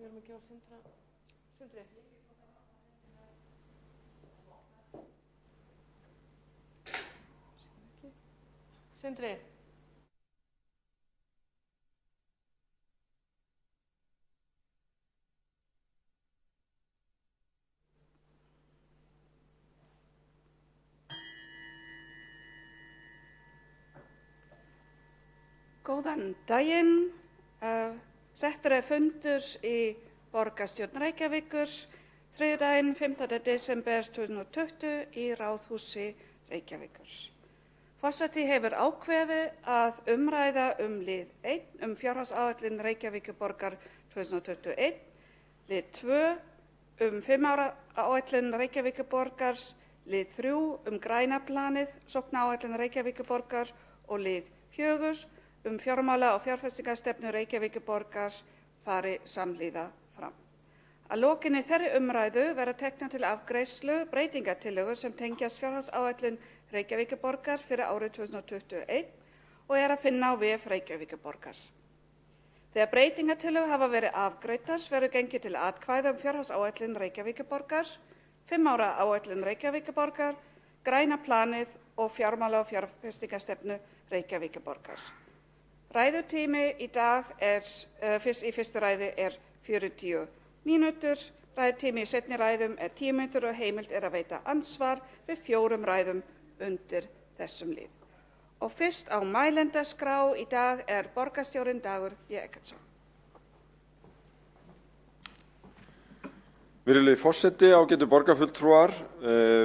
Við erum ekki á Sindra. Sindri. Sindri. Góðan daginn. Settur fundur í borgarstjórn Reykjavíkur þriðjudaginn 15. desember 2020 í Ráðhúsi Reykjavíkur. Forseti hefur ákveðið að umræða lið 1 fjárhagsáætlun Reykjavíkurborgar 2021, lið 2 5 ára áætlun Reykjavíkurborgar, lið 3 græna planið, sóknaráætlun Reykjavíkurborgar og lið 4 fjármála- og fjárfestingarstefnu Reykjavíkurborgar fari samhliða fram. Að lokinni þeirri umræðu verða teknar til afgreiðslu breytingartillögur sem tengjast fjárhagsáætlun Reykjavíkurborgar fyrir árið 2021 og að finna á vef Reykjavíkurborgar. Þegar breytingartillögur hafa verið afgreiddar verður gengið til atkvæða fjárhagsáætlun Reykjavíkurborgar, 5 ára áætlun Reykjavíkurborgar, græna planið og fjármála- og fjárfestingarstefnu Reykjavíkurborgar. Ræðutími í dag í fyrstu ræðu 40 mínútur, ræðutími í seinni ræðum 10 mínútur og heimilt að veita andsvar við 4 ræðum undir þessum lið. Og fyrst á mælendaskrá í dag borgarstjórinn Dagur B. Eggertsson. Virðulegi forseti, ágætu borgarfulltrúar,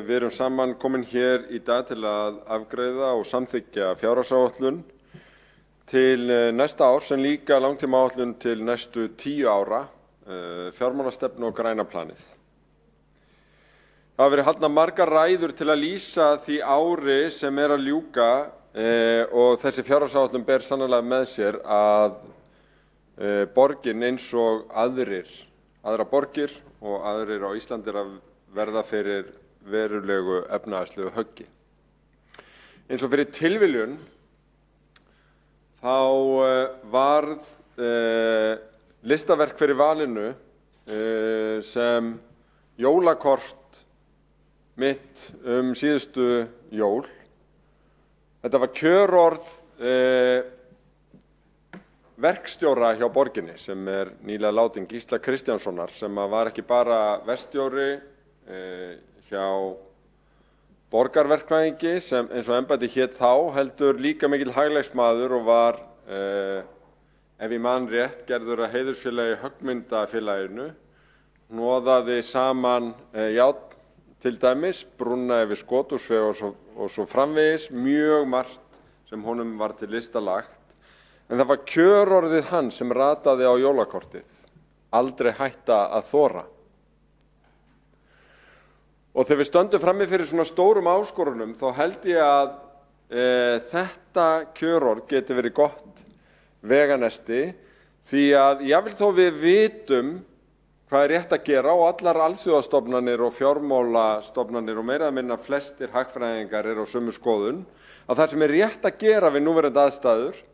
við erum saman komin hér í dag til að afgreiða og samþykkja fjárhagsáætlun til næsta árs en líka langtímaáætlun til næstu 10 ára, fjármálastefnu og græna planið. Það hafa verið haldnar margar ræður til að lýsa því ári sem að ljúka og þessi fjárhagsáætlun ber sannarlega með sér að borgin eins og aðra borgir og aðrir á Íslandi að verða fyrir verulegu efnahagslegu höggi. Eins og fyrir tilviljun þá varð listaverk fyrir valinu sem jólakort mitt síðustu jól. Þetta var kjörorð verkstjóra hjá borginni sem nýlega látinn Gísla Kristjánssonar sem var ekki bara verkstjóri hjá borgarverkfræðingi sem eins og embætti hét þá, heldur líka mikill hagleiksmaður og var, ef ég man rétt, gerður að heiðursfélagi Höggmyndafélaginu, hnoðaði saman járn til dæmis, brúna yfir Skothúsveg og svo framvegis, mjög margt sem honum var til lista lagt. En það var kjörorðið hans sem rataði á jólakortið, aldrei hætta að þora. Og þegar við stöndum frammi fyrir svona stórum áskorunum, þá held ég að þetta kjörorð geti verið gott veganesti, því að jafnvel þó við vitum hvað rétt að gera og allar alþjóðastofnanir og fjármálastofnanir og meira að minna flestir hagfræðingar á sömu skoðun, að það sem rétt að gera við núverandi aðstæður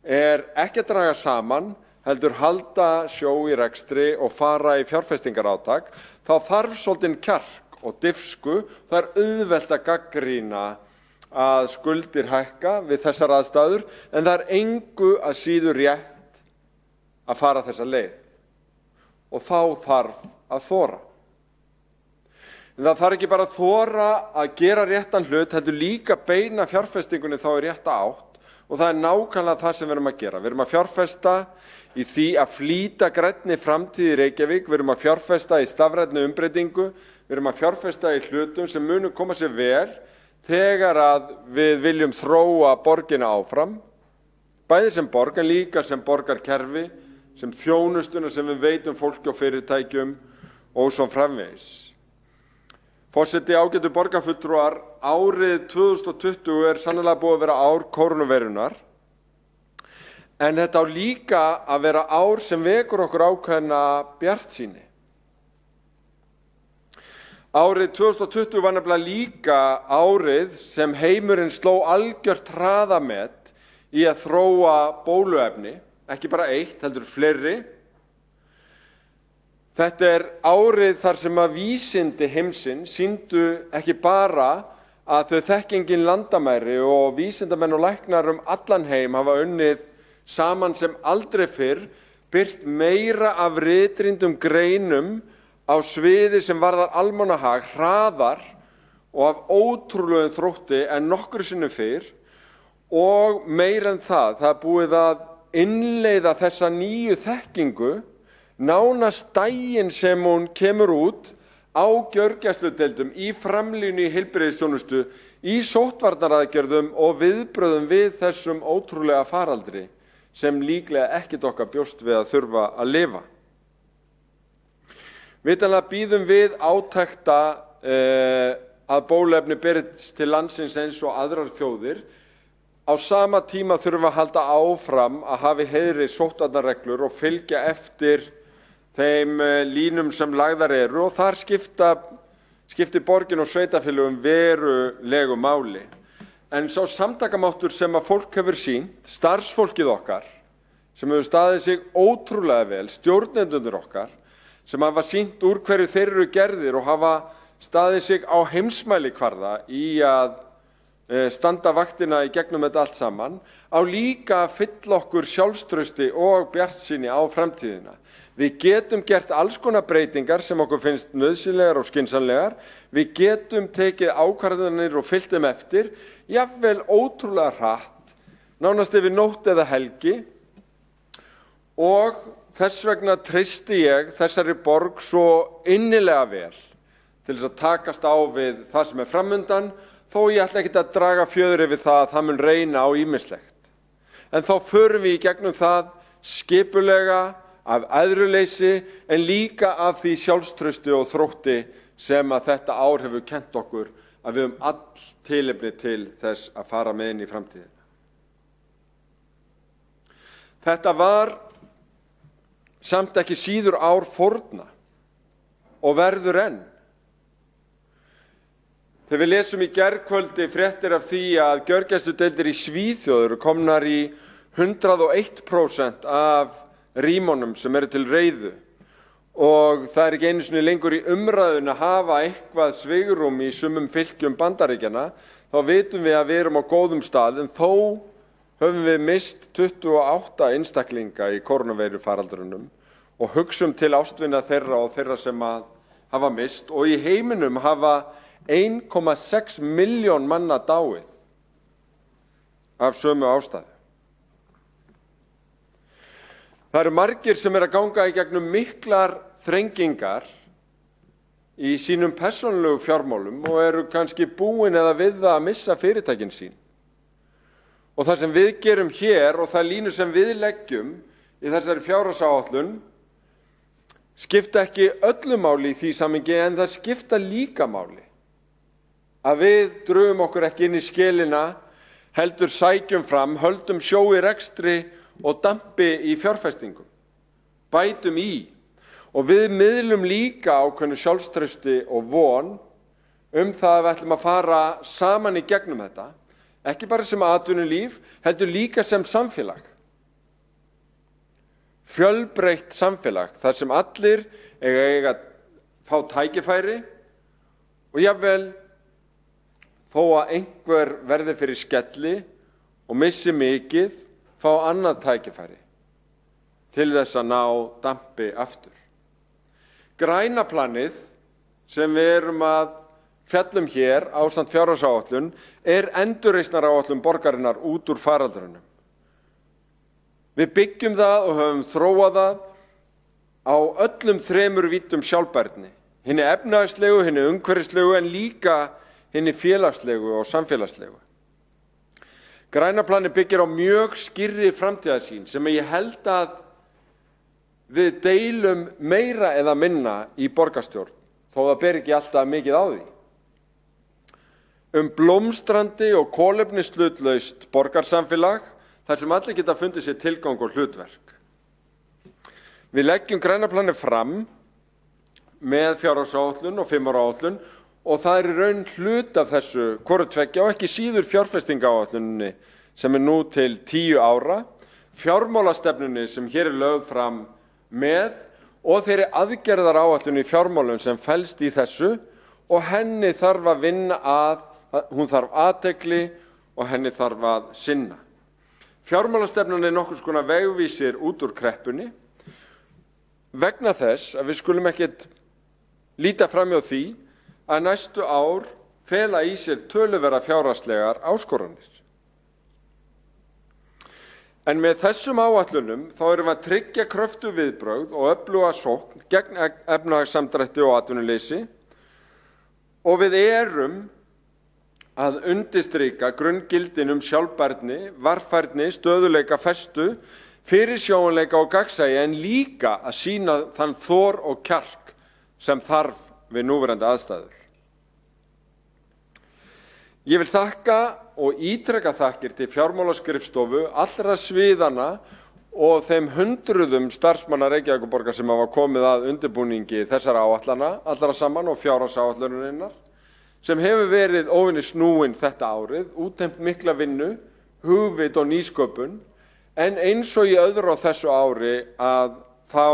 ekki að draga saman, heldur halda sjó í rekstri og fara í fjárfestingarátak, þá þarf svolítinn kjark og diffsku. Það auðvelt að gagnrýna að skuldir hækka við þessar aðstæður, en það engu að síður rétt að fara þessa leið. Og þá þarf að þora. En það þarf ekki bara að þora að gera réttan hlut, heldur líka beina fjárfestingunni þá í rétta átt. Og það nákvæmlega það sem við erum að gera. Við erum að fjárfesta í því að flýta grænni framtíð í Reykjavík, við erum að fjárfesta í stafrænni umbreytingu, við erum að fjárfesta í hlutum sem munu koma sér vel þegar að við viljum þróa borgina áfram, bæði sem borg en líka sem borgarkerfi, sem þjónustuna sem við veitum fólki og fyrirtækjum og svo framvegis. Forseti, ágætu borgarfulltrúar, árið 2020 sannarlega búið að vera ár kórónuveirunar, en þetta á líka að vera ár sem vekur okkur ákveðna bjartsýni. Árið 2020 var nefnilega líka árið sem heimurinn sló algjört hraðamet í að þróa bóluefni, ekki bara eitt, heldur fleiri, Þetta árið þar sem að vísindi heimsins sýndu ekki bara að þau þekki engin landamæri og vísindamenn og læknar allan heim hafa unnið saman sem aldrei fyrr, birt meira af ritrýndum greinum á sviði sem varðar almannahag hraðar og af ótrúlegum þrótti en nokkru sinnum fyrr, og meira en það búið að innleiða þessa nýju þekkingu nánast daginn sem hún kemur út á gjörgæsludeildum, í framlínu í heilbrigðisþjónustu, í sóttvarnaaðgerðum og viðbrögðum við þessum ótrúlega faraldri sem líklega ekkert okkar bjóst við að þurfa að lifa. Vitanlega bíðum við átekta að bóluefni berist til landsins eins og aðrar þjóðir. Á sama tíma þurfum við að halda áfram að hafa í heiðri sóttvarnareglur og fylgja eftir þeim línum sem lagðar eru, og þar skiptir borgin og sveitarfélögum verulegu máli. En sá samtakamáttur sem að fólk hefur sýnt, starfsfólkið okkar, sem hefur staðið sig ótrúlega vel, stjórnendurnir okkar, sem hafa sýnt úr hverju þeir eru gerðir og hafa staðið sig á heimsmælikvarða í að standa vaktina í gegnum þetta allt saman, á líka að fylla okkur sjálfstrausti og bjartsýni á framtíðina. Við getum gert alls konar breytingar sem okkur finnst nauðsynlegar og skynsamlegar. Við getum tekið ákvarðanir og fylgt þeim eftir, jafnvel ótrúlega hratt, nánast yfir nótt eða helgi, og þess vegna treysti ég þessari borg svo innilega vel til þess að takast á við það sem framundan, þó ég ætla ekki að draga fjöður yfir það að það mun reyna á ýmislegt. En þá förum við í gegnum það skipulega, af æðruleysi, en líka af því sjálfstrausti og þrótti sem að þetta ár hefur kennt okkur að við höfum all tilefni til þess að fara með inn í framtíðina. Þetta var samt ekki síður ár fórna og verður enn. Þegar við lesum í gærkvöldi fréttir af því að gjörgæsludeildir í Svíþjóð eru komnar í 101% af rýmunum sem eru til reiðu, og það ekki einu sinni lengur í umræðun að hafa eitthvað svigrúm í sumum fylkjum Bandaríkjanna, þá vitum við að við erum á góðum stað, en þó höfum við mist 28 einstaklinga í koronaveirufaraldrinum og hugsum til ástvina þeirra og þeirra sem að hafa mist, og í heiminum hafa 1,6 milljón manna dáið af sömu ástæðu. Það eru margir sem að ganga í gegnum miklar þrengingar í sínum persónulegu fjármálum og eru kannski búin eða við það að missa fyrirtækin sín. Og það sem við gerum hér og það línu sem við leggjum í þessari fjárhagsáætlun skipta ekki öllu máli í því samhengi, en það skipta líka máli að við drögum okkur ekki inn í skelina, heldur sækjum fram, höldum sjó í rekstri og dampi í fjárfestingum, bætum í, og við miðlum líka ákveðnu sjálfstrausti og von það að við ætlum að fara saman í gegnum þetta, ekki bara sem atvinnulíf, heldur líka sem samfélag. Fjölbreytt samfélag, þar sem allir eiga að fá tækifæri og jafnvel þó að einhver verði fyrir skelli og missi mikið, fá annað tækifæri til þess að ná dampi aftur. Græna planið sem við erum að fjallum hér ásamt fjárhagsáætlun endurreisnaráætlun borgarinnar út úr faraldrinum. Við byggjum það og höfum þróað það á öllum þremur víddum sjálfbærni, hinni efnahagslegu, hinni umhverfislegu, en líka hinni félagslegu og samfélagslegu. Græna planið byggir á mjög skýrri framtíðarsýn sem ég held að við deilum meira eða minna í borgarstjórn, þó það ber ekki alltaf mikið á því. Blómstrandi og kolefnishlutlaust borgarsamfélag, þar sem allir geta fundið sér tilgang og hlutverk. Við leggjum græna planið fram með fjárhagsáætlun og 5 ára áætlun, og það í raun hlut af þessu hvoru tveggja og ekki síður fjárfestingaáætluninni sem nú til 10 ára, fjármálastefnunni sem hér lögð fram með, og þeirri aðgerðaráætlun í fjármálum sem felst í þessu og henni þarf að vinna að, hún þarf athygli og henni þarf að sinna. Fjármálastefnan nokkurs konar vegvísir út úr kreppunni vegna þess að við skulum ekkert líta fram hjá því að næstu ár fela í sér töluverða fjárhagslegar áskoranir. En með þessum áætlunum þá erum við að tryggja kröftug viðbrögð og öfluga sókn gegn efnahagssamdrætti og atvinnuleysi og við erum að undirstrika grunngildin sjálfbærni, varfærni, stöðuleika, festu, fyrirsjáanleika og gagnsæi en líka að sýna þann þor og kjark sem þarf við núverandi aðstæður. Ég vil þakka og ítreka þakkir til fjármálaskrifstofu allra sviðana og þeim hundruðum starfsmanna Reykjavíkurborgar sem hafa komið að undirbúningi þessara áætlana, allra saman og fjárhagsáætlunarinnar, sem hefur verið óvenju snúin þetta árið, útheimt mikla vinnu, hugvit og nýsköpun, en eins og í öðru á þessu ári að þá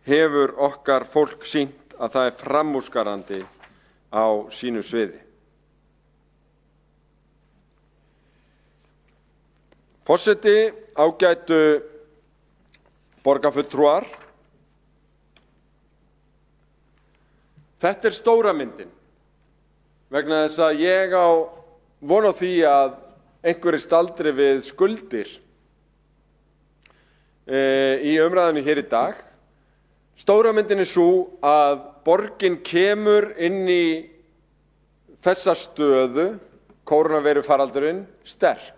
hefur okkar fólk sýnt að það framúrskarandi á sínu sviði. Forseti, ágætu borgarfulltrúar, þetta stóra myndin, vegna þess að ég á von á því að einhverjir staldri við skuldir í umræðunni hér í dag. Stóra myndin sú að borgin kemur inn í þessa stöðu, kórónuveirufaraldurinn, sterk.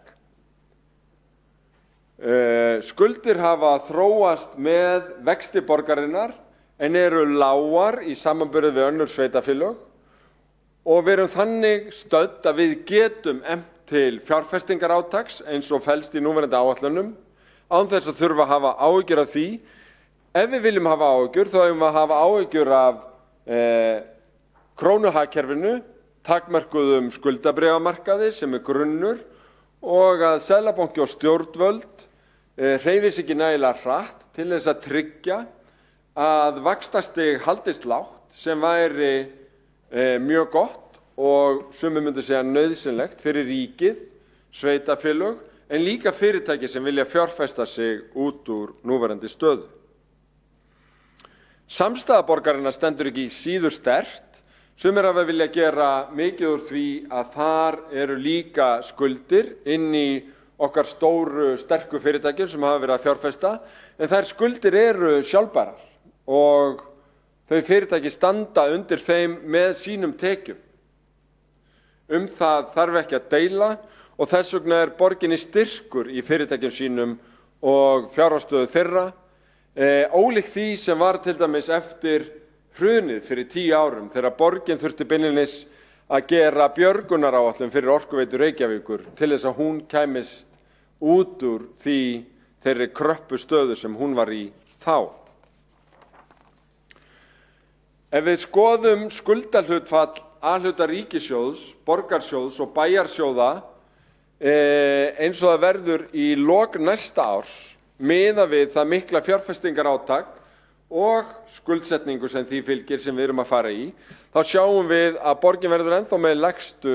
Skuldir hafa þróast með vexti borgarinnar en eru lágar í samanburði við önnur sveitarfélög og við erum þannig stödd að við getum efnt til fjárfestingarátaks eins og felst í núverandi áætlunum án þess að þurfa að hafa áhyggjur af því. Ef við viljum hafa áhyggjur þá eigum við að hafa áhyggjur af krónuhagkerfinu, takmörkuðum skuldabréfamarkaði sem grunnur og að Seðlabanki og stjórnvöld hreyfi sig ekki nægilega hratt til þess að tryggja að vaxtastig haldist lágt sem væri mjög gott og sumir myndu segja nauðsynlegt fyrir ríkið, sveitarfélög, en líka fyrirtæki sem vilja fjárfesta sig út úr núverandi stöðu. Samstaða borgarinnar stendur ekki síður sterkt. Sumir hafa vilja gera mikið úr því að þar eru líka skuldir inn í okkar stóru, sterku fyrirtækjum sem hafa verið að fjárfesta, en þær skuldir eru sjálfbærar og þau fyrirtæki standa undir þeim með sínum tekjum. Það þarf ekki að deila og þess vegna borginni styrkur í fyrirtækjum sínum og fjárhagsstöðu þeirra, ólíkt því sem var til dæmis eftir hrunið fyrir 10 árum þegar borgin þurfti beinlínis að gera björgunaráætlun fyrir Orkuveitu Reykjavíkur til þess að hún kæmist út úr þeirri kröppu stöðu sem hún var í þá. Ef við skoðum skuldahlutfall A-hluta ríkissjóðs, borgarsjóðs og bæjarsjóða eins og það verður í lok næsta árs miðað við það mikla fjárfestingarátak og skuldsetningu sem því fylgir sem við erum að fara í, þá sjáum við að borgin verður ennþá með lægstu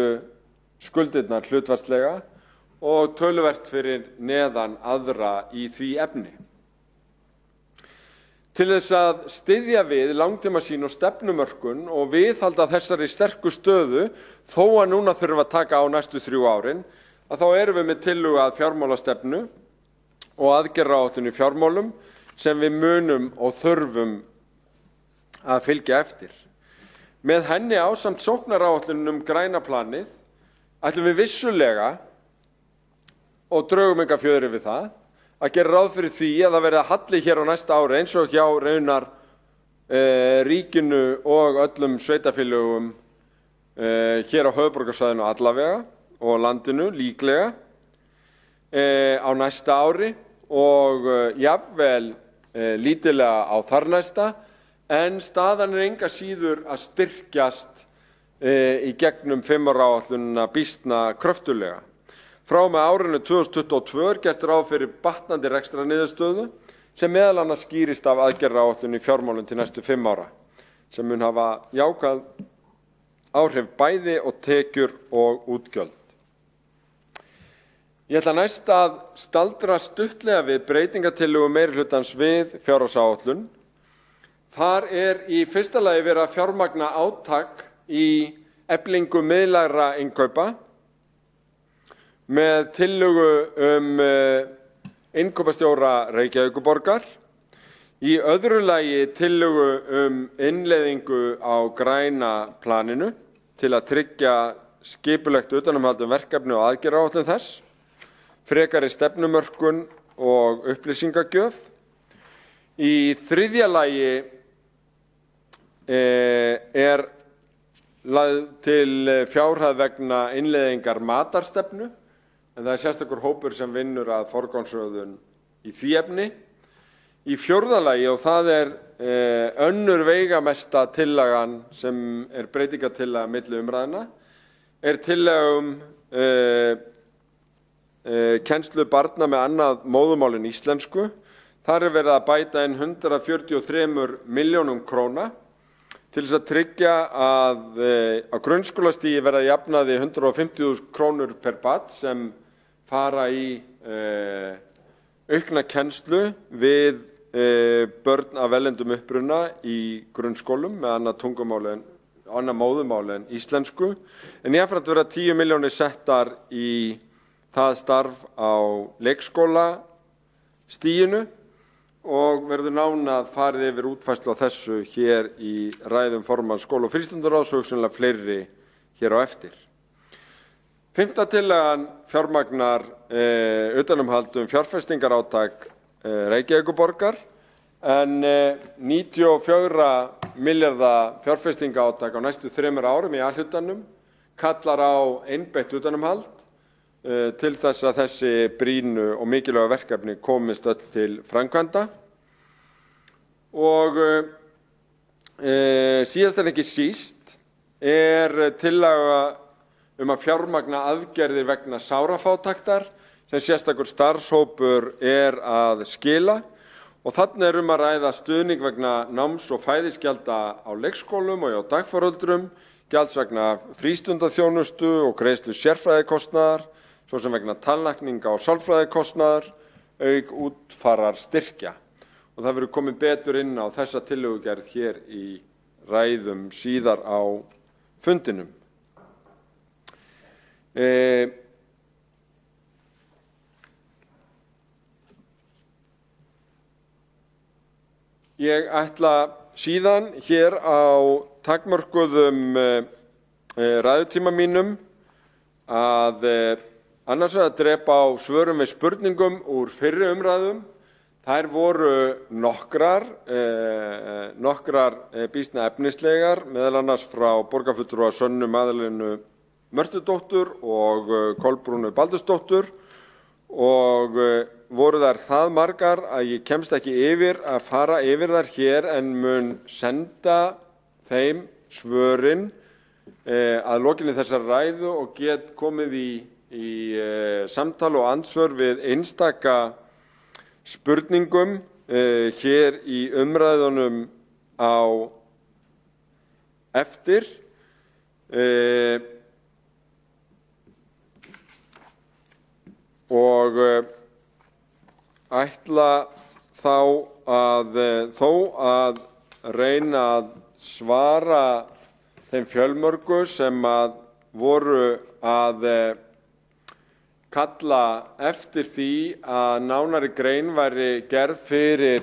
skuldirnar hlutfallslega og töluvert fyrir neðan aðra í því efni. Til þess að styðja við langtímasýn og stefnumörkun og viðhalda þessari sterku stöðu, þó að núna þurfum að taka á næstu 3 árin, að þá erum við með tillögu að fjármálastefnu og aðgerðaáætlun í fjármálum sem við munum og þurfum að fylgja eftir. Með henni ásamt sóknaráætlun græna planið ætlum við vissulega, og drögum enga fjöðri við það, að gera ráð fyrir því að það verði halli hér á næsta ári eins og hjá raunar ríkinu og öllum sveitarfélögum hér á höfuðborgarsvæðinu allavega og landinu líklega á næsta ári og jafnvel lítilega á þarnæsta, en staðan enga síður að styrkjast í gegnum 5 ára áætlunina býsna kröftulega. Frá með árinu 2022 gert ráð fyrir batnandi rekstrarniðurstöðu sem meðal annars skýrist af aðgerðaáætlun í fjármálum til næstu 5 ára, sem mun hafa jákvæð áhrif bæði og tekjur og útgjöld. Ég ætla næst að staldra stuttlega við breytingatillögu meirihlutans við fjárhagsáætlun. Þar í fyrsta lagi verið að fjármagna átak í eflingu miðlægra innkaupa með tillögu innkaupastjóra Reykjavíkurborgar. Í öðru lagi tillögu innleiðingu á græna planinu til að tryggja skipulegt utanumhald verkefni og aðgerðaáætlun þess, frekari stefnumörkun og upplýsingagjöf. Í þriðja lagi lagð til fjárhæð vegna innleiðingar matarstefnu, en það sérstakur hópur sem vinnur að forgangsröðun í því efni. Í fjórða lagi, og það önnur veigamesta tillagan sem breytingatillaga milli umræðna, tillaga kennslu barna með annað móðurmál en íslensku. Þar verið að bæta inn 143 milljónum króna til þess að tryggja að á grunnskólastigi verða jafnaði 150.000 krónur per barn sem fara í aukna kennslu við börn af erlendum uppruna í grunnskólum með annað móðurmál en íslensku. En jafnframt verða 10 milljónir settar í það starf á leikskólastiginu og verður nánar farið yfir útfærslu á þessu hér í ræðum formanns skóla- og frístundaráðs og hugsanlega fleiri hér á eftir. Fimmta tillagan fjármagnar utanumhald fjárfestingarátak Reykjavíkurborgar, en 94 milljarða fjárfestingarátak á næstu 3 árum í A-hlutanum kallar á einbeitt utanumhald til þess að þessi brýnu og mikilvæga verkefni komist öll til framkvæmda. Og síðast en ekki síst tillaga að fjármagna aðgerðir vegna sárafátæktar sem sérstakur starfshópur að skila, og þarna að ræða stuðning vegna náms- og fæðisgjalda á leikskólum og hjá dagforeldrum, gjalds vegna frístundaþjónustu og greiðslu sérfræðikostnaðar, svo sem vegna tannlækninga og sálfræðikostnaðar, auk útfarar styrkja. Og það verður komið betur inn á þessa tillögugerð hér í ræðum síðar á fundinum. Ég ætla síðan hér á takmörkuðum ræðutíma mínum að annars vegar drepa á svörum við spurningum úr fyrri umræðum. Þær voru nokkrar býsna efnislegar, meðal annars frá borgarfulltrúa Sönnu Magdalenu Mörtudóttur og Kolbrúnu Baldursdóttur, og voru þær það margar að ég kemst ekki yfir að fara yfir þær hér, en mun senda þeim svörin að lokinni þessar ræðu og get komið í samtal og andsvör við einstaka spurningum hér í umræðunum á eftir. Og ætla þá þó að reyna að svara þeim fjölmörgu sem voru að kalla eftir því að nánari grein væri gerð fyrir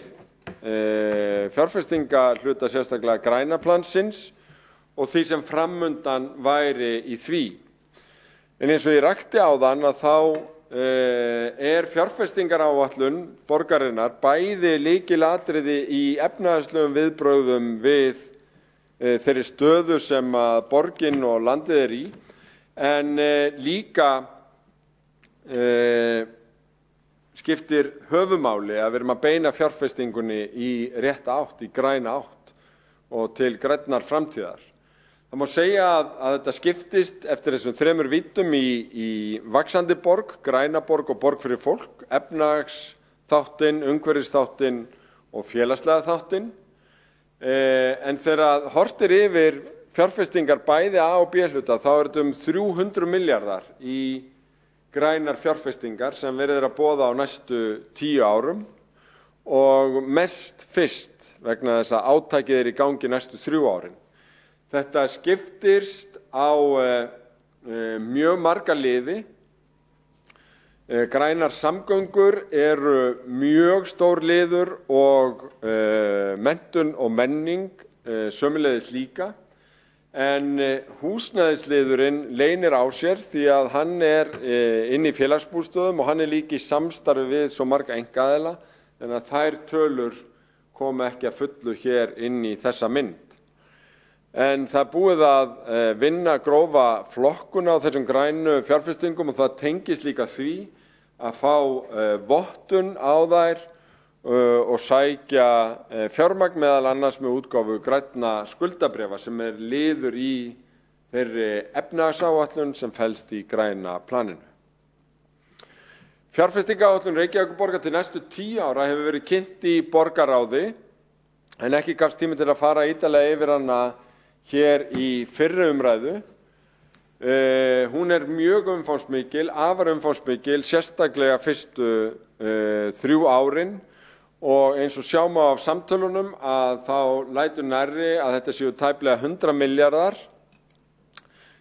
fjárfestingahluta sérstaklega græna plansins og því sem framundan væri í því. En eins og ég rakti áðan að þá fjárfestingaráætlun borgarinnar bæði lykilatriði í efnahagslegum viðbrögðum við þeirri stöðu sem borgin og landið í, en líka skiptir höfumáli að við erum að beina fjárfestingunni í rétta átt, í græna átt og til grænnar framtíðar. Það má segja að þetta skiptist eftir þessum 3 víddum í vaxandi borg, græna borg og borg fyrir fólk, efnahags þáttinn, umhverfisþáttinn og félagslega þáttinn. En þegar horft yfir fjárfestingar bæði A og B hluta þá þetta 300 milljarðar í grænar fjárfestingar sem verið að boða á næstu 10 árum og mest fyrst vegna þess að átakið í gangi næstu 3 árin. Þetta skiptist á mjög marga liði. Grænar samgöngur eru mjög stór liður og menntun og menning sömuleiðis líka. En húsnæðisliðurinn leynir á sér því að hann inn í félagsbústöðum og hann líka í samstarfi við svo marga einkaaðila, þannig að þær tölur koma ekki að fullu hér inn í þessa mynd. En það búið að vinna grófa flokkun á þessum grænu fjárfestingum og það tengist líka því að fá vottun á þær og sækja fjármagn meðal annars með útgáfu grænna skuldabréfa sem liður í þeirri efnahagsáætlun sem felst í græna planinu. Fjárfestingaáætlun Reykjavíkurborgar til næstu 10 ára hefur verið kynnt í borgarráði en ekki gafst tími til að fara ítarlega yfir hana hér í fyrri umræðu. Hún mjög umfangsmikil, afar umfangsmikil, sérstaklega fyrstu 3 árin. Og eins og sjá má af samtölunum að þá lætur nærri að þetta séu tæplega 100 milljarðar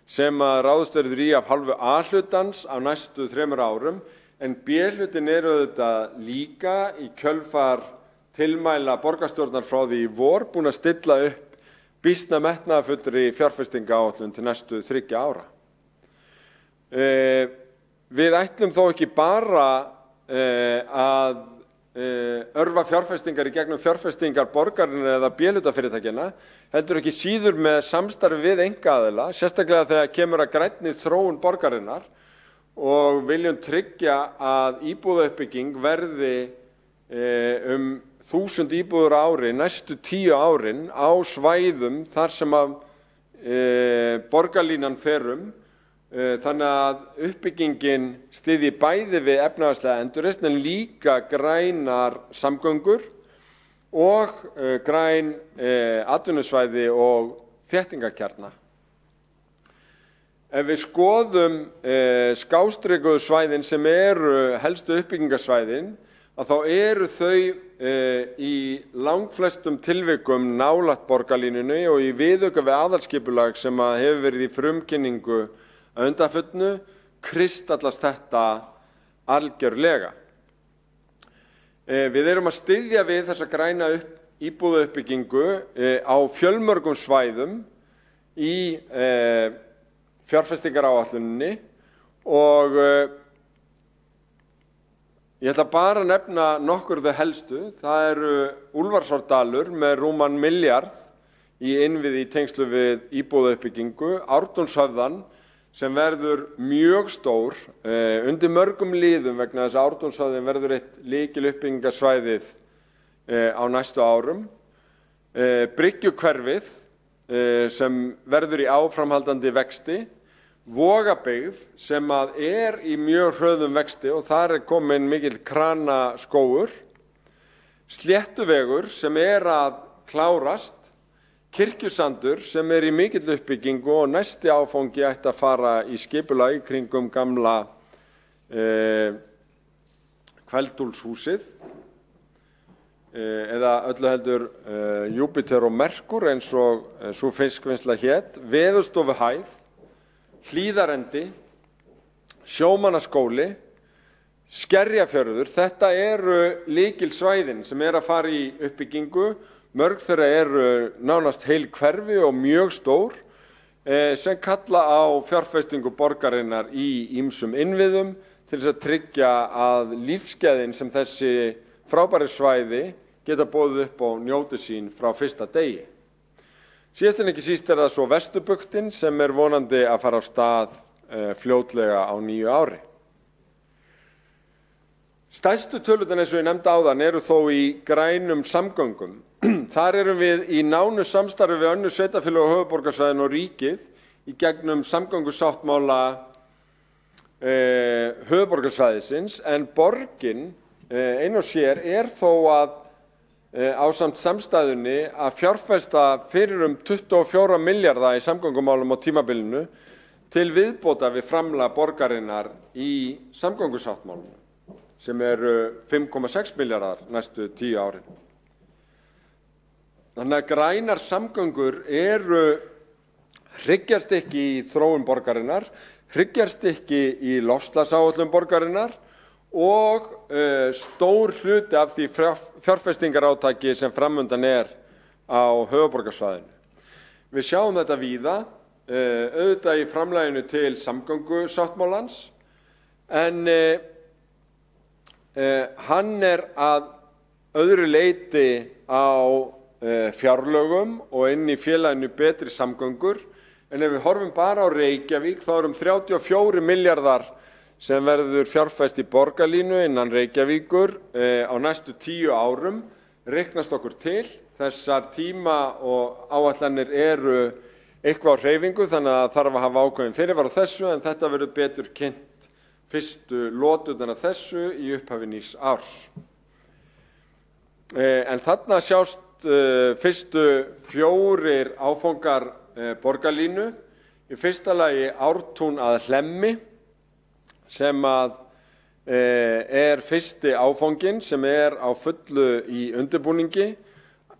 sem að ráðist verður í af hálfu A-hlutans á næstu 3 árum, en B-hlutin auðvitað líka í kjölfar tilmæla borgarstjórnar frá því í vor búin að stilla upp býsna metnaðarfullri fjárfestingaáætlun til næstu 3 ára. Við ætlum þó ekki bara að örva fjárfestingar í gegnum fjárfestingar borgarinnar eða B-hlutafyrirtækjanna, heldur ekki síður með samstarfi við einkaaðila, sérstaklega þegar kemur að grænni þróun borgarinnar og viljum tryggja að íbúðauppbygging verði 1000 íbúðir á ári næstu 10 árin á svæðum þar sem að borgarlínan fer þannig að uppbyggingin styðji bæði við efnahagslega endurreisn en líka grænar samgöngur og græn atvinnusvæði og þéttingakjarna. Ef við skoðum skástrikuðu svæðin sem helstu uppbyggingarsvæðin, að þá þau í langflestum tilvikum nálægt borgarlínunni og í viðauka við aðalskipulag sem hefur verið í frumkynningu að undanförnu kristallast þetta algjörlega. Við að styðja við þessa græna íbúðauppbyggingu á fjölmörgum svæðum í fjárfestingaráætluninni og ég ætla bara að nefna nokkur þau helstu. Það Úlfarsárdalur með rúman milljarð í innviði í tengslu við íbúðauppbyggingu, Ártúnshöfðan sem verður mjög stór undir mörgum liðum vegna þess að Ártúnshöfðin verður eitt lykiluppbyggingarsvæðið á næstu árum. Bryggjukverfið sem verður í áframhaldandi vexti, Vogabyggð sem í mjög hröðum vexti og þar komin mikill kranaskógur, Sléttuvegur sem að klárast, Kirkjusandur sem í mikill uppbyggingu og næsti áfangi ætti að fara í skipulag í kringum gamla Kveldúlshúsið eða öllu heldur Júpíter og Merkur eins og sú fiskvinnsla hét, Veðurstofuhæð, Hlíðarendi, Sjómannaskóli, Skerjafjörður. Þetta lykilsvæðin sem að fara í uppbyggingu. Mörg þeirra nánast heil hverfi og mjög stór sem kalla á fjárfestingu borgarinnar í ýmsum innviðum til þess að tryggja að lífsgæðin sem þessi frábæru svæði geta boðið upp og njóti sín frá fyrsta degi. Síðast en ekki síst það svo Vesturbuktin sem vonandi að fara á stað fljótlega á nýju ári. Stærstu tölutan eins og ég nefndi áðan þó í grænum samgöngum. Þar við í nánu samstarfi við önnur sveitarfélög á höfuðborgarsvæðinu og ríkið í gegnum samgöngusáttmála höfuðborgarsvæðisins, en borgin ein og sér þó að ásamt samstæðunni að fjárfesta fyrir 24 milljarða í samgöngumálum á tímabilinu til viðbóta við framlag borgarinnar í samgöngusáttmálinu sem eru 5,6 milljarðar næstu 10 árin. Þannig að grænar samgöngur eru hryggjarstykki í þróun borgarinnar, hryggjarstykki í loftslagsáætlun borgarinnar og stór hluti af því fjárfestingarátaki sem framundan á höfuðborgarsvæðinu. Við sjáum þetta víða, auðvitað í framlaginu til samgöngusáttmálans, en hann að öðru leyti á fjárlögum og inn í félaginu Betri samgöngur, en ef við horfum bara á Reykjavík þá 34 milljarðar sem verður fjárfest í borgarlínu innan Reykjavíkur á næstu 10 árum, reiknast okkur til. Þessar tíma og áætlanir eru eitthvað á hreyfingu, þannig að þarf að hafa ákveðin fyrirvara á þessu, en þetta verður betur kynnt fyrstu loturnar af þessu í upphafi nýs árs. En þarna sjást fyrstu 4 áfangar borgarlínu. Í fyrsta lagi Ártún að Hlemmi, sem að fyrsti áfanginn sem á fullu í undirbúningi.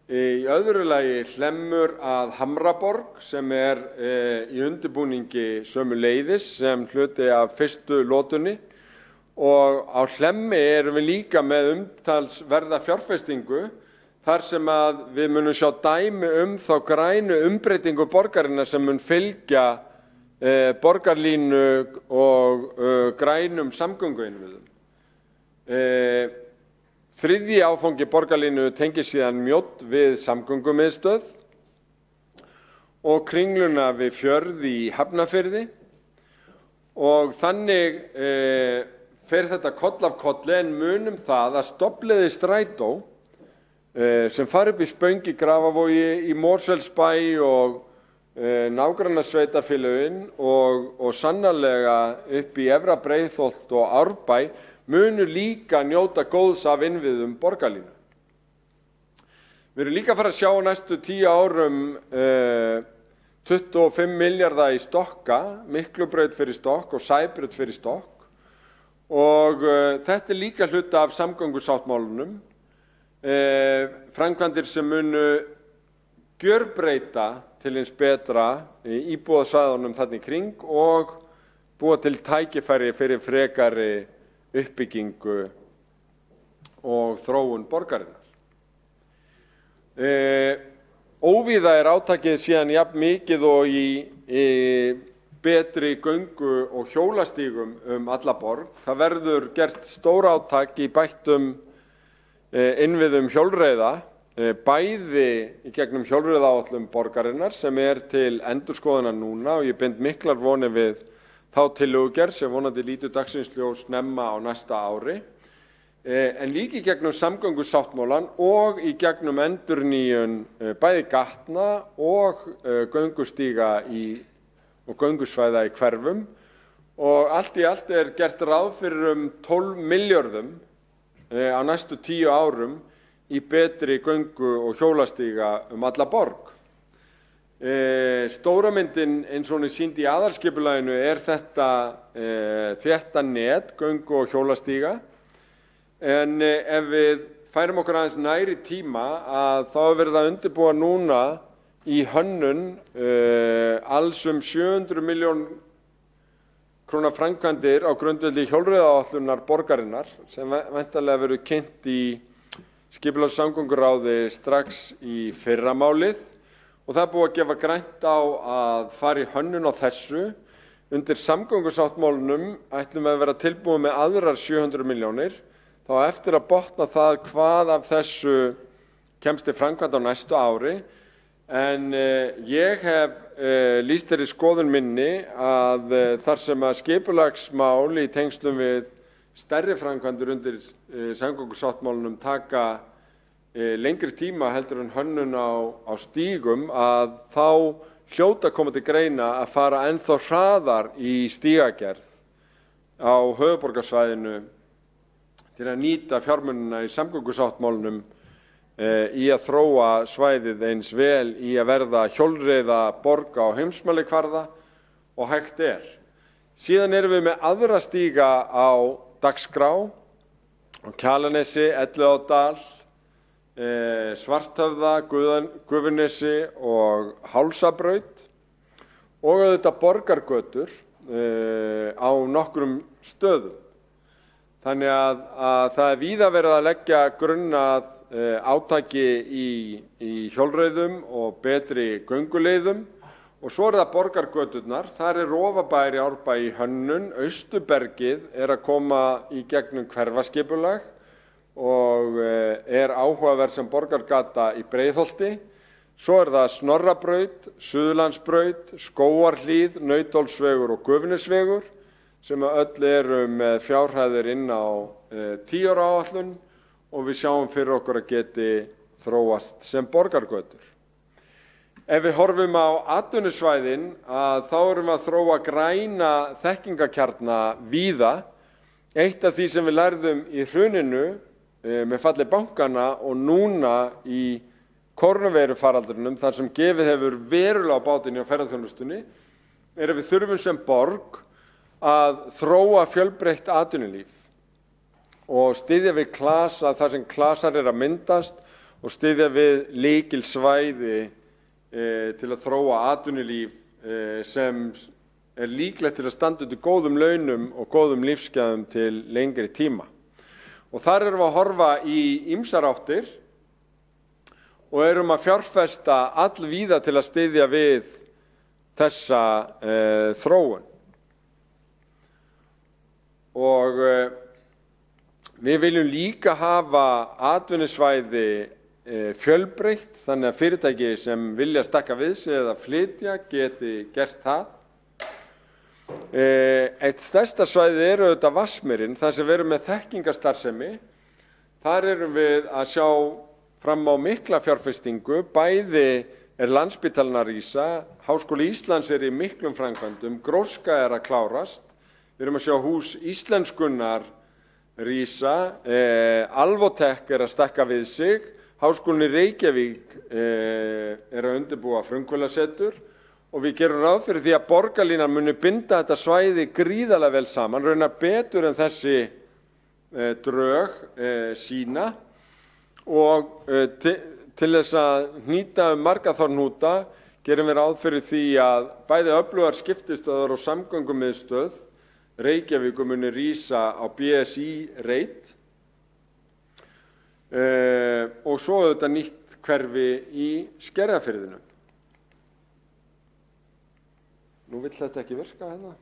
Í öðru lagi Hlemmur að Hamraborg sem í undirbúningi sömuleiðis sem hluti af fyrstu lotunni. Og á Hlemmi erum við líka með umtalsverða fjárfestingu þar sem að við munum sjá dæmi þá grænu umbreytingu borgarinnar sem mun fylgja borgarlínu og grænum samgönguinnviðum. Þriðji áfangi borgarlínu tengir síðan Mjódd við samgöngumiðstöð og Kringluna við Fjörð í Hafnarfirði og þannig fer þetta koll af kolli, en munum það að stofnleiðir strætó sem fara upp í Spöng í Grafavogi, í Mosfellsbæ og nágrannasveitarfélögin og sannarlega upp í Efra Breiðholt og Árbæ munu líka njóta góðs af innviðum borgarlínu. Við erum líka að fara að sjá næstu 10 árum 25 milljarða í Stokka, Miklubraut fyrir Stokk og Sæbraut fyrir Stokk, og þetta líka hluta af samgöngusáttmálunum, framkvæmdir sem munu gjörbreyta til hins betra íbúðasvæðunum þarna í kring og búa til tækifæri fyrir frekari uppbyggingu og þróun borgarinnar. Óvíða átakið síðan jafn mikið og í betri göngu og hjólastígum alla borg. Það verður gert stórátak í bættum innviðum hjólreiða, bæði í gegnum hjólreiðaáætlun borgarinnar sem til endurskoðunar núna, og ég bind miklar vonir við þá tillögugerð sem vonandi lítur dagsins ljós snemma á næsta ári, en líka í gegnum samgöngusáttmálann og í gegnum endurnýjun bæði gatna og göngustíga og göngusvæða í hverfum, og allt í allt gert ráð fyrir 12 milljörðum á næstu 10 árum í betri göngu og hjólastíga alla borg. Stóra myndin eins og hún sýnd í aðalskipulaginu þetta þétta net göngu og hjólastíga, en ef við færum okkur aðeins nær í tíma þá verið að undirbúa núna í hönnun alls 700 milljón króna framkvæmdir á grundvelli hjólreiðaáætlunar borgarinnar sem væntanlega verður kynnt í skipulags- og samgönguráði strax í fyrramálið, og það búið að gefa grænt á að fara í hönnun á þessu. Undir samgöngusáttmálunum ætlum við að vera tilbúin með aðrar 700 milljónir, þá eftir að botna það hvað af þessu kemst til framkvæmd á næstu ári, en ég hef lýst þeirri skoðun minni að þar sem að skipulagsmál í tengslum við stærri framkvæmdir undir samgöngusáttmálunum taka lengri tíma heldur en hönnun á stígum, að þá hljóta koma til greina að fara ennþá hraðar í stígagerð á höfuðborgarsvæðinu til að nýta fjármunina í samgöngusáttmálanum í að þróa svæðið eins vel í að verða hjólreiða borg á heimsmælikvarða og hægt er. Síðan erum við með aðra stíga á dagskrá á Kjalarnesi, Elliðaárdal, Svarthöfða, Gufunesi og Hálsabraut og auðvitað borgargötur á nokkrum stöðum. Þannig að það víða verið að leggja grunn að átaki í hjólreiðum og betri gönguleiðum og svo það borgargöturnar. Þar Rofabær í Árbæ í hönnun, Austurbergið að koma í gegnum hverfaskipulag og áhugaverð sem borgargata í Breiðholti. Svo það Snorrabraut, Suðurlandsbraut, Skógarhlíð, Nautólsvegur og Gufunesvegur sem öll eru með fjárhæðir inn á 10 ára áætlun og við sjáum fyrir okkur að geti þróast sem borgargötur. Ef við horfum á atvinnusvæðin þá erum við að þróa græna þekkingakjarna víða. Eitt af því sem við lærðum í hruninu með falli bankana og núna í kórónuveirufaraldrinum þar sem gefið hefur verulega á bátinn á ferðaþjónustunni að við þurfum sem borg að þróa fjölbreytt atvinnulíf og styðja við klasa þar sem klasar að myndast og styðja við lykilsvæði til að þróa atvinnulíf sem líklegt til að standa undir góðum launum og góðum lífsgæðum til lengri tíma. Og þar erum við að horfa í ýmsar áttir og erum að fjárfesta allvíða til að styðja við þessa þróun. Og við viljum líka hafa atvinnusvæði fjölbreytt þannig að fyrirtæki sem vilja stakka við sig eða flytja geti gert það. Eitt stærsta svæði auðvitað Vatnsmýrin, þar sem við erum með þekkingarstarfsemi. Þar erum við að sjá fram á mikla fjárfestingu, bæði Landspítalinn að rísa, Háskóli Íslands í miklum framkvæmdum, Gróska að klárast, við erum að sjá hús íslenskunnar rísa, Alvotech að stakka við sig, Háskólinn í Reykjavík að undirbúa frumkvöðlasetur og við gerum ráð fyrir því að borgarlínan muni binda þetta svæði gríðarlega vel saman, raunar betur en þessi drög sína og til þess að hnýta Margaþórhnúta gerum við ráð fyrir því að bæði öflugar skiptistöðvar og samgöngumiðstöð Reykjavíkur muni rísa á BSI reit og svo auðvitað nýtt hverfi í Skerjafirðinum. Nú vill þetta ekki virka hérna.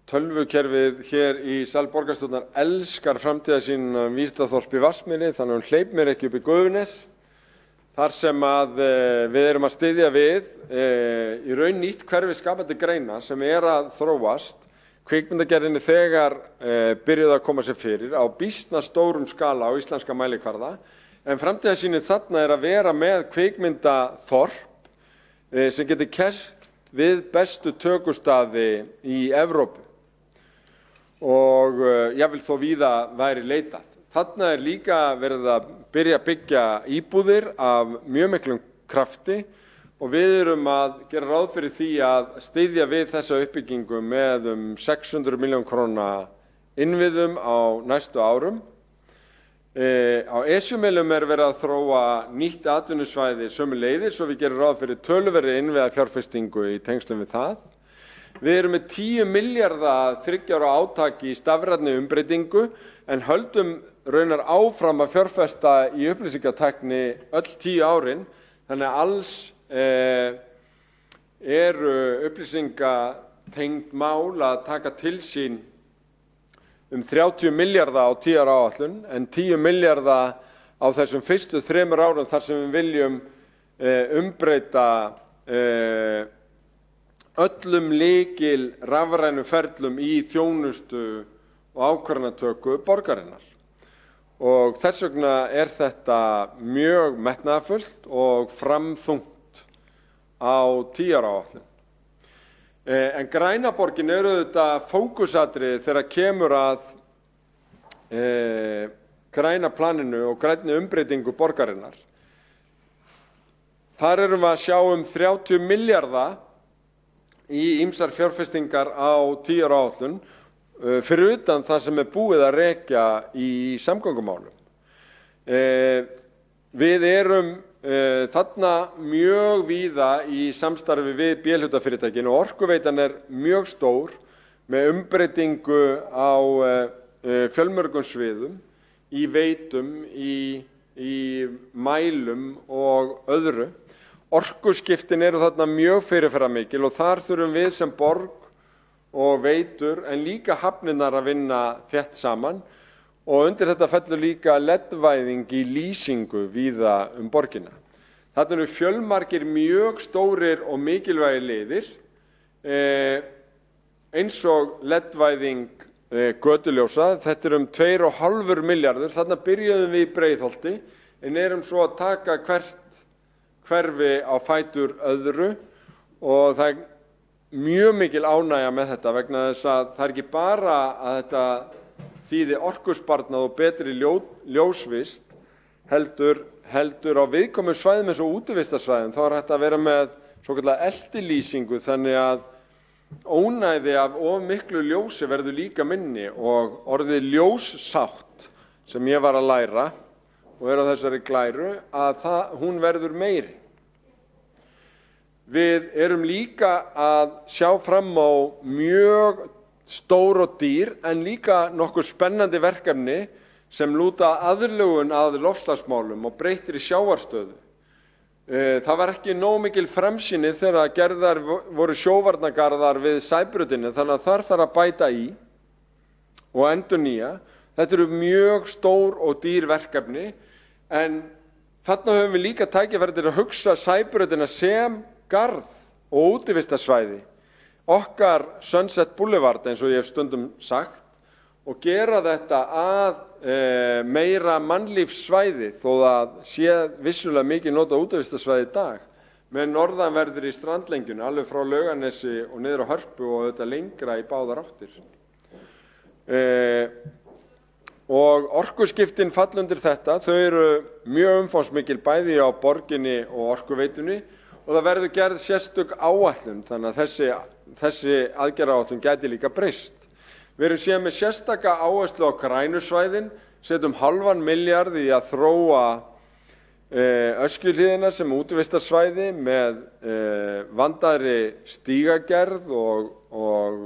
Tölvukerfið hér í sal borgarstjórnar elskar framtíðarsýnina Vísindaþorp í Vatnsmýri, þannig að hún hleyp mér ekki upp í Gufunes. Þar sem við erum að styðja við í raun nýtt hverfi skapandi greina sem að þróast. Kvikmyndagerðinni þegar byrjuðu að koma sér fyrir á býsna stórum skala á íslenska mælikvarða, en framtíðarsýnin þarna að vera með kvikmyndaþorp sem getur keppt við bestu tökustaði í Evrópu og jafnvel þó víða væri leitað. Þarna líka verið að byrja að byggja íbúðir af mjög miklum krafti og við erum að gera ráð fyrir því að styðja við þessa uppbyggingu með 600 milljón króna innviðum á næstu árum. Á Esjumilum verið að þróa nýtt atvinnusvæði sömuleiðis og við gerum ráð fyrir töluverðri innviða fjárfestingu í tengslum við það. Við erum með 10 milljarða 3 ára átaki í stafrænni umbreytingu en höldum raunar áfram að fjárfesta í upplýsingatækni öll 10 árin, þannig að alls eru upplýsingatengd mál að taka til sín 30 milljarða á 10 ára áætlun en 10 milljarða á þessum fyrstu 3 árum þar sem við viljum umbreyta öllum lykil rafrænu ferlum í þjónustu og ákvarðanatöku borgarinnar. Og þess vegna þetta mjög metnaðarfullt og framþungt á 10 ára áætlun. En græna borgin þetta fókusatriði þegar kemur að græna planinu og grænni umbreytingu borgarinnar. Þar erum við að sjá 30 milljarða í ýmsar fjárfestingar á 10 ára áætlun, fyrir utan það sem búið að rekja í samgöngumálum. Við erum þarna mjög víða í samstarfi við B-hlutafyrirtækin og Orkuveitan mjög stór með umbreytingu á fjölmörgum sviðum, í veitum, í mælum og öðru. Orkuskiptin þarna mjög fyrirferðarmikil og þar þurfum við sem borg og veitur en líka hafnirnar að vinna þétt saman og undir þetta fellur líka LED-væðing í lýsingu víða borgina. Þarna eru fjölmargir mjög stórir og mikilvægir liðir eins og LED-væðing götuljósa. Þetta 2,5 milljarður. Þarna byrjuðum við í Breiðholti en erum svo að taka hvert hverfi á fætur öðru og það mjög mikil ánægja með þetta vegna þess að það ekki bara að þetta þýði orkusparnað og betri ljósvist heldur á viðkomum svæðum eins og útivistarsvæðum. Þá hægt að vera með svokallaða eltilýsingu þannig að ónæði af of miklu ljósi verður líka minni og orðið ljóssátt sem ég var að læra og á þessari glæru að hún verður meiri. Við erum líka að sjá fram á mjög stór og dýr en líka nokkuð spennandi verkefni sem lúta aðlögun að loftslagsmálum og breyttri sjávarstöðu. Það var ekki nóg mikil fremsýni þegar gerðar voru sjóvarnargarðar við Sæbrautinni þannig að þar þarf að bæta í og endurnýja. Þetta eru mjög stór og dýr verkefni en þarna höfum við líka tækifæri til að hugsa Sæbrautina sem garð og útivistarsvæði, okkar Sunset Boulevard eins og ég hef stundum sagt og gera þetta að meira mannlífssvæði þó það sé vissulega mikið notað útivistarsvæði í dag með norðanverðri strandlengjunni alveg frá Laugarnesi og niður á Hörpu og þetta lengra í báðar áttir. Og orkuskiptin falla undir þetta, þau eru mjög umfangsmikil bæði á borginni og Orkuveitunni og það verður gerð sérstök áætlun þannig að þessi aðgerðaáætlun gæti líka breyst. Við erum síðan með sérstaka áherslu á grænusvæðin, setjum 0,5 milljarð í að þróa Öskjuhlíðina sem útivistarsvæði með vandaðri stígagerð og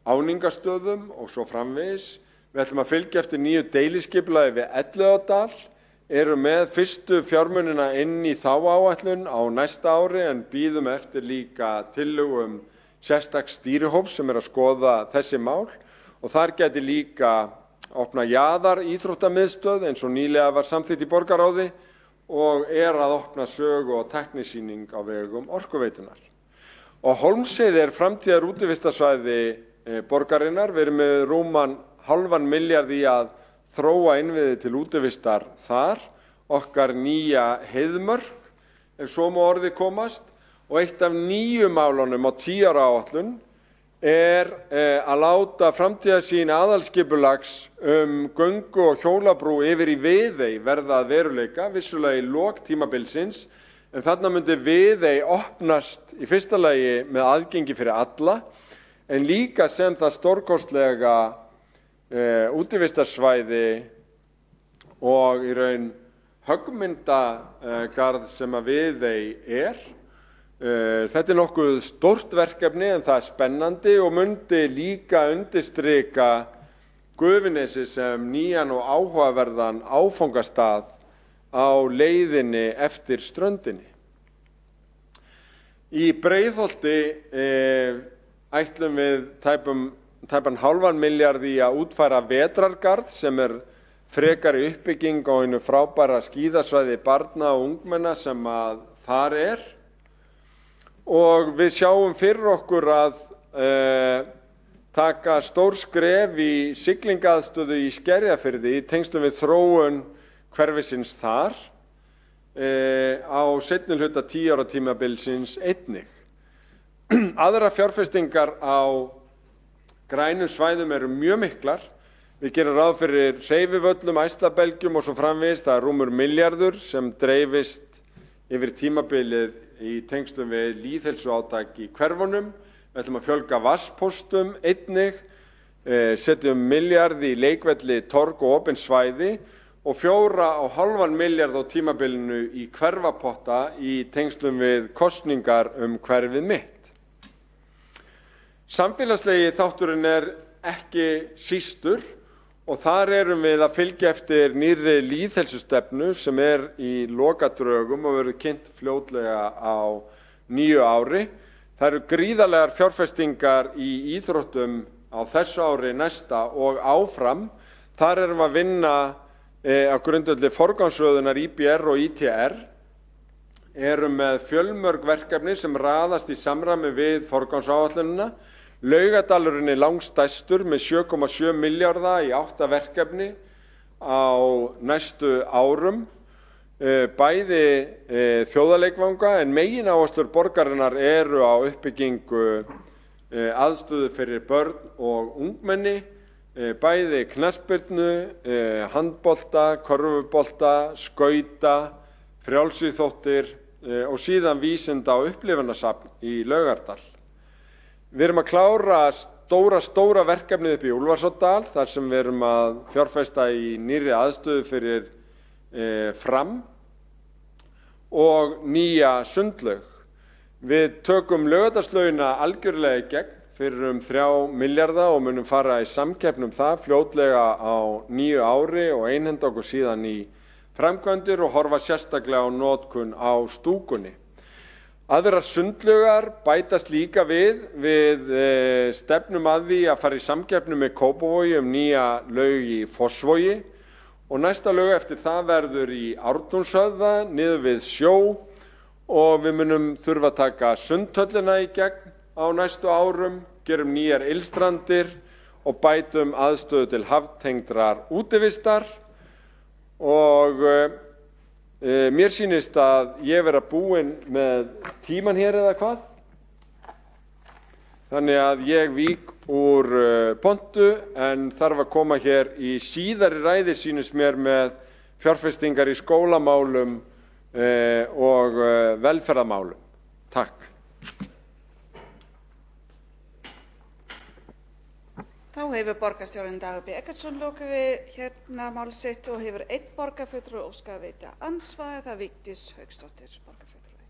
áningastöðum og svo framvegis. Við ætlum að fylgja eftir nýju deiliskipulagi við Elliðaárdal, erum með fyrstu fjármunina inn í þá áætlun á næsta ári en bíðum eftir líka tillögum sérstaks stýrihóps sem að skoða þessi mál og þar gæti líka opna jaðar íþróttamiðstöð eins og nýlega var samþykkt í borgarráði og að opna sögu- og tæknisýning á vegum Orkuveitunar. Og Hólmsheiði framtíðar útivistarsvæði borgarinnar. Við erum með rúman 0,5 milljarð í að þróa innviði til útivistar þar, okkar nýja heiðmörk, ef svo má orði komast, og eitt af nýju málunum á 10 ára áætlun að láta framtíðarsýn aðalskipulags göngu- og hjólabrú yfir í Viðey verða að veruleika, vissulega í lok tímabilsins, en þarna myndi Viðey opnast í fyrsta lagi með aðgengi fyrir alla, en líka sem það stórkostlega útivistarsvæði og í raun höggmyndagarð sem að Viðey Þetta nokkuð stórt verkefni en það spennandi og myndi líka undirstrika Gufunesi sem nýjan og áhugaverðan áfangastað á leiðinni eftir ströndinni. Í Breiðholti ætlum við tæpan 0,5 milljarð í að útfæra vetrargarð sem frekari uppbygging á einu frábæra skíðasvæði barna og ungmenna sem að þar og við sjáum fyrir okkur að taka stór skref í siglingaðstöðu í Skerjafirði í tengslum við þróun hverfisins þar. á seinni hluta 10 ára tímabilsins einnig. Aðrar fjárfestingar á grænum svæðum eru mjög miklar. Við gerum ráð fyrir hreyfivöllum, æslabelgjum og svo framvegis. Það er rúmur milljarður sem dreifist yfir tímabilið í tengslum við lýðheilsuátak í hverfunum. Við ætlum að fjölga vatnspóstum einnig, setjum milljarð í leikvelli, torg og opin svæði og 4,5 milljarð á tímabilinu í hverfapotta í tengslum við kosningar hverfið mitt. Samfélagslegi þátturinn er ekki sístur og þar erum við að fylgja eftir nýrri lýðheilsustefnu sem er í lokadrögum og verður kynnt fljótlega á nýju ári. Það eru gríðarlegar fjárfestingar í íþróttum á þessu ári, næsta og áfram. Þar erum við að vinna á grundvelli forgangsröðunar IBR og ITR. Erum með fjölmörg verkefni sem raðast í samræmi við forgangsáætlunina. Laugardalurinn er langstærstur með 7,7 milljarða í 8 verkefni á næstu árum, bæði þjóðarleikvanga en megináherslur borgarinnar eru á uppbyggingu aðstöðu fyrir börn og ungmenni, bæði knattspyrnu, handbolta, körfubolta, skauta, frjálsíþróttir og síðan vísinda- og upplifunarsafn í Laugardal. Við erum að klára stóra verkefnið upp í Úlfarsárdal þar sem við erum að fjárfesta í nýrri aðstöðu fyrir Fram og nýja sundlaug. Við tökum Laugardalslaugina algjörlega í gegn fyrir 3 milljarða og munum fara í samkeppni það fljótlega á nýju ári og einhenda okkur síðan í framkvæmdir og horfa sérstaklega á notkun á stúkunni. Aðrar sundlaugar bætast líka við stefnum að því að fara í samkeppni með Kópavogi nýja laug í Fossvogi og næsta laug eftir það verður í Ártúnshöfða niður við sjó og við munum þurfa að taka sundhöllina í gegn á næstu árum, gerum nýjar ylstrandir og bætum aðstöðu til haftengdrar útivistar og mér sýnist að ég vera búinn með tíman hér eða hvað. Þannig að ég vík úr pontu en þarf að koma hér í síðari ræði sýnist mér með fjárfestingar í skólamálum og velferðarmálum. Takk. Þá hefur borgarstjórinn Dagur B. Eggertsson lokið við mál sitt og hefur einn borgarfulltrúi óskað að veita andsvar, það Vigdís Hauksdóttir, borgarfulltrúi.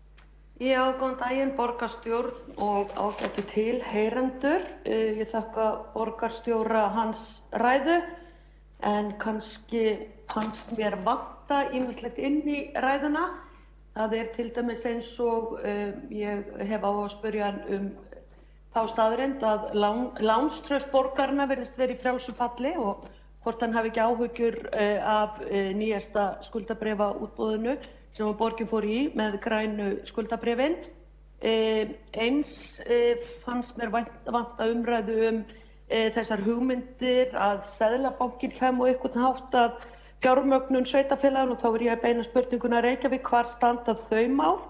Já, góðan daginn, borgarstjórn og ágætu tilheyrendur. Ég þakka borgarstjóra hans ræðu en kannski fannst mér vanta ýmislegt inn í ræðuna. Það er til dæmis eins og ég hef á að spyrja hann þá staðreynd að lánstraust borgarna virðist verið í frjálsu falli og hvort hann hafi ekki áhyggjur af nýjasta skuldabréfaútboðinu sem borgin fór í með grænu skuldabréfin. Eins fannst mér vanta umræðu þessar hugmyndir að Seðlabankinn kæmi á einhvern hátt að fjármögnun sveitarfélaganna og þá er ég að beina spurninguna Reykjavík hvar standa þau mál.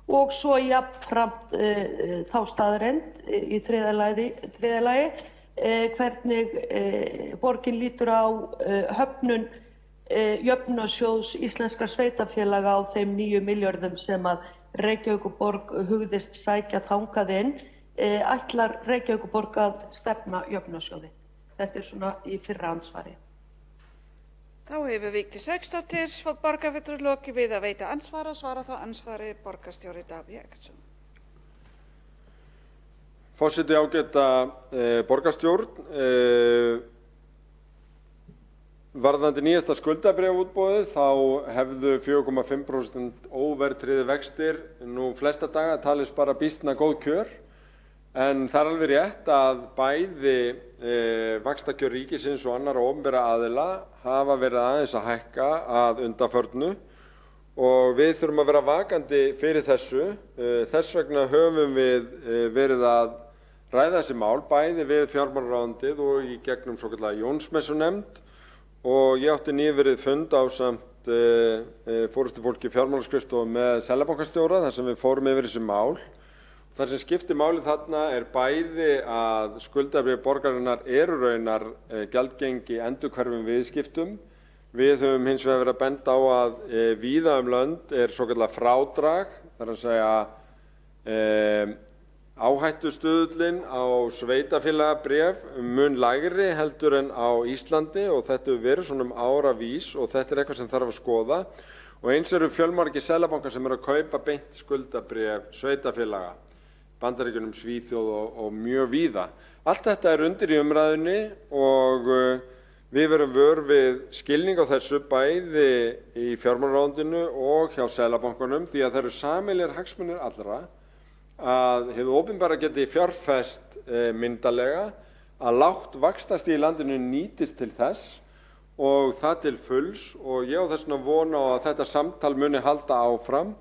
Og svo jafnframt þá staðreynd í þriðja lagi hvernig borgin lítur á höfnun jöfnunarsjóðs íslenskra sveitarfélaga á þeim 9 milljörðum sem að Reykjavíkurborg hugðist sækja þangað inn. Ætlar Reykjavíkurborg að stefna jöfnunarsjóði? Þetta er svona í fyrra ansvari. Þá hefur Vigdís Hauksdóttir borgarfulltrúi lokið við að veita andsvar og svara þá ansvari borgarstjóri Dagur B. Eggertsson. Forseti ágæta borgarstjórn, varðandi nýjasta skuldabréfaútboðið þá hefðu 4,5% óverðtryggðir vextir nú flesta daga talist bara býsna góð kjör. En það er alveg rétt að bæði vaxtakjör ríkisins og annarra opinberra aðila hafa verið aðeins að hækka að undanförnu og við þurfum að vera vakandi fyrir þessu. Þess vegna höfum við verið að ræða þessi mál bæði við fjármálaráðuneytið og í gegnum svokallaða Jónsmessunefnd og ég átti nýverið fund ásamt ásamt forystufólki fjármálaskrifstofu með seðlabankastjóra þar sem við fórum yfir þessi mál. Það sem skiptir máli þarna bæði að skuldabréf borgarinnar eru raunar gjaldgengi endurhverfum viðskiptum. Við höfum hins vegar verið að benda á að víða lönd svokallað frádrag, þar að segja áhættustuðullinn á sveitarfélagabréf mun lægri heldur en á Íslandi og þetta hefur verið svona áravís og þetta eitthvað sem þarf að skoða. Og eins eru fjölmargir seðlabankar sem eru að kaupa beint skuldabréf sveitarfélaga, Bandaríkjunum, Svíþjóð og mjög víða. Allt þetta undir í umræðunni og við verum vör við skilning á þessu bæði í fjármálaráðuneytinu og hjá seðlabankanum því að það eru sameiginlegir hagsmunir allra að hið opinbera geti fjárfest myndarlega, að lágt vaxtastig í landinu nýtist til þess og það til fulls og ég á þess vegna von á að þetta samtal muni halda áfram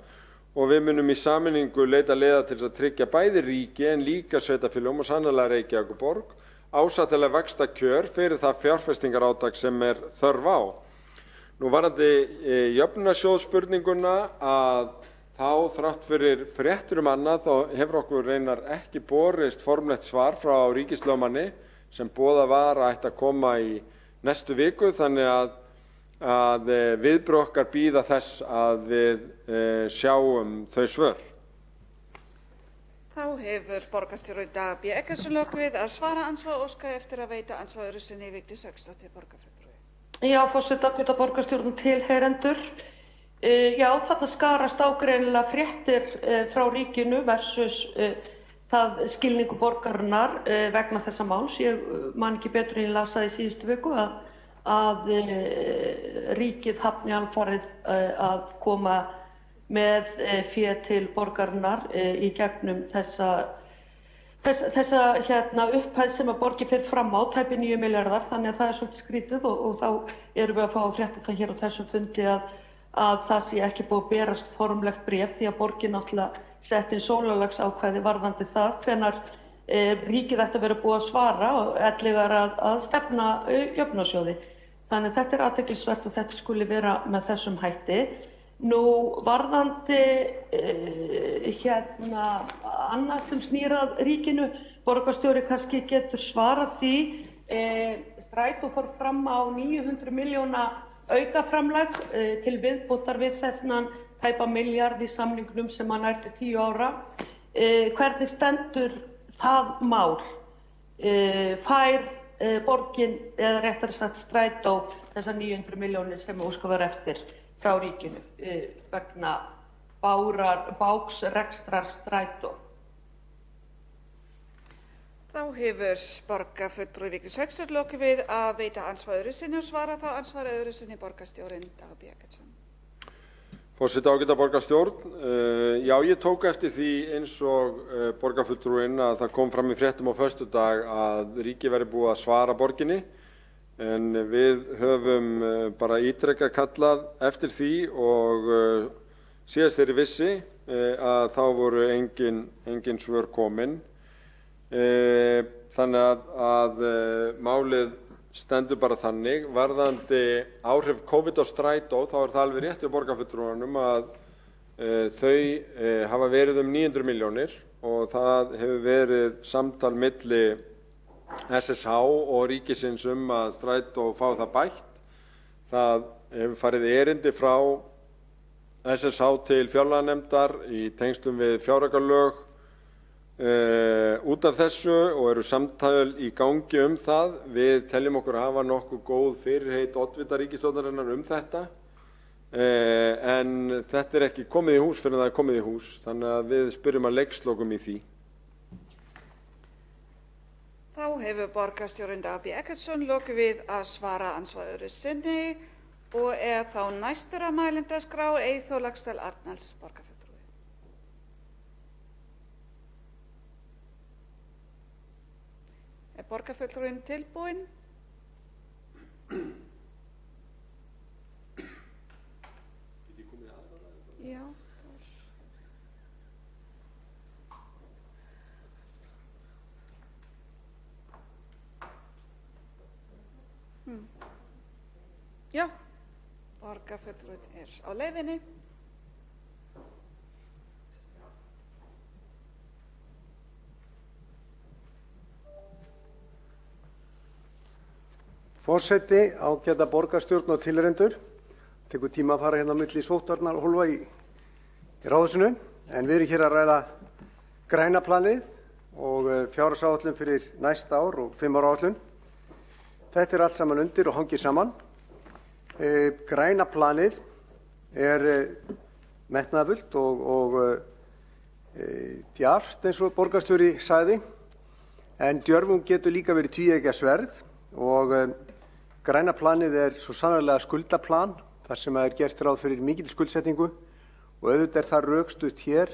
og við munum í sameiningu leita leiða til þess að tryggja bæði ríki en líka sveitarfélögum og sannarlega Reykjavíkurborg ásættanleg vaxtakjör fyrir það fjárfestingarátak sem þörf á. Nú varðandi jöfnunarsjóðsspurninguna að þá þrátt fyrir fréttur annað þá hefur okkur reynar ekki borist formlegt svar frá ríkislögmanni sem boðað var að ætti að koma í næstu viku þannig að viðbrögð okkar bíða þess að við sjáum þau svör. Þá hefur borgarstjóri Dag B. Eggertsson lokið að svara andsvar og óska eftir að veita andsvar sinni Vigdís Hauksdóttir borgarfulltrúi. Já, forseti ágæta borgarstjórn tilheyrendur. Já, þarna skarast á greinilega fréttir frá ríkinu versus það skilningu borgarinnar vegna þessa máls. Ég man ekki betur en ég las það í síðustu viku að ríkið hafni alfarið að koma með fé til borgarinnar í gegnum þessa upphæð sem að borgi fyrir fram á, tæpi 9 milljarðar, þannig að það svolítið skrítið og þá erum við að fá að frétta það hér á þessum fundi að það sé ekki búið að berast formlegt bréf því að borgin náttúrulega sett inn sólarlagsákvæði varðandi það hvenær ríkið ætti að vera búið að svara og ellegar að stefna jöfnunarsjóði. Þannig að þetta athyglisvert að þetta skuli vera með þessum hætti. Nú varðandi annað sem snýr að ríkinu, borgarstjóri kannski getur svarað því. Strætó fór fram á 900 milljóna aukaframlag til viðbótar við þennan tæpa milljarð í samningnum sem hann nær til 10 ára. Hvernig stendur það mál? Fær borgin eða réttara sagt Strætó þessar 900 milljónir sem óskað var eftir frá ríkinu vegna bágsrekstrar Strætó? Þá hefur borgarfulltrúi Vigdís Hauksdóttir lokið við að veita andsvar öðru sinni og svara þá andsvar öðru sinni borgarstjórinn Dag B. Eggertsson. Forseti ágæta borgarstjórn, já ég tók eftir því eins og borgarfulltrúinn að það kom fram í fréttum á föstudag að ríkið væri búið að svara borginni en við höfum bara ítrekað kallað eftir því og síðast þegar ég vissi að þá voru engin svör komin. Þannig að málið stendur bara þannig. Varðandi áhrif COVID á Strætó þá það alveg rétt hjá borgarfulltrúanum að þau hafa verið 900 milljónir og það hefur verið samtal milli SSH og ríkisins að Strætó fá það bætt. Það hefur farið erindi frá SSH til fjárlaganefndar í tengslum við fjáraukalög út af þessu og eru samtal í gangi það. Við teljum okkur að hafa nokkuð góð fyrirheit oddvita ríkisstjórnarinnar þetta en þetta ekki komið í hús fyrir það komið í hús þannig að við spyrjum að leikslokum í því. Þá hefur borgarstjórinn Dag B. Eggertsson lokið við að svara andsvar öðru sinni og þá næstur að mælendaskrá Eyþór Laxdal Arnalds borgarfulltrúi. Borgarfulltrúinn tilbúinn? Já. Já, Borgarfulltrúinn á leiðinni. Forseti, ágæta borgarstjórn og tilheyrendur. Tekur tíma að fara hérna á milli sóttvarnarhólfa í ráðhúsinu, en við erum hér að ræða græna planið og fjárhagsáætlun fyrir næsta ár og 5 ára áætlun. Þetta allt saman undir og hangir saman. Græna planið metnaðarfullt og djarft eins og borgarstjóri sagði, en djörfung getur líka verið tvíeggja sverð og græna planið svo sannarlega skuldaplan, þar sem gert ráð fyrir mikil skuldsetningu og auðvitað það rökstutt hér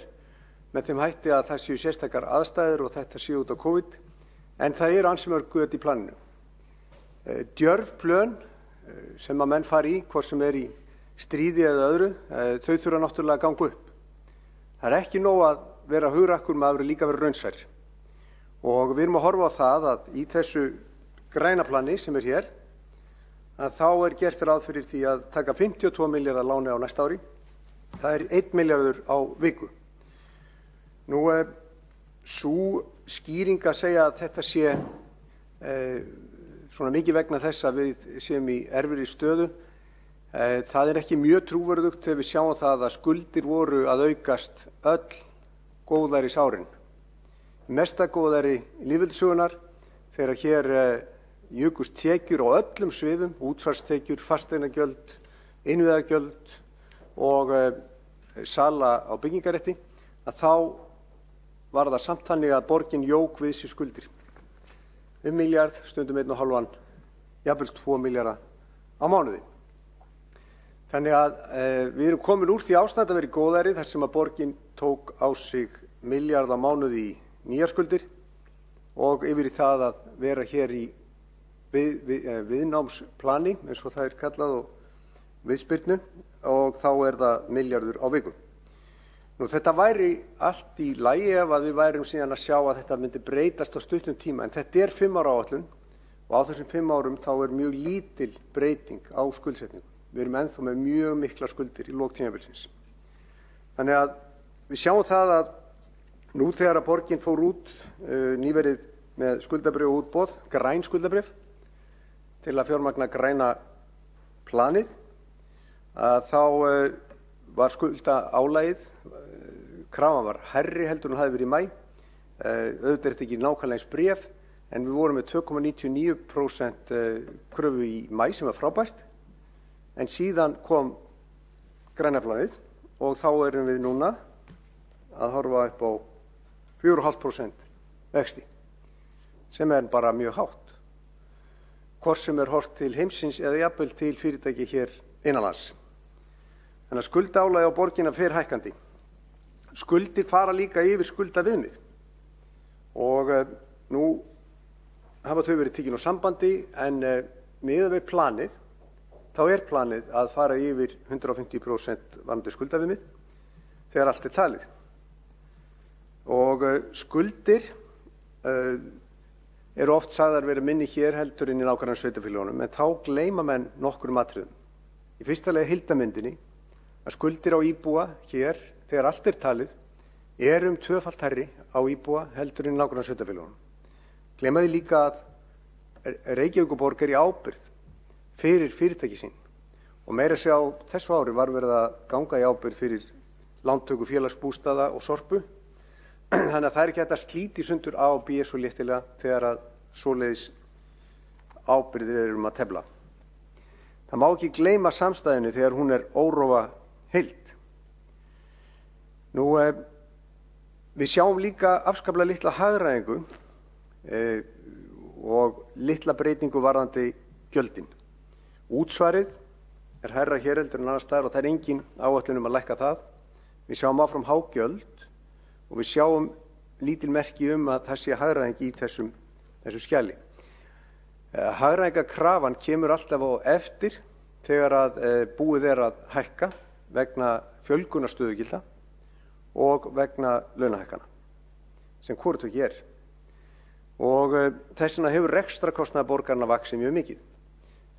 með þeim hætti að það séu sérstakar aðstæður og þetta séu út á COVID, en það ansi mörg göt í planinu. Djörf plön sem að menn fari í, hvort sem í stríði eða öðru, þau þurfa náttúrulega að ganga upp. Það ekki nóg að vera hugrakkur, maður líka vera raunsær. Og við erum að horfa á það að í þessu græna plani sem hér, að þá gert ráð fyrir því að taka 52 milljarða láni á næsta ári. Það 1 milljarður á viku. Nú sú skýring að segja að þetta sé svona mikið vegna þess að við séum í erfiðri stöðu, það ekki mjög trúverðugt þegar við sjáum það að skuldir voru að aukast öll góðærisárin. Mesta góðæri lýðveldissögunnar þegar hér jukust tekjur á öllum sviðum, útsvarstekjur, fasteignagjöld, innviðagjöld og sala á byggingarétti, að þá var það samt þannig að borgin jók við sér skuldir. 1 milljarð, stundum 1,5, jafnvel 2 milljarða á mánuði. Þannig að við erum komin úr því ástand að vera í góðæri þar sem að borgin tók á sig milljarð á mánuði í nýjar skuldir og yfir í það að vera hér í viðnámsplani, eins og það kallað, og viðspyrnu, og þá það milljarður á viku. Nú, þetta væri allt í lagi ef að við værum síðan að sjá að þetta myndi breytast á stuttum tíma, en þetta 5 ára áætlun og á þessum 5 árum þá mjög lítil breyting á skuldsetningu. Við erum ennþá með mjög mikla skuldir í lok tímabilsins. Þannig að við sjáum það að nú þegar að borgin fór út nýverið með skuldabréf og útboð, græn skuldabréf, til að fjármagna græna planið, að þá var skuldaálagið, krafan var hærri heldur en hafði verið í maí. Auðvitað þetta ekki nákvæmlega eins bréf, en við vorum með 2,99% kröfu í maí sem var frábært, en síðan kom græna planið og þá erum við núna að horfa upp á 4,5% vexti, sem bara mjög hátt. Hvort sem horft til heimsins eða jafnvel til fyrirtæki hér innanlands. Þannig að skuldaálagi á borgina fer hækkandi. Skuldir fara líka yfir skuldaviðmið og nú hafa þau verið tekin á sambandi, en miðað við planið, þá planið að fara yfir 150% varðandi skuldaviðmið þegar allt talið. Og skuldir oft sagðar verið minni hér heldur inn í nágrannasveitarfélögunum, en þá gleyma menn nokkrum atriðum. Í fyrsta lagi heildarmyndinni að skuldir á íbúa hér, þegar allt talið, 2-falt hærri á íbúa heldur inn í nágrannasveitarfélögunum. Gleyma því líka að Reykjavíkurborg í ábyrgð fyrir fyrirtæki sín og meira að segja á þessu ári var verið að ganga í ábyrgð fyrir lántöku félagsbústaða og Sorpu. Þannig að það ekki hægt að slíti sundur A og B svo léttilega þegar að svoleiðis ábyrgðir að tefla. Það má ekki gleyma samstæðinu þegar hún órófa heild. Nú, við sjáum líka afskaplega litla hagræðingu og litla breytingu varðandi gjöldin. Útsvarið hærra hér heldur en annars staðar og það engin áætlun að lækka það. Við sjáum áfram há gjöld og við sjáum lítil merki að það sé hagræðing í þessu skjali. Hagræðingarkrafan kemur alltaf á eftir þegar að búið að hækka vegna fjölgunar stöðugilda og vegna launahækkana, sem hvort og þess vegna hefur rekstrarkostnaður borgarinnar vaxið mjög mikið.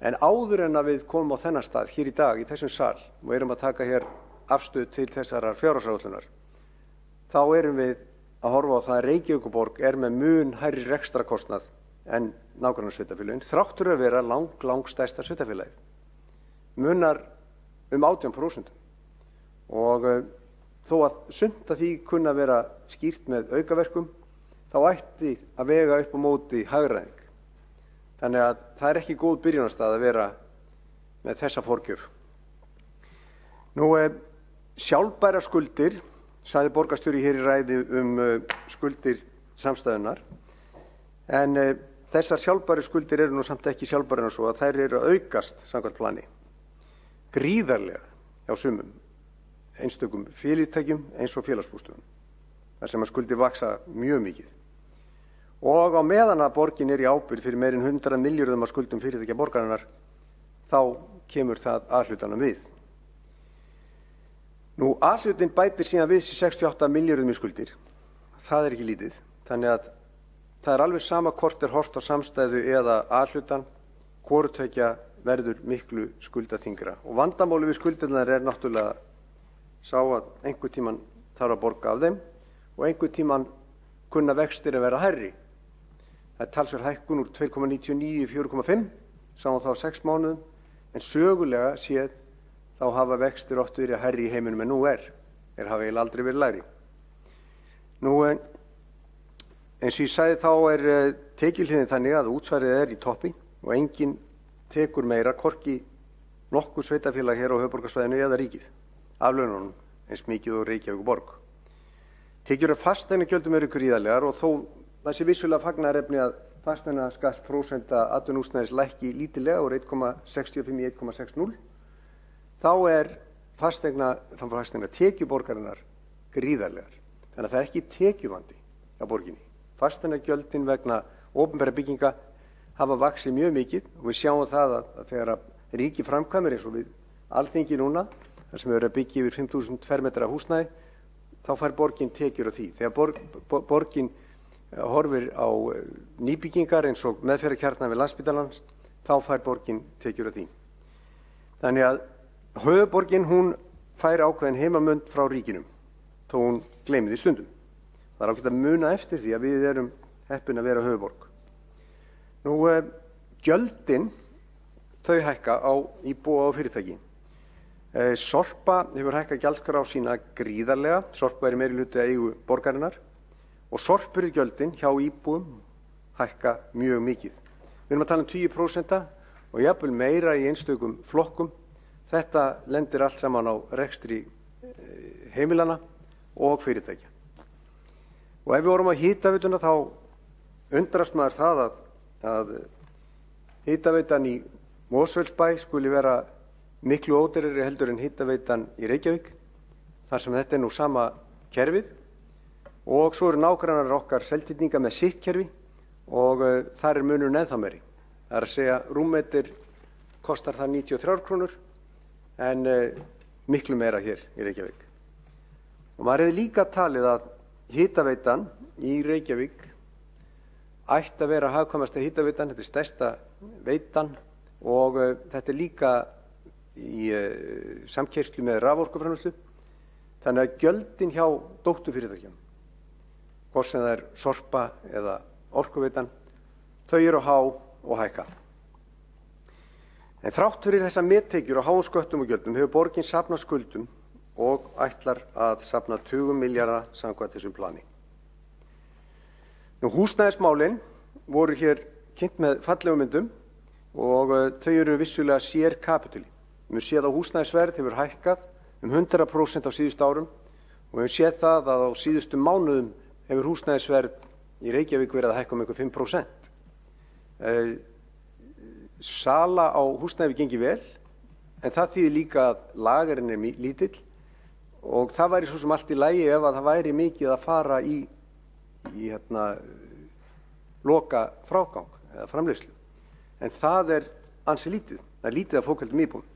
En áður en að við komum á þennan stað hér í dag í þessum sal og erum að taka hér afstöðu til þessarar fjárhagsáætlunar, þá erum við að horfa á það að Reykjavíkurborg með mun hærri rekstrarkostnað en nágrannasveitarfélögin, þrátt fyrir að vera langstærsta sveitarfélagið. Munar 18%. Og þó að sumt að því kunna vera skýrt með aukaverkum, þá ætti að vega upp á móti hagræðing. Þannig að það ekki góð byrjunarstað að vera með þessa forgjöf. Sjálfbæra skuldir, sagði borgarstjóri hér í ræðu skuldir samstæðunnar, en þessar sjálfbæru skuldir eru nú samt ekki sjálfbærar en svo að þær eru að aukast samkvæmt plani. Gríðarlega hjá sumum einstökum fyrirtækjum eins og félagsbústöðum, þar sem að skuldir vaksa mjög mikið. Og á meðan að borgin í ábyrgð fyrir meir en 100 milljörðum af skuldum fyrirtækja borgarinnar, þá kemur það A-hlutanum við. A-hlutin bætir síðan við 68 milljörðum í skuldir. Það ekki lítið. Þannig að það alveg sama hvort horft á samstæðu eða A-hlutan, hvorutveggja verður miklu skuldaþyngra. Og vandamáli við skuldirnar náttúrulega sá að einhver tíman þarf að borga af þeim og einhver tíman kunna vextir að vera hærri. Það talsverð hækkun úr 2,99 í 4,5, sáum þá 6 mánuðum, en sögulega séð þá hafa vextir oft verið hærri í heiminum en nú hafa eiginlega aldrei verið lægri. Eins og ég sagði þá tekjuhliðin þannig að útsvarið í toppi og enginn tekur meira, hvorki nokkuð sveitarfélag hér á höfuðborgarsvæðinu eða ríkið, af laununum eins mikið og Reykjavíkurborg. Tekjur af fasteignagjöldum eru gríðarlegar og þó það sé vissulega fagnaðarefni að fasteignaskattsprósenta atvinnuhúsnæðis lækki lítillega úr 1,65 í 1,60, þá fasteigna tekjuborgarinnar gríðarlegar. Þannig að það ekki tekjuvandi á borginni. Fasteignagjöldin vegna opinberra bygginga hafa vaxið mjög mikið og við sjáum það að þegar ríki framkvæmir eins og við Alþingi núna, þar sem við erum að byggja yfir 5.000 fermetra húsnæði, þá fær borgin tekjur á því. Þegar borgin horfir á nýbyggingar eins og meðferðarkjarna við Landspítalans, þá fær borgin tekjur á því. Þannig að höfuðborgin fær ákveðin heimamund frá ríkinum, þó hún gleymi því stundum. Það ágætt að muna eftir því að við erum heppin að vera höfuðborg. Gjöldin, þau hækka á íbúa og fyrirtæki. Sorpa hefur hækkað gjaldskrá sína gríðarlega. Sorpa í meirihluta eigu borgarinnar og sorpurgjöldin hjá íbúum hækka mjög mikið. Við erum að tala 10% og jafnvel meira í einstökum flokkum. Þetta lendir allt saman á rekstri heimilana og fyrirtækja. Og ef við vorum á hitaveituna þá undrast maður það að hitaveitan í Mosfellsbæ skuli vera miklu ódýrari heldur en hitaveitan í Reykjavík, þar sem þetta nú sama kerfið, og svo eru nágrannar okkar Seltirninga með sitt kerfi og þar munurinn ennþá meiri. Það að segja rúmmetri kostar það 93 krónur en miklu meira hér í Reykjavík. Og maður hefði líka talið að hitaveitan í Reykjavík ætti að vera hagkvæmasta hitaveitan, þetta stærsta veitan og þetta líka í samkeyrslum með raforkuframleiðslu. Þannig að gjöldin hjá dótturfyrirtækjum, hvort sem það Sorpa eða Orkuveitan, þau eru há og hækka. En þrátt fyrir þessa mettekjur á háum sköttum og gjöldum hefur borgin safnað skuldum og ætlar að safna 20 milljarða samkvæmt þessum plani. Húsnæðismálin voru hér kynnt með fallegum myndum og þau eru vissulega sér kapítuli. Við séð að húsnæðisverð hefur hækkað 100% á síðustu árum og við séð það að á síðustu mánuðum hefur húsnæðisverð í Reykjavík verið að hækka 5%. Sala á húsnæði gengi vel, en það þýðir líka að lagerinn lítill og það væri svo sem allt í lagi ef að það væri mikið að fara í loka frágang eða framleiðslu. En það ansi lítið, það lítið af fókaldum íbúðum.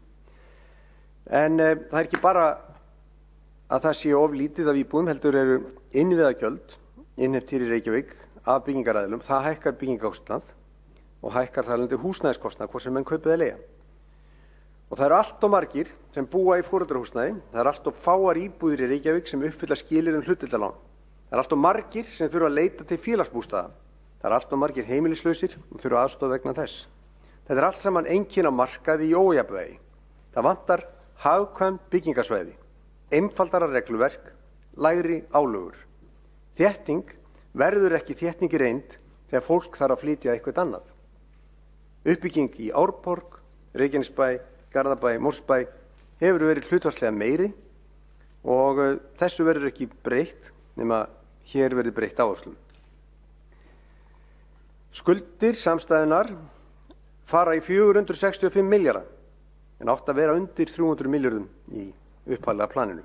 En það ekki bara að það sé of lítið af íbúðum, heldur eru innviðagjöld innheimt hér í Reykjavík af byggingaraðilum, það hækkar byggingarkostnað og hækkar þar lendi húsnæðiskostnað hvort sem menn kaupið eða leigja. Og það eru allt of margir sem búa í foreldrahúsnæði, það eru allt of fáar íbúðir í Reykjavík sem uppfylla skilyrðin hlutdeildarlán. Það eru allt of margir sem þurfa að leita til félagsbústaða. Það eru allt of margir heimilislausir og þurfa aðstoð vegna þess. Þetta er allt saman einkenni á markaði í ójafnvægi. Það vantar hagkvæm byggingasvæði, einfaldara regluverk, lægri álögur. Þétting verður ekki þétting í reynd þegar fólk þarf að flytja eitthvað annað. Uppbygging í Árborg, Reykjanesbæ, Garðabæ, Mósbæ hefur verið hlutfallslega meiri og þessu verður ekki breytt nema hér verður breytt áherslum. Skuldir samstæðunnar fara í 465 milljarða en átt að vera undir 300 milljörðum í upphaflega planinu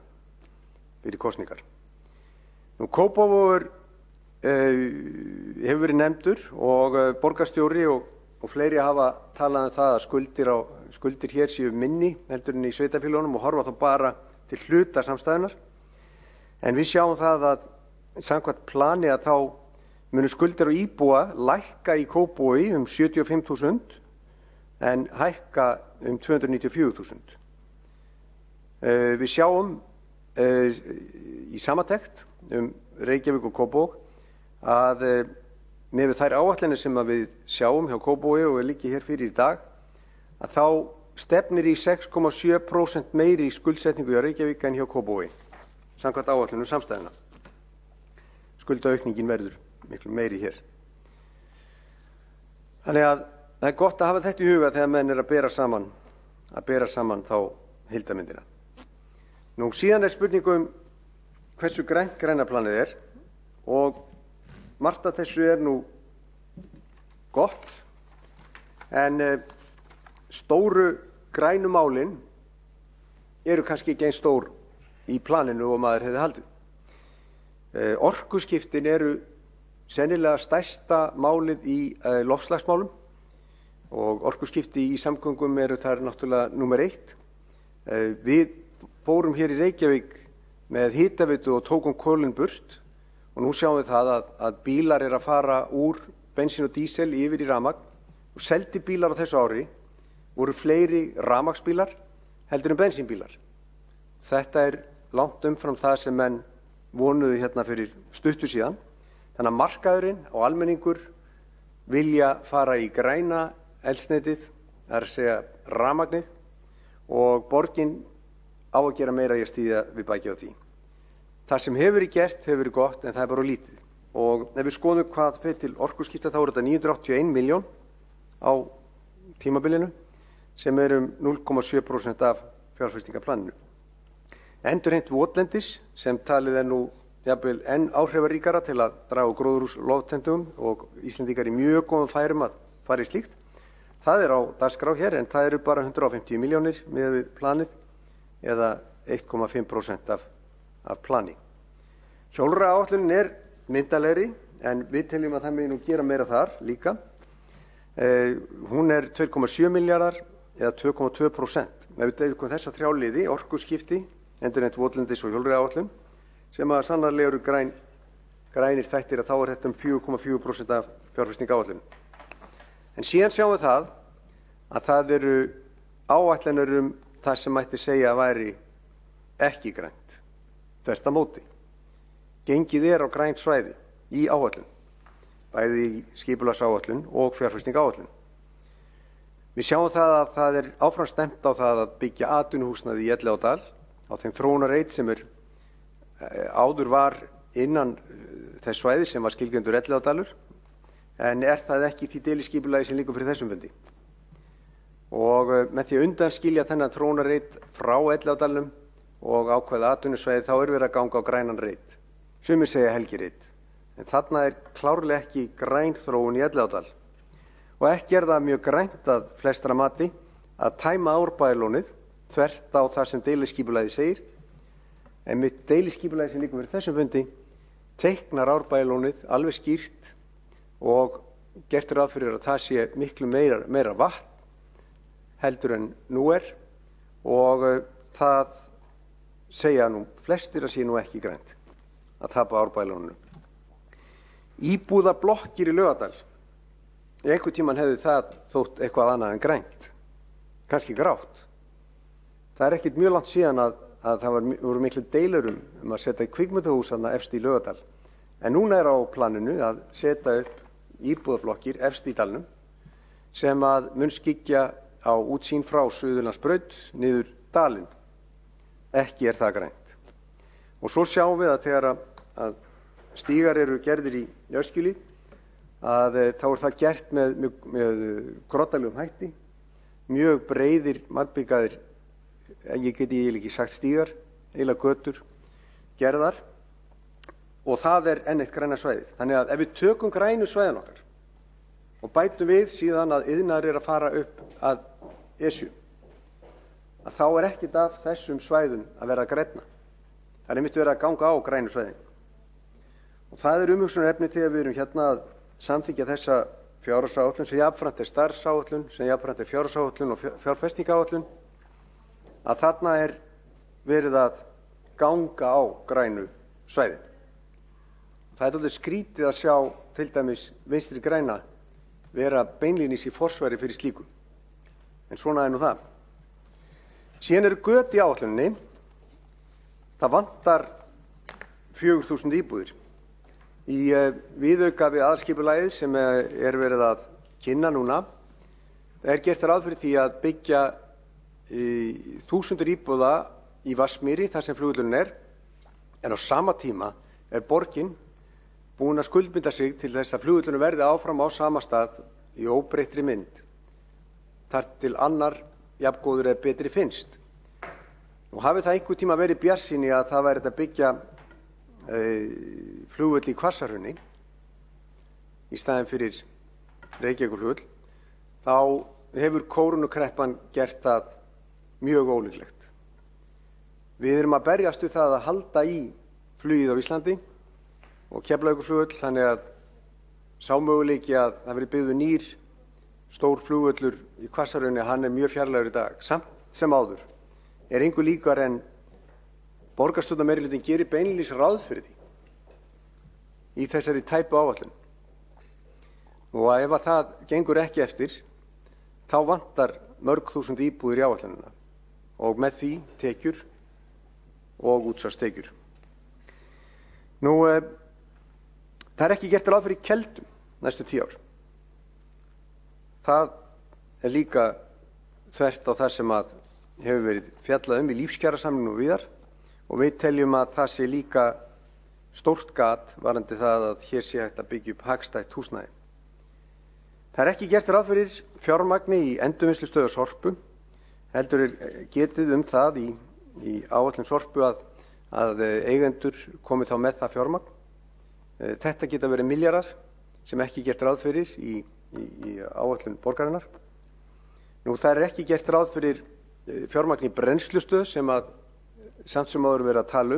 fyrir kosningar. Kópavogur hefur verið nefndur og borgarstjóri og fleiri hafa talað það að skuldir hér séu minni heldur en í sveitarfélögunum og horfa þá bara til hluta samstæðunar. En við sjáum það að samkvæmt plani að þá munu skuldir á íbúa lækka í Kópavogi 75.000 en hækka 294.000. Við sjáum í samantekt Reykjavík og Kópavog að með þær áætlanir sem við sjáum hjá Kópavogi og líka hér fyrir í dag að þá stefnir í 6,7% meiri skuldsetningu hjá Reykjavík en hjá Kópavogi samkvæmt áætlunum samstæðuna. Skuldaaukningin verður miklu meiri hér. Þannig að það er gott að hafa þetta í huga þegar menn að bera saman þá heildarmyndina. Síðan er spurningum hversu græna planið og margt af þessu er gott en stóru grænu málin eru kannski ekki eins stór í planinu og maður hefði haldið. Orkuskiptin eru sennilega stærsta málið í loftslagsmálum og orkuskipti í samgöngum eru þar náttúrulega númer 1. Við fórum hér í Reykjavík með hitaveitu og tókum kolin burt og nú sjáum við það að bílar að fara úr bensín og dísel yfir í rafmagn og seldi bílar á þessu ári voru fleiri rafmagnsbílar heldur en bensínbílar. Þetta er langt umfram það sem menn vonuðu hérna fyrir stuttu síðan. Þannig að markaðurinn og almenningur vilja fara í græna eldsneytið, það er að segja rafmagnið og borgin á að gera meira í að stíða við baki á því. Það sem hefur verið gert hefur verið gott en það er bara lítið. Og ef við skoðum hvað fer til orkuskipta þá er þetta 981 milljón á tímabilinu sem er 0,7% af fjárfestingaplaninu. Endurheimt votlendis sem talið er nú jafnvel enn áhrifaríkara til að draga gróðurhúsalofttegundum og Íslendingar í mjög góðum færum að fara í slíkt. Það er á dagskrá hér en það eru bara 150 milljónir miðað við planið eða 1,5% af plani. Hjólreiðaáætlunin er myndarlegri en við teljum að það megi nú gera meira þar líka. Hún er 2,7 milljarðar eða 2,2%. Ef við deilum þessa þrjá liði, orkuskipti, endurheimt votlendis og hjólreiðaáætlun, sem að sannarlega eru grænir þættir að þá er þetta 4,4% af fjárfestingaáætlun. En síðan sjáum við það að það eru áætlanir það sem mætti segja að væri ekki grænt, þvert á móti. Gengið er á grænt svæði í áætlun, bæði í skipulagsáætlun og fjárfestingaáætlun. Við sjáum það að það er áfram stefnt á það að byggja atvinnuhúsnæði í Elliðaárdal á þeim þróunarreit sem áður var innan þess svæði sem var skilgreindur Elliðaárdalur, en er það ekki því deiliskipulagi sem liggur fyrir þessum fundi. Og með því að undanskilja þennan þróunarreit frá Elliðaárdalnum og ákveða atvinnusvæði þá er verið að ganga á grænan reit. Sumir segja helgireit, en þarna er klárlega ekki græn þróun í Elliðaárdal. Og ekki er það mjög grænt að flestra mati að tæma Árbæjarlónið þvert á það sem deiliskipulagið segir, en með deiliskipulagi sem liggur fyrir þessum fundi teiknar Árbæjarlónið alveg skýrt og gert ráð fyrir að það sé miklu meira vatn heldur en nú er og það segja nú flestir að sé nú ekki grænt að tapa Árbæjarlóninu. Íbúðablokkir í Laugardal einhvern tímann hefði það þótt eitthvað annað en grænt, kannski grátt. Það er ekkert mjög langt síðan að það voru miklu deilur að setja í kvikmyndahús þarna efst í Laugardal. En núna er á planinu að setja upp íbúðablokkir efst í dalnum sem að mun skyggja á útsýn frá Suðurlandsbraut niður dalinn. Ekki er það grænt. Og svo sjáum við að þegar að stígar eru gerðir í Öskjuhlíð að þá er það gert með grottalegum hætti, mjög breiðir, malbikaðir, ég geti ekki sagt stígar, eiginlega götur gerðar, og það er enn eitt græna svæðið. Þannig að ef við tökum grænu svæðin okkar og bætum við síðan að iðnaður er að fara upp að Esju, að þá er ekkert af þessum svæðum að verða grænna. Það er einmitt verið að ganga á grænu svæðin. Og það er umhugsunarefni þegar við erum hérna að samþykkja þessa fjárhagsáætlun sem jafnframt er starfsáætlun, sem jafnframt er fjárhagsáætlun og fjárfestingaráætlun, að þarna er verið að ganga á grænu svæðin. Það er alveg skrítið að sjá til dæmis Vinstri græna vera beinlínis í forsvari fyrir slíku. En svona er nú það. Síðan eru göt í áætluninni. Það vantar 4.000 íbúðir. Í viðauka við aðalskipulagið sem er verið að kynna núna er gert ráð fyrir því að byggja 1.000 íbúða í Vatnsmýri þar sem flugvöllurinn er, en á sama tíma er borgin búin að skuldbinda sig til þess að flugvöllurinn verði áfram á sama stað í óbreyttri mynd, þar til annar jafngóður eða betri finnst. Og hafi það einhver tíma verið bjartsýni að það væri að byggja flugvöll í Hvassahrauni í staðinn fyrir Reykjavíkurflugvöll, þá hefur kórónukreppan gert það mjög ólíklegt. Við erum að berjast við það að halda í flugið á Íslandi og Keflavíkurflugvöll, þannig að sá möguleiki að það verið byggður nýr stór flugvöllur í Hvassahrauni, hann er mjög fjarlægur í dag. Samt sem áður er engu líkar en borgarstjórnarmeirihlutin gerir beinlínis ráð fyrir því í þessari tæpu áætlun. Og ef að það gengur ekki eftir, þá vantar mörg þúsund íbúðir í áætlunina og með því tekjur og útsvarstekjur. Nú, það er ekki gert ráð fyrir Keldum næstu 10 ár. Það er líka þvert á það sem að hefur verið fjallað í lífskjarasamningnum og víðar, og við teljum að það sé líka stórt gat varðandi það að hér sé hægt að byggja upp hagstætt húsnæði. Það er ekki gert ráð fyrir fjármagni í endurvinnslustöð Sorpu, heldur er getið það í áætlun Sorpu að eigendur komi þá með það fjármagn. Þetta geta verið milljarðar sem ekki gert ráð fyrir í áætlun borgarinnar. Nú, það er ekki gert ráð fyrir fjármagn í brennslustöð sem að samt sem áður verið að tala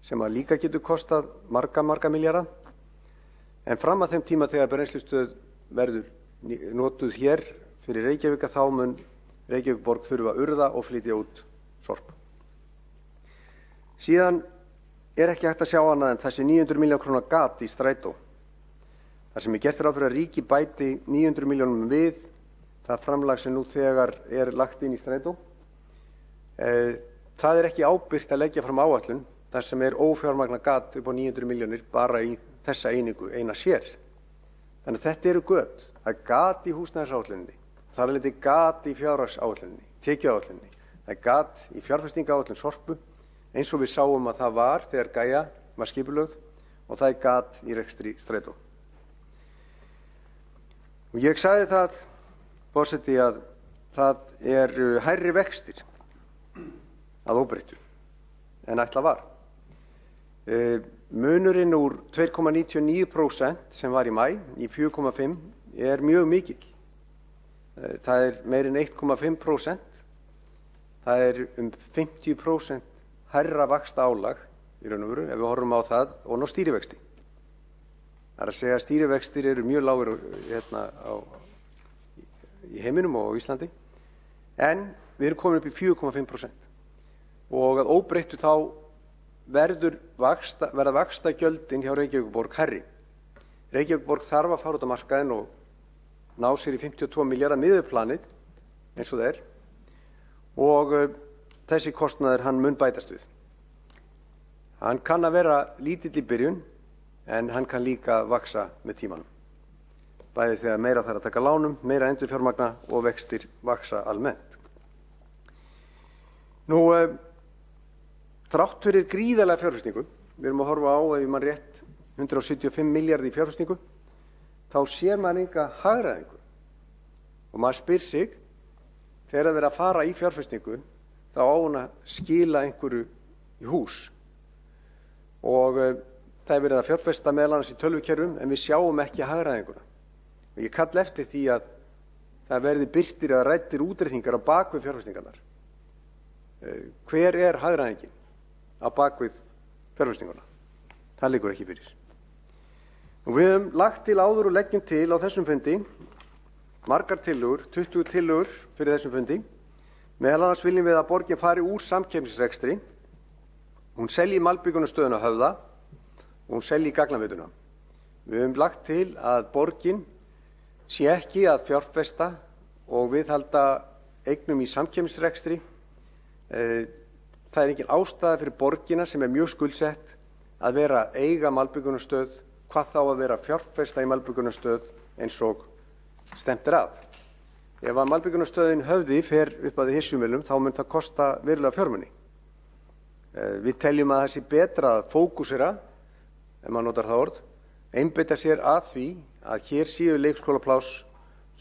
sem að líka getur kostað marga milljarða. En fram að þeim tíma þegar brennslustöð verður notuð hér fyrir Reykjavík, þá mun Reykjavíkurborg þurfa að urða og flytja út Sorpu. Síðan er ekki hægt að sjá annað en þessi 900 milljóna króna gat í strætó. Það sem er gert ráð fyrir að ríki bæti 900 milljónum við það framlag sem nú þegar er lagt inn í strætó. Það er ekki ábyrgt að leggja fram áætlun þar sem er ófjármagna gat upp á 900 milljónir bara í þessa einingu eina sér. Þannig að þetta eru göt. Það er gat í húsnæðisáætluninni, það er litið gat í fjárhagsáætluninni, tekjuáætluninni, það er gat í fjárfestingaáætlun Sorpu, eins og við sáum að það var þegar Gæja var skipulögð, og það er gat í rekstri strætó. Og ég sagði það, forseti, að það eru hærri vextir að óbreyttu en ætla var. Munurinn úr 2,99% sem var í maí í 4,5 er mjög mikill. Það er meir en 1,5%. Það er 50% hærra vaxta álag í raun og veru ef við horfum á það og ná stýrivexti. Það er að segja að stýrivextir eru mjög lágir í heiminum og á Íslandi, en við erum komin upp í 4,5%. Og að óbreyttu þá verða vaxtagjöldin hjá Reykjavíkurborg hærri. Reykjavíkurborg þarf að fara út á markaðinn og ná sér í 52 milljarða miðað við planið eins og það er og þessi kostnaður hann mun bætast við. Hann kann að vera lítill í byrjun en hann kann líka vaksa með tímanum. Bæði þegar meira þarf að taka lánum, meira endurfjármagna og vextir vaksa almennt. Nú, þrátt fyrir gríðarlega fjárfestingu, við erum að horfa á, ef ég man rétt, 175 milljarði í fjárfestingu, þá sér maður enga hagræðingu. Og maður spyr sig, þegar það verið að fara í fjárfestingu, þá á hún að skila einhverju í hús. Og það er verið að fjárfesta meðal annars í tölvukerfum, en við sjáum ekki hagræðinguna. Og ég kalla eftir því að það verði birtir eða ræddir útreikningar á bakvið fjárfestingarnar. Hver er hagræðingin á bakvið fjárfestinguna? Það liggur ekki fyrir. Og við höfum lagt til áður og leggjum til á þessum fundi margar tillögur, 20 tillögur fyrir þessum fundi. Meðal annars viljum við að borgin fari úr samkeppnisrekstri, hún selji malbyggunastöðuna Höfða og hún selji gagnaveituna. Við höfum lagt til að borgin sé ekki að fjárfesta og viðhalda eignum í samkeppnisrekstri. Það er engin ástæða fyrir borgina sem er mjög skuldsett að vera að eiga malbyggunastöð, hvað þá að vera að fjárfesta í malbyggunastöð eins og stefnt er að. Ef að malbyggunastöðin Höfði fer upp að hissumilum þá mun það kosta verulega fjármuni. Við teljum að það sé betra að fókusera, ef maður notar það orð, einbeita sér að því að hér séu leikskólapláss,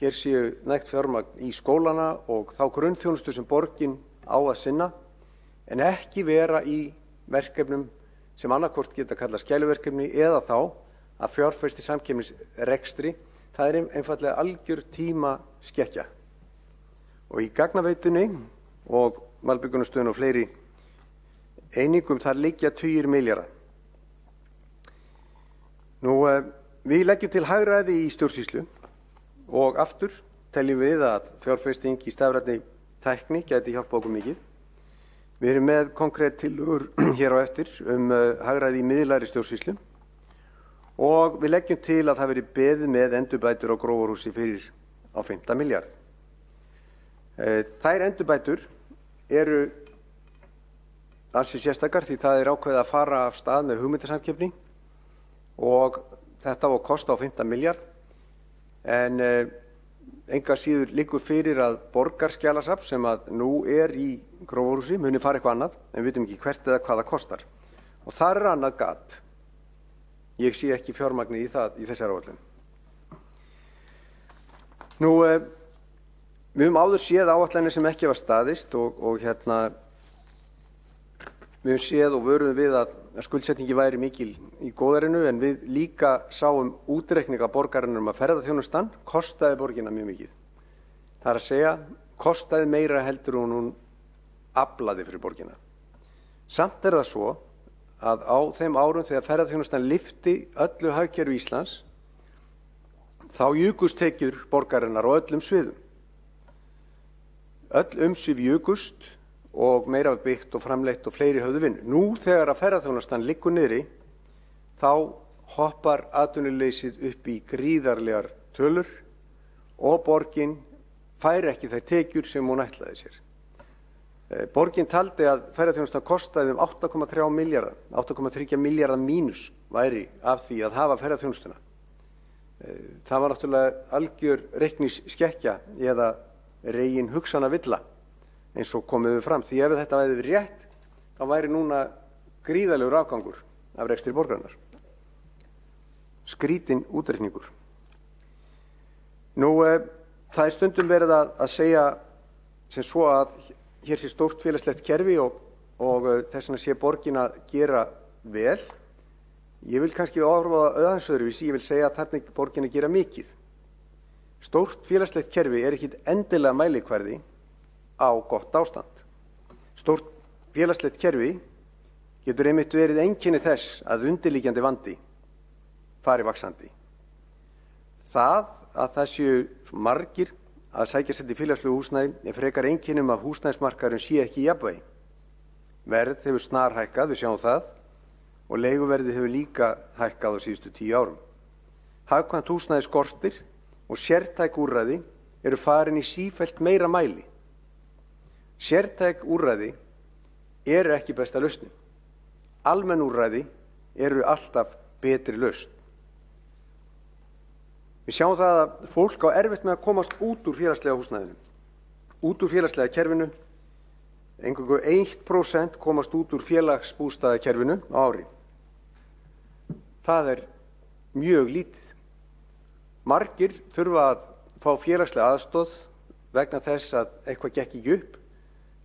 hér séu nægt fjármagn í skólana og þá grunnþjónustu sem borgin á að sinna, en ekki vera í verkefnum sem annarkvort geta kallað skæluverkefni eða þá að fjárfesta í samkeppnisrekstri. Það er einfaldlega algjör tíma skekkja. Og í gagnaveitunni og malbyggunastöðin og fleiri einingum þar liggja tugir milljarða. Nú, við leggjum til hagræði í stjórnsýslu og aftur teljum við að fjárfesting í stafrænni tækni geti hjálpað okkur mikið. Við erum með konkrét tillögur hér á eftir hagræði í miðlægri stjórnsýslu og við leggjum til að það veri beðið með endurbætur á Grófarhúsi fyrir á 15 milljarð. Þær endurbætur eru ansi sérstakar því það er ákveðið að fara af stað með hugmyndasamkeppni og þetta á að kosta á 15 milljarð en enga síður liggur fyrir að Borgarskjalasafn sem að nú er í Grófarhúsi muni fara eitthvað annað en við vitum ekki hvert eða hvað það kostar. Og þar er annað gat. Ég sé ekki fjármagni í það í þessari áætlun. Nú, við höfum áður séð áætlanir sem ekki var staðist og við höfum séð og vöruðum við að skuldsetningi væri mikil í góðærinu en við líka sáum útreikninga borgarinnar að ferðaþjónustan kostaði borgina mjög mikið. Það er að segja, kostaði meira heldur en hún aflaði fyrir borgina. Samt er það svo að á þeim árum þegar ferðaþjónustan lyfti öllu hagkerfi Íslands þá jukust tekjur borgarinnar á öllum sviðum. Öll umsvif jukust og meira var byggt og framleitt og fleiri höfðu vinnu. Nú þegar að ferðaþjónustan liggur niðri þá hoppar atvinnuleysið upp í gríðarlegar tölur og borgin fær ekki þær tekjur sem hún ætlaði sér. Borgin taldi að ferðaþjónustan kostaði 8,3 milljarða, 8,3 milljarða mínus væri af því að hafa ferðaþjónustuna. Það var náttúrulega algjör reikningsskekkja eða regin hugsana villa eins og komið við fram. Því ef þetta væri rétt, þá væri núna gríðarlegur afgangur af rekstri borgarinnar. Skrítin útreikningur. Nú, það er stundum verið að segja sem svo að hér sé stórt félagslegt kerfi og þess vegna sé borgin að gera vel. Ég vil kannski orða aðeins öðruvísi, ég vil segja að þarna er borgin að gera mikið. Stórt félagslegt kerfi er ekkit endilega mælikvarði á gott ástand. Stórt félagslegt kerfi getur einmitt verið einkenni þess að undirliggjandi vandi fari vaxandi. Það séu margir að sækja sér til félagslegu húsnæði er frekar einkennum að húsnæðismarkaðurinn sé ekki í jafnvægi. Verð hefur snarhækkað, við sjáum það, og leiguverðið hefur líka hækkað á síðustu 10 árum. Hagkvæmt húsnæði skortir og sértæk úrræði eru farin í sífellt meira mæli. Sértæk úrræði eru ekki besta lausnin. Almenn úrræði eru alltaf betri lausn. Við sjáum það að fólk á erfitt með að komast út úr félagslega húsnæðinu, út úr félagslega kerfinu. Eingöngu 1% komast út úr félagsbústaðakerfinu á ári. Það er mjög lítið. Margir þurfa að fá félagslega aðstoð vegna þess að eitthvað gekk ekki upp,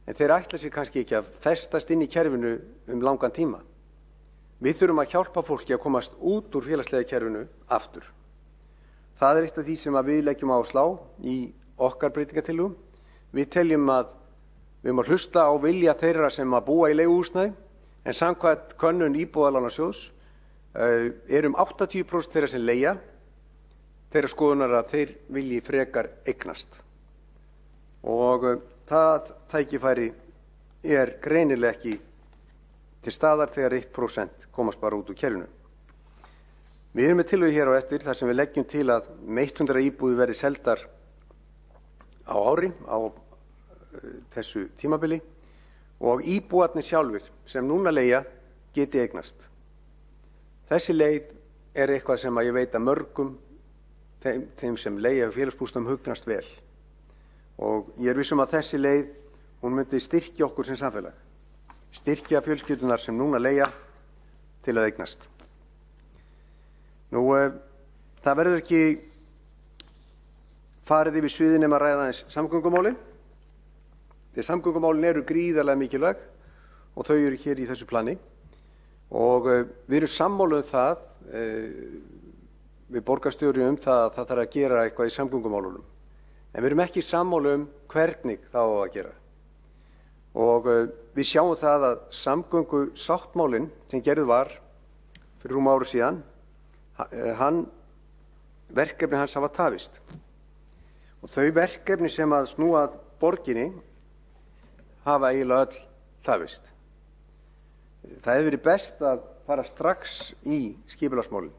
en þeir ætla sér kannski ekki að festast inn í kerfinu langan tíma. Við þurfum að hjálpa fólki að komast út úr félagslega kerfinu aftur. Það er eitt af því sem við leggjum áherslu á í okkar breytingatillögum. Við teljum að við erum að hlusta á vilja þeirra sem að búa í leiguhúsnæði, en samkvæmt könnun Íbúðalánasjóðs eru 80% þeirra sem leigja þeirra skoðunar að þeir vilji frekar eignast. Og það tækifæri er greinilega ekki til staðar þegar 1% komast bara út úr kerfinu. Við erum með tillögu hér á eftir þar sem við leggjum til að 100 íbúðir verði seldar á ári á þessu tímabili og íbúarnir sjálfir sem núna leigja geti eignast. Þessi leið er eitthvað sem að ég veit að mörgum þeim sem leigja félagsbústaðum hugnast vel. Og ég er viss að þessi leið, hún myndi styrkja okkur sem samfélag, styrkja fjölskyldunar sem núna leigja til að eignast. Það verður ekki farið yfir sviðið nema að ræða eins samgöngumálin. Þegar samgöngumálin eru gríðarlega mikilvæg og þau eru hér í þessu plani. Og við erum sammála það, við borgarstjóri það að það þarf að gera eitthvað í samgöngumálunum. En við erum ekki sammála hvernig það á að gera. Og við sjáum það að samgöngusáttmálinn sem gerð var fyrir rúmu ári síðan, verkefni hans hafa tafist. Og þau verkefni sem að snúa að borginni hafa eiginlega öll tafist. Það hefði verið best að fara strax í skipulagsmálin,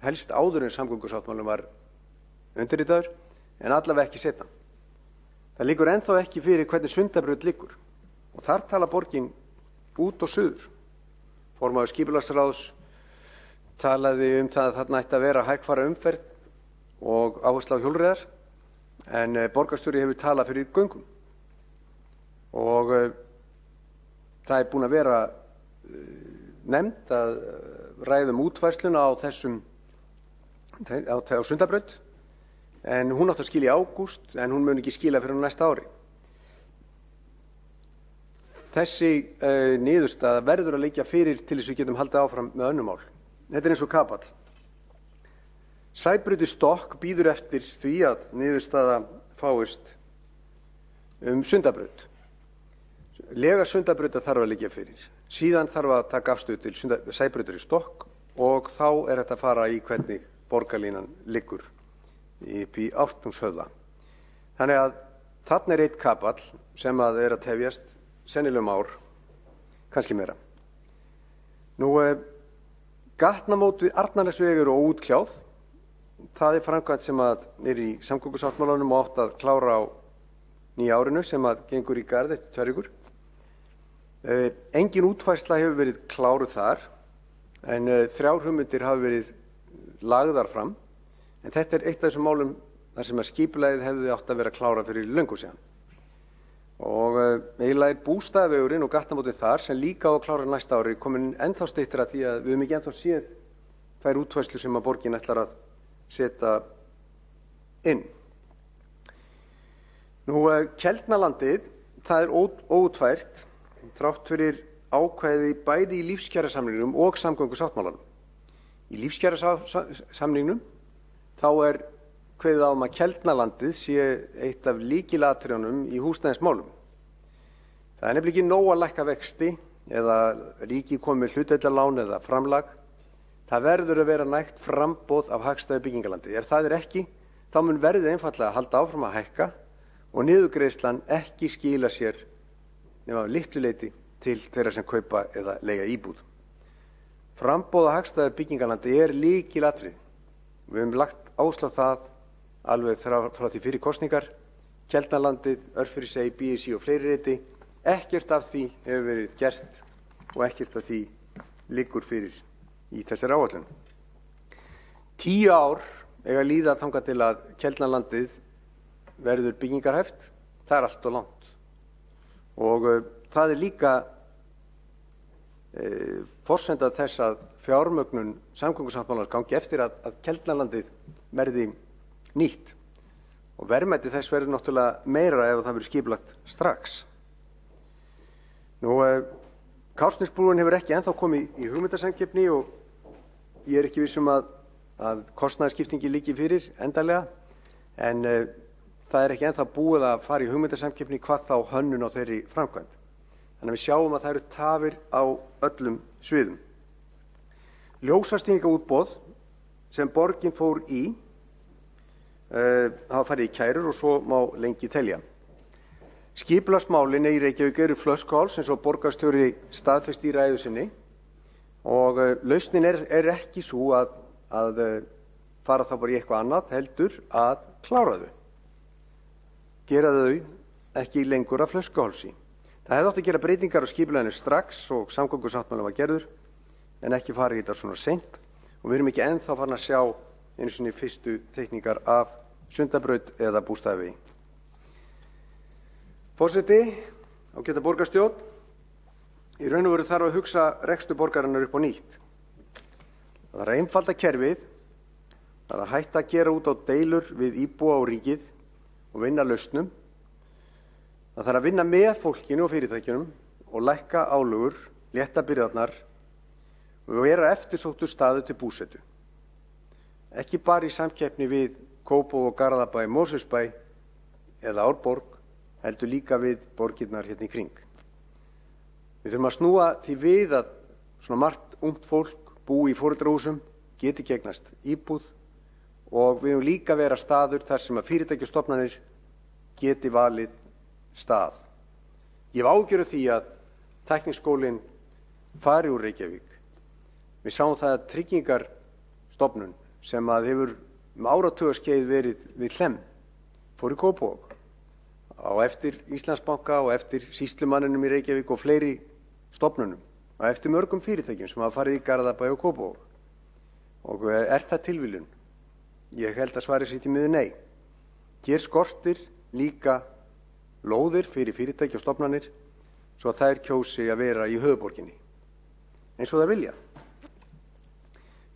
helst áður en samgöngusáttmálinn var undirritaður, en allavega ekki seinna. Það liggur ennþá ekki fyrir hvernig Sundabraut liggur og þar tala borgin út og suður. Formaður skipulagsráðs talaði það að þarna ætti að vera hægfara umferð og áhersla á hjólreiðar, en borgarstjóri hefur talað fyrir göngum. Og það er búin að vera nefnt að ræðum útfærsluna á Sundabraut, en hún átti að skila í ágúst, en hún mun ekki skila fyrir næsta ári. Þessi niðurstaða verður að liggja fyrir til þess að við getum haldið áfram með önnur mál. Þetta er eins og kapall. Sæbrautarstokk bíður eftir því að niðurstaða fáist Sundabraut. Lega Sundabrautar þarf að liggja fyrir. Síðan þarf að taka afstöðu til Sæbrautarstokk og þá er þetta að fara í hvernig borgarlínan liggur upp í Ártúnshöfða. Þannig að þarna er eitt kapall sem að er að tefjast sennilegum ár, kannski meira. Gatnamót við Arnarnesveg eru óútkljáð. Það er framkvæmd sem að er í samgöngusáttmálanum og átt að klára á nýja árinu sem að gengur í garð eftir 2 vikur. Engin útfærsla hefur verið kláruð þar, en 3 hugmyndir hafa verið lagðar fram, en þetta er eitt af þessum málum þar sem að skipulagið hefði átt að vera klára fyrir löngu síðan. Og eiginlega er bústaðavegurinn og gatnamótin þar sem líka á að klára næsta ári komin ennþá styttra því að við höfum ekki ennþá séð þær útfærslur sem að borgin ætlar að setja inn. Keldnalandið, það er óútfært þrátt fyrir ákvæði bæði í lífskjarasamningnum og samgöngusáttmálanum. Í lífskjarasamningnum þá er kveðið á að Keldnalandið sé eitt af lykilatriðunum í húsnæðismálum. Það er nefnilega ekki nóg að lækka vexti eða ríkið komi með hlutdeildarlán eða framlag. Það verður að vera nægt framboð af hagstæðu byggingalandi. Ef það er ekki, þá mun verðið einfaldlega að halda áfram að hækka og niðurgreiðslan ekki skila sér nema litlu leyti til þeirra sem kaupa eða leigja íbúð. Framboð af hagstæðu byggingalandi er lykilatriði. Við höfum lagt áherslu á það alveg frá því fyrir kosningar. Keldnalandið, Örfirisey, BSI og fleiri reiti. Ekkert af því hefur verið gert og ekkert af því liggur fyrir í þessari áætlun. 10 ár eiga að líða þangað til að Keldnalandið verður byggingarhæft. Það allt og langt. Og það líka forsenda þess að fjármögnun samgöngusáttmálans gangi eftir að Keldnalandið verði nýtt. Og verðmæti þess verður náttúrulega meira ef það verður skipulagt strax. Kársnesbrúin hefur ekki ennþá komið í hugmyndasamkeppni og ég ekki viss að kostnaðarskiptingi liggi fyrir endanlega, en það ekki ennþá búið að fara í hugmyndasamkeppni hvað þá hönnun á þeirri framkvæmd. Þannig að við sjáum að það eru tafir á öllum sviðum. Ljósastýringaútboð sem borgin fór í hafa farið í kærur og svo má lengi telja. Skipulagsmálin í Reykjavík eru flöskuháls eins og borgarstjóri staðfesti í ræðu sinni og lausnin er ekki svo að fara þá bara í eitthvað annað heldur að klára þau. Gera þau ekki lengur að flöskuhálsi. Það hefði átt að gera breytingar á skipulaginu strax og samgöngusáttmálinn var gerður en ekki farið í þetta svona seint og við erum ekki ennþá farin að sjá einu sinni fyrstu teikningar af Sundabraut eða Bústaðavegi. Forseti, ágæta borgarstjórn, í raun og veru þarf að hugsa rekstur borgarinnar upp á nýtt. Það þarf að einfalda kerfið, það þarf að hætta að gera út á deilur við íbúa og ríkið og vinna lausnum. Það þarf að vinna með fólkinu og fyrirtækjunum og lækka álögur, létta byrðarnar og vera eftirsóttur staður til búsetu. Ekki bara í samkeppni við Kópavog og Garðabæ, Mosfellsbæ eða Árborg, heldur líka við borgirnar hérna í kring. Við þurfum að snúa því við að svona margt ungt fólk búi í foreldrahúsum, geti gegnast íbúð og við höfum líka vera staður þar sem að fyrirtæki og stofnanir geti valið stað. Ég hef áhyggjur af því að tækniskólinn fari úr Reykjavík. Við sáum það að tryggingarstofnun sem að hefur áratugaskeið verið við Hlemm fór í Kópavog. Á eftir Íslandsbanka og eftir sýslumanninum í Reykjavík og fleiri stofnunum og eftir mörgum fyrirtækjum sem hafa farið í Garðabæ og Kópavog. Og það tilviljun? Ég held að svarið sé því miður nei. Hér skortir líka lóðir fyrir fyrirtæki og stofnanir svo að þær kjósi að vera í höfuðborginni eins og þær vilja.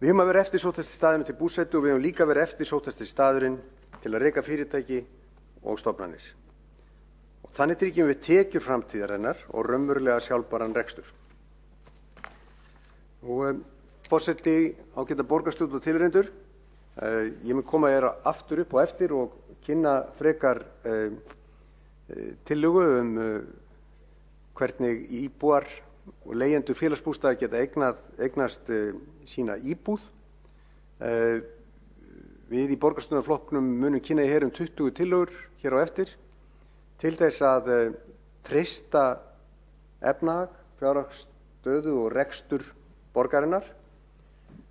Við höfum að vera eftirsóttasti staðurinn til búsetu og við höfum líka vera eftirsóttasti staðurinn til að reka fyrirtæki og stofnanir. Þannig tryggjum við tekjur framtíðarinnar og raunverulega sjálfbæran rekstur. Forseti, ágæta borgarstjórn og tilreyndur, ég mun koma þér aftur upp og eftir og kynna frekar tillögu hvernig íbúar og leigjendur félagsbústaða geta eignast sína íbúð. Við í borgarstjórnarflokknum munum kynna hér 20 tillögur hér á eftir til þess að treysta efnahag, fjárhagsstöðu og rekstur borgarinnar,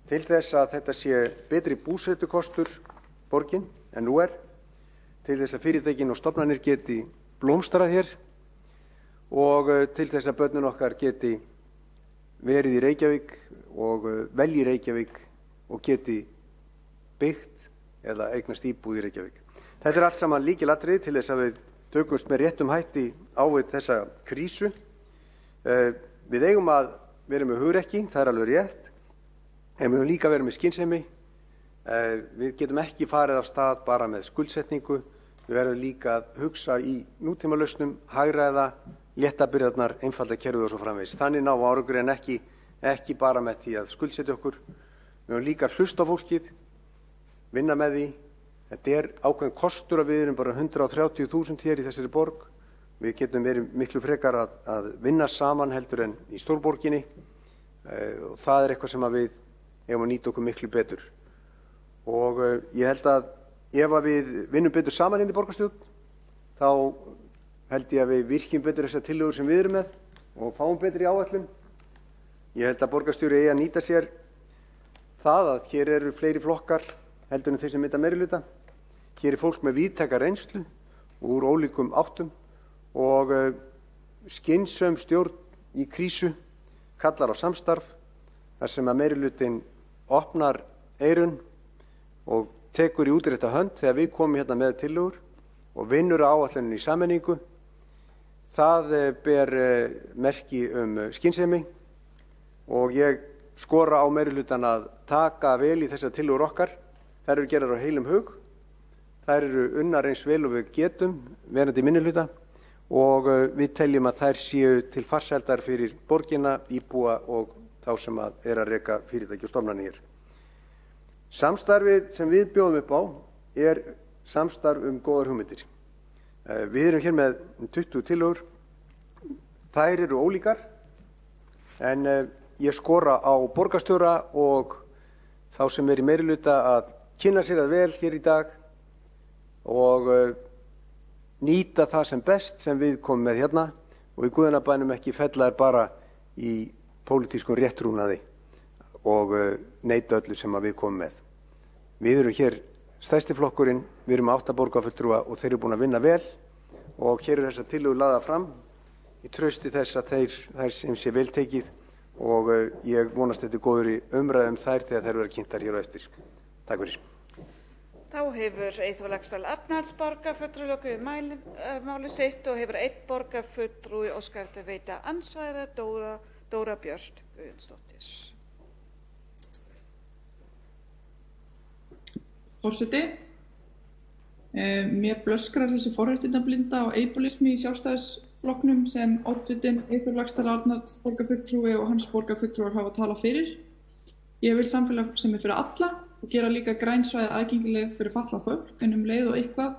til þess að þetta sé betri búsetukostur borgin en nú er, til þess að fyrirtækin og stofnanir geti blómstrað hér og til þess að börnin okkar geti verið í Reykjavík og velji Reykjavík og geti byggt eða eignast íbúð í Reykjavík. Þetta allt saman lykilatriði til þess að við tökumst með réttum hætti á við þessa krísu. Við eigum að vera með hugrekki, það alveg rétt, en við höfum líka verið með skynsemi. Við getum ekki farið af stað bara með skuldsetningu, við verðum líka að hugsa í nútímalausnum, hagræða, létta byrðarnar, einfalda kerfið og svo framvegis. Þannig ná árangur en ekki bara með því að skuldsetja okkur. Við höfum líka að hlusta á fólkið, vinna með því. Þetta ákveðin kostur að við erum bara 130.000 hér í þessari borg. Við getum verið miklu frekar að vinna saman heldur en í stórborginni og það eitthvað sem við eigum að nýta okkur miklu betur. Og ég held að ef við vinnum betur saman inn í borgarstjórn, þá held ég að við virkjum betur þessar tillögur sem við erum með og fáum betri áætlun. Ég held að borgarstjóri eigi að nýta sér það að hér eru fleiri flokkar heldur en þeir sem mynda meirihluta. Hér er fólk með víðtæka reynslu úr ólíkum áttum og skynsöm stjórn í krísu kallar á samstarf þar sem að meirihlutinn opnar eyrun og tekur í útrétta hönd þegar við komum hérna með tillögur og vinnur á áætluninni í sameiningu. Það ber merki skynsemi og ég skora á meirihlutann að taka vel í þessar tillögur okkar. Þær eru gerðar á heilum hug. Þær eru unnar eins vel og við getum verandi minnihluta og við teljum að þær séu til farsældar fyrir borgina, íbúa og þá sem að reka fyrirtæki og stofnanir. Samstarfið sem við bjóðum upp á samstarf góðar hugmyndir. Við erum hér með 20 tillögur. Þær eru ólíkar en ég skora á borgarstjóra og þá sem í meirihluta að kynna sér það vel hér í dag og nýta það sem best sem við komum með hérna og í guðanna bænum ekki fella þær bara í pólitískum réttrúnaði og neita öllu sem við komum með. Við erum hér stærsti flokkurinn, við erum 8 borgarfulltrúa og þeir eru búin að vinna vel og hér þessar tillögur lagðar fram í trausti þess að þær sem sé vel tekið og ég vonast þetta góður í umræðum þær þegar þær verða kynntar hér á eftir. Takk fyrir. Þá hefur Eyþór Laxdal Arnalds borgarfulltrúi lokið máli sitt og hefur 1 borgarfulltrúi óskað eftir að veita andsvara Dóra Björt Guðjónsdóttir. Forseti, mér blöskrar þessi forréttindablinda og ableismi í Sjálfstæðisflokknum sem oddvitinn Eyþór Laxdal Arnalds borgarfulltrúi og hans borgarfulltrúar hafa talað fyrir. Ég vil samfélag sem fyrir alla og gera líka græn svæði aðgengileg fyrir fatlað fólk en leið og eitthvað,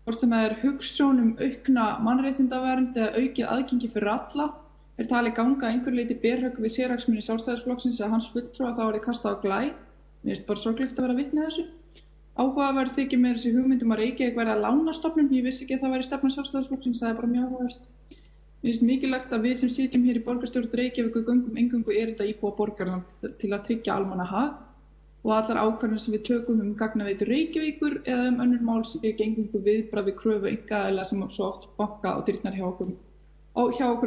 hvort sem það hugsjón aukna mannréttindavernd eða aukið aðgengi fyrir alla, talið ganga að einhverju leyti berhögg við sérhagsmuni Sjálfstæðisflokksins eða hans fulltrúa þá það kastað á glæ. Mér finnst bara sorglegt að vera vitni að þessu. Áhugaverð þykir mér þessi hugmyndum að Reykjavík verði að lánastofnun. Ég vissi ekki að það væri stefna Sjálfstæðisflokksins, það bara mjög áhugavert. Mér finnst mikilvægt að við sem sitjum hér í borgarstjórn Reykjavíkur göngum eingöngu erinda íbúa borgarinnar til að tryggja almannahag og allar ákvarðanir sem við tökum gagnaveitu Reykjavíkur eða önnur mál sem við eingöngu viðbragð við kröfu einkaaðila sem svo oft banka á dyrnar hjá okkur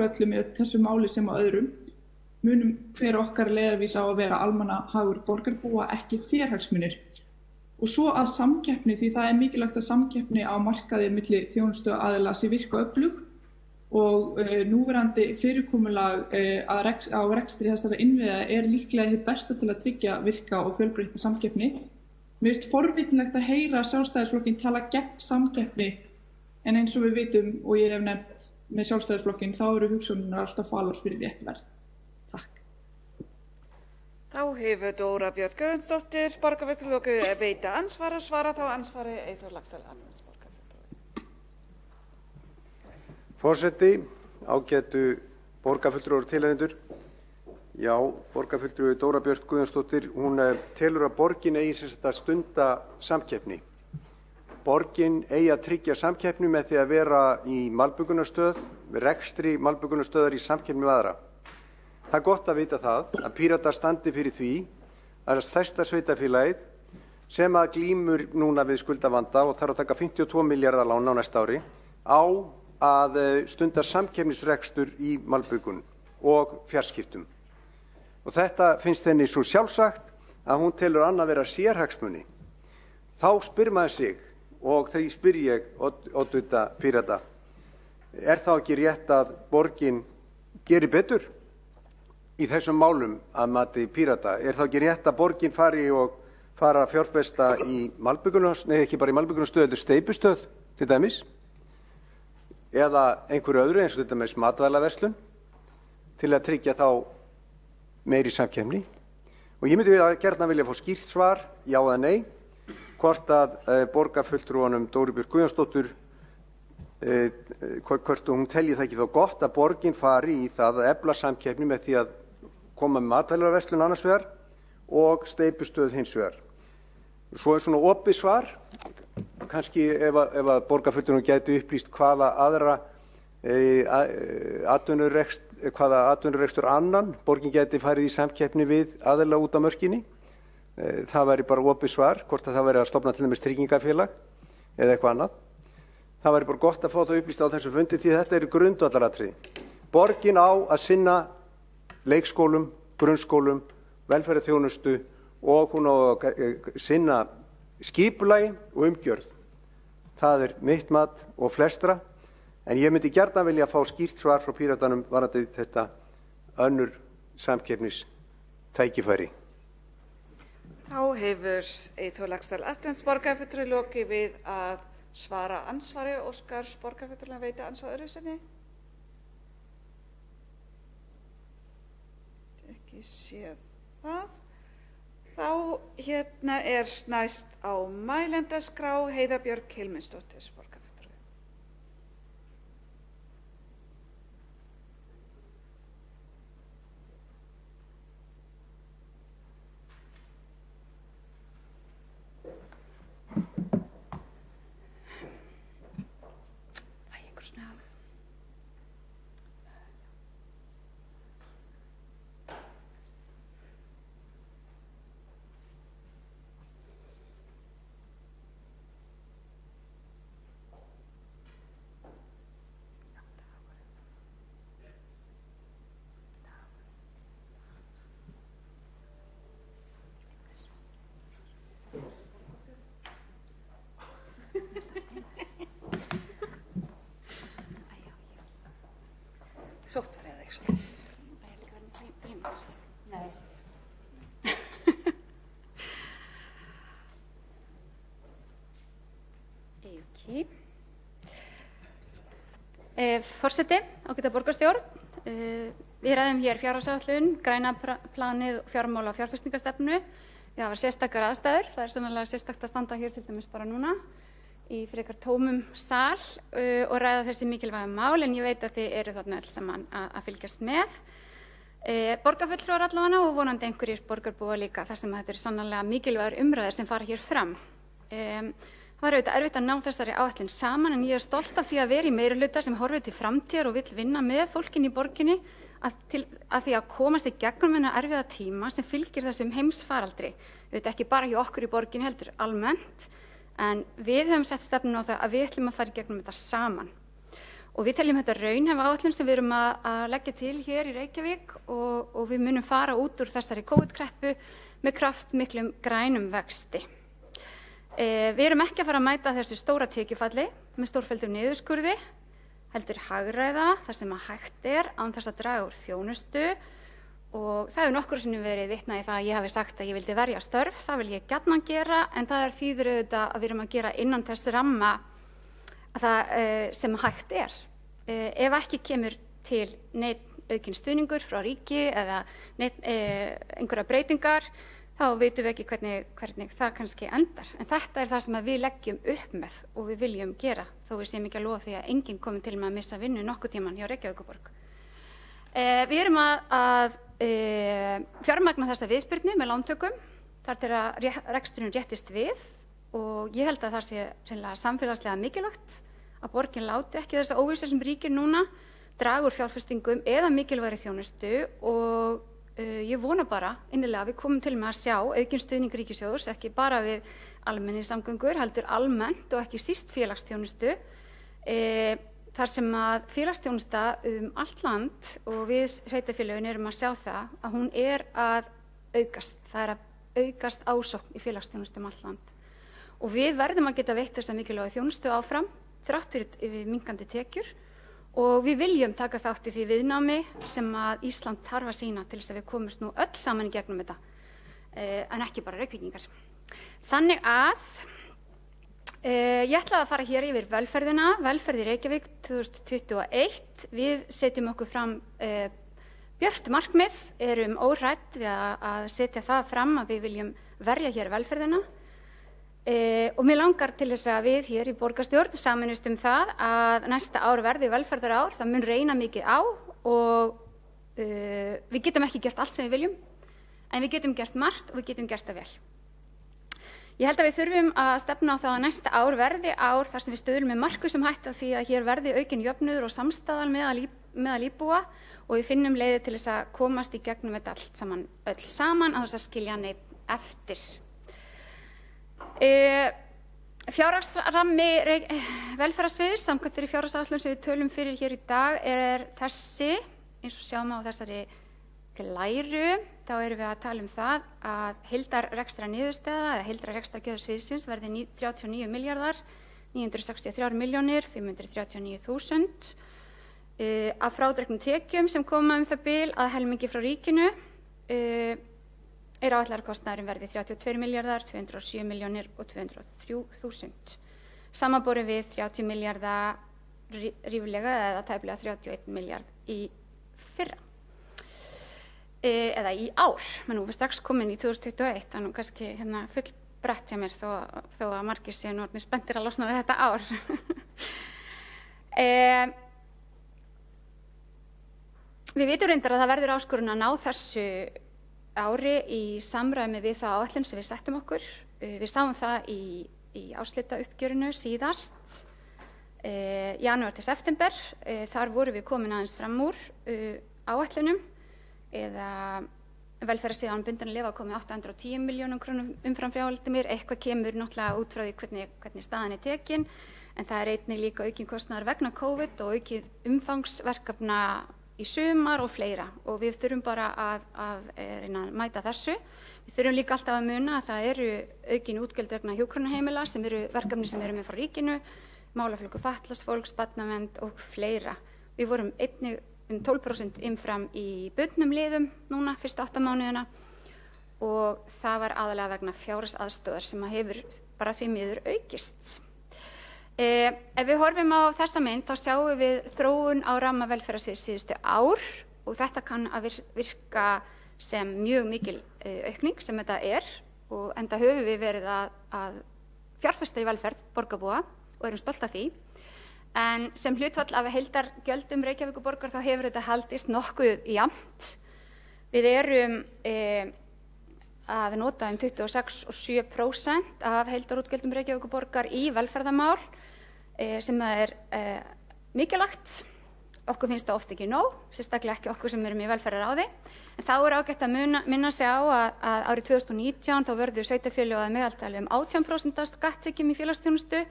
öllum í þessu máli sem á öðrum, munum hver okkar leiðarvís á að vera almannahagur borgarbúa, ekki sérhagsmunir. Og svo að samkeppni, því það mikilvægt að samkeppni á markaði milli þjónustuaðila sé virka öflug og núverandi fyrirkomulag á rekstri þessara innviða líklega hið besta til að tryggja virka og fjölbreytta samkeppni. Mér finnst forvitnilegt að heyra Sjálfstæðisflokkinn tala gegn samkeppni en eins og við vitum og ég hef nefnt með Sjálfstæðisflokkinn þá eru hugsjónirnar alltaf falar fyrir rétt verð. Takk. Þá hefur Dóra Björt Guðjónsdóttir borgarfulltrúi lokið að veita andsvar og svara þá andsvari Eyþór Laxdal Arnalds borgarfulltrúi. Forseti, ágætu borgarfulltrúar og tilheyrendur. Já, borgarfulltrúi Dóra Björt Guðjónsdóttir, hún telur að borgin eigi sem sagt að stunda samkeppni. Borgin eigi að tryggja samkeppni með því að vera í malbikunarstöð, við rekstri malbikunarstöðar í samkeppni við aðra. Það er gott að vita það að Píratar standi fyrir því að stærsta sveitarfélagið sem að glímur núna við skuldavanda og þarf að taka 52 milljarða lán á næsta ári á að stunda samkeppnisrekstur í malbikun og fjarskiptum. Og þetta finnst henni svo sjálfsagt að hún telur annað vera sérhagsmuni. Þá spyr maður sig, og þegar spyr ég oddvita Pírata, þá ekki rétt að borgin geri betur í þessum málum að mati Pírata? Þá ekki rétt að borgin fara að fjárfesta í malbikunarsstöð, ekki bara í malbikunarsstöð, heldur steypustöð til dæmis, eða einhverju öðru eins og þetta með matvælaverslun til að tryggja þá meiri samkeppni. Og ég myndi gjarnan vilja fá skýrt svar, já eða nei, hvort að borgarfulltrúanum Dóru Björt Guðjónsdóttur, hvort hún telji það ekki þá gott að borgin fari í það að efla samkeppni með því að koma með matvælaverslun annars vegar og steypustöð hins vegar. Svo svona opið svar, kannski ef að borgarfulltrúanum gæti upplýst hvaða aðra atvinnurekstur annan borgin gæti farið í samkeppni við aðila út á mörkinni. Það væri bara opið svar, hvort að það væri að stofna til dæmis tryggingafélag eða eitthvað annað. Það væri bara gott að fá það upplýst á þessu fundi því þetta eru grundvallaratriði. Borgin á að sinna leikskólum, grunnskólum, velferðarþjónustu og hún á að sinna skipulagi og umgjörð. Það er mitt mat og flestra, en ég myndi gjarnan vilja fá skýrt svar frá Píratanum varðandi þetta önnur samkeppnistækifæri. Þá hefur Eyþór Laxdal Arnalds borgarfulltrúi lokið við að svara ansvari. Óskar borgarfulltrúi að veita ansvar öðru sinni? Ekki séð það. Þá hérna er næst á mælendaskrá Heiða Björg Hilminsdóttir borgarfulltrúi. Sóttvarið eða eitthvað. Það er líka verið prímast. Nei. Ekki. Forseti, ágæta borgarstjórn. Við ræðum hér fjárhagsáætlun, græna planið, fjármála og fjárfestingarstefnu. Það var sérstakar aðstæður. Það er sannarlega sérstakt að standa hér til dæmis bara núna í frekar tómum sal og ræða þessi mikilvægu mál, en ég veit að þið eru þarna öll saman að fylgjast með. Borgarfulltrúar allavega og vonandi einhverjir borgarbúar líka þar sem þetta eru sannarlega mikilvægur umræður sem fara hér fram. Það var auðvitað erfitt að ná þessari áætlun saman, en ég er stolt af því að vera í meirihluta sem horfir til framtíðar og vill vinna með fólkinu í borginni að því að komast í gegnum þennan erfiða tíma sem fylgir þessum heimsfaraldri. Auðvitað ekki bara hjá okkur í borginni heldur almennt, en við höfum sett stefnu á það að við ætlum að fara í gegnum þetta saman. Og við teljum þetta raunhæfa áætlun sem við erum að leggja til hér í Reykjavík og við munum fara út úr þessari COVID-kreppu með kraftmiklum grænum vexti. Við erum ekki að fara að mæta þessu stóra tekjufalli með stórfelldum niðurskurði, heldur hagræða þar sem að hægt er án þess að draga úr þjónustu. Og það hefur nokkru sinnum verið vitnað í það að ég hafi sagt að ég vildi verja störf, það vil ég gjarnan gera, en það þýðir auðvitað að við erum að gera innan þess ramma sem hægt er. Ef ekki kemur til neitt aukinn stuðningur frá ríki eða einhverja breytingar, þá vitum við ekki hvernig það kannski endar. En þetta er það sem við leggjum upp með og við viljum gera, þó við séum ekki að lofa því að enginn komi til með að missa vinnu nokkuð tíman hjá Reykjavíkurborg. Við erum að fjármagna þessa viðspyrnu með lántökum þar til að reksturinn réttist við og ég held að það sé hreinlega samfélagslega mikilvægt að borgin láti ekki þessa óvissu sem ríkir núna draga úr fjárfestingum eða mikilvægri þjónustu og ég vona bara innilega að við komum til með að sjá aukinn stuðning ríkissjóðs, ekki bara við almenningssamgöngur heldur almennt og ekki síst félagsþjónustu. Þar sem að félagsþjónusta allt land og við sveitarfélögin erum að sjá það að hún er að aukast. Það er að aukast ásókn í félagsþjónustu allt land. Og við verðum að geta veitt þessa mikilvægu þjónustu áfram, þrátt fyrir minnkandi tekjur og við viljum taka þátt í því viðnámi sem að Ísland þarf að sýna til þess að við komumst nú öll saman í gegnum þetta, en ekki bara Reykvíkingar. Þannig að ég ætlaði að fara hér yfir velferðina, velferð í Reykjavík 2021. Við setjum okkur fram björt markmið, erum óhrædd við að setja það fram að við viljum verja hér velferðina og mér langar til þess að við hér í borgarstjórn sameinumst það að næsta ár verði velferðarár. Það mun reyna mikið á og við getum ekki gert allt sem við viljum, en við getum gert margt og við getum gert það vel. Ég held að við þurfum að stefna á það að næsta ár verði ár þar sem við stöðlum með markvissum hætti að því að hér verði aukinn jöfnuður og samstaðan meðal íbúa og við finnum leiðir til þess að komast í gegnum þetta allt saman, öll saman á þess að skilja neitt eftir. Fjárhagsrammi velferðarsviðs samkvæmt þeirri fjárhagsáætlun sem við tölum fyrir hér í dag þessi, eins og sjáum á þessari glæru, þá erum við að tala það að heildarrekstrar niðurstaða eða heildarrekstrargjöld sviðsins verði 39 milljarðar 963 milljónir 539.000 af frádregnum tekjum sem koma það bil að helmingi frá ríkinu áætlaður kostnaðurinn verði 32 milljarðar 207 milljónir og 203.000 samanborið við 30 milljarða ríflega eða tæplega 31 milljarð í fyrra eða í ár, menn nú við strax komin í 2021, þannig kannski full brett hjá mér þó að margir séu nú orðnir spenntir að losna við þetta ár. Við vitum reyndar að það verður áskorun að ná þessu ári í samræmi við það áætlun sem við settum okkur. Við sáum það í árshlutauppgjörinu síðast, janúar til september. Þar vorum við komin aðeins fram úr áætlunum eða velferðarsíðan bundin að lifa komið 810 milljónum krónum umfram fjárheimildir. Eitthvað kemur náttúrulega út frá því hvernig staðan tekin, en það einnig líka aukinn kostnaður vegna COVID og aukið umfangsverkefna í sumar og fleira og við þurfum bara að reyna að mæta þessu. Við þurfum líka alltaf að muna að það eru aukin útgjöld vegna hjúkrunarheimila sem eru verkefni sem eru með frá ríkinu, málaflokkur fatlaðs fólks, barnavernd og fleira. Við vorum einnig 12% umfram í bundnum liðum núna fyrstu 8 mánuðina og það var aðalega vegna fjárhagsaðstoðar sem hefur bara því miður aukist. Ef við horfum á þessa mynd þá sjáum við þróun á ramma velferðarsviðs síðustu ár og þetta kann að virka sem mjög mikil aukning sem þetta og enda höfum við verið að fjárfesta í velferð borgarbúa og erum stolt af því. En sem hlutfall af heildargjöldum Reykjavíkurborgar þá hefur þetta haldist nokkuð jafnt. Við erum að nota 26,7% af heildarútgjöldum Reykjavíkurborgar í velferðarmál sem mikilvægt. Okkur finnst það oft ekki nóg, sérstaklega ekki okkur sem erum í velferðaráði. En þá ágætt að minna sig á að árið 2019 þá verður sveitarfélög að meðaltali 18% skatttekjum í félagsþjónustu,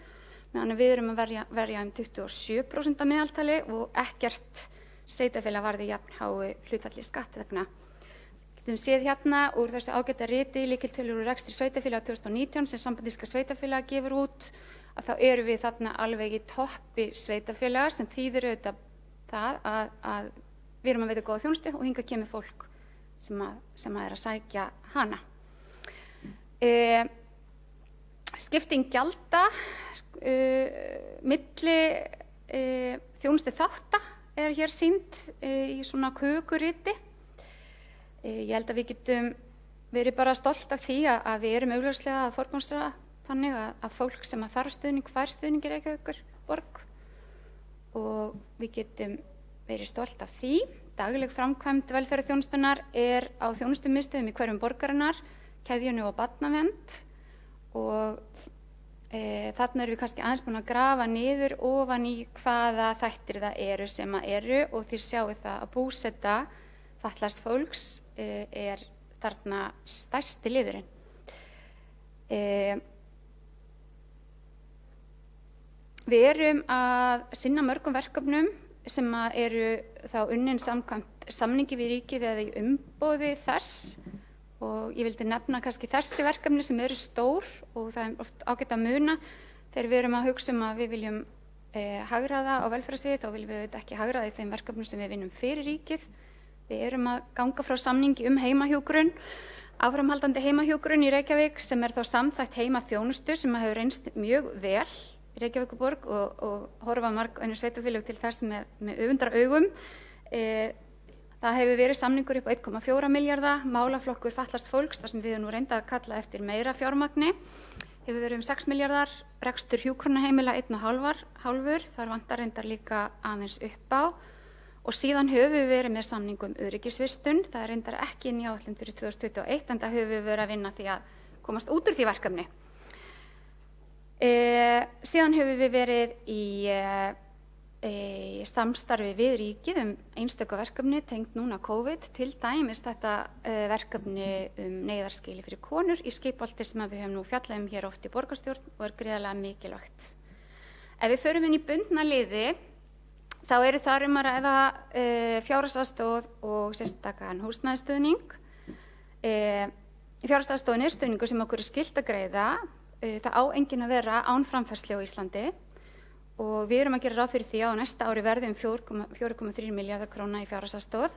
meðan við erum að verja 27% að meðaltali og ekkert sveitarfélag varði jafn háu hlutfalli skatttekna. Getum séð hérna úr þessu ágæta riti lykiltölur úr rekstri sveitarfélaga 2019 sem Samband íslenskra sveitarfélaga gefur út, að þá erum við þarna alveg í toppi sveitarfélaga sem þýðir auðvitað það að við erum að veita góða þjónustu og hingað kemur fólk sem að sækja hana. Skipting gjalda milli þjónustu þátta hér sýnd í svona kökuriti. Ég held að við getum verið bara stolt af því að við erum augljóslega að forgangsraða þannig að fólk sem að þarf stuðning fær stuðning í Reykjavíkurborg og við getum verið stolt af því. Dagleg framkvæmd velferðarþjónustunnar á þjónustumiðstöðum í hverjum borgarinnar, keðjunni og barnavernd og þarna erum við kannski aðeins búin að grafa niður ofan í hvaða þættir það eru sem eru og þið sjáu það að búseta fatlaðs fólks þarna stærsti liðurinn. Við erum að sinna mörgum verkefnum sem eru þá unnin samkvæmt samningi við ríkið eða í umboði þess og ég vildi nefna kannski þessi verkefni sem eru stór og það oft ágætt að muna þegar við erum að hugsa að við viljum hagræða á velferðarsviði, þá viljum við ekki hagræða í þeim verkefnum sem við vinnum fyrir ríkið. Við erum að ganga frá samningi heimahjúkrun, áframhaldandi heimahjúkrun í Reykjavík sem þá samþætt heimaþjónustu sem hefur reynst mjög vel í Reykjavíkurborg og horfa marg önnur sveitarfélög til þess með öfundaraugum. Það hefur verið samningur upp á 1,4 milljarða, málaflokkur fatlaðs fólks, þar sem við nú reynda að kalla eftir meira fjármagni, hefur verið 6 milljarðar, rekstur hjúkrunarheimila 1,5, þar vantar reyndar líka aðeins upp á og síðan höfum við verið með samningum öryggisvistun, það reyndar ekki inn í áætlun fyrir 2021 en það höfum við verið að vinna því að komast út úr því verkefni. Síðan höfum við verið í í samstarfi við ríkið einstöku verkefni tengt núna COVID, til dæmis þetta verkefni neyðarskýli fyrir konur í skipholti sem við höfum nú fjallað hér oft í borgarstjórn og gríðarlega mikilvægt. Ef við förum inn í bundna liði, þá eru þar að ræða fjárhagsaðstoð og sérstakan húsnæðisstuðning. Fjárhagsaðstoðin stuðningur sem okkur skylt að greiða. Það á enginn að vera án framfærslu á Íslandi og við erum að gera ráð fyrir því að á næsta ári verði 4,3 milljarðar króna í fjárhagsaðstoð.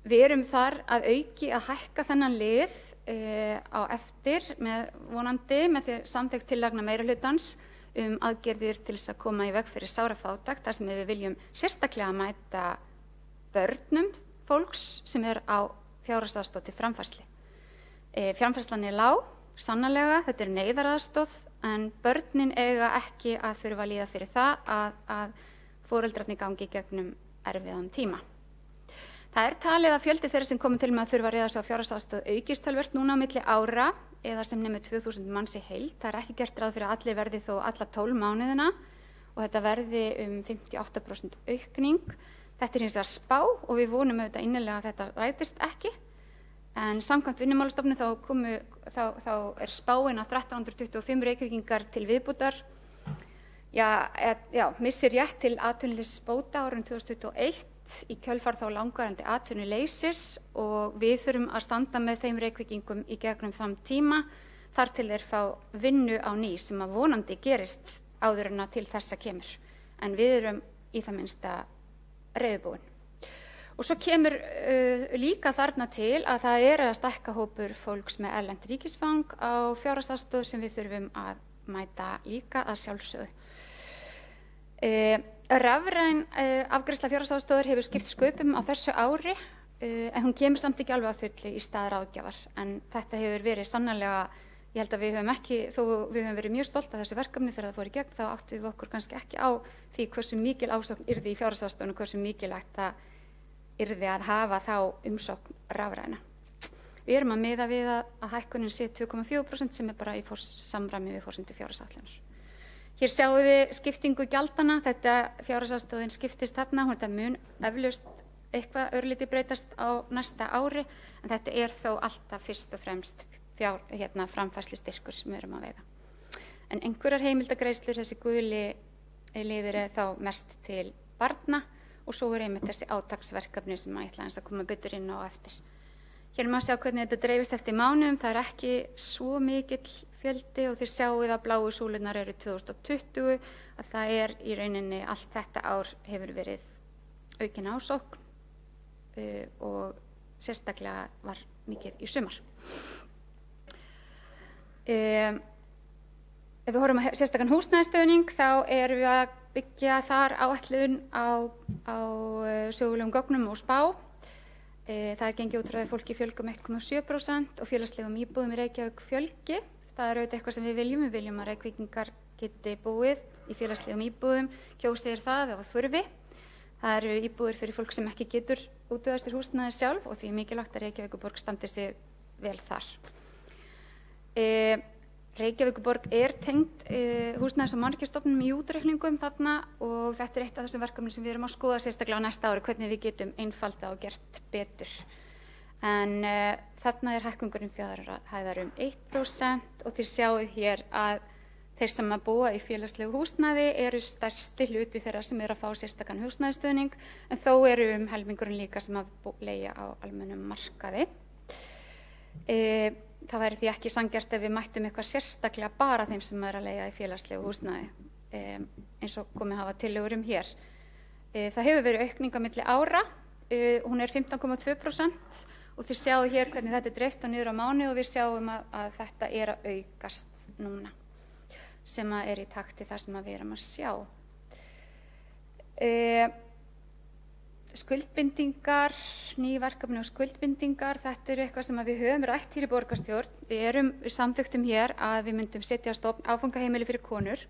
Við erum þar að auki að hækka þennan lið á eftir vonandi með því samþykkt tillagna meirihlutans aðgerðir til þess að koma í veg fyrir sárafátækt, þar sem við viljum sérstaklega mæta börnum fólks sem á fjárhagsaðstoð til framfærslu. Framfærslan lág, sannarlega, þetta neyðaraðstoð, en börnin eiga ekki að þurfa að líða fyrir það að foreldrarnir gangi gegnum erfiðan tíma. Það talið að fjöldi þeirra sem komið til með að þurfa að reiða sig á fjárhagsaðstoð aukist töluvert núna á milli ára eða sem nemur 2000 manns í heild. Það ekki gert ráð fyrir að allir verði þó alla 12 mánuðina og þetta verði 58% aukning. Þetta hins vegar spá og við vonum auðvitað innilega að þetta rætist ekki. En samkvæmt Vinnumálastofnun þá spáin að 1325 Reykvíkingar til viðbótar missir rétt til atvinnuleysisbóta árið 2021 í kjölfar þá langvarandi atvinnuleysis og við þurfum að standa með þeim Reykvíkingum í gegnum þann tíma þar til þeir fá vinnu á ný sem að vonandi gerist áður en að til þessa kemur. En við erum í það minnsta reiðubúin. Og svo kemur líka þarna til að það að stækka hópur fólks með erlent ríkisfang á fjárhagsaðstoð sem við þurfum að mæta líka að sjálfsögðu. Rafræn afgreiðsla fjárhagsaðstoðar hefur skipt sköpum á þessu ári en hún kemur samt ekki alveg að fullu í stað ráðgjafar. En þetta hefur verið sannarlega, ég held að við höfum ekki, þó við höfum verið mjög stolt af þessu verkefni þegar það fór í gegn, þá áttum við okkur kannski ekki á því hversu mikil ásókn yrði í fjárhagsaðstoðinu og hversu mikilvægt það yrði að hafa þá umsókn rafræna. Við erum að miða við að hækkunin sé 2,4% sem bara í samræmi við forsendur fjárhagsáætlunar. Hér sjáum við skiptingu gjaldana, þetta fjárhagsaðstoðin skiptist þarna, þetta mun eflaust eitthvað örlítið breytast á næsta ári, en þetta þó alltaf fyrst og fremst framfærslustyrkur sem við erum að vega. En einhverjar heimildagreiðslur, þessi guli liður þá mest til barna og svo einmitt þessi átaksverkefni sem ég ætla aðeins að koma betur inn á eftir. Hér má sjá hvernig þetta dreifist eftir mánuðum, það ekki svo mikill fjöldi og þið sjáuð að bláu súlurnar eru 2020, að það í rauninni allt þetta ár hefur verið aukin ásókn og sérstaklega var mikið í sumar. Ef við horfum að sérstakan húsnæðisstuðning þá erum við að byggja þar áætlun á sögulegum gögnum og spá. Það gengið út frá því fólki fjölgum 1,7% og félagslegum íbúðum í Reykjavík fjölgi. Það auðvitað eitthvað sem við viljum að Reykvíkingar geti búið í félagslegum íbúðum, kjósið það ef þurfi. Það eru íbúðir fyrir fólk sem ekki getur útvegað sér húsnæði sjálf og því mikilvægt að Reykjavíkurborg standi sig vel þar. Reykjavíkurborg tengd húsnæðis- og mannvirkjastofnunum í útreikningum þarna og þetta eitt af þessum verkefnum sem við erum að skoða sérstaklega á næsta ári, hvernig við getum einfalda og gert betur. En þarna hækkungurinn fjárhæðar 1% og þið sjáið hér að þeir sem að búa í félagslegu húsnæði eru stærsti hluti þeirra sem að fá sérstakan húsnæðisstuðning, en þó eru helmingurinn líka sem að leigja á almennum markaði. Það væri því ekki sanngjarnt ef við mættum eitthvað sérstaklega bara þeim sem að leigja í félagslegu húsnæði, eins og komið hafa tillögur hér. Það hefur verið aukning á milli ára, hún 15,2% og þið sjáu hér hvernig þetta dreift á niður á mánuði og við sjáum að þetta að aukast núna, sem að í takti það sem við erum að sjá. Skuldbindingar, ný verkefni og skuldbindingar, þetta eitthvað sem við höfum rætt hér í borgarstjórn. Við samþykktum hér að við myndum setja á stofn áfangaheimili fyrir konur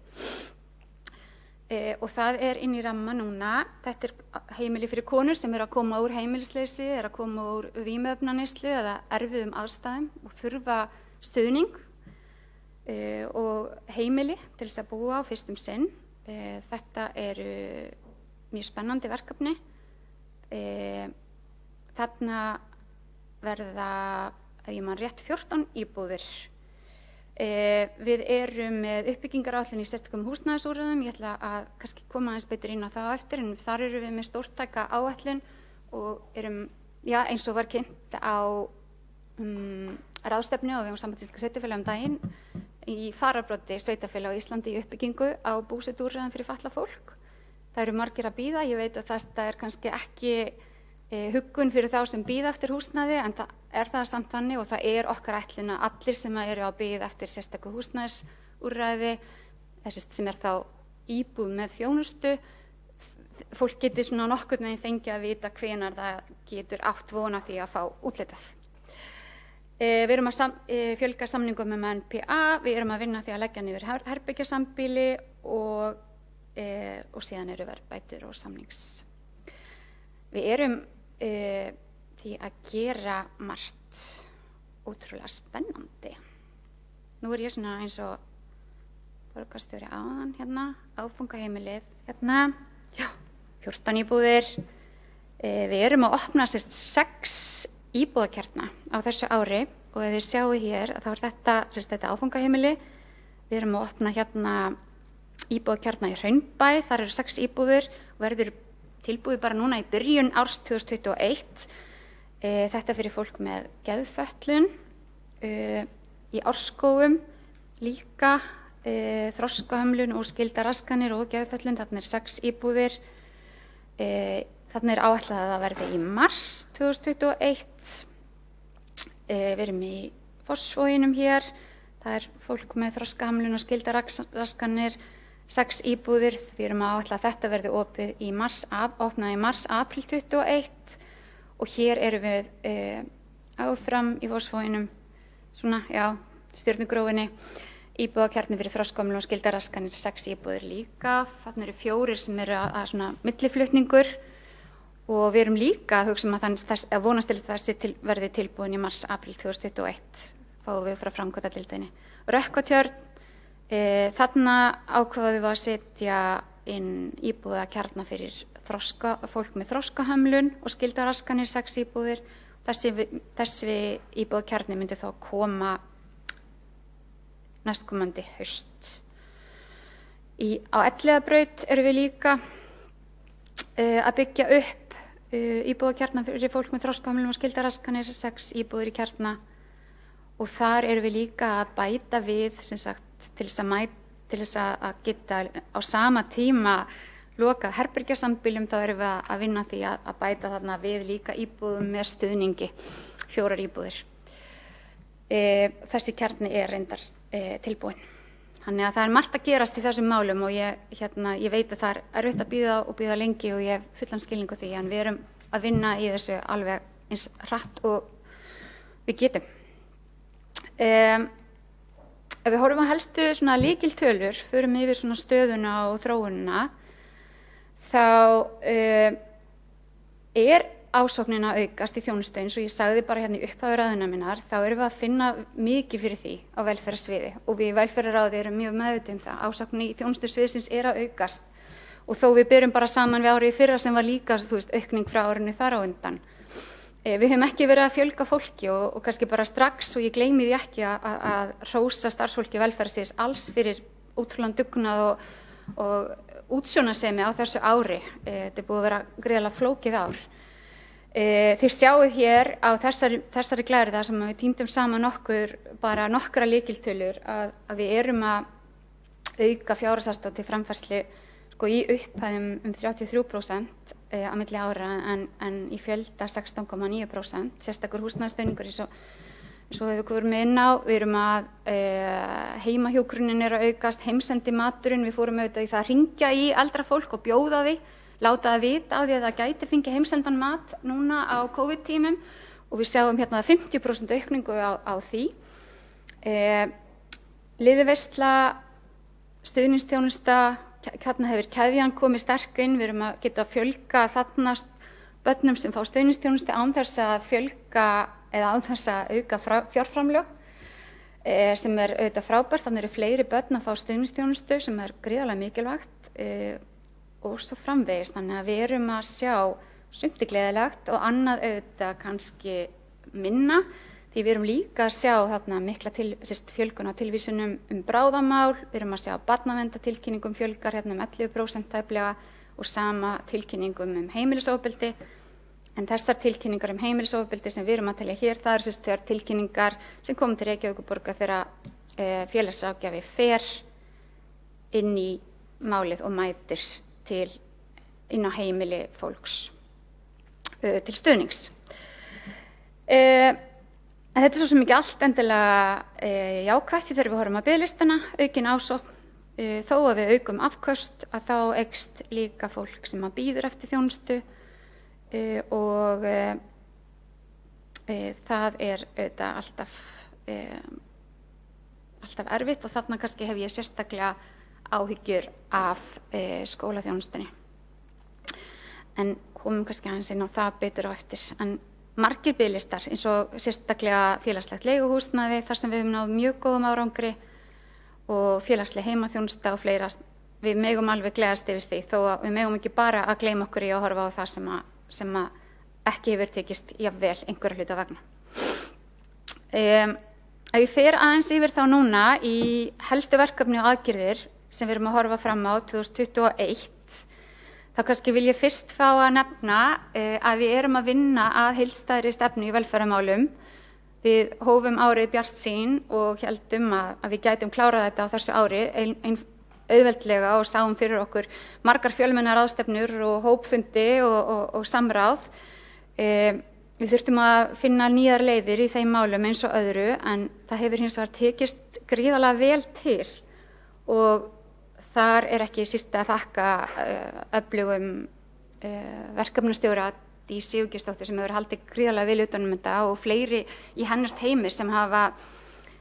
og það inn í ramma núna. Þetta heimili fyrir konur sem að koma úr heimilisleysi, að koma úr vímuefnaneyslu eða erfiðum aðstæðum og þurfa stuðning. og heimili til þess að búa á fyrst sinn. Þetta eru mjög spennandi verkefni. Þarna verða, ef ég man rétt, 14 íbúðir. Við erum með uppbyggingaráætlun í sérstökum húsnæðisúrræðum. Ég ætla að kannski koma aðeins betur inn á það á eftir, en þar erum við með stórtæka áætlun og erum, eins og var kynnt á ráðstefnu og við höfum Samband íslenskra sveitarfélaga daginn í fararbroddi sveitarfélaga á Íslandi í uppbyggingu á búsetuúrræðum fyrir fatlað fólk. Það eru margir að bíða. Ég veit að það kannski ekki huggun fyrir þá sem bíða eftir húsnæði, en það samt þannig, og það okkar ætlun að allir sem eru á bíða eftir sérstöku húsnæðisúrræði, sem þá íbúð með þjónustu, fólk geti svona nokkurn veginn fengið að vita hvenær það getur átt vona því að fá útleitað. Við erum að fjölga samningum með NPA, við erum að vinna því að leggja niður herbergjasambýli og síðan eru verðbætur og samnings. Við erum því að gera margt ótrúlega spennandi. Nú ég svona eins og borgarstjóri áðan hérna, áfangaheimilið hérna, 14 íbúðir. Við erum að opna 6 íbúðakjarna á þessu ári og ef þið sjáu hér þá þetta áfangaheimili. Við erum að opna hérna íbúðakjarna í Hraunbæ, þar eru 6 íbúðir og verður tilbúið bara núna í byrjun árs 2021. Þetta fyrir fólk með geðfötlun, í Árskógum líka, þroskahömlun og skildaraskanir og geðfötlun, þarna 6 íbúðir. Þarna áætlað að það verði í mars 2021. Við erum í Fossvoginum hér. Það fólk með þroskahömlun og skildaraskanir, 6 íbúðir. Við erum að áætla að þetta verði opnað í mars, apríl 2021. Og hér erum við áfram í Fossvoginum, stjörnugrófinni. Íbúðakjarni fyrir þroskahömlun og skildaraskanir, 6 íbúðir líka. Þarna eru 4 sem eru að milliflutningur. Og við erum líka að hugsa að vonast til þessi verði tilbúin í mars, apríl 2021, fáum við frá framkvæmdadeildinni. Rökkvatjörn, þarna ákváðum við að setja inn íbúðakjarna fyrir fólk með þroskahömlun og skildaraskanir, 6 íbúðir. Þessi íbúðakjarni myndi þá koma næstkomandi haust. Á Elliðabraut erum við líka að byggja upp íbúðakjarna fyrir fólk með þroskahömlun og skildaraskanir, 6 íbúðir í kjarna, og þar erum við líka að bæta við til þess að geta á sama tíma lokað herbergjasambýlum. Þá erum við að vinna því að bæta þarna við líka íbúðum með stuðningi, 4 íbúðir. Þessi kjarni reyndar tilbúin. Þannig að það margt að gerast í þessum málum og ég veit að það erfitt að bíða lengi og ég hef fullan skilningu því, en við erum að vinna í þessu alveg eins hratt og við getum. Ef við horfum á helstu lykiltölur, förum yfir stöðuna og þróunina, þá ásóknin að aukast í þjónustu. Eins og ég sagði bara hérna í upphafi ræðunnar minnar, þá erum við að finna mikið fyrir því á velferðarsviði og við í velferðarráði erum mjög meðvituð það. Ásóknin í þjónustusviðsins að aukast og þó við berum bara saman við árið í fyrra sem var líka aukning frá árinu þar á undan. Við höfum ekki verið að fjölga fólki og kannski bara strax, og ég gleymi því ekki að hrósa starfsfólki velferðarsviðs alls fyrir ótrúlegan dugnað og útsjónarsemi á þessu ári. Þetta búið að vera gríðarlega flókið ár. Þið sjáið hér á þessari glæri þar sem við tíndum saman nokkra lykiltölur að við erum að auka fjárhagsaðstoð til framfærslu í upphæðum 33% á milli ára en í fjölda 16,9%. Sérstakur húsnæðisstuðningur eins og við vorum inn á. Við erum að heimahjúkrunin að aukast, heimsendi maturinn. Við fórum auðvitað í það að hringja í eldra fólk og bjóða því, láta það vita á því að það gæti fengið heimsendan mat núna á COVID-tímum og við sjáum hérna 50% aukningu á því. Liðveisla, stuðningsþjónusta, þarna hefur keðjan komið sterk inn. Við erum að geta fjölga þarna börnum sem fá stuðningsþjónustu án þess að fjölga eða án þess að auka fjárframlög. sem auðvitað frábært. Þannig eru fleiri börn að fá stuðningsþjónustu sem gríðarlega mikilvægt og svo framvegis. Þannig að við erum að sjá sumt gleðilegt og annað auðvitað kannski minna. Því við erum líka að sjá þarna mikla fjölgun á tilvísunum bráðamál. Við erum að sjá barnaverndartilkynningum fjölgar hérna 11% tæplega og sama tilkynningum heimilisofbeldi. En þessar tilkynningar heimilisofbeldi sem við erum að telja hér, það eru þær tilkynningar sem komum til Reykjavíkurborgar þegar félagsráðgjafi fer inn í málið og mætir inn á heimili fólks til stuðnings. En þetta svo sem ekki allt endilega jákvætt þegar við horfum að biðlistana, aukin ásókn. Þó að við aukum afköst að þá eykst líka fólk sem bíður eftir þjónustu og það auðvitað alltaf erfitt og þarna kannski hef ég sérstaklega áhyggjur af skólaþjónustunni. En komum kannski aðeins inn á það betur á eftir. En margir biðlistar eins og sérstaklega félagslegt leiguhúsnæði þar sem við höfum náð mjög góðum árangri og félagsleg heimaþjónusta og fleira. Við megum alveg gleðast yfir því þó að við megum ekki bara að gleyma okkur í að horfa á það sem ekki hefur tekist jafnvel einhverja hluta vegna. Ef ég fer aðeins yfir þá núna í helstu verkefni og aðgerðir sem við erum að horfa fram á 2021, þá kannski vil ég fyrst fá að nefna að við erum að vinna að heildstæðri stefnu í velferðarmálum. Við hófum árið bjartsýn og héldum að við gætum klárað þetta á þessu ári auðveldlega og sáum fyrir okkur margar fjölmennar ráðstefnur og hópfundi og samráð. Við þurftum að finna nýjar leiðir í þeim málum eins og öðru en það hefur hins vegar tekist gríðarlega vel til og þar ekki síst að þakka öflugum verkefnastjóra í Sigurgeirsdóttur sem hefur haldið gríðarlega vel utan þetta og fleiri í hennar teymi sem hafa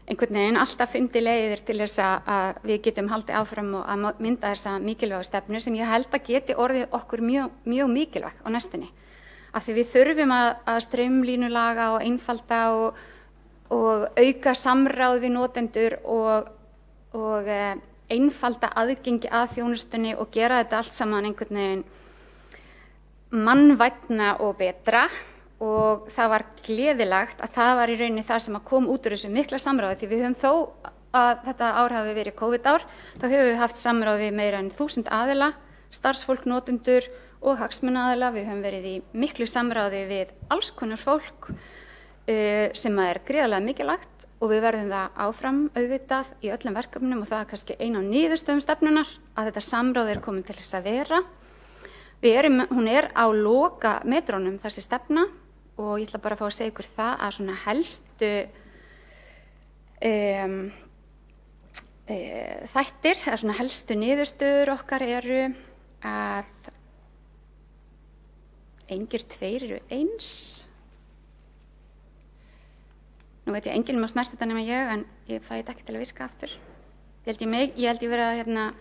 einhvern veginn alltaf fundið leiðir til þess að við getum haldið áfram og að mynda þessa mikilvægu stefnu sem ég held að geti orðið okkur mjög mikilvæg á næstunni. Af því við þurfum að straumlínulaga og einfalda og auka samráð við notendur og einfalda aðgengi að þjónustunni og gera þetta allt saman einhvern veginn mannvænna og betra. Og það var gleðilegt að það var í rauninni það sem kom út úr þessu mikla samráði því við höfum þó að þetta ár hafi verið COVID-ár, þá höfum við haft samráði meira en 1000 aðila, starfsfólk, notendur og hagsmunaaðila. Við höfum verið í miklu samráði við alls konar fólk sem gríðarlega mikilvægt og við verðum það áfram auðvitað í öllum verkefnum og það kannski ein af niðurstöðum stefnunar að þetta samráð komin til þess að vera. Hún á loka metrónum þessi stefna og ég ætla bara að fá að segja ykkur það að svona helstu þættir, eða svona helstu niðurstöður okkar eru að engir tveir eru eins. Nú veit ég enginn má snert þetta nema ég en ég fæ þetta ekki til að virka aftur. Ég held ég verið að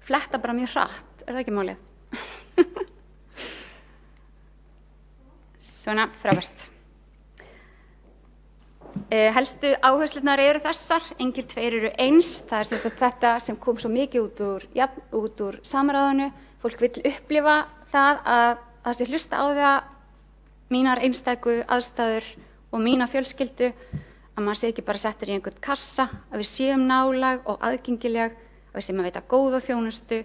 fletta bara mjög hratt, það ekki málið? Svona, frábært. Helstu áherslurnar eru þessar, engir tveir eru eins. Það sem sagt þetta sem kom svo mikið út úr samráðinu. Fólk vill upplifa það að sé hlusta á það, mínar einstæku aðstæður og mína fjölskyldu, að maður sé ekki bara settur í einhvern kassa, að við séum nálæg og aðgengileg, að við séum að veita góða þjónustu,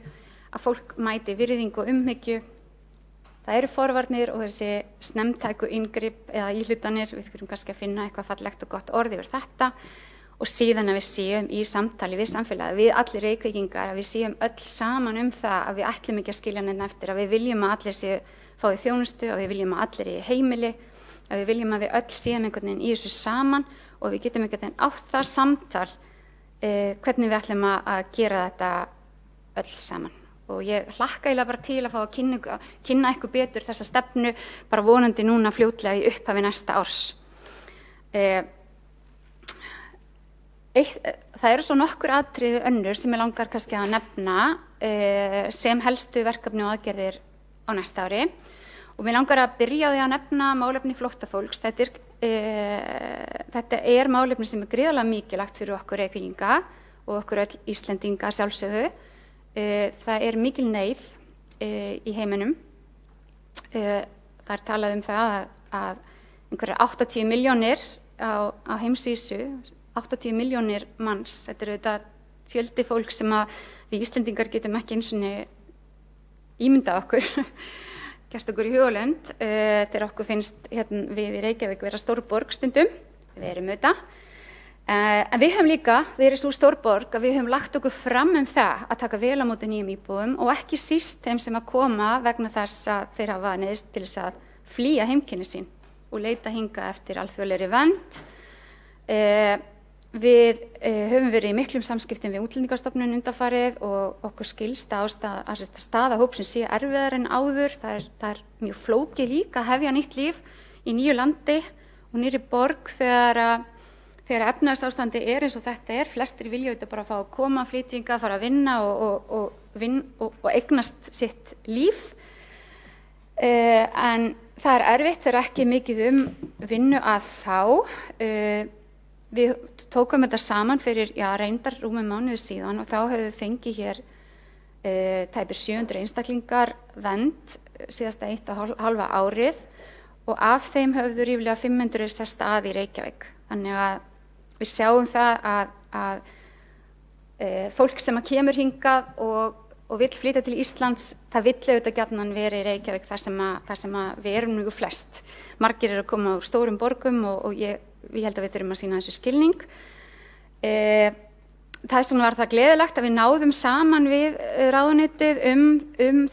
að fólk mæti virðingu og umhyggju. Það eru forvarnir og þessi snemmtæku inngrip eða íhlutanir, við þurfum kannski að finna eitthvað fallegt og gott orð yfir þetta og síðan að við séum í samtali við samfélagið, við allir Reykvíkingar, að við séum öll saman það að við ætlum ekki að skilja neitt eftir, að við viljum að allir fái þjónustu, að við viljum að allir í heimili, að við viljum að við öll séum einhvern veginn í þessu saman og við getum einhvern veginn átt það samtal hvernig við ætlum að gera þetta öll saman. Og ég hlakka eiginlega bara til að fá að kynna ykkur betur þessa stefnu, bara vonandi núna fljótlega í upphafi næsta árs. Það eru svo nokkur atriði önnur sem ég langar kannski að nefna sem helstu verkefni og aðgerðir á næsta ári. Og mér langar að byrja á því að nefna málefni flóttafólks. Þetta þetta málefni sem gríðarlega mikilvægt fyrir okkur Reykvíkinga og okkur öll Íslendinga sjálfsögðu. Það mikil neyð í heiminum. Það talað það að einhverjar 80 milljónir á heimsvísu, 80 milljónir manns. Þetta auðvitað fjöldi fólk sem við Íslendingar getum ekki einu sinni ímyndað okkur, gert okkur í hugalönd. Þegar okkur finnst við í Reykjavík vera stórborg stundum, við erum auðvitað. En við höfum líka verið svo stórborg að við höfum lagt okkur fram það að taka vel á móti nýjum íbúum og ekki síst þeim sem að koma vegna þess að þeir hafa neyðst til þess að flýja heimkynni sín og leita hingað eftir alþjóðlegri vernd. Við höfum verið í miklum samskiptum við Útlendingastofnun undanfarið og okkur skilst að staða hópsins sé erfiðari en áður. Það mjög flókið líka að hefja nýtt líf í nýju landi og nýrri borg þegar efnahagsástandið eins og þetta flestir vilja auðvitað bara fá að koma, flytja, fara að vinna og eignast sitt líf. En það erfitt, það ekki mikið vinnu að fá. Við tókum þetta saman fyrir reyndar rúmum mánuði síðan og þá höfum við fengið hér tæpir 700 einstaklingar vernd síðasta 1,5 árið og af þeim höfðu ríflega 500 sest að í Reykjavík. Þannig að við sjáum það að fólk sem kemur hingað og vill flytja til Íslands, það vill auðvitað gjarnan vera í Reykjavík þar sem við erum nú flest. Margir eru að koma úr stórum borgum og ég held að við þurfum að sýna þessu skilning. Þess vegna var það gleðilegt að við náðum saman við ráðuneytið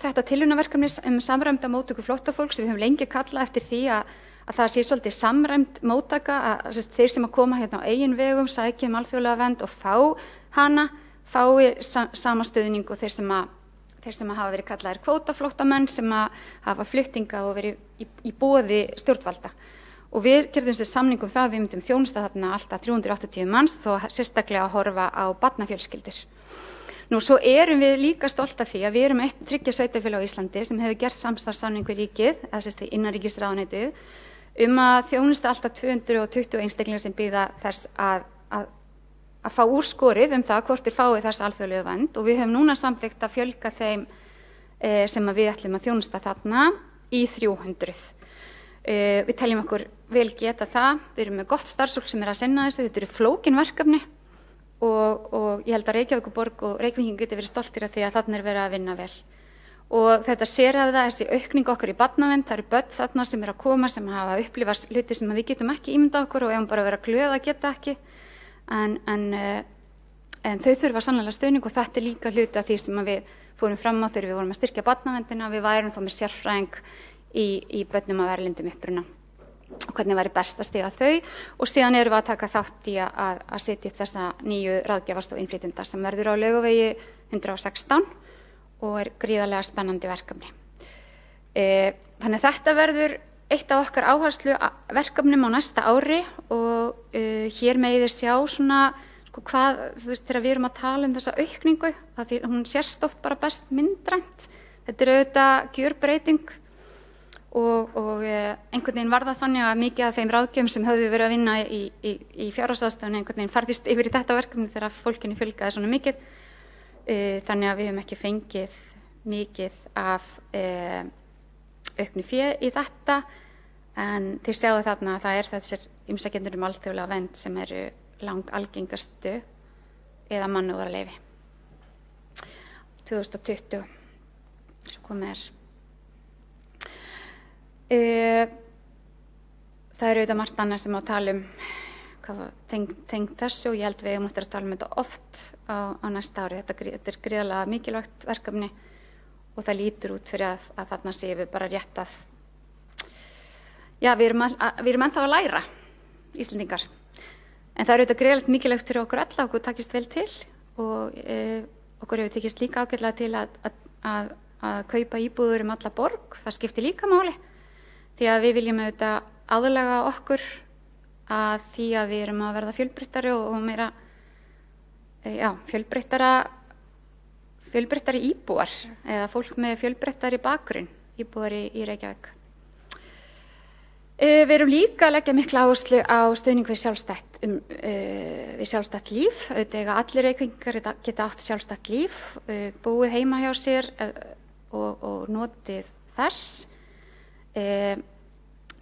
þetta tilraunaverkefni samræmda móttöku flóttafólks. Við höfum lengi kallað eftir því að það sé svolítið samræmd móttaka, að þeir sem koma hérna á eigin vegum sækja alþjóðlega vernd og fá hana, fái sama stuðning og þeir sem hafa verið kallaðir kvótaflóttamenn sem hafa flutninga og verið í boði stjórnvalda. Og við gerðum sér samning það, við myndum þjónusta þarna alltaf 380 manns þó sérstaklega að horfa á barnafjölskyldur. Nú svo erum við líka stolt af því að við erum 3 sveitarfélag á Íslandi sem hefur gert samstarfssamning við ríkið, eða innanríkisráðuneytið, að þjónusta alltaf 220 einstaklingar sem bíða þess að fá úrskorið það hvort þeir fái þess alþjóðlegu vernd og við höfum núna samþykkt að fjölga þeim sem við ætlum að þjónusta þarna í 300. Við teljum okkur vel geta það, við erum með gott starfsfólk sem að sinna þessu, þetta eru flókin verkefni og ég held að Reykjavíkurborg og Reykvíkingar geti verið stoltir af því að þarna verið að vinna vel. Og þetta sérhæfða, þessi aukning okkar í barnavernd, það eru börn þarna sem að koma sem hafa upplifað hluti sem við getum ekki ímyndað okkur og eigum bara að vera glöð að geta ekki. En þau þurfa sannlega stuðning og þetta líka hluti af því sem við fórum fram á þegar við vorum að styrkja barnaverndina, við værum þá með sérfræðing í börnum af erlendum uppruna og hvernig væri best að stiga þau og síðan erum við að taka þátt í að setja upp þessa nýju ráðgjafarstofu innflytjenda sem verður á Laugavegi 116 og gríðarlega spennandi verkefni. Þannig að þetta verður eitt af okkar áherslu verkefnum á næsta ári og hér megið þið sjá svona hvað, þegar við erum að tala þessa aukningu, því hún sérst oft bara best myndrænt. Þetta auðvitað gjörbreyting og einhvern veginn var það þannig að mikið af þeim ráðgjöfum sem höfðu verið að vinna í fjárhagsaðstoðinni einhvern veginn færðist yfir í þetta verkefni þegar fólkinu fjölgaði svona mikið. Þannig að við höfum ekki fengið mikið af auknu fé í þetta en þið sjáu þarna að það þessir umsækjendur alþjóðlega vernd sem eru langalgengastu eða mannúðarleyfi 2020 sem komið það eru auðvitað margt annað sem á tala tengt þessu og ég held við eigum eftir að tala þetta oft á næsta ári. Þetta gríðarlega mikilvægt verkefni og það lítur út fyrir að þarna séum við bara rétt að við erum ennþá að læra Íslendingar. En það eru auðvitað gríðarlega mikilvægt fyrir okkur alla, okkur takist vel til og okkur hefur tekist líka ágætlega til að kaupa íbúður alla borg. Það skiptir líka máli því að við viljum auðvitað aðlaga okkur að því að við erum að verða fjölbreyttari og meira fjölbreyttari íbúar eða fólk með fjölbreyttari bakgrunn íbúar í Reykjavík. Við erum líka að leggja mikla áherslu á stuðning við sjálfstætt líf. Auðvitað eiga allir Reykvíkingar geta átt sjálfstætt líf, búið heima hjá sér og notið þess.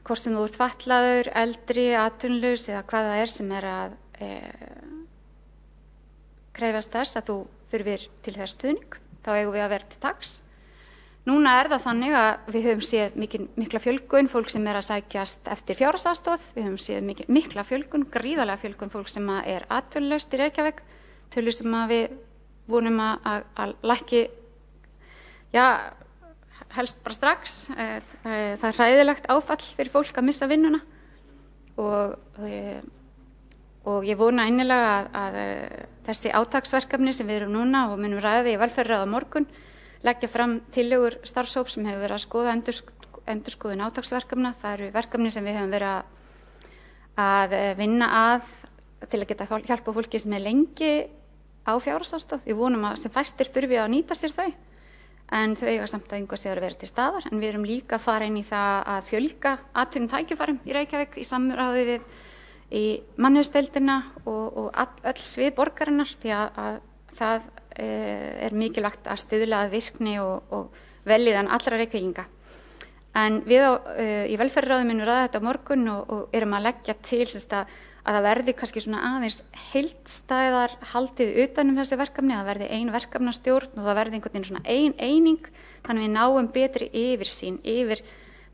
Hvort sem þú ert fatlaður, eldri, atvinnulaus eða hvað það sem að krefjast þess að þú þurfir til þess stuðning, þá eigum við að vera til taks. Núna það þannig að við höfum séð mikla fjölgun, fólk sem að sækjast eftir fjárhagsaðstoð, við höfum séð mikla fjölgun, gríðarlega fjölgun fólk sem atvinnulaust í Reykjavík, tölur sem við vonum að lækki, helst bara strax. Það hræðilegt áfall fyrir fólk að missa vinnuna og ég vona innilega að þessi átaksverkefni sem við erum núna og munum ræða í velferðarráði á morgun leggja fram tillögur starfshóp sem hefur verið að skoða endurskoðun átaksverkefna. Það eru verkefni sem við höfum verið að vinna til að geta hjálpa fólki sem lengi á fjárhagsaðstoð. Við vonum að sem fæstir þurfi að nýta sér þau, en þau eiga samt að einhver sér að vera til staðar. En við erum líka að fara inn í það að fjölga atvinnutækifærum í Reykjavík í samráði við í mannauðsdeildina og öll svið borgarinnar, því að það mikilvægt að stuðla að virkni og velíðan allra Reykvíkinga. En við í velferðarráði munum ræða þetta á morgun og erum að leggja til að það verði kannski svona aðeins heildstæðar haldið utan þessi verkefni, að það verði ein verkefnastjórn og það verði einhvern veginn svona ein eining, þannig við náum betri yfirsýn yfir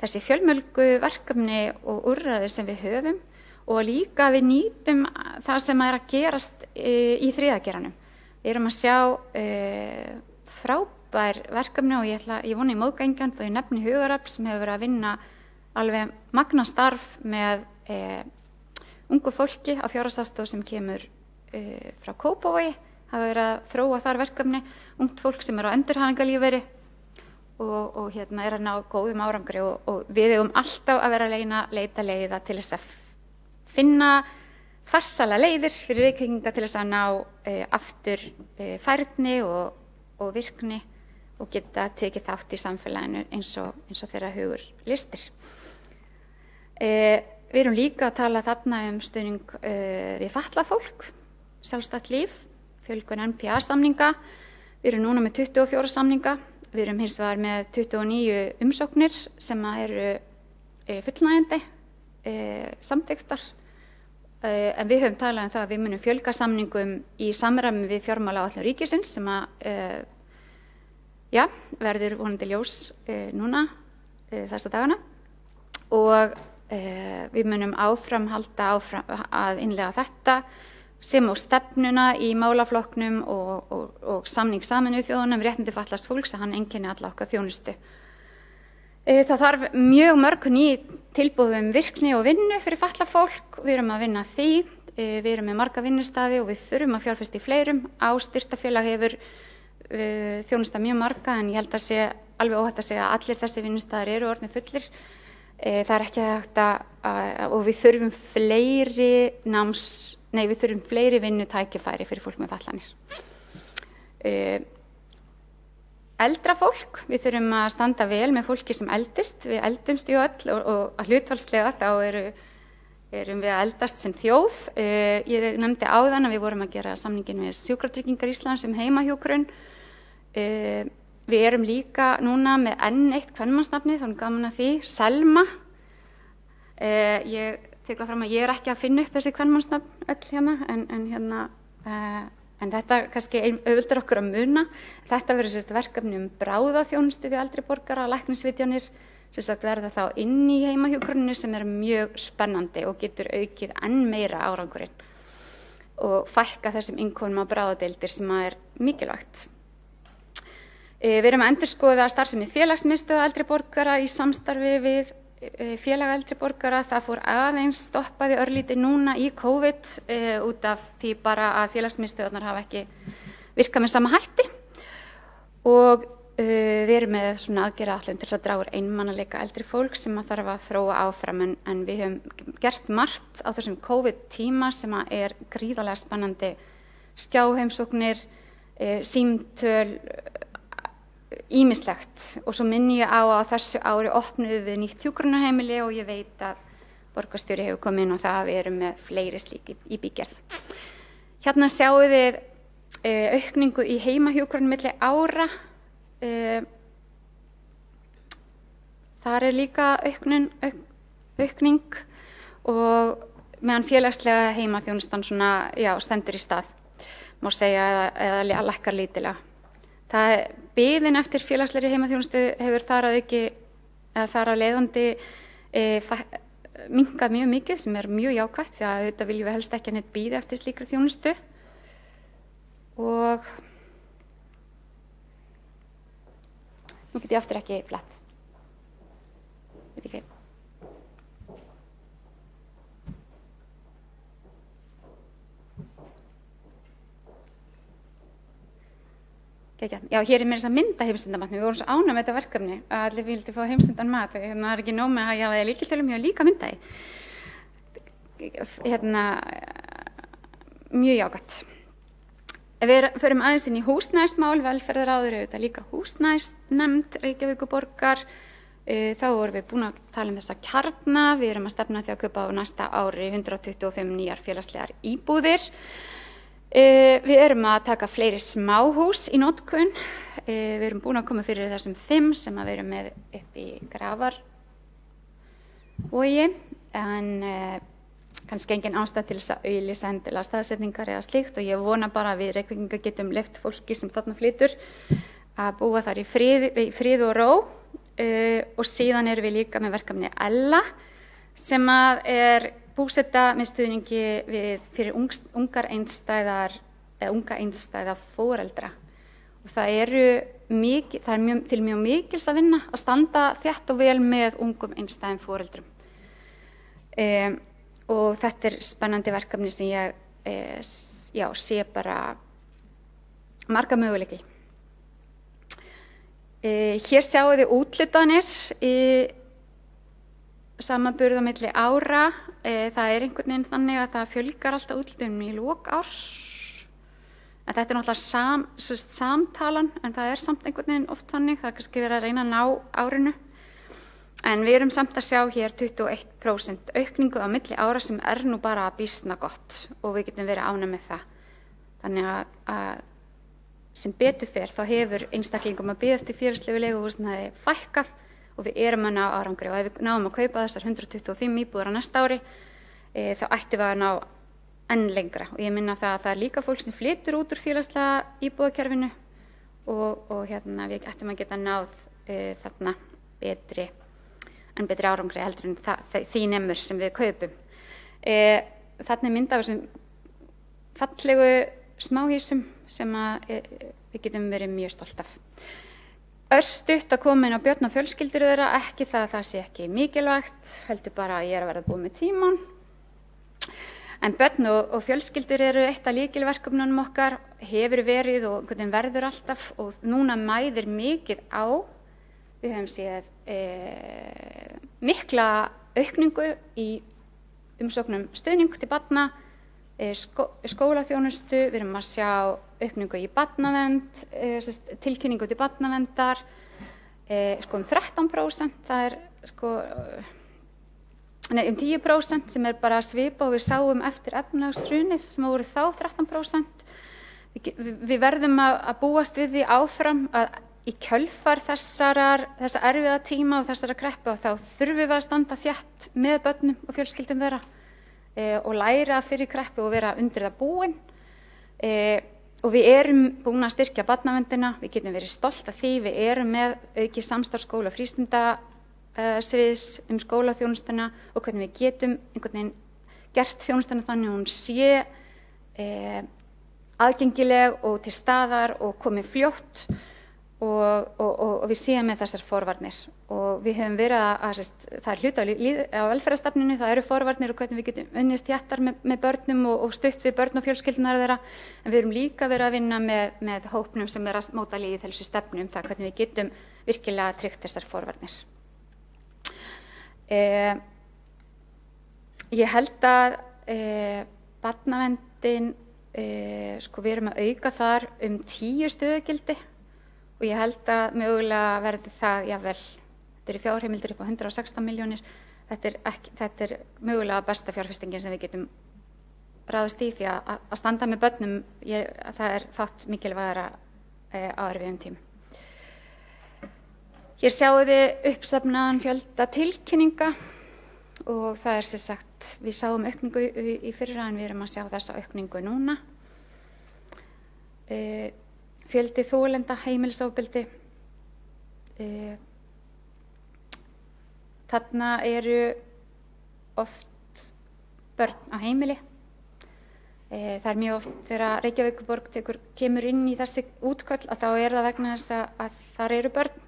þessi fjölmörgu verkefni og úrræðir sem við höfum og líka við nýtum það sem að gerast í þriðageiranum. Við erum að sjá frábær verkefni og ég vona í móðgangjan þó ég nefni Hugarafl sem hefur verið að vinna alveg magna starf með ungu fólki á fjárhagsaðstoð sem kemur frá Kópavogi, hafa verið að þróa þar verkefni, ungt fólk sem á endurhæfingarlífeyri og er að ná góðum árangri og við eigum alltaf að vera að leita leiða til þess að finna farsæla leiðir fyrir Reykvíkinga til þess að ná aftur færni og virkni og geta tekið þátt í samfélaginu eins og þeirra hugur listir. Við erum líka að tala þarna stuðning við fatlað fólk, sjálfstætt líf, fjölgun NPA-samninga. Við erum núna með 24 samninga, við erum hins vegar með 29 umsóknir sem eru fullnægjandi, samþykktar. En við höfum talað það að við munum fjölga samningum í samræmi við fjármálaáætlun ríkisins sem verður vonandi ljós núna þessa dagana og við munum halda áfram að innlega þetta sem á stefnuna í málaflokknum og samning Sameinuðu þjóðanna um réttindi fatlaðs fólks að hann einkenni alla okkar þjónustu. Það þarf mjög mörg ný tilboð virkni og vinnu fyrir fatlað fólk. Við erum að vinna því, við erum með marga vinnustaði og við þurfum að fjárfesta í fleirum. Styrktarfélag hefur þjónusta mjög marga en ég held að sé alveg óhætt að segja að allir þessi vinnustaðir eru orðnir fullir. Það ekki hægt og við þurfum fleiri vinnutækifæri fyrir fólk með fatlanir. Eldra fólk, við þurfum að standa vel með fólki sem eldist, við eldumst ju öll og að hlutfallslega þá erum við að eldast sem þjóð. Ég nefndi áðan að við vorum að gera samningin við Sjúkratryggingar Íslands heimahjúkrun. Við erum líka núna með enn eitt kvenmannsnafni, þá gaman að því, Selma. Ég tek fram að ég ekki að finna upp þessi kvenmannsnafn öll hérna, en þetta kannski auðveldar okkur að muna. Þetta verður verkefni bráðaþjónustu við eldri borgara, læknisvitjanir, verða þá inn í heimahjúkruninu sem mjög spennandi og getur aukið enn meira árangurinn og fækka þessum innkomum á bráðadeildir sem mikilvægt. Við erum að endurskoða starfsemi félagsmiðstöðva eldri borgara í samstarfi við félag eldri borgara. Það fór aðeins stoppaði örlítið núna í COVID út af því bara að félagsmiðstöðvarnar hafa ekki virkað með sama hætti og við erum með svona aðgerðaáætlun til að draga úr einmanaleika eldri fólk sem þarf að þróa áfram en við höfum gert margt á þessum COVID tíma sem gríðarlega spennandi, skjáheimsóknir, símtöl, ýmislegt og svo minni ég á að þessu ári opnuðum við nýtt hjúkrunarheimili og ég veit að borgarstjóri hefur komið inn á það að við erum með fleiri slík í bígerð. Hérna sjáum við aukningu í heimahjúkrun milli ára. Þar líka aukning og meðan félagslega heimaþjónustan stendur í stað, má segja, eða lækkar lítilega. Biðin eftir félagslegri heimaþjónustu hefur þar að leiðandi minnkað mjög mikið, sem mjög jákvætt, því að auðvitað viljum við helst ekki að neitt bíði eftir slíkri þjónustu. Og nú get ég aftur ekki flett. Veit ekki. Já, hér mér þess að mynda heimsendamatni. Við vorum svo ánægð með þetta verkefni að allir vildi fá heimsendan mat. Það ekki nóg með að ég hafa lykiltölum, ég hafa líka myndaði. Mjög jákvætt. Ef við förum aðeins inn í húsnæðismál, velferðaráður auðvitað líka húsnæðisnefnd Reykjavíkurborgar. Þá vorum við búin að tala þessa kjarna. Við erum að stefna því að kaupa á næsta ári 125 nýjar félagslegar íbúðir. Við erum að taka fleiri smáhús í notkun. Við erum búin að koma fyrir þessum 5 sem við erum með upp í Grafarvogi, en kannski engin ástæða til þess að auglýsa endilega staðsetningar eða slíkt, og ég vona bara að við Reykvíkingar getum leyft fólki sem þarna flytur að búa þar í frið og ró. Og síðan erum við líka með verkefni Ella, sem búseta með stuðningi fyrir unga einstæða foreldra. Og það er til mjög mikils að vinna að standa þétt og vel með ungum einstæðum foreldrum. Og þetta spennandi verkefni sem ég sé bara marga möguleiki. Hér sjáum við úthlutanir í samanburð á milli ára. Það einhvern veginn þannig að það fjölgar alltaf úthlutunum í lok árs. En þetta náttúrulega samtalan, en það samt einhvern veginn oft þannig. Það kannski verið að reyna að ná árinu. En við erum samt að sjá hér 21% aukningu á milli ára, sem nú bara býsna gott, og við getum verið ánægð með það. Þannig að sem betur fer þá hefur einstaklingum að bíða eftir félagslegu leiguhúsnæði fækkað, og við erum að ná árangri, og ef við náum að kaupa þessar 125 íbúðir á næsta ári, þá ættum við að ná enn lengra. Og ég minna það að það líka fólk sem flytur út úr félagslega íbúðakerfinu, og við ættum að geta náð þarna betri árangri heldur en því nemur sem við kaupum. Þarna mynd af þessum fallegu smáhýsum sem við getum verið mjög stolt af. Örstutt að koma inn á börn og fjölskyldur þeirra, ekki það að það sé ekki mikilvægt, heldur bara að ég að verða búin með tímann. En börn og fjölskyldur eru eitt af lykilverkefnunum okkar, hefur verið og einhvern veginn verður alltaf, og núna mæðir mikið á. Við höfum séð mikla aukningu í umsóknum stuðning til barna, skólaþjónustu, við erum að sjá aukningu í barnavernd, tilkynningu til barnaverndar, um 13%, það um 10% sem bara svipa, og við sáum eftir efnahagshrunið sem voru þá 13%. Við verðum að búast við því áfram að í kjölfar þessa erfiða tíma og þessara kreppu, þá þurfum við að standa þétt með börnum og fjölskyldum þeirra og læra fyrir kreppu og vera undir það búin. Og við erum búin að styrkja barnaverndina, við getum verið stolt af því, við erum með aukið samstarf skóla- og frístundasviðs skólaþjónustuna, og hvernig við getum einhvern veginn gert þjónustuna þannig að hún sé aðgengileg og til staðar og komið fljótt, og við séum með þessar forvarnir. Og við höfum verið það hluta á velferðarstefnunni, það eru forvarnir og hvernig við getum unnið þéttar með börnum og stutt við börn og fjölskyldunar þeirra. En við erum líka verið að vinna með hópnum sem að móta lýðheilsustefnu það hvernig við getum virkilega tryggt þessar forvarnir. Ég held að barnaverndin, við erum að auka þar 10 stöðugildi, og ég held að mögulega verði það, jafnvel, þetta eru fjárheimildir upp á 116 milljónir, þetta er mögulega besta fjárfestingin sem við getum ráðist í, því að standa með börnum, það er fátt mikilvægara á erfiðum tímum. Hér sjáum við uppsafnaðan fjölda tilkynninga og það er sem sagt, við sáum aukningu í fyrra en við erum að sjá þessa aukningu núna. Fjöldi þolenda heimilisofbeldi. Þarna eru oft börn á heimili. Það er mjög oft þegar Reykjavíkurborg kemur inn í þessi útköll að þá er það vegna þess að þar eru börn.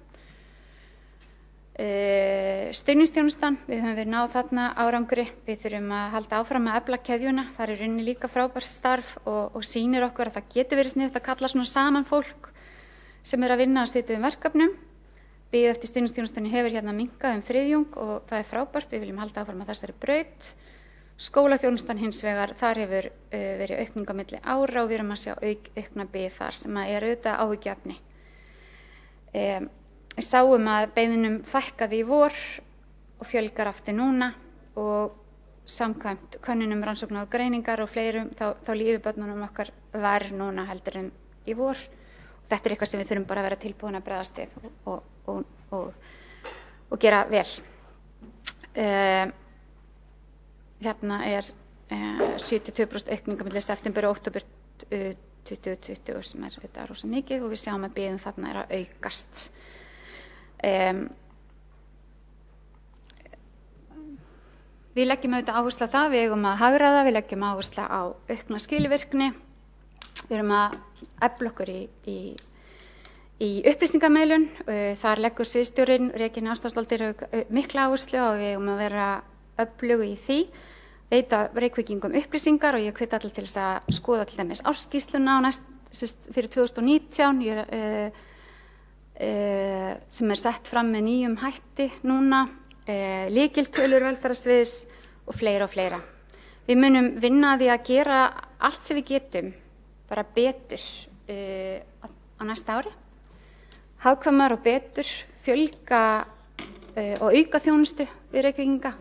Stuðningsþjónustan, við höfum verið náð þarna árangri, við þurfum að halda áfram að efla keðjuna, það er inni líka frábært starf og sýnir okkur að það getur verið sniðugt að kalla svona saman fólk sem er að vinna á svipuðum verkefnum. Bið eftir stuðningsþjónustunni hefur hérna minnkað 3 og það er frábært, við viljum halda áfram að þessari braut. Skólaþjónustan hins vegar, þar hefur verið aukning á milli ára og við erum að sjá aukna bið þar sem er auðvitað áhyggjuefni. Við sáum að beiðnum fækkaði í vor og fjölgar aftur núna og samkvæmt könnunum rannsókna og greiningar og fleirum þá líður börnunum okkar verr núna heldur en í vor. Þetta er eitthvað sem við þurfum bara að vera tilbúin að bregðast við og gera vel. Hérna er 72% aukninga milli september og október 2020 sem er þetta rosa mikið og við sjáum að biðum þarna er að aukast. Við leggjum auðvitað áherslu á það, við eigum að hagræða, við leggjum áherslu á aukna skilvirkni, við erum að efla okkur í upplýsingamiðlun, þar leggur sviðsstjórinn Regína Ástvaldsdóttir mikla áherslu og við eigum að vera öflugi í því, veita Reykvíkingum upplýsingar og ég hvet allir til þess að skoða til dæmis ársskýrsluna fyrir 2019 sem er sett fram með nýjum hætti núna, lykiltölur velferðarsviðs og fleira. Við munum vinna að því að gera allt sem við getum bara betur á næsta ári, hagkvæmar og betur, fjölga og auka þjónustu við Reykvíkinga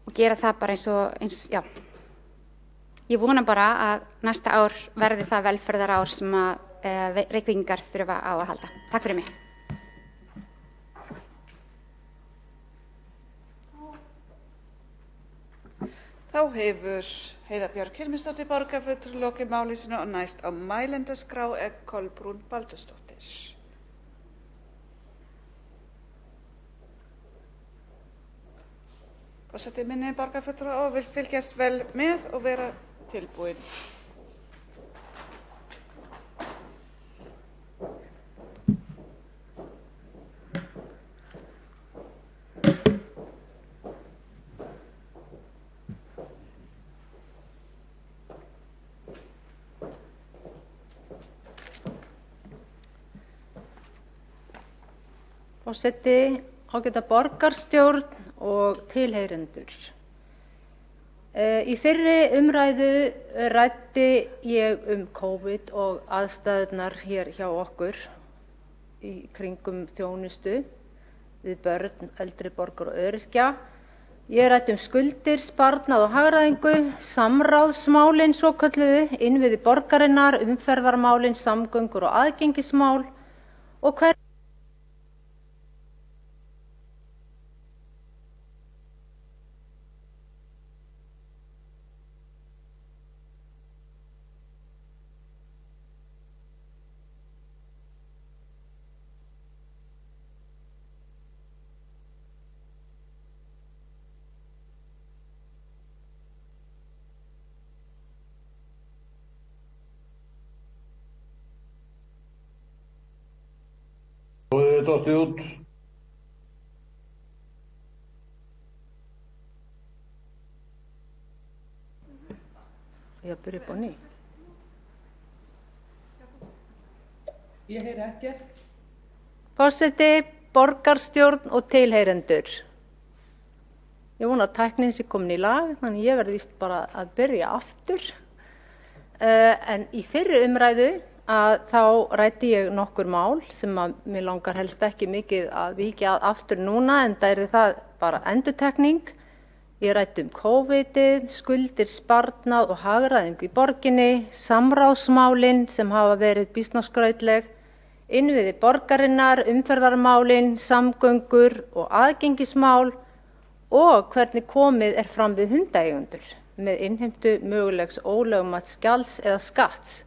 og gera það bara eins. Ég vona bara að næsta ár verði það velferðarár sem að Reykvíkingar þurfa á að halda. Takk fyrir mig. Þá hefur Heiða Björk Hilmisdóttir borgarfulltrúi lokið máli sínu og næst á mælendaskrá er Kolbrún Baldursdóttir. Forseti minni borgarfulltrúa og vil fylgjast vel með og vera tilbúin. Forseti, ágæta borgarstjórn og tilheyrendur. Í fyrri umræðu ræddi ég COVID og aðstæðurnar hér hjá okkur í kringum þjónustu við börn, eldri borgara og öryrkja. Ég ræddi skuldir, sparnað og hagræðingu, samráðsmálin svokölluðu, innviði borgarinnar, umferðarmálin, samgöngur og aðgengismál og Dottið út. Ég byrja upp á ný. Ég heyri ekkert. Forseti, borgarstjórn og tilheyrendur. Ég vona að tæknin sé komin í lag, þannig ég verði víst bara að byrja aftur. En í fyrri umræðu að þá ræddi ég nokkur mál sem að mér langar helst ekki mikið að víkja aftur núna, en það það bara endurtekning. Ég ræddi COVID-ið, skuldir, sparnað og hagræðingu í borginni, samráðsmálin sem hafa verið býsna skrautleg, innviði borgarinnar, umferðarmálin, samgöngur og aðgengismál og hvernig komið fram við hundaeigendur með innheimtu mögulegs ólögmæts gjalds eða skatts.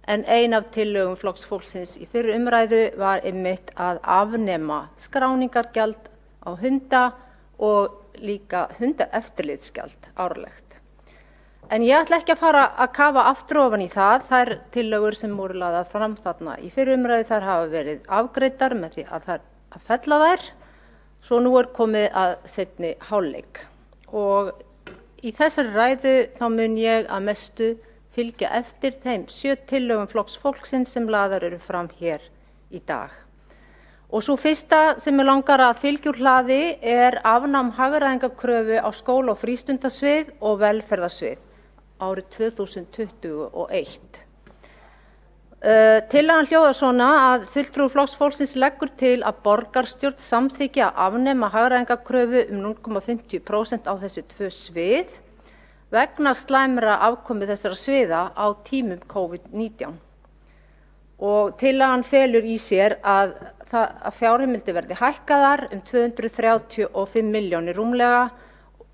En ein af tillögum Flokks fólksins í fyrri umræðu var einmitt að afnema skráningargjald á hunda og líka hundaeftirlitsgjald árlegt. En ég ætla ekki að fara að kafa aftur ofan í það. Þær tillögur sem voru lagðar fram þarna í fyrri umræðu þær hafa verið afgreiddar með því að fella þær. Svo nú komið að seinni hálfleik. Og í þessari ræðu þá mun ég að mestu fylgja eftir þeim 7 tillögum Flokks fólksins sem lagðar eru fram hér í dag. Og svo fyrsta sem ég langar að fylgja úr hlaði afnám hagræðingarkröfu á skóla- og frístundasvið og velferðarsvið árið 2021. Tillagan hljóðar svona að fulltrúi Flokks fólksins leggur til að borgarstjórn samþykki að afnema hagræðingarkröfu 0,50% á þessi 2 svið vegna slæmra afkomu þessara sviða á tímum COVID-19. Og tillagan felur í sér að fjárheimildir verði hækkaðar 235 milljónir rúmlega,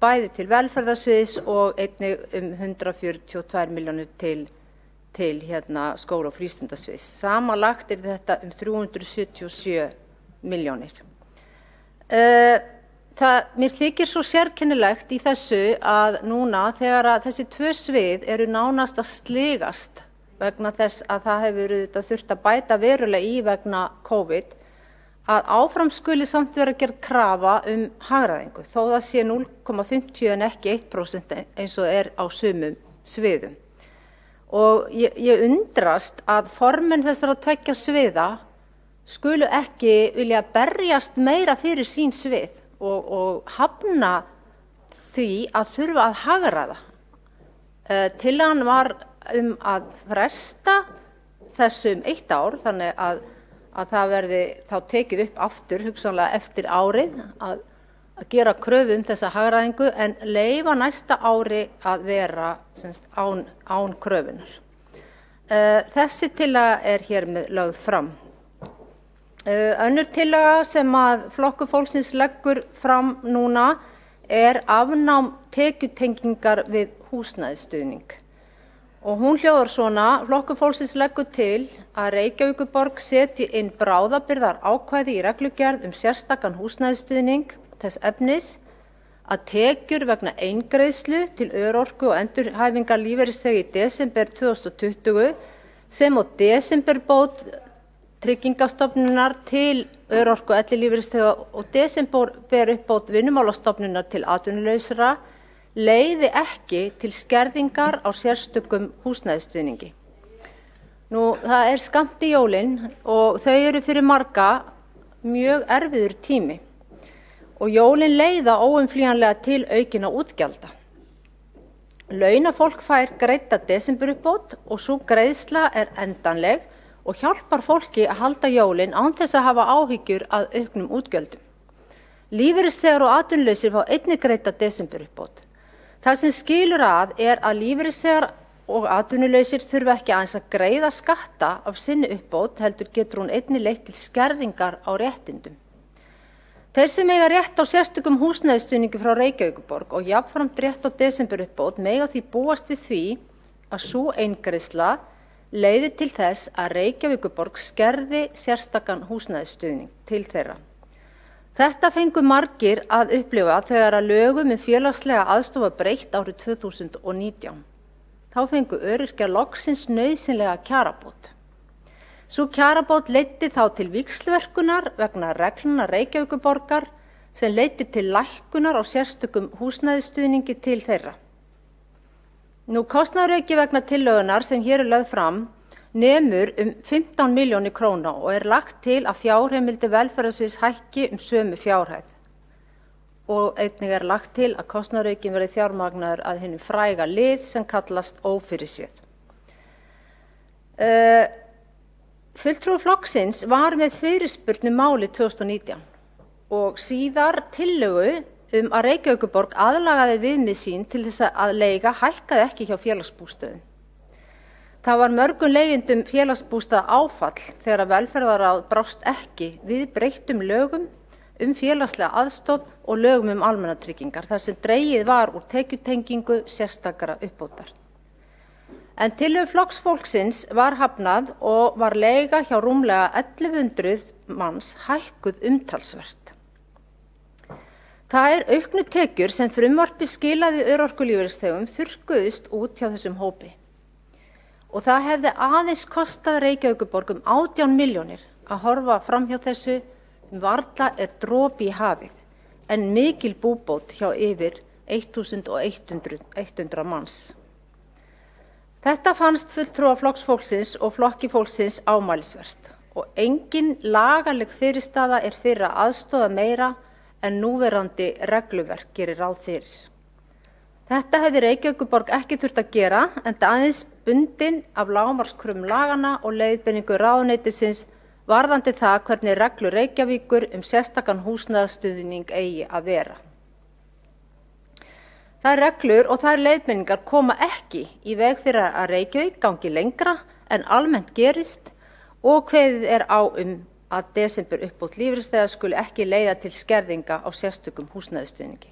bæði til velferðarsviðs og einnig 142 milljónir til skóla- og frístundasviðs. Samanlagt þetta 377 milljónir. Mér þykir svo sérkennilegt í þessu að núna þegar að þessi 2 svið eru nánast að sligast vegna þess að það hefur þurft að bæta verulega í vegna COVID, að áfram skuli samt vera að gera krafa hagræðingu, þó það sé 0,50 en ekki 1% eins og á sumum sviðum. Og ég undrast að formenn þessara 2 sviða skulu ekki vilja berjast meira fyrir sín svið og hafna því að þurfa að hagræða. Tillagan var að fresta þessu 1 ár, þannig að það verði þá tekið upp aftur, hugsanlega eftir árið, að gera kröfu þessa hagræðingu en leyfa næsta ári að vera án kröfunar. Þessi tillaga hér með lögð fram. Önnur tillaga sem að Flokkur fólksins leggur fram núna afnám tekjutengingar við húsnæðisstuðning. Og hún hljóðar svona: Flokkur fólksins leggur til að Reykjavíkurborg setji inn bráðabirgðar ákvæði í reglugerð sérstakan húsnæðisstuðning þess efnis að tekjur vegna eingreiðslu til örorku og endurhæfingar lífeyrisþega í desember 2020 sem og desemberbót Tryggingastofnunar til örorku og ellilífeyrisþega og desemberuppbót Vinnumálastofnunar til atvinnulausra leiði ekki til skerðingar á sérstökum húsnæðisstuðningi. Það skammt í jólin og þau eru fyrir marga mjög erfiður tími og jólin leiða óumflýjanlega til aukinna útgjalda. Launafólk fær greidda desemberuppbót og sú greiðsla endanleg og hjálpar fólki að halda jólin án þess að hafa áhyggjur að auknum útgjöldum. Lífeyrisþegar og atvinnulausir fá einnig greidda desemberuppbót. Það sem skilur að lífeyrisþegar og atvinnulausir þurfa ekki aðeins að greiða skatta af sinni uppbót, heldur getur hún einnig leitt til skerðingar á réttindum. Þeir sem eiga rétt á sérstökum húsnæðisstuðningi frá Reykjavíkurborg og jafnframt rétt á desemberuppbót mega því búast við því að sú eingreiðsla leiði til þess að Reykjavíkurborg skerði sérstakan húsnæðisstuðning til þeirra. Þetta fengu margir að upplifa þegar að lögum félagslega aðstoð var breytt árið 2019. Þá fengu öryrkjar loksins nauðsynlega kjarabót. Sú kjarabót leiddi þá til víxlverkunar vegna reglna Reykjavíkurborgar sem leiddi til lækkunar á sérstökum húsnæðisstuðningi til þeirra. Kostnaðarauki vegna tillögunnar sem hér lögð fram nemur 15 milljónir króna og lagt til að fjárheimildir velferðarsviðs hækki sömu fjárhæð. Og einnig lagt til að kostnaðaraukin verði fjármagnaður að hinu fræga lið sem kallast ófyrirséð. Fulltrúi flokksins var með fyrirspurn máli 2019 og síðar tillögu að Reykjavíkurborg aðlagaði viðmið sín til þess að leiga hækkaði ekki hjá félagsbústöðum. Það var mörgum leigjendum félagsbústaða áfall þegar velferðarráð brást ekki við breyttum lögum félagslega aðstoð og lögum almannatryggingar þar sem dregið var úr tekjutengingu sérstakra uppbótar. En tillögu Flokks fólksins var hafnað og var leiga hjá rúmlega 1100 manns hækkuð umtalsvert. Það auknu tekjur sem frumvarpið skilaði örorkulífeyrisþegum þurrkuðust út hjá þessum hópi. Og það hefði aðeins kostað Reykjavíkurborg 18 milljónir að horfa fram hjá þessu sem varla dropi í hafið, en mikil búbót hjá yfir 1100 manns. Þetta fannst fulltrúa Flokks fólksins og Flokki fólksins ámælisvert og engin lagaleg fyrirstaða fyrir að aðstoða meira en núverandi regluverk gerir ráð fyrir. Þetta hefði Reykjavíkurborg ekki þurft að gera, enda aðeins bundin af lágmarkskröfum laganna og leiðbeiningu ráðuneytisins varðandi það hvernig reglur Reykjavíkur sérstakan húsnæðisstuðning eigi að vera. Þær reglur og þær leiðbeiningar koma ekki í veg fyrir að Reykjavík gangi lengra en almennt gerist og kveðið á að desemberuppbót lífeyrisþega skuli ekki leiða til skerðinga á sérstökum húsnæðisstuðningi.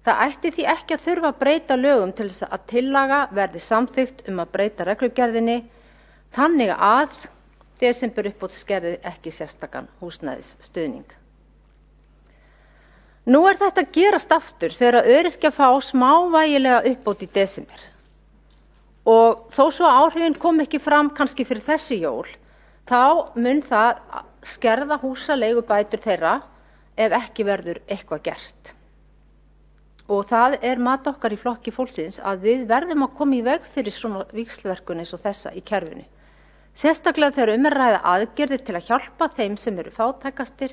Það ætti því ekki að þurfa að breyta lögum til þess að tillaga verði samþykkt að breyta reglugerðinni þannig að desemberuppbót skerði ekki sérstakan húsnæðisstuðning. Nú þetta að gerast aftur þegar öryrkjar fá smávægilega uppbót í desember. Og þó svo áhrifin kom ekki fram kannski fyrir þessi jól, þá mun það skerða húsaleigubætur þeirra ef ekki verður eitthvað gert. Og það mat okkar í Flokki fólksins að við verðum að koma í veg fyrir svona víxlverkun eins og þessa í kerfinu. Sérstaklega þegar að ræða aðgerðir til að hjálpa þeim sem eru fátækastir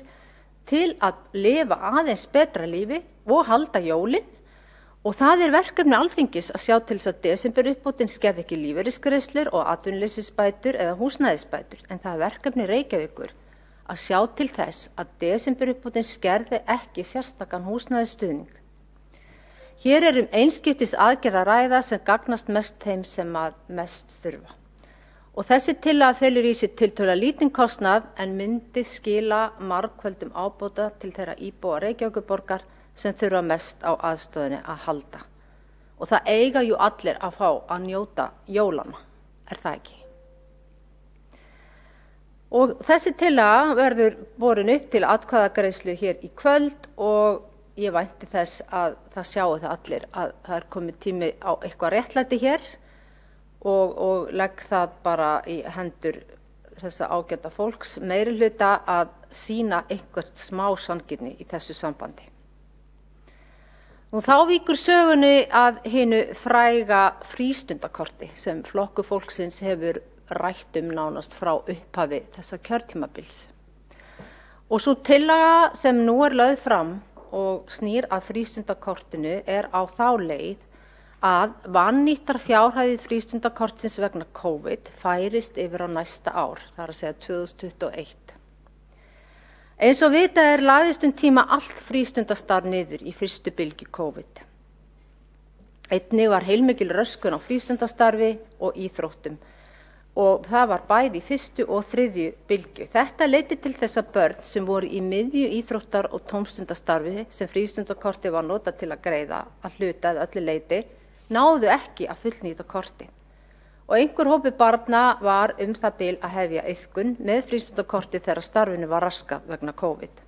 til að lifa aðeins betra lífi og halda jólin. Og það verkefni Alþingis að sjá til þess að desemberuppbótin skerði ekki lífeyrisgreiðslur og atvinnuleysisbætur eða húsnæðisbætur, en það verkefni Reykjavíkur að sjá til þess að desemberuppbótin skerði ekki sérstakan húsnæðisstuðning. Hér einskiptis aðgerð að ræða sem gagnast mest þeim sem mest þurfa. Og þessi tillaga felur í sér tiltölulega lítinn kostnað en myndi skila margföldum ábóta til þeirra íbúa Reykjavíkurborgar sem þurfa mest á aðstoðinni að halda. Og það eiga jú allir að fá að njóta jólanna, það ekki? Og þessi tillaga verður borin upp til atkvæðagreiðslu hér í kvöld og ég vænti þess að það sjáu það allir að það komið tími á eitthvað réttlæti hér og legg það bara í hendur þessa ágæta fólks meirihluta að sýna einhvert smá sanngirni í þessu sambandi. Og þá víkur sögunni að hinu fræga frístundakorti sem Flokkur fólksins hefur rætt nánast frá upphafi þessa kjörtímabils. Og sú tillaga sem nú lögð fram og snýr að frístundakortinu á þá leið að vannýttar fjárhæðir frístundakortsins vegna COVID færist yfir á næsta ár, það að segja 2021. Eins og vitað lagðist tíma allt frístundastarf niður í fyrstu bylgju COVID. Einnig var heilmikil röskun á frístundastarfi og íþróttum og það var bæði í fyrstu og þriðju bylgju. Þetta leiddi til þess að börn sem voru í miðju íþróttar- og tómstundastarfi sem frístundakortið var notað til að greiða að hluta eða öllu leyti náðu ekki að fullnýta kortið. Og einhver hópi barna var það bil að hefja iðkun með frístundakorti þegar starfinu var raskað vegna COVID.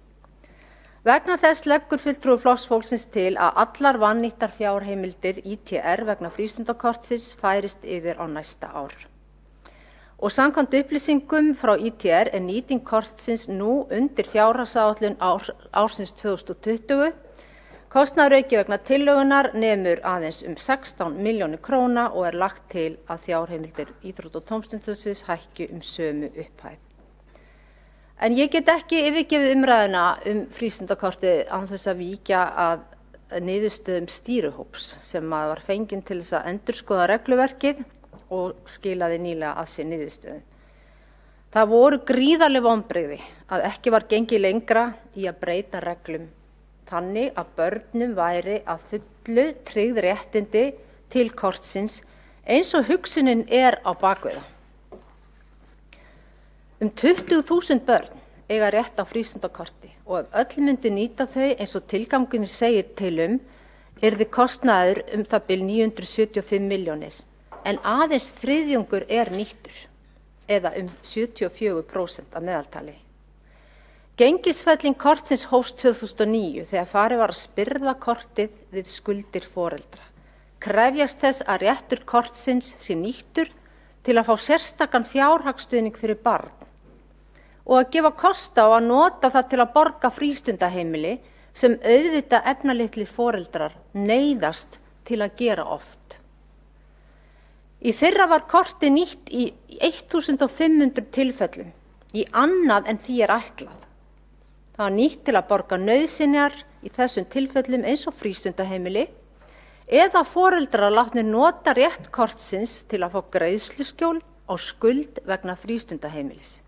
Vegna þess leggur fulltrúi Flokks fólksins til að allar vannýttar fjárheimildir ITR vegna frístundakortsins færist yfir á næsta ár. Og samkvæmt upplýsingum frá ITR nýting kortsins nú undir fjárhagsáætlun ársins 2020. Kostnaðarauki vegna tillögunnar nemur aðeins 16 milljónir króna og lagt til að fjárheimildir íþrótta- og tómstundasviðs hækki sömu upphæð. En ég get ekki yfirgefið umræðuna frístundakortið án þess að víkja að niðurstöðum stýrihóps sem var fenginn til þess að endurskoða regluverkið og skilaði nýlega af sér niðurstöðum. Það voru gríðarleg vonbrigði að ekki var gengið lengra í að breyta reglum þannig að börnum væri að fullu tryggð réttindi til kortsins eins og hugsunin á bakvið það. 20.000 börn eiga rétt á frístundakorti og ef öll myndu nýta þau eins og tilgangunni segir til yrði kostnaður það bil 975 milljónir en aðeins þriðjungur nýttur eða 74% að meðaltali. Gengisfelling kortsins hófst 2009 þegar farið var að spyrða kortið við skuldir foreldra. Krefjast þess að réttur kortsins sé nýttur til að fá sérstakan fjárhagsstuðning fyrir barn og að gefa kost á að nota það til að borga frístundaheimili sem auðvitað efnalitlir foreldrar neyðast til að gera oft. Í fyrra var kortið nýtt í 1500 tilfellum, í annað en því ætlað. Það var nýtt til að borga nauðsynjar í þessum tilfellum eins og frístundaheimili eða foreldrar látnir nota rétt kortsins til að fá greiðsluskjól á skuld vegna frístundaheimilis.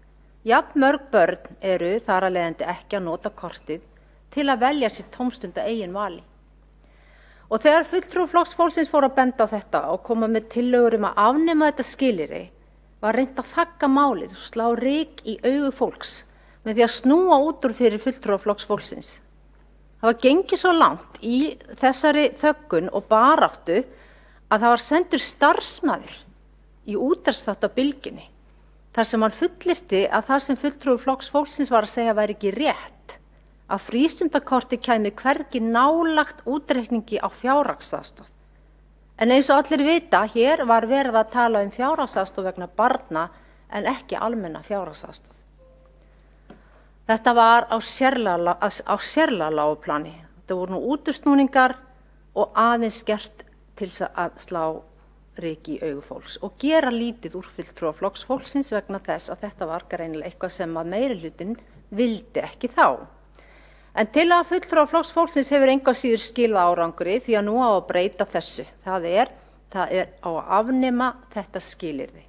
Jafn mörg börn eru þar af leiðandi ekki að nota kortið til að velja sér tómstunda eigin vali. Og þegar fulltrúi Flokks fólksins fór að benda á þetta og koma með tillögur að afnema þetta skilyrði, var reynt að þagga málið og slá ryk í augu fólks með því að snúa út úr fyrir fulltrúi Flokks fólksins. Það var gengið svo langt í þessari þöggun og baráttu að það var sendur starfsmaður í útvarpsþátt á Bylgjunni þar sem hann fullyrti að það sem fulltrúi Flokks fólksins var að segja væri ekki rétt, að frístundakortið kæmi hvergi nálagt útreikningi á fjárhagsaðstoð. En eins og allir vita, hér var verið að tala fjárhagsaðstoð vegna barna en ekki almenna fjárhagsaðstoð. Þetta var á sérlega lágu plani. Þetta voru nú útúrsnúningar og aðeins gert til að slá ryki í augu fólks og gera lítið úr fulltrúa Flokks fólksins vegna þess að þetta var greinilega eitthvað sem að meirihlutinn vildi ekki þá. En til að fulltrúa Flokks fólksins hefur engu að síður skilað árangri því að nú á að breyta þessu. Það er á að afnema þetta skilyrði.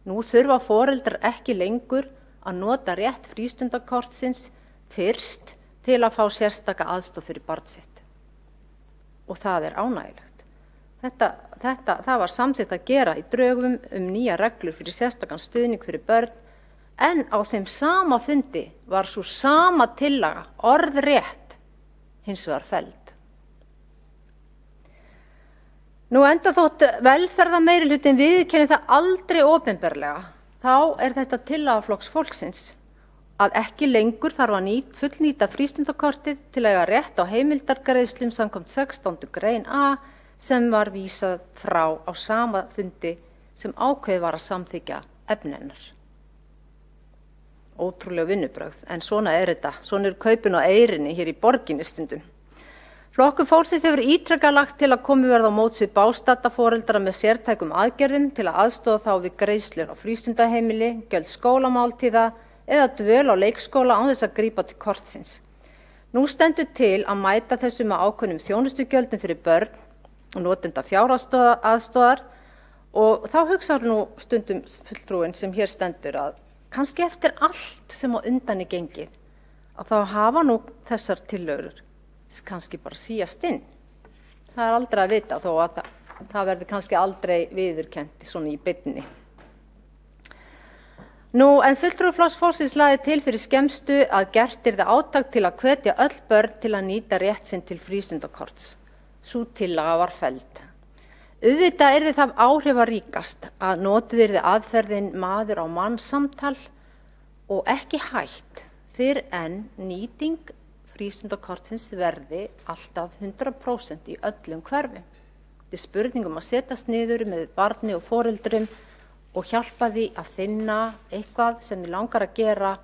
Nú þurfa foreldrar ekki lengur að nota rétt frístundakortsins fyrst til að fá sérstaka aðstoð fyrir barn sitt. Og það ánægilegt. Það var samþykkt að gera í drögum nýja reglur fyrir sérstakan stuðning fyrir börn en á þeim sama fundi var svo sama tillaga orðrétt hins vegar felld. Nú enda þótt velferðarmeirihlutinn viðurkenni það aldrei opinberlega, þá þetta tillaga Flokks fólksins að ekki lengur þarf að fullnýta frístundakortið til að eiga rétt á heimildargreiðslum samkvæmt 16. grein A sem var vísað frá á sama fundi sem ákveðið var að samþykkja efni hennar. Ótrúlega vinnubrögð, en svona þetta. Svona kaupin á eyrinni hér í borginni stundum. Flokkur fólksins hefur ítrekað lagt til að komið verða á móts við bástadda foreldra með sértækum aðgerðum til að aðstoða þá við greiðslur á frístundaheimili, gjöld skólamáltíða eða dvöl á leikskóla án þess að grípa til kortsins. Nú stendur til að mæta þessu með ákveðnum þjónustugjöldum fyrir börn og notenda fjárhagsaðstoðar og þá hugsar nú stundum fulltrúin sem hér stendur að kannski eftir allt sem á undan gengið að þá hafa nú þessar tillögur kannski bara síast inn. Það aldrei að vita þó að það verði kannski aldrei viðurkennt svona í beinni. Nú en fulltrúi Flokks fólksins lagði til fyrir skemmstu að gert yrði átak til að hvetja öll börn til að nýta rétt sinn til frístundakorts. Sú tillaga var felld. Auðvitað yrði það áhrifaríkast að notuð yrði aðferðin maður á mann samtal og ekki hætt fyrr en nýting frístundakortsins verði alltaf 100% í öllum hverfum. Þetta spurningum að setjast niður með barni og foreldrum og hjálpa því að finna eitthvað sem þið langar að gera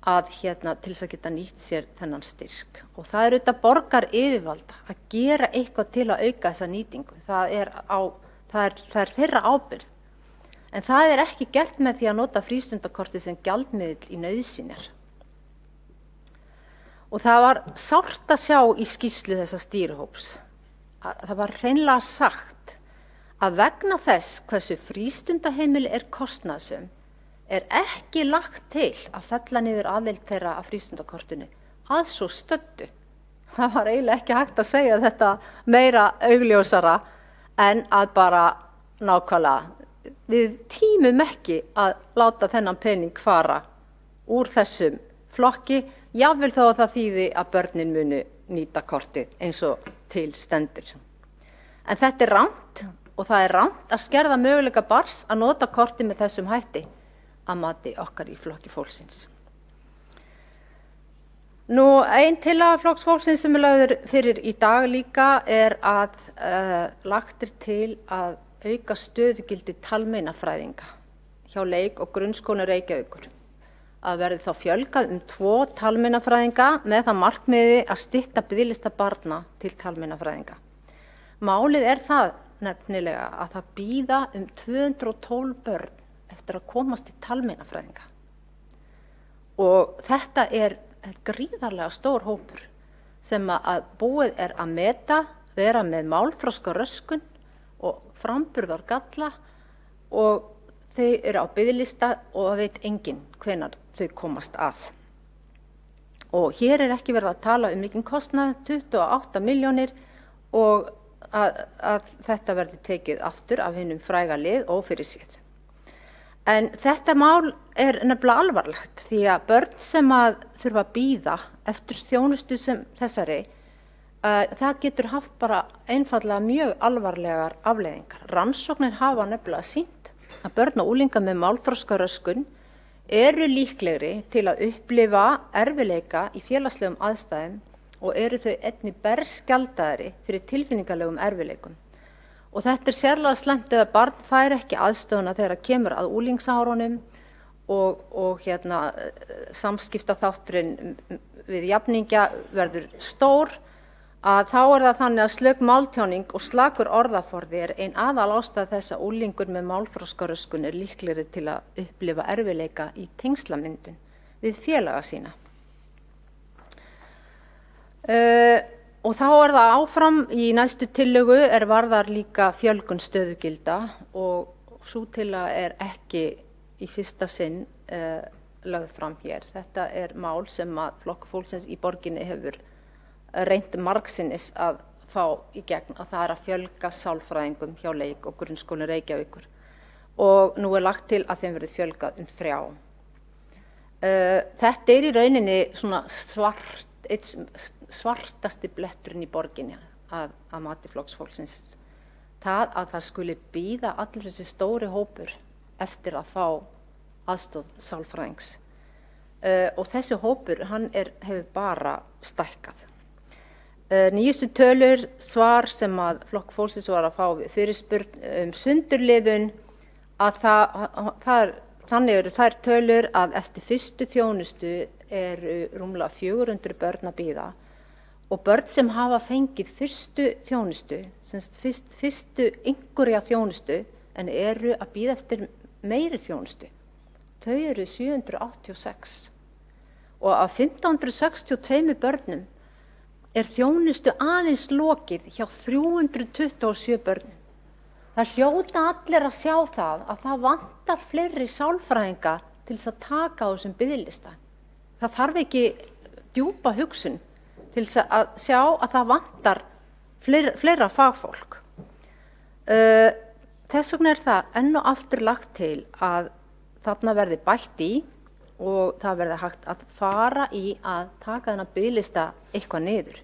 til þess að geta nýtt sér þennan styrk. Og það auðvitað borgar yfirvalda að gera eitthvað til að auka þessa nýtingu. Það er þeirra ábyrgð. En það ekki gert með því að nota frístundakortið sem gjaldmiðil í nauðsynjar. Og það var sárt að sjá í skýrslu þessa stýrihóps. Það var hreinlega sagt að vegna þess hversu frístundaheimili kostnaðsöm ekki lagt til að fella niður aðild þeirra að frístundakortinu að svo stöddu. Það var eiginlega ekki hægt að segja þetta meira augljósara en að bara nákvæmlega við tímum ekki að láta þennan pening fara úr þessum flokki, jafnvel þó að það þýði að börnin muni nýta kortið eins og til stendur. En þetta rangt og það rangt að skerða möguleika barns að nota kortið með þessum hætti að mati okkar í Flokki fólksins. Nú, ein tillaga Flokks fólksins sem lögður fyrir í dag líka að lagt til að auka stöðugildi talmeinafræðinga hjá leik- og grunnskólum Reykjavíkur. Að verði þá fjölgað 2 talmeinafræðinga með það markmiði að stytta biðlista barna til talmeinafræðinga. Málið það nefnilega að það bíða 212 börn eftir að komast í talmeinafræðinga. Og þetta gríðarlega stór hópur sem að búið að meta, vera með málþroskaröskun og framburðargalla og þau eru á biðlista og það veit enginn hvenær þau komast að. Og hér ekki verið að tala mikinn kostnað, 28 milljónir og að þetta verði tekið aftur af hinum fræga lið ófyrirséð. En þetta mál nefnilega alvarlegt því að börn sem að þurfa að bíða eftir þjónustu sem þessari, það getur haft bara einfaldlega mjög alvarlegar afleiðingar. Rannsóknir hafa nefnilega sýnt að börn og unglingar með málþroskaröskun eru líklegri til að upplifa erfiðleika í félagslegum aðstæðum og eru þau einnig berskjaldaðri fyrir tilfinningalegum erfiðleikum. Og þetta sérlega slæmt ef barn fær ekki aðstoðina þegar kemur að unglingsárunum og samskiptaþátturinn við jafningja verður stór, að þá það þannig að slök máltjáning og slakur orðaforði ein aðalástæða þess að unglingur með málþroskaröskun líklegri til að upplifa erfiðleika í tengslamyndun við félaga sína. Og þá það áfram í næstu tillögu varðar líka fjölgun stöðugilda og sú tillaga ekki í fyrsta sinn lögð fram hér. Þetta mál sem að Flokkur fólksins í borginni hefur reynt margsinnis að fá í gegn, að það að fjölga sálfræðingum hjá leik- og grunnskólum Reykjavíkur. Og nú lagt til að þeim verði fjölgað 3. Þetta í rauninni svona svartasti bletturinn í borginni að mati Flokks fólksins. Það að það skuli bíða allir þessi stóri hópur eftir að fá aðstoð sálfræðings. Og þessi hópur, hann hefur bara stækkað. Nýjustu tölur svar sem að Flokk fólksins var að fá við fyrirspurn sundurliðun að þannig eru þær tölur að eftir fyrstu þjónustu eru rúmlega 400 börn að bíða og börn sem hafa fengið fyrstu þjónustu, fyrstu einhverja þjónustu en eru að bíða eftir meiri þjónustu, þau eru 786 og af 1562 börnum þjónustu aðeins lokið hjá 327 börnum. Það hljóta allir að sjá að það vantar fleiri sálfræðinga til þess að taka á þessum biðlista. Það þarf ekki djúpa hugsun til þess að sjá að það vantar fleira fagfólk. Þess vegna það enn og aftur lagt til að þarna verði bætt í og það verði hægt að fara í að taka þennan biðlista eitthvað niður.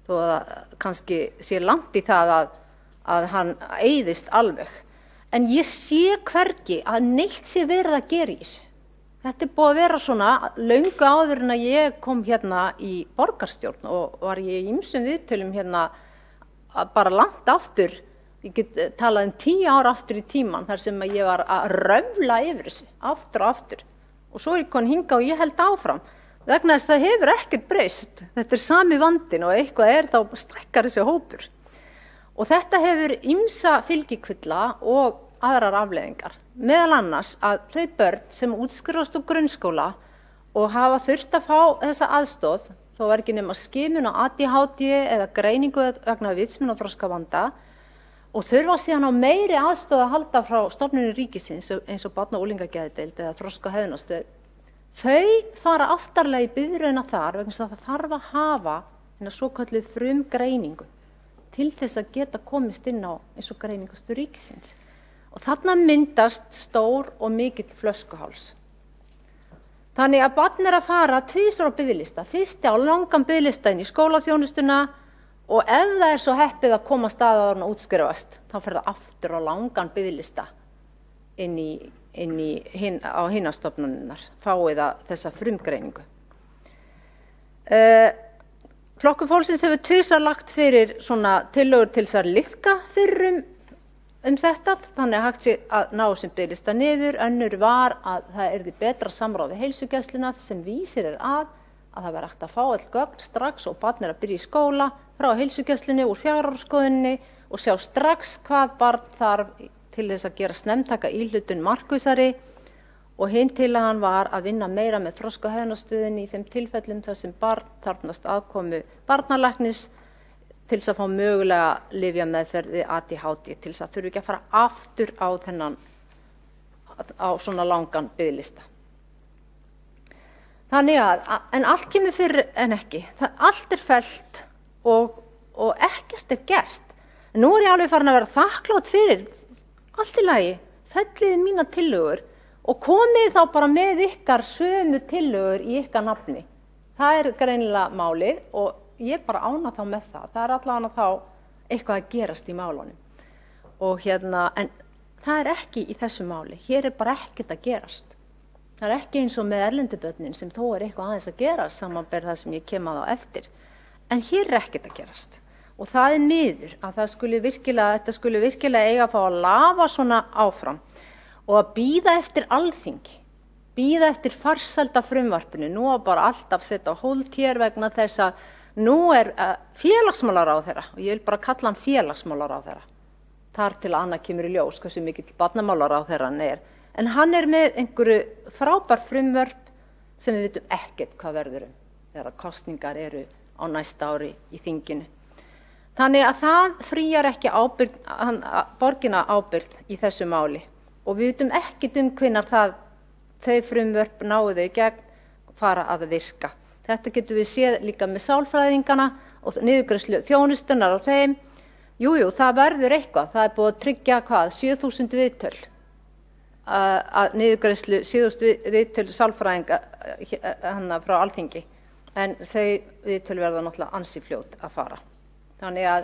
Þó að það kannski sé langt í það að hann eyðist alveg. En ég sé hvergi að neitt sé verið að gera í þessu. Þetta búið að vera svona löngu áður en að ég kom hérna í borgarstjórn og var ég í ýmsum viðtölum hérna bara langt aftur. Ég get talað 10 ár aftur í tíman þar sem ég var að röfla yfir þessu, aftur og aftur. Og svo ég kon hingað og ég held áfram. Vegna þess að það hefur ekkert breyst. Þetta sami vandinn og eitthvað þá stækkar þessi hópur. Og þetta hefur ýmsa fylgikvilla og aðrar afleiðingar. Meðal annars að þau börn sem útskrifast úr grunnskóla og hafa þurft að fá þessa aðstoð, þó ekki nema skimun á ADHD eða greiningu vegna vitsmunaþroskavanda og þurfa síðan á meiri aðstoð að halda frá stofnunum ríkisins eins og barna- og unglingageðdeild eða þroska- og hegðunarstöð, þau fara aftarlega í biðröðina þar vegna þess að það þarf að hafa hina svokölluðu frumgreiningu til þess að geta komist inn á eins og greiningastöð ríkisins. Og þarna myndast stór og mikill flöskuháls. Þannig að barn að fara tvisvar á biðlista, fyrst á langan biðlista inn í skólaþjónustuna og ef það svo heppið að koma stað að hann útskrifast, þá fer það aftur á langan biðlista á hinastofnunnar, fáið það þessa frumgreiningu. Flokkur fólksins hefur tvisvar lagt fyrir svona tillögur til þess að liðka fyrir þetta, þannig að hægt sé að ná þessum biðlista niður. Önnur var að það yrði betra samráð við heilsugæsluna sem vísir að það verði hægt að fá öll gögn strax og barn að byrja í skóla frá heilsugæslunni úr 4 ára skoðuninni og sjá strax hvað barn þarf til þess að gera snemmtaka íhlutun markvissari. Og hinn tillagan var að vinna meira með þroska- og hegðunarstöðinni í þeim tilfellum þar sem barn þarfnast aðkomu barnalæknis til þess að fá mögulega lyfjameðferð ADHD til þess að þurfi ekki að fara aftur á svona langan biðlista. Þannig að, en allt kemur fyrir en ekki. Allt fellt og ekkert gert. Nú ég alveg farin að vera þakklátt fyrir, allt í lagi, felliði mína tillögur og komið þá bara með ykkar sömu tillögur í ykkar nafni. Það greinilega málið og ég bara ána þá með það. Það allavega þá eitthvað að gerast í málunum. Og en það ekki í þessu máli. Hér bara ekkert að gerast. Það ekki eins og með erlendubörnin sem þó eitthvað aðeins að gerast samanber það sem ég kem að á eftir. En hér ekkert að gerast. Og það miður að þetta skuli virkilega eiga að fá að lafa svona áfram og að bíða eftir Alþingi, bíða eftir farsælda frumvarpinu. Nú bara alltaf setja á hold hér vegna þess að nú félagsmálaráðherra, og ég vil bara kalla hann félagsmálaráðherra, þar til að annað kemur í ljós hversu mikill barnamálaráðherrann en hann með einhverju frábær frumvörp sem við vitum ekkert hvað verður þegar kosningar eru á næsta ári í þinginu. Þannig að það fríar ekki borgina ábyrgð í þessu máli og við vitum ekkert hvenær þau frumvörp náu þau gegn fara að virka. Þetta getum við séð líka með sálfræðingana og niðurgreiðslu þjónustunnar á þeim. Jú, það verður eitthvað. Það búið að tryggja 7.000 viðtöl að niðurgreiðslu 7.000 viðtöl sálfræðinga frá Alþingi. En þau viðtöl verða náttúrulega ansi fljót að fara. Þannig að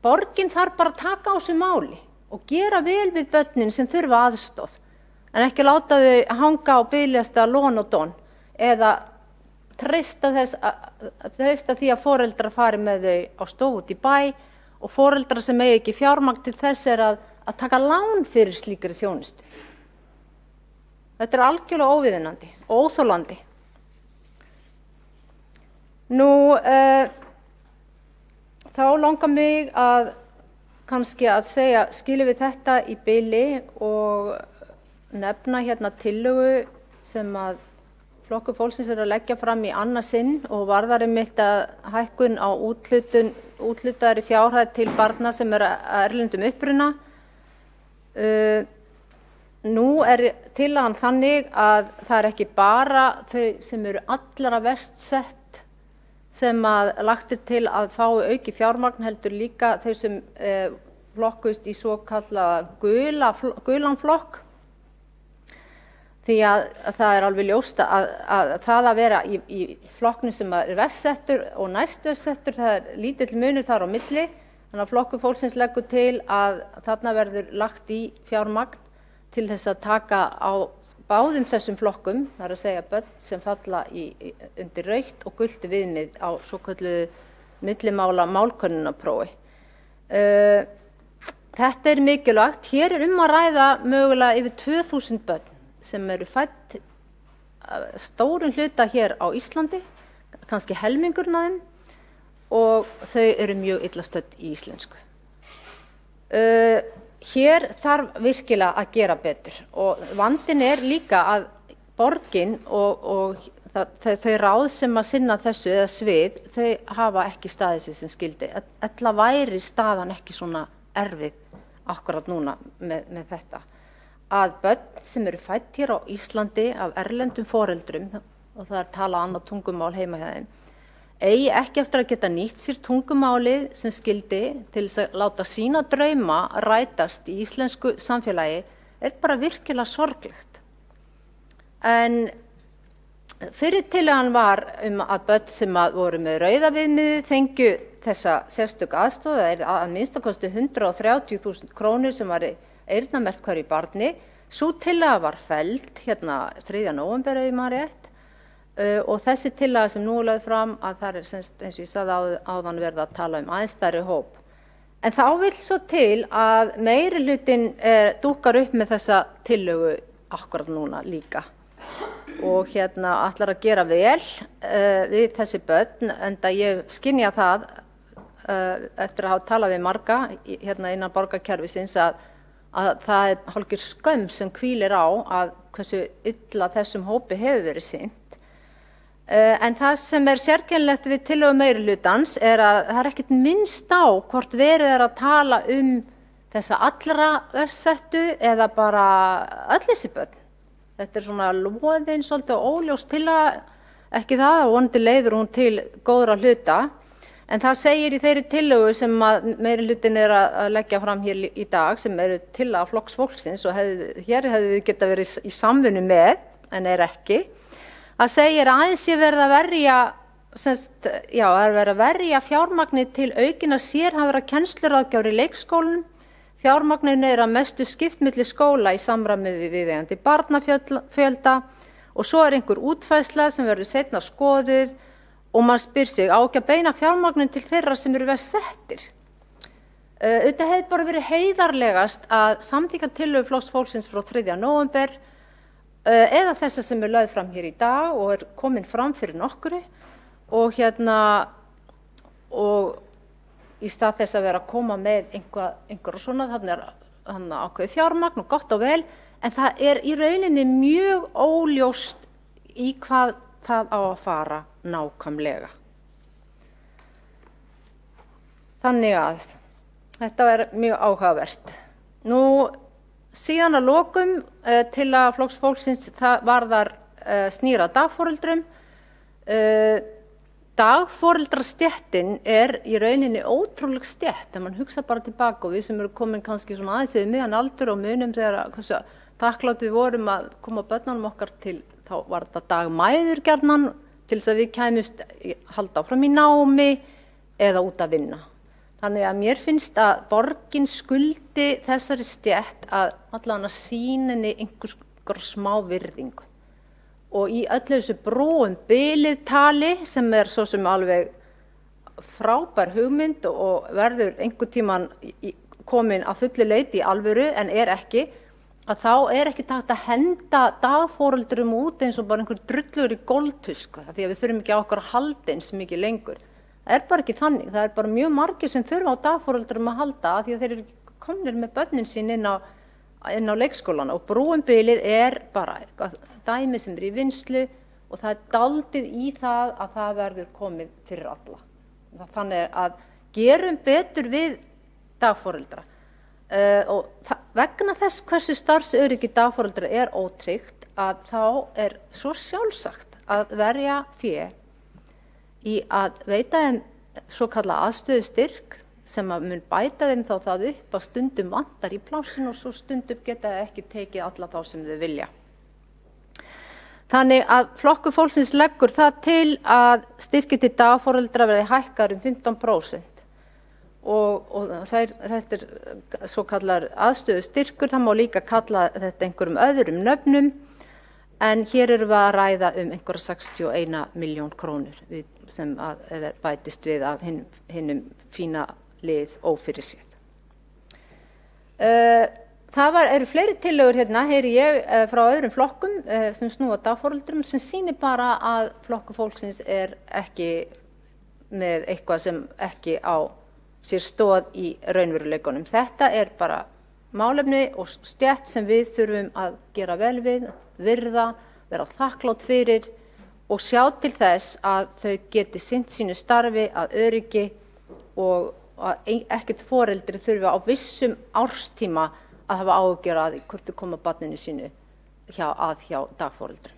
borgin þarf bara að taka á þessu máli og gera vel við börnin sem þurfa aðstoð. En ekki láta þau hanga á biðlista lón og don eða treysta því að foreldrar fari með þau á stofu út í bæ og foreldrar sem eigi ekki fjármagn til þess að taka lán fyrir slíkri þjónustu. Þetta algjörlega óviðunandi og óþolandi. Þá langar mig að kannski að segja skiljum við þetta í bili og nefna hérna tillögu sem að Flokkur fólksins að leggja fram í annað sinn og varðar einmitt að hækkun á úthlutaðri fjárhæð til barna sem erlendum uppruna. Nú tillagan þannig að það ekki bara þau sem eru allra verst sett sem að lagt til að fá auki fjármagn heldur líka þau sem flokkust í svo kallaða gulan flokk. Því að það alveg ljóst að það að vera í flokknum sem verst settur og næst verst settur, það lítill munur þar á milli. Þannig að Flokkur fólksins leggur til að þarna verður lagt í fjármagn til þess að taka á báðum þessum flokkum, það að segja börn sem falla undir rautt og gult viðmið á svokölluðu millimála málkönnunarprófi. Þetta mikilvægt. Hér að ræða mögulega yfir 2000 börn sem eru fædd stórum hluta hér á Íslandi, kannski helmingurinn af þeim, og þau eru mjög illa stödd í íslensku. Hér þarf virkilega að gera betur og vandinn líka að borgin og þau ráð sem að sinna þessu eða svið, þau hafa ekki staðið sig sem skildi. Ella væri staðan ekki svona erfið akkurat núna með þetta. Að börn sem eru fædd hér á Íslandi af erlendum foreldrum, og það tala annað tungumál heima hjá þeim, eigi ekki eftir að geta nýtt sér tungumálið sem skildi til þess að láta sína drauma rætast í íslensku samfélagi bara virkilega sorglegt. En fyrir tillagan var að börn sem voru með rauða viðmiðið fengju þessa sérstök aðstoð, það að minnstakosti 130.000 krónur sem var eyrnamerkt hverju barni. Sú tillaga var felld 3. nóvember ef ég man rétt. Og þessi tillaga sem nú lögð fram að það eins og ég sagði áðan verið að tala aðeins stærri hóp. En þá vill svo til að meirihlutinn dúkkar upp með þessa tillögu akkurat núna líka. Og ætlar að gera vel við þessi börn, enda ég skynja það eftir að hafa talað við marga innan borgarkerfisins að það hálfgerð skömm sem hvílir á að hversu illa þessum hópi hefur verið sinnt. En það sem sérkennilegt við tillögu meirihlutans að það ekkert minnst á hvort verið að tala þessa allra versettu eða bara öll þessi börn. Þetta svona loðin svolítið óljós tillaga, ekki það, og vonandi leiður hún til góðra hluta. En það segir í þeirri tillögu sem meirihlutinn að leggja fram hér í dag, sem tillaga Flokks fólksins, og hér hefðu við geta verið í samvinnu með, en ekki. Það segir að aðeins sé verið að verja fjármagni til aukinna sérhæfðra kennsluráðgjafar í leikskólum. Fjármagnin að mestu skipt milli skóla í samræmi við viðeigandi barnafjölda og svo einhver útfærsla sem verður seinna skoðuð og maður spyr sig á ekki að beina fjármagnin til þeirra sem eru verið settir. Þetta hefði bara verið heiðarlegast að samþykkja tillögu Flokks fólksins frá 3. nóvember eða þessa sem lögð fram hér í dag og komin fram fyrir nokkru og og í stað þess að vera að koma með einhver og svona, þannig ákveðið fjármagn og gott og vel, en það í rauninni mjög óljóst í hvað það á að fara nákvæmlega. Þannig að þetta mjög áhugavert. Nú, síðan að lokum til að Flokks fólksins varðar snýr að dagforeldrum. Dagforeldrastéttin í rauninni ótrúleg stétt, þegar mann hugsa bara tilbaka og við sem eru komin kannski svona aðeins yfir miðjan aldur og munum þegar hversu þakklátt við vorum að koma börnunum okkar til, þá var þetta dagmæður gjarnan til þess að við kæmust halda áfram í námi eða út að vinna. Þannig að mér finnst að borgin skuldi þessari stétt að allavega sýna henni einhver smá virðingu. Og í öllu þessu brúum bilið tali sem svo sem alveg frábær hugmynd og verður einhvern tíman komin að fullu leyti í alvöru en ekki, að þá ekki takt að henda dagforeldrum út eins og bara einhver drullur í golftusku, því að við þurfum ekki á okkur að halda eins mikið lengur. Það bara ekki þannig, það bara mjög margir sem þurfa á dagforeldrum að halda því að þeir eru komnir með börnin sín inn á leikskólan og brúumbilið bara dæmi sem í vinnslu og það daldið í það að það verður komið fyrir alla. Þannig að gerum betur við dagforeldra og vegna þess hversu starfsöryggi dagforeldra ótryggt að þá svo sjálfsagt að verja fé í að veita þeim svokallað aðstöðustyrk sem að mun bæta þeim þá það upp að stundum vantar í plássin og svo stundum geta ekki tekið alla þá sem þau vilja. Þannig að Flokkur fólksins leggur það til að styrkir til dagforeldra verði hækkar 15% og þetta svokallar aðstöðustyrkur, það má líka kalla þetta einhverjum öðrum nöfnum en hér erum við að ræða einhverja 61 milljón krónur sem bætist við af hinum fína lið ófyrirséð. Það eru fleiri tillögur heyri ég frá öðrum flokkum sem snúa dagforeldrum sem sýnir bara að Flokkur fólksins ekki með eitthvað sem ekki á sér stoð í raunveruleikunum. Þetta bara málefni og stétt sem við þurfum að gera vel við, virða, vera þakklátt fyrir og sjá til þess að þau geti sinnt sínu starfi að öryggi og að ekkert foreldri þurfi á vissum árstíma að hafa áhyggjur að hvort þau koma barninu sínu hjá dagforeldrum.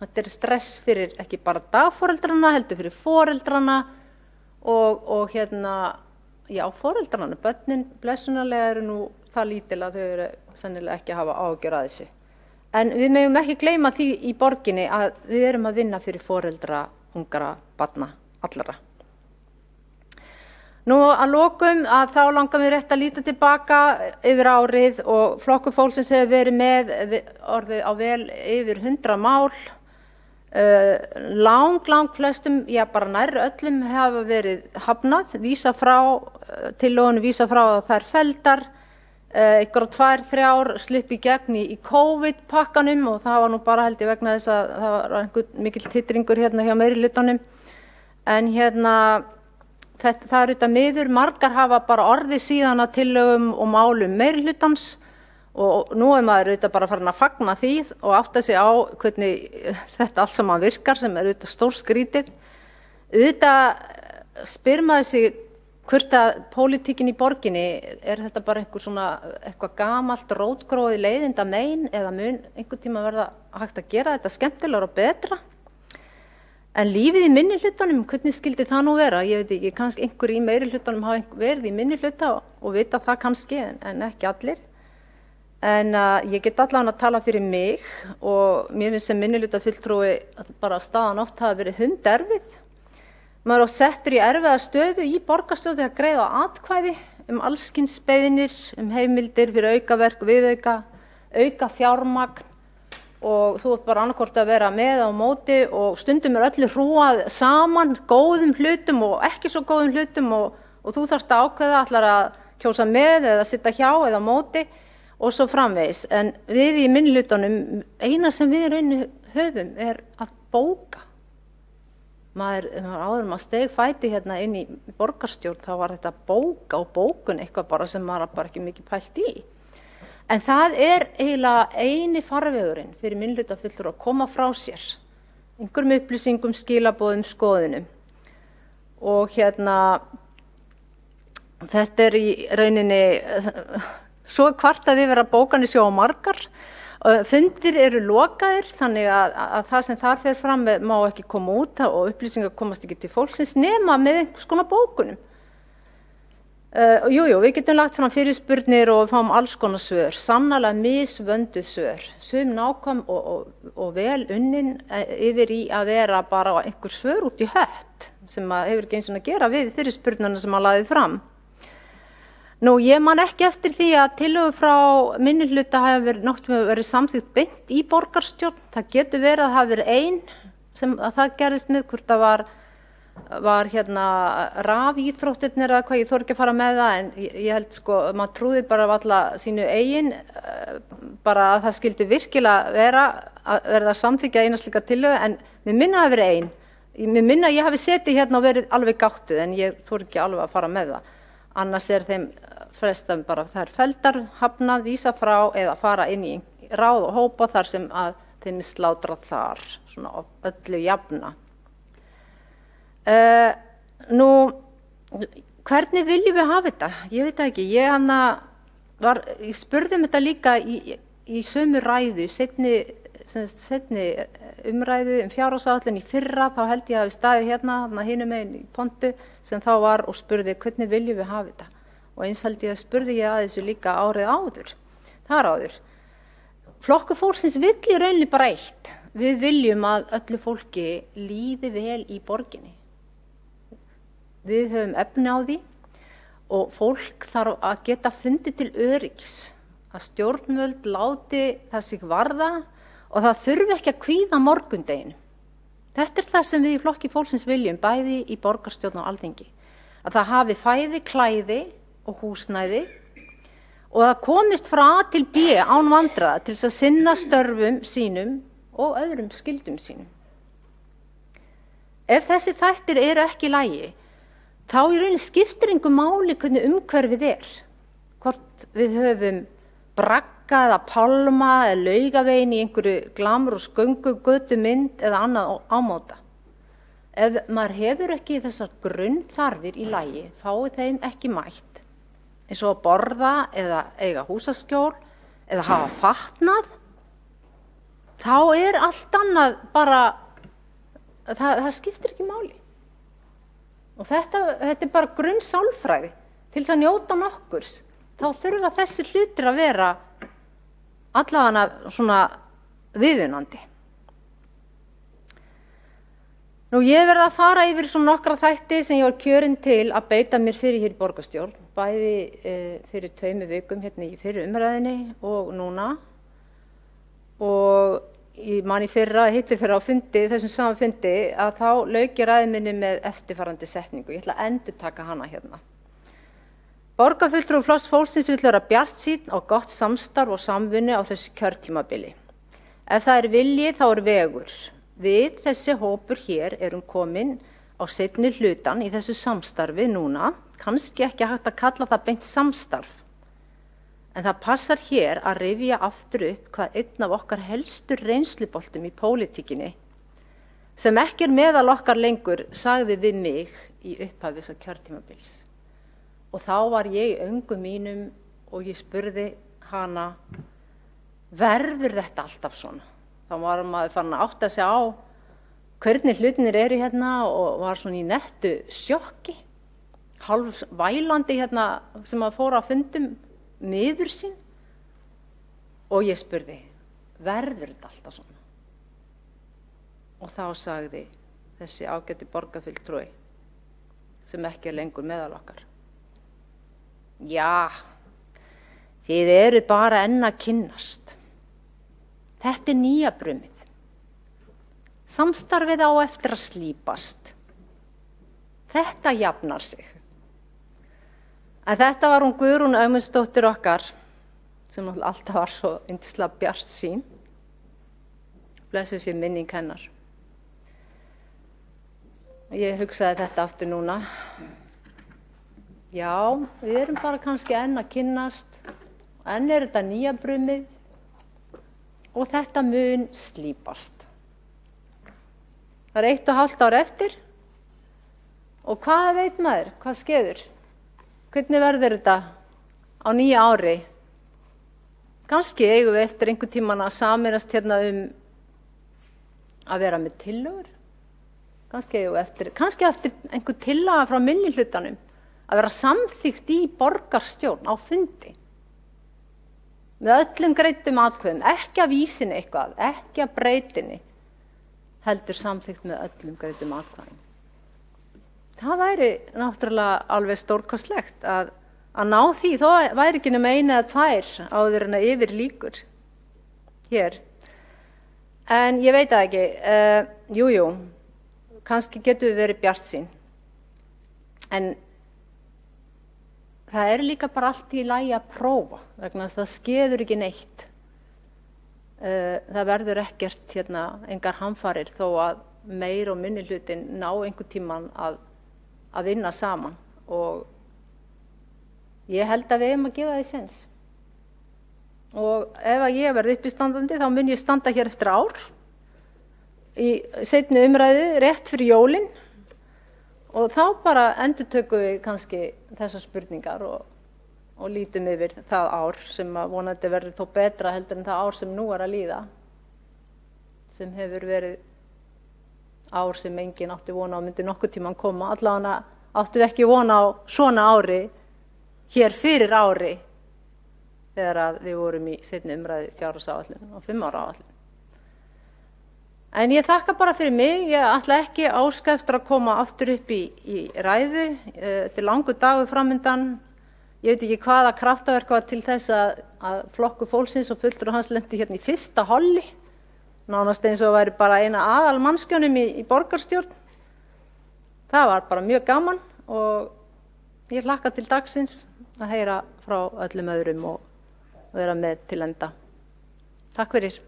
Þetta stress fyrir ekki bara dagforeldrana, heldur fyrir foreldrana og foreldrana. Börnin blessunarlega eru nú það lítil að þau eru sennilega ekki að hafa áhyggjur að þessu. En við megum ekki gleyma því í borginni að við erum að vinna fyrir foreldra, ungra, barna, allra. Nú að lokum að þá langar við rétt að líta tilbaka yfir árið og Flokkur fólksins hefur verið með orðið á vel yfir 100 mál. Lang flestum, bara nærri öllum hafa verið hafnað, tillögunum vísa frá að þær felldar. Ykkur 2-3 sluppu í gegn í COVID-pakkanum og það var nú bara held ég vegna þess að það var einhver mikill titringur hérna hjá meirihlutanum. En það er auðvitað miður, margar hafa bara orðið síðan að tillögum og málum meirihlutans og nú er maður auðvitað bara farin að fagna því og átta sig á hvernig þetta allt saman virkar sem er auðvitað stórskrítið. Auðvitað spyr maður sig hvort að pólitíkin í borginni, er þetta bara eitthvað gamalt rótgróið leiðinda megin eða mun einhvern tíma verða hægt að gera þetta skemmtilegra og betra? En lífið í minnihlutanum, hvernig skildi það nú vera? Ég veit ekki, kannski einhver í meirihlutanum hafa verið í minnihluta og vita það kannski en ekki allir. En ég get allavega að tala fyrir mig og mér finnst sem minnihlutafulltrúi að bara staðan oft hafa verið hunderfið. Maður er settur í erfiða stöðu í borgarstjórn þegar greiða atkvæði alls kyns beiðnir, heimildir fyrir aukaverk, viðauka, auka fjármagn og þú ert bara annarkvort að vera með á móti og stundum er öllu hrúað saman, góðum hlutum og ekki svo góðum hlutum og þú þarft að ákveða ætlar að kjósa með eða sitta hjá eða á móti og svo framvegis. En við í minnihlutanum, eina sem við rauninu höfum er að bóka. Áður maður steig fæti hérna inn í borgarstjórn, þá var þetta bóka og bókun eitthvað bara sem maður bara ekki mikið pælt í. En það er eiginlega eini farvegurinn fyrir minnihlutafulltrúa að koma frá sér, einhverjum upplýsingum, skilaboðum, skoðunum. Og þetta er í rauninni, svo kvartað yfir að bókanir séu á margar. Fundir eru lokaðir þannig að það sem þar fer fram má ekki koma út og upplýsingar komast ekki til fólksins nema með einhvers konar bókunum. Við getum lagt fram fyrirspurnir og fáum alls konar svör, sannarlega misvönduð svör, sum nákvæm og vel unnin yfir í að vera bara einhver svör út í hött sem hefur ekki eins og að gera við fyrirspurnirna sem að lagði fram. Nú, ég man ekki eftir því að tillögur frá minnihluta hafi verið samþykkt beint í borgarstjórn. Það getur verið að það hafi verið ein sem að það gerðist með hvort það var rafíþróttirnir eða hvað, ég þori ekki að fara með það en ég held maður trúði bara alla sínu eigin bara að það skildi virkilega verða að samþykkja eina slíka tillögu en mér minna að verið ein. Mér minna að ég hafi setið hérna og verið alveg gáttuð en ég þori ekki alveg að fara með það. Annars er þeim flestum bara þær felldar, hafnað, vísa frá eða fara inn í ráð og hópa þar sem að þeim er slátrað þar, svona öllu jafna. Nú, hvernig viljum við hafa þetta? Ég veit ekki, ég spurði þetta líka í sömu ræðu, seinni umræðu fjárhagsáætlun í fyrra, þá held ég að við staðið hérna hinum megin í pontu sem þá var og spurði hvernig viljum við hafa þetta. Og eins held ég að spurði ég að þessu líka árið áður, þar áður. Flokkur fólksins vill í rauninni bara eitt. Við viljum að öllu fólki líði vel í borginni. Við höfum efni á því og fólk þarf að geta fundið til öryggis. Að stjórnvöld láti það sig varða og það þurfi ekki að kvíða morgundeginu. Þetta er það sem við í Flokki fólksins viljum, bæði í borgarstjórn og Alþingi. Að það hafi fæði, klæði og húsnæði og það komist frá A til B án vandræða til þess að sinna störfum sínum og öðrum skyldum sínum. Ef þessi þættir eru ekki í lagi, þá í rauninni skiptir engu máli hvernig umhverfið er. Hvort við höfum bragga eða pálma eða laugavegin í einhverju glamur og sköngu, götu mynd eða annað ámóta. ef maður hefur ekki þessar grunnþarfir í lagi, fái þeim ekki mætt, eins og að borða eða eiga húsaskjól eða hafa fatnað, þá allt annað bara, það skiptir ekki máli. Og þetta bara grunnsálfræði. Til þess að njóta nokkurs, þá þurfa þessi hlutir að vera allavega svona viðunandi. Ég verið að fara yfir svona nokkra þætti sem ég var kjörin til að beita mér fyrir hér í borgarstjórn, bæði fyrir 2 vikum hérna í fyrri umræðinni og núna. Og ég man í hittir fyrra á fundi, þessum sama fundi, að þá lauk ég ræðu minni með eftirfarandi setningu. Ég ætla að endurtaka hana hérna. Borgarfulltrúi Flokks fólksins vill vera bjartsýnn á gott samstarf og samvinnu á þessu kjörtímabili. Ef það vilji, þá vegur. Við, þessi hópur hér, erum komin á seinni hlutan í þessu samstarfi núna, kannski ekki hægt að kalla það beint samstarf. En það passar hér að rifja aftur upp hvað einn af okkar helstu reynsluboltum í pólitíkinni, sem ekki meðal okkar lengur, sagði við mig í upphafi þessa kjörtímabils. Og þá var ég í öngum mínum og ég spurði hana, verður þetta alltaf svona? Þá var maður farin að átta sig á hvernig hlutinir eru hérna og var svona í nettu sjokki, hálf vælandi hérna sem að fóra á fundum miður sín. Og ég spurði, verður þetta alltaf svona? Og þá sagði þessi ágæti borgarfulltrúi, sem ekki lengur meðal okkar, já, þið eruð bara enn að kynnast. Þetta nýja brumið. Samstarfið á eftir að slípast. Þetta jafnar sig. En þetta var hún Guðrún Ögmundsdóttir okkar, sem alltaf var svo yndislega bjartsýn. Blessuð sé minning hennar. Ég hugsaði þetta aftur núna. Já, við erum bara kannski enn að kynnast. Enn þetta nýja brumið. Og þetta mun slípast. Það 1,5 ár eftir. Og hvað veit maður? Hvað skeður? Hvernig verður þetta á nýja ári? Kannski eigum við eftir einhvern tímann að sameinast hérna að vera með tillögur. Kannski eftir einhver tillaga frá minnihlutanum að vera samþykkt í borgarstjórn á fundi. Með öllum greiddum atkvæðum, ekki að vísinni eitthvað, ekki að breytinni, heldur samþykkt með öllum greiddum atkvæðum. Það væri náttúrulega alveg stórkostlegt að ná því, þó væri ekki nema 1 eða 2 áður en að yfir lýkur hér. En ég veit það ekki, kannski getum við verið bjartsýn. En það líka bara allt í lagi að prófa, vegna þess að það skeður ekki neitt. Það verður ekkert engar hamfarir þó að meir og minni hlutin ná einhvern tímann að vinna saman. Og ég held að við eigum að gefa því séns. Og ef ég verð uppistandandi, þá mun ég standa hér eftir ár í seinni umræðu rétt fyrir jólin. Og þá bara endurtökum við kannski þessar spurningar og lítum yfir það ár sem að vonandi verður þó betra heldur en það ár sem nú að líða, sem hefur verið ár sem enginn átti vona á myndi nokkuð tímann koma. Allavega áttu við ekki vona á svona ári hér fyrir ári þegar að við vorum í seinni umræðu 4-árs-áætlun og 5-ára áætlun. En ég þakka bara fyrir mig, ég ætla ekki óska eftir að koma aftur upp í ræðu, þetta langur dagur framundan, ég veit ekki hvaða kraftaverk var til þess að Flokkur fólksins og fulltrúi hans lenti hérna í fyrsta holli, nánast eins og væri bara eina aðalmannskjánum í borgarstjórn. Það var bara mjög gaman og ég hlakka til dagsins að heyra frá öllum öðrum og vera með til enda. Takk fyrir.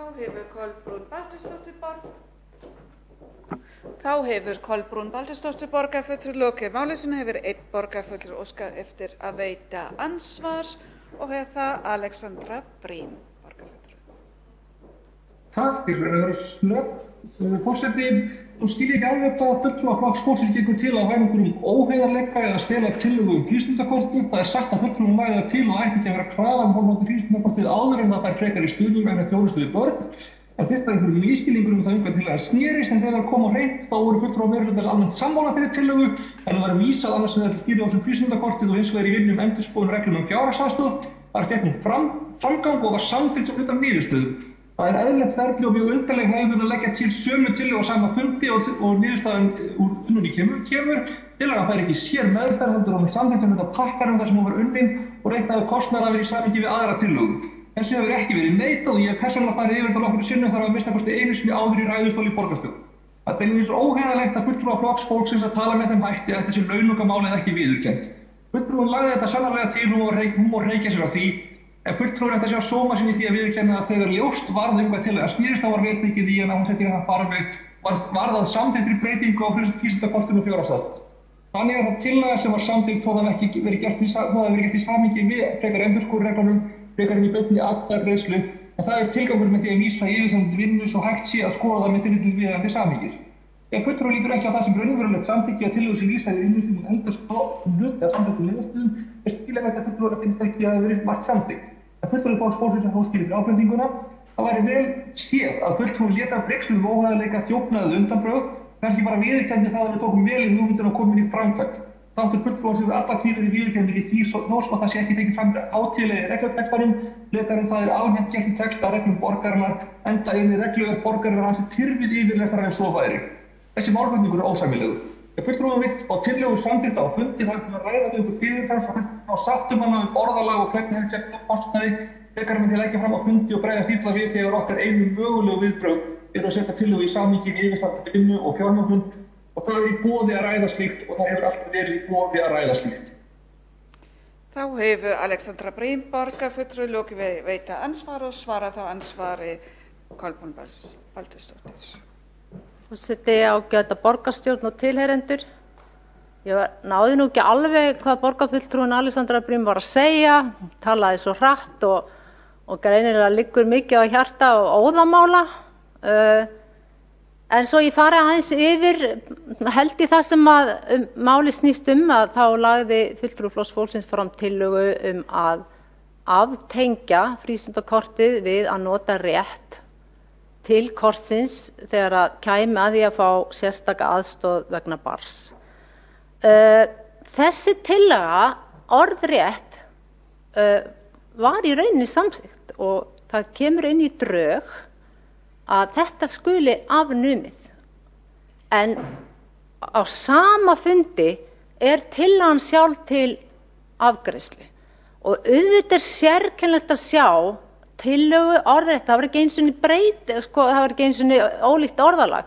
Þá hefur Kolbrún Baldursdóttir borgarfulltrúi lokið máli sínu, hefur 1 borgarfulltrúi óskað eftir að veita andsvar og það Alexandra Brím borgarfulltrúi. Takk, ég ætla að vera snögg Forseti, nú skil ég ekki alveg hvað fulltrúar Flokks fólksins gengur til að væna einhverjum óheiðarleika eða stela tillögu frístundakortið. Það sagt að fulltrúum lagði það til og ætti ekki að vera krafa horfandi frístundakortið áður en það fær frekar í stuðning vegna þjónustu við börn. En fyrst var einhverjum misskilningur það til að snerist, en þegar kom á hreint þá voru fulltrúar meirihlutans almennt sammála þeirri tillögu, en það var vísað annars vegar til stýrihóps frístundakortið og hins vegar í vinnu endurskoðun reglum fjárhagsaðstoð. Þar fékk hún framgang og var samþykkt sem hluti af niðurstöðu. Það eðlilegt ferli og mjög undarleg hegðun að leggja til sömu tillögu á sama fundi og niðurstaðan úr unnunni kemur. Tillagan fær ekki sér meðferð heldur hún samþykkt sem þetta pakkanum þar sem hún var unnin og reiknaði kostnaðarafir í samhengi við aðra tillögu. Þessu hefur ekki verið neitað og ég hef persónulega farið yfir þetta nokkrum sinnum þar að minnsta kosti einu sinni áður í ræðustól í borgarstjórn. Það er beinlínis óheiðarlegt að fulltrúar Flokks fólksins að tala með þeim hætti að þetta sé launungamálið ekki viðurkennt. Fulltrúin lagði þetta sannarlega til hún má hreykja sér á því. En fulltrúin ætti að sjá sóma sinni því að viðurkenna að þegar ljóst varð til að snerist þá var viðtekið í en að hún setti í það farveg varð að samþykktri breytingu á frístundakortinu og fjárhagsaðstoð. Þannig er það tillaga sem var samþykkt þó það hefði verið gert í samhengi við frekar endurskoðunarreglunum, frekar en í beinni atkvæðagreiðslu, en það er tilgangur með því að vísa yfirstandandi vinnu svo hægt sé að skoða það með tilliti til viðeigandi samhengis. Ef fulltrúi lítur ekki á það sem raunverulegt samþykki að tillögu sem vísaði vinnu sem endurskoðun eða samþykktum niðurstöðum, er skiljanlegt að fulltrúi finnst ekki að það verið margt samþykkt. En fulltrúi Flokks fólksins sem hóskýrir fyrir ábendinguna, það væri vel séð að fulltrúi léti af brigslum óhæðarleika þjófnaðið undanbrögð, kannski bara viðurkenndi það að við tókum vel í hugmyndina og komum inn í framkvæmd. Þáttur fulltrúar sem alla tífið í viðurkenningi því nós og það sé ekki tekið fram átíðlega í reglutextanum, frekar en það er almennt gert í text af reglum borgarinnar, enda yrði regluverk borgarinnar hans tyrfið yfirlestrar en svo væri. Þessi málflutningur er ósæmilegur. Ef fulltrúum vill á tillögu samþykkt á fundi þá ættum að ræða við ykkur fyrirfram á sáttum hana orðalag og hvernig þetta sé kostnaði, frekar með til að leggja fram á fundi og bregðast illa við þegar okkar einu mögulegu viðbrögð að setja tillögu í samhengi við yfirstandandi vinnu og fjármögnun og það er í boði að ræða slíkt og það hefur alltaf verið í boði að ræða slíkt. Þá hefur Alexandra Brím borgarfulltrúi lokið við veita ansvar og svara þá ansvari Kolbrún Baldursdóttir. Forseti, ágæta borgarstjórn og tilheyrendur. Ég náði nú ekki alveg hvað borgarfulltrúin Alexandra Brím var að segja, talaði svo hratt og greinilega liggur mikið á hjarta og óðamála. En svo ég fari aðeins yfir, held ég það sem að máli snýst að þá lagði fulltrúi Flokks fólksins fram tillögu að aftengja frístundakortið við að nota rétt til kortsins þegar að kæmi að því að fá sérstaka aðstoð vegna barns. Þessi tillaga orðrétt var í rauninni samþykkt og það kemur inn í drög að þetta skuli afnumið. En á sama fundi er tillagan sjálf til afgreiðslu og auðvitað sérkennilegt að sjá tillögu orðrétt, það var ekki einu sinni það var ekki einu sinni ólíkt orðalag,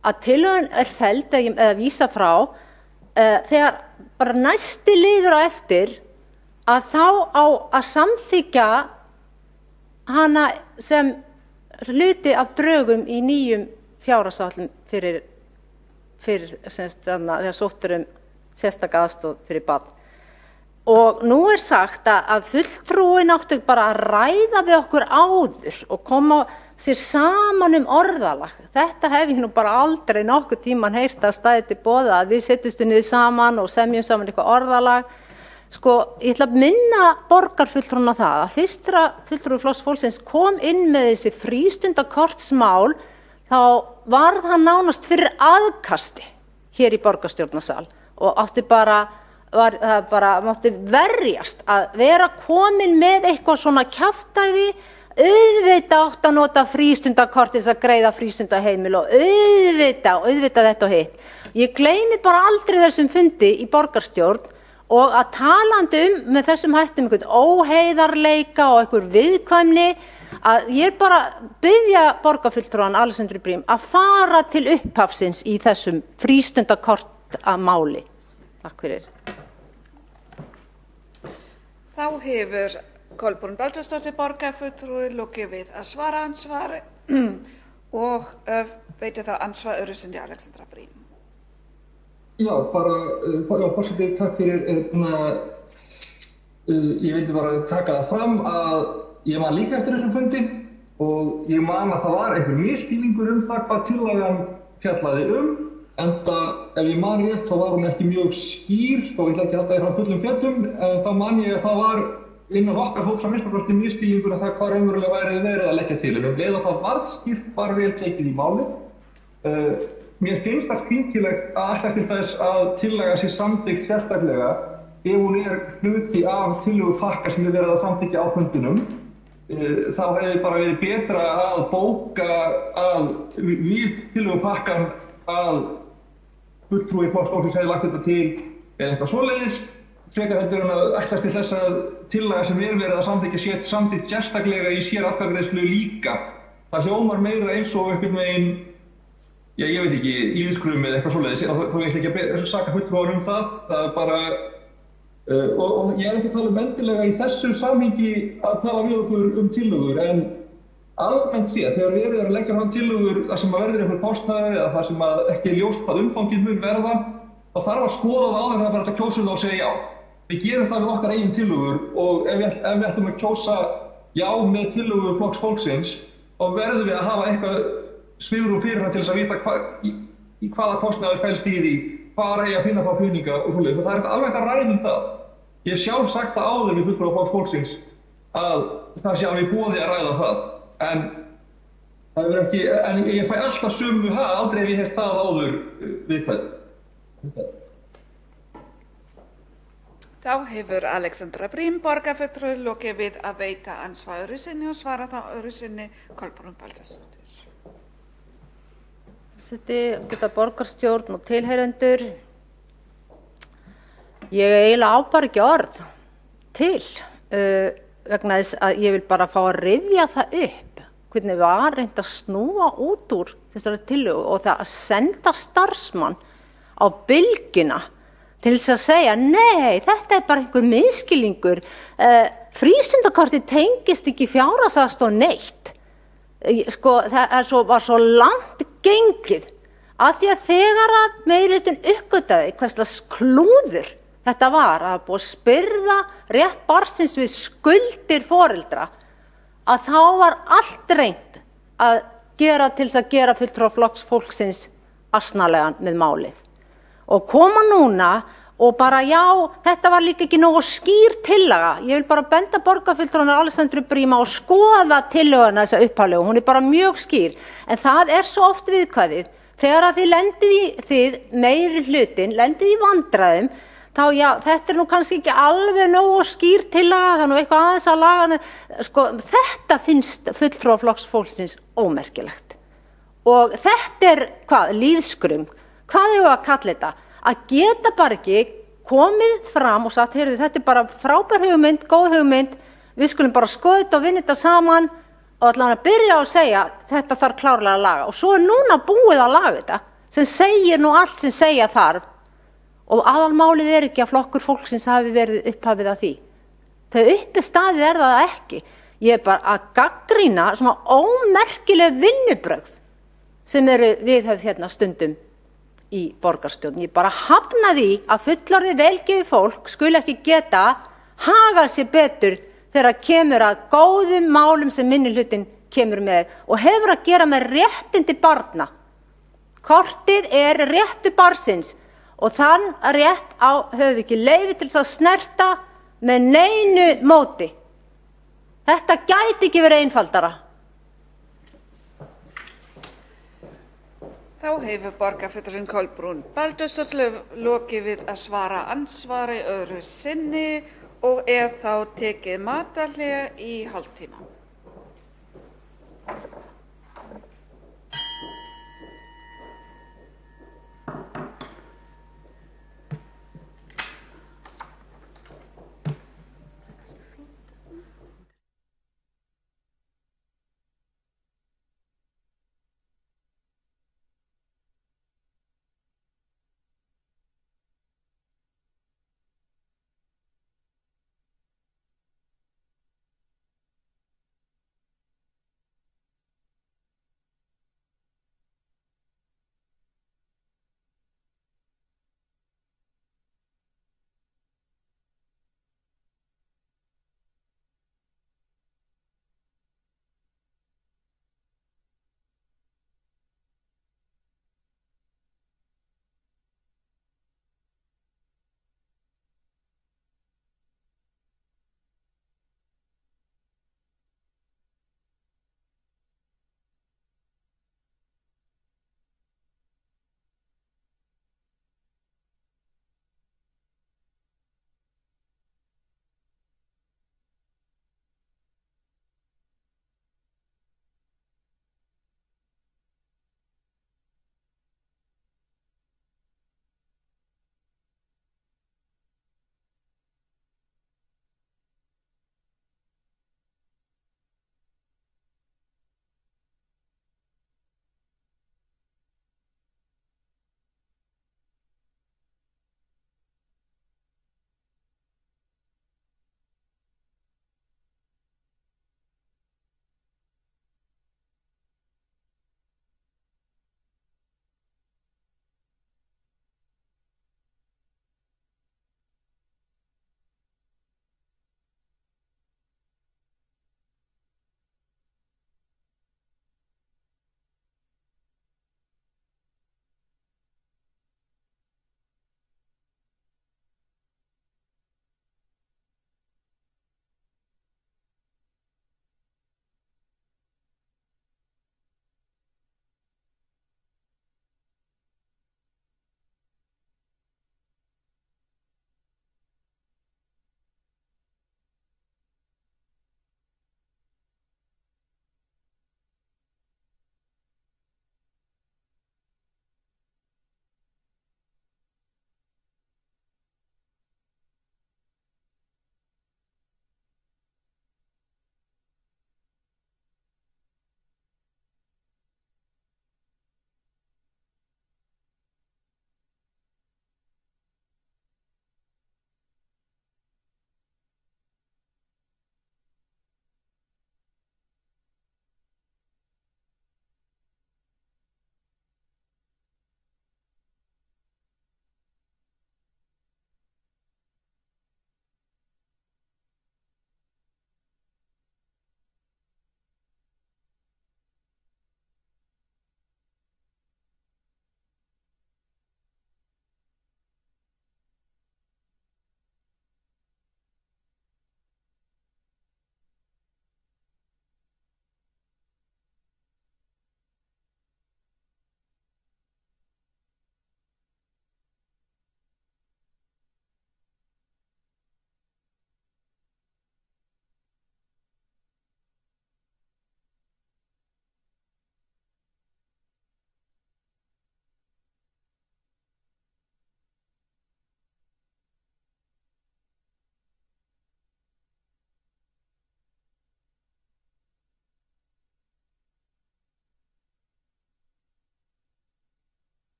að tillögun er felld eða vísa frá þegar bara næsti liður á eftir að þá á að samþykkja hana sem hluti af drögum í nýjum fjárhagsáætlun fyrir þegar sóttur sérstaka aðstoð fyrir barn. Og nú er sagt að fulltrúin áttu bara að ræða við okkur áður og koma sér saman orðalag. Þetta hef ég nú bara aldrei nokkuð tíman heyrt að staði til boða að við setjumst niður saman og semjum saman eitthvað orðalag. Sko, ég ætla að minna borgarfulltrúna það að fyrst þegar fulltrúi Flokks fólksins kom inn með þessi frístundakortsmál þá var það nánast fyrir aðkasti hér í borgarstjórnarsal og það bara mátti verjast að vera komin með eitthvað svona kjaftæði, auðvitað átt að nota frístundakort til að greiða frístundaheimil og auðvitað þetta og hitt. Ég gleymi bara aldrei þessum fundi í borgarstjórn og að talandi með þessum hættum einhvern óheiðarleika og einhver viðkvæmni að ég bara biðja borgarfulltrúan Alexandru Brím að fara til upphafsins í þessum frístundakortamáli. Takk fyrir. Þá hefur Kolbrún Baldursdóttir borgarfulltrúi lokið við að svara ansvari og veitir þá ansvar öðruvísi Alexandra Brím. Já, forseti, takk fyrir. Ég vildi bara taka það fram að ég man líka eftir þessum fundi og ég man að það var einhver misskilningur það hvað tillagan fjallaði enda ef ég man rétt þá var hún ekki mjög skýr, þó ég ætla ekki að halda því fram fullum fetum, en þá man ég að það var innan okkar hóps að minnsta kosti misskilningur það hvað raunverulega væri verið að leggja til. En ef það varð skýrt var vel tekið í málið. Mér finnst það skringilegt að ætlast til þess að tillaga sé samþykkt sérstaklega ef hún hluti af tillögupakka sem verið að samþykkja á fundinum. Þá hefði bara verið betra að bóka að við tillögupakkan að fulltrúi Flokks fólksins hefði lagt þetta til eða eitthvað svoleiðis, frekar heldur en að ætlast til þess að tillaga sem verið að samþykkja sé samþykkt sérstaklega í sératkvæðagreiðslu líka. Það hljómar meira eins og einhvern veginn, ég veit ekki, lýðskrum eða eitthvað svoleiðis, þó ég ætla ekki að saka fulltrúar það. Það er bara, og ég ekki að tala endilega í þessu samhengi að tala við okkur tillögur, en almennt séð, þegar verið að leggja fram tillögur þar sem verður einhver kostnaður eða þar sem ekki ljóst hvað umfangið mun verða, þá þarf að skoða það áður en það bara að kjósa og segja já. Við gerum það við okkar eigin tillögur og ef við ætlum að kjósa já með tillögu Flokks fólksins, þá verðum við að hafa eitthvað svigrúm fyrir það til þess að vita í hvaða kostnaður felst í því, hvar eigi að finna þá peninga og svoleiðis. Og það er alveg að ræða það. Ég hef sjálf sagt það áður við fulltrúa Flokks fólksins að það sé alveg í boði að ræða það. En ég fæ alltaf sömu aldrei ef ég hef það áður viðkvæmt. Þá hefur Alexandra Brím, borgarfulltrúi, lokið við að veita andsvar öðru sinni og svara þá öðru sinni Kolbrún Baldursdóttir. Geta borgarstjórn og tilheyrendur. Ég eiginlega á bara ekki orð til vegna þess að ég vil bara fá að rifja það upp hvernig var reynt að snúa út úr þessari tillögu og það að senda starfsmann á bylgjuna til þess að segja nei, þetta er bara einhver misskilningur, frístundakortið tengist ekki fjárhagsaðstoð neitt. Sko, það var svo langt gengið að því að þegar að meirihlutinn uppgötvaði hvers klúður þetta var að búið að spyrða rétt barnsins við skuldir foreldra, að þá var allt reynt að gera til þess að gera fulltrúa Flokks fólksins asnalegan með málið. Og koma núna og bara já, þetta var líka ekki nógu skýr tillaga. Ég vil bara benda borgarfulltrúanum Alexandru Brím á að skoða tillöguna þessa upphaflegu, hún er bara mjög skýr. En það er svo oft viðkvæðið, þegar að þið meiri hlutin, lendið í vandræðum, þá já, þetta er nú kannski ekki alveg nógu skýr tillaga, það er nú eitthvað aðeins að laga, sko, þetta finnst fulltrúa Flokks fólksins ómerkilegt. Og þetta er, lýðskrum, hvað eigum við að kalla þetta? Að geta bara ekki komið fram og sagt, heyrðu, þetta er bara frábær hugmynd, góð hugmynd, við skulum bara skoða þetta og vinna þetta saman og allavega að byrja á að segja, þetta þarf klárlega að laga. Og svo er núna búið að laga þetta, sem segir nú allt sem segja þarf. Og aðalmálið er ekki að Flokkur fólksins hafi verið upphafið að því. Þau uppi staðið er það ekki. Ég er bara að gagnrýna svona ómerkileg vinnubrögð sem eru viðhöfð hérna stundum í borgarstjórn. Ég bara hafna því að fullorðið velgefið fólk skuli ekki geta hagað sér betur þegar kemur að góðum málum sem minnihlutinn kemur með og hefur að gera með réttindi barna. Kortið er réttu barnsins. Og þann rétt höfum við ekki leyfi til þess að snerta með neinu móti. Þetta gæti ekki verið einfaldara. Þá hefur borgarfulltrúinn Kolbrún Baldursdóttir lokið við að svara andsvari öðru sinni og þá tekið matarhlé í hálftíma.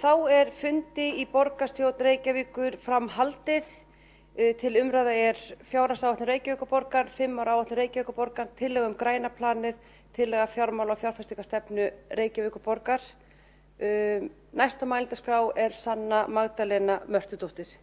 Þá fundi í borgarstjórn Reykjavíkur framhaldið. Til umræðu fjárhagsáætlun Reykjavíkurborgar, 5 ára áætlun Reykjavíkurborgar, tillögu græna planið, tillaga fjármála- og fjárfestingarstefnu Reykjavíkurborgar. Næst á mælendaskrá Sanna Magdalena Mörtudóttir.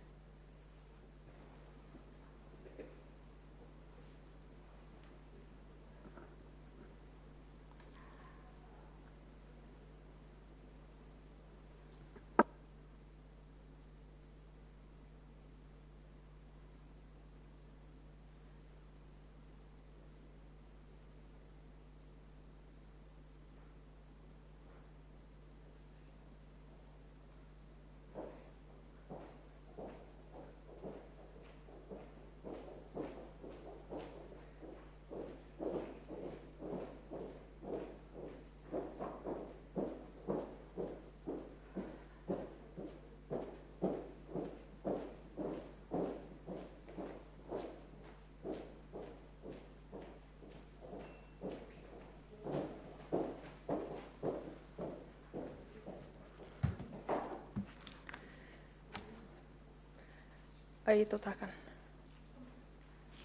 Takkan.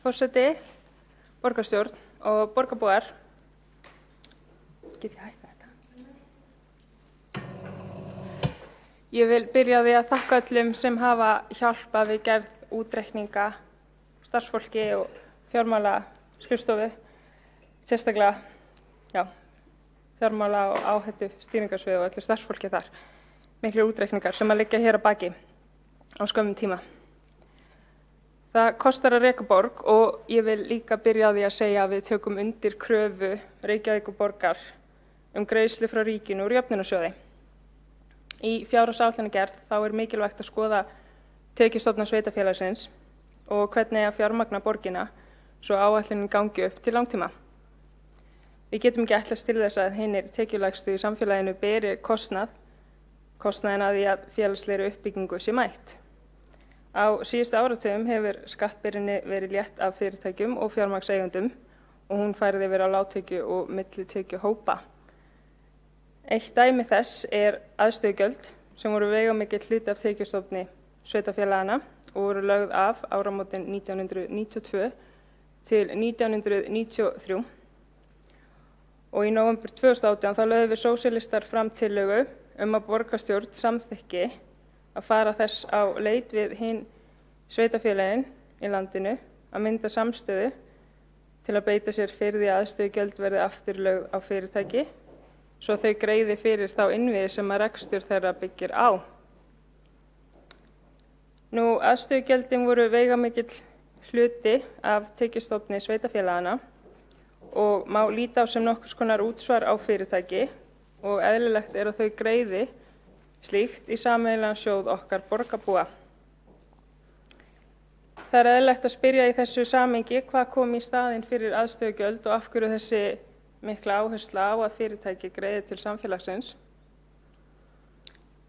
Forseti, borgarstjórn og borgarbúar. Get ég hægt þetta? Ég vil byrja á því að þakka öllum sem hafa hjálpað við gerð útreikninga, starfsfólki og fjármálaskrifstofu, sérstaklega fjármála- og áhættu stýringarsvið og öllu starfsfólki þar. Miklu útreikningar sem liggja hér að baki á skömmum tíma. Það kostar að reka borg og ég vil líka byrja á því að segja að við tökum undir kröfu Reykjavíkurborgar greiðslu frá ríkinu úr jöfnunarsjóði. Í fjárhagsáætlanagerð þá mikilvægt að skoða tekjustofna sveitarfélagsins og hvernig að fjármagna borgina svo áætlunin gangi upp til langtíma. Við getum ekki ætlast til þess að hinir tekjulægstu í samfélaginu beri kostnaðinn að því að félagslegri uppbyggingu sé mætt. Á síðustu áratugum hefur skattbyrðinni verið létt af fyrirtækjum og fjármagnseigendum og hún færði yfir á lágtekju- og millitekjuhópa. Eitt dæmi þess aðstöðugjöld sem voru veigamikill hluti af tekjustofni sveitarfélaganna og voru lögð af áramótin 1992 til 1993. Og í nóvember 2018 þá lögðum við sósíalistar fram tillögu að borgarstjórn samþykki að fara þess á leit við hin sveitarfélögin í landinu að mynda samstöðu til að beita sér fyrir því að aðstöðugjöld verði aftur lögð á fyrirtæki svo þau greiði fyrir þá innviði sem að rekstur þeirra byggir á. Aðstöðugjöldin voru veigamikill hluti af tekjustofni sveitarfélaganna og má líta á sem nokkurs konar útsvar á fyrirtæki og eðlilegt að þau greiði slíkt í sameiginlegan sjóð okkar borgarbúa. Það eðlilegt að spyrja í þessu samhengi hvað kom í staðinn fyrir aðstöðugjöld og af hverju þessi mikla áhersla á að fyrirtæki greiði til samfélagsins.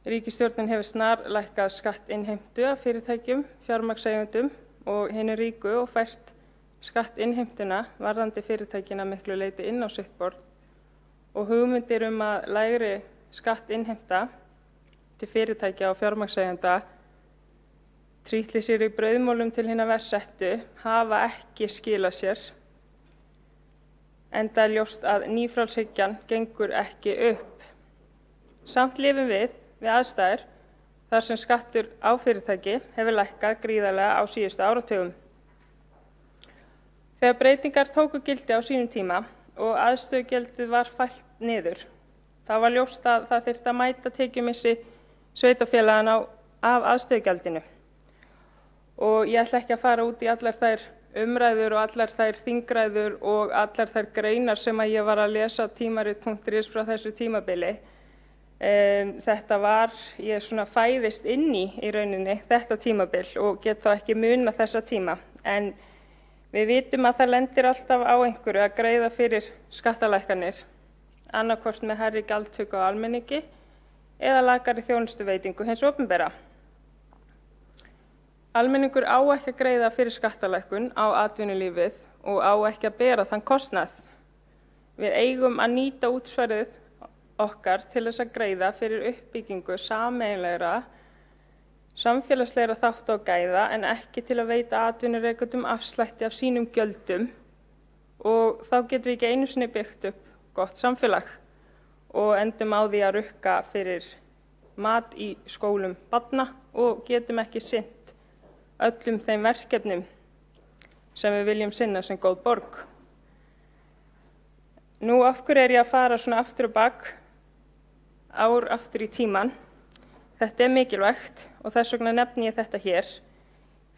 Ríkisstjórnin hefur snarlækkað skattinnheimtu af fyrirtækjum, fjármagnseigendum og hinum ríku og fært skattinnheimtuna varðandi fyrirtækina miklu leyti inn á sitt borð og hugmyndir að lægri skattinnheimta til fyrirtækja og fjármagnseigenda trítli sér í brauðmólum til hinna verst settu hafa ekki skilað sér, enda ljóst að nýfrjálshyggjan gengur ekki upp. Samt lifum við aðstæður þar sem skattur á fyrirtæki hefur lækkað gríðarlega á síðustu áratugum. Þegar breytingar tóku gildi á sínum tíma og aðstöðugjaldið var fælt niður, þá var ljóst að það þyrfti að mæta tekjumissi sveitarfélaganna af aðstöðugjaldinu. Og ég ætla ekki að fara út í allar þær umræður og allar þær þingræður og allar þær greinar sem að ég var að lesa tímarit.is frá þessu tímabili. Þetta var, ég fæðist inn í rauninni þetta tímabil og get þá ekki muna þessa tíma. En við vitum að það lendir alltaf á einhverju að greiða fyrir skattalækkanir, annarkvort með hærri gjaldtöku á almenningi eða lakari þjónustuveitingu hins opinbera. Almenningur á ekki að greiða fyrir skattalækkun á atvinnulífið og á ekki að bera þann kostnað. Við eigum að nýta útsvarið okkar til þess að greiða fyrir uppbyggingu sameiginlegra samfélagslegra þátta og gæða en ekki til að veita atvinnurekendum afslætti af sínum gjöldum og þá getum við ekki einu sinni byggt upp gott samfélag og endum á því að rukka fyrir mat í skólum barna og getum ekki sinnt öllum þeim verkefnum sem við viljum sinna sem góð borg. Nú af hverju ég að fara svona aftur og bak ár aftur í tíman? Þetta mikilvægt og þess vegna nefni ég þetta hér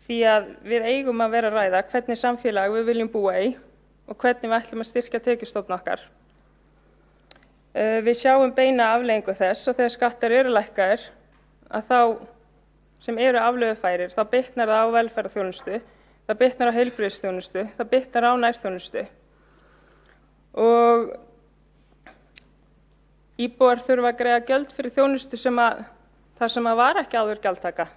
því að við eigum að vera að ræða hvernig samfélag við viljum búa í og hvernig við ætlum að styrkja tekjustofna okkar. Við sjáum beina afleiðingu þess og þegar skattar eru lækkaðir að þá sem eru aflögufærir þá bitnar það á velferðarþjónustu, það bitnar á heilbrigðisþjónustu, það bitnar á nærþjónustu. Og íbúar þurfa að greiða gjöld fyrir þjónustu þar sem var ekki áður gjaldtaka.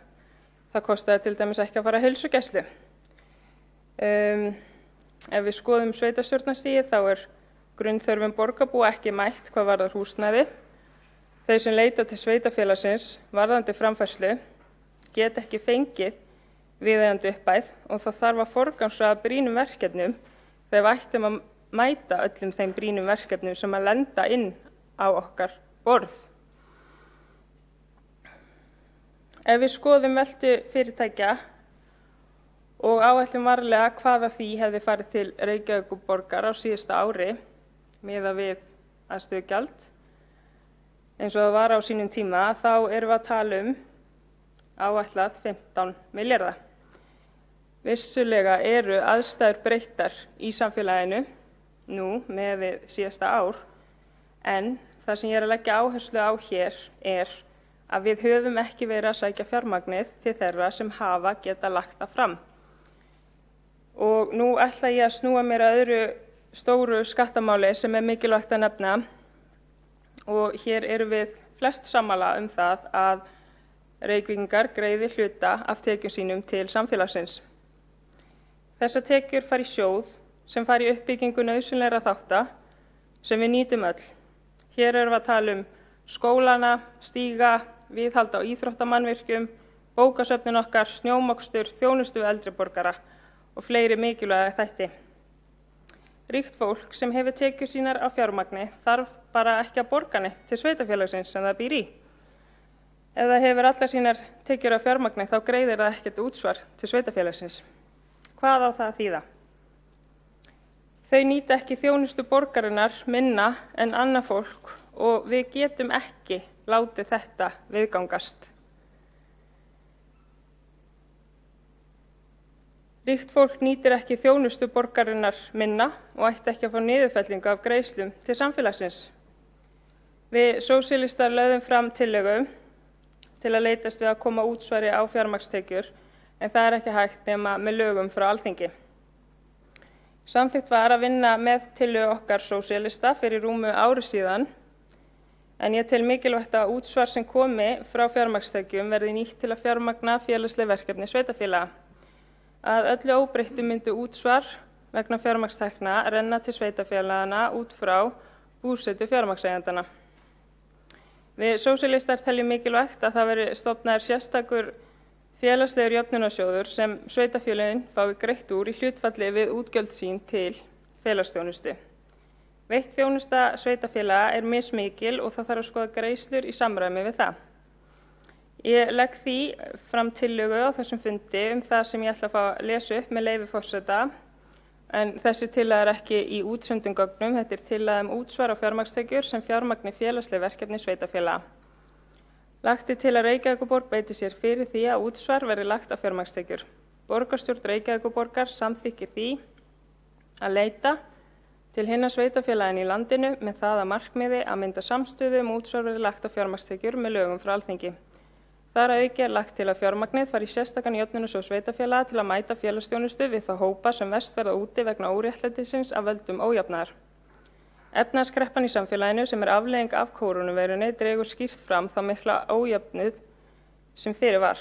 Það kostaði til dæmis ekki að fara heilsugæslu. Ef við skoðum sveitarstjórnarstigið þá grunnþörfum borgarbúa ekki mætt hvað varðar húsnæði. Þeir sem leita til sveitarfélagsins varðandi framfærslu geta ekki fengið viðeigandi upphæð og það þarf að forgangsraða brýnum verkefnum þegar við ættum að mæta öllum þeim brýnum verkefnum sem að lenda inn á okkar borð. Ef við skoðum veltu fyrirtækja og áætlum varlega hvaða því hefði farið til Reykjavíkurborgar á síðasta ári miðað við aðstöðugjald eins og það var á sínum tíma, þá erum við að tala áætlað 15 milljarða. Vissulega eru aðstæður breyttar í samfélaginu nú með við síðasta ár, en það sem ég að leggja áherslu á hér að við höfum ekki verið að sækja fjármagnið til þeirra sem hafa geta lagt það fram. Og nú ætla ég að snúa mér að öðru stóru skattamáli sem mikilvægt að nefna og hér erum við flest sammála það að Reykvíkingar greiði hluta af tekjum sínum til samfélagsins. Þessar tekjur fara í sjóð sem fara í uppbyggingu nauðsynlegra þátta sem við nýtum öll. Hér erum við að tala skólana, stíga, viðhald á íþróttamannvirkjum, bókasöfnin okkar, snjómokstur, þjónustu við eldri borgara og fleiri mikilvæga þætti. Ríkt fólk sem hefur tekjur sínar á fjármagni þarf bara ekki að borga neitt til sveitarfélagsins sem það býr í. Ef það hefur allar sínar tekjur á fjármagni þá greiðir það ekkert útsvar til sveitarfélagsins. Hvað á það að þýða? Þau nýta ekki þjónustu borgarinnar minna en annað fólk og við getum ekki látið þetta viðgangast. Ríkt fólk nýtir ekki þjónustu borgarinnar minna og ætti ekki að fá niðurfellingu af greiðslum til samfélagsins. Við sósíalistar lögðum fram tillögu til að leitast við að koma útsvari á fjármagnstekjur en það ekki hægt nema með lögum frá Alþingi. Samþykkt var að vinna með tillögu okkar sósíalista fyrir rúmu ári síðan en ég tel mikilvægt að útsvar sem komi frá fjármagnstekjum verði nýtt til að fjármagna félagsleg verkefni sveitarfélaga. Að öllu óbreyttu myndu útsvar vegna fjármagnstekna renna til sveitarfélagana út frá búsetu fjármagnseigandana. Við sósíalistar teljum mikilvægt að það veri stofnaður sérstakur félagslegur jöfnunarsjóður sem sveitarfélögin fái greitt úr í hlutfalli við útgjöld sín til félagsþjónustu. Veitt þjónusta sveitarfélaga mismikil og það þarf að skoða greiðslur í samræmi við það. Ég legg því fram tillögu á þessum fundi það sem ég ætla að fá að lesa upp með leyfi forseta, en þessi tillaga ekki í útsöndum gögnum, þetta tillaga útsvar á fjármagnstekjur sem fjármagni félagsleg verkefni sveitarfélaga. Lagt til að Reykjavíkurborg beiti sér fyrir því að útsvar verði lagt á fjármagnstekjur. Borgarstjórn Reykjavíkurborgar samþykkir því að leita til hinna sveitarfélagin í landinu með það að markmiði að mynda samstöðu útsvar verði lagt á fjármagnstekjur með lögum frá Alþingi. Þar að auki lagt til að fjármagnið fari í sérstakan jöfnunarsjóð sveitarfélaga til að mæta félagsþjónustu við þá hópa sem verst verða úti vegna óréttlætisins af völdum ójafnaðar. Efnahagskreppan í samfélaginu sem afleiðing af kórónuveirunni dregur skýrt fram þá mikla ójöfnuð sem fyrir var.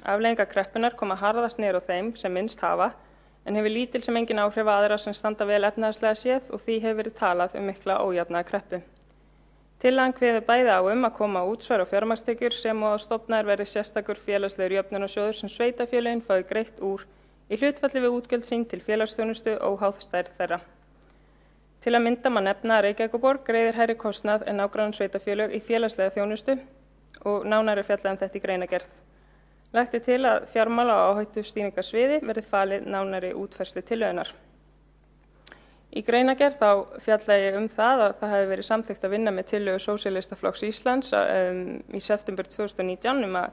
Afleiðingar kreppunnar koma harðast niður á þeim sem minnst hafa en hefur lítil sem engin áhrif á aðra sem standa vel efnahagslega séð og því hefur verið talað mikla ójafnaðarkreppu. Tillagan kveður bæði á að koma á útsvar á fjármagnstekjur sem og að stofnaður verði sérstakur félagslegur jöfnunarsjóður sem sveitarfélögin fái greitt úr í hlutfalli við útgjöld sín til félagsþjónustu óháð stærð þeirra. Til að mynda má nefna að Reykjavíkurborg greiðir hærri kostnað en nágrannasveitarfélög í félagslega þjónustu og nánar fjallað þetta í greinargerð. Lagt til að fjármála- og áhættustýringarsviði verði falið nánari útfærslu tillögunnar. Í greinargerð þá fjalla ég það að það hefði verið samþykkt að vinna með tillögu Sósíalistaflokks Íslands í september 2019 að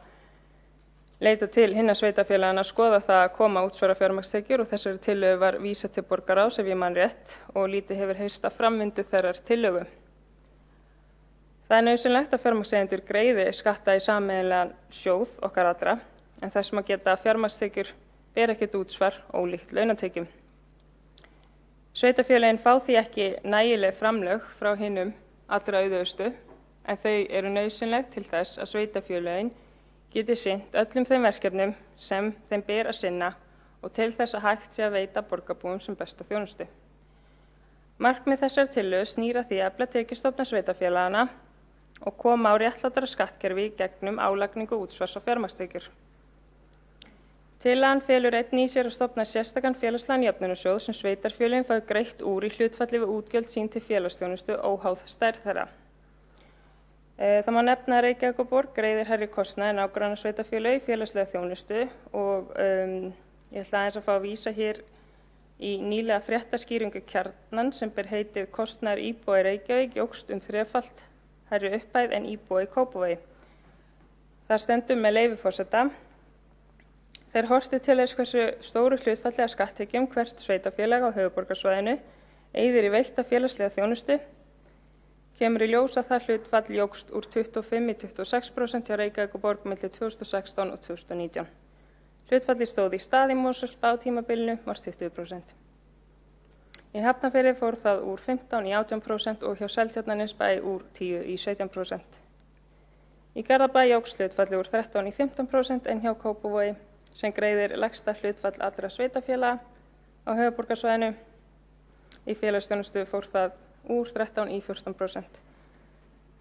leita til hinna sveitarfélaganna að skoða það að koma útsvara fjármagnstekjur og þessari tillögu var vísað til borgarráðs ef ég man rétt og lítið hefur heyrst af framvindu þeirrar tillögu. Það er nauðsynlegt að fjármagnseigendur greiði skatta í sameiginlegan sjóð okkar allra en þess má geta að fjármagnstekjur ber ekkert útsvar ólíkt launatekjum. Sveitarfélögin fá því ekki nægileg framlög frá hinum allra auðugustu en þau eru nauðsynleg til þess að sveitarfélögin geti sinnt öllum þeim verkefnum sem þeim ber að sinna og til þess að hægt sé að veita borgarbúum sem besta þjónustu. Markmið þessar tillögu snýr að því að efla tekjustofna sveitarfélaganna og koma á réttlátara skattkerfi gegnum álagningu útsvars á fjármagnstekjur. Tillagan felur einnig í sér að stofna sérstakan félagslegan jöfnunarsjóð sem sveitarfélögin fái greitt úr í hlutfalli við útgjöld sín til félagsþjónustu óháð stærð þeirra. Það má nefna að Reykjavíkurborg greiðir hærri kostnað en nágrannasveitarfélög í félagslega þjónustu og ég ætla aðeins að fá að vísa hér í nýlega fréttaskýringu Kjarnan sem ber heitið Kostnaður íbúa í Reykjavík jókst þrefalt hærri upphæð en íbúa í Kópavogi. Það stendur með leyfi forseta. Þegar horft til þess hversu stóru hlutfalli af skatttekjum hvert sveitarfélag á höfuðborgarsvæðinu eyðir í veitta félagslega þjónustu, kemur í ljós að það hlutfall jókst úr 25 í 26% hjá Reykjavíkurborg milli 2016 og 2019. Hlutfalli stóð í stað í Mosfellsbæ á tímabilinu var 20%. Í Hafnarfirði fór það úr 15 í 18% og hjá Seltjarnarnesbæ úr 10 í 17%. Í Garðabæ jókst hlutfalli úr 13 í 15% en hjá Kópavogi sem greiðir lægsta hlutfall allra sveitarfélaga á höfuðborgarsvæðinu. Í félagsþjónustu fór það úr 13 í 14%.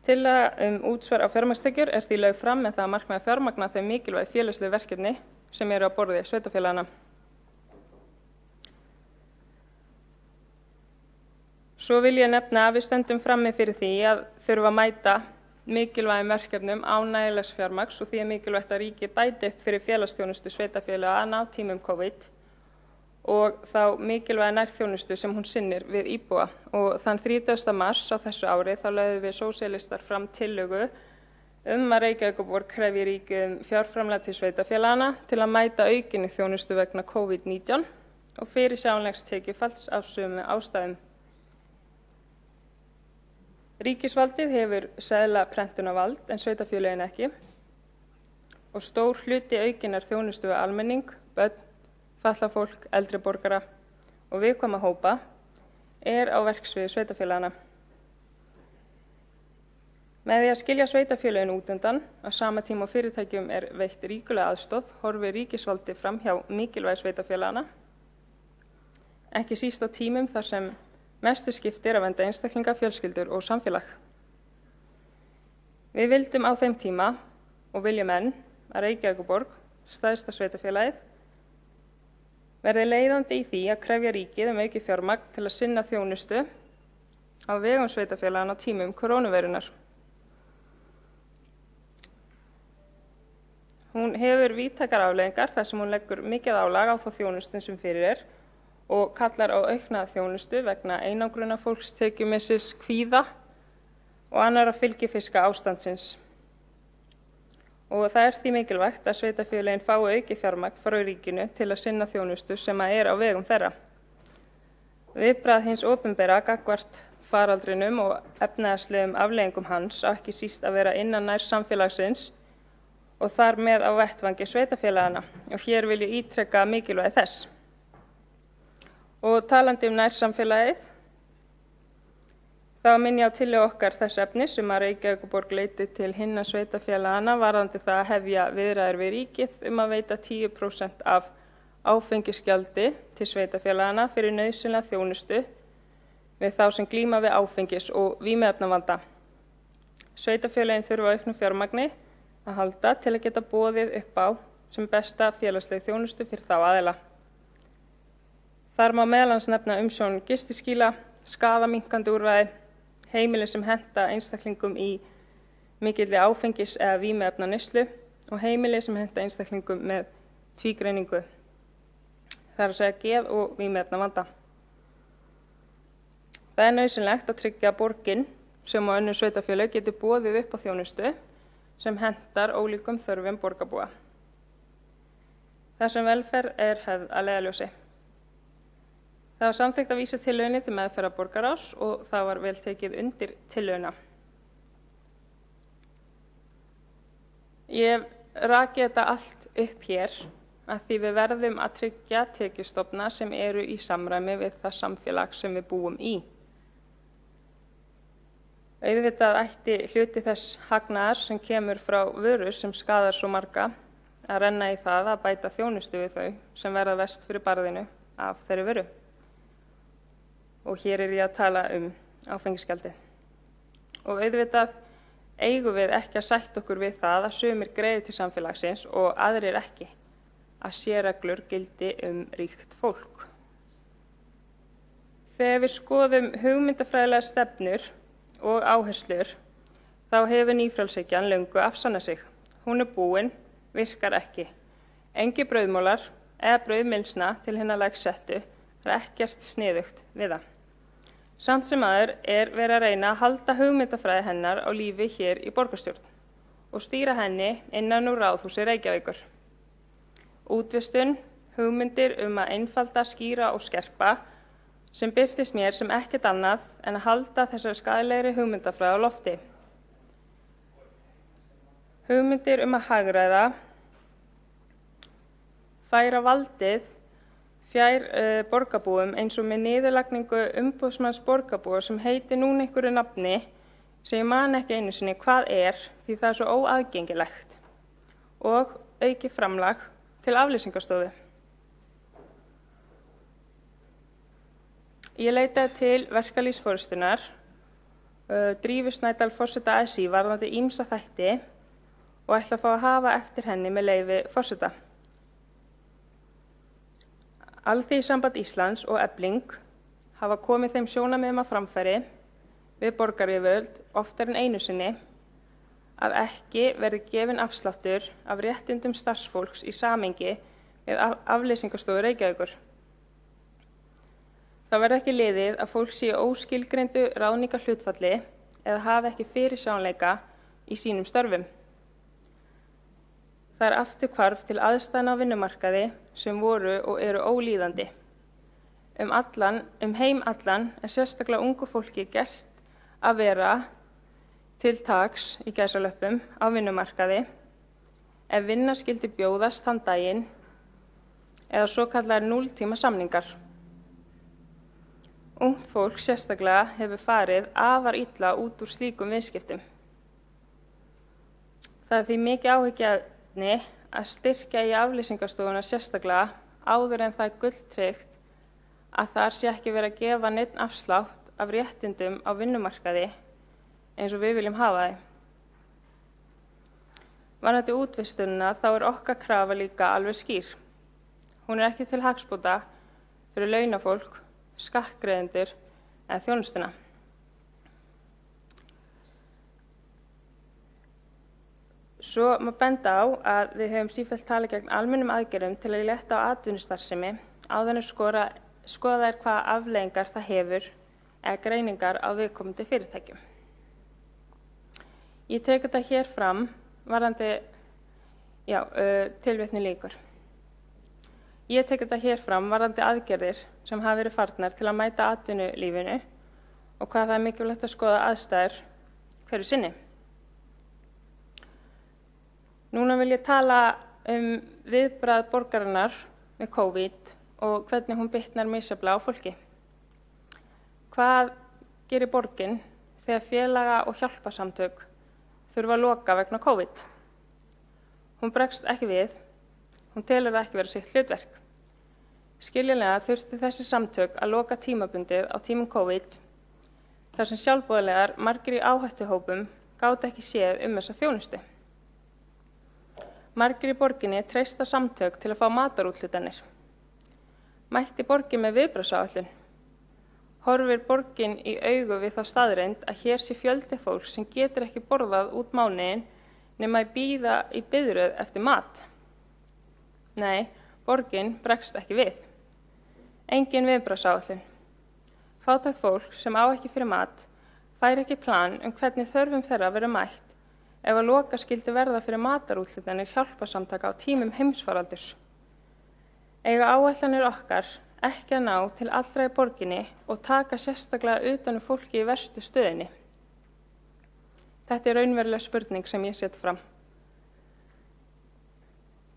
Tillaga útsvar á fjármagnstekjur er því lögð fram með það að markmiði að fjármagna þau mikilvæg félagslegu verkefni sem eru á borði sveitarfélaganna. Svo vil ég nefna að við stöndum frammi fyrir því að þurfa að mæta mikilvægum verkefnum án nægilegs fjármagns og því er mikilvægt að ríkið bæti upp fyrir félagsþjónustu sveitarfélaga á tímum COVID og þá mikilvæga nærþjónustu sem hún sinnir við íbúa. Og þann 30. mars á þessu ári þá lögðum við sósíalistar fram tillögu að Reykjavíkurborg krefji ríkið fjárframlag til sveitarfélaganna til að mæta aukinni þjónustu vegna COVID-19 og fyrirsjáanlegs tekjufalls af sömu ástæðum. Ríkisvaldið hefur seðlaprentunarvald en sveitarfélögin ekki og stór hluti aukinnar þjónustu við almenning, börn, fatlað fólk, eldri borgara og viðkvæma hópa er á verksviði sveitarfélagana. Með því að skilja sveitarfélögin út undan á sama tíma og fyrirtækjum er veitt ríkulega aðstoð horfir ríkisvaldið fram hjá mikilvægi sveitarfélagana, ekki síst á tímum þar sem mestu skiptir að vernda einstaklinga, fjölskyldur og samfélag. Við vildum á þeim tíma og viljum enn að Reykjavíkurborg, stærsta sveitarfélagið, verði leiðandi í því að krefja ríkið aukið fjármagn til að sinna þjónustu á vegum sveitarfélaganna á tímum kórónuveirunar. Hún hefur víðtækar afleiðingar þar sem hún leggur mikið álag á þá þjónustu sem fyrir og kallar á aukna þjónustu vegna einangruna fólks, tekjumissis, kvíða og annarra fylgifiska ástandsins. Og það er því mikilvægt að sveitarfélögin fái aukið fjármagn frá ríkinu til að sinna þjónustu sem er á vegum þeirra. Viðbragð hins opinbera gagnvart faraldrinum og efnahagslegum afleiðingum hans á ekki síst að vera innan nær samfélagsins og þar með á vettvangi sveitarfélaganna og hér vil ég ítreka mikilvægi þess. Og talandi nærsamfélagið, þá minni ég á tillögu okkar þess efnis að Reykjavíkurborg leiti til hinna sveitarfélaganna varðandi það að hefja viðræður við ríkið að veita 10% af áfengisgjaldi til sveitarfélaganna fyrir nauðsynlega þjónustu við þá sem glíma við áfengis- og vímuefnavanda. Sveitarfélögin þurfa á auknu fjármagni að halda til að geta boðið upp á sem besta félagsleg þjónustu fyrir þá aðila. Þar má meðal annars nefna umsjón gistiskýla, skaðaminnkandi úrræði, heimili sem henta einstaklingum í mikilli áfengis- eða vímuefnaneyslu og heimili sem henta einstaklingum með tvígreiningu. Það er að segja geð- og vímuefnavanda. Það er nauðsynlegt að tryggja að borgin sem og önnur sveitarfélög geti boðið upp á þjónustu sem hentar ólíkum þörfum borgarbúa. Þar sem velferð er höfð að leiðarljósi. Það var samþykkt að vísa tillögunni til meðferðar borgarráðs og það var vel tekið undir tillöguna. Ég hef rakið þetta allt upp hér að því við verðum að tryggja tekjustofna sem eru í samræmi við það samfélag sem við búum í. Auðvitað ætti hluti þess hagnaðar sem kemur frá vöru sem skaðar svo marga að renna í það að bæta þjónustu við þau sem verða verst fyrir barðinu af þeirri vöru. Og hér er ég að tala áfengisgjaldið. Og auðvitað eigum við ekki að sætta okkur við það að sumir greiði til samfélagsins og aðrir ekki, að sérreglur gildi ríkt fólk. Þegar við skoðum hugmyndafræðilega stefnur og áherslur, þá hefur nýfrjálshyggjan löngu afsannað sig. Hún er búin, virkar ekki. Engi brauðmólar eða brauðmylsna til hinna lægsettu, það er ekkert sniðugt við það. Samt sem aður er verið að reyna að halda hugmyndafræði hennar á lífi hér í borgarstjórn og stýra henni innan úr Ráðhúsi Reykjavíkur. Útvistun, hugmyndir að einfalda, skýra og skerpa sem birtist mér sem ekkert annað en að halda þessari skaðlegri hugmyndafræði á lofti. Hugmyndir að hagræða, færa valdið fjær borgarbúum eins og með niðurlagningu umboðsmanns borgarbúa sem heitir núna einhverju nafni sem ég man ekki einu sinni hvað er því það er svo óaðgengilegt og auki framlag til aflýsingarstofu. Ég leitaði til verkalýðsforystunnar, Drífu Snædal forseta ASÍ varðandi ýmsa þætti og ætla að fá að hafa eftir henni með leyfi forseta. Alþýðusamband Íslands og Efling hafa komið þeim sjónarmiðum á framfæri við borgaryfirvöld oftar en einu sinni að ekki verði gefinn afsláttur af réttindum starfsfólks í samhengi við aflýsingarstofu Reykjavíkur. Það verði ekki liðið að fólk sé óskilgreindu ráðningarhlutfalli eða hafi ekki fyrirsjáanleika í sínum störfum. Það er afturhvarf til aðstæðna á vinnumarkaði sem voru og eru ólíðandi. Heim allan er sérstaklega ungu fólki gert að vera til taks í gæsalöppum á vinnumarkaði ef vinna skyldi bjóðast þann daginn eða svokallaðir 0-tíma samningar. Ungt fólk sérstaklega hefur farið afar illa út úr slíkum viðskiptum. Það er því mikið áhyggjuefni að styrkja í aflýsingarstofuna sérstaklega áður en það er gulltryggt að þar sé ekki verið að gefa neinn afslátt af réttindum á vinnumarkaði eins og við viljum hafa þau. Varðandi útvistunina þá er okkar krafa líka alveg skýr. Hún er ekki til hagsbóta fyrir launafólk, skattgreiðendur eða þjónustuna. Svo má benda á að við höfum sífellt talað gegn almennum aðgerðum til að létta á atvinnustarfsemi áður en skoða hvaða afleiðingar það hefur eða greiningar á viðkomandi fyrirtækjum. Ég tek þetta hér fram varðandi, tilvitnun lýkur. Ég tek þetta hér fram varðandi aðgerðir sem hafa verið farnar til að mæta atvinnulífinu og hvað það er mikilvægt að skoða aðstæður hverju sinni. Núna vil ég tala viðbragð borgarinnar með COVID og hvernig hún bitnar misjafnlega á fólki. Hvað gerir borgin þegar félaga og hjálparsamtök þurfa að loka vegna COVID? Hún bregst ekki við, hún telur það ekki vera sitt hlutverk. Skiljanlega þurfti þessi samtök að loka tímabundið á tímum COVID þar sem sjálfboðaliðar margir í áhættuhópum gátu ekki séð þessa þjónustu. Margir í borginni treysta samtök til að fá matarúthlutanir. Mætti borgin með viðbragðsáætlun? Horfir borgin í augu við þá staðreynd að hér sé fjöldi fólks sem getur ekki borðað út mánuðinn nema að bíða í biðröð eftir mat? Nei, borgin bregst ekki við. Engin viðbragðsáætlun. Fátækt fólk sem á ekki fyrir mat fær ekki plan hvernig þörfum þeirra verður mætt ef að loka skyldi verða fyrir matarúthlutanir hjálparsamtaka á tímum heimsfaraldurs. Eiga áætlanir okkar ekki að ná til allra í borginni og taka sérstaklega utan fólki í verstu stöðinni? Þetta raunveruleg spurning sem ég set fram.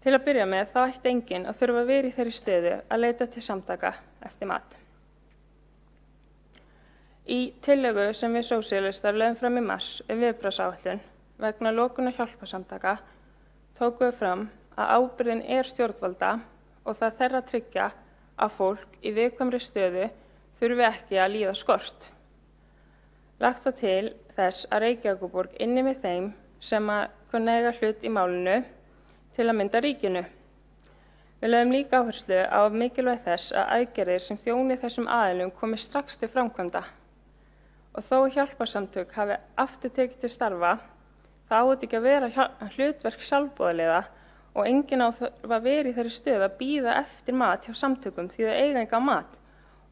Til að byrja með þá ætti enginn að þurfa að vera í þeirri stöðu að leita til samtaka eftir mat. Í tillögu sem við sósíalistar lögðum fram í mars viðbragðsáætlun vegna lokunar hjálparsamtaka tókum við fram að ábyrgðin stjórnvalda og það þeirra að tryggja að fólk í viðkvæmri stöðu þurfi ekki að líða skort. Lagt var til þess að Reykjavíkurborg inni með þeim sem að kunna eiga hlut í málinu til að mynda ríkinu. Við lögðum líka áherslu á mikilvægi þess að aðgerðir sem þjóni þessum aðilum komi strax til framkvæmda. Og þó hjálparsamtök hafi aftur tekið til starfa, þá á þetta ekki að vera hlutverk sjálfboðaliða og enginn á að vera í þeirri stöðu að bíða eftir mat hjá samtökum því það eiga engan mat.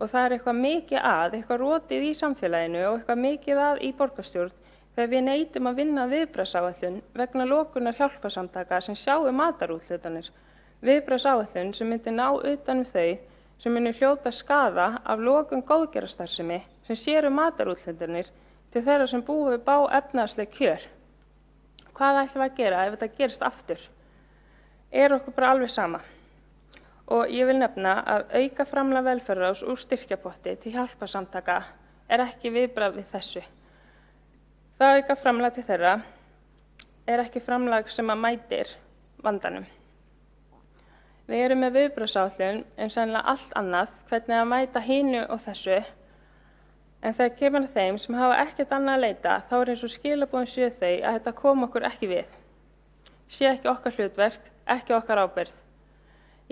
Og það eitthvað mikið eitthvað rotið í samfélaginu og eitthvað mikið í borgarstjórn þegar við neitum að vinna viðbragðsáætlun vegna lokunar hjálparsamtaka sem sjáu matarúthlutanir. Viðbragðsáætlun sem myndi ná utan þau sem muni hljóta skaða af lokun góðgerðarstarfsemi sem séu matarúthlutanir til þeirra sem búa við efnahagsleg kjör. Hvað ætlum við að gera ef þetta gerist aftur? Okkur bara alveg sama. Og ég vil nefna að auka framlag velferðarráðs úr styrkjapotti til hjálparsamtaka ekki viðbragð við þessu. Það auka framlag til þeirra ekki framlag sem að mætir vandanum. Við erum með viðbragðsáætlun sennilega allt annað hvernig að mæta hinu og þessu, en þegar kemur að þeim sem hafa ekkert annað að leita þá eins og skilaboðin séu þau að þetta kom okkur ekki við. Sé ekki okkar hlutverk, ekki okkar ábyrgð.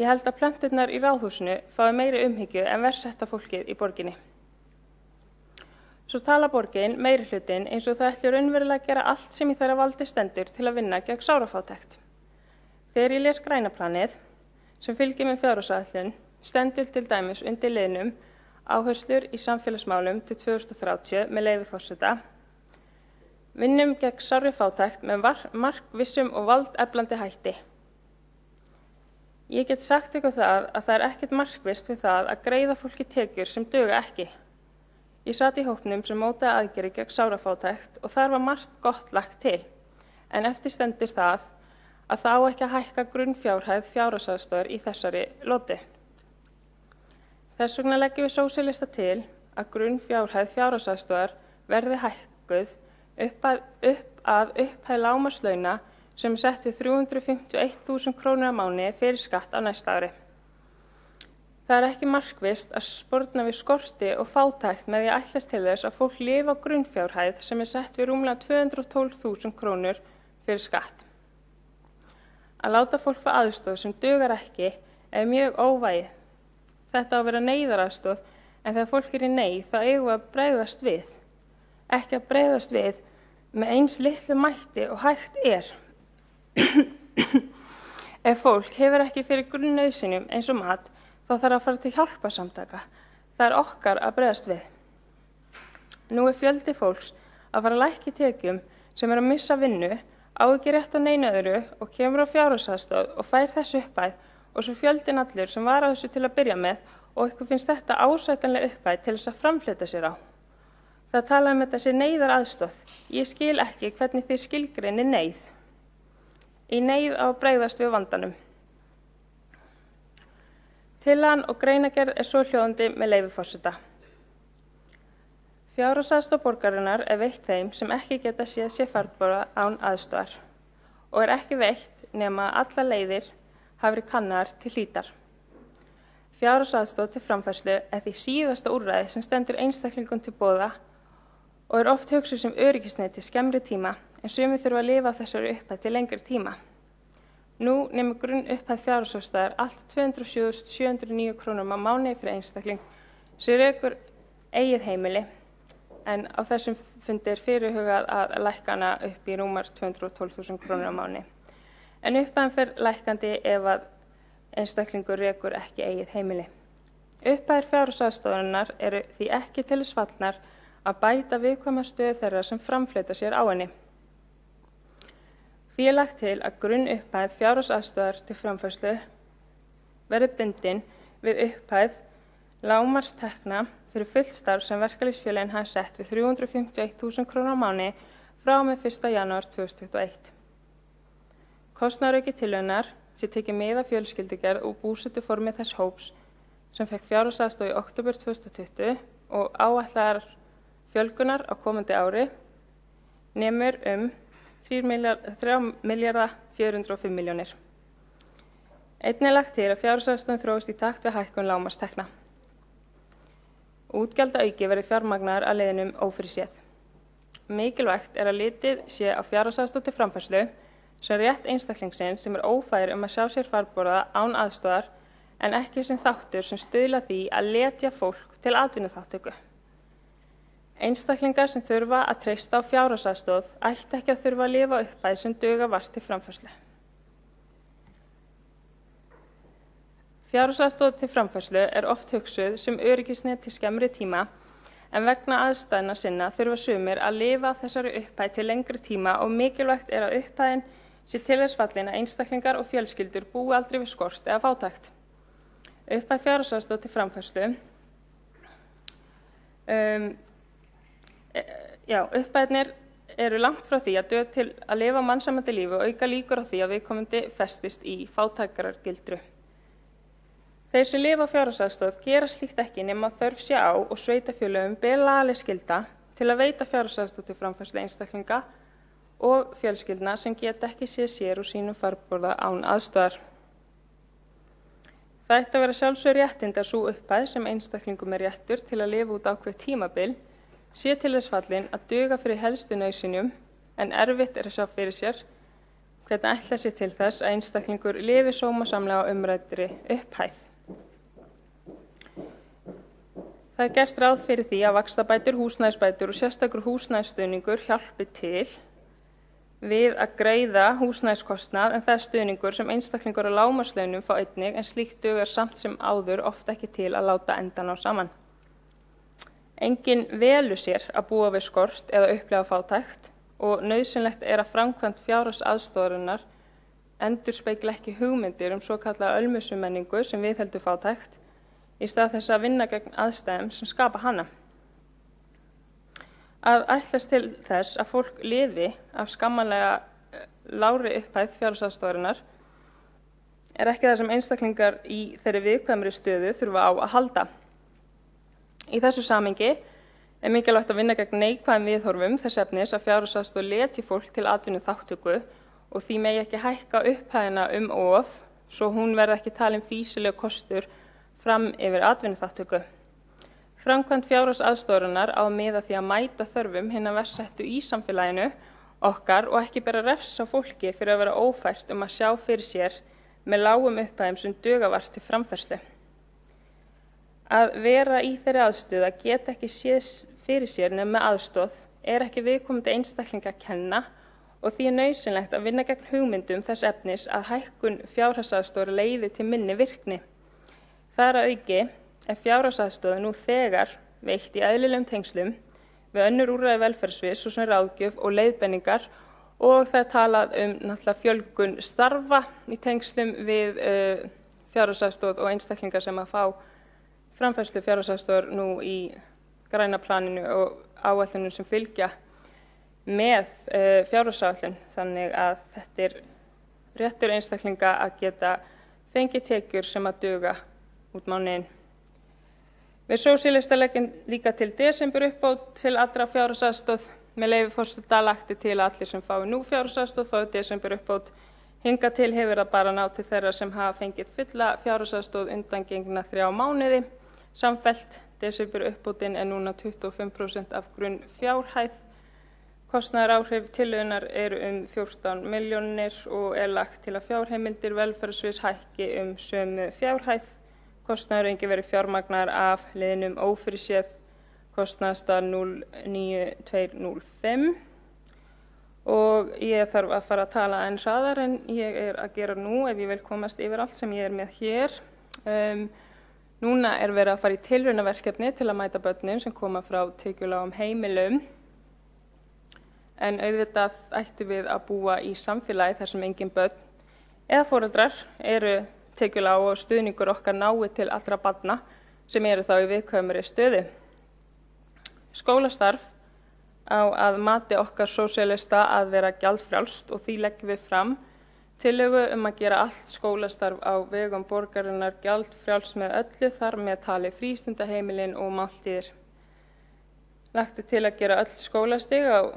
Ég held að plönturnar í Ráðhúsinu fái meiri umhyggju en verst setta fólkið í borginni. Svo tala borgin, meirihlutinn, eins og það ætli raunverulega að gera allt sem í þeirra valdi stendur til að vinna gegn sárafátækt. Þegar ég les grænaplanið, sem fylgir með fjárhagsáætlun, stendur til dæmis undir liðnum áherslur í samfélagsmálum til 2030 með leyfi forseta. Vinnum gegn sárri fátækt með markvissum og valdeflandi hætti. Ég get sagt ykkur það að það ekkert markvisst við það að greiða fólki tekjur sem duga ekki. Ég sat í hópnum sem mótaði aðgerðir gegn sárafátækt og þar var margt gott lagt til, en eftir stendur það að það á ekki að hækka grunnfjárhæð fjárhagsaðstoðar í þessari lotu. Þess vegna leggjum við sósíalista til að grunnfjárhæð fjárhagsaðstoðar verði hækkuð upp að upphæð lágmarkslauna sem sett við 351.000 krónur á mánuði fyrir skatt á næsta ári. Það ekki markvisst að sporna við skorti og fátækt með því að ætlast til þess að fólk lifi á grunnfjárhæð sem sett við rúmlega 212.000 krónur fyrir skatt. Að láta fólk fá aðstoð sem dugar ekki mjög óvægið. Þetta á að vera neyðaraðstoð, en þegar fólk í neyð þá eigum við að bregðast við. Ekki að bregðast við með eins litlu mætti og hægt Ef fólk hefur ekki fyrir grunnnauðsynjum eins og mat, þá þarf að fara til hjálparsamtaka. Það okkar að bregðast við. Nú fjöldi fólks að fara lækki tekjum sem að missa vinnu, á ekki rétt á neinu öðru og kemur á fjárhagsaðstoð og fær þessu upphæð og svo fjöldin allur sem var á þessu til að byrja með og ykkur finnst þetta ásætanleg upphæð til þess að framfleyta sér á. Það tala þetta sé neyðaraðstoð. Ég skil ekki hvernig þið skilgreinið neyð. Í neyð á að bregðast við vandanum. Tillagan og greinargerð svohljóðandi með leyfi forseta. Fjárhagsaðstoð borgarinnar veitt þeim sem ekki geta séð sér farborða án aðstoðar og ekki veitt nema allar leiðir hafi verið kannaðar til hlítar. Fjárhagsaðstoð til framfærslu því síðasta úrræði sem stendur einstaklingum til boða og oft hugsuð sem öryggisnet til skemmri tíma en sumir þurfa að lifa á þessari upphæð til lengri tíma. Nú nemur grunn upphæð fjárhagsaðstoðar allt 207.709 krónum á mánuði fyrir einstakling sem rekur eigið heimili, en á þessum fundi fyrirhugað að lækka hana upp í rúmar 212.000 krónur á mánuði. En upphæðin fer lækkandi ef að einstaklingur rekur ekki eigið heimili. Upphæðir fjárhagsaðstoðarinnar eru því ekki til þess fallnar að bæta viðkvæma stöðu þeirra sem framfleyta sér á henni. Því lagt til að grunnupphæð fjárhagsaðstoðar til framfærslu verði bundin við upphæð lágmarkstekna fyrir fullt starf sem verkalýðsfélögin hafa sett við 351.000 krónur á mánuði frá og með 1. janúar 2021. Kostnaðarauki tilraunar sé tekið mið af fjölskyldugerð og búsetuformi þess hóps sem fekk fjárhagsaðstoð í október 2020 og áætlaðar fjölgunar á komandi ári nemur 3.405 milljónir. Einnig er lagt til að fjárhagsaðstoðin þróist í takt við hækkun lágmarkstekna. Útgjaldaauki verði fjármagnaður að leiðinum ófyrirséð. Mikilvægt er að litið sé á fjárhagsaðstoð til framfærslu sem rétt einstaklingsins sem ófær að sjá sér farborða án aðstoðar en ekki sem þáttur sem stuðla því að letja fólk til atvinnuþátttöku. Einstaklingar sem þurfa að treysta á fjárhagsaðstoð ætti ekki að þurfa að lifa upphæð sem duga vart til framfærslu. Fjárhagsaðstoð til framfærslu er oft hugsuð sem öryggisnet til skemmri tíma en vegna aðstæðna sinna þurfa sumir að lifa þessari upphæð til lengri tíma og mikilvægt er að upphæðin sé til þess fallin að einstaklingar og fjölskyldur búi aldrei við skort eða fátækt. Upphæð fjárhagsaðstoð til framfærslu upphæðirnir eru langt frá því að duga til að lifa mannsæmandi lífi og auka líkur á því að viðkomandi festist í fátækrargildru. Þeir sem lifa á fjárhagsaðstoð gera slíkt ekki nema þörf sé á og sveitarfélögum ber lagaleg skylda til að veita fjárhagsaðstoð til framfærslu einstaklinga og fjölskyldna sem geta ekki séð sér úr sínum farborða án aðstoðar. Það ætti að vera sjálfsögð réttinda sú upphæð sem einstaklingum er réttur til að lifa út ákveðið tímabil sé til þess fallin að duga fyrir helstu nauðsynjum en erfitt er að sjá fyrir sér hvernig ætla sér til þess að einstaklingur lifi sómasamlega á umræddri upphæð. Það er gert ráð fyrir því að vaxtabætur, húsnæðisbætur og sérstakur húsnæðisstuðningur hjálpi til við að greiða húsnæðiskostnað en það er stuðningur sem einstaklingur á lágmarkslaunum fá einnig en slíkt dugar samt sem áður oft ekki til að láta endan á saman. Enginn velur sér að búa við skort eða upplega fátækt og nauðsynlegt er að framkvæmd fjárhagsaðstoðarinnar endurspegli ekki hugmyndir svokallaða ölmusumenningu sem viðheldur fátækt í stað þess að vinna gegn aðstæðum sem skapa hana. Að ætlast til þess að fólk lifi af skammanlega lágri upphæð fjárhagsaðstoðarinnar er ekki það sem einstaklingar í þeirri viðkvæmri stöðu þurfa á að halda. Í þessu samhengi er mikilvægt að vinna gegn neikvæðum viðhorfum þess efnis að fjárhagsaðstoð letji fólk til atvinnuþátttöku og því megi ekki hækka upphæðina of svo hún verði ekki talin fýsilegur kostur fram yfir atvinnuþátttöku. Framkvæmd fjárhagsaðstoðarinnar á að miða því að mæta þörfum hinna verst settu í samfélaginu okkar og ekki bera refs á fólki fyrir að vera ófært að sjá fyrir sér með lágum upphæðum sem duga vart til framfærslu. Að vera í þeirri aðstöðu að geta ekki séð fyrir sér nema með aðstoð er ekki viðkomandi einstaklinga að kenna og því er nauðsynlegt að vinna gegn hugmyndum þess efnis að hækkun fjárhagsaðstoðar leiði til minni virkni. Þar að auki er fjárhagsaðstoð nú þegar veitt í eðlilegum tengslum við önnur úrræði velferðarsviðs svo sem ráðgjöf og leiðbeiningar og það er talað náttúrulega fjölgun starfa í tengslum við fjárhagsaðstoð og einstaklingar sem að fá framfærslu fjárhagsaðstoðar nú í græna planinu og áætlunum sem fylgja með fjárhagsáætlun þannig að þetta er réttur einstaklinga að geta fengið tekjur sem að duga út mánuðinn. Við sósíalistar leggjum líka til desember uppbót til allra fjárhagsaðstoð með leyfi forseta lagt til að allir sem fái nú fjárhagsaðstoð fái desember uppbót. Hingað til hefur það bara ná til þeirra sem hafa fengið fulla fjárhagsaðstoð undangengna 3 mánuði. Samfellt desember uppbótin er núna 25% af grunn fjárhæð Kostnaðaráhrif tillögunnar eru 14 milljónir og lagt til að fjárheimildir velferðarsviðs hækki sömu fjárhæð. Kostnaðarauki verði fjármagnaður af liðnum ófyrirséð kostnaðarstað 09205 og ég þarf að fara að tala aðeins hraðar en ég að gera nú ef ég vil komast yfir allt sem ég með hér. Núna verið að fara í tilraunaverkefni til að mæta börnum sem koma frá tekjulágum heimilum. En auðvitað ættum við að búa í samfélagi þar sem engin börn eða foreldrar eru tekjulág og stuðningur okkar nái til allra barna sem eru þá í viðkvæmri stöðu. Skólastarf á að mati okkar sósíalista að vera gjaldfrjálst og því leggjum við fram tillögu að gera allt skólastarf á vegum borgarinnar gjaldfrjálst með öllu, þar með talið frístundaheimilin og máltíðir. Lagt til að gera öll skólastig á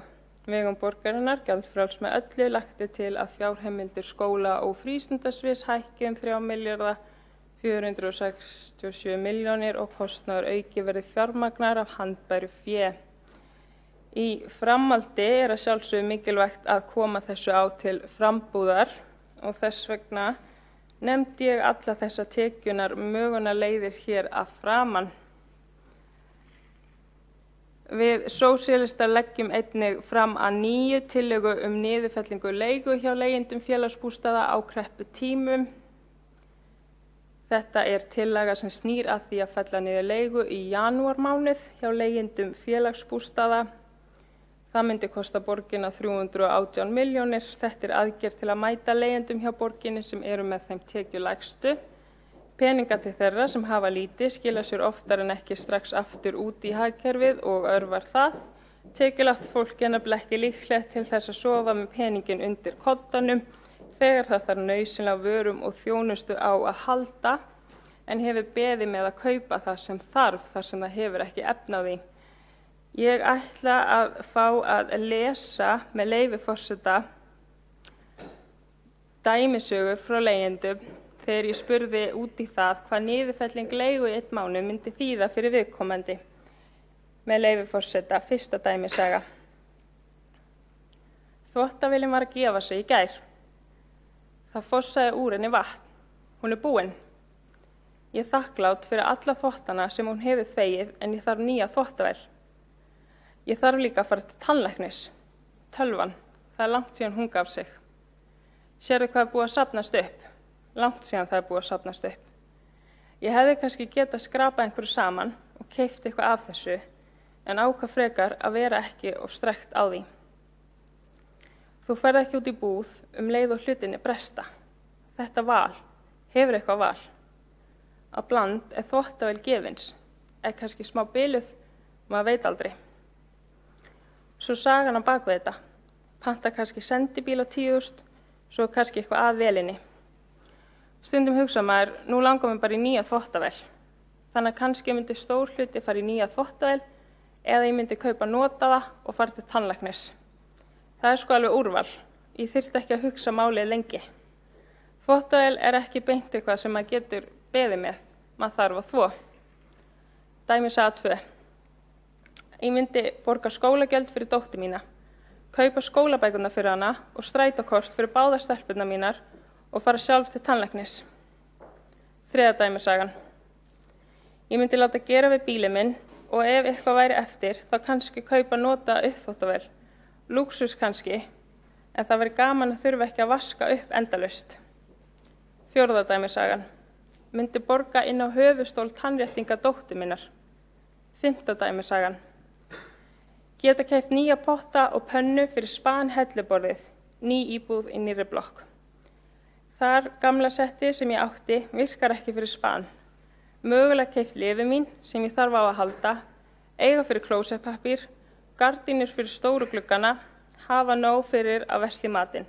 vegum borgarinnar gjaldfrjálst með öllu, lagt til að fjárheimildir skóla- og frístundasviðs hækki 3.467 milljónir og kostnaður auki verði fjármagnaður af handbæru fé. Í framhaldi að sjálfsögðu mikilvægt að koma þessu á til frambúðar og þess vegna nefndi ég alla þessa tekjunar mögunaleiðir hér að framan. Við sósíalistar leggjum einnig fram að nýju tillögu niðurfellingu leigu hjá leigjendum félagsbústaða á krepputímum. Þetta tillaga sem snýr að því að fella niður leigu í janúarmánuð hjá leigjendum félagsbústaða. Það myndi kosta borgina 318 milljónir. Þetta aðgerð til að mæta leigjendum hjá borginni sem eru með þeim tekjulægstu. Peningar til þeirra sem hafa lítið skila sér oftar en ekki strax aftur út í hagkerfið og örvar það. Tekjulágt fólk nefnilega ekki líklegt til þess að sofa með peningin undir koddanum þegar það þarf nauðsynlega vörum og þjónustu á að halda en hefur beðið með að kaupa það sem þarf þar sem það hefur ekki efni á því. Ég ætla að fá að lesa með leyfi forseta dæmisögur frá leigjendum þegar ég spurði út í það hvað niðurfelling leigu í 1 mánuð myndi þýða fyrir viðkomandi. Með leyfi forseta, fyrsta dæmisaga. Þvottavélin var að gefa sig í gær. Það fossaði úr henni vatn. Hún búin. Ég þakklát fyrir alla þvottana sem hún hefur þvegið en ég þarf nýja þvottavél. Ég þarf líka að fara til tannlæknis. Tölvan, það langt síðan hún gaf sig. Sérðu hvað búið að safnast upp? Langt síðan það búið að safnast upp. Ég hefði kannski getað skrapað einhverju saman og keypt eitthvað af þessu en ákvað frekar að vera ekki of strekt á því. Þú ferð ekki út í búð leið og hlutinni bresta. Þetta val, hefur eitthvað val. Á bland þvottavél gefins, kannski smá biluð, maður veit aldrei. Svo sagan á bakvið þetta. Panta kannski sendibíl á 10.000, svo kannski eitthvað að velinni. Stundum hugsa maður, nú langar mér bara í nýja þvottavél. Þannig að kannski myndi stór hluti fara í nýja þvottavél eða ég myndi kaupa notaða og fara til tannlæknis. Það sko alveg úrval. Ég þyrfti ekki að hugsa málið lengi. Þvottavél ekki beint eitthvað sem maður getur beðið með. Maður þarf að þvo. Dæmisaga 2. Ég myndi borga skólagjöld fyrir dóttur mína, kaupa skólabækurnar fyrir hana og strætókort fyrir báðar stelpurnar mínar og fara sjálf til tannlæknis. 3. dæmisagan. Ég myndi láta gera við bílinn minn og ef eitthvað væri eftir þá kannski kaupa nota uppþvottavél. Lúxus kannski, en það væri gaman að þurfa ekki að vaska upp endalaust. 4. dæmisagan. Myndi borga inn á höfuðstól tannréttinga dóttur minnar. 5. dæmisagan. Geta keypt nýja potta og pönnu fyrir Span helluborðið, ný íbúð í nýrri blokk. Þar gamla setti sem ég átti virkar ekki fyrir Span. Mögulega keypt lyfið mín sem ég þarf á að halda, eiga fyrir klósettpappír, gardínur fyrir stóru gluggana, hafa nóg fyrir að versla í matinn.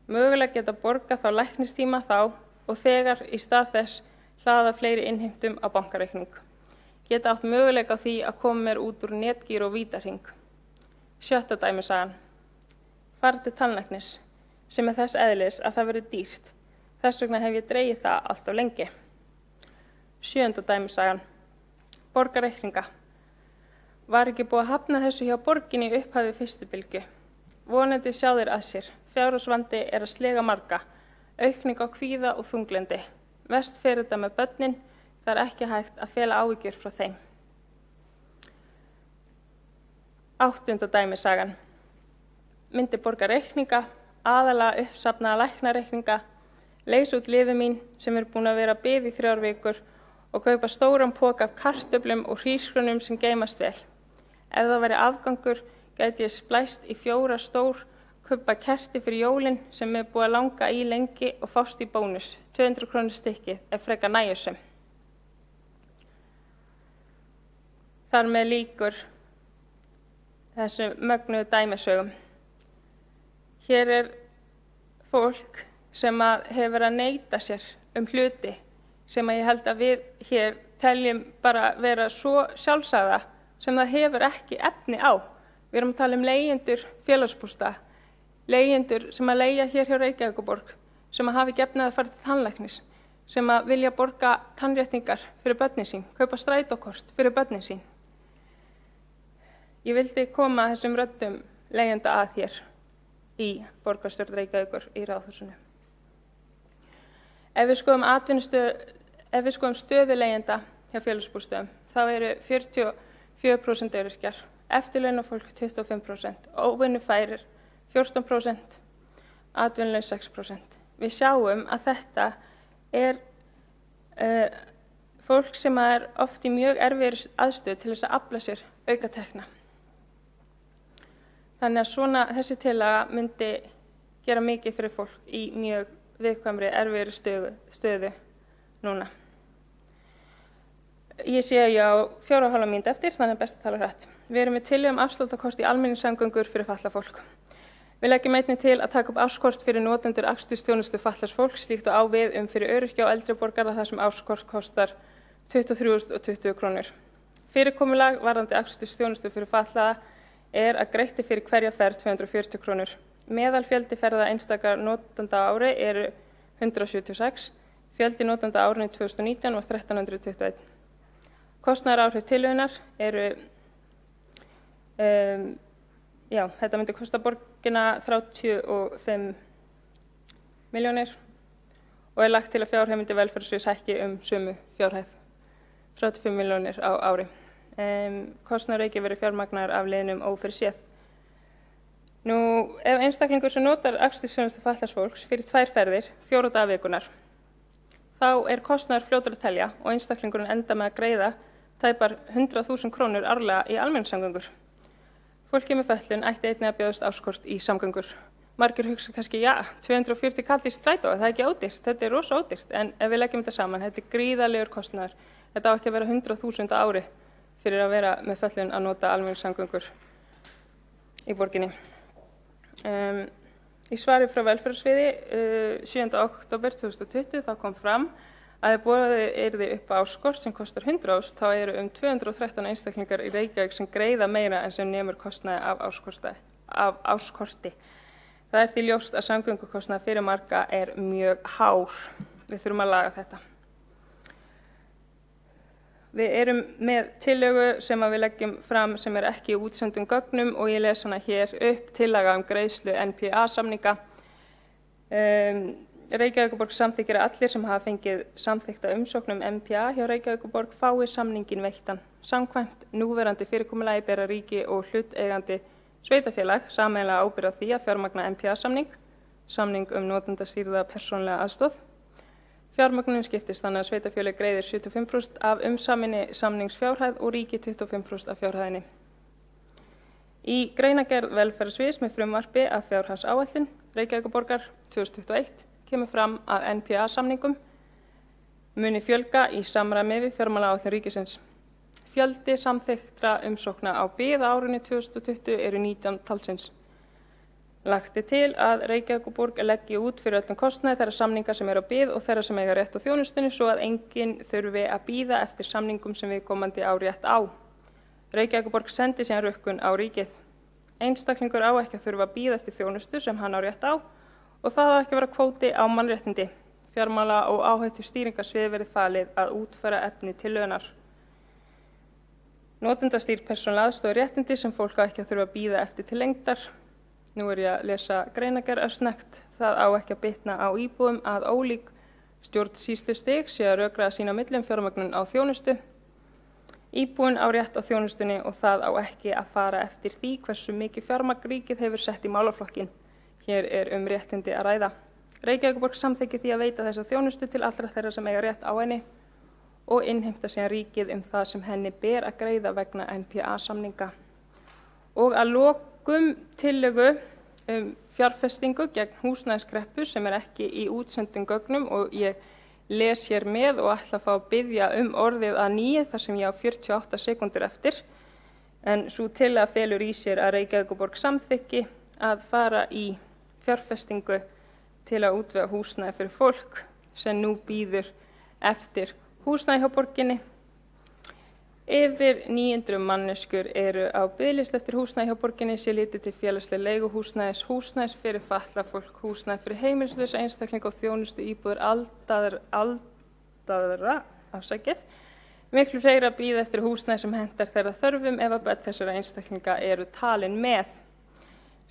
Mögulega geta borga þá læknistíma þá og þegar í stað þess hlaða fleiri innheimtum á bankareikning. Geta átt möguleika á því að koma mér út úr netgír og vítarhring. 7. dæmisagan. Fara til tannlæknis, sem þess eðlis að það verið dýrt. Þess vegna hef ég dregið það alltaf lengi. 7. dæmisagan. Borga reikninga. Var ekki búið að hafna þessu hjá borginni í upphafi fyrstu bylgju? Vonandi sjá þeir að sér. Fjárhagsvandi að sliga marga. Aukning á kvíða og þunglyndi. Verst fer þetta með börnin. Það ekki hægt að fela áhyggjur frá þeim. 8. dæmisagan. Myndi borga reikninga, aðalega uppsafnaða læknareikninga, leysa út lyfi mín sem búin að vera að biðja í 3 vikur og kaupa stóran poka af kartöflum og hrísgrjónum sem geymast vel. Ef það væri afgangur gæti ég splæst í 4 stór kubba kerti fyrir jólin sem búið að langa í lengi og fást í bónus, 200 krónur stykki ef frekar nægjusum. Þar með lýkur þessum mögnuðu dæmisögum. Hér fólk sem hefur verið að neita sér hluti sem ég held að við hér teljum bara vera svo sjálfsagða sem það hefur ekki efni á. Við erum að tala leigjendur félagsbústaða, leigjendur sem að leigja hér hjá Reykjavíkurborg, sem að hafi gefnað að fara til tannlæknis, sem að vilja borga tannréttingar fyrir börnin sín, kaupa strætókort fyrir börnin sín. Ég vildi koma þessum röddum leigjenda að hér í borgarstjórn Reykjavíkur í Ráðhúsinu. Ef við skoðum stöðu leigjenda hjá félagsbústöðum, þá eru 44% öryrkjar, eftirlaunafólk 25%, óvinnufærir 14%, atvinnulaus 6%. Við sjáum að þetta fólk sem oft í mjög erfiðri aðstöðu til þess að afla sér aukatekna. Þannig að þessi tillaga myndi gera mikið fyrir fólk í mjög viðkvæmri erfiðri stöðu núna. Ég sé að ég á 4,5 mínútur eftir, þannig best að tala hratt. Við erum með tillögu afsláttarkort í almenningssamgöngur fyrir fatlað fólk. Við leggjum einnig til að taka upp árskort fyrir notendur akstursþjónustu fatlaðs fólks, líkt og á við fyrir öryrkja og eldri borgara þar sem árskort kostar 23.020 krónur. Fyrirkomulag varðandi akstursþjónustu fyrir fatlaða að greitt fyrir hverja ferð 240 krónur. Meðalfjöldi ferða einstakar notenda á ári 176, fjöldi notenda á árinu 2019 var 1321. Kostnaðaráhrif tillögunnar þetta myndi kosta borgina 35 milljónir og lagt til að fjárheimildir velferðarsviðs hækki sömu fjárhæð, 35 milljónir á ári. Kostnaður ekki verið fjármagnaður af liðnum ófyrirséð. Ef einstaklingur sem notar akstursþjónustu fatlaðs fólks fyrir 2 ferðir 4 daga vikunar, þá kostnaður fljótur að telja og einstaklingurinn enda með að greiða tæpar 100.000 krónur árlega í almenningssamgöngur. Fólki með fötlun ætti einnig að bjóðast árskort í samgöngur. Margir hugsa kannski, 240 kall í strætó, það ekki ódýrt, þetta rosa ódýrt, en ef við leggjum þetta saman, þetta gríðarlegur kostnaður. Þetta á ekki að vera 100.000 á ári fyrir að vera með fötlun að nota almenningssamgöngur í borginni. Í svari frá velferðarsviði 7. október 2020 þá kom fram að ef boðið yrði upp á árskort sem kostar 100.000, þá eru 213 einstaklingar í Reykjavík sem greiða meira en sem nemur kostnaði af árskorti. Það því ljóst að samgöngukostnaður fyrir marga mjög hár. Við þurfum að laga þetta. Við erum með tillögu sem við leggjum fram sem ekki í útsendum gögnum og ég les hana hér upp, tillaga greiðslu NPA-samninga. Reykjavíkurborg samþykkir að allir sem hafa fengið samþykkta umsókn NPA hjá Reykjavíkurborg fái samningin veittan. Samkvæmt núverandi fyrirkomulagi bera ríki og hlutaðeigandi sveitarfélag sameiginlega ábyrgð á því að fjármagna NPA-samning, samning notendastýrða persónulega aðstoð. Fjármögnunin skiptist þannig að sveitarfélög greiðir 75% af umsaminni samningsfjárhæð og ríki 25% af fjárhæðinni. Í greinargerð velferðarsviðs með frumvarpi af fjárhagsáætlun Reykjavíkurborgar 2021 kemur fram að NPA-samningum muni fjölga í samræmi við fjármálaáætlun ríkisins. Fjöldi samþykktra umsókna á bið á árinu 2020 19 talsins. Lagt til að Reykjavíkurborg leggi út fyrir öllum kostnaði þeirra samninga sem á bið og þeirra sem eiga rétt á þjónustunni svo að enginn þurfi að bíða eftir samningum sem viðkomandi á rétt á. Reykjavíkurborg sendi síðan rökkun á ríkið. Einstaklingur á ekki að þurfa að bíða eftir þjónustu sem hann á rétt á og það á ekki að vera kvóti á mannréttindi. Fjármála- og áhættustýringarsviði verði falið að útfæra efni tillögunnar. notendastýrð persónuleg aðstoð og réttindi sem fólk á ekki að þurfa að bíða eftir til lengdar. Nú ég að lesa greinargerð örsnöggt. Það á ekki að bitna á íbúum að ólík stjórnsýslustig sé að rökræða sín á milli fjármögnun á þjónustu. Íbúinn á rétt á þjónustunni og það á ekki að fara eftir því hversu mikið fjármagn ríkið hefur sett í málaflokkin. Hér réttindi að ræða. Reykjavíkurborg samþykkir því að veita þessa þjónustu til allra þeirra sem eiga rétt á henni og innheimta síðan ríkið það sem henni ber að greiða vegna NPA-samninga. Og að lokum tillögu fjárfestingu gegn húsnæðiskreppu sem ekki í útsendum gögnum og ég les hér með og ætla að fá að biðja orðið að nýju þar sem ég á 48 sekúndur eftir. En sú tillaga felur í sér að Reykjavíkurborg samþykki að fara í fjárfestingu til að útvega húsnæði fyrir fólk sem nú bíður eftir húsnæði hjá borginni. Yfir 900 manneskjur eru á biðlista eftir húsnæði hjá borginni sé litið til félagslega leiguhúsnæðis, húsnæðis fyrir fatlað fólk, húsnæði fyrir heimilislausa einstaklinga og þjónustu íbúðir aldraðra, Miklu fleiri að bíða eftir húsnæði sem hentar þeirra þörfum ef að börn þessara einstaklinga eru talin með.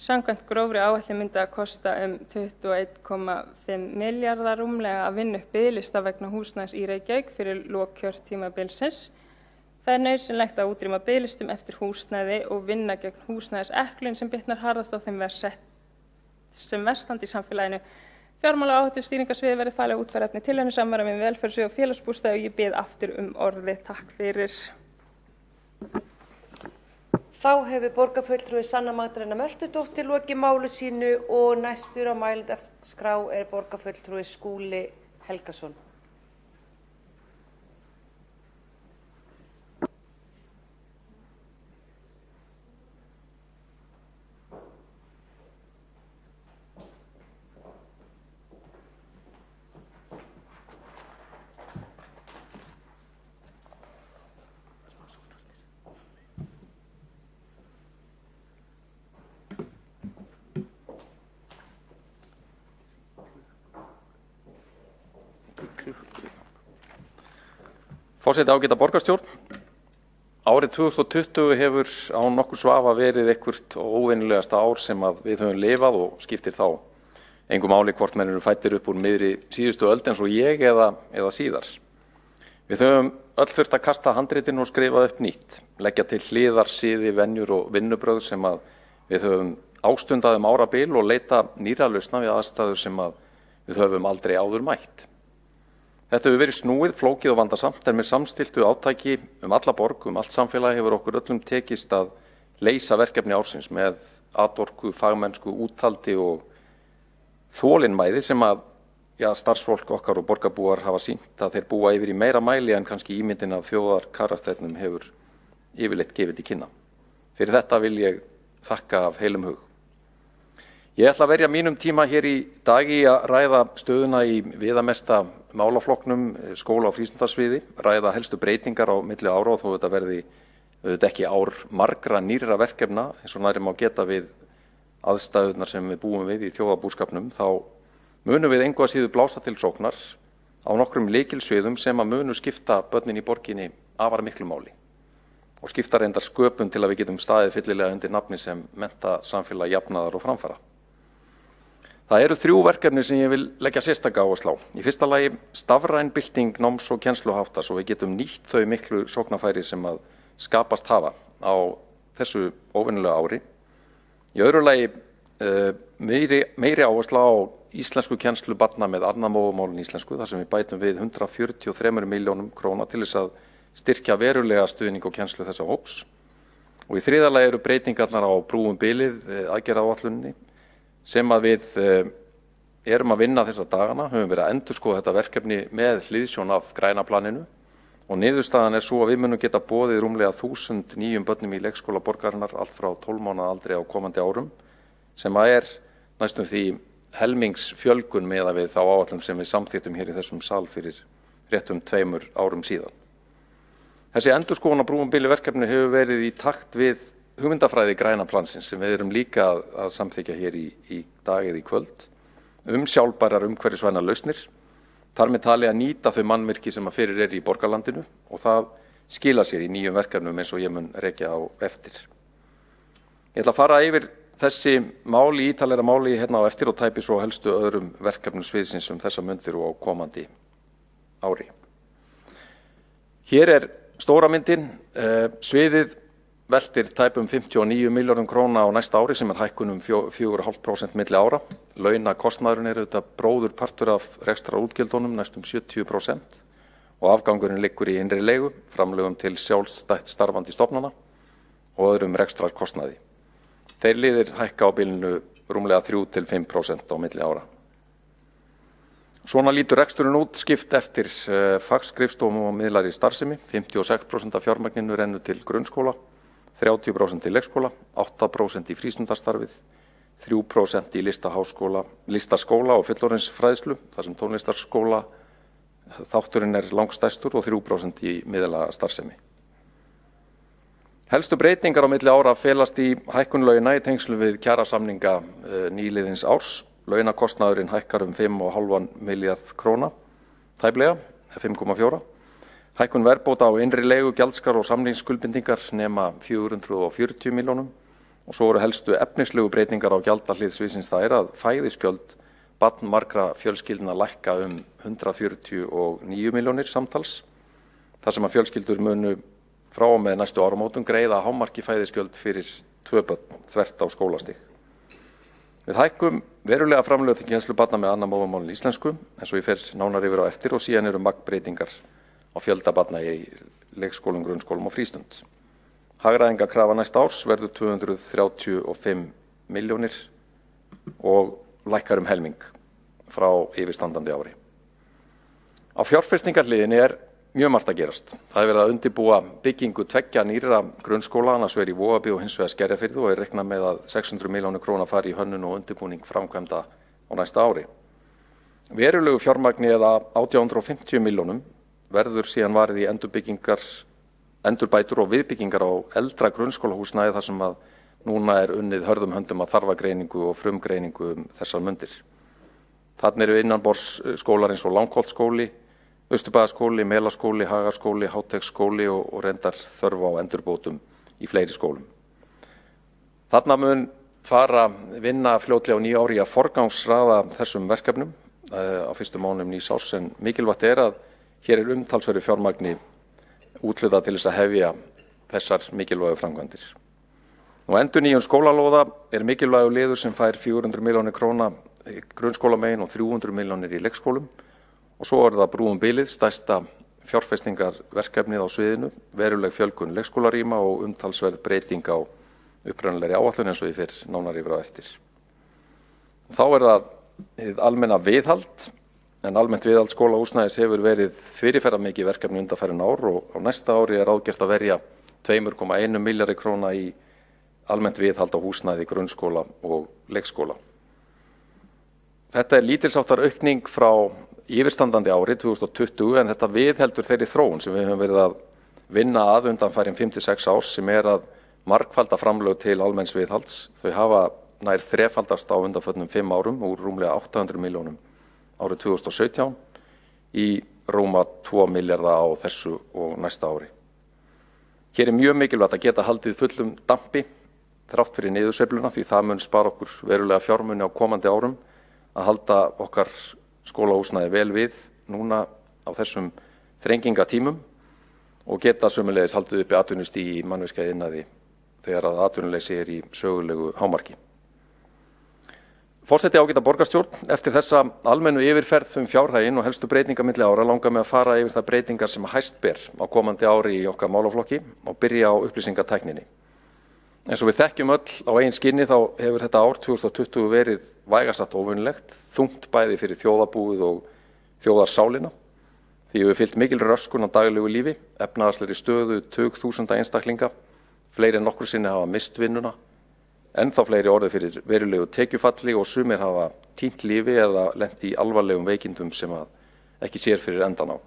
Samkvæmt grófri áætlun myndi að kosta 21,5 milljarðar rúmlega að vinna upp biðlista vegna húsnæðis í Reykjavík fyrir lok kjörtímabilsins. Það nauðsynlegt að útrýma biðlistum eftir húsnæði og vinna gegn húsnæðiseklun sem bitnar harðast á þeim sem verstandi í samfélaginu. Fjármála- og áhættustýringarsviði verði falið að útfæra efni tilraunir í samræmi við velferðarsvið og félagsbústaði og ég bið aftur orðið. Takk fyrir. Þá hefur borgarfulltrúi Sanna Magdalena Mörtudóttir lokið máli sínu og næstur á mælendaskrá borgarfulltrúi Skúli Helgason. Forseti, ágæta borgarstjórn. Árið 2020 hefur án nokkurs vafa verið eitthvert óvenjulegasta ár sem við höfum lifað og skiptir þá engu máli hvort menn eru fæddir upp úr miðri síðustu öld eins og ég eða síðar. Við höfum öll þurft að kasta handritinu og skrifa upp nýtt, leggja til hliðar siði, venjur og vinnubrögð sem við höfum ástundað árabil og leita nýrra lausna við aðstæður sem við höfum aldrei áður mætt. Þetta hefur verið snúið, flókið og vandasamt en með samstilltu átaki alla borg, allt samfélagi hefur okkur öllum tekist að leysa verkefni ársins með atorku, fagmennsku, úthaldi og þolinmæði sem starfsfólk okkar og borgarbúar hafa sýnt að þeir búa yfir í meira mæli en kannski ímyndin af þjóðarkarakternum hefur yfirleitt gefið til kynna. Fyrir þetta vil ég þakka af heilum hug. Ég ætla að verja mínum tíma hér í dag í að ræða stöðuna í viðamesta málaflokknum skóla- og frístundarsviði, ræða helstu breytingar á milli ára og þó þetta verði ekki ár margra nýrra verkefna eins og nærri má geta við aðstæðurnar sem við búum við í þjóðarbúskapnum, þá munum við engu að síður blása til sóknar á nokkrum lykilsviðum sem munu skipta börnin í borginni afar miklu máli og skipta reyndar sköpum til að við getum staðið fyllilega undir nafni sem mennta samfélag jafnaðar og framfara. Það eru 3 verkefni sem ég vil leggja sérstaka áherslu á. Í fyrsta lagi stafræn bylting náms- og kennsluhátta svo við getum nýtt þau miklu sóknarfæri sem skapast hafa á þessu óvenjulega ári. Í öðru lagi meiri áherslu á íslensku kennslu barna með annað móðurmál en íslensku þar sem við bætum við 143 milljónum króna til þess að styrkja verulega stuðning og kennslu þessa hóps. Og í þriðja lagi eru breytingarnar á brúum bilið aðgerðaáætluninni sem við erum að vinna þessa dagana, höfum verið að endurskoða þetta verkefni með hliðsjón af græna planinu og niðurstaðan svo að við munum geta boðið rúmlega 1000 nýjum börnum í leikskóla borgarinnar allt frá 12 mánaða aldri á komandi árum sem næstum því helmingsfjölgun miðað við þá áætlun sem við samþykktum hér í þessum sal fyrir réttum 2 árum síðan. Þessi endurskoðun á brúum bili verkefni hefur verið í takt við hugmyndafræði græna plansins sem við erum líka að samþykkja hér í dag eða í kvöld sjálfbærar umhverfisvænar lausnir, þar með talið að nýta þau mannvirki sem fyrir í borgarlandinu og það skila sér í nýjum verkefnum eins og ég mun rekja á eftir. Ég ætla að fara yfir þessi máli, ítarlegra máli hérna á eftir og tæpi svo helstu öðrum verkefnum sviðsins þessa mundir og á komandi ári. Hér stóra myndin, sviðið veltir tæpum 59 milljörðum króna á næsta ári sem hækkun 4,5% milli ára. Launakostnaðurinn auðvitað bróður partur af rekstrarútgjöldunum næstum 70% og afgangurinn liggur í innri leigu, framlögum til sjálfstætt starfandi stofnana og öðrum rekstrarkostnaði. Þeir liðir hækka á bilinu rúmlega 3–5% á milli ára. Svona lítur reksturinn út skipt eftir fagskrifstofum og miðlæri starfsemi. 56% af fjármagninu rennur til grunnskóla, 30% til leikskóla, 8% í frístundastarfið, 3% í listaskóla og fullorðinsfræðslu, þar sem tónlistarskóla þátturinn langstærstur og 3% í miðlæga starfsemi. Helstu breytingar á milli ára felast í hækkun launa í tengslum við kjarasamninga nýliðins árs. Launakostnaðurinn hækkar 5,5 milljarð króna, tæplega, 5,4. Hækkun verðbóta á innri leigu, gjaldskar og samningsskuldbindingar nema 440 milljónum og svo eru helstu efnislegu breytingar á gjaldahlið sviðsins það að fæðisgjöld barnmargra fjölskyldna lækka 149 milljónir samtals, þar sem að fjölskyldur munu frá og með næstu áramótum greiða hámarki fæðisgjöld fyrir 2 börn þvert á skólastig. Við hækkum verulega framlög til kennslu barna með annað móðurmál en íslensku, eins og ég fer nánar yfir á eftir og síðan eru magnbreytingar á fjölda barna í leikskólum, grunnskólum og frístund. Hagræðingarkrafa næsta árs verður 235 milljónir og lækkar helming frá yfirstandandi ári. Á fjárfestingarhliðinni mjög margt að gerast. Það verið að undirbúa byggingu 2 nýrra grunnskóla, annars vegar í Vogaby og hins vegar Skerjafirði og reiknað með að 600 milljónir króna fari í hönnun og undirbúning framkvæmda á næsta ári. Verulegu fjármagni eða 850 milljónum verður síðan varið í endurbætur og viðbyggingar á eldra grunnskólahúsnæði þar sem að núna unnið hörðum höndum að þarfagreiningu og frumgreiningu þessar mundir. Þarna eru innanborðs skólar eins og Langholtsskóli, Austurbæjarskóli, Melaskóli, Hagaskóli, Háteksskóli og reyndar þörf á endurbótum í fleiri skólum. Þarna mun fara vinna fljótlega á nýja ári að forgangsraða þessum verkefnum á fyrstu mánuðum nýs árs en mikilvægt að hér umtalsverðu fjármagni úthlutað til þess að hefja þessar mikilvægu framkvæmdir. Endurnýjun skólalóða mikilvægur liður sem fær 400 milljónir króna grunnskólamegin og 300 milljónir í leikskólum. Og svo það brúum bilið, stærsta fjárfestingarverkefnið á sviðinu, veruleg fjölgun leikskólarýma og umtalsverð breyting á upprunalegri áætlun eins og ég fer nánar yfir á eftir. Þá það hið almenna viðhald, en almennt viðhald skólahúsnæðis hefur verið fyrirferðarmikið verkefni undanfarin ár og á næsta ári ráðgert að verja 2,1 milljarði króna í almennt viðhald á húsnæði grunnskóla og leikskóla. Þetta lítilsháttar aukning frá yfirstandandi ári 2020 en þetta viðheldur þeirri þróun sem við höfum verið að vinna að undanfarin 5–6 árs sem að margfalda framlög til almenns viðhalds. Þau hafa nær þrefaldast á undanförnum 5 árum úr rúmlega 800 milljónum árið 2017 í rúma 2 milljarða á þessu og næsta ári. Hér mjög mikilvægt að geta haldið fullum dampi þrátt fyrir niðursveifluna því það mun spara okkur verulega fjármuni á komandi árum að halda okkar skólahúsnæði vel við núna á þessum þrengingatímum og geta sömuleiðis haldið uppi atvinnustigi í mannvirkjaiðnaði þegar að atvinnuleysi í sögulegu hámarki. Forseti ágæta borgarstjórn, eftir þessa almennu yfirferð fjárhaginn og helstu breytingar milli ára langar mig að fara yfir það breytingar sem hæst ber á komandi ári í okkar málaflokki og byrja á upplýsingatækninni. Eins og við þekkjum öll á eigin skinni þá hefur þetta ár 2020 verið vægast óvenjulegt, þungt bæði fyrir þjóðarbúið og þjóðarsálina. Því hefur fylgt mikil röskun á daglegu lífi, efnahagslegri stöðu tugþúsunda einstaklinga, fleiri en nokkru sinni hafa mist vinnuna, ennþá fleiri orðið fyrir verulegu tekjufalli og sumir hafa týnt lífi eða lent í alvarlegum veikindum sem að ekki sér fyrir endan á.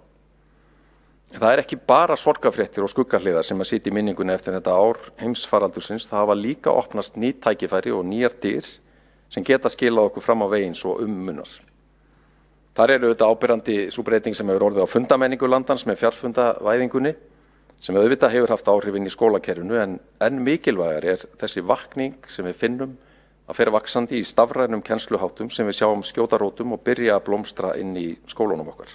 Það ekki bara sorgarfréttir og skuggahliðar sem að sitja í minningunni eftir þetta ár heimsfaraldursins, það hafa líka opnast ný tækifæri og nýjar dyr sem geta skilað okkur fram á veginn svo munar. Þar auðvitað áberandi sú breyting sem hefur orðið á fundamenningu landans með fjarfundavæðingunni, sem auðvitað hefur haft áhrif inn í skólakerfinu en mikilvægar þessi vakning sem við finnum að fer vaxandi í stafrænum kennsluháttum sem við sjáum skjóta rótum og byrja að blómstra inn í skólunum okkar.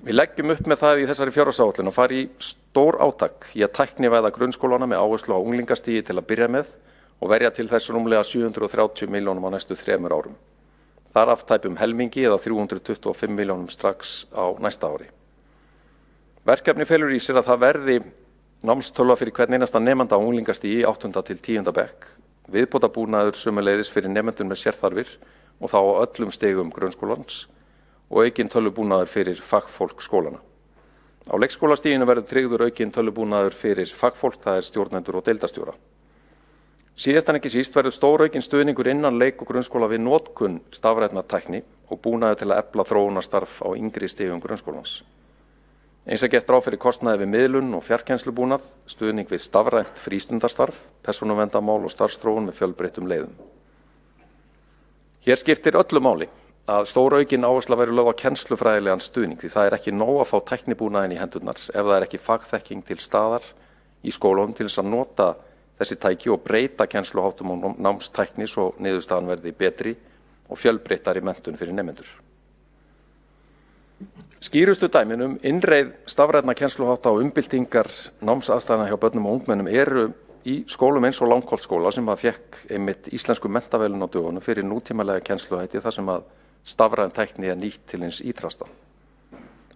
Við leggjum upp með það í þessari fjárhagsáætlun að fara í stór átak í að tæknivæða grunnskólana með áherslu á unglingastigi til að byrja með og verja til þess rúmlega 730 milljónum á næstu 3 árum. Þar af tæpum helmingi eða 325 milljónum strax á næsta ári. Verkefni felur í sér að það verði námstölva fyrir hvern einasta nemanda á unglingastigi í 8. til 10. bekk, viðbótabúnaður sömuleiðis fyrir nemendur með sérþarfir og þá á öllum stigum grunnskólans og aukinn tölvubúnaður fyrir fagfólk skólana. Á leikskólastiginu verður tryggður aukinn tölvubúnaður fyrir fagfólk, það stjórnendur og deildastjóra. Síðast en ekki síst verður stór aukinn stuðningur innan leik- og grunnskóla við notkun stafrænnar tækni og búnaður til að efla þróunarstarf á yngri stigum grunnskólans. Eins er gert ráð fyrir kostnaði við miðlun og fjarkennslubúnað, stuðning við stafrænt frístundastarf, persónuverndarmál og starfsþróun með fjölbreyttum leiðum. Hér skiptir öllu máli að stóraukin áhersla verður lögð á kennslufræðilegan stuðning því það ekki nóg að fá tæknibúnaðinn í hendurnar ef það ekki fagþekking til staðar í skólum til þess að nota þessi tæki og breyta kennsluháttum og námstækni svo niðurstaðan verði betri og fjölbreyttari menntun fyrir nemendur. Skýrustu dæmin innreið stafrænna kennsluhátta og umbyltingar námsaðstæðna hjá börnum og ungmennum eru í skólum eins og Langholtsskóla sem að fekk einmitt íslensku menntavelun á dögunum fyrir nútímalega kennsluhætti þar sem að stafræn tækni nýtt til hins ítrasta.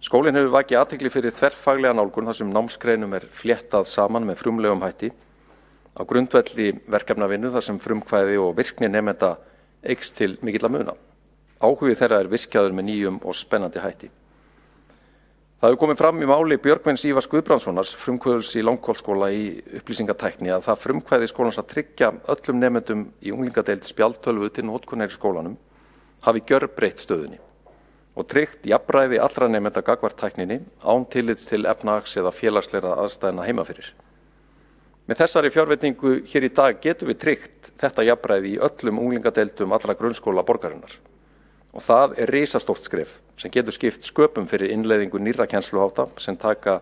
Skólinn hefur vakið athygli fyrir þverfaglega nálgun þar sem námsgreinum fléttað saman með frumlegum hætti á grundvelli verkefnavinnu þar sem frumkvæði og virkni nemenda eykst til mikilla muna. Áhugi þeirra virkjaður með nýjum og spennandi hætti. Það hefur komið fram í máli Björgvins Ívars Guðbrandssonars, frumkvöðuls í Langholtsskóla í upplýsingatækni að það frumkvæði skólans að tryggja öllum nemendum í unglingadeild spjaldtölvu til notkunar í skólanum hafi gjörbreytt stöðunni og tryggt jafnræði allra nemenda gagnvart tækninni án tillits til efnahags eða félagslegra aðstæðna heima fyrir. Með þessari fjárveitingu hér í dag getum við tryggt þetta jafnræði í öllum unglingadeildum allra grunnskóla borgarinnar. Og það risastórt skref sem getur skipt sköpum fyrir innleiðingu nýrra kennsluhátta sem taka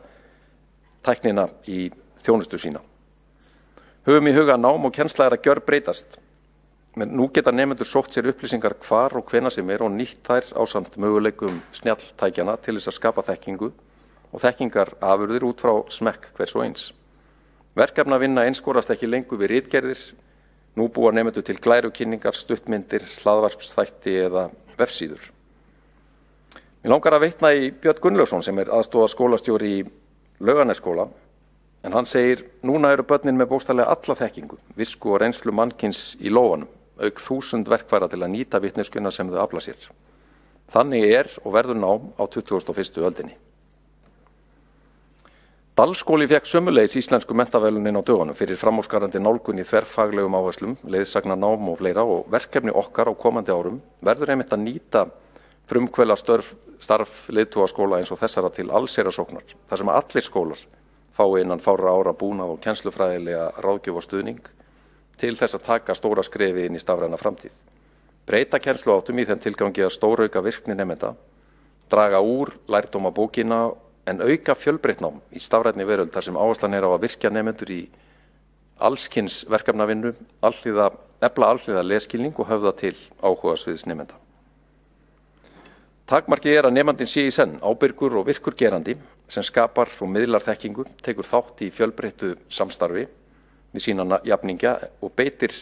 tæknina í þjónustu sína. Höfum í huga nám og kennsla að gjörbreytast. Men nú geta nemendur sótt sér upplýsingar hvar og hvenær sem og nýtt þær ásamt möguleikum snjalltækjana til þess að skapa þekkingu og þekkingar afurðir út frá smekk hvers og eins. Verkefnavinna einskorast ekki lengur við ritgerðir. Nú búa nemendur til glærukynningar, stuttmyndir, hlaðvarpsþætti eða vefsíður. Mér langar að vitna í Björn Gunnlaugsson sem aðstoðarskólastjóri í Laugarnesskóla en hann segir núna eru börnin með bókstaflega alla þekkingu, visku og reynslu mannkins í lófanum, auk 1000 verkfæra til að nýta vitneskjuna sem þau afla sér. Þannig og verður nám á 21. öldinni. Dalskóli fékk sömuleiðis íslensku menntavelunin á dögunum fyrir framúrskarandi nálgun í þverfaglegum áherslum, leiðsagna nám og fleira og verkefni okkar á komandi árum verður einmitt að nýta frumkvöðla starf leiðtogaskóla eins og þessara til allsherjarsóknar, þar sem allir skólar fái innan fárra ára búnað og kennslufræðilega ráðgjöf og stuðning til þess að taka stóra skrefi inn í stafræna framtíð. Breyta kennsluháttum í þeim tilgangi að stórauka virkni nemenda, draga úr lærdóma bókina en auka fjölbreytt nám í stafrænni veröld þar sem áherslan á að virkja nemendur í allskyns verkefnavinnu, efla alhliða lesskilning og höfða til áhugasviðs nemenda. Takmarkið að nemandinn sé í senn ábyrgur og virkur gerandi sem skapar og miðlar þekkingu, tekur þátt í fjölbreyttu samstarfi við sína jafningja og beitir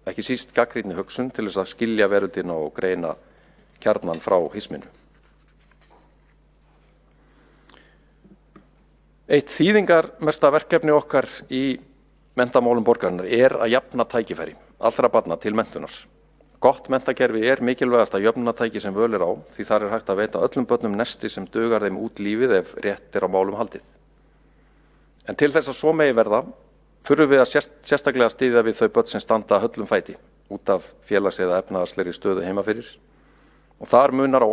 ekki síst gagnrýnni hugsun til þess að skilja veröldina og greina kjarnan frá hisminu. Eitt þýðingarmesta verkefni okkar í menntamálum borgarinnar að jafna tækifæri allra barna til menntunar. Gott menntakerfi mikilvægasta jöfnunartæki sem völ á því þar hægt að veita öllum börnum nesti sem dugar þeim út lífið ef rétt á málum haldið. En til þess að svo megi verða þurfum við að sérstaklega styðja við þau börn sem standa höllum fæti út af félags- eða efnahagslegri stöðu heima fyrir og þar munar á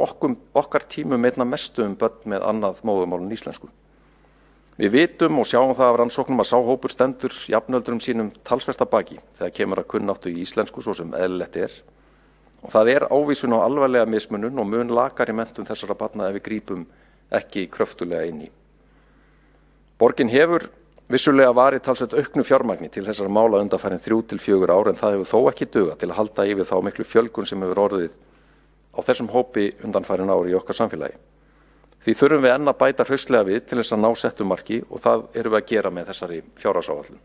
okkar tímum einna mestu börn með annað móðurmál en íslensku. Við vitum og sjáum það af rannsóknum að sá hópur stendur jafnöldrum sínum talsvert að baki þegar kemur að kunnáttu í íslensku svo sem eðlilegt og það ávísun á alvarlega mismunun og mun lakari menntun þessara barna ef við grípum ekki kröftulega inn í. Borgin hefur vissulega varið talsvert auknu fjármagni til þessara mála undanfarin 3 til 4 ár en það hefur þó ekki dugað til að halda yfir þá miklu fjölgun sem hefur orðið á þessum hópi undanfarin ár í okkar samfélagi. Því þurfum við enn að bæta hraustlega við til þess að ná settu marki og það erum við að gera með þessari fjárhagsáætlun.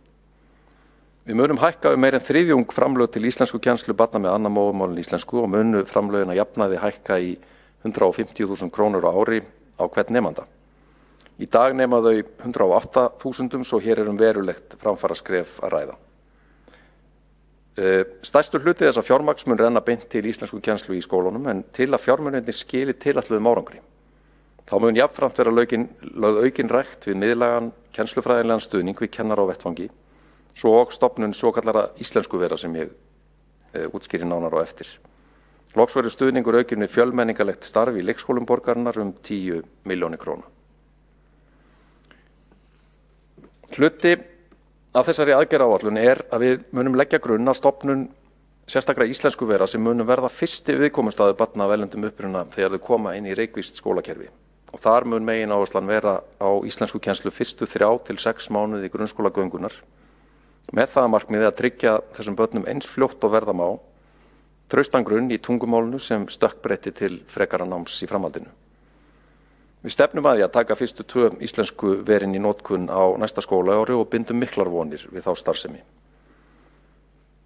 Við munum hækka meir en þriðjung framlög til íslenskukennslu barna með annað móðurmál en íslensku og munu framlögin að jafnaði hækka í 150.000 krónur á ári á hvern nemanda. Í dag nema þau 108.000 svo hér verulegt framfaraskref að ræða. Stærstur hluti þessa fjármagns mun renna beint til íslenskukennslu í skólunum en til að fjármunirnir skili tilætluðum árangri. Þá mun jafnframt vera lögð aukin rækt við miðlægan kennslufræðilegan stuðning við kennara á vettvangi, svo og stofnun svokallara íslenskuvera sem ég útskýri nánar á eftir. Loks verður stuðningur aukin við fjölmenningarlegt starf í leikskólum borgarinnar 10 milljónir króna. Hluti af þessari aðgerðaáætlun að við munum leggja grunn að stofnun sérstakra íslenskuvera sem munum verða fyrsti viðkomustaður barna af erlendum uppruna þegar þau koma inn í reykvískt skólakerfi. Og þar mun megin áherslan vera á íslenskukennslu fyrstu 3 til 6 mánuði grunnskólagöngunar með það að markmiði að tryggja þessum börnum eins fljótt og verða má traustan grunn í tungumálinu sem stökkbreyti til frekara náms í framhaldinu. Við stefnum að því að taka fyrstu 2 íslensku verin í notkun á næsta skólaári og bindum miklar vonir við þá starfsemi.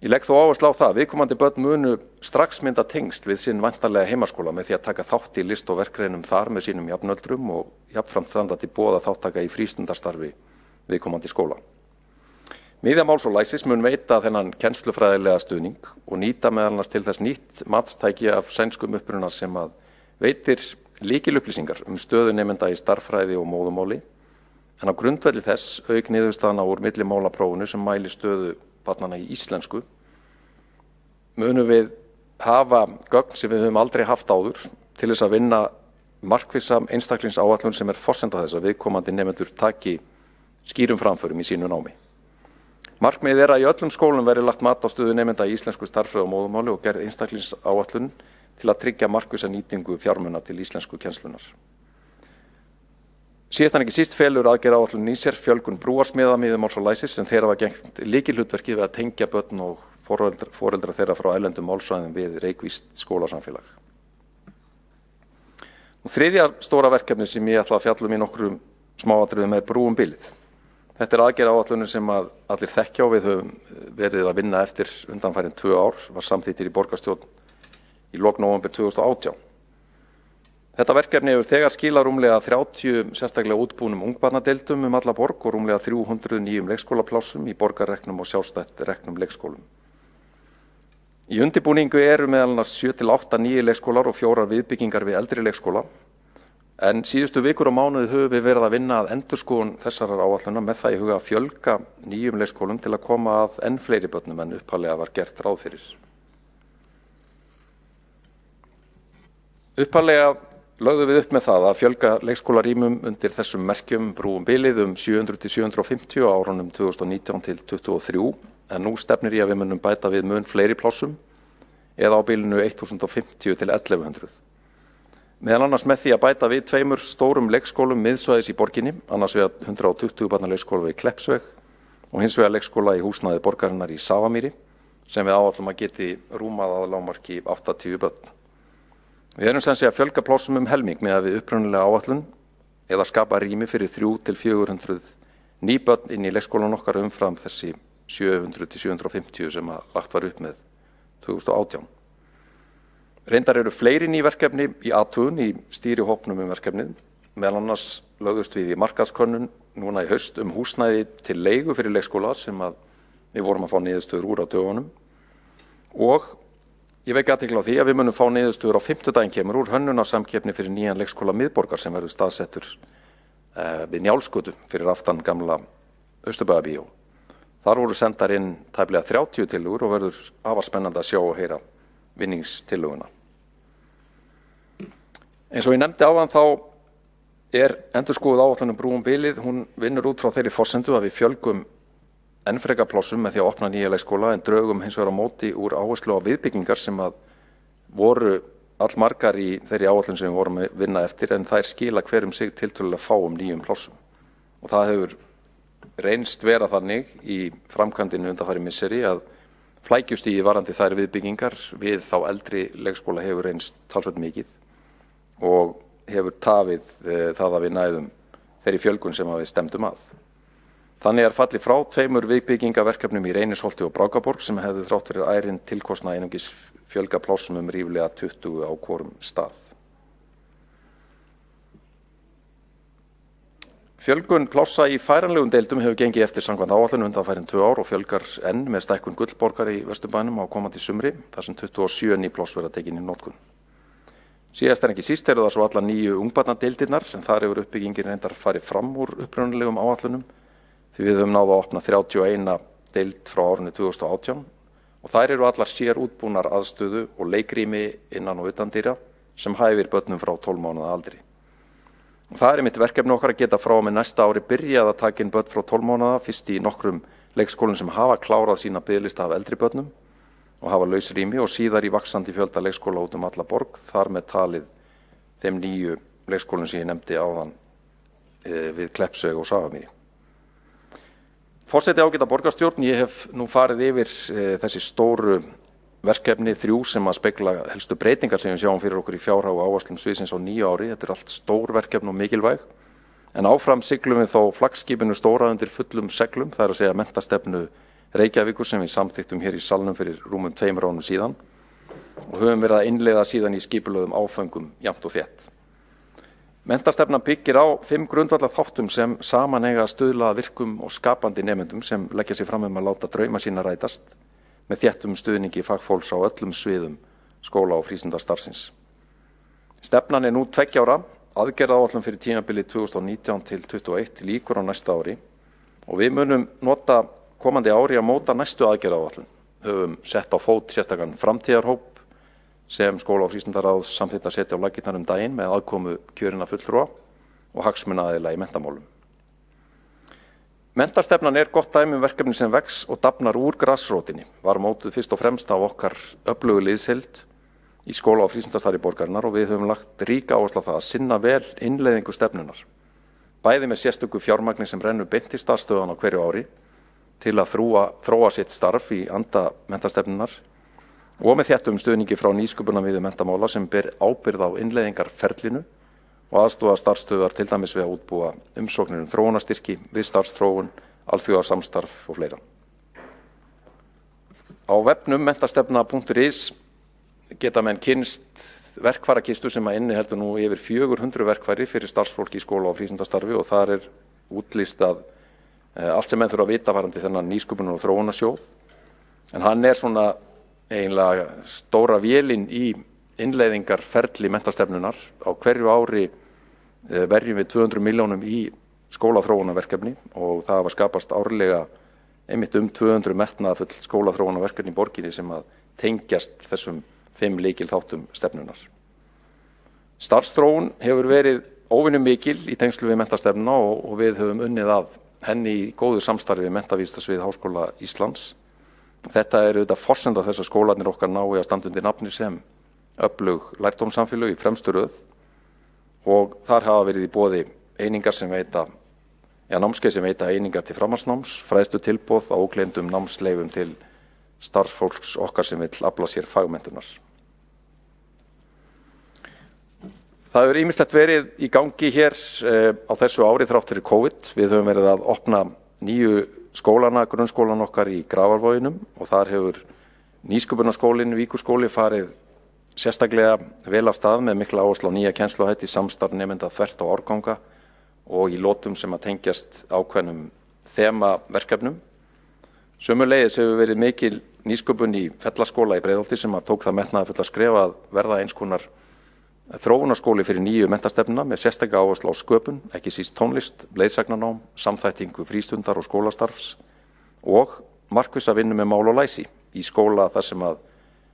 Ég legg þó áherslu á það að viðkomandi börn munu strax mynda tengsl við sinn væntanlega heimaskóla með því að taka þátt í list- og verkreinum þar með sínum jafnöldrum og jafnframt standa til boða þáttaka í frístundastarfi viðkomandi skóla. Miðja Máls og læsis mun veita þennan kennslufræðilega stuðning og nýta meðal annars til þess nýtt matstæki af sænskum uppruna sem að veitir lykilupplýsingar stöðu nemenda í starffræði og móðumáli en á grundvelli þess auk niðurstaðna úr millimálaprófinu sem mæli stöðu barnanna í íslensku munum við hafa gögn sem við höfum aldrei haft áður til þess að vinna markvissa einstaklingsáætlun sem forsenda þess að viðkomandi nemendur taki skýrum framförum í sínu námi. Markmiðið að í öllum skólum verði lagt mat á stöðu nemenda í íslensku starffræði og móðumáli og gerð einstaklingsáætlun til að tryggja markvissa nýtingu fjármuna til íslensku kennslunar. Síðast en ekki síst felur aðgerðaáætlunin í sér fjölgun brúarsmiða Miðja Máls og læsis sem þeirra var gegnt lykilhlutverkið við að tengja börn og foreldra þeirra frá erlendum málsvæðum við reykvískt skólasamfélag. Þriðja stóra verkefni sem ég ætla að fjalla í nokkrum smáatriðum brú bilið. Þetta aðgerðaáætlunin sem allir þekkja og við höfum verið að vinna eftir undanfærin 2 ár, var samþykktir í borgarstjórn í lok nóvember 2018. Þetta verkefni hefur þegar skilað rúmlega 30 sérstaklega útbúnum ungbarnadeildum alla borg og rúmlega 300 nýjum leikskólaplássum í borgarreknum og sjálfstætt reknum leikskólum. Í undirbúningu meðal annars 7 til 8 nýjir leikskólar og 4 viðbyggingar við eldri leikskóla. En síðustu vikur og mánuði höfum við verið að vinna að endurskoðun þessarar áætlunar með það í huga að fjölga nýjum leikskólum til að koma að enn fleiri börnum en upphaflega var gert ráð fyrir. Upphaflega lögðum við upp með það að fjölga leikskólarýmum undir þessum merkjum brúum bilið 700 til 750 á árunum 2019 til 2023 en nú stefnir í að við munum bæta við mun fleiri plássum eða á bilinu 1050 til 1100. Meðal annars með því að bæta við 2 stórum leikskólum miðsvæðis í borginni, annars vegar 120 barna leikskóla við Kleppsveg og hins vegar leikskóla í húsnæði borgarinnar í Safamýri sem við áætlum að geti rúmað að lágmarki 80 börn. Við erum sem sé að fjölga plássum helming með að við upprunalega áætlun eða skapa rými fyrir 300 til 400 ný börn inn í leikskólan okkar umfram þessi 700 til 750 sem lagt var upp með 2018. Reyndar eru fleiri ný verkefni í athugun í stýrihópnum verkefnið. Meðal annars lögðust við í markaðskönnun núna í haust húsnæði til leigu fyrir leikskóla sem við vorum að fá niðurstöður úr á dögunum. Og ég vek athygli á því að við munum fá niðurstöður á 5. kemur úr hönnunarsamkeppni fyrir nýjan leikskóla miðborgar sem verður staðsettur við Njálsgötu fyrir aftan gamla Austurbæjarbíó. Þar voru sendar inn tæplega 30 tillögur og verður afar spennandi að sjá og heyra vinningstillöguna. Eins og ég nefndi áðan þá endurskoðuð áætlun brúum bilið, hún vinnur út frá þeirri forsendu að við fjölgum enn frekar plássum með því að opna nýja leikskóla en draugum hins vegar á móti úr áherslu á viðbyggingar sem voru allmargar í þeirri áætlun sem við vorum að vinna eftir en þær skila hver sig tiltölulega fáum nýjum plássum. og það hefur reynst vera þannig í framkvæmdinu undanfari misseri að flækjustigið varðandi þær viðbyggingar við þá eldri leikskóla hefur reynst talsvert mikið og hefur tafið það að við næðum þeirri fjölgun sem við stefndum að. Þannig fallið frá 2 viðbyggingaverkefnum í Reynisholti og Brákaborg sem hefðu þrátt fyrir ærinn tilkostnað einungis fjölga plássum ríflega 20 á hvorum stað. Fjölgun plássa í færanlegum deildum hefur gengið eftir samkvæmt áætlun undanfærin 2 ár og fjölgar enn með stækkun Gullborgar í Vesturbænum á komandi sumri þar sem 27 ný pláss verða tekin í notkun. Síðast en ekki síst eru það svo allar 9 ungbarnadeildirnar en þar hefur uppbyggingin reyndar farið fram úr upprunalegum áætlunum því við höfum náð að opna 31 deild frá árinu 2018 og þær eru allar sér útbúnar aðstöðu og leikrými innan og utan dyra sem hæfir börnum frá 12 mánaða aldri. Og það einmitt verkefni okkar að geta frá með næsta ári byrjað að taka inn börn frá 12 mánaða fyrst í nokkrum leikskólum sem hafa klárað sína biðlista af eldri börnum og hafa laus rými og síðar í vaxandi fjölda leikskóla út alla borg, þar með talið þeim 9 leikskólum sem ég nefndi áðan við Kleppsveg og Safamýri. Forseti ágæta borgarstjórn, ég hef nú farið yfir þessi stóru verkefni 3 sem að spegla helstu breytingar sem við sjáum fyrir okkur í fjárhag og áherslum sviðsins á 9 ári. Þetta allt stór verkefni og mikilvæg, en áfram siglum við þó flaggskipinu stóra undir fullum seglum, það að segja menntastefnu Reykjavíkur sem við samþyktum hér í salnum fyrir rúmum 2 árum síðan og höfum verið að innleiða síðan í skipulögðum áföngum jafnt og þétt. Menntastefnan byggir á 5 grundvallar þáttum sem saman eiga að stuðla að virkum og skapandi nemendum sem leggja sig fram að láta drauma sína rætast með þéttum stuðningi fagfólks á öllum sviðum skóla- og frístundastarfsins. Stefnan nú 2 ára, aðgerðaáætlun fyrir tímabilið 2019 til 2021 lýkur á næsta ári og við munum nota komandi ári að móta næstu aðgerðaáætlun. Höfum sett á fót sérstakann framtíðarhóp sem skóla- og frístundaráð samþykkt að setja á laggirnar daginn með aðkomu kjörinna fulltrúa og hagsmunaaðila í menntamálum. Menntastefnan gott dæmi verkefni sem vex og dafnar úr grasrótinni, var mótuð fyrst og fremst á okkar öflugu liðsheild í skóla- og frístundastarfi borgarinnar og við höfum lagt ríka áherslu á það að sinna vel innleiðingu stefnunar, bæði með sérstöku fjármagni sem rennur beint til starfsstöðvanna á hverju ári til að þróa sitt starf í anda menntastefnunar og með þéttum stuðningi frá nýsköpunarmiðju menntamála sem ber ábyrgð á innleiðingarferlinu og aðstoða starfsstöðvar til dæmis við að útbúa umsóknir þróunarstyrki, viðstarfsþróun, alþjóðasamstarf og fleira. Á vefnum mentastefna.is geta menn kynnst verkfærakistu sem að inniheldur nú yfir 400 verkfæri fyrir starfsfólk í skóla- og frístundastarfi og þar útlistað allt sem menn þurfa að vita varðandi þennan nýsköpunar- og þróunarsjóð. En hann svona eiginlega stóra vélin í innleiðingarferli menntastefnunar. Á hverju ári verjum við 200 milljónum í skólaþróunarverkefni og það hafa skapast árlega einmitt 200 metnaðarfull skólaþróunarverkefni í borginni sem að tengjast þessum 5 lykilþáttum stefnunar. Starfsþróun hefur verið óvenju mikil í tengslu við menntastefnuna og við höfum unnið að henni í góðu samstarfi við Menntavísindasvið Háskóla Íslands. Þetta auðvitað forsenda þess að skólarnir okkar nái að standa undir nafni sem öflug lærdómssamfélög í fremstu röð og þar hafa verið í boði einingar sem veita, námskeið sem veita einingar til framhaldsnáms, fræðslutilboð á ógleymdum námsleyfum til starfsfólks okkar sem vill afla sér fagmenntunar. Það hefur ýmislegt verið í gangi hér á þessu ári þrátt fyrir COVID. Við höfum verið að opna 9 skólana, grunnskólan okkar í Grafarvoginum og þar hefur nýsköpunarskólinn, Víkurskóli, farið sérstaklega vel af stað með mikla áherslu á nýja kennsluhætti, samstarf nemenda þvert á árganga og í lotum sem að tengjast ákveðnum þemaverkefnum. Sömuleiðis hefur verið mikil nýsköpun í Fellaskóla í Breiðholti sem að tók það metnaðarfulla skref að verða eins konar þróunarskóli fyrir nýju menntastefnuna með sérstaklega áherslu á sköpun, ekki síst tónlist, leiðsagnarnám, samþættingu frístundar og skólastarfs og markvissa vinnu með mál og læsi í skóla þar sem að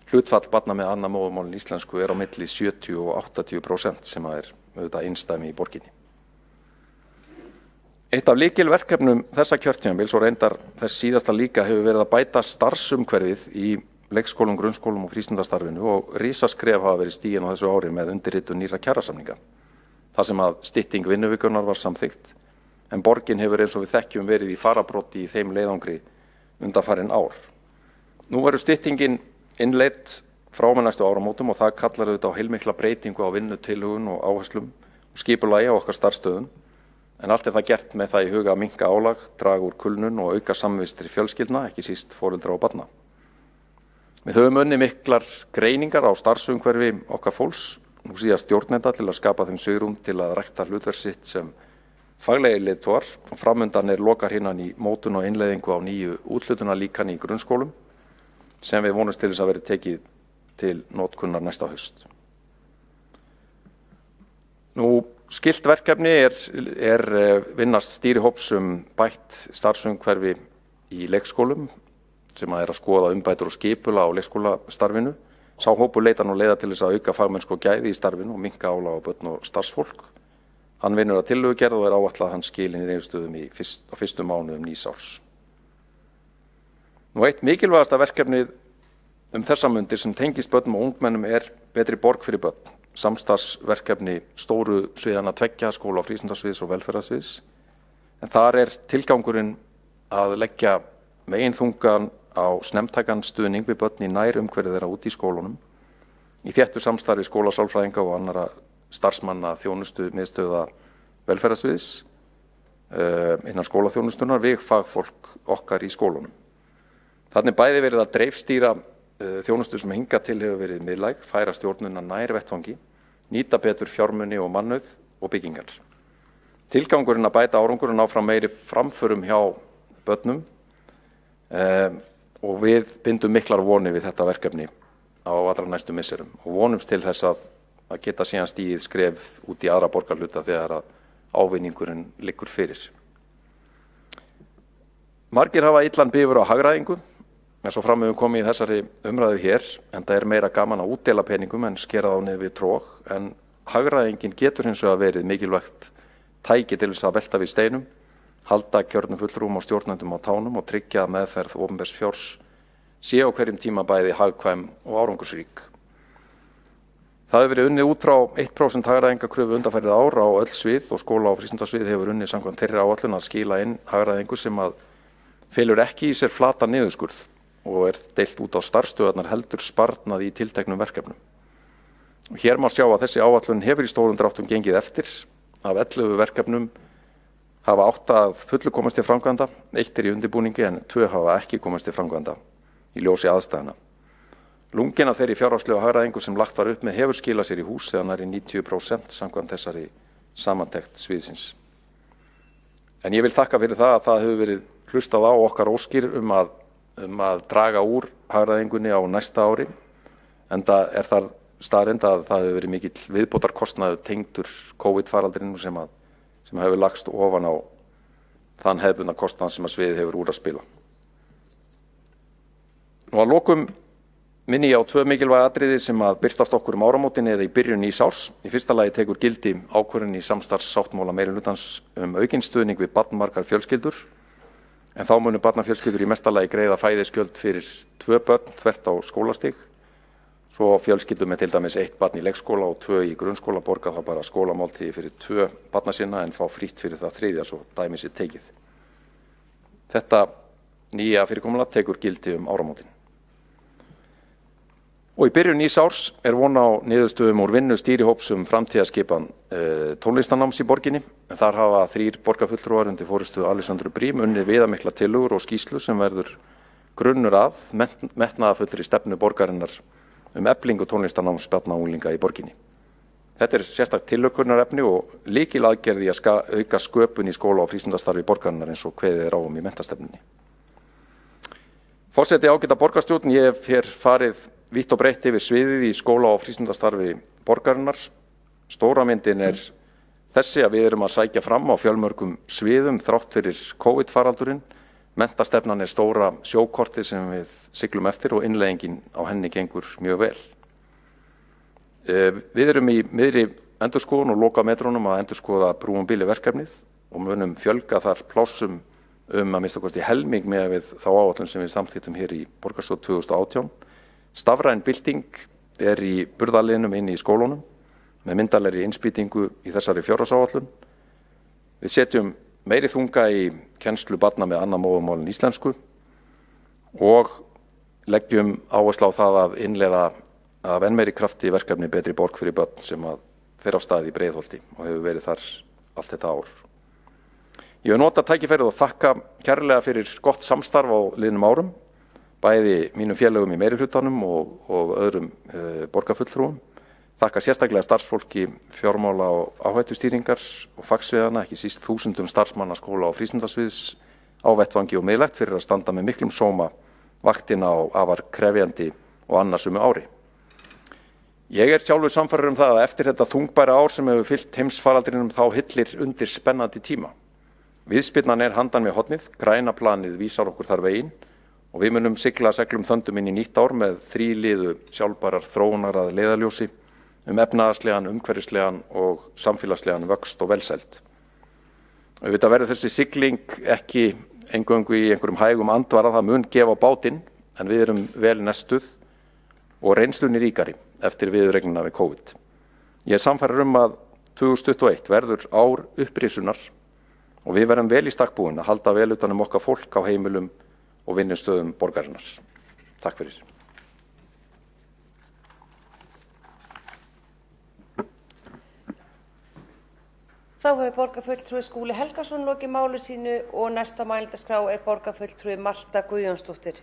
hlutfall barna með annað móðurmál en íslensku á milli 70 og 80% sem að auðvitað einsdæmi í borginni. Eitt af lykilverkefnum þessa kjörtímabils og reyndar þess síðasta líka hefur verið að bæta starfsumhverfið í leikskólum, grunnskólum og frístundastarfinu og risaskref hafa verið stigin á þessu ári með undirritun nýrra kjarasamninga. Það sem að stytting vinnuvikunar var samþykkt, en borgin hefur eins og við þekkjum verið í farabroddi í þeim leiðangri undanfarin ár. Nú verður styttingin innleidd frá með næstu áramótum og það kallar auðvitað á heilmikla breytingu á vinnutilhögun og áherslum og skipulagi á okkar starfsstöðum, en allt það gert með það í huga að minnka álag, draga úr kulnun og auka samvistir fjölskyldna, ekki síst foreldra og barna. Við höfum unnið miklar greiningar á starfsumhverfi okkar fólks, nú síðast stjórnenda til að skapa þeim svigrúm til að rækta hlutverk sitt sem faglegi leiðtogar og framundan lokahinnan í mótun og innleiðingu á nýju úthlutunarlíkani í grunnskólum sem við vonumst til þess að verði tekið til notkunnar næsta haust. Nú, skylt verkefni er vinnast stýrihóps bætt starfsumhverfi í leikskólum sem að skoða umbætur og skipula á leikskólastarfinu. Sá hópur leitar nú leiða til þess að auka fagmennsku og gæði í starfinu og minnka álag á börn og starfsfólk. Hann vinnur að tillögugerð og áætlað að hann skili niðurstöðum á fyrstu mánuðum nýs árs. Nú, eitt mikilvægasta verkefnið þessa mundir sem tengist börnum og ungmennum er Betri borg fyrir börn, samstarfsverkefni stóru sviðana tveggja, skóla- og frístundasviðs og velferðarsviðs. En þar er tilgangurinn að leggja meginþungan á snemmtækan stuðning við börn í nær umhverfi þeirra út í skólunum, í þéttu samstarfi skólasálfræðinga og annarra starfsmanna þjónustu miðstöða velferðarsviðs innan skólaþjónustunar við fagfólk okkar í skólunum. Þannig bæði verið að dreifstýra þjónustu sem hingað til hefur verið miðlæg, færa stjórnuna nær vettvangi, nýta betur fjármuni og mannauð og byggingar. Tilgangurinn að bæta árangurinn áfram meiri framförum hjá börnum og við bindum miklar vonir við þetta verkefni á allra næstu misserum og vonumst til þess að geta síðan stigið skref út í aðra borgarhluta þegar að ávinningurinn liggur fyrir. Margir hafa illan bifur á hagræðingu, en svo fram hefur komið í þessari umræðu hér, en það meira gaman að útdela peningum en skera þá niður við trog, en hagræðingin getur hins vegar verið mikilvægt tæki til þess að velta við steinum, halda kjörnum fulltrúum og stjórnendum á tánum og tryggja að meðferð opinbers fjár sé á hverjum tíma bæði hagkvæm og árangursrík. Það hefur verið unnið út frá 1% hagræðingakröfu undanfarið ár á öll svið og skóla- og frístundasvið hefur unnið samkvæmt þeirri áætlun að skila inn hagræðingu sem að felur ekki í sér flata niðurskurð og deilt út á starfsstöðvarnar heldur sparnað í tilteknum verkefnum. Hér má sjá að þessi áætlun hefur í stórum dráttum gengið eftir. Af 11 verkefnum hafa 8 að fullu komast til framkvæmda, 1 í undirbúningi en 2 hafa ekki komast til framkvæmda í ljósi aðstæðna. Lungin af þeirri fjárhagslegu hagræðingu sem lagt var upp með hefur skilað sér í hús eða nærri 90% samkvæmt þessari samantekt sviðsins. En ég vil þakka fyrir það að það hefur verið hlustað á okkar óskir að draga úr hagræðingunni á næsta ári, enda það staðreynd að það hefur verið mikill viðbótarkostnaður tengdur COVID-faraldrinum sem hefur lagst ofan á þann hefðbundna kostnað sem að sviðið hefur úr að spila. Nú að lokum minni ég á 2 mikilvæg atriði sem að birtast okkur áramótin eða í byrjun nýs árs. Í fyrsta lagi tekur gildi ákvörðun í samstarfssáttmála meirihlutans aukinn stuðning við barnmargar fjölskyldur, en þá munu barnafjölskyldur í mesta lagi greiða fæðisgjöld fyrir 2 börn þvert á skólastig. Svo fjölskyldur með til dæmis 1 barn í leikskóla og 2 í grunnskóla borga það bara skólamáltíði fyrir 2 barna sinna en fá frítt fyrir það 3. svo dæmi sér tekið. Þetta nýja fyrirkomulag tekur gildi áramótin. Og í byrjun nýs árs er von á niðurstöðum úr vinnu stýrihóps framtíðarskipan tónlistarnáms í borginni. Þar hafa 3 borgarfulltrúar undir forystu Alexandru Brím unnið viðamiklar tillögur og skýrslu sem verður grunnur að metnaðarfullri stefnu borgarinnar eflingu tónlistarnáms barna og unglinga í borginni. Þetta er sérstakt tillögunarefni og lykilaðgerð í að auka sköpun í skóla- og frístundastarfi borgarinnar eins og kveðið er á í menntastefnunni. Forseti ágæta borgarstjórn, ég hef hér farið vítt og breytt yfir sviðið í skóla- og frístundastarfi borgarinnar. Stóra myndin er þessi að við erum að sækja fram á fjölmörgum sviðum þrátt fyrir COVID-faraldurinn. Menntastefnan er stóra sjókortið sem við siglum eftir og innleiðingin á henni gengur mjög vel. Við erum í miðri endurskoðun og lokametrónum að endurskoða brúum bíli verkefnið og munum fjölga þar plássum að minnsta kosti helming með við þá áætlun sem við samþykktum hér í borgarstjórn 2018. Stafræn bylting er í burðarliðnum inn í skólunum með myndarlegri innspýtingu í þessari fjárhagsáætlun. Við setjum meiri þunga í kennslu barna með annað móðurmál en íslensku og leggjum áherslu á það að innleiða af enn meiri krafti verkefni Betri borg fyrir börn sem að fer af stað í Breiðholti og hefur verið þar allt þetta ár. Ég vil nota tækifærið og þakka kærlega fyrir gott samstarf á liðnum árum, bæði mínum félögum í meirihlutanum og öðrum borgarfulltrúum. Þakka sérstaklega starfsfólki fjármála og áhættustýringar og fagsviðana, ekki síst þúsundum starfsmanna skóla og frístundasviðs á vettvangi og miðlægt fyrir að standa með miklum sóma vaktina á afar krefjandi og annasömu ári. Ég sjálfur sannfærður það að eftir þetta þungbæra ár sem hefur fylgt heimsfaraldrinum þá hillir undir spennandi tíma. Viðspyrnan handan við hornið, græna planið vísar okkur þar veginn og við munum sigla seglum þöndum inn í nýtt ár með þríliðu sjálfbærar þróunar að leiðarljósi efnahagslegan, umhverfislegan og samfélagslegan vöxt og velsæld. Auðvitað verður þessi sigling ekki eingöngu í einhverjum hægum andvara, það mun gefa bátinn en við erum vel nestuð og reynslunni ríkari eftir viðurregnina við COVID. Ég sannfærður að 2021 verður ár upprisunar og við verðum vel í stakk búin að halda vel utan okkar fólk á heimilum og vinnustöðum borgarinnar. Takk fyrir. Þá hefur borgarfulltrúi Skúli Helgason lokið máli sínu og næst á mælendaskrá borgarfulltrúi Marta Guðjónsdóttir.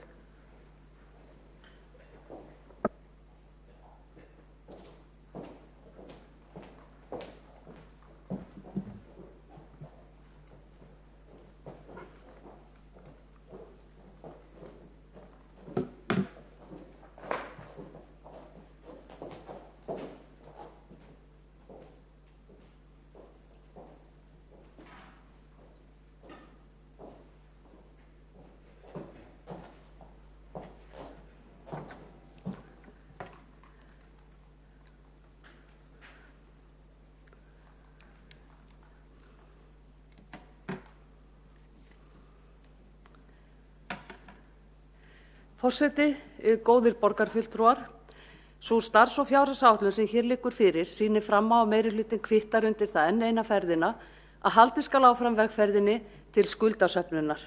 Forseti, góðir borgarfulltrúar, sú starfs- og fjárhagsáætlun sem hér liggur fyrir sýnir fram á að meirihlutinn kvittar undir það enn eina ferðina að haldið skal áfram vegferðinni til skuldasöfnunar.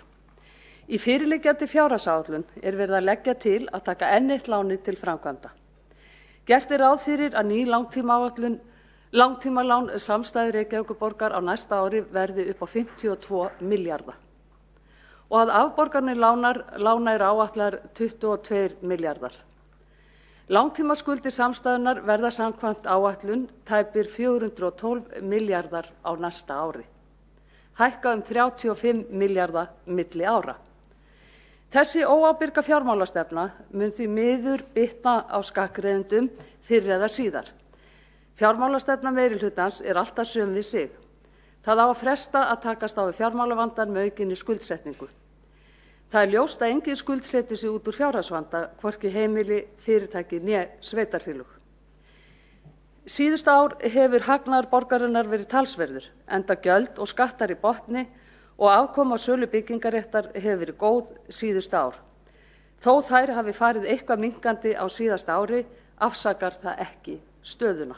Í fyrirliggjandi fjárhagsáætlun verið að leggja til að taka enn eitt lánið til framkvæmda. Gert ráð fyrir að ný langtímalán samstæðu Reykjavíkurborgar á næsta ári verði upp á 52 milljarða. Og að afborganir lána áætlaðar 22 milljarðar. Langtímaskuldir samstæðunnar verða samkvæmt áætlun tæpir 412 milljarðar á næsta ári. Hækka 35 milljarða milli ára. Þessi óábyrga fjármálastefna mun því miður bitna á skattgreiðendum fyrr eða síðar. Fjármálastefna meirihlutans alltaf söm við sig. Það á að fresta að takast á við fjármálavandann með aukinni skuldsetningu. Það ljóst að engin skuldsetti sig út úr fjárhagsvanda, hvorki heimili, fyrirtæki né sveitarfélög. Síðustu ár hefur hagnaður borgarinnar verið talsverður, enda gjöld og skattar í botni og afkoma sölu byggingaréttar hefur verið góð síðustu ár. Þó þær hafi farið eitthvað minnkandi á síðasta ári, afsakar það ekki stöðuna.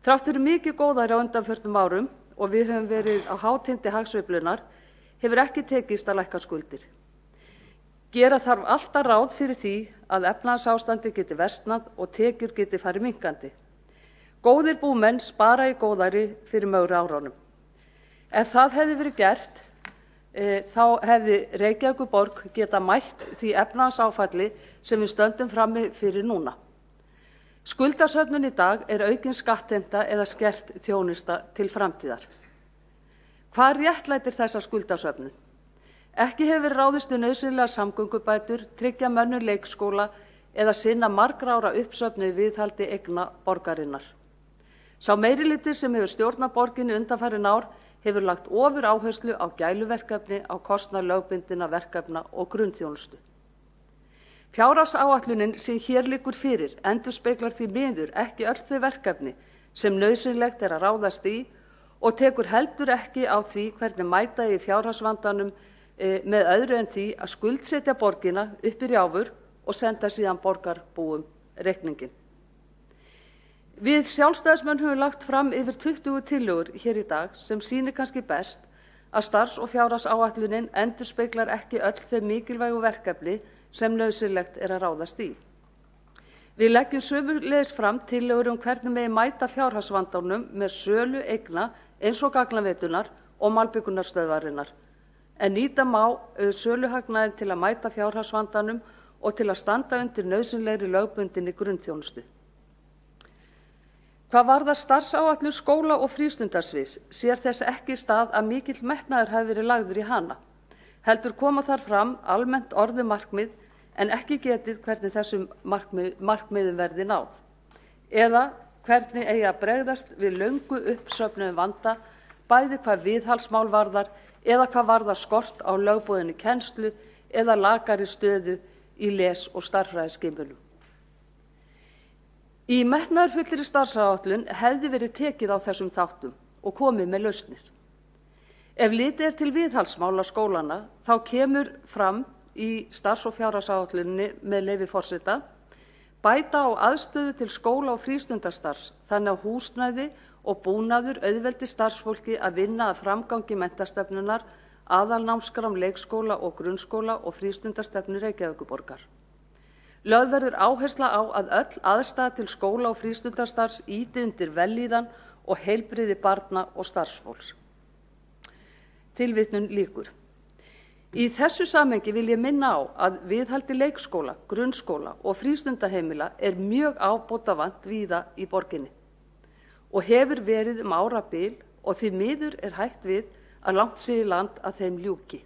Þrátt fyrir mikið góðæri á undanförnum árum og við höfum verið á hátindi hagsveiflunnar, hefur ekki tekist að lækka skuldir. Gera þarf alltaf ráð fyrir því að efnahagsástandið geti versnað og tekjur geti farið minnkandi. Góðir búmenn spara í góðæri fyrir mögru árunum. Ef það hefði verið gert, þá hefði Reykjavíkurborg geta mætt því efnahagsáfalli sem við stöndum frammi fyrir núna. Skuldasöfnun í dag aukin skattheimta eða skert þjónusta til framtíðar. Hvað réttlætir þessa skuldasöfnun? Ekki hefur verið ráðist nauðsynlegar samgöngubætur, tryggja mönnun leikskóla eða sinna margra ára uppsöfnuðu viðhaldi eigna borgarinnar. Sá meirihluti sem hefur stjórnað borginni undanfarin ár hefur lagt ofur áherslu á gæluverkefni á kostnað lögbundinna verkefna og grunnþjónustu. Fjárhagsáætlunin sem hér liggur fyrir endurspeglar því miður ekki öll þau verkefni sem nauðsynlegt að ráðast í og tekur heldur ekki á því hvernig mæta í fjárhagsvandanum með öðru en því að skuldsetja borgina upp í rjáfur og senda síðan borgarbúum reikningin. Við sjálfstæðismenn höfum lagt fram yfir 20 tillögur hér í dag sem sýnir kannski best að starfs- og fjárhagsáætlunin endurspeglar ekki öll þau mikilvægu verkefni sem nauðsynlegt er að ráðast í. Við leggjum sömuleiðis fram tillögur hvernig megi mæta fjárhagsvandanum með sölu eigna eins og gagnaveitunar og malbikunarstöðvarinnar, en nýta má söluhagnaðinn til að mæta fjárhagsvandanum og til að standa undir nauðsynlegri lögbundinni grunnþjónustu. Hvað varðar starfsáætlun skóla- og frístundasviðs sér þess ekki stað að mikill metnaður hafi verið lagður í hana. Heldur koma þar fram almennt orðumarkmið en ekki getið hvernig þessum markmiðum verði náð, eða hvernig eigi að bregðast við löngu uppsöfnuðum vanda, bæði hvað viðhaldsmál varðar eða hvað varðar skort á lögboðinni kennslu eða lakari stöðu í les- og stærðfræðiskynjunum. Í metnaðarfullri starfsáætlun hefði verið tekið á þessum þáttum og komið með lausnir. Ef litið er til viðhaldsmála skólana þá kemur fram í starfs- og fjárhagsáætluninni með leyfi forseta: bæta á aðstöðu til skóla- og frístundastarfs þannig að húsnæði og búnaður auðveldi starfsfólki að vinna að framgangi menntastefnunnar, aðalnámskrám leikskóla og grunnskóla og frístundastefnu Reykjavíkurborgar. Lögð verður áhersla á að öll aðstaða til skóla- og frístundastarfs ýti undir vellíðan og heilbrigði barna og starfsfólks. Tilvitnun lýkur. Í þessu samhengi vil ég minna á að viðhaldi leikskóla, grunnskóla og frístundaheimila er mjög ábótavant víða í borginni og hefur verið árabil og því miður er hætt við að langt sé í land að þeim ljúki.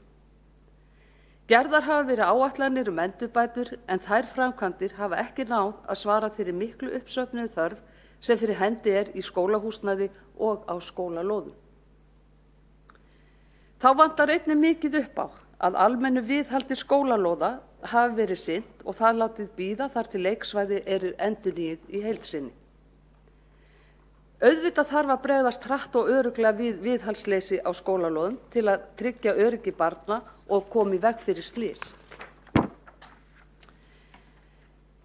Gerðar hafa verið áætlanir endurbætur en þær framkvæmdir hafa ekki náð að svara þeirri miklu uppsöfnuðu þörf sem fyrir hendi er í skólahúsnæði og á skólalóðum. Þá vantar einnig mikið upp á að almennu viðhaldi skólalóða hafi verið sinnt og það látið bíða þar til leiksvæði eru endurnýjuð í heild sinni. Auðvitað þarf að bregðast hratt og örugglega við viðhaldsleysi á skólalóðum til að tryggja öryggi barna og koma í veg fyrir slys.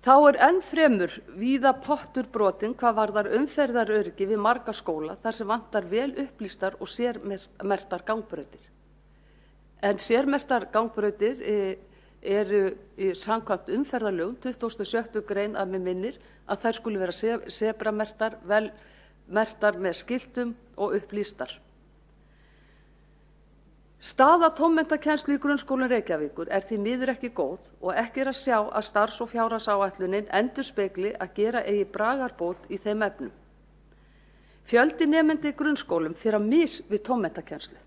Þá er enn fremur víða pottur brotinn hvað varðar umferðaröryggi við marga skóla þar sem vantar vel upplýstar og sérmerktar gangbrautir. En sérmerktar gangbrautir eru samkvæmt umferðarlögum 26. grein að mig minnir að þær skuli vera sebramerktar, vel merktar með skiltum og upplýstar. Staða tómmenntakennslu í grunnskólum Reykjavíkur er því miður ekki góð og ekki er að sjá að starfs- og fjárhagsáætlunin endurspegli að gera eigi bragarbót í þeim efnum. Fjöldi nemenda í grunnskólum fer að mis við tómmenntakennslu.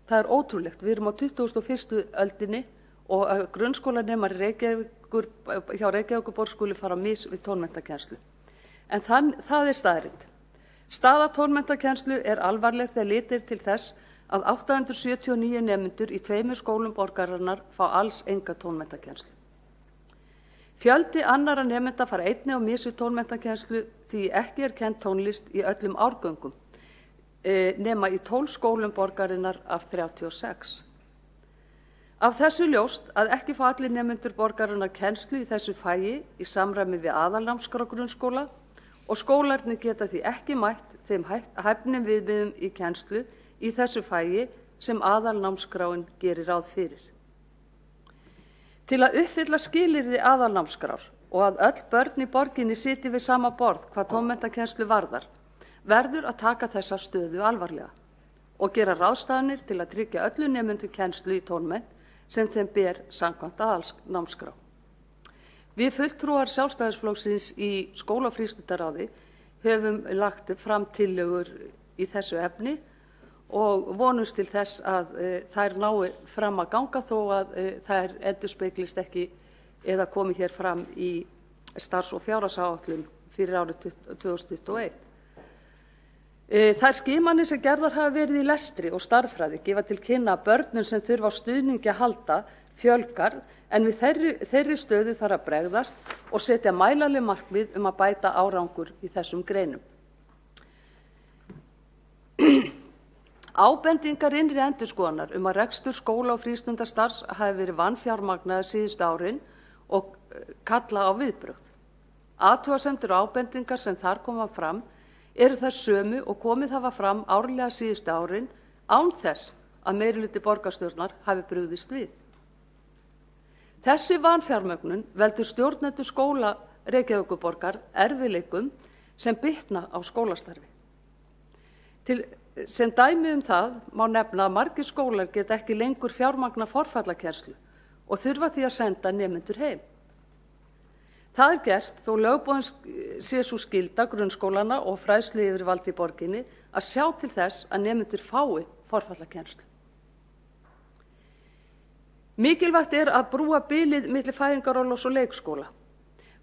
Það er ótrúlegt, við erum á 21. öldinni og að grunnskólanemar hjá Reykjavíkurborg skuli fara að mis við tómmenntakennslu. En það er staðreynd. Staða tómmenntakennslu er alvarleg þegar litið til þess að 879 nemendur í 2 skólum borgarinnar fá alls enga tónmenntakennslu. Fjöldi annarra nemenda fara einnig á mis við tónmenntakennslu því ekki er kennd tónlist í öllum árgöngum, nema í 12 skólum borgarinnar af 36. Af þessu ljóst að ekki fá allir nemendur borgarinnar kennslu í þessu fagi í samræmi við aðalnámskrá grunnskóla og skólarnir geta því ekki mætt þeim hæfnum viðmiðum í kennslu í þessu fagi sem aðalnámskráin gerir ráð fyrir. Til að uppfylla skilyrði aðalnámskrár og að öll börn í borginni sitji við sama borð hvað tónmenntakennslu varðar, verður að taka þessa stöðu alvarlega og gera ráðstafanir til að tryggja öllum nemendum kennslu í tónmennt sem þeim ber samkvæmt aðalnámskrá. Við fulltrúar Sjálfstæðisflokksins í skóla- og frístundaráði höfum lagt fram tillögur í þessu efni og vonumst til þess að þær nái fram að ganga þó að þær endurspeglist ekki eða komi hér fram í starfs- og fjárhagsáætlun fyrir árið 2021. Þær skimanir sem gerðar hafa verið í lestri og stærðfræði gefa til kynna að börnum sem þurfa á stuðningi að halda fjölgar en við þeirri stöðu þarf að bregðast og setja mælanleg markmið að bæta árangur í þessum greinum. Ábendingar innri endurskoðunar að rekstur skóla- og frístundastarfs hafi verið vanfjármagnaðar síðustu árin og kalla á viðbrögð. Athugasemdir og ábendingar sem þar koma fram eru þær sömu og komið hafa fram árlega síðustu árin án þess að meirihluti borgarstjórnar hafi brugðist við. Þessi vanfjármögnun veldur stjórnendur skóla Reykjavíkurborgar erfiðleikum sem bitna á skólastarfi. Sem dæmi það má nefna að margir skólar geta ekki lengur fjármagna forfallakennslu og þurfa því að senda nemendur heim. Það gert þó lögboðin sé sú skylda grunnskólana og fræðsluyfirvalda í borginni að sjá til þess að nemendur fái forfallakennslu. Mikilvægt að brúa bilið milli fæðingarorlofs og leikskóla.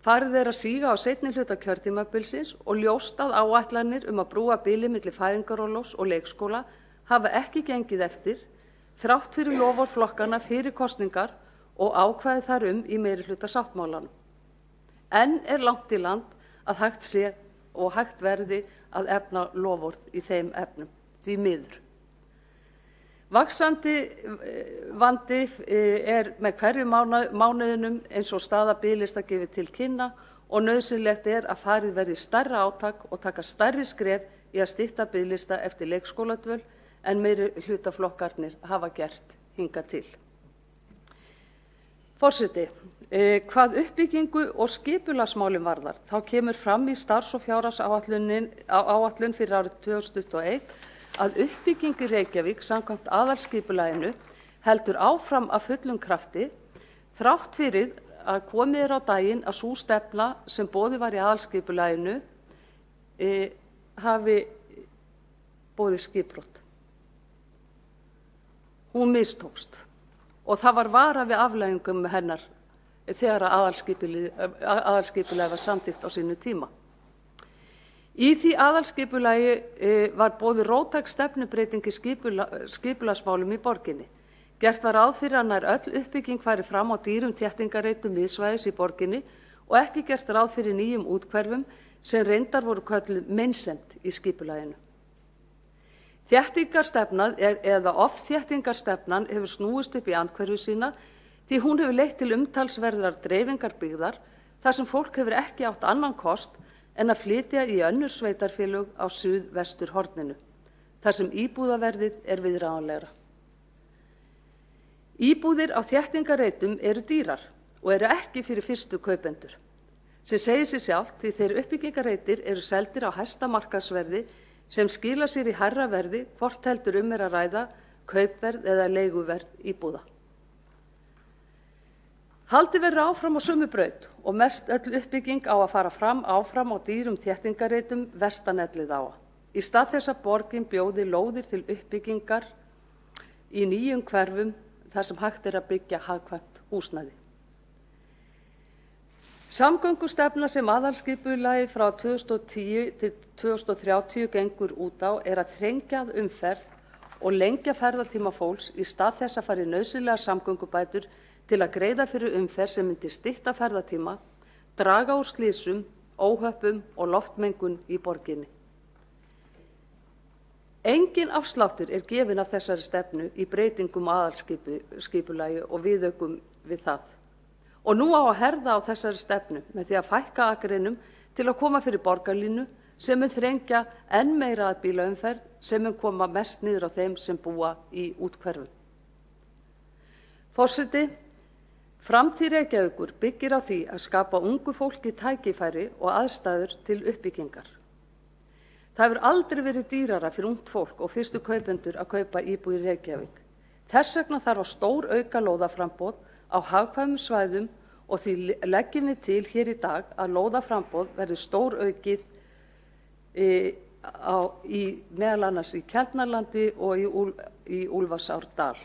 Farið að síga á seinni hluta kjörtímabilsins og ljóst að áætlanir að brúa bilið milli fæðingarorlofs og leikskóla hafa ekki gengið eftir, þrátt fyrir loforð flokkanna fyrir kosningar og ákvæði þar í meirihluta sáttmálanum. Enn langt í land að hægt sé og hægt verði að efna loforð í þeim efnum, því miður. Vaxandi vandi með hverju mánuðinum eins og staða biðlista gefur til kynna og nauðsynlegt að farið verði stærra átak og taka stærri skref í að stytta biðlista eftir leikskóladvöl en meirihlutaflokkarnir hafa gert hingað til. Forseti, hvað uppbyggingu og skipulagsmálin varðar, þá kemur fram í starfs- og fjárhagsáætlun fyrir árið 2021 að uppbygging í Reykjavík samkvæmt aðalskipulaginu heldur áfram af fullum krafti þrátt fyrir að komið á daginn að sú stefna sem boðið var í aðalskipulaginu hafi boðið skipbrot. Hún mistókst og það var varað við afleiðingum með hennar þegar aðalskipulagið var samþykkt á sínu tíma. Í því aðalskipulagi var boðuð róttæk stefnubreyting í skipulagsmálum í borginni. Gert var ráð fyrir að nær öll uppbygging færi fram á dýrum þéttingarreitum miðsvæðis í borginni og ekki gert ráð fyrir nýjum úthverfum sem reyndar voru kölluð meinsemd í skipulaginu. Þéttingarstefnan eða ofþéttingarstefnan hefur snúist upp í andhverfu sína því hún hefur leitt til umtalsverðrar dreifingar byggðar þar sem fólk hefur ekki átt annan kost en að flytja í önnur sveitarfélög á suðvesturhorninu, þar sem íbúðaverðið viðráðanlegra. Íbúðir á þéttingarreitum eru dýrar og eru ekki fyrir fyrstu kaupendur, sem segir sig sjálft því þeir uppbyggingarreitir eru seldir á hæsta markaðsverði sem skila sér í hærra verði hvort heldur að ræða kaupverð eða leiguverð íbúða. Haldið verður áfram á sömu braut og mest öll uppbygging á að fara áfram á dýrum þéttingarreitum vestan Elliðaáa. Í stað þess að borgin bjóði lóðir til uppbyggingar í nýjum hverfum þar sem hægt að byggja hagkvæmt húsnæði. Samgöngustefna sem aðalskipulagið frá 2010 til 2030 gengur út á að þrengja að umferð og lengja ferðatíma fólks í stað þess að fara í nauðsynlegar samgöngubætur til að greiða fyrir umferð sem myndi stytta ferðatíma, draga úr slysum, óhöppum og loftmengun í borginni. Engin afsláttur gefinn af þessari stefnu í breytingum aðalskipulagi og viðaukum við það. Og nú á að herða á þessari stefnu með því að fækka akreinum til að koma fyrir borgarlínu sem mun þrengja enn meira að bílaumferð sem mun koma mest niður á þeim sem búa í úthverfum. Forseti, framtíð Reykjavíkur byggir á því að skapa ungu fólki tækifæri og aðstæður til uppbyggingar. Það hefur aldrei verið dýrara fyrir ungt fólk og fyrstu kaupendur að kaupa íbúð í Reykjavík. Þess vegna þarf að stór auka lóðaframboð á hagkvæmum svæðum og því leggjum við til hér í dag að lóðaframboð verði stór aukið meðal annars í Keldnalandi og í Úlfarsárdal.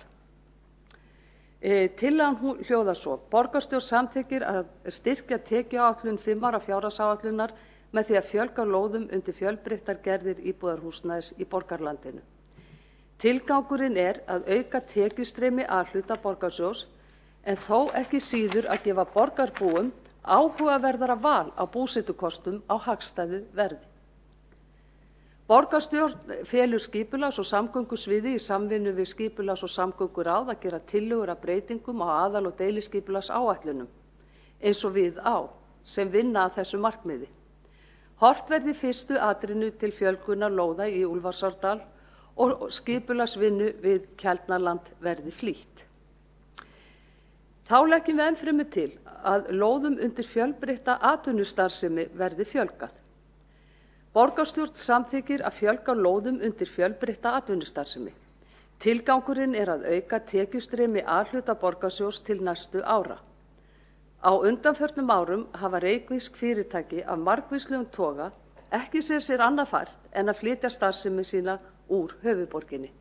Tillagan hljóðar svo: Borgarstjórn samþykkir að styrkja tekjuáætlun 5 ára fjárhagsáætlunar með því að fjölga lóðum undir fjölbreyttar gerðir íbúðarhúsnæðis í borgarlandinu. Tilgangurinn að auka tekjustreymi A-hluta borgarsjóðs en þó ekki síður að gefa borgarbúum áhugaverðara val á búsetukostum á hagstæðu verði. Borgarstjórn felur skipulags- og samgöngusviði í samvinnu við skipulags- og samgönguráð að gera tillögur að breytingum á aðal- og deiliskipulagsáætlunum, eins og við sem vinna að þessu markmiði. Horft verði fyrstu atrinu til fjölgunar lóða í Úlfarsárdal og skipulagsvinnu við Keldnaland verði flýtt. Þá leggjum við ennfremur til að lóðum undir fjölbreytta atvinnustarfsemi verði fjölgað. Borgarstjórn samþykkir að fjölga lóðum undir fjölbreytta atvinnustarfsemi. Tilgangurinn að auka tekjustreymi A-hluta borgarsjóðs til næstu ára. Á undanförnum árum hafa reykvísk fyrirtæki af margvíslegum toga ekki sér annað fært en að flytja starfsemi sína úr höfuðborginni.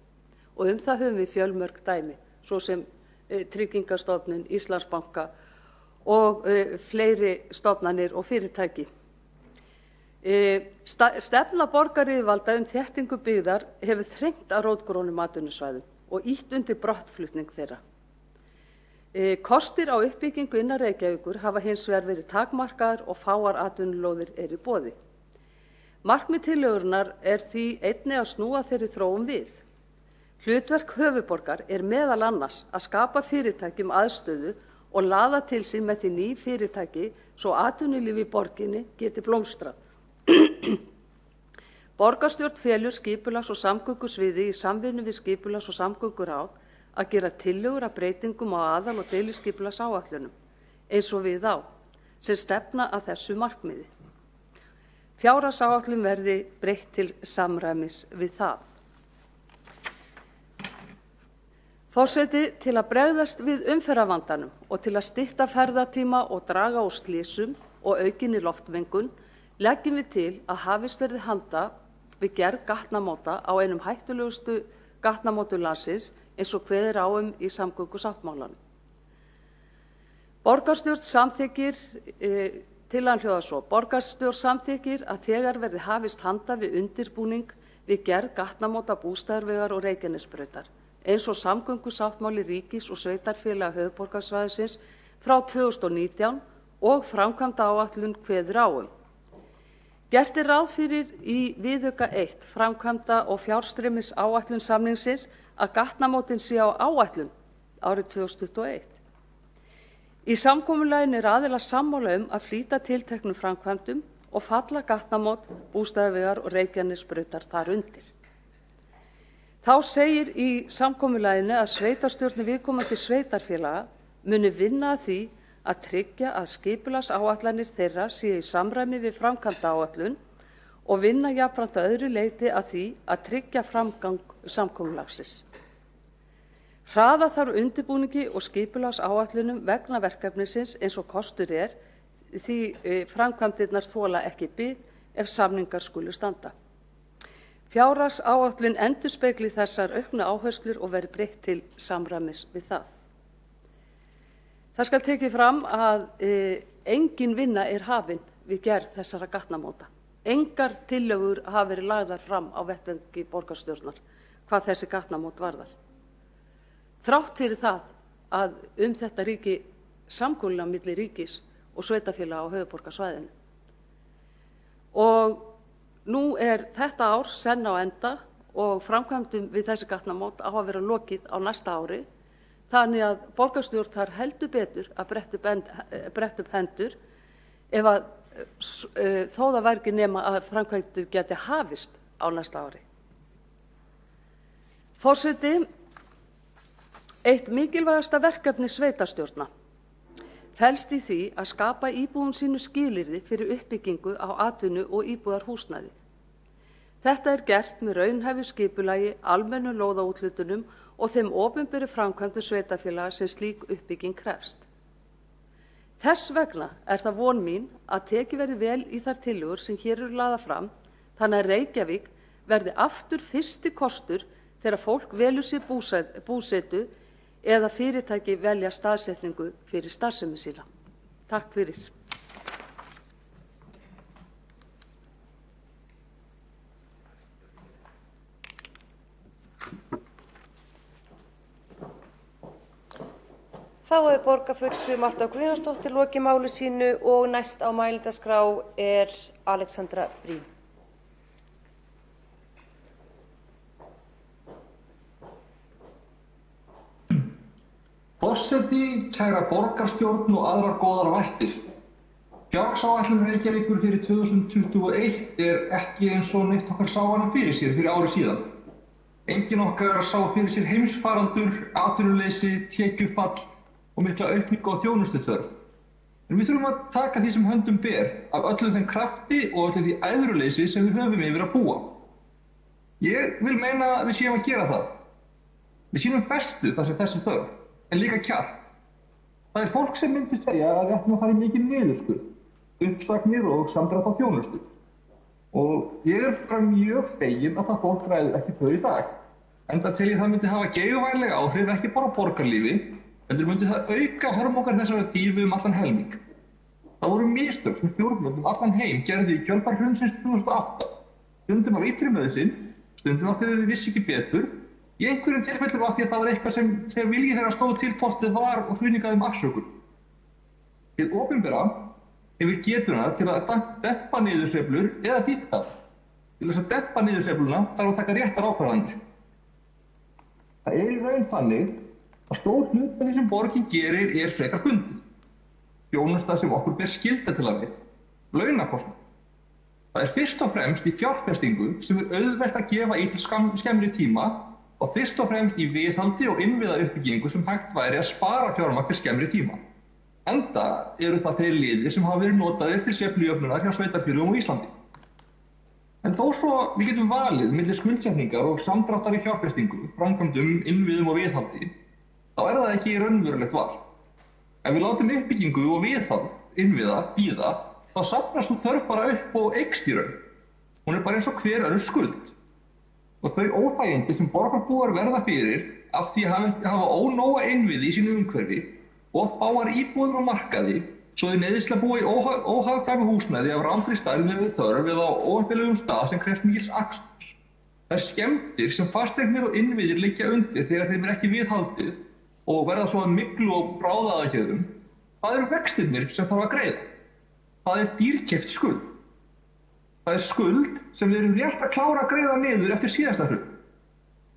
Og það höfum við fjölmörg dæmi, svo sem Tryggingastofnun, Íslandsbanka og fleiri stofnanir og fyrirtæki. Stefna borgaryfirvalda þéttingu byggðar hefur þrengt að rótgrónum atvinnusvæðum og ýtt undir brottflutning þeirra. Kostir á uppbyggingu innan Reykjavíkur hafa hins vegar verið takmarkaðar og fáar atvinnulóðir í boði. Markmið tillögunnar því einnig að snúa þeirri þróun við. Hlutverk höfuðborgar meðal annars að skapa fyrirtækjum aðstöðu og laða til sín með því ný fyrirtæki svo atvinnulíf í borginni geti blómstrað. Borgarstjórn felur skipulags- og samgöngusviði í samvinnu við skipulags- og samgönguráð að gera tillögur að breytingum á aðal- og deiliskipulagsáætlunum eins og við á, sem stefna að þessu markmiði. Fjárhagsáætlun verði breytt til samræmis við það. Forseti, til að bregðast við umferðarvandanum og til að stytta ferðatíma og draga úr slysum og aukinni loftmengun leggjum við til að hafist verði handa við gerð gatnamóta á einum hættulegustu gatnamótum landsins eins og kveðið á í samgöngusáttmálanum. Borgarstjórn samþykkir tillagan hljóðar svo: Borgarstjórn samþykkir að þegar verði hafist handa við undirbúning við gerð gatnamóta Bústaðarvegar og Reykjanesbrautar eins og samgöngusáttmáli ríkis og sveitarfélaga höfuðborgarsvæðisins frá 2019 og framkvæmdaáætlun kveður á. Gert ráð fyrir í viðauka 1 framkvæmda- og fjárstreymisáætlun samningsins að gatnamótin sé á áætlun árið 2021. Í samkomulaginu aðilar sammála að flýta tilteknum framkvæmdum og falla gatnamót Bústaðarvegar og Reykjanesbrautar þar undir. Þá segir í samkomulaginu að sveitarstjórnir viðkomandi sveitarfélaga muni vinna að því að tryggja að skipulagsáætlanir þeirra séu í samræmi við framkvæmdaáætlun og vinna jafnframt að öðru leyti að því að tryggja framgang samkomulagsins. Hraða þarf undirbúningi og skipulagsáætlunum vegna verkefnisins eins og kostur því framkvæmdirnar þola ekki bið ef samningar skulu standa. Fjárhagsáætlun endurspegli þessar auknu áherslur og verði breytt til samræmis við það. Það skal tekið fram að engin vinna hafin við gerð þessara gatnamóta. Engar tillögur hafa verið lagðar fram á vettvangi borgarstjórnar hvað þessi gatnamót varðar. Þrátt fyrir það að þetta ríki samkomulag milli ríkis og sveitarfélaga á höfuðborgarsvæðinu. Og nú þetta ár senn á enda og framkvæmdum við þessi gatnamót á að vera lokið á næsta ári, þannig að borgarstjórn þarf heldur betur að bretta upp hendur ef að þó það væri ekki nema að framkvæmdir geti hafist á næsta ári. Forseti, eitt mikilvægasta verkefni sveitarstjórna felst í því að skapa íbúum sínu skilyrði fyrir uppbyggingu á atvinnu og íbúðarhúsnæði. Þetta gert með raunhæfu skipulagi, almennu lóðaúthlutunum og þeim opinberu framkvæmdum sveitarfélaga sem slík uppbygging krefst. Þess vegna það von mín að tekið verði vel í þær tillögur sem hér eru lagðar fram, þannig að Reykjavík verði aftur fyrsti kostur þegar fólk velur sér búsetu eða fyrirtæki velja staðsetningu fyrir starfsemi sína. Takk fyrir. Þá hefur borgarfulltrúi Marta Guðjónsdóttir lokið máli sínu og næst á mælendaskrá Alexandra Briem. Forseti, kæra borgarstjórn og aðrar góðar vættir. Fjárhagsáætlun Reykjavíkur fyrir 2021 ekki eins og neitt okkar sá hana fyrir sér fyrir ári síðan. Enginn okkar sá fyrir sér heimsfaraldur, atvinnuleysi, tekjufall og mikla aukningu á þjónustuþörf. En við þurfum að taka því sem höndum ber af öllum þeim krafti og öllu því æðruleysi sem við höfum yfir að búa. Ég vil meina að við séum að gera það. Við sýnum festu þar sem þessi þörf, en líka kjark. Það er fólk sem myndi segja að við ættum að fara í mikinn niðurskurð, uppsagnir og samdrátt á þjónustu. Og ég er bara mjög feginn að það fólk ræður ekki þau í dag. Enda tel ég það myndi hafa geigvænlega áhrif ekki bara á borgarlífið, heldur myndi það auka hörmungar þessara dýfu allan helming. Það voru mistök sem stjórnvöld allan heim gerði í kjölfar hrunsins 2008. Stundum af ytri nauðsyn, stundum af því þau vissi ekki betur, í einhverjum tilfellum af því að það var eitthvað sem vilji þeirra stóð til hvort þið var og hrunningaði afsökun. Hið opinbera hefur getuna til að dempa niðursveiflur eða dýpka. Til þess að dempa niðursveifluna þarf að taka réttar ákvarðanir. Það í raun þannig að stór hluti af því sem borgin gerir er frekar bundið. Þjónusta sem okkur ber skylda til að við, launakostnað. Það er fyrst og fremst í fjárfestingu sem er auðvelt að gefa í til skemmri tíma og fyrst og fremst í viðhaldi og innviðauppbyggingu sem hægt væri að spara fjármagn til skemmri tíma. Enda eru það þeir liðir sem hafa verið notaðir til sveiflujöfnunar hjá sveitarfélögum á Íslandi. En þó svo við getum valið milli skuldsetningar og samdráttar í fjárfestingu, framkvæmdum, innviðum og viðhaldi, þá er það ekki raunverulegt val. Ef við látum uppbyggingu og viðhald innviða bíða, þá safnast þú þörf bara upp og eykst í raun. Hún er bara eins og hver önnur skuld. Og þau óþægindi sem borgarbúar verða fyrir af því að hafa ónóga innviði í sínu umhverfi og fáar íbúðir á markaði, svo þau neyðislega búa í óhagkvæmu húsnæði af rangri stærð við þörf eða á óheppilegum stað sem krefst mikils aksturs. Þær skemmdir sem fasteignir og innviðir liggja undir þegar þeim er ekki viðhaldið og verða svo að myglu og bráðaaðgerðum, það eru vextirnir sem þarf að greiða. Það er dýrkeypt skuld. Það er skuld sem við erum rétt að klára að greiða niður eftir síðasta hrun.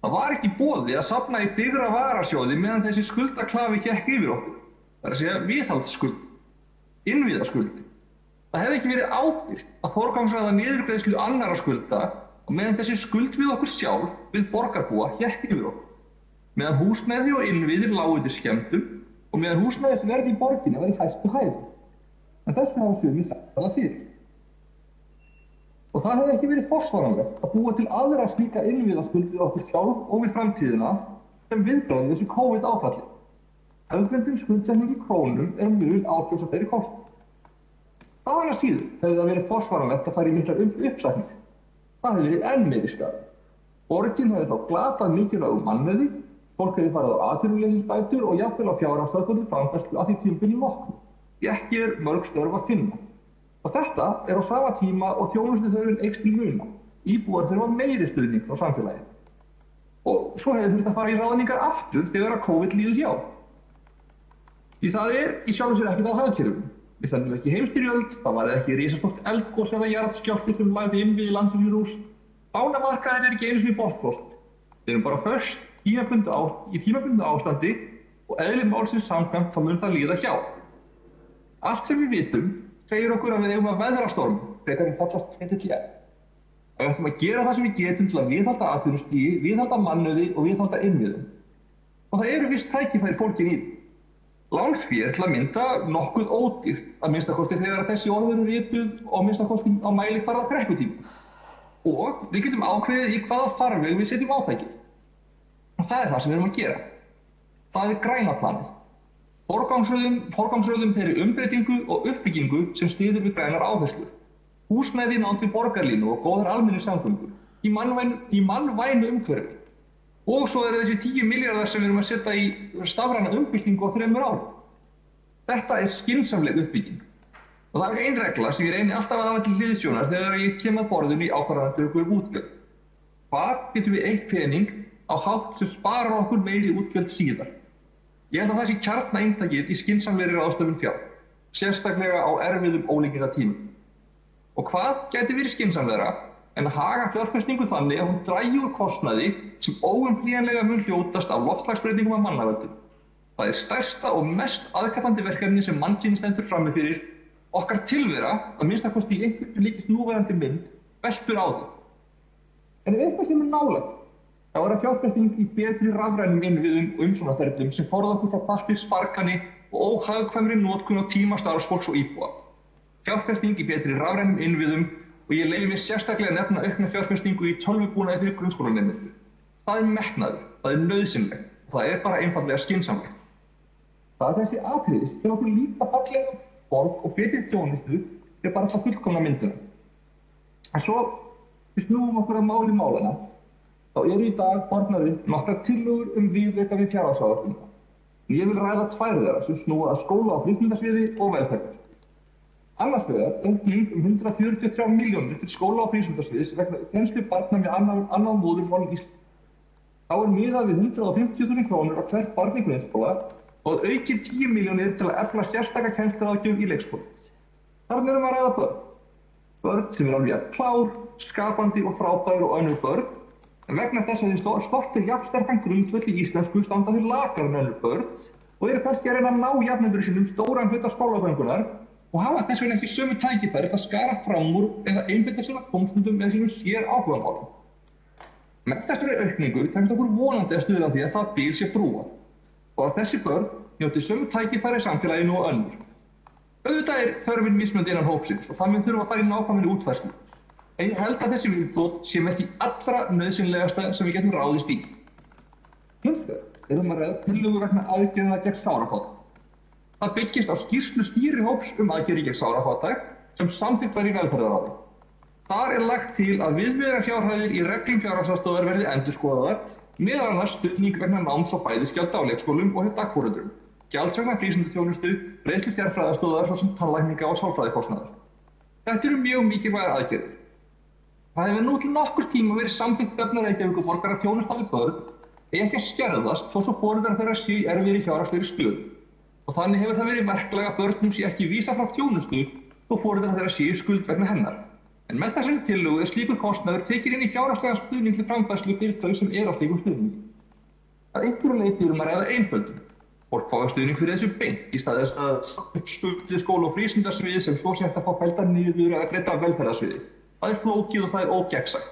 Það var ekki í boði að safna í digra varasjóði meðan þessi skuldaklafi hékk yfir okkur. Það er að segja viðhaldsskuld, innviðaskuldi. Það hefði ekki verið ábyrgt að forgangsraða niðurgreiðslu annarra skulda og meðan þessi skuld við okkur sjálf, við borgarbúa, hékk yfir okkur. Meðan húsnæði og innviðir lágu undir skemmdum og meðan húsnæðisverð í borginni var í hæstu hæðum. En þess vegna hafa sumir sagt það fyrir. Og það hefði ekki verið forsvaranlegt að búa til aðra slíka innviðaskuld við okkur sjálf og við framtíðina sem viðbragð við þessu COVID-áfalli. Hefðbundin skuldsetning í krónum er mun ákjósanlegri kostur. Þaðan að síður hefði það verið forsvaranlegt að fara í miklar uppsækningar. Það hefði verið enn meiri skaði. Borgin hefði þá glatað mikilvægum mannauði, fólk hefði farið á atvinnuleysisbætur og jafnvel á fjárhagslega til framfærslu að því tímabili loknu. Ekki er mörg störf að finna. Og þetta er á sama tíma og þjónustuþörfin eykst til muna. Íbúar þurfa meiri stuðning frá samfélaginu. Og svo hefði þurft að fara í ráðningar aftur þegar að COVID líður hjá. Því það er í sjálfu sér ekkert á hagkerfinu. Við þennum ekki heimsstyrjöld, það var ekki risastórt eldgos eða jarðskjálfti sem lagði innviði landsins í rúst. Lánamarkaðir er ekki einu sinni botnfrost. Við erum bara föst í tímabundnu ástandi og eðli málsins samkvæmt þá mun það líða hjá. Allt sem við vitum segir okkur að við eigum að veðra storm frekar en fallast til él. Við ættum að gera það sem við getum til að viðhalda atvinnustigi, viðhalda mannauði og viðhalda innviðum. Og það eru viss tækifæri fólkin í. Lánsfé er til að mynda nokkuð ódýrt, að minnstakosti þegar þessi orð eru rituð og minnstakosti á mælikvarða krepputíma. Og við getum ákveðið í hvaða farveg við setjum átækið. Og það er það sem við erum að gera. Það er græna planið. Forgangsröðum þeirri umbreytingu og uppbyggingu sem styður við grænar áherslur. Húsnæði nánd við borgarlínu og góðar almenningssamgöngur í mannvænu umhverfi. Og svo eru þessi 10 milljarðar sem við erum að setja í stafræna umbyltingu á 3 árum. Þetta er skynsamleg uppbygging. Og það er ein regla sem ég reyni alltaf að hafa til hliðsjónar þegar ég kem að borðinu í ákvarðanatöku útgjöld. Hvar getum við eytt pening á hátt sem sparar okkur meiri útgjöld síðar? Ég held að það sé kjarnainntakið í skynsamlegri ráðstöfun fjár, sérstaklega á erfiðum ólíkindatímum. Og hvað gæti verið skynsamlegra en að haga fjárfestingu þannig að hún dragi úr kostnaði sem óumflýjanlega mun hljótast af loftslagsbreytingum af mannavöldum. Það er stærsta og mest aðkallandi verkefni sem mannkynið stendur frammi fyrir. Okkar tilvera, að minnstakosti í einhverju líkist núverandi mynd, veltur á því. En ef eitthvað sem er nálægt, Það var fjárfesting í betri rafrænum innviðum og umsóknarferlum sem forða okkur frá pappírsfargani og óhagkvæmri notkun á tíma starfsfólks og íbúa. Fjárfesting í betri rafrænum innviðum og ég leyfi mér sérstaklega að nefna aukna fjárfestingu í tölvubúnaði fyrir grunnskólanemendur. Það er metnaður, það er nauðsynlegt og það er bara einfaldlega skynsamlegt. Það er þessi atriði sem okkur líka fallega borg og betri þjónustu er bara alltaf fullkomna myndina. En svo við snúum okkur að máli málana. Þá eru í dag bornar upp nokkrar tillögur viðauka við fjárhagsáætlunina. Ég vil ræða tvær þeirra sem snúa að skóla- og frístundasviði og velferðar. Annars vegar aukning 143 milljónir til skóla- og frístundasviðs vegna kennslu barna með annað móðurmál en íslensku. Þá er miðað við 150.000 krónur á hvert barn í grunnskóla og aukið 10 milljónir til að efla sérstaka kennsluráðgjöf í leikskóla. Þarna erum við að ræða börn. Börn sem eru alveg klár, skapandi og frábær og önnur börn. En vegna þess að þið skortir jafnsterkan grundvöll í íslensku standa þau lakar en önnur börn og eru kannski að reyna að ná jafnendur sínum stóran hluta skólagöngunnar og hafa þess vegna ekki sömu tækifæri til að skara fram úr eða einbeita sér að tómstundum eða sínum sér áhugamálum. Með þessari aukningu tekst okkur vonandi að stuðla að því að það bil sé brúað og að þessi börn njóti sömu tækifæri í samfélaginu og önnur. Auðvitað er þörfin mismunandi innan hópsins og það mun þurfa að fara í nákvæmri útfærslu. En ég held að þessi viðbót sé með því allra nauðsynlegasta sem við getum ráðist í. Hins vegar erum að ræða tillögu vegna aðgerða gegn sárafátækt. Það byggist á skýrslu stýrihóps aðgerðir gegn sárafátækt sem samþykkt var í velferðarráði. Þar er lagt til að viðmiðunarfjárhæðir í reglum fjárhagsaðstoðar verði endurskoðaðar, meðal annars stuðning vegna náms- og fæðisgjalda á leikskólum og hjá dagforeldrum, gjald vegna frístundaþjónustu, greiðslu sérfræðiaðstoðar svo sem tannlækninga og sálfræðikostnaðar. Þetta eru mjög mikilvægar aðgerðir. Það hefur nú til nokkurs tíma verið samþykkt stefna Reykjavíkurborgar að þjónusta við börn eigi ekki að skerðast þó svo foreldrar þeirra séu í erfiðri fjárhagslegri stöðu. Og þannig hefur það verið verklag að börnum sé ekki vísað frá þjónustu þó foreldrar þeirra séu í skuld vegna hennar. En með þessari tillögu er slíkur kostnaður tekinn inn í fjárhagslegan stuðning til framfærslu fyrir þau sem eru á slíkum stuðningi. Að einhverju leyti að ræða einföldun. Fólk fái stuðning fyrir þessu beint í stað þess að uppskuldið skóla- og frístundasvið sem svo sé hægt að fá fellda niður eða greidda af velferðarsviði. Það er flókið og það er ógegnsætt.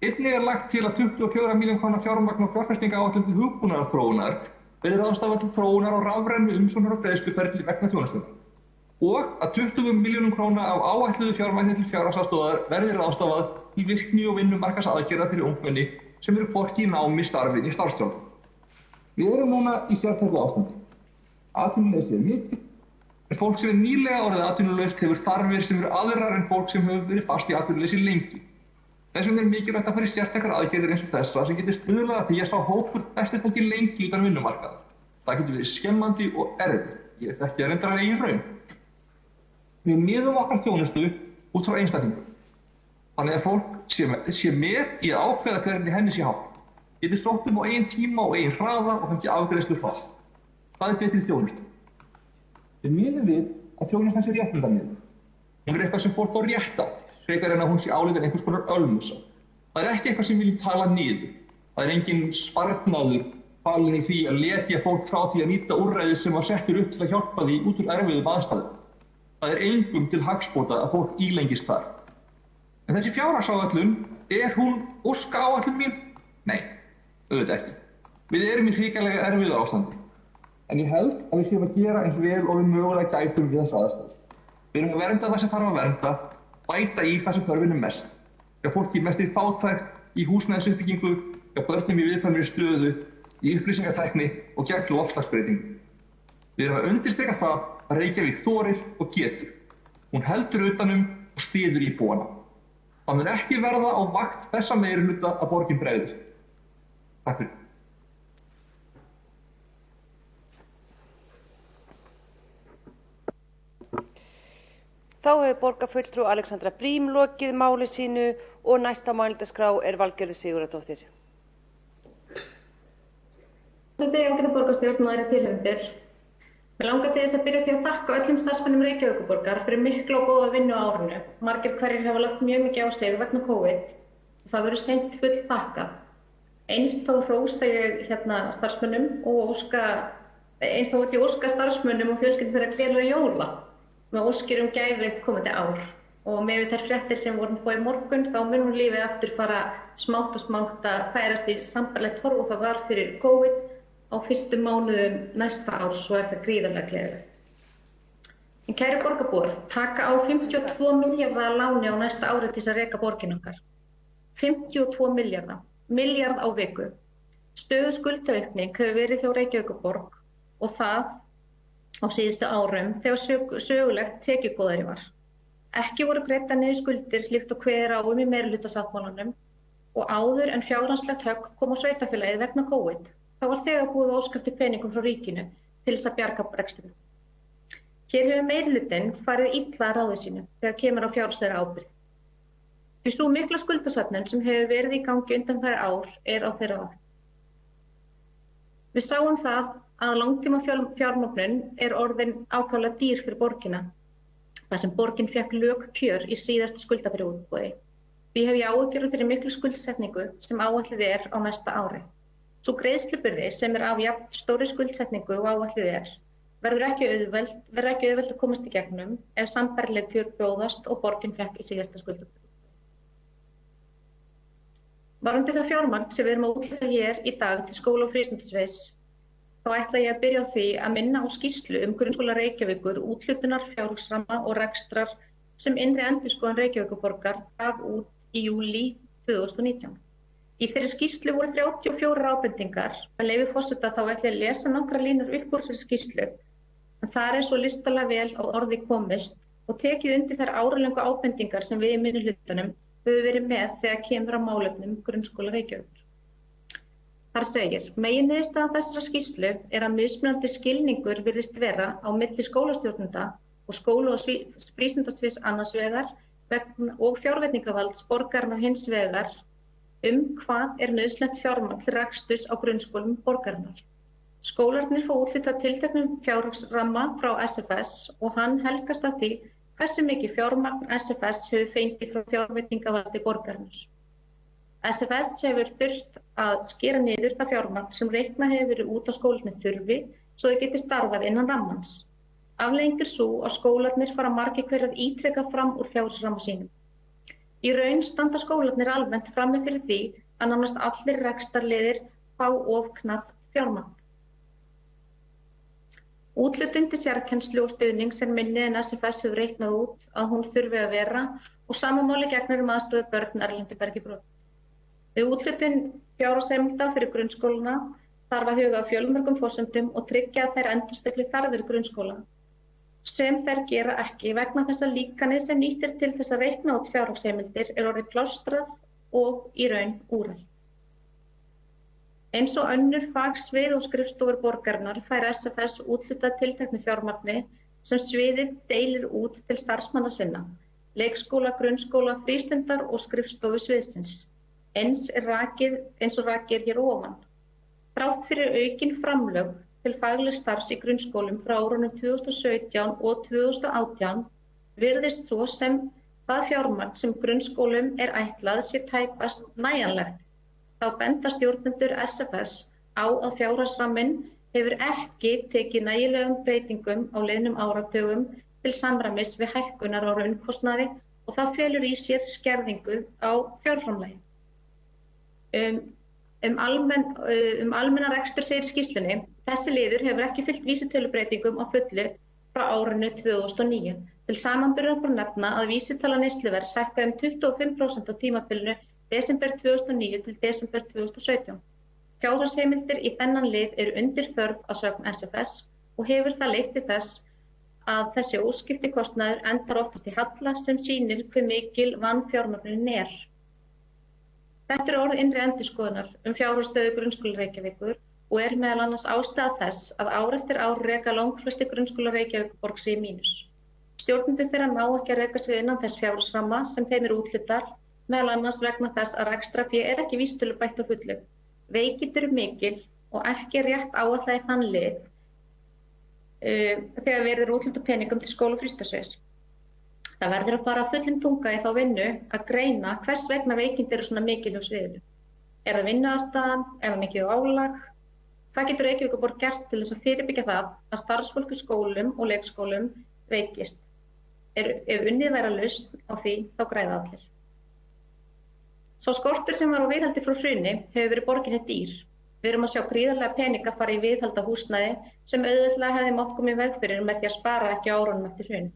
Einnig er lagt til að 24 milljón króna fjármagn og fjárfestingaráætlun til hugbúnaðarþróunar verði ráðstafað til þróunar á rafrænu umsóknar- og greiðsluferli vegna þjónustunnar. Og að 20 milljónum króna af áætluðu fjármagni til fjárhagsaðstoðar verði ráðstafað í virkni og vinnumarkaðsaðgerða fyrir ungmenni sem eru hvorki í námi, starfi né starfsþjálfun. Við erum núna í sértæku ástandi. Atvinnuleysi er mikið. En fólk sem er nýlega orðið atvinnulaust hefur þarfir sem eru aðrar en fólk sem hefur verið fast í atvinnuleysi lengi. Þess vegna er mikilvægt að fara í sértækar aðgerðir eins og þessa sem getur stuðlað að því að sá hópur festist ekki lengi utan vinnumarkaðar. Það getur verið skemmandi og erfitt. Ég þekki að reyndar af eigin raun. Við miðum okkar þjónustu út frá einstaklingum. Þannig að fólk sé með í að ákveða hvernig henni sé hátt. Getur sótt á eigin tíma og eigin hraða og fengi afgreiðslu hratt. Það er betri þjónustu. Við miðum við að þjónustan sé réttindamiðuð. Hún er eitthvað sem fólk á rétt á, frekar en að hún sé álitin einhvers konar ölmusa. Það er ekki eitthvað sem við viljum tala niður. Það er engin sparnaður falin í því að letja fólk frá því að nýta úrræði sem var settur upp til að hjálpa því út úr erfiðum aðstæðum. Það er engum til hagspóta að fólk ílengist þar. En þessi fjárhagsáætlun, er hún óskaáætlun mín? Nei, auðvitað ekki. Við erum í hrikalega erfiðu ástandi. En ég held að við séum að gera eins vel og við mögulega gætum við þessa aðstæður. Við erum að vernda það sem þarf að vernda, bæta í það sem þörfin er mest. Hjá fólki mest í fátækt, í húsnæðisuppbyggingu, hjá börnum í viðkvæmri stöðu, í upplýsingatækni og gegn loftslagsbreytingum. Við erum að undirstrika það að Reykjavík þorir og getur. Hún heldur utanum og styður íbúana. Það mun ekki verða á vakt þessa meirihluta að borgin bregðist. Takk fyrir. Þá hefur borgarfulltrúi Alexandra Brím lokið máli sínu og næsta mælendaskrá er Valgerður Sigurðardóttir. Ágæta borgarstjórn og aðrir tilheyrendur. Mig langar til þess að byrja því að þakka öllum starfsmönnum Reykjavíkurborgar fyrir mikla og góða vinnu á árinu. Margir hverjir hafa lagt mjög mikið á sig vegna COVID og það verður seint full þakkað. Eins þá hrósa ég starfsmönnum og eins þá vill ég óska starfsmönnum og fjölskyldum þeirra gleðilegra jóla með óskir gæfilegt komandi ár. og með þær fréttir sem vorum að fá í morgun þá mun lífið aftur fara smátt og smátt að færast í sambærilegt horf og það var fyrir COVID á fyrstu mánuðum næsta árs og það gríðarlega gleðilegt. En kæru borgarbúar, taka á 52 milljarða láni á næsta ári til að reka borgin okkar. 52 milljarð á viku. Stöðu skuldaaukning hefur verið hjá Reykjavíkurborg og það á síðustu árum þegar sögulegt tekjugóðæri var. Ekki voru greiddar niður skuldir líkt og kveðið á í meirihlutasáttmálanum og áður en fjárhagslegt högg kom á sveitarfélagið vegna COVID, þá var þegar búið að óska eftir peningum frá ríkinu til þess að bjarga rekstrinum. Hér hefur meirihlutinn farið illa að ráði sínu þegar kemur á fjárhagslegri ábyrgð. Því sú mikla skuldasöfnun sem hefur verið í gangi undanfari ár er á þeirra vakt. Við sáum það að langtíma fjármögnun er orðin ákaflega dýr fyrir borgina, þar sem borgin fékk lök kjör í síðasta skuldabréfaútboði. Því hef ég áhyggjur af þeirri miklu skuldsetningu sem áætluð er á næsta ári. Sú greiðslubyrði sem er af jafn stóri skuldsetningu og áætluð verður ekki auðvelt að komast í gegnum ef sambærileg kjör bjóðast og borgin fékk í síðasta skuldabréfaútboði. Varðandi það fjármagn sem við erum að úthluta hér í dag til skóla- og frístundasviðs, þá ætla ég að byrja á því að minna á skýrslu Grunnskóla Reykjavíkur, úthlutunar, fjárhagsramma og rekstrar sem innri endurskoðun Reykjavíkurborgar gaf út í júlí 2019. Í þeirri skýrslu voru 34 ábendingar, með leyfi forseta þá ætla ég að lesa nokkrar línur upp úr þessari skýrslu, en þar er svo listalega vel á orði komist og tekið undir þær áralöngu ábendingar sem við í minnihlutanum höfum verið með þegar kemur á málefnum Grunnskóla Reykjavíkur. Þar segir, meginniðurstaða þessara skýrslu er að mismunandi skilningur virðist vera á milli skólastjórnenda og skóla- og frístundasviðs annars vegar og fjárveitingavalds borgarinnar hins vegar hvað er nauðsynlegt fjármagn til reksturs á grunnskólum borgarinnar. Skólarnir fá úthlutað tilteknum fjárhagsramma frá SFS og hann helgast af því hversu mikið fjármagn SFS hefur fengið frá fjárveitingavaldi borgarinnar. SFS hefur þurft að skera niður það fjármagn sem reiknað hefur verið út á skólarnir þurfi svo þeir geti starfað innan rammans. Afleiðing er sú að skólarnir fara margir hverjir að ítreka fram úr fjárhagsramma sínum. Í raun standa skólarnir almennt frammi fyrir því að nánast allir rekstrarliðir fá of knappt fjármagn. Úthlutun til sérkennslu og stuðnings er minni en SFS hefur reiknað út að hún þurfi að vera og sama máli gegnir aðstoð við börn erlendu bergi brot. Við úthlutun fjárhagsheimilda fyrir grunnskólana þarf að huga að fjölmörgum forsendum og tryggja að þær endurspegli þarfir grunnskóla, sem þær gera ekki vegna þess að líkanið sem nýtt er til þess að reikna út fjárhagsheimildir er orðið plástrað og í raun úrelt. Eins og önnur fagsvið og skrifstofur borgarinnar fær SFS úthlutað tilteknu fjármagni sem sviðið deilir út til starfsmanna sinna, leikskóla, grunnskóla, frístundar og skrifstofu sviðsins. Eins og rakið hér ofan. Þrátt fyrir aukin framlög til faglegs starfs í grunnskólum frá árunum 2017 og 2018 virðist svo sem það fjármagn sem grunnskólum er ætlað sé tæpast nægjanlegt. Þá benda stjórnendur SFS á að fjárhagsramminn hefur ekki tekið nægilegum breytingum á liðnum áratugum til samræmis við hækkunar á raunkostnaði og það felur í sér skerðingu á fjárframlagi. Almenna rekstur segir í skýrslunni, þessi liður hefur ekki fylgt vísitölubreytingum á fullu frá árinu 2009. Til samanburðar ber nefna að vísitala neysluverðs hækkaði 25% á tímabilinu desember 2009 til desember 2017. Fjárhagsheimildir í þennan lið eru undir þörf að sögn SFS og hefur það leitt til þess að þessi óskipti kostnaður endar oftast í halla sem sýnir hve mikil vanfjármögnunin er. Þetta er orð innri endurskoðunar fjárhagsstöðu Grunnskóla Reykjavíkur og er meðal annars ástæða þess að ár eftir ár reka langflestir Grunnskólar Reykjavíkurborg sig í mínus. Stjórnendur þeirra ná ekki að reka sig innan þess fjárhagsramma sem þeim er úthlutað, meðal annars vegna þess að rekstrarfé er ekki vísitölubætt á fullu. Veikindi eru mikil og ekki rétt áætlað í þann lið þegar verið er úthlutað peningum til skóla- og frístundasviðs. Það verður að fara fullum þunga í þá vinnu að greina hvers vegna veikindi eru svona mikil á sviðinu. Er það vinnuaðstaðan? Er það mikið álag? Hvað getur Reykjavíkurborg gert til þess að fyrirbyggja það að starfsfólk í skólum og leikskólum veikist? Ef unnið væri að lausn á því, þá græða allir. Sá skortur sem var á viðhaldi frá hruni hefur verið borginni dýr. Við erum að sjá gríðarlega peninga fara í viðhald á húsnæði sem auðveldlega hefði mátt koma í veg fyrir með því að spara ekki á árunum eftir hrun.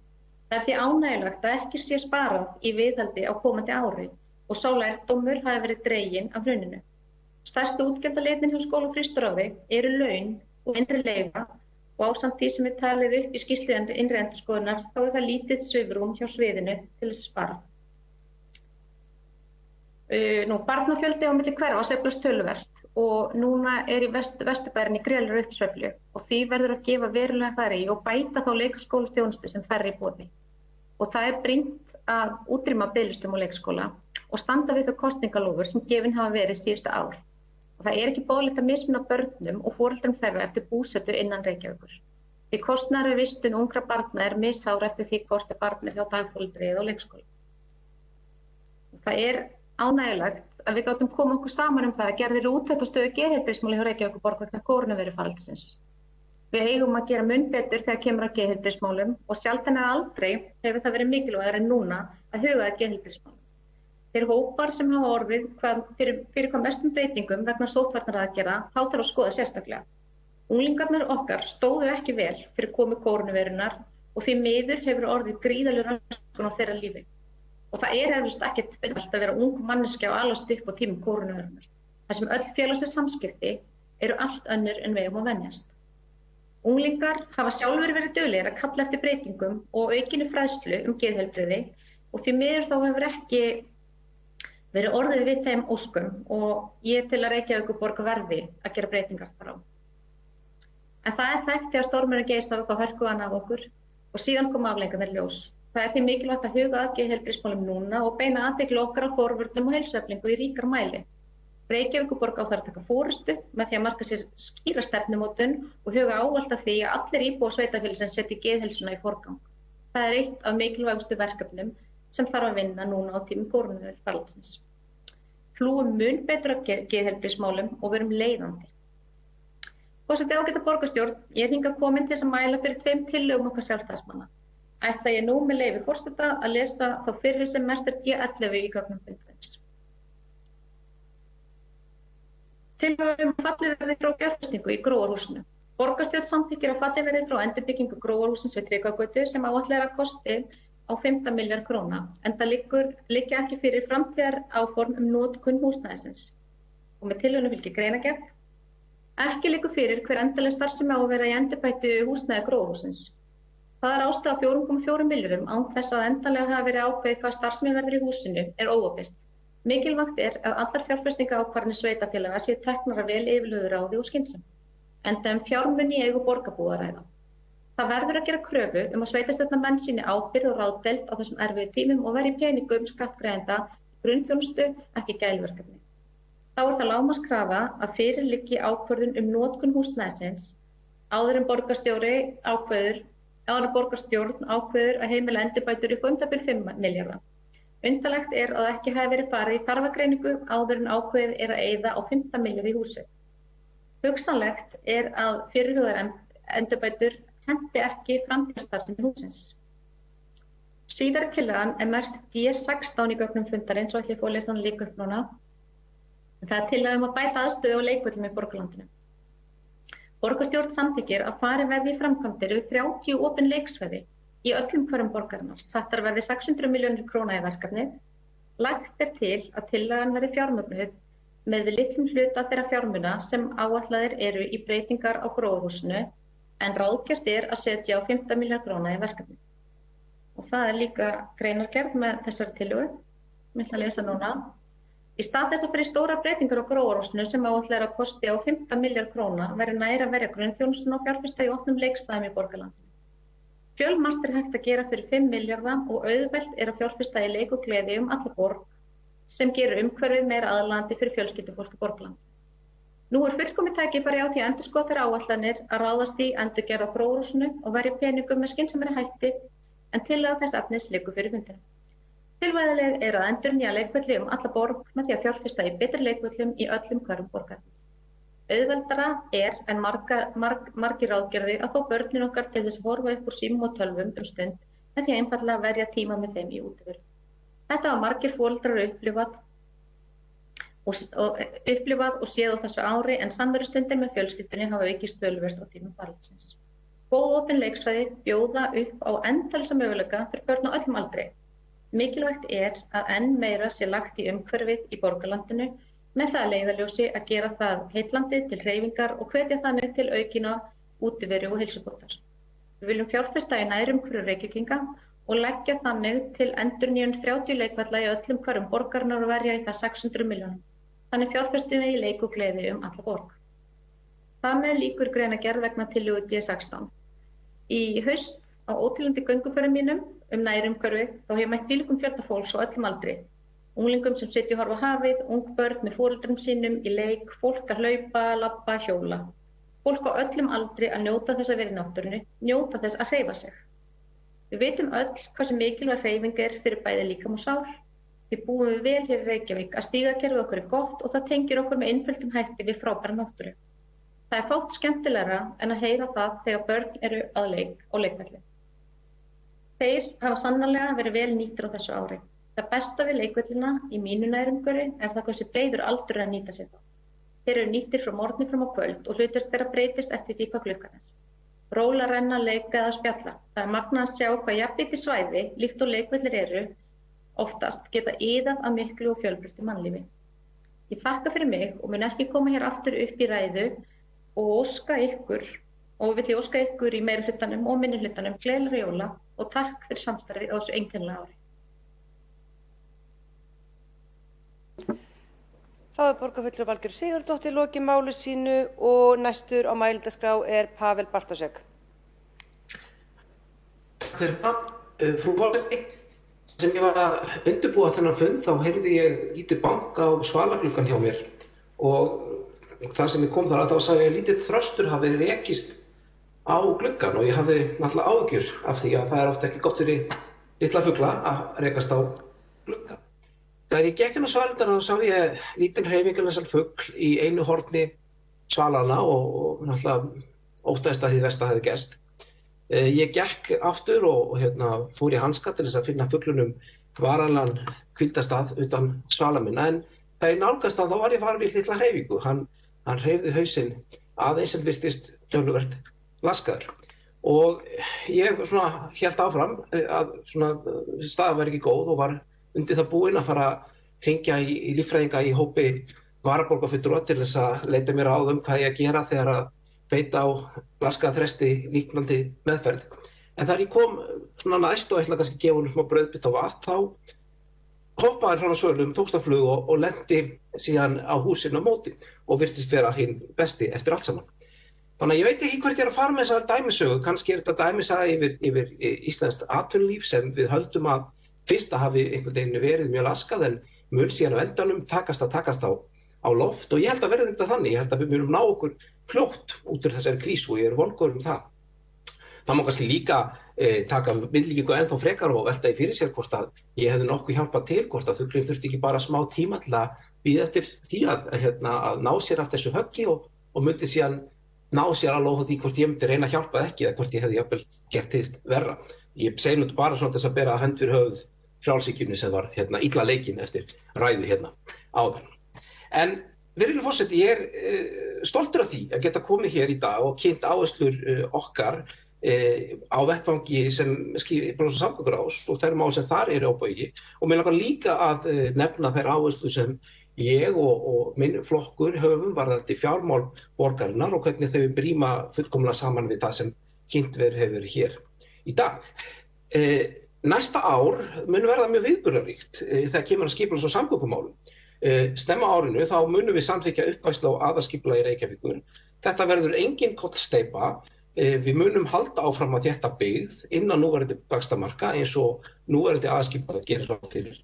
Það er því ánægjulegt að ekki sé sparað í viðhaldi á komandi ári og sá lærdómur hafi verið dreginn af hruninu. Stærstu útgjaldaliðin hjá skóla- og frísturáði eru laun og innri leiga og ásamt því sem er talið upp í skýrslu innri endurskoðunar þá er það lítið svigrúm hjá sviðinu til þess að spara. Barnafjöldi á milli hverfa sveiflast töluvert og núna er í Vesturbærin í gríðarlegri uppsveiflu og því verður að gefa verulega færi í og bæta þá leikskólaþjónustu sem færri í boði. Og það er brýnt að útrýma biðlistum á leikskóla og standa við þau kosningalofur sem gefin hafa verið síðustu ár. Og það er ekki boðlegt að mismuna börnum og foreldrum þeirra eftir búsetu innan Reykjavíkur. Því kostnaður við vistun ungra barna er misár eftir því hvort barn er hjá dagforeldri eða á leikskóla. Og það er ánægjulegt að við gátum koma okkur saman það að gerðir úttekt á stöðu geðheilbrigðismála hjá Reykjavíkurborg vegna kórónuveirufaraldursins. Við eigum að gera mun betur þegar kemur að geðheilbrigðismálum og sjaldan eða aldrei hefur það verið mikilvægara en núna að huga að geðheilbrigðismálum. Þeir hópar sem hafa orðið fyrir hvað mestum breytingum vegna sóttvarnaraðgerða þá þarf að skoða sérstaklega. Unglingarnir okkar stóðu ekki vel fyrir komu kórónuveirunnar og því miður hefur orðið gríðarleg raskun á þeirra lífi. Og það er eflaust ekkert auðvelt að vera ung manneskja og alast upp á tímum kórónuveirunar. Þar sem öll félagsleg samskipti eru allt önnur en við eigum að venjast. Unglingar hafa sjálfur verið duglegir að kalla eftir breytingum og aukinni fræðslu geðheilbrigði og því miður þá hefur ekki verið orðið við þeim óskum og ég til að Reykjavíkurborg verði að gera breytingar þar á. En það er þekkt þegar stormurinn geisar og þá hörku hann af okkur og síðan koma afleiðingarnar í ljós. Það er því mikilvægt að huga að geðheilbrigðismálum núna og beina athygli okkar á forvörnum og heilsueflingu í ríkara mæli. Reykjavíkurborg á þar að taka forystu með því að marka sér skýra stefnumótun og huga ávallt af því að allir íbúar sveitarfélagsins setji geðheilsuna í forgang. Það er eitt af mikilvægustu verkefnum sem þarf að vinna núna á tímum kórónuveirufaraldursins. Hlúum mun betur að geðheilbrigðismálum og verum leiðandi. Forseti ágæta borgarstjórn, ég er hingað komin til þess að mæla fyrir 2 tillögum okkar sjálfstæðismanna. Ætla ég nú með leyfi forseta að lesa þá fyrri sem mest er D11 í gögnum fundarins. Tillögum fallið verði frá gjörfestingu í Grófarhúsinu. Borgarstjórn samþykkir að fallið verði frá endurbyggingu Grófarhússins við Tryggvagötu sem áætlað er að kosti á 15 milljarða króna, enda liggja ekki fyrir framtíðar áform notkun húsnæðisins. Og með tillögunum fylgir greinargerð. Ekki liggur fyrir hver endanleg starfsemi á að vera í endurbættu húsnæði Grófarhússins. Það er ástæða 4,4 milljörðum án þess að endanlega hafi verið ákveðið hvað starfsemi verður í húsinu er óábyrgt. Mikilvægt er að allar fjárfestingaákvarðanir sveitarfélaga séu teknar af vel yfirlögðu ráði og skynsemi, enda fjármuni í eigu borgarbúa að ræða. Það verður að gera kröfu að sveitarstjórnarmenn sýni ábyrgð og ráðdeild á þessum erfiðu tímum og verji peningum skattgreiðenda grunnþjónustu, ekki gæluverkefni. Þá er það lágmarkskrafa að fyrir liggi ákvörðun notkun húsnæðisins áður en borgarstjórn ákveður að heimila endurbætur upp á það 5 milljarða. Undarlegt er að ekki hafi verið farið í þarfagreiningu áður en ákveðið er að eyða á 15 milljarða í húsið. Hugsanlegt er að fyrirhugaðar endurbætur hendi ekki framtíðarstarfsemi hússins. Síðari tillagan er merkt D16 í gögnum fundarins og ætla ég að fá að lesa hann líka upp núna. Það er tillaga að bæta aðstöðu á leikvöllum í borgarlandinu. Borgarstjórn samþykkir að farið verði í framkvæmdir við 30 opin leiksvæði í öllum hverfum borgarinnar. Settar verði 600 milljónir króna í verkefnið. Lagt er til að tillagan verði fjármögnuð með litlum hluta þeirra fjármuna sem áætlaðir eru í breytingar á Grófarhúsinu en ráðgert er að setja á 15 milljónir króna í verkefnið. Og það er líka greinargerð með þessari tillögu. Ég ætla að lesa núna. Í stað þess að fyrir stóra breytingar á Grófarhúsinu sem áætlað er að kosti á 15 milljarða króna verði nær að verja grunnþjónustuna og fjárfesta í opnum leikstæðum í borgarlandinu. Fjölmargt er hægt að gera fyrir 5 milljarða og auðvelt er að fjárfesta í leik og gleði alla borg sem gerir umhverfið meira aðlaðandi fyrir fjölskyldufólk í borgarlandinu. Nú er fullkomið tækifæri á því að endurskoða þeirra áætlanir að ráðast í endurgerð á Grófarhúsinu og verja peningum með skynsamlegri hætti en tillaga þess efnis liggur fyrir fundinum. Tilvæðileg er að endurnýja leikvelli alla borg með því að fjárfesta í betri leikvöllum í öllum hverfum borgar. Auðveldara er en margir ráðgerðu að fá börnin okkar til þess að horfa upp úr símum og tölvum stund með því að einfaldlega verja tíma með þeim í útiveru. Þetta hafa margir foreldrar upplifað og séð á þessu ári en samverustundir með fjölskyldunni hafa aukist töluvert á tímum faraldsins. Góð opin leiksvæði bjóða upp á endalausa möguleika fyrir börn á öllum aldri. Mikilvægt er að enn meira sé lagt í umhverfið í borgarlandinu með það að leiðarljósi að gera það heillandi til hreyfingar og hvetja þannig til aukina útiveru og heilsubótar. Við viljum fjárfesta í nærumhverfi Reykvíkinga og leggja þannig til endurnýjun 30 leikvalla í öllum hverfum borgarinnar og verja í það 600 milljónum. Þannig fjárfestum við í leik og gleði alla borg. Það með lýkur greinargerð vegna tillögu D16. Í haust á óteljandi gönguferðum mínum nærumhverfið þá hef ég mætt þvílíkum fjölda fólks á öllum aldri. Unglingum sem sitja og horfa á hafið, ung börn með foreldrum sínum í leik, fólk að hlaupa, labba, hjóla. Fólk á öllum aldri að njóta þess að vera í náttúrunni, njóta þess að hreyfa sig. Við vitum öll hversu mikilvæg hreyfing er fyrir bæði líkam og sál. Við búum við vel hér í Reykjavík að stígakerfið okkur er gott og það tengir okkur með einföldum hætti við frábæra náttúru. Það er fátt skemmtilegra en að heyra það þegar börn eru að leik á leikvelli. Þeir hafa sannarlega verið vel nýttir á þessu ári. Það besta við leikvellina í mínu nærumhverfi er það hversu breiður aldur að nýta sér þá. Þeir eru nýttir frá morgni fram á kvöld og hlutverk þeirra breytist eftir því hvað klukkan er. Róla, renna, leika eða spjalla. Það er magnað að sjá hvað jafnlítið svæði, líkt og leikvellir eru, oftast geta iðað af miklu og fjölbreyttu mannlífi. Ég þakka fyrir mig og mun ekki koma hér aftur upp í ræðu og vil ég óska ykkur í meirihlutanum og minnihlutanum gleðilegra jóla og takk fyrir samstarfið á þessu einkennilega ári. Þá er borgarfulltrúi Valgerður Sigurðardóttir lokið máli sínu og næstur á mælendaskrá er Pavel Bartošek. Takk fyrir það, frú forseti. Sem ég var að undirbúa þennan fund þá heyrði ég lítið bank á svalagluggann hjá mér og það sem ég kom þar að þá sagði ég lítið þröstur hafi rekist á gluggann og ég hafði náttúrulega áhyggjur af því að það er ofta ekki gott fyrir litla fugla að rekast á gluggann. Þegar ég gekk inn á svalirnar þá sá ég lítinn hreyfingarlausan fugl í einu horni svalanna og náttúrulega óttaðist að hið versta hefði gerst. Ég gekk aftur og fór í hanska til þess að finna fuglunum varanlegan hvíldastað utan svala minna en þegar ég nálgast hann þá var ég farin við litla hreyfingu. Hann hreyfði hausinn aðeins sem virtist töluvert laskaður. Og ég hélt áfram að staðan var ekki góð og var undir það búinn að fara að hringja í líffræðinga í hópi varaborgarfulltrúa til þess að leita mér á hvað ég að gera þegar að beita á laskaða þresti líknandi meðferð. En þegar ég kom næst og ætla kannski að gefa honum smá brauðbita og vatn þá hoppaði frá svölum, tókst á flug og lenti síðan á húsinu á móti og virtist vera hinn besti eftir allt saman. Þannig að ég veit ekki hvert ég er að fara með þessar dæmisögu, kannski er þetta dæmisaga yfir íslenskt atvinnulíf sem við höldum að fyrst hafi einhvern veginn verið mjög laskað en mun síðan á endanum takast á loft og ég held að verði þetta þannig, ég held að við munum ná okkur fljótt út úr þessari krísu og ég er vongóður það. Það má kannski líka taka myndlíkingu ennþá frekar og velta í fyrir sér hvort að ég hefði nokkuð hjálpað til, hvort að fuglinn þurfti ekki bara smá tíma til að bíða eftir því að ná sér af þessu höggi og myndi síðan ná sér alveg á því hvort ég myndi reyna að hjálpa ekki eða hvort ég hefði jafnvel gert til verra. Ég segi nú bara svona þess að bera hönd fyrir höfuð frjálshyggjunni sem var illa leikinn eftir ræðu áðan. En virðulegur forseti, ég er stoltur af því að geta komið hér í dag og kynnt áherslur okkar á vettvangi sem Skipulags- og samgönguráðs og þær mál sem þar eru á baugi og mig langar líka að nefna þær áherslur sem ég og minn flokkur höfum varðandi fjármál borgarinnar og hvernig þau bríma fullkomlega saman við það sem kynnt hefur hér í dag. Næsta ár mun verða mjög viðburðaríkt þegar kemur að skipulags- og samgöngumálum. Snemma á árinu þá munum við samþykkja uppfærslu á aðalskipulagi Reykjavíkur. Þetta verður engin kollsteypa. Við munum halda áfram að þétta byggð innan núverandi vaxtarmarka eins og núverandi aðalskipulag gerir ráð fyrir.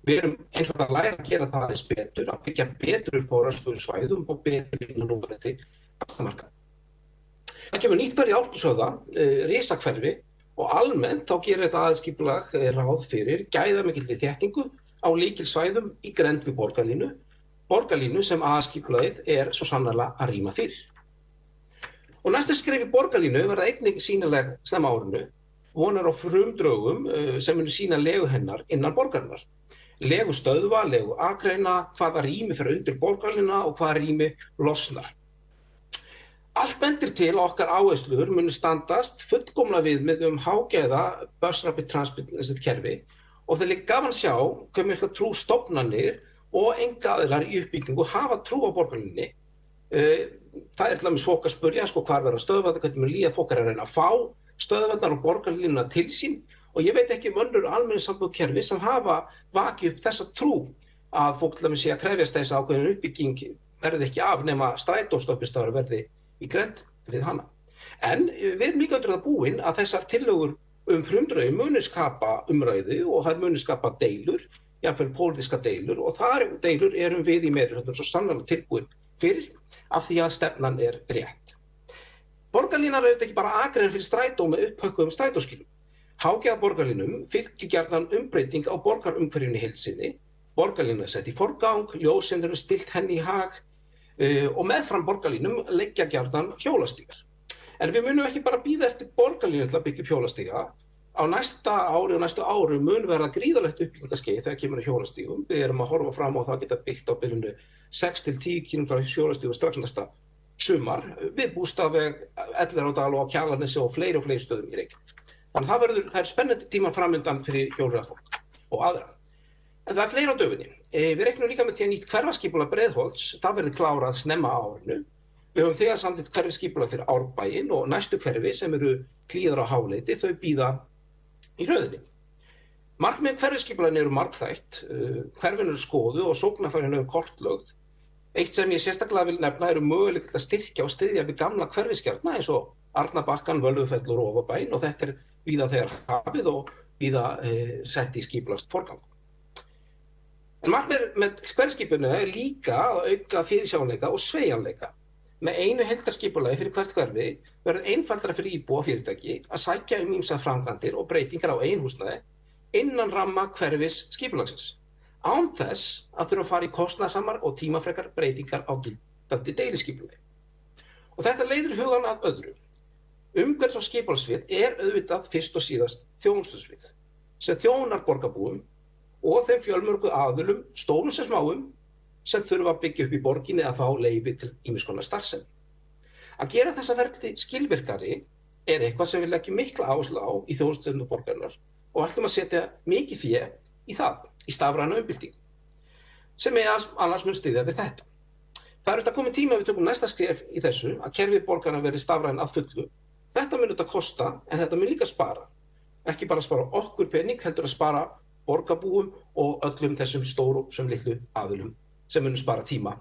Við erum einfaldlega að læra að gera það aðeins betur, að byggja betur upp á röskuðum svæðum og betur innan núverandi vaxtarmarka. Það kemur nýtt hverfi í Ártúnshöfða, risahverfi og almennt þá gerir þetta aðalskipulag ráð fyrir gæðamikilli þéttingu á lykilsvæðum í grennd við borgarlínu sem aðalskipulagið er svo sannarlega að rýma fyrir. Og næstu skref í borgarlínu verða einnig sýnileg snemma á árinu vonir á frumdraugum sem munu sýna legu hennar innan borgarinnar. Legu stöðva, legu akreina, hvaða rými fer undir borgarlínuna og hvaða rými losnar. Allt bendir til að okkar áherslur munu standast fullkomlega viðmið hágæða bus rapid transit kerfi og það er líka gaman að sjá hve mikla trú stofnanir og einkaaðilar í uppbyggingu hafa trú á borgarlínunni. Það er til dæmis fólk að spyrja hvar verða stöðvarnar, hvernig mun líða, fólk er að reyna að fá stöðvarnar og borgarlínuna til sín og ég veit ekki önnur almenningssamgöngukerfi sem hafa vakið upp þessa trú að fólk til dæmis sé að krefjast þess að ákveðin uppbygging verði ekki af nema strætóstoppistöðvar verði í grennd við hana. En við erum líka undir það búin að þessar tillögur frumdraugi munu skapa umræðu og þær munu skapa deilur, jafnvel pólitískar deilur og þar deilur erum við í meirihlutanum svo sannarlega tilbúin fyrir af því að stefnan er rétt. Borgarlínan er auðvitað ekki bara akrein fyrir strætó með upphökkuðum strætóskilum. Hágæða borgarlínum fylgir gjarnan umbreyting á borgarumhverfinu í heild sinni. Borgarlínan er sett í forgang, ljósin eru stillt henni í hag og meðfram borgarlínum liggja gjarnan hjólastígar. En við munum ekki bara bíða eftir borgarlínu til að byggja upp hjólastíga. Á næsta ári og næstu árum mun verða gríðarlegt uppbyggingaskeið þegar kemur að hjólastígum. Við erum að horfa fram á það að geta byggt á bilinu 6-10 km hjólastígu strax næsta sumar við Bústaðaveg, Elliðaárdal og á Kjalarnesi og fleiri stöðum í Reykjavík. Þannig að það er spennandi tímar framundan fyrir hjólreiðafólk og aðra. En það er fleira á döfinni. Við reiknum líka með því að nýtt hverfaskipulag Breiðholts, það verði klárað snemma á árinu. Við höfum þegar samþykkt hverfiskipulag fyrir Árbæinn og næstu hverfi sem eru Hlíðar á Háleiti, þau bíða í röðinni. Markmið hverfiskipulaginu eru margþætt, hverfin eru skoðuð og sóknarfærin eru kortlögð. Eitt sem ég sérstaklega vil nefna eru möguleikar til að styrkja og styðja við gamla hverfiskjarna eins og Arnarbakkann, Völvufell og Rófabæinn og þetta er víða þegar hafið og víða sett í skipulagst forgang. En markmið með hverfiskipulaginu er líka að auka fyrirsjáanleika og sveigjanleika. Með einu heildarskipulagi fyrir hvert hverfi verður einfaldara fyrir íbúa og fyrirtæki að sækja ýmsar framkvæmdir og breytingar á eigin húsnæði innan ramma hverfis skipulagsins, án þess að þurfa að fara í kostnaðarsamar og tímafrekar breytingar á gildandi deiliskipulagi. Og þetta leiðir hugann að öðru. Umhverfis- og skipulagssvið er auðvitað fyrst og síðast þjónustusvið sem þjónar borgarbúum og þeim fjölmörgu aðilum, stórum sem smáum, sem þurfa að byggja upp í borginni að fá leyfi til ýmiss konar starfsemi. Að gera þessa ferli skilvirkari er eitthvað sem við leggjum mikla áherslu á í þjónustustöðum borgarinnar og ætlum að setja mikið fé í það, í stafræna umbyltingu, sem annars mun styðja við þetta. Það er auðvitað komið tíma að við tökum næsta skref í þessu, að kerfi borgarinnar verði stafræn að fullu. Þetta mun auðvitað kosta, en þetta mun líka spara. Ekki bara spara okkur pening, heldur að spara borgarbúum og öllum þessum stóru sem litlu aðilum sem munum spara tíma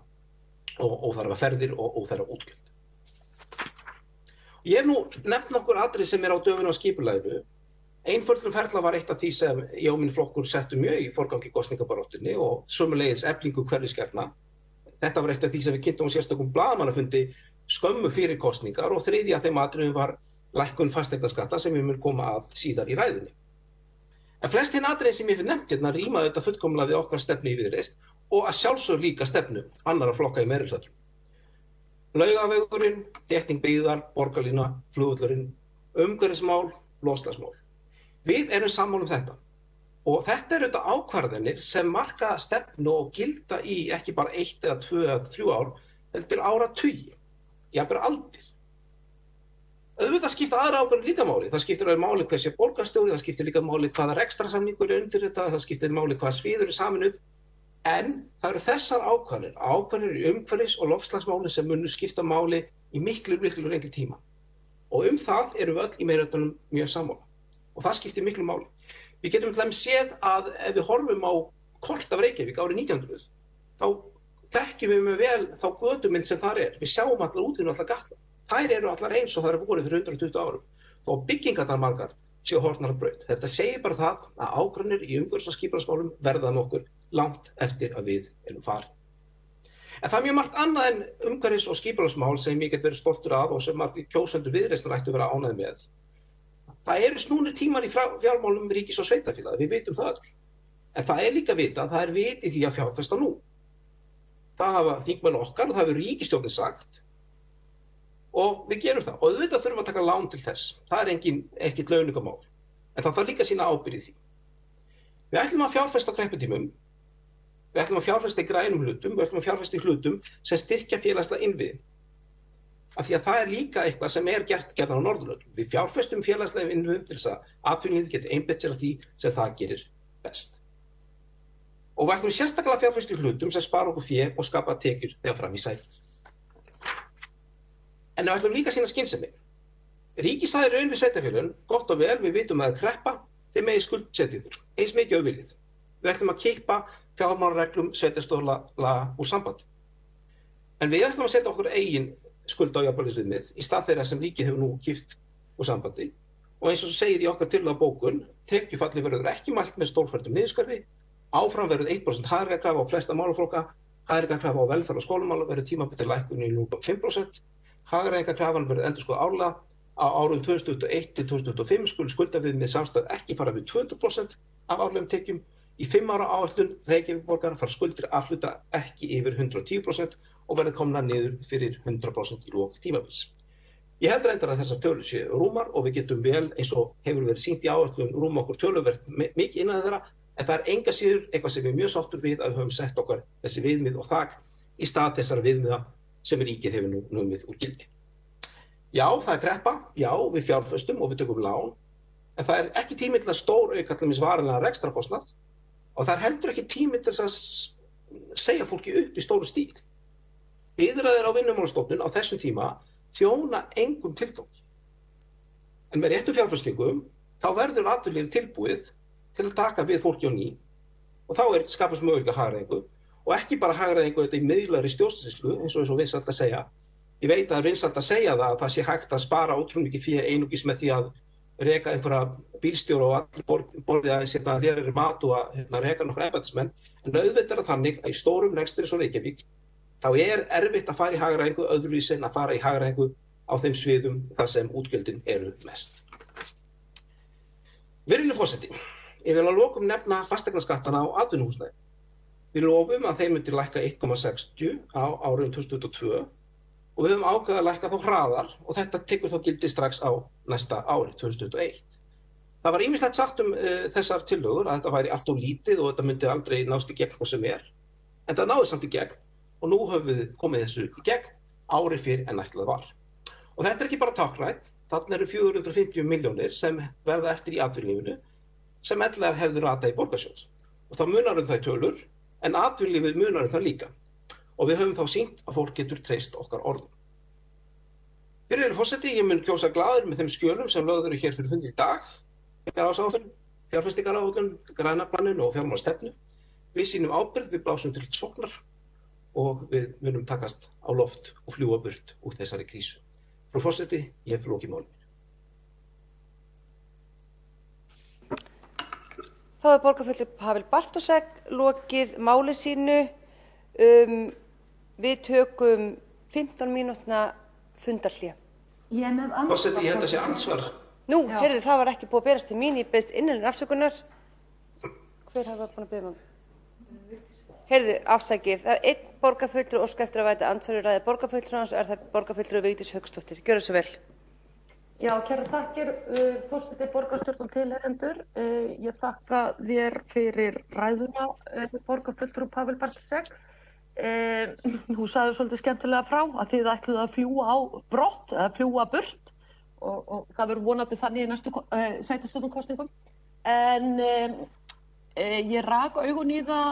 og óþarfa ferðir og óþarfa útgjöld. Ég hef nú nefnt nokkur atriði sem er á döfinni á skipulaginu. Einföldun ferla var eitt af því sem ég og minn flokkur settum mjög í forgangi kosningabaráttunni og sömuleiðis eflingu hverfiskjarna. Þetta var eitt af því sem við kynntum á sérstökum blaðamannafundi skömmu fyrir kosningar og þriðja af þeim atriðum var lækkun fasteignaskatta sem við munum koma að síðar í ræðunni. En flest hinn atriðin sem ég hef nefnt hérna ríma auðvitað fullkomlega við okkar stefnu í Viðreisn og að sjálfsögðu líka stefnu annarra flokka í meirihlutanum. Laugavegurinn, þétting byggðar, borgarlína, flugvöllurinn, umhverfismál, loftslagsmál. Við erum sammála þetta og þetta eru auðvitað ákvarðanir sem marka stefnu og gilda í ekki bara 1 eða 2 eða 3 ár, heldur áratugi, jafnvel aldir. Auðvitað skipta aðra ákvarðanir líka máli. Það skiptir máli hver sé borgarstjóri, það skiptir líka máli hvaða rekstrarsamningur er undir þetta, það skiptir máli hvaða svið eru saminuð. En það eru þessar ákvarðanir í umhverfis- og loftslagsmáli sem munu skipta máli í miklu lengri tíma. Og það erum við öll í meirihlutanum mjög sammála. Og það skiptir miklu máli. Við getum til dæmis séð að ef við horfum á kort af Reykjavík árið 1900, þá þekkjum við mjög vel þá götumynd sem þar er. Við sjáum allar útlínur og allar gatna. Þær eru allar eins og þær eru voru fyrir 120 árum. Þó byggingarnar margar séu horfnar af braut. Þetta segir bara það að ákvarðanir í umhverfis- og skipulagsmálum verða nokkur langt eftir að við erum farin. En það er mjög margt annað en umhverfis- og skipulagsmál sem ég get verið stoltur af og sem margir kjósendur Viðreisnar ættu að vera ánægðir með. Það eru snúnir tímar í fjármálum ríkis- og sveitarfélaga, við vitum það öll. En það er líka vita að það er vit í því að fjárfesta nú. Það hafa þingmenn okkar og það hefur ríkisstjórnin sagt og við gerum það. Og auðvitað þurfum að taka lán til þess. Það er ekkert launungamál. En það þarf líka að sýna ábyrgð í því. Við ætlum að fjárfesta á krepputímum, við ætlum að fjárfesta í grænum hlutum, við ætlum að fjárfesta í hlutum sem styrkja félagslega innviði. Af því að það líka eitthvað sem gert gjarnan á Norðurlöndum. Við fjárfestum félagslega innviðum til þess að atvinnulífið geti einbeitt sér að því sem það gerir best. Og við ætlum sérstaklega að fjárfesta í hlutum sem spara okkur fé og skapa tekjur þegar fram í sækir. En við ætlum líka að sýna skynsemi. Ríkið raun við sveitarfélögin, gott og vel, við vitum að kreppa, þeir megi skuldsetja ykkur, eins mikið og viljið. Við ætlum að kippa fjármálareglum sveitarstjórnarlaga úr sambandi. En við ætlum að setja okkur eigin skulda- og jafnvægisviðmið í stað þeirra sem ríkið hefur nú kipt úr sambandi. Og eins og segir í okkar tillögu bókun, tekjufalli verður ekki mælt með stórfelldum niðurskurði, áfram verður 1% hagræðingarkrafa á flesta málaflokka, hagræðingarkrafa á velferð og skólamála verður tímabundin lækkun í 0,5%, hagræðingarkrafan verður endurskoðuð árlega, á árum 2021 til 2025 skulu skuldaviðmið samstæð ekki fara við 200% af árlegum tekjum. Í 5 ára áætlun Reykjavíkurborgar fara skuldir að hluta ekki yfir 110% og verður komna niður fyrir 100% í lok tímabils. Ég held reyndar að þessar tölur séu rúmar og við getum vel, eins og hefur verið sýnt í áætlun, rúma okkur töluvert mikið innan þeirra, en það enga síður eitthvað sem við mjög sáttur við að við höfum sett okkar þessi viðmið og þak í stað þessara viðmiða sem ríkið hefur nú numið úr gildi. Já, það kreppa, já, við fjárfestum og við tökum lán, en það ekki tími til að stórauka til dæmis varanlega rekstrarkostnað og það heldur ekki tími til að segja fólki upp í stóru stíl. Viðræður á Vinnumálastofnun á þessum tíma þjóna engum tilgangi. En með réttum fjárfestingum þá verður atvinnulífið tilbúið til að taka við fólki á ný og þá skapast möguleika hagræðingu og ekki bara hagræðingu þetta í miðlægri stjórnsýslu eins og vinsælt að segja. Ég veit að það vinsælt að segja það að það sé hægt að spara ótrúlega mikið fé einungis með því að reka einhverja bílstjóra og allir borðið aðeins hér mat og að reka nokkra embættismenn, en auðvitað þannig að í stórum rekstri eins og Reykjavík þá erfitt að fara í hagræðingu öðruvísi en að fara í hagræðingu á þeim sviðum þar sem útgjöldin eru mest. Virðulegur forseti, ég vil að lokum nefna fasteignaskattana á atvinnuhúsnæði. Við lofum að þeim myndi lækka 1,60 á árinu 2022 og við höfum ákveðið að lækka þá hraðar og þetta tekur þá gildi strax á næsta ári, 2021. Það var ýmislegt sagt þessar tillögur að þetta væri allt of lítið og þetta myndi aldrei nást í gegn hvað sem en það náði samt í gegn og nú höfum við komið þessu í gegn ári fyrr en ætlað var. Og þetta ekki bara táknrænt, þarna eru 450 milljónir sem verða eftir í atvinnulífinu sem ellegar hefðu ratað í borgarsjóð. Og það munar þær tölur, en atvinnulífið munar það líka. Og við höfum þá sýnt að fólk getur treyst okkar orðum. Virðulegur forseti, ég mun kjósa glaður með þeim skjölum sem lögð eru hér fyrir fundi í dag, fjárfestingaráætlun, græna planinu og fjármálastefnu. Við sýnum ábyrgð, við blásum til sóknar og við munum takast á loft og fljúga burt úr þessari krísu. Frú forseti, ég hef lokið máli mínu. Þá borgarfulltrúi Pavel Bartósek lokið máli sínu. Við tökum 15 mínútna fundarhlé. Forseti, ég held að sé ansvar. Nú, heyrðu, það var ekki búið að berast til mín, ég beðist innilegrar afsökunar. Hver hafa búin að beða um? Heyrðu, afsakið. Það einn borgarfulltrúi óska eftir að væta andsvari ræði borgarfulltrúans og það borgarfulltrúi Vigdís Hauksdóttir. Gjörðu svo vel. Já, kærar þakkir, forseti borgarstjórn og tilheyrendur. Ég þakka þér fyrir ræðuna, borgarfulltrúi Pavel Bartósek. Þú sagði svolítið skemmtilega frá að þið ætluðu að fljúga á brott eða fljúga burt og það verður vonandi þannig í næstu sveitarstjórnarkosningum. En ég rak augun í það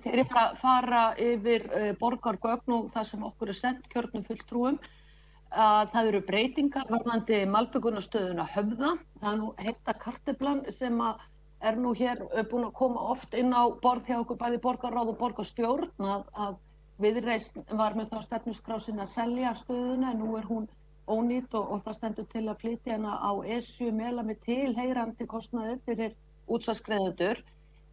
þegar ég fara yfir borgargögn og það sem okkur sent kjörnum fulltrúum að það eru breytingar varðandi malbikunarstöðuna Höfða. Það nú heita karteflan sem nú hér búin að koma oft inn á borð hjá okkur bæði borgarráð og borgarstjórn að Viðreisn var með þá stefnuskrá sinni að selja stöðuna en nú hún ónýt og það stendur til að flytja hana á Esju mela með tilheyrandi kostnaði fyrir útsvarsgreiðendur.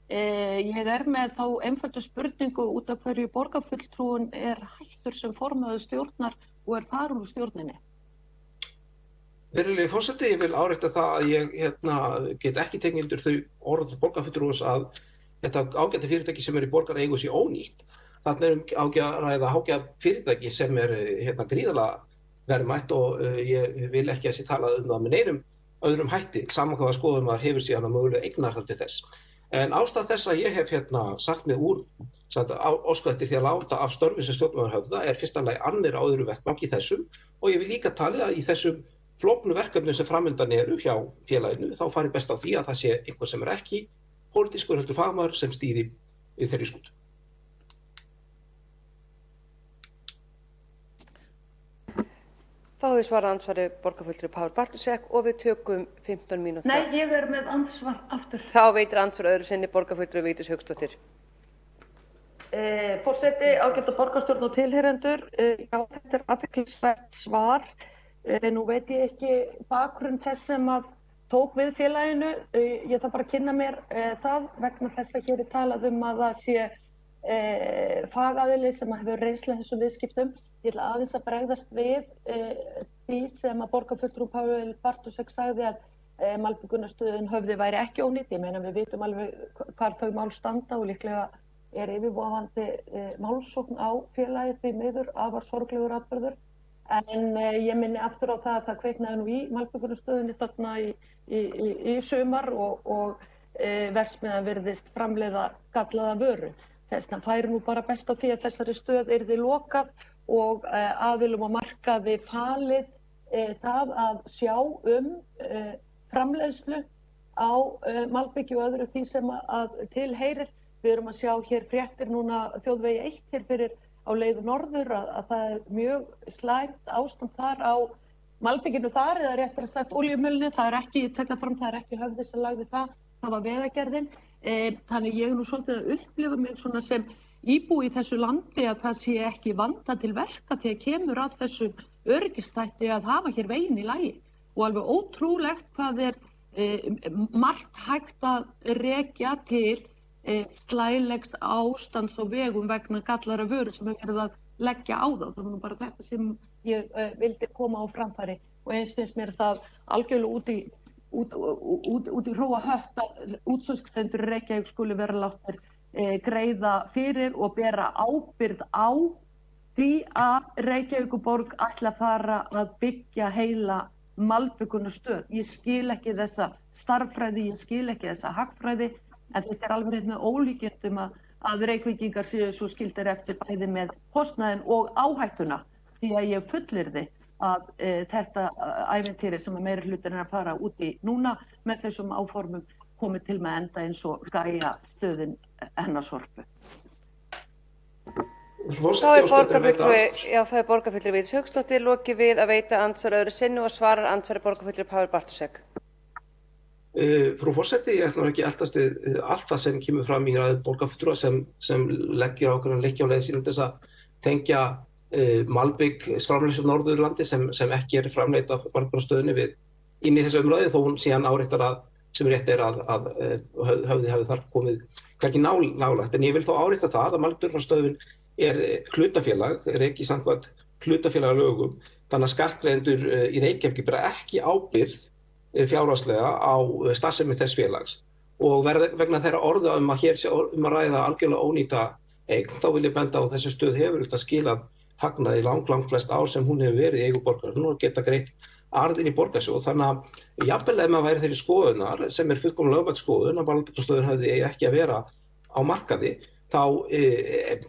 Ég með þá einföldu spurningu út af hverju borgarfulltrúin hættur sem formaður stjórnar og farin úr stjórninni. Virðulegi forseti, ég vil árétta það að ég get ekki tekið undir þau orð borgarfulltrúans að þetta ágæta fyrirtæki sem í borgareigu sé ónýtt. Þarna ræða ágæta fyrirtæki sem gríðarlega verðmætt og ég vil ekki að sé talað það með neinum öðrum hætti, saman hvaða skoðun maður hefur síðan að mögulega eignarhaldi þess. En ástæða þess að ég hef sagt mig úr óskað eftir því að láta af störfum sem stjórnarmaður höfða er fyrsta lagi annir á öðrum vettvangi þessum og ég vil líka talið að í þessum flóknu verkefnum sem framundan eru hjá félaginu þá fari best á því að það sé einhver sem ekki pólitískur heldur fagmaður sem stýri við þeirri skútu. Þá hefur svarað andsvari borgarfulltrúi Páll Bartušek og við tökum 15 mínútur. Nei, ég er með andsvar aftur. Þá veitir andsvar öðru sinni borgarfulltrúi Vigdís Hauksdóttir. Forseti, ágæta borgarstjórn og tilheyrendur, já, þetta er athyglisvert svar. Nú veit ég ekki bakgrunn þess sem að tók við félaginu. Ég þarf bara að kynna mér það vegna þess að hér er talað að það sé fagaðili sem hefur reynslu þessum viðskiptum. Ég ætla aðeins að bregðast við því sem að borgarfulltrúi Páll Bartušek sagði að malbikunarstöðin Höfði væri ekki ónýtt. Ég meina við vitum alveg hvar þau mál standa og líklega er yfirvofandi málsókn á félagið því miður afar sorglegur atburður. En ég minni aftur á það að það kveiknaði nú í malbikunarstöðinni þarna í sumar og verksmiðjan virðist framleiða gallaða vöru. Þess vegna færi nú bara best á því að þessari stöð yrði lokað og aðilum á markaði falið það að sjá framleiðslu á malbiki og öðru því sem að tilheyrir. Við erum að sjá hér fréttir núna þjóðvegi 1 hér fyrir á leið norður að það er mjög slæmt ástand þar á malbikinu þar eða réttar að sagt olíumölinu. Það er ekki, tekka fram, það er ekki Höfði sem lagði það var Vegagerðin. Þannig ég nú svolítið að upplifa mig svona sem íbúi í þessu landi að það sé ekki vanda til verka þegar kemur að þessu öryggistætti að hafa hér veginn í lagi. Og alveg ótrúlegt hvað margt hægt að rekja til slælegs ástands og vegum vegna gallara vöru sem hefur verið að leggja á þá. Það var nú bara þetta sem ég vildi koma á framfæri og eins finnst mér það algjörlega út í hróa hött að útsvarskendur Reykjavík skuli vera látnir greiða fyrir og bera ábyrgð á því að Reykjavíkurborg ætla að fara að byggja heila malbikunarstöð. Ég skil ekki þessa starffræði, ég skil ekki þessa hagfræði, en þetta er alveg hreint með ólíkindum að Reykvíkingar séu svo skildir eftir bæði með kostnaðinn og áhættuna því að ég fullyrði að þetta ævintýri sem að meiri hlutin er að fara út í núna með þessum áformum komið til með enda eins og gæja stöðin hennar Sorpu. Það er borgarfulltrúi Vigdís Hauksdóttir lokið við að veita andsvar öðru sinni og svarar andsvari borgarfulltrúi Páll Bartušek. Frú forseti, ég ætla ekki eldast allt það sem kemur fram í ræðu borgarfulltrúa sem leggir ákveðna lykkja á leið sín til þess að tengja malbik framleiðslu á Norðurlandi sem ekki er framleitt af malbikunarstöðinni inn í þessu umræðu þó hún síðan áréttar að sem rétt er að Höfði hafi þar komið hvergi nálægt. En ég vil þó árétta það að malbikunarstöðin er hlutafélag, er ekki samkvæmt hlutafélagalögum, þannig að skattgreiðendur í Reykjavík bera ekki ábyrgð fjárhagslega á starfsemi þess félags og vegna þeirra orða að hér sé að ræða algjörlega ónýta eign, þá vil ég benda á þessi stöð hefur skilað hagnaði langt flest ár sem hún hefur verið í eigu borgar. Nú geta greitt arðinn í borgarsjóð, þannig að jafnvel ef maður væri þeirri skoðunar sem er fullkomlega lögmæt skoðun að malbikunarstöðin Höfði ekki að vera á markaði, þá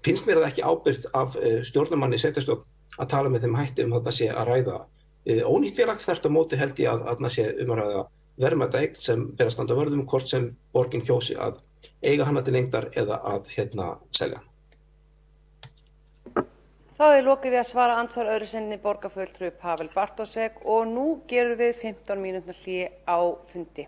finnst mér það ekki ábyrgt af stjórnarmanni sveitarstjórn að tala með þeim hætti þarna sé að ræða ónýtt félag. Þvert á móti held ég að þarna sé að ræða verðmæta eign sem ber að standa vörð hvort sem borgin kjósi að eiga hana til lengdar eða að selja. Þá er lokið við að svara andsvar öðru sinni borgarfulltrúi Páll Bartušek og nú gerum við 15 mínútna hlé á fundi.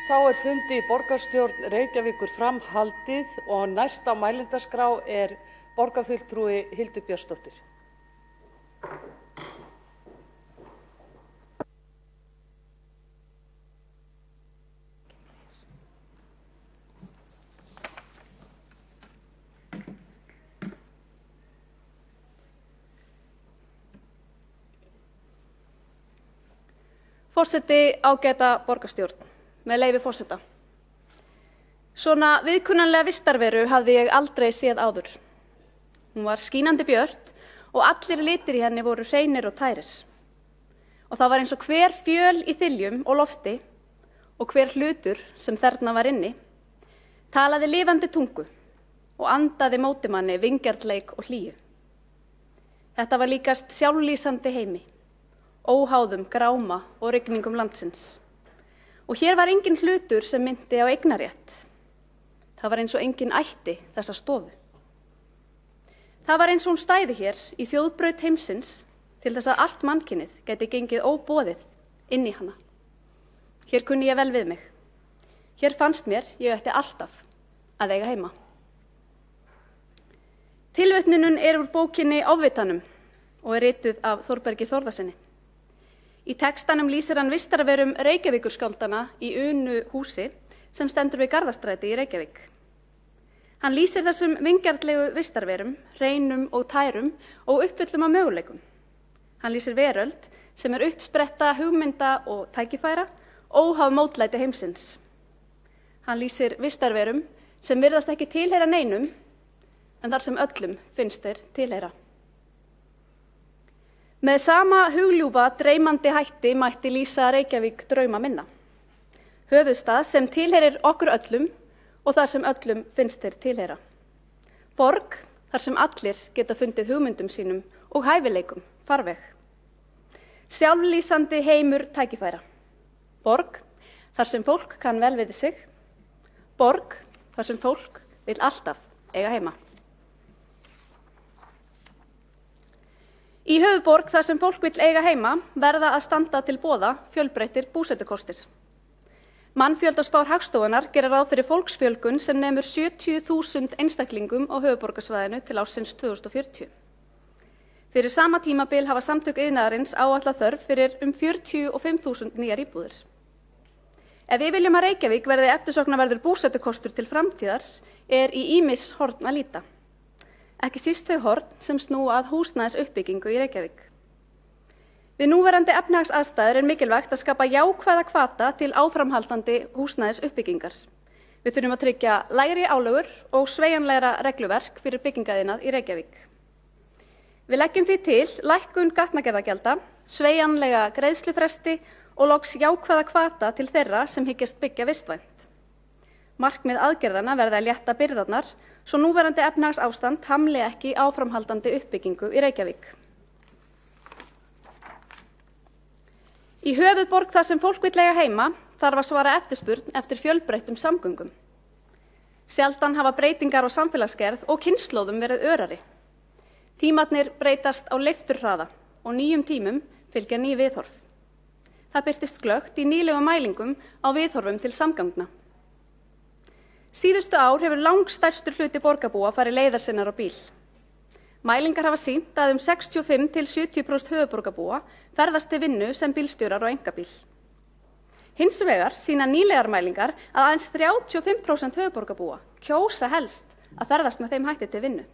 Þá fundi borgarstjórn Reykjavíkur fram haldið og næst á mælendaskrá borgarfulltrúi Hildur Björnsdóttir. Forseti, ágæta borgarstjórn, með leyfi forseta. Svona viðkunnanlega vistarveru hafði ég aldrei séð áður. Hún var skínandi björt og allir litir í henni voru hreinir og tærir. Og það var eins og hver fjöl í þiljum og lofti og hver hlutur sem þarna var inni, talaði lifandi tungu og andaði móti manni vingjarnleik og hlýju. Þetta var líkast sjálflýsandi heimi, óháðum gráma og rigningum landsins. Og hér var engin hlutur sem myndi á eignarétt. Það var eins og engin ætti þessa stofu. Það var eins og hún stæði hér í þjóðbraut heimsins til þess að allt mannkynið gæti gengið óboðið inn í hana. Hér kunni ég vel við mig. Hér fannst mér ég ætti alltaf að eiga heima. Tilvitnunin úr bókinni Ofvitanum og rituð af Þórbergi Þórðarsyni. Í textanum lýsir hann vistarverum Reykjavíkurskáldanna í Unu húsi sem stendur við Garðastræti í Reykjavík. Hann lýsir þessum vingjarnlegu vistarverum, hreinum og tærum og uppfullum af möguleikum. Hann lýsir veröld sem uppspretta hugmynda og tækifæra, óháð mótlæti heimsins. Hann lýsir vistarverum sem virðast ekki tilheyra neinum, en þar sem öllum finnst þeir tilheyra. Með sama hugljúfa dreymandi hætti mætti lýsa Reykjavík drauma minna. Höfuðstað sem tilheyrir okkur öllum og þar sem öllum finnst þeir tilheyra. Borg þar sem allir geta fundið hugmyndum sínum og hæfileikum farveg. Sjálflýsandi heimur tækifæra. Borg þar sem fólk kann vel við sig. Borg þar sem fólk vill alltaf eiga heima. Í höfuðborg þar sem fólk vill eiga heima verða að standa til boða fjölbreyttir búsetukostir. Mannfjöldaspár Hagstofunnar gerir ráð fyrir fólksfjölgun sem nemur 70.000 einstaklingum á höfuðborgarsvæðinu til ársins 2040. Fyrir sama tímabil hafa samtök iðnaðarins áætlað þörf fyrir 45.000 nýjar íbúðir. Ef við viljum að Reykjavík verði eftirsóknarverður búsetukostur til framtíðar í ýmis horn að líta. Ekki síst þau horn sem snúa að húsnæðisuppbyggingu í Reykjavík. Við núverandi efnahagsaðstæður mikilvægt að skapa jákvæða hvata til áframhaldandi húsnæðisuppbyggingar. Við þurfum að tryggja lægri álögur og sveigjanlegra regluverk fyrir byggingaiðnað í Reykjavík. Við leggjum því til lækkun gatnagerðargjalda, sveigjanlega greiðslufresti og loks jákvæða hvata til þeirra sem hyggjast byggja vistvænt. Markmið aðgerðanna verði að létta byrðarnar svo núverandi efnahagsástand hamli ekki áframhaldandi uppbyggingu í Reykjavík. Í höfuðborg þar sem fólk vill eiga heima þarf að svara eftirspurn eftir fjölbreyttum samgöngum. Sjaldan hafa breytingar á samfélagsgerð og kynslóðum verið örari. Tímarnir breytast á leifturhraða og nýjum tímum fylgja ný viðhorf. Það birtist glöggt í nýlegum mælingum á viðhorfum til samgangna. Síðustu ár hefur langstærstur hluti borgarbúa farið leiðar sinnar á bíl. Mælingar hafa sýnt að 65–70% höfuðborgarbúa ferðast til vinnu sem bílstjórar á einkabíl. Hins vegar sýna nýlegar mælingar að aðeins 35% höfuðborgarbúa kjósa helst að ferðast með þeim hætti til vinnu.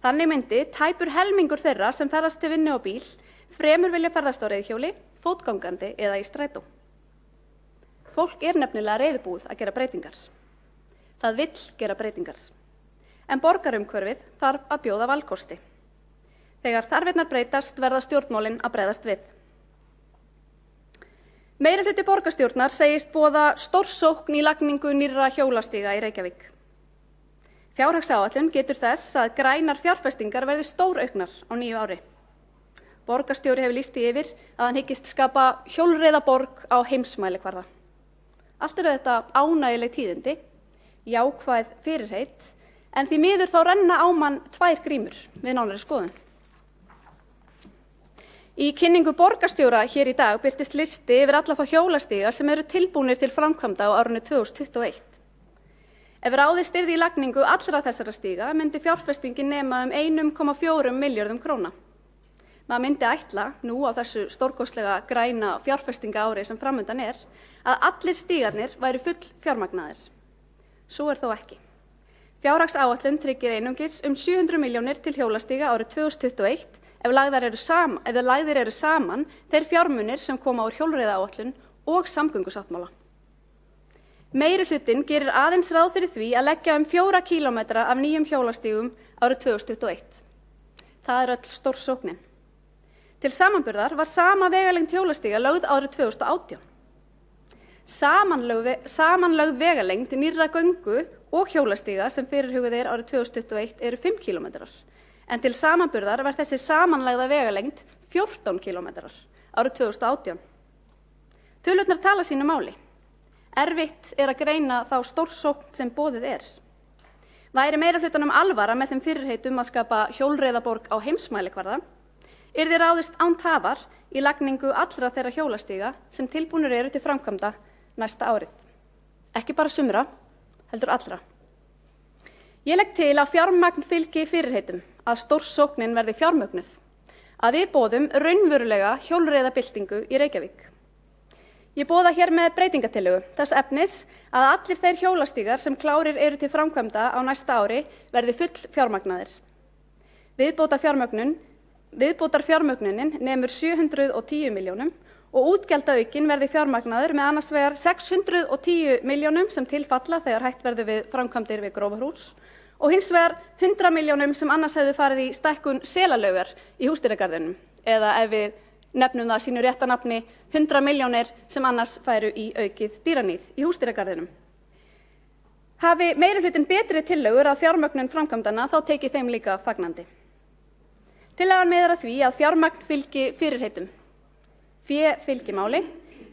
Þannig myndi tæpur helmingur þeirra sem ferðast til vinnu á bíl fremur vilja ferðast á reiðhjóli, fótgangandi eða í strætó. Fólk nefnilega reiðubúið að gera breytingar. Það vill gera breytingar. En borgarumhverfið þarf að bjóða valkosti. Þegar þarfirnar breytast verða stjórnmálin að bregðast við. Meirihluti borgarstjórnar segist boða stórsókn í lagningu nýrra hjólastíga í Reykjavík. Fjárhagsáætlun getur þess að grænar fjárfestingar verði stórauknar á nýju ári. Borgarstjóri hefur lýst því yfir að hann hyggist skapa hjólreiðaborg á heimsmælikvarða. Allt eru þetta ánægjuleg tíðindi, jákvæð fyrirheit, en því miður þá renna á mann tvær grímur við nánari skoðun. Í kynningu borgarstjóra hér í dag birtist listi yfir alla þá hjólastíga sem eru tilbúnir til framkvæmda á árinu 2021. Ef ráðist yrði í lagningu allra þessara stíga myndi fjárfestingin nema 1,4 milljörðum króna. Maður myndi ætla, nú á þessu stórkostlega græna fjárfestingaári sem framundan að allir stígarnir væru full fjármagnaðir. Svo þó ekki. Fjárhagsáætlun tryggir einungis 700 milljónir til hjólastíga árið 2021 ef lagðir eru saman þeir fjármunir sem koma úr hjólreiðaáætlun og samgöngusáttmála. Meirihlutinn gerir aðeins ráð fyrir því að leggja 4 kílómetra af nýjum hjólastígum árið 2021. Það öll stórsóknin. Til samanburðar var sama vegalengd hjólastíga lögð árið 2018. Samanlögð vegalengd nýrra göngu og hjólastíga sem fyrirhugað árið 2021 eru 5 kílómetrar, en til samanburðar var þessi samanlagða vegalengd 14 kílómetrar árið 2018. Tölurnar tala sínu máli. Erfitt að greina þá stórsókn sem boðið Væri meirihlutanum alvara með þeim fyrirheitum að skapa hjólreiðaborg á heimsmælikvarða, yrði ráðist án tafar í lagningu allra þeirra hjólastíga sem tilbúnir eru til framkvæmda næsta árið. Ekki bara sumra, heldur allra. Ég legg til að fjármagn fylgi fyrirheitum, að stórsóknin verði fjármögnuð, að við boðum raunverulega hjólreiðabyltingu í Reykjavík. Ég boða hér með breytingatillögu þess efnis að allir þeir hjólastígar sem klárir eru til framkvæmda á næsta ári verði full fjármagnaðir. Viðbótarfjármögnunin nemur 710 milljónum og útgjaldaaukinn verði fjármagnaður með annars vegar 610 milljónum sem tilfalla þegar hætt verður við framkvæmdir við Grófarhús og hins vegar 100 milljónum sem annars hefðu farið í stækkun Selalaugar í Húsdýragarðinum eða ef við nefnum það sínu rétta nafni 100 milljónir sem annars færu í aukið dýraníð í Húsdýragarðinum. Hafi meirihlutinn betri tillögur að fjármögnun framkvæmdanna þá tekið þeim líka fagnandi. Tillagan miðar að því að fjármagn fylgi fyrirheitum. Fé fylgi máli,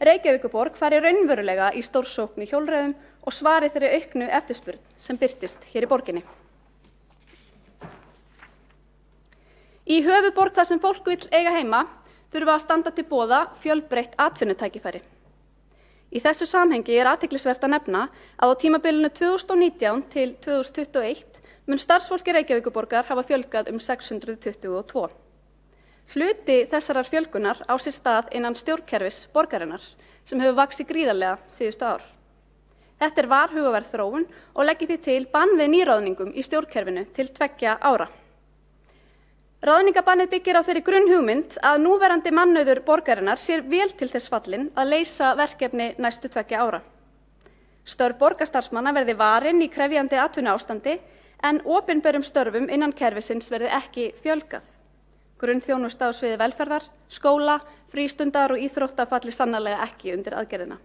Reykjavíkurborg fari raunverulega í stórsókn í hjólreiðum og svari þeirri auknu eftirspurn sem birtist hér í borginni. Í höfuðborg þar sem fólk vill eiga heima þurfa að standa til boða fjölbreytt atvinnutækifæri. Í þessu samhengi athyglisvert að nefna að á tímabilinu 2019 til 2021 mun starfsfólki Reykjavíkurborgar hafa fjölgað 622. Hluti þessarar fjölgunar á sér stað innan stjórnkerfis borgarinnar sem hefur vaxið gríðarlega síðustu ár. Þetta varhugaverð þróun og leggir því til bann við nýráðningum í stjórnkerfinu til 2 ára. Ráðningabannið byggir á þeirri grunnhugmynd að núverandi mannauður borgarinnar sér vel til þess fallinn að leysa verkefni næstu 2 ára. Störf borgarstarfsmanna verði varin í krefjandi atvinnuástandi en opinberum störfum innan kerfisins verði ekki fjölgað. Grunnþjónusta á sviði velferðar, skóla, frístundar og íþrótta falli sannarlega ekki undir aðgerðina.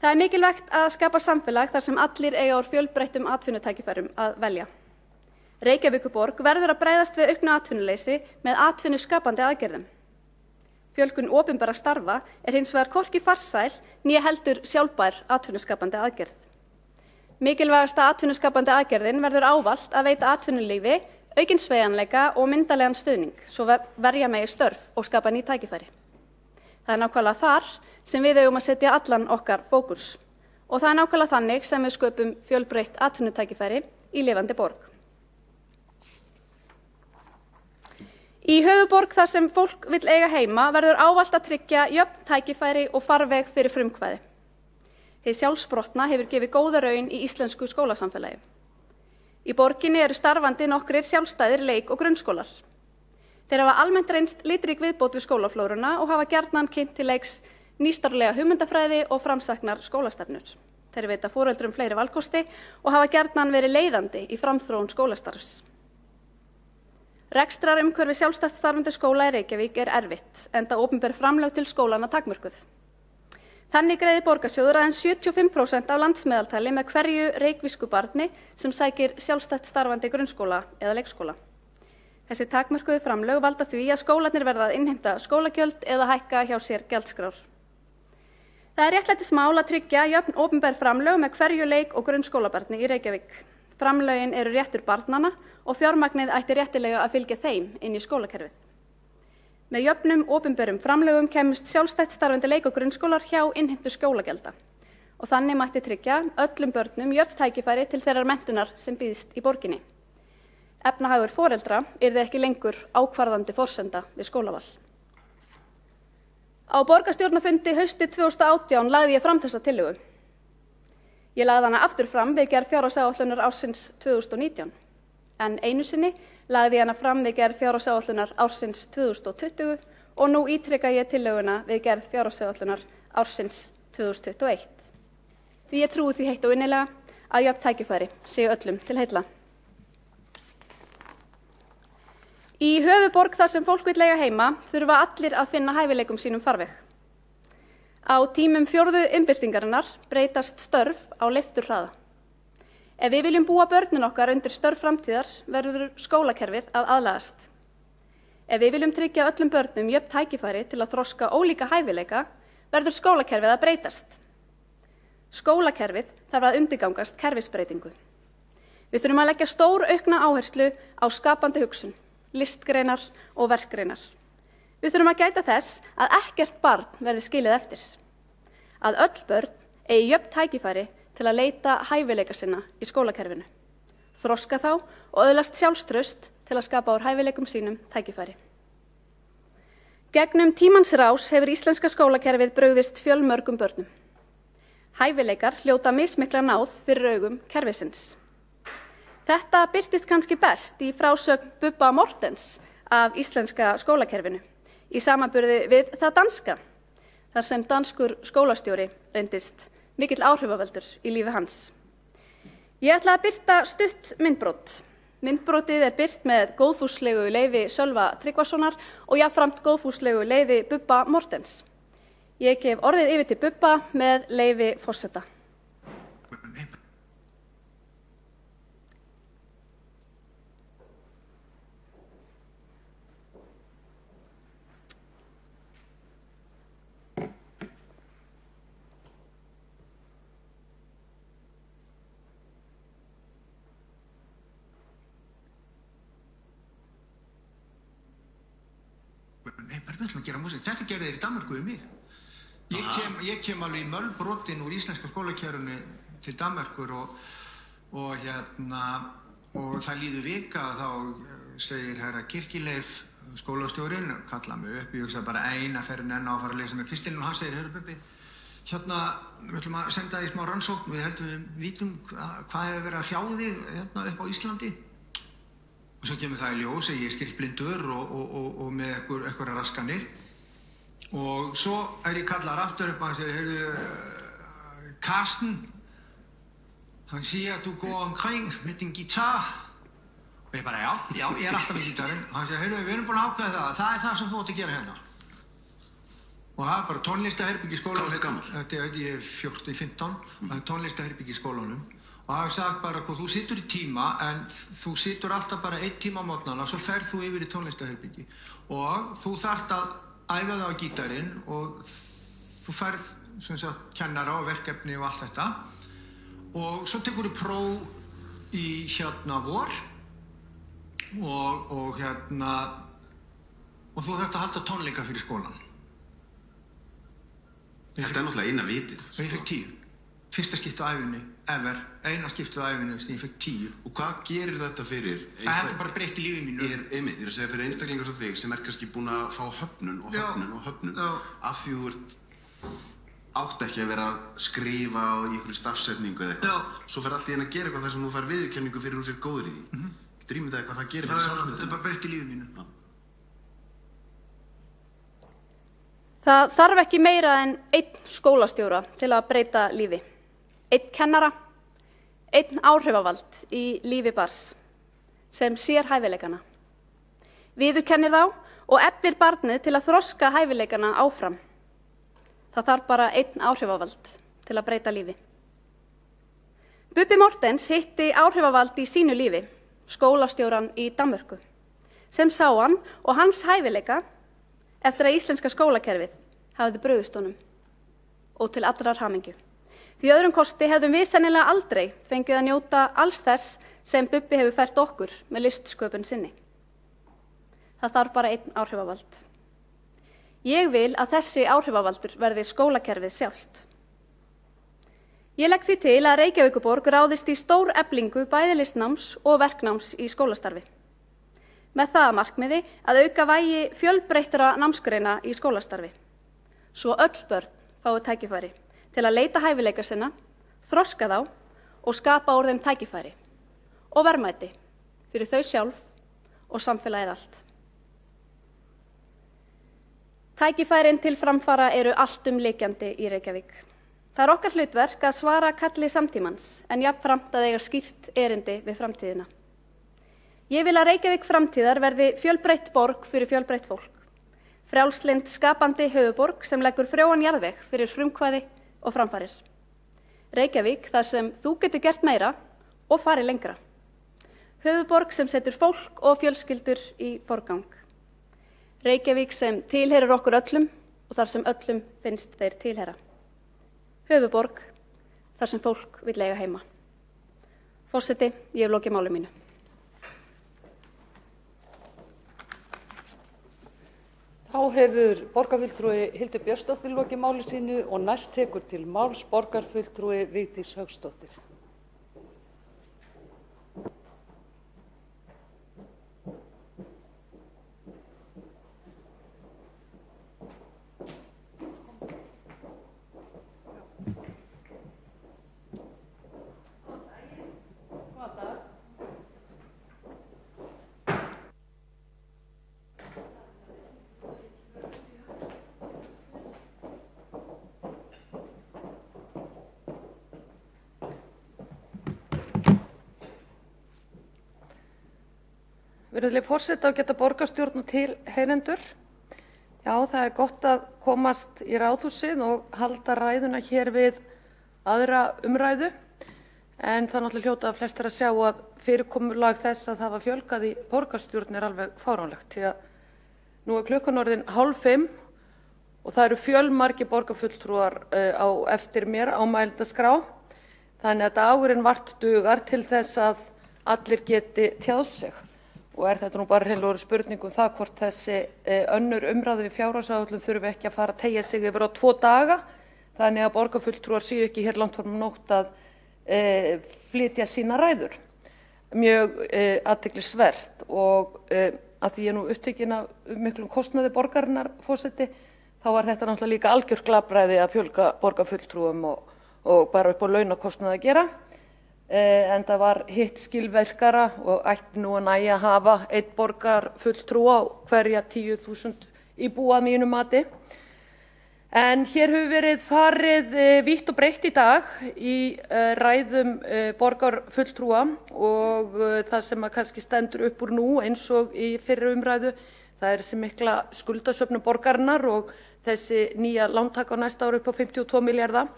Það mikilvægt að skapa samfélag þar sem allir eiga úr fjölbreyttum atvinnutækifærum að velja. Reykjavíkurborg verður að bregðast við auknu atvinnuleysi með atvinnuskapandi aðgerðum. Fjölgun opinberra starfa hins vegar hvorki farsæl né heldur sjálfbær atvinnuskapandi aðgerð. Mikilvægasta atvinnuskapandi aðgerðin verður ávallt að veita atvinnulífi aukinn sveigjanleika og myndarlegan stuðning svo verja megi störf og skapa ný tækifæri. Það nákvæmlega þar sem við eigum að setja allan okkar fókus og það nákvæmlega þannig sem við sköpum fjölbreytt atvinnutækifæri í lifandi borg. Í höfuðborg þar sem fólk vill eiga heima verður ávallt að tryggja jöfn tækifæri og farveg fyrir frumkvæði. Hið sjálfsprottna hefur gefið góða raun í íslensku skólasamfélagi. Í borginni eru starfandi nokkrir sjálfstæðir leik- og grunnskólar. Þeir hafa almennt reynst litrík viðbót við skólaflóruna og hafa gjarnan kynnt til leiks nýstárlega hugmyndafræði og framsæknar skólastefnur. Þeir veita foreldrum fleiri valkosti og hafa gjarnan verið leiðandi í framþróun skólastarfs. Rekstrarumhverfi sjálfstætt starfandi skóla í Reykjavík erfitt, enda opinber framlög til skólana takmörkuð. Þannig greiðir borgarsjóður aðeins 75% af landsmeðaltali með hverju reykvísku barni sem sækir sjálfstætt starfandi grunnskóla eða leikskóla. Þessi takmörkuðu framlög valda því að skólarnir verða að innheimta skólagjöld eða hækka hjá sér gjaldskrár. Það réttlætismál að tryggja jöfn opinber framlög með hverju leik- og grunnskólabarni í Reykjavík. Framlögin eru réttur barnanna og fjármagnið ætti réttilega að fylgja þeim inn í skólakerfið. Með jöfnum opinberum framlögum kemst sjálfstætt starfandi leik- og grunnskólar hjá innheimtu skólagjalda og þannig mætti tryggja öllum börnum jöfn tækifæri til þeirrar menntunar sem býðst í borginni. Efnahagur foreldra yrði ekki lengur ákvarðandi forsenda við skólaval. Á borgarstjórnarfundi haustið 2018 lagði ég fram þessa tillögu. Ég lagði hana aftur fram við gerð fjárhagsáætlunar ársins 2019, en einu sinni lagði ég hana fram við gerð fjárhagsáætlunar ársins 2020 og nú ítreka ég tillöguna við gerð fjárhagsáætlunar ársins 2021. Því ég trúi því heitt og innilega að jöfn tækifæri séu öllum til heilla. Í höfuðborg þar sem fólk vill eiga heima þurfa allir að finna hæfileikum sínum farveg. Á tímum 4. iðnbyltingarinnar breytast störf á leifturhraða. Ef við viljum búa börnin okkar undir störf framtíðar verður skólakerfið að aðlagast. Ef við viljum tryggja öllum börnum jöfn tækifæri til að þroska ólíka hæfileika verður skólakerfið að breytast. Skólakerfið þarf að undirgangast kerfisbreytingu. Við þurfum að leggja stór aukna áherslu á skapandi hugsun, listgreinar og verkgreinar. Við þurfum að gæta þess að ekkert barn verði skilið eftir. Að öll börn eigi jöfn tækifæri til að leita hæfileika sinna í skólakerfinu, þroska þá og öðlast sjálfstraust til að skapa úr hæfileikum sínum tækifæri. Gegnum tímans rás hefur íslenska skólakerfið brugðist fjölmörgum börnum. Hæfileikar hljóta mismikla náð fyrir augum kerfisins. Þetta birtist kannski best í frásögn Bubba Mortens af íslenska skólakerfinu í samanburði við það danska, þar sem danskur skólastjóri reyndist mikill áhrifavaldur í lífi hans. Ég ætla að birta stutt myndbrot. Myndbrotið birt með góðfúslegu leyfi Sölva Tryggvasonar og jafnframt góðfúslegu leyfi Bubba Mortens. Ég gef orðið yfir til Bubba með leyfi forseta. Nei, bara við ætlum að gera músík. Þetta gerði þeir í Danmörku við mig. Ég kem alveg í mölbrotin úr íslenska skólakerfinu til Danmerkur og það líður vika og þá segir herra Kirkileif, skólastjórinn, kalla mig upp, ég hugsaði bara eina ferðin enn á að fara að lesa með pistilinn og hann segir, herra Bubbi, við ætlum að senda þig smá rannsókn, við heldum við vitum hvað hefur verið að hrjá þig upp á Íslandi. Og svo kemur það í ljós að ég er skrifblindur og með einhverjar raskanir. Og svo ég kallar aftur upp og hann segir, heyrðu, Karsten, han siger, at du går omkring med din guitar. Og ég bara, já, ég er alltaf með gítarinn. Og hann segir, heyrðu, við erum búin að ákveða það er það sem þú átt að gera hérna. Og það er bara tónlistaherbyggi í skólanum. Hvað ertu gamall? Þetta er ég 14-15, það er tónlistaherbyggi í skólanum. Og það hefur sagt bara, þú situr í tíma, en þú situr alltaf bara 1 tíma á morgnana, svo ferð þú yfir í tónlistaherbyggi. Og þú þarft að æfa það á gítarinn og þú ferð sem sagt kennara og verkefni og allt þetta. Og svo tekur þú próf í vor og þú þarft að halda tónleika fyrir skólan. Þetta er náttúrulega eina vitið. Og ég fekk 10. Fyrsta skipti á ævinni, ever. Eina skipti á ævinni, ég fekk 10. Og hvað gerir þetta fyrir? Þetta bara breytti lífið mínu. Ég er að segja fyrir einstaklingar svo þig sem er kannski búin að fá höfnun og höfnun af því þú átt ekki að vera að skrifa í einhverju stafsetningu eða eitthvað. Svo fer allt í einu að gera eitthvað þar sem þú fær viðurkenningu fyrir þú sér góður í því. Getur ímyndað hvað það gerir fyrir sjálfsmyndina? Þetta bara breytti lífið mínu. Það þarf ekki meira en 1 skólastjóra til að breyta lífi. 1 kennara, 1 áhrifavald í lífi barns sem sér hæfileikana. Viðurkennir þá og eflir barnið til að þroska hæfileikana áfram. Það þarf bara 1 áhrifavald til að breyta lífi. Bubbi Mortens hitti áhrifavald í sínu lífi, skólastjóran í Danmörku, sem sá hann og hans hæfileika eftir að íslenska skólakerfið hafði brugðist honum og til allrar hamingju. Því öðrum kosti hefðum við sennilega aldrei fengið að njóta alls þess sem Bubbi hefur fært okkur með listsköpun sinni. Það þarf bara 1 áhrifavald Ég vil að þessi áhrifavaldur verði skólakerfið sjálft. Ég legg því til að Reykjavíkurborg ráðist í stór eflingu bæði listnáms og verknáms í skólastarfi. Með það að markmiði að auka vægi fjölbreyttra námsgreina í skólastarfi, svo öll börn fái tækifæri til að leita hæfileika sinna, þroska þá og skapa úr þeim tækifæri og verðmæti fyrir þau sjálf og samfélagið allt. Tækifærin til framfara eru alltumlykjandi í Reykjavík. Það okkar hlutverk að svara kalli samtímans en jafnframt að eiga skýrt erindi við framtíðina. Ég vil að Reykjavík framtíðar verði fjölbreytt borg fyrir fjölbreytt fólk. Frjálslynd skapandi höfuðborg sem leggur frjóan jarðveg fyrir frumkvæði og framfarir. Reykjavík þar sem þú getur gert meira og farið lengra. Höfuðborg sem setur fólk og fjölskyldur í forgang. Reykjavík sem tilheyrir okkur öllum og þar sem öllum finnst þeir tilheyra. Höfuðborg þar sem fólk vill eiga heima. Forseti, ég hef lokið máli mínu. Þá hefur borgarfulltrúi Hildur Björnsdóttir lokið máli sínu og næst tekur til máls borgarfulltrúi Vigdís Hauksdóttir. Virðulegi forseti, ágæta borgarstjórn og tilheyrendur. Já, það gott að komast í Ráðhúsið og halda ræðuna hér við aðra umræðu. En það náttúrulega hljóta að flestir að sjá að fyrirkomulag þess að það var fjölgað í borgarstjórn alveg fáránlegt. Því að nú klukkan orðin 4:30 og það eru fjölmargir borgarfulltrúar á eftir mér á mælendaskrá. Þannig að dagurinn vart dugar til þess að allir geti tjáð sig. Og þetta nú bara hreinlega spurning það hvort þessi önnur umræðu við fjárhagsáætlun þurfi ekki að fara að teygja sig yfir á 2 daga, þannig að borgarfulltrúar séu ekki hér langt fram nótt að flytja sína ræður. Mjög athyglisvert og að því ég nú upptekin af miklum kostnaði borgarinnar, forseti, þá var þetta náttúrulega líka algjör glapræði að fjölga borgarfulltrúum og bara upp á launakostnaði að gera. En það var hitt skilverkara og ætti nú að nægja að hafa einn borgarfulltrúa á hverja 10.000 íbúa að mínu mati. En hér hefur verið farið vítt og breytt í dag í ræðum borgarfulltrúa og það sem að kannski stendur upp úr nú eins og í fyrri umræðu, það er þessi mikla skuldasöfnun borgarinnar og þessi nýja lántaka á næsta ári upp á 52 milljarða.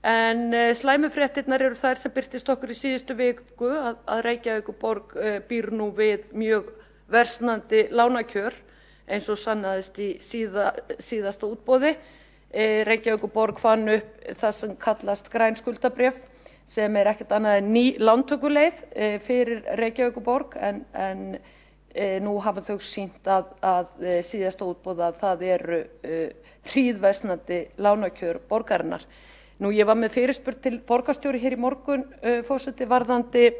En slæmu fréttirnar eru þær sem birtist okkur í síðustu viku að Reykjavíkurborg býr nú við mjög versnandi lánakjör eins og sannaðist í síðasta útboði. Reykjavíkurborg fann upp það sem kallast græn skuldabréf sem er ekkert annað en ný lántökuleið fyrir Reykjavíkurborg en nú hafa þau sýnt að síðasta útboði að það eru hríðversnandi lánakjör borgarinnar. Nú, ég var með fyrirspurn til borgarstjóri hér í morgun, forseti, varðandi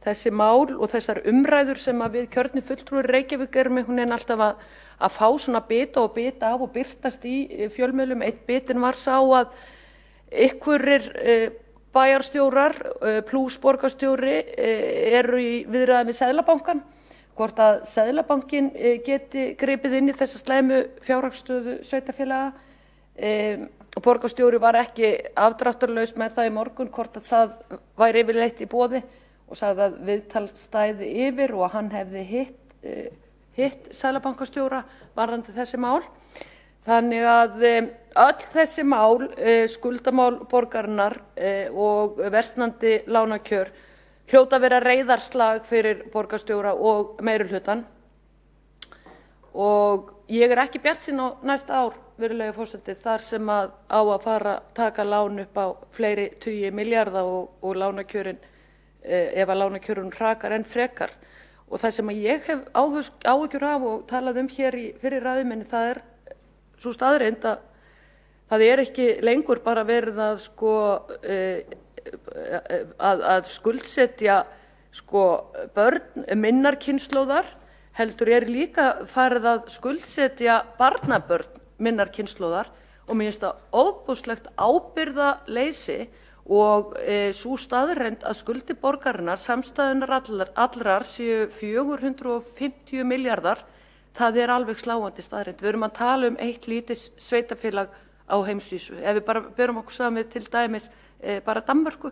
þessi mál og þessar umræður sem að við kjörnir fulltrúar Reykjavík erum með, hún er alltaf að fá svona bita og bita af og birtast í fjölmiðlum. Eitt bitin var sá að einhverjir bæjarstjórar plús borgarstjóri eru í viðræðum við Seðlabankann, hvort að Seðlabankinn geti gripið inn í þessa slæmu fjárhagsstöðu sveitarfélaga. Og borgarstjóri var ekki afdráttarlaus með það í morgun hvort að það væri yfirleitt í boði og sagði að viðtal stæði yfir og að hann hefði hitt Seðlabankastjóra varðandi þessi mál. Þannig að öll þessi mál, skuldamál borgarinnar og versnandi lánakjör hljóta að vera reiðarslag fyrir borgarstjóra og meirihlutann. Og ég er ekki bjartsýn á næsta ár, virðulegi forseti, þar sem að á að fara að taka lán upp á fleiri tugi milljarða og lánakjörin, ef að lánakjörun hrakar enn frekar. Og það sem ég hef áhyggjur af og talað hér í fyrri ræðu minni, það er sú staðreynd að það ekki lengur bara verið að að skuldsetja börn minnar kynslóðar, heldur líka farið að skuldsetja barnabörn minnar kynslóðar og mér finnst það ofboðslegt ábyrgðarleysi og sú staðreynd að skuldir borgarinnar, samstæðunar allrar séu 450 milljarðar, það alveg sláandi staðreynd. Við erum að tala eitt lítið sveitarfélag á heimsvísu. Ef við bara berum okkur saman við til dæmis bara Danmörku,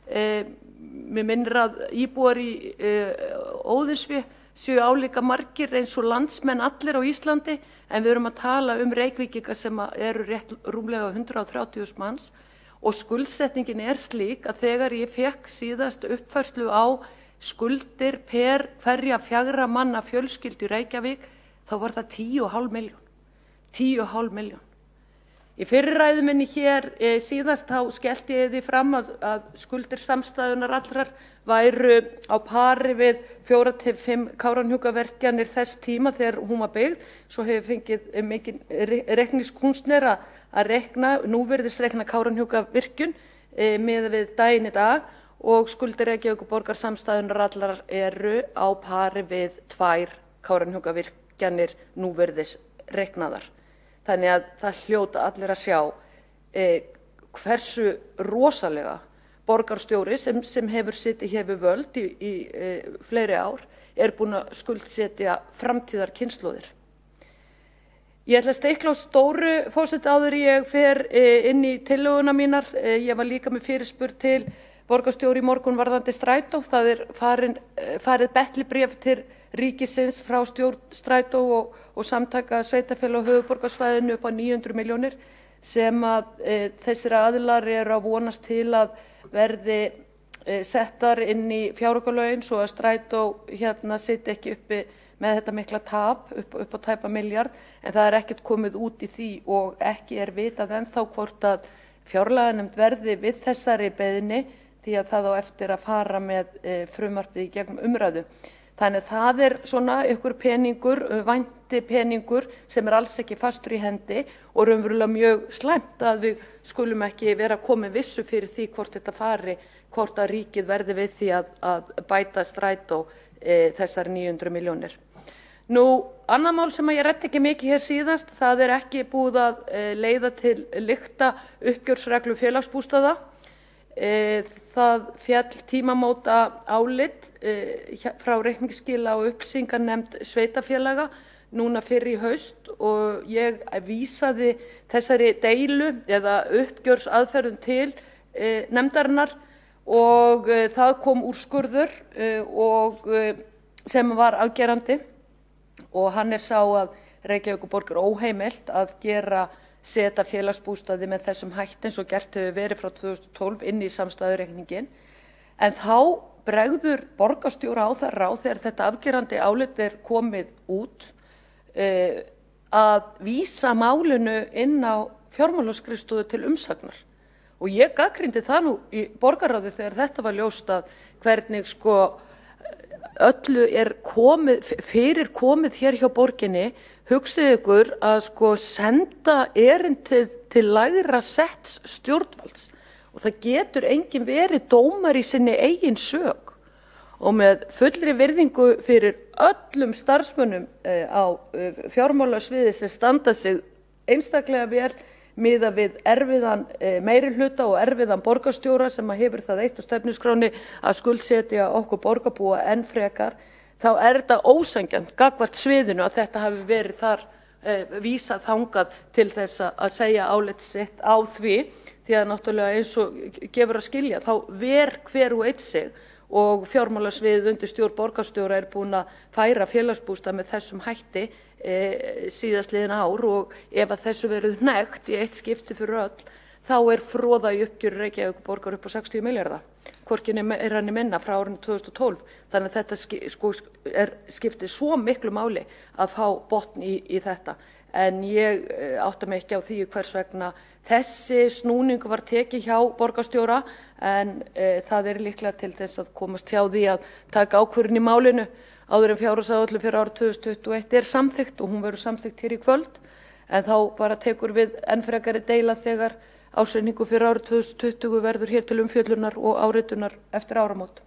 mér minnir að íbúar í Óðinsvé séu álíka margir eins og landsmenn allir á Íslandi, en við erum að tala Reykvíkinga sem eru rétt rúmlega 130.000 manns og skuldsetningin slík að þegar ég fékk síðast uppfærslu á skuldir per hverja 4 manna fjölskyldu í Reykjavík, þá var það 10,5 milljón. 10,5 milljón. Í fyrri ræðu minni hér síðast þá skellti ég því fram að skuldir samstæðunar allrar væru á pari við 4 til 5 Kárahnjúkavirkjanir þess tíma þegar hún var byggð. Svo hefur fengið mikinn reikningskúnstner að reikna, nú virðist reikna Kárahnjúkavirkjun miðað við daginn í dag og skuldir Reykjavíkurborgar samstæðunar allrar eru á pari við 2 Kárahnjúkavirkjanir nú virðist reiknaðar. Þannig að það hljóta allir að sjá hversu rosalega borgarstjóri sem hefur setið hér við völd í fleiri ár búinn að skuldsetja framtíðar kynslóðir. Ég ætla að stikla á stóru, forseti, áður ég fer inn í tillöguna mínar. Ég var líka með fyrirspurn til borgarstjóri í morgun varðandi strætó. Það farið betlibréf til ríkisins frá stjórn strætó og samtaka sveitarfélaga á höfuðborgarsvæðinu upp á 900 milljónir sem að þessir aðilar eru að vonast til að verði settar inn í fjáraukalögin svo að strætó sitji ekki uppi með þetta mikla tap upp á tæpa milljarð, en það ekkert komið út í því og ekki vitað ennþá hvort að fjárlaganefnd verði við þessari beiðni því að það á eftir að fara með frumvarpið í gegnum umræðu. Þannig að það svona einhver peningur, vænti peningur sem alls ekki fastur í hendi og raunverulega mjög slæmt að við skulum ekki vera komin vissu fyrir því hvort þetta fari, hvort að ríkið verði við því að bæta strætó þessar 900 milljónir. Nú, annað mál sem ég ræddi ekki mikið hér síðast, það ekki búið að leiða til lykta uppgjörsreglu félagsbústaða. Það féll tímamóta álit frá reikningsskila og upplýsinganefnd sveitarfélaga núna fyrr í haust og ég vísaði þessari deilu eða uppgjörsaðferðum til nefndarinnar og það kom úrskurður sem var afgerandi og hann sá að Reykjavíkurborg óheimilt að setja félagsbústaði með þessum hætti eins og gert hefur verið frá 2012 inn í samstæðureikningin. En þá bregður borgarstjóra á það ráð þegar þetta afgerandi álit komið út að vísa málinu inn á fjármálaskrifstofu til umsagnar. Og ég gagnrýndi það nú í borgarráði þegar þetta var ljóst að hvernig öllu fyrir komið hér hjá borginni. Hugsið ykkur að senda erindið til lægra setts stjórnvalds og það getur enginn verið dómari í sinni eigin sök og með fullri virðingu fyrir öllum starfsmönnum á fjármálasviði sem standa sig einstaklega vel miðað við erfiðan meirihluta og erfiðan borgarstjóra sem hefur það eitt á stefnuskráni að skuldsetja okkur borgarbúa enn frekar, þá þetta ósanngjarnt gagnvart sviðinu að þetta hafi verið þar vísað þangað til þess að segja álit sitt á því að náttúrulega eins og gefur að skilja þá hver og einn sig og fjármálasviðið undir stjórn borgarstjóra búin að færa félagsbústað með þessum hætti síðastliðin ár og ef að þessu verið hnekkt í eitt skipti fyrir öll þá froða í uppgjöri Reykjavíkurborgar upp á 60 milljarða. Hvorki meira né minna frá árinu 2012. Þannig að þetta skiptir svo miklu máli að fá botn í þetta. En ég átta mig ekki á því hvers vegna þessi snúningur var tekið hjá borgarstjóra en það líklega til þess að komast hjá því að taka ákvörðun í málinu áður en fjárhagsáætlun fyrir árið 2021 samþykkt og hún verður samþykkt hér í kvöld. en þá bara tekur við enn frekari deila þegar ársreikningur fyrir árið 2020 verður hér til umfjöllunar og áritunar eftir áramót.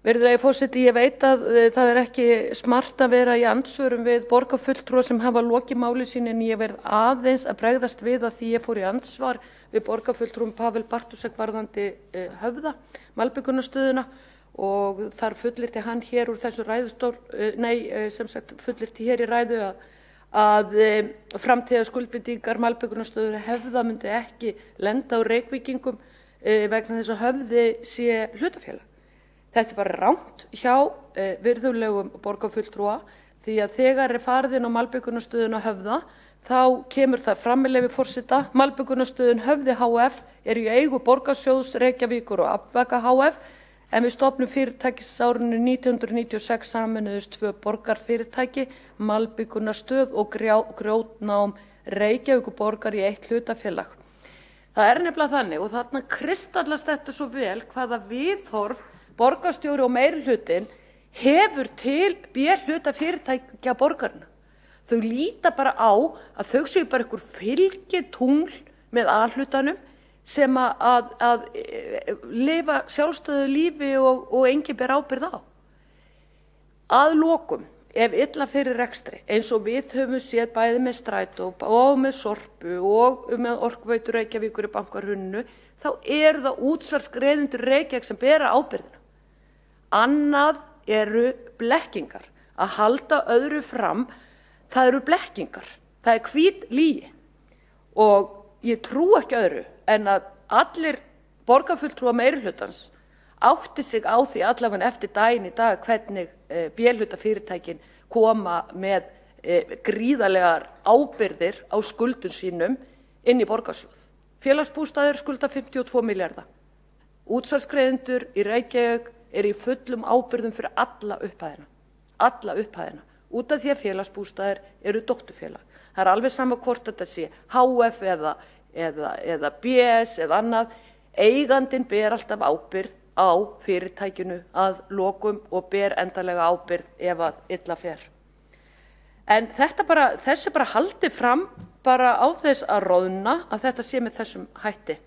Virðulegi forseti, ég veit að það er ekki smart að vera í andsvörum við borgarfulltrúa sem hafa lokið máli sínu, en ég verð aðeins að bregðast við að því ég fór í andsvar við borgarfulltrúum Pavel Bartusek varðandi Höfða, malbikunarstöðuna, og þar fullyrti hann hér úr þessu ræðustól, fullyrti hér í ræðu að framtíða skuldbindingar malbikunarstöðuna Höfða myndi ekki lenda á Reykvíkingum vegna þess að Höfði sé hlutafélag. Þetta er bara rangt hjá virðulegum borgarfulltrúa, því að þegar er farið inn á malbikunarstöðuna Höfða þá kemur það fram með leyfi forseta: Malbikunarstöðin Höfði HF er í eigu Borgarsjóðs Reykjavíkur og Aflvaka HF, en við stofnun fyrirtækisárinu 1996 sameinuðust 2 borgarfyrirtæki, Malbikunarstöð og Grjótnám Reykjavíkurborgar í eitt hlutafélag. Það er nefnilega þannig, og þarna kristallast þetta svo vel, hvaða viðhorf borgarstjóri og meirihlutinn hefur til B-hluta fyrirtækja borgarna. Þau líta bara á að þau séu bara einhver fylgitungl með A-hlutanum sem að lifa sjálfstæðu lífi og enginn ber ábyrgð á. Að lokum, ef illa fyrir rekstri, eins og við höfum séð bæði með Strætó og með Sorpu og með Orkuveitu Reykjavíkur í bankahruninu, þá eru það útsvarsgreiðendur Reykjavík sem bera ábyrgðina. Annað eru blekkingar. Að halda öðru fram, það eru blekkingar. Það er hvít lygi. Og ég trú ekki öðru en að allir borgarfulltrúar meirihlutans átti sig á því allavega eftir daginn í dag hvernig B-hlutafyrirtækin koma með gríðarlegar ábyrgðir á skuldum sínum inn í Borgarsjóð. Félagsbústaðir skulda 52 milljarða. Útsvarsgreiðendur í Reykjavík er í fullum ábyrgðum fyrir alla upphæðina, út af því að félagsbústaðir eru dótturfélag. Það er alveg sama hvort þetta sé HF eða BS eða annað, eigandinn ber alltaf ábyrgð á fyrirtækinu að lokum og ber endanlega ábyrgð ef að illa fer. En þessu bara haldið fram bara á þess að roðna að þetta sé með þessum hætti.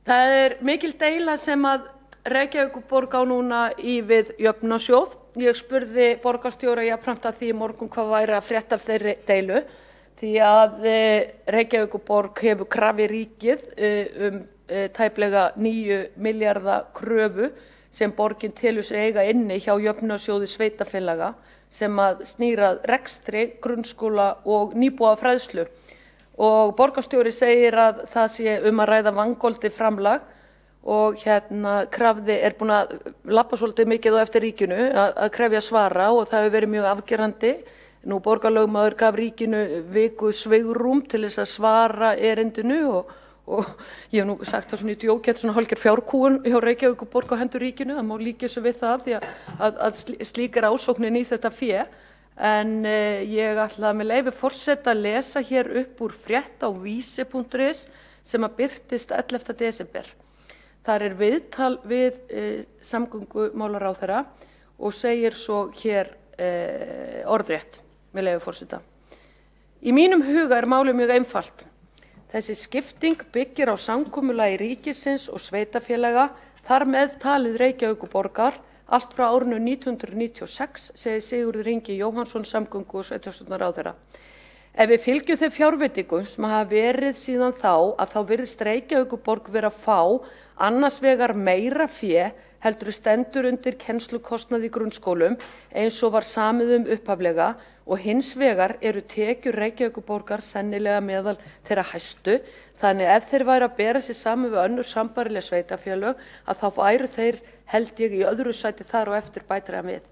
Það er mikil deila sem að Reykjavíkurborg á núna í við jöfnunarsjóð. Ég spurði borgarstjóra jafnframt að því í morgun hvað væri að frétta af þeirri deilu, því að Reykjavíkurborg hefur krafið ríkið tæplega 9 milljarða kröfu sem borgin telur sig eiga inni hjá jöfnunarsjóði sveitarfélaga sem að snýrað rekstri, grunnskóla og nýbúafræðslu. Og borgarstjóri segir að það sé að ræða vangoldið framlag og krafði er búin að labba svolítið mikið á eftir ríkinu að krefja svara og það hefur verið mjög afgerandi. Nú borgarlögmaður gaf ríkinu viku svigrúm til þess að svara erindinu og ég hef nú sagt það svona í djóki, þetta svona hálfgerð fjárkúgun hjá Reykjavíkurborg á hendur ríkinu, það má líka þessu við það því að slík er ásóknin í þetta fé. En ég ætla með leyfi forseta að lesa hér upp úr frétt á vísi.is sem að birtist 11. desember. Þar er viðtal við samgöngumálaráðherra og segir svo hér orðrétt með leyfi forseta. Í mínum huga er málið mjög einfalt. Þessi skipting byggir á samkomulagi ríkisins og sveitarfélaga, þar með talið Reykjavíkurborgar, allt frá árinu 1996, segir Sigurður Ingi Jóhannsson samgöngu- og sveitarstjórnarráðherra. Ef við fylgjum þeim fjárveitingum sem hafa verið síðan þá virðist Reykjavíkurborg vera að fá annars vegar meira fé heldur stendur undir kennslukostnað í grunnskólum eins og var samið upphaflega og hins vegar eru tekjur Reykjavíkurborgar sennilega meðal þeirra hæstu, þannig ef þeir væru að bera sig saman við önnur sambærileg sveitarfélög að þá væru þeir held ég í öðru sæti þar og eftir bætir hann við.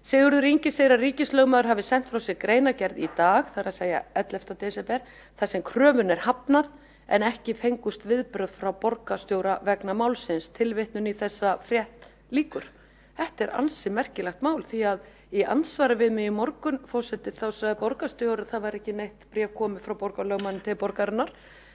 Sigurður Ingi segir að ríkislögmaður hafi sent frá sig greinargerð í dag, þar að segja 11. desember, þar sem kröfun er hafnað en ekki fengust viðbrögð frá borgarstjóra vegna málsins, tilvitnun í þessa frétt líkur. Þetta er ansi merkilegt mál því að í andsvari við mig í morgun, forseti, þá sagði borgarstjóri það var ekki neitt bréf komið frá borgarlögmanni til borgarinnar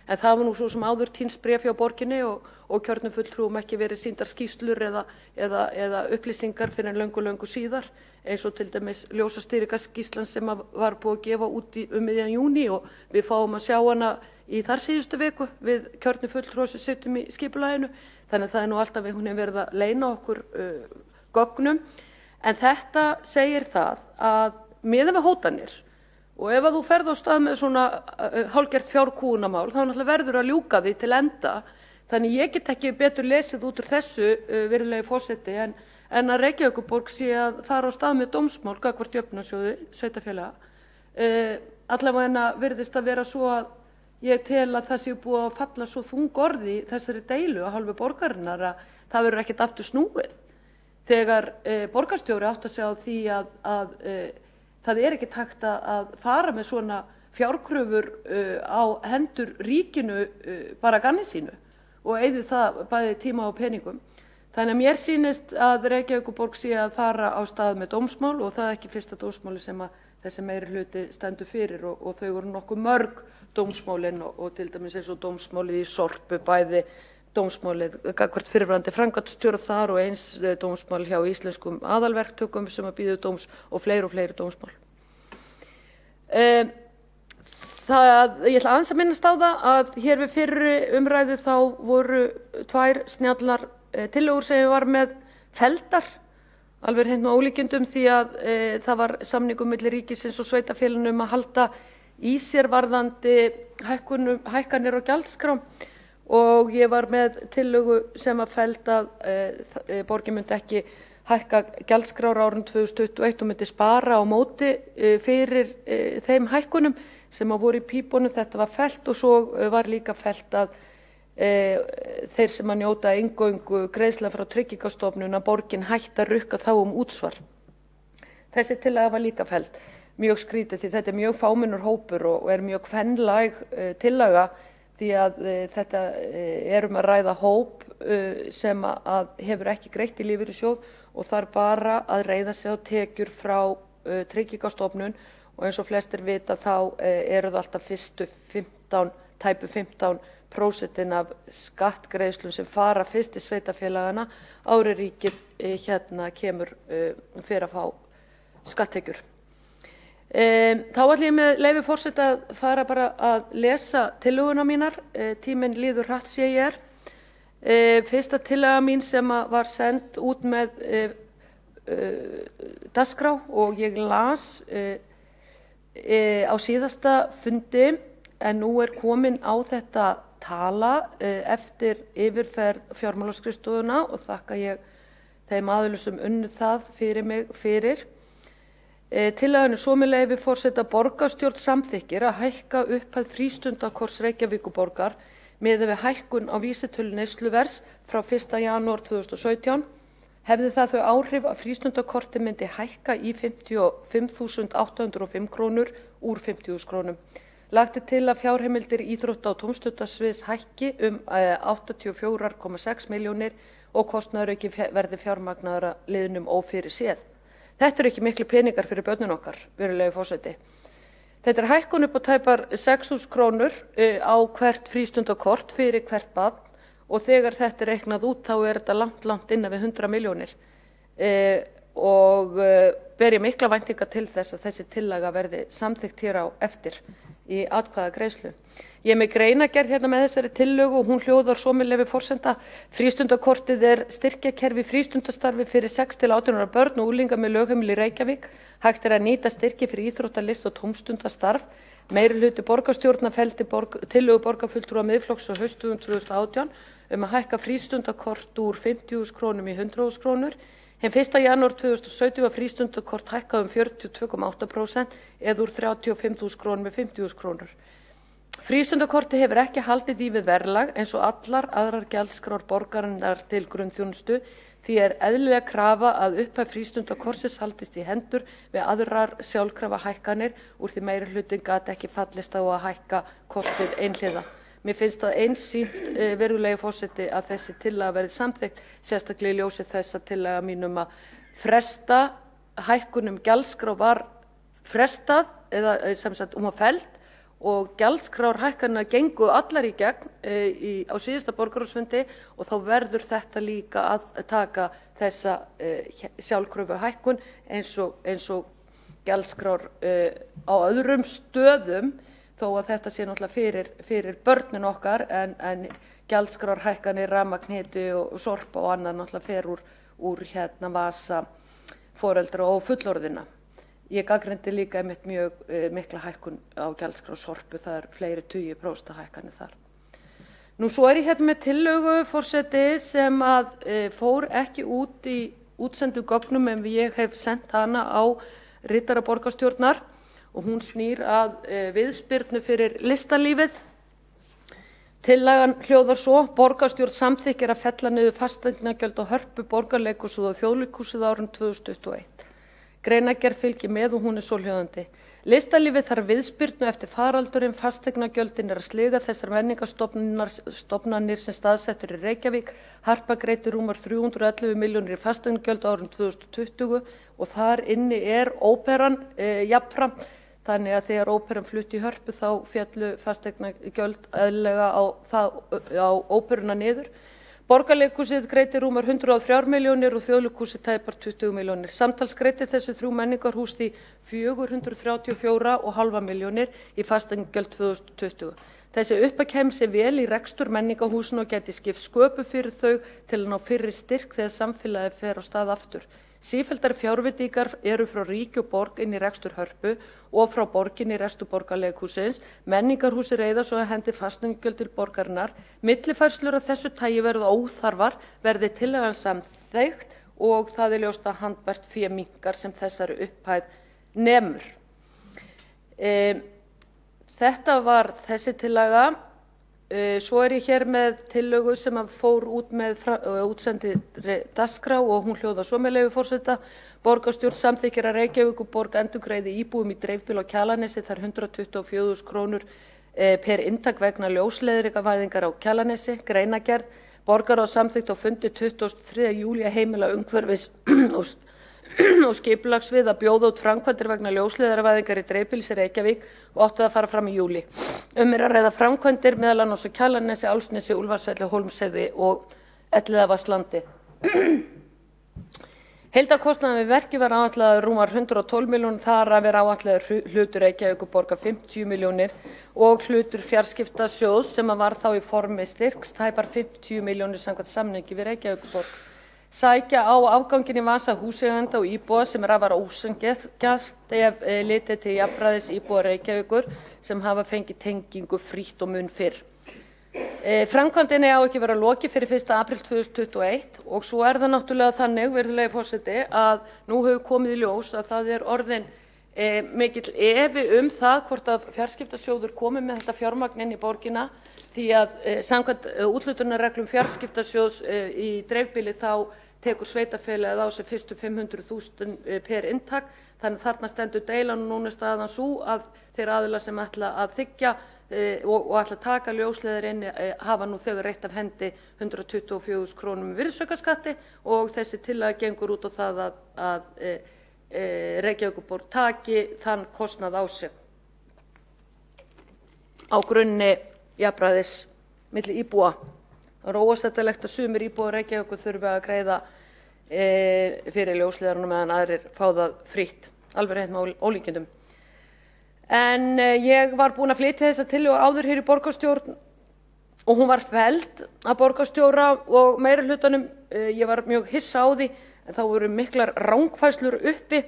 En það var nú svo sem áður týnst bréf hjá borginni og kjörnum fulltrúum ekki verið sýndar skýrslur eða upplýsingar fyrir en löngu síðar, eins og til dæmis ljósastýringarskýrslan sem var búið að gefa út miðjan júní og við fáum að sjá hana í þar síðustu viku við kjörnum fulltrúum sem sitjum í skipulaginu. Þannig að það nú alltaf einhvern veginn verið að leyna okkur gögnum. En þetta segir það að miðað við hótanir, og ef að þú ferð á stað með svona hálfgert fjárkúgunarmál, þá náttúrulega verður að ljúka því til enda. Þannig ég get ekki betur lesið út úr þessu, virðulegi forseti, en að Reykjavíkurborg sé að fara á stað með dómsmál gagnvart Jöfnunarsjóði sveitarfélaga. Allavega virðist að vera svo að ég tel að það sé búið að falla svo þung orð í þessari deilu af hálfu borgarinnar að það verður ekkert aftur snúið. Þegar borgarstjóri átti að segja á því að það ekkert hægt að fara með svona fjárkröfur á hendur ríkinu bara ganni sínu og eyði það bæði tíma og peningum. Þannig að mér sýnist að Reykjavíkurborg sé að fara á stað með dómsmál og það ekki fyrsta dómsmáli sem að þessi meiri hluti stendur fyrir og þau eru nokkuð mörg dómsmálin og til dæmis eins og dómsmálið í Sorpu, bæði dómsmálið gagnvart fyrrverandi framkvæmdastjóra þar og eins dómsmál hjá íslenskum aðalverktökum sem að bíða dóms og fleiri dómsmál. Ég ætla aðeins að minnast á það að hér við fyrri umræðu þá voru 2 snjallar tillögur sem var með felldar, alveg hreint með ólíkindum því að það var samningur milli ríkisins og sveitarfélögunum að halda í sér varðandi hækkanir og gjaldskrám og ég var með tillögu sem að felld að borgin myndi ekki hækka gjaldskrár árið 2021 og myndi spara á móti fyrir þeim hækkunum sem að voru í pípunum. Þetta var fellt og svo var líka fellt að þeir sem að njóta eingöngu greiðslna frá Tryggingastofnun að borgin hætti að rukka þá útsvar. Þessi tillaga var líka felld. Mjög skrítið því þetta mjög fámennur hópur og mjög kvenlæg tillaga því að þetta að ræða hóp sem að hefur ekki greitt í lífeyrissjóð og þarf bara að reiða sig á tekjur frá Tryggingastofnun og eins og flestir vita þá það alltaf fyrstu 15% af skattgreiðslum sem fara fyrst til sveitarfélagana ári ríkið kemur fyrir að fá skatttekjur. Þá ætla ég með leyfi forseta að fara bara að lesa tillöguna mínar, tíminn líður hratt sé ég Fyrsta tillaga mín sem var send út með dagskrá og ég las á síðasta fundi en nú komin á þetta tala eftir yfirferð fjármálaskrifstofuna og þakka ég þeim aðilum sem unnu það fyrir mig fyrir. Tillagan svo með leyfi forseta borgarstjórn samþykkir að hækka upphæð frístundakors Reykjavíkurborgar miðað við hækkun á vísitölu neysluverðs frá 1. janúar 2017 hefði það þau áhrif að frístundakortið myndi hækka í 55.805 krónur úr 50.000 krónum. Lagt til að fjárheimildir íþrótta- og tómstundasviðs hækki 84,6 milljónir og kostnaðarauki verði fjármagnaðar liðnum ófyrirséð. Þetta ekki miklu peningar fyrir börnin okkar, virðulegi forseti. Þetta hækkun upp á tæpar 6.000 krónur á hvert frístundakort fyrir hvert barn og þegar þetta reiknað út þá þetta langt innan við 100 milljónir og ber ég mikla væntingar til þess að þessi tillaga verði samþykkt hér á eftir í atkvæðagreiðslu. Ég með greinargerð hérna með þessari tillögu og hún hljóðar svo með leyfi forseta. Frístundakortið styrkjakerfi frístundastarfi fyrir 6 til 18 ára börn og unglinga með lögheimili í Reykjavík. Hægt að nýta styrki fyrir íþróttalist og tómstundastarf. Meirihluti borgarstjórnar felldi tillögu borgarfulltrúa Miðflokks á haustdögum 2018 að hækka frístundakort úr 50.000 krónum í 100.000 krónur. Hinn 1. janúar 2017 var frístundakort hækkað 42,8% eða úr 35.000 krónum með 50.000 krónur. Frístundakorti hefur ekki haldið í við verðlag eins og allar aðrar gjaldskrár borgarinnar til grunnþjónustu því eðlilega krafa að upphæð frístundakortsins haldist í hendur við aðrar sjálfkrafa hækkanir úr því meirihlutin gat ekki fallist á að hækka kortið einhliða. Mér finnst það einsýnt, virðulegi forseti, að þessi tillaga verði samþykkt, sérstaklega í ljósi þess að tillaga mínum að fresta hækkunum gjaldskrá var frestað eða sem sagt var felld og gjaldskrárhækkanirnar gengu allar í gegn á síðasta borgarráðsfundi og þá verður þetta líka að taka þessa sjálfkröfu hækkun eins og gjaldskrár á öðrum stöðum, þó að þetta sé náttúrulega fyrir börnin okkar en gjaldskrárhækkanir, rafmagn, hiti og sorpa og annað náttúrulega fer úr vasa foreldra og fullorðinna. Ég gagnrýndi líka einmitt mjög mikla hækkun á gjaldskrá sorpu, það fleiri 20% hækkanir þar. Nú svo ég með tillögu, forseti, sem að fór ekki út í útsendu gögnum en ég hef sent hana á ritara borgarstjórnar og hún snýr að viðspyrnu fyrir listalífið. Tillagan hljóðar svo: borgarstjórn samþykkir að fella niður fasteignagjöld á Hörpu, Borgarleikhúsið og Þjóðleikhúsið árið 2021. Greinargerð fylgir með og hún svohljóðandi. Listalífið þarf viðspyrnu eftir faraldurinn, fasteignagjöldin að sliga þessar menningarstofnanir sem staðsettur í Reykjavík. Harpa greiddi rúmar 311 milljónir í fasteignagjöld árið 2020 og þar inni óperan jafnframt. Þannig að þegar óperan flutti í Hörpu þá féllu fasteignagjöld eðlilega á óperuna niður. Borgarleikhúsið greiddi rúmar 103 milljónir og Þjóðleikhúsið tæpar 20 milljónir. Samtals greiddi þessi 3 menningarhús því 434,5 milljónir í fasteignagjöld 2020. Þessi upphæð kæmi sér vel í rekstur menningarhúsinu og gæti skipt sköpu fyrir þau til að ná fyrri styrk þegar samfélagið fer á stað aftur. Sífelldari fjárveitingar eru frá ríki og borg inn í rekstur Hörpu og frá borginni í rekstur Borgarleikhússins. Menningarhúsið reiða svo að hendi fasteignagjöld til borgarinnar. Millifærslur af þessu tagi verða óþarfar verði tillagan samþykkt og það ljóst að handbært fé minnkar sem þessari upphæð nemur. Þetta var þessi tillaga. Svo ég hér með tillögu sem fór út með útsendri dagskrá og hún hljóðar svo með leyfi forseta. Borgarstjórn samþykkir að Reykjavíkurborg endurgreiði íbúum í dreifbýli á Kjalarnesi þær 124.000 krónur per inntak vegna ljósleiðrikavæðingar á Kjalarnesi. Greinargerð: borgarráð samþykkt á fundi 23. júlí að heimila umhverfis og skipulagssvið að bjóða út framkvæmdir vegna ljósleiðaravæðingar í dreifbýlis í Reykjavík og átti að fara fram í júlí. Að ræða framkvæmdir meðal annars á Kjalarnesi, Álfsnesi, Úlfarsfelli, Hólmsheiði og Elliðavatnslandi. Heildarkostnaður við verkið var áætlaður rúmar 112 milljónir, þar af áætlaður hlutur Reykjavíkurborgar 50 milljónir og hlutur fjarskiptasjóðs sem var þá í formi styrks tæpar 50 milljónir samkvæmt samningi við Reykjavíkurborg. Sækja á afganginn í vasa húseigenda og íbúa sem afar ósanngjarnt ef litið til jafnræðis íbúa Reykjavíkur sem hafa fengið tengingu frítt og mun fyrr. Framkvæmdinni á ekki vera lokið fyrir 1. apríl 2021 og svo það náttúrulega þannig, virðulegi forseti, að nú hefur komið í ljós að það orðin mikill efi það hvort að fjarskiptasjóður komi með þetta fjármagn inn í borgina því að samkvæmt úthlutunarreglum fjarskiptasjóðs í dreifbýli þá tekur sveitarfélagið á sig fyrstu 500.000 per inntak. Þannig þarna stendur deilan og núna staðan sú að þeir aðilar sem ætla að þiggja og ætla að taka ljósleiðir inn hafa nú þegar reitt af hendi 124.000 krónum virðisaukaskatti og þessi tillaga gengur út á það að Reykjavíkurborg taki þann kostnað á sig á grunni jafnræðis milli íbúa. Það óásættanlegt að sumir íbúar Reykjavíkur þurfi að greiða fyrir ljósleiðarunum meðan aðrir fá það frítt, alveg hreint með ólíkindum. En ég var búin að flytja þessa tillögu áður hér í borgarstjórn og hún var felld af borgarstjóra og meirihlutanum. Ég var mjög hissa á því en þá voru miklar rangfærslur uppi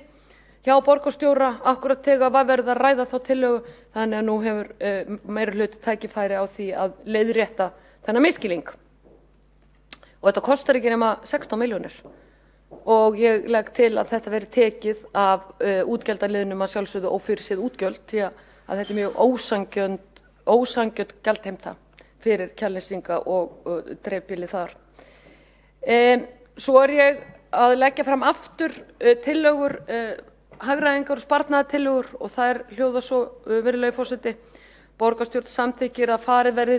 hjá borgarstjóra akkúrat þegar var verið að ræða þá tillögu, þannig að nú hefur meirihluti tækifæri á því að leiðrétta þennan misskilning. Og þetta kostar ekki nema 16 milljónir og ég legg til að þetta veri tekið af útgjaldaliðnum að sjálfsögðu ófyrirséð útgjöld því að þetta mjög ósanngjörn gjaldheimta fyrir Kjalnesinga og dreifbýli þar. Svo ég að leggja fram aftur tillögur, hagræðingar og sparnaðartillögur og þær hljóða svo, virðulegi forseti. Borgarstjórn samþykkir að farið verði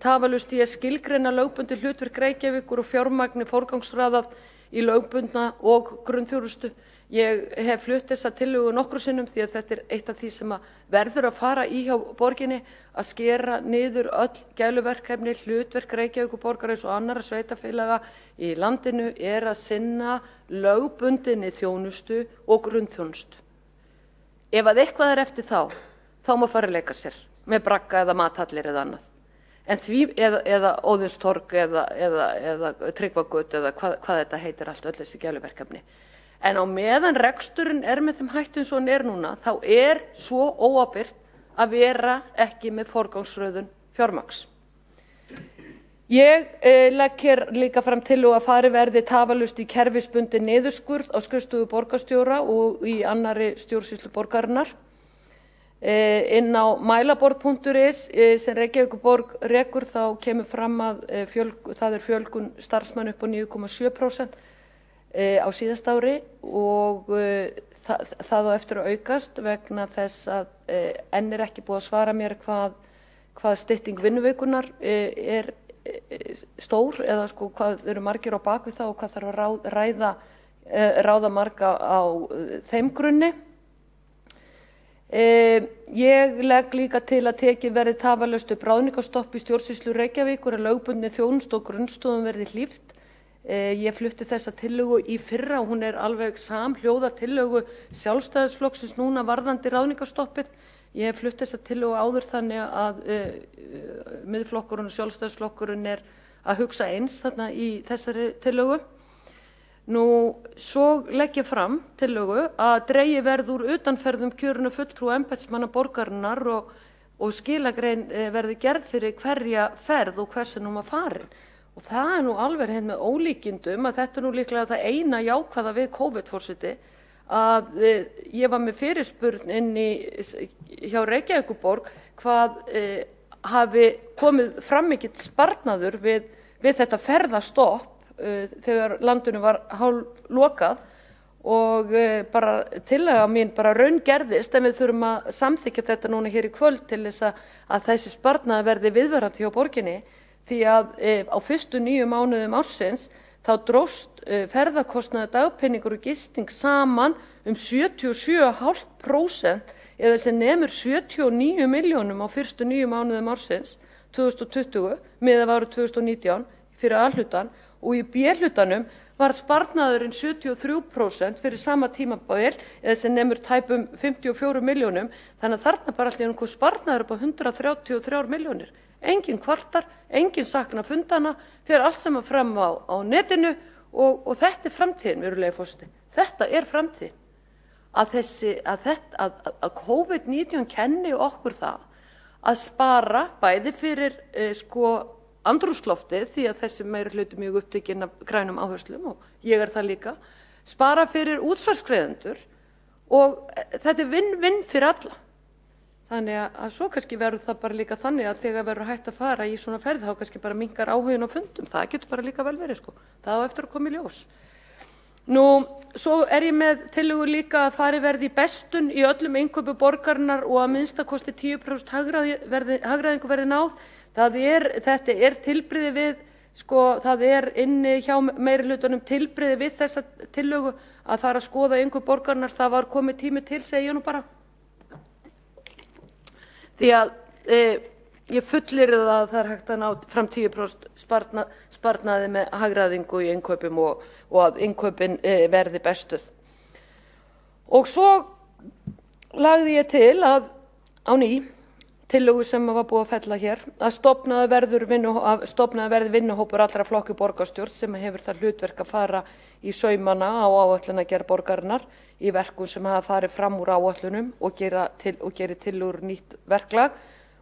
tafarlaust í að skilgreina lögbundið hlutverk Reykjavíkur og fjármagni forgangsraðað í lögbundna og grunnþjónustu. Ég hef flutt þessa tillögu nokkrum sinnum því að þetta eitt af því sem verður að fara í hjá borginni, að skera niður öll gæluverkefni. Hlutverk Reykjavíkurborgar eins og annarra sveitarfélaga í landinu að sinna lögbundinni þjónustu og grunnþjónustu. Ef að eitthvað eftir þá má fara að leika sér með bragga eða mathallir eða annað. En því, eða Óðinstorg eða Tryggvagötu eða hvað þetta heitir allt, öll þessi gæluverkefni. En á meðan reksturinn með þeim hættu eins og hann núna, þá svo óábyrgt að vera ekki með forgangsröðun fjármagns. Ég legg hér líka fram tillögu að farið verði tafarlaust í kerfisbundinn niðurskurð á skrifstofu borgarstjóra og í annarri stjórnsýslu borgarinnar. Inn á mælaborð.is sem Reykjavíkurborg rekur þá kemur fram að það fjölgun starfsmanna upp á 9,7% á síðasta ári og það á eftir að aukast vegna þess að enn ekki búið að svara mér hvað stytting vinnuvikunar stór eða sko hvað eru margir á bak við það og hvað þarf að ráða marga á þeim grunni. Ég legg líka til að tekið verði tafarlaust upp ráðningarstopp í stjórnsýslu Reykjavíkur að lögbundinni þjónustu og grunnstoðum verði hlíft. Ég flutti þessa tillögu í fyrra og hún alveg samhljóða tillögu Sjálfstæðisflokksins núna varðandi ráðningarstoppið. Ég hef flutt þessa tillögu áður þannig að Miðflokkurinn og Sjálfstæðisflokkurinn að hugsa eins þarna í þessari tillögu. Svo legg ég fram tillögu að dregið verði úr utanferðum kjörinu fulltrúa embættismanna borgarinnar og skilagrein verði gerð fyrir hverja ferð og hversu hún var farin. Og það alveg með ólíkindum að þetta líklega það eina jákvæða við COVID-forseti að ég var með fyrirspurn hjá Reykjavíkurborg hvað hafi komið fram mikill sparnaður við þetta ferðastopp þegar landinu var hálflokað og bara tillaga mín bara raungerðist en við þurfum að samþykkja þetta núna hér í kvöld til þess að þessi sparnaður verði viðvarandi hjá borginni því að á fyrstu 9 mánuðum ársins þá dróst ferðakostnaður dagpeningur og gisting saman 77,5% eða sem nemur 79 milljónum á fyrstu 9 mánuðum ársins 2020 miðað við árið 2019 fyrir A-hlutann og í B-hlutanum var sparnaðurinn 73% fyrir sama tímabil eða sem nemur tæpum 54 milljónum þannig að þarna bara allir einhver sparnaður upp á 133 milljónir. Engin kvartar, engin sakna fundana, fyrir allt sem fram á netinu og þetta framtíðin, virðulegi forseti. Þetta framtíðin. Að COVID-19 kenni okkur það að spara bæði fyrir andrúmsloftið því að þessi meiri hluti mjög upptekinn af grænum áherslum og ég það líka, spara fyrir útsvarsgreiðendur og þetta vinn-vinn fyrir alla. Þannig að svo kannski verður það bara líka þannig að þegar verður hægt að fara í svona ferð þá kannski bara minnkar áhuginn á fundum. Það getur bara líka vel verið Það á eftir að koma í ljós. Svo ég með tillögu líka að farið verði í bestun í öllum innkaupum borgarinnar og að minnstakosti 10% hagræðingu verði náð. Þetta tilbrigði við, það inni hjá meirihlutanum tilbrigði við þessa tillögu að fara að skoða innkaup borgarinnar. Það var komið tími til, segi ég nú bara. Því að ég fullyrði að það hægt að ná fram 10% sparnaði með hagræðingu í innkaupum og að innkaupin verði bestuð. Og svo lagði ég til að á ný tillögu sem var búið að fella hér að stofnaður verði vinnuhópur allra flokka í borgarstjórn sem hefur það hlutverk að fara í saumana á áætlunargerð borgarinnar í verkum sem hafa farið fram úr áætlunum og geri tillögur nýtt verklag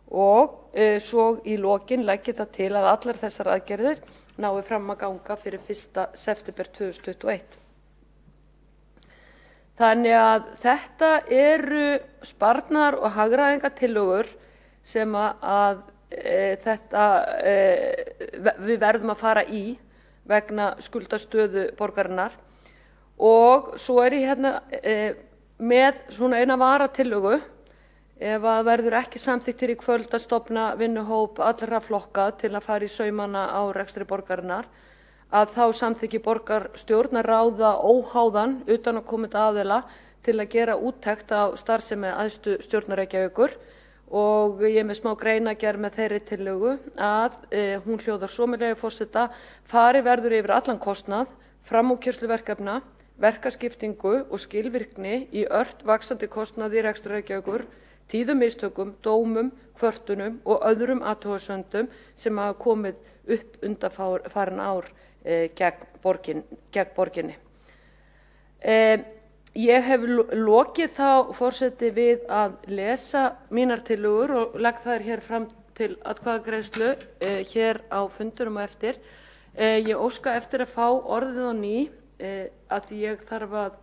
og svo í lokin leggi það til að allar þessar aðgerðir nái fram að ganga fyrir 1. september 2021. Þannig að þetta eru sparnaðar og hagræðingartillögur sem við verðum að fara í vegna skuldastöðu borgarinnar og svo ég hérna með svona eina varatillögu ef að verður ekki samþykkt í kvöld að stofna vinnuhóp allra flokka til að fara í saumana á rekstri borgarinnar að þá samþykki borgarstjórn að ráða óháðan utanaðkomandi aðila til að gera úttekt á starfsemi æðstu stjórnar Reykjavíkur og ég er með smá greinargerð með þeirri tillögu að hún hljóðar svo, með leyfi forseta: farið verður yfir allan kostnað, framúrkeyrslu verkefna, verkaskiptingu og skilvirkni í ört vaxandi kostnaði í rekstri Reykjavíkur, tíðum mistökum, dómum, kvörtunum og öðrum athugasemdum sem hafa komið upp undanfarin ár gegn borginni. Ég hef lokið þá, forseti, við að lesa mínar tillögur og legg þær hér fram til atkvæðagreiðslu hér á fundinum á eftir. Ég óska eftir að fá orðið á ný að því ég þarf að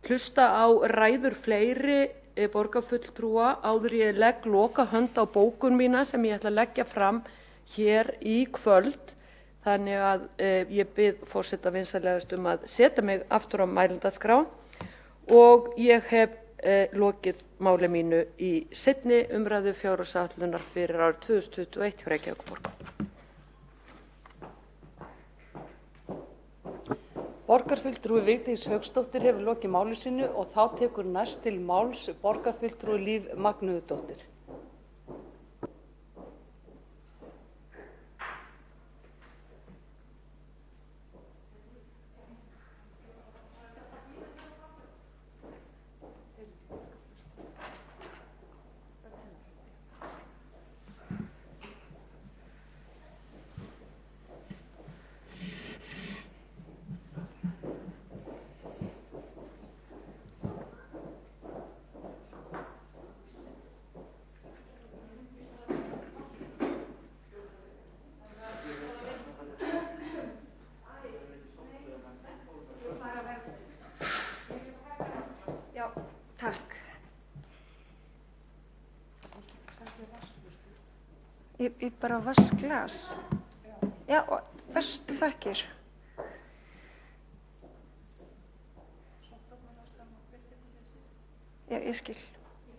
hlusta á ræður fleiri borgarfulltrúa áður ég legg loka hönd á bókun mína sem ég ætla að leggja fram hér í kvöld. Þannig að ég bið forseta vinsamlegast að setja mig aftur á mælendaskrá og ég hef lokið máli mínu í seinni umræðu fjárhagsáætlunar fyrir árið 2021 hjá Reykjavíkurborg. Borgarfulltrúi Vigdís Hauksdóttir hefur lokið máli sínu og þá tekur næst til máls borgarfulltrúi Líf Magnúðardóttir. Takk. Ég bara vaskglas. Já, og bestu þakkir. Já, ég skil.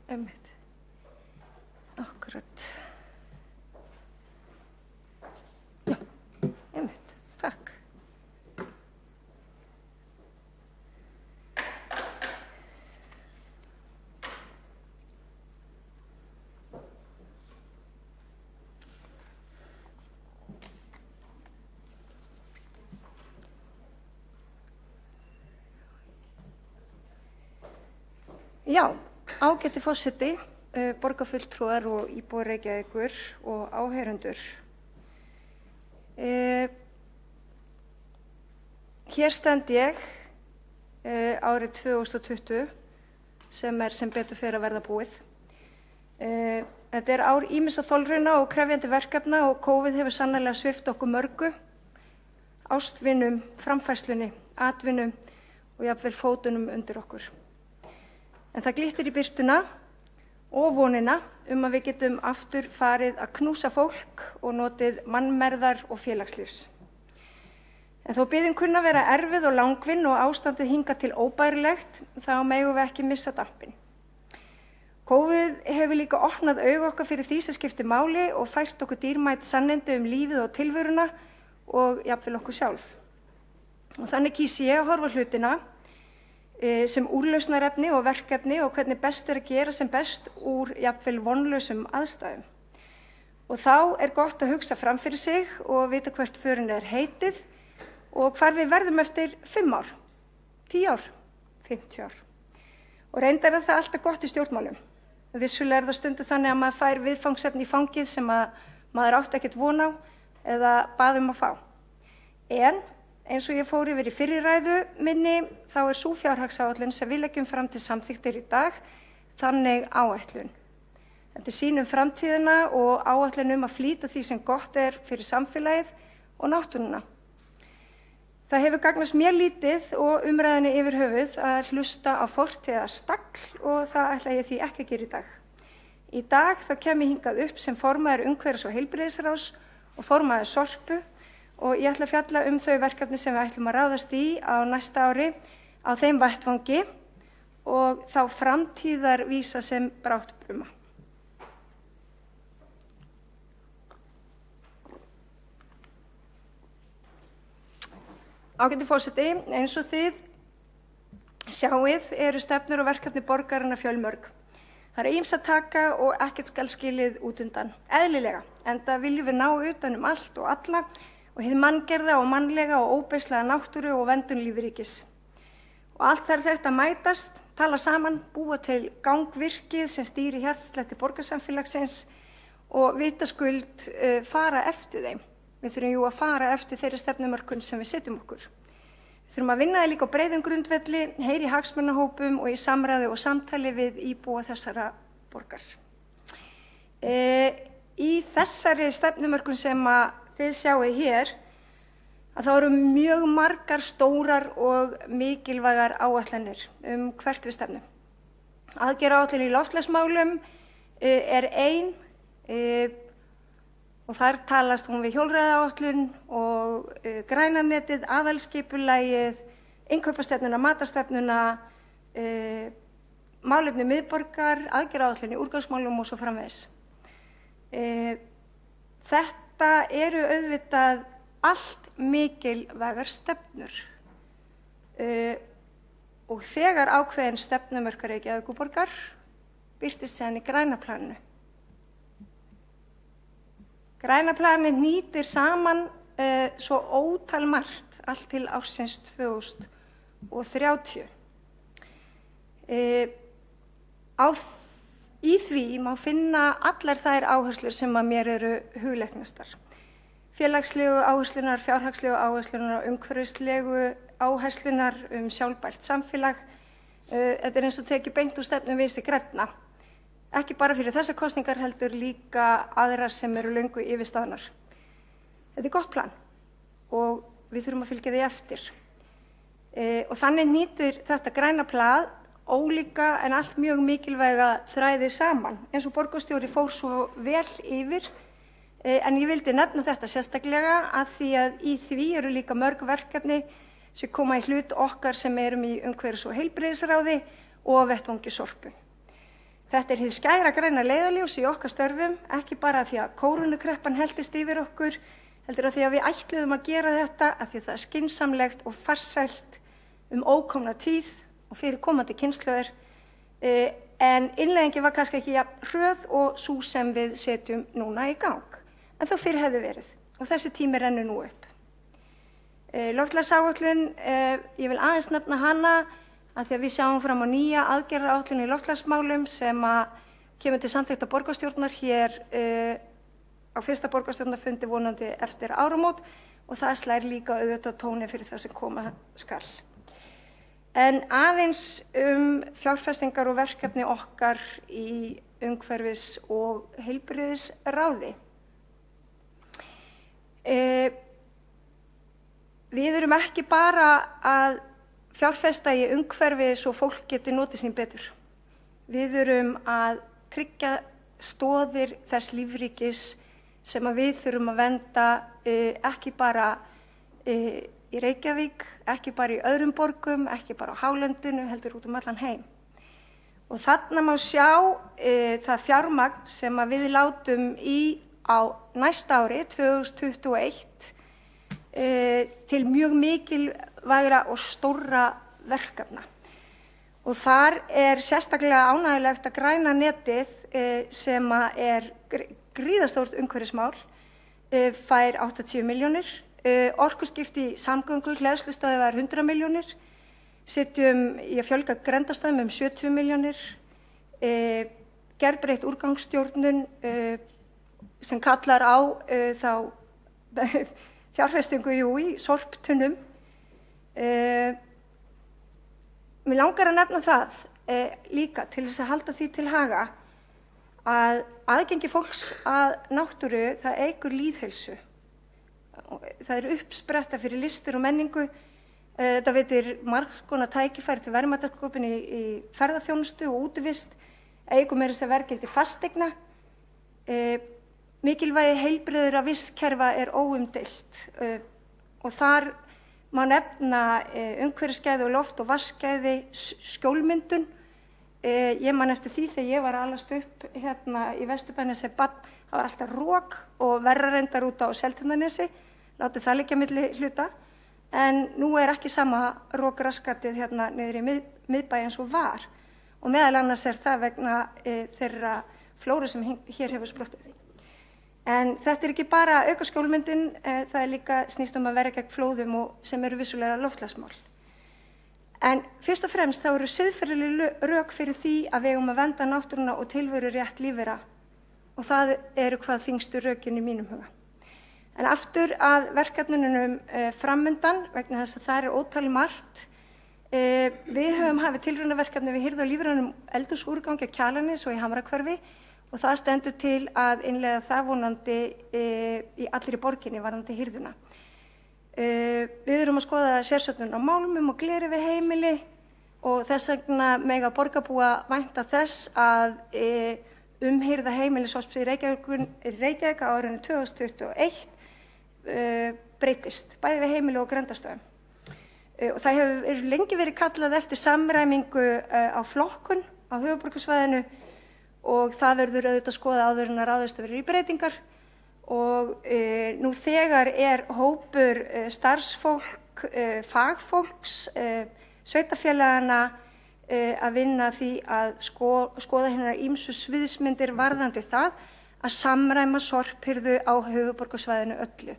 Einmitt. Akkurat. Já, einmitt. Takk. Já, ágæti forseti, borgarfulltrúar og íbúar Reykjavíkur og áheyrendur. Hér stend ég árið 2020 sem betur fer að verða búið. Þetta ár ýmissa þolrauna og krefjandi verkefna og COVID hefur sannarlega svipt okkur mörgu, ástvinum, framfærslunni, atvinnu og jafnvel fótunum undir okkur. En það glittir í birtuna og vonina að við getum aftur farið að knúsa fólk og notið mannmergðar og félagslífs. En þó biðin kunna vera erfið og langvinn og ástandið hingað til óbærilegt, þá megum við ekki missa dampinn. COVID hefur líka opnað augu okkar fyrir því sem skiptir máli og fært okkur dýrmæt sannindi lífið og tilveruna og jafnvel okkur sjálf. Og þannig kýs ég að horfa hlutina sem úrlausnarefni og verkefni og hvernig best að gera sem best úr jafnvel vonlausum aðstæðum. Og þá gott að hugsa fram fyrir sig og vita hvert förinni heitið og hvar við verðum eftir 5 ár, 10 ár, 50 ár. Og reyndar það alltaf gott í stjórnmálum. Vissulega það stundu þannig að maður fær viðfangsefni í fangið sem að maður átti ekkert von á eða bað að fá. En eins og ég fór yfir í fyrri ræðu minni, þá sú fjárhagsáætlun sem við leggjum fram til samþykktir í dag þannig áætlun. Þetta sýn framtíðina og áætlun að flýta því sem gott fyrir samfélagið og náttúruna. Það hefur gagnast mér lítið og umræðinni yfir höfuð að hlusta á fortíðarstagl og það ætla ég því ekki að gera í dag. Í dag þá kem ég hingað upp sem formaður umhverfis- og heilbrigðisráðs og formaður Sorpu og ég ætla að fjalla þau verkefni sem við ætlum að ráðast í á næsta ári á þeim vettvangi og þá framtíðarvísa sem brátt bruma. Ágæti forseti, eins og þið sjáið eru stefnur og verkefni borgarinnar fjölmörg. Það er ýmis að taka og ekkert skal skilið út undan. Eðlilega, enda viljum við ná utan allt og alla og hið manngerða og mannlega og óbeislega náttúru og verndun lífríkis. Og allt þarf þetta að mætast, tala saman, búa til gangvirkið sem stýri hjartslætti borgarsamfélagsins og vitaskuld fara eftir þeim. Við þurfum jú að fara eftir þeirri stefnumörkun sem við setjum okkur. Við þurfum að vinna það líka á breiðum grundvelli, heyri hagsmunahópum og í samræðu og samtali við íbúa þessara borgar. Í þessari stefnumörkun sem þið sjáið hér, að þá eru mjög margar stórar og mikilvægar áætlanir hvert við stefnum. Aðgerðaáætlun í loftslagsmálum er ein, og þar talast hún við hjólreiðaáætlun og grænanetið, aðalskipulagið, innkaupastefnuna, matarstefnuna, málefni miðborgar, aðgerðaáætlun í úrgangsmálum og svo framvegis. Þetta eru auðvitað allt mikilvægar stefnur og þegar ákveðin stefnumörk Reykjavíkurborgar birtist síðan í græna planinu. Græna planið nýtir saman svo ótal margt allt til ársins 2030. Í því má finna allar þær áherslur sem að mér eru hugleiknastar. Félagslegu áherslunar, fjárhagslegu áherslunar, umhverfislegu áherslunar sjálfbært samfélag. Þetta er eins og tekið beint úr stefnum Vinstri grænna. Ekki bara fyrir þessar kosningar heldur líka aðrar sem eru löngu yfirstaðnar. Þetta er gott plan og við þurfum að fylgja því eftir. Og þannig nýtir þetta græna plan ólíka en allt mjög mikilvæga þræði saman, eins og borgarstjóri fór svo vel yfir. En ég vildi nefna þetta sérstaklega að því að í því eru líka mörg verkefni sem koma í hlut okkar sem erum í umhverfis- og heilbrigðisráði og á vettvangi Sorpu. Þetta er hið skæra græna leiðarljós í okkar störfum, ekki bara því að kórónukreppan heltist yfir okkur, heldur að því að við ætluðum að gera þetta að því það er skynsamlegt og farsælt ókomna tíð og fyrir komandi kynslóðir, en innleiðingin var kannski ekki hröð og sú sem við setjum núna í gang. En þó fyrr hefði verið og þessi tími rennur nú upp. Loftslagsáætlun, ég vil aðeins nefna hana, að því að við sjáum fram á nýja aðgerðaáætlun í loftslagsmálum sem kemur til samþykkta borgarstjórnar hér á fyrsta borgarstjórnarfundi vonandi eftir áramót og það slær líka auðvitað tóni fyrir það sem koma skal. En aðeins fjárfestingar og verkefni okkar í umhverfis- og heilbrigðisráði. Við erum ekki bara að fjárfesta í umhverfi svo fólk geti notið sín betur. Við erum að tryggja stoðir þess lífríkis sem að við þurfum að vernda ekki bara í Reykjavík, ekki bara í öðrum borgum, ekki bara á hálendinu, heldur út allan heim. Og þarna má sjá það fjármagn sem að við látum í á næsta ári, 2021, til mjög mikilvægra og stórra verkefna. Og þar er sérstaklega ánægjulegt að græna netið sem er gríðarstórt umhverfismál, fær 80 milljónir, orkuskipti í samgöngur, hleðslustöðvar 100 milljónir, setjum í að fjölga grenndarstöðum 70 milljónir, gerbreytt úrgangsstjórnun sem kallar á þá fjárfestingu í sorptunnum. Mér langar að nefna það líka til þess að halda því til haga að aðgengi fólks að náttúru það eykur lýðheilsu. Það er uppspretta fyrir listir og menningu. Þetta veitir margs konar tækifæri til verðmætasköpun í ferðaþjónustu og útivist, eykur meira þess að verðgildi fasteigna. Mikilvægi heilbrigðra vistkerfa er óumdeilt og þar má nefna umhverfisgæði og loft- og vatnsgæði, skjólmyndun. Ég man eftir því þegar ég var að alast upp hérna í Vesturbænum sem barn, það var alltaf rok og verra reyndar út á Seltjarnarnesi, látið það liggja milli hluta. en nú ekki sama rokraskatið hérna niður í miðbæ eins og var og meðal annars það vegna þeirra flóru sem hér hefur sprottið. En þetta ekki bara aukaskjólmyndin, það líka snýst að vera gegn flóðum og sem eru vissulega loftslagsmál. En fyrst og fremst þá eru siðferðileg rök fyrir því að við eigum að vernda náttúruna og tilveru rétt lífvera og það eru hvað þyngstu rökin í mínum huga. En aftur að verkefnunum framundan vegna þess að það ótal margt. Við höfum hafið tilraunaverkefni við hirð- og lífrænum eldhúsúrgangi á Kjalarnesi og í Hamrahverfi og það stendur til að innleiða það vonandi í allri borginni varðandi hirðuna. Við erum að skoða sérsöfnun á málmum og gleri við heimili og þess vegna mega borgarbúa vænta þess að umhirða heimilishospið í Reykjavík á árinu 2021 breytist, bæði við heimili og grenndarstöðum. Og það hefur lengi verið kallað eftir samræmingu á flokkun á höfuðborgarsvæðinu og það verður auðvitað skoða áður en að ráðist verður í breytingar og nú þegar hópur starfsfólk, fagfólks, sveitarfélagana að vinna því að skoða hinar ýmsu sviðsmyndir varðandi það að samræma sorphirðu á höfuðborgarsvæðinu öllu.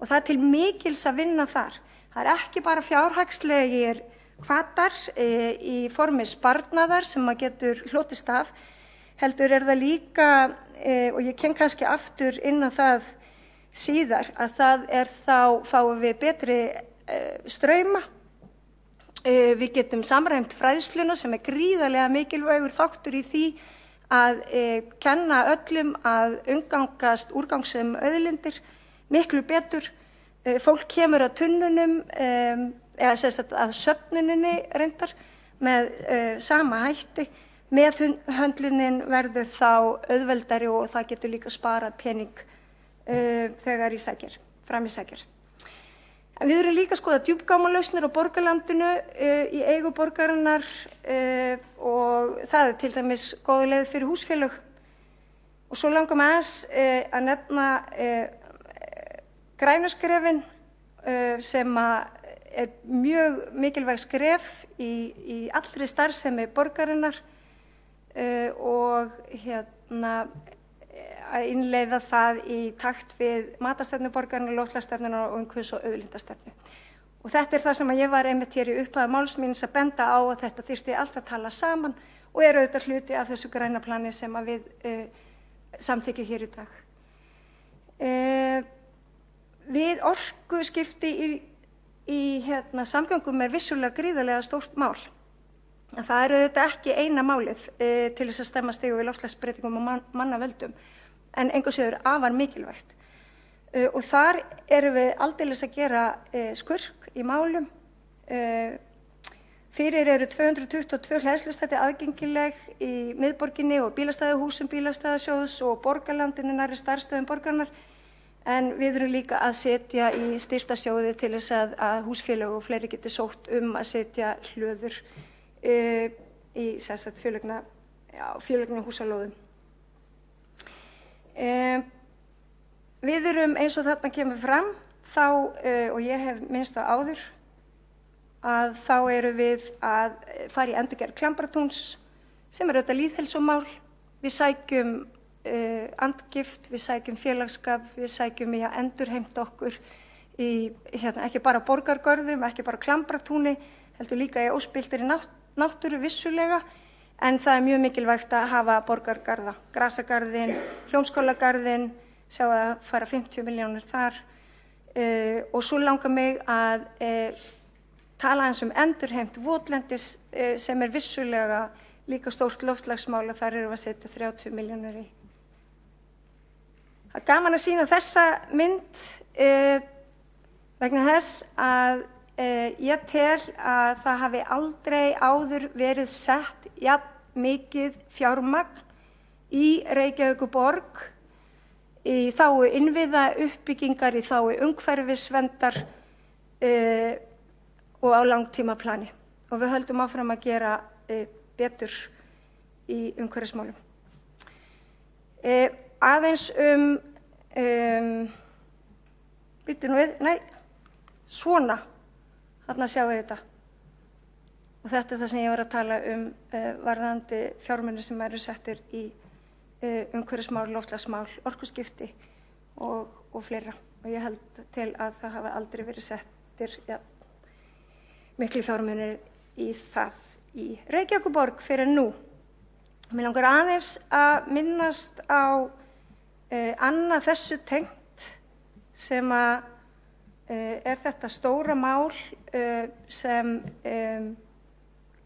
Og það til mikils að vinna þar. Það ekki bara fjárhagslegir hvatar í formi sparnaðar sem maður getur hlotist af, heldur það líka, og ég kem kannski aftur inn á það síðar, að það þá fáum við betri strauma. Við getum samræmt fræðsluna sem gríðarlega mikilvægur þáttur í því að kenna öllum að umgangast úrgangsum auðlindir miklu betur. Fólk kemur að tunnunum, eða að söfnuninni reyndar með sama hætti. Meðhöndlunin verður þá auðveldari og það getur líka sparað pening þegar fram í sækir. En við erum líka að skoða djúpgámalausnir á borgarlandinu í eigu borgarinnar og það til dæmis góð leið fyrir húsfélög. Og svo langar mig aðeins að nefna grænu skrefin sem mjög mikilvæg skref í allri starfsemi borgarinnar og að innleiða það í takt við matarstefnu borgarinnar, loftslagsstefnuna og umhverfis- og auðlindastefnu. Og þetta það sem ég var einmitt hér í upphafi máls míns að benda á að þetta þyrfti allt að tala saman og auðvitað hluti af þessu græna plani sem að við samþykkjum hér í dag. Við orkuskipti í samgöngum vissulega gríðarlega stórt mál. En það auðvitað ekki eina málið til þess að stemma stigu við loftslagsbreytingum og mannavöldum, en engu síður afar mikilvægt. Og þar erum við aldeilis að gera skurk í málum. Fyrir eru 222 hleðslustætti aðgengileg í miðborginni og bílastæðahúsum bílastæðasjóðs og borgarlandinu nærri starfsstöðum borgarinnar. En við erum líka að setja í styrktarsjóði til þess að húsfélög og fleiri geti sótt að setja hlöður í fjölegna húsalóðum. Við erum eins og þarna kemur fram þá, og ég hef minnst á áður, að þá erum við að fara í endurgerð Klambratúns sem auðvitað lýðheilsumál. Við sækjum andgift, við sækjum félagsskap, við sækjum í að endurheimta okkur í ekki bara borgargörðum, ekki bara Klambratúni, heldur líka í óspilltri náttúru vissulega, en það mjög mikilvægt að hafa borgargarða, grasagarðinn, Hljómskálagarðinn, sjá að fara 50 milljónir þar og svo langar mig að tala eins endurheimt votlendis sem vissulega líka stórt loftslagsmál og þar erum við að setja 30 milljónir í. Það er gaman að sýna þessa mynd vegna þess að ég tel að það hafi aldrei áður verið sett jafn mikið fjármagn í Reykjavíkurborg í þágu innviða uppbyggingar, í þágu umhverfisverndar og á langtímaplani. Og við höldum áfram að gera betur í umhverfismálum. Aðeins svona Þarna sjáum við þetta. Og þetta það sem ég var að tala varðandi fjármuni sem eru settir í umhverfismál, loftslagsmál, orkuskipti og fleira. Og ég held til að það hafi aldrei verið settir miklu fjármunir í það í Reykjavíkurborg fyrir nú. Mér langar aðeins að minnast á annað þessu tengt sem er þetta stóra mál sem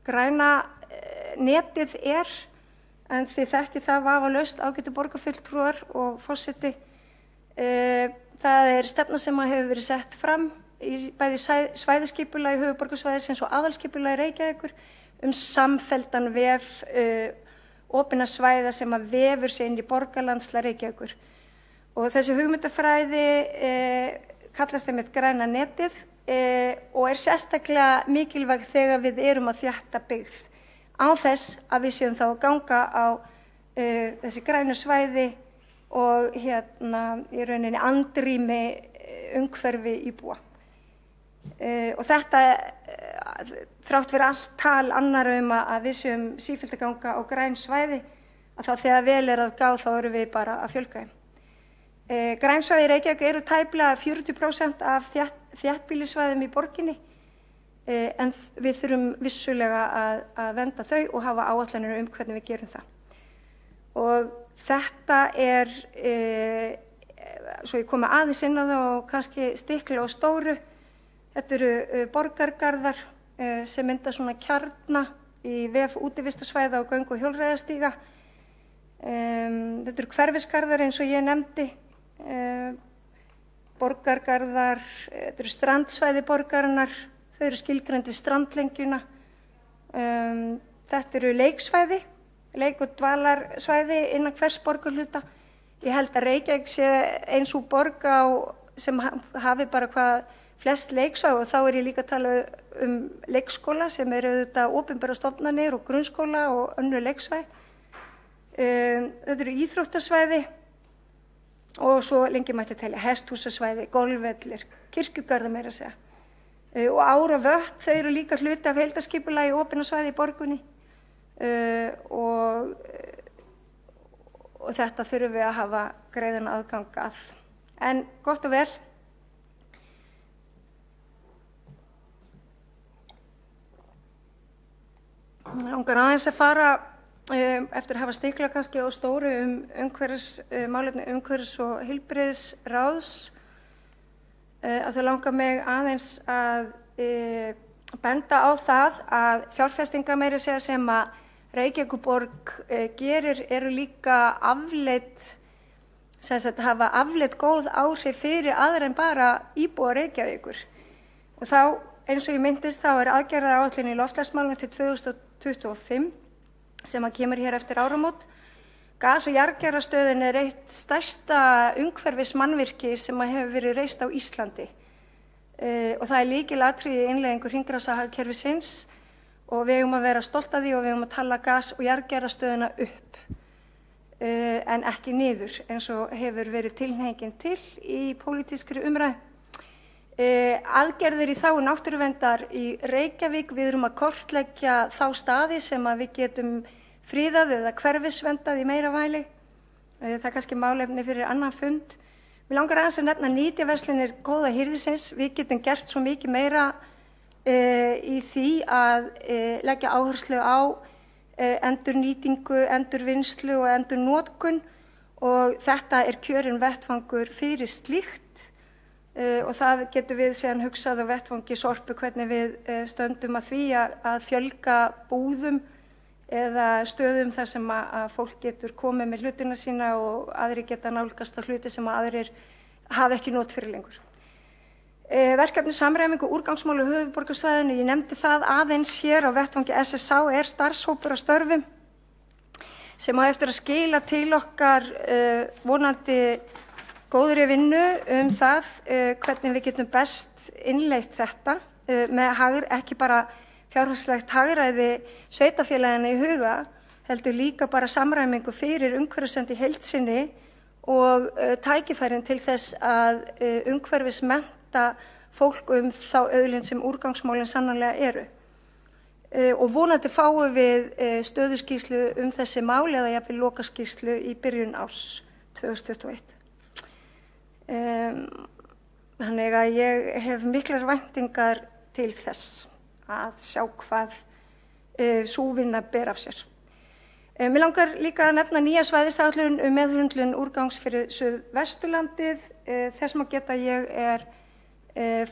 græna netið en þið þekkið það vafalaust ágætu borgarfulltrúar og forseti. Það stefna sem hefur verið sett fram í bæði svæðisskipulagi höfuðborgarsvæðisins og aðalskipulagi Reykjavíkur samfelldan vef opinna svæða sem vefur sig inn í borgarlandslag Reykjavíkur. Og þessi hugmyndafræði kallast einmitt græna netið og sérstaklega mikilvæg þegar við erum að þétta byggð án þess að við séum þá að ganga á þessi grænu svæði og í rauninni andrými umhverfi íbúa. Og þetta þrátt fyrir allt tal annarra að við séum sífellt að ganga á græn svæði að þá þegar vel að gá þá erum við bara að fjölga þeim. Græn svæði í Reykjavík eru tæplega 40% af þéttbýlissvæðum í borginni en við þurfum vissulega að vernda þau og hafa áætlanir hvernig við gerum það. Og þetta svo ég komi aðeins inn á það og kannski stikla og stóru. Þetta eru borgargarðar sem mynda svona kjarna í vef útivistarsvæða og göng- og hjólreiðastíga. Þetta eru hverfisgarðar eins og ég nefndi, borgargarðar, þetta eru strandsvæði borgarinnar, þau eru skilgreind við strandlengjuna. Þetta eru leiksvæði, leik- og dvalarsvæði innan hvers borgarhluta. Ég held að Reykjavík sé eins og borg sem hafi bara hvað flest leiksvæði og þá ég líka að tala leikskóla sem eru auðvitað opinbera stofnanir og grunnskóla og önnur leiksvæði. Þetta eru íþróttasvæði og svo lengi mætti telja hesthúsasvæði, golfvellir, kirkjugarða meira að segja. Og ár og vött, þau eru líka hluti af heildarskipulagi opinna svæði í borgunni og þetta þurfum við að hafa greiðan aðgang að. En gott og vel. Ég langar aðeins að fara eftir að hafa stiklað kannski á stóru málefni umhverfis- og heilbrigðisráðs að það langar mig aðeins að benda á það að fjárfestingar meira segja sem að Reykjavíkurborg gerir eru líka hafa afleitt góð áhrif fyrir aðra en bara íbúa Reykjavíkur. Og þá, eins og ég myndist, þá aðgerðaáætlun í loftslagsmálum til 2025 sem kemur hér eftir áramót. Gas- og jarðgerðarstöðin eitt stærsta umhverfismannvirki sem hefur verið reist á Íslandi. Og það lykilatriði í innleiðingu hringrásarhagkerfisins og við eigum að vera stolt af því og við eigum að tala gas- og jarðgerðarstöðina upp en ekki niður eins og hefur verið tilhneiging til í pólitískri umræðu. Aðgerðir í þágu náttúruverndar í Reykjavík, við erum að kortleggja þá staði sem að við getum friðað eða hverfisverndað í meira væli. Það kannski málefni fyrir annan fund. Mér langar aðeins að nefna nytjaverslanir góða hirðisins. Við getum gert svo mikið meira í því að leggja áherslu á endurnýtingu, endurvinnslu og endurnotkun og þetta kjörinn vettvangur fyrir slíkt. Og það getur við síðan hugsað á vettvangi Sorpu hvernig við stöndum að því að fjölga búðum eða stöðum þar sem að fólk getur komið með hlutina sína og aðrir geta nálgast á hluti sem að aðrir hafa ekki not fyrir lengur. Verkefni samræmingu úrgangsmála á höfuðborgarsvæðinu, ég nefndi það aðeins hér á vettvangi SSH starfshópur á störfum sem á eftir að skila til okkar vonandi góðri vinnu það hvernig við getum best innleitt þetta með ekki bara fjárhagslegt hagræði sveitarfélagana í huga, heldur líka bara samræmingu fyrir umhverfisvernd í heild sinni og tækifærin til þess að umhverfismennta fólk þá auðlind sem úrgangsmálin sannarlega eru. Og vonandi fáum við stöðuskýrslu þessi mál eða jafnvel lokaskýrslu í byrjun árs 2021. Þannig að ég hef miklar væntingar til þess að sjá hvað sú vinna ber af sér. Mér langar líka að nefna nýja svæðisáætlun meðhöndlun úrgangs fyrir Suðvesturlandið. Þess má geta ég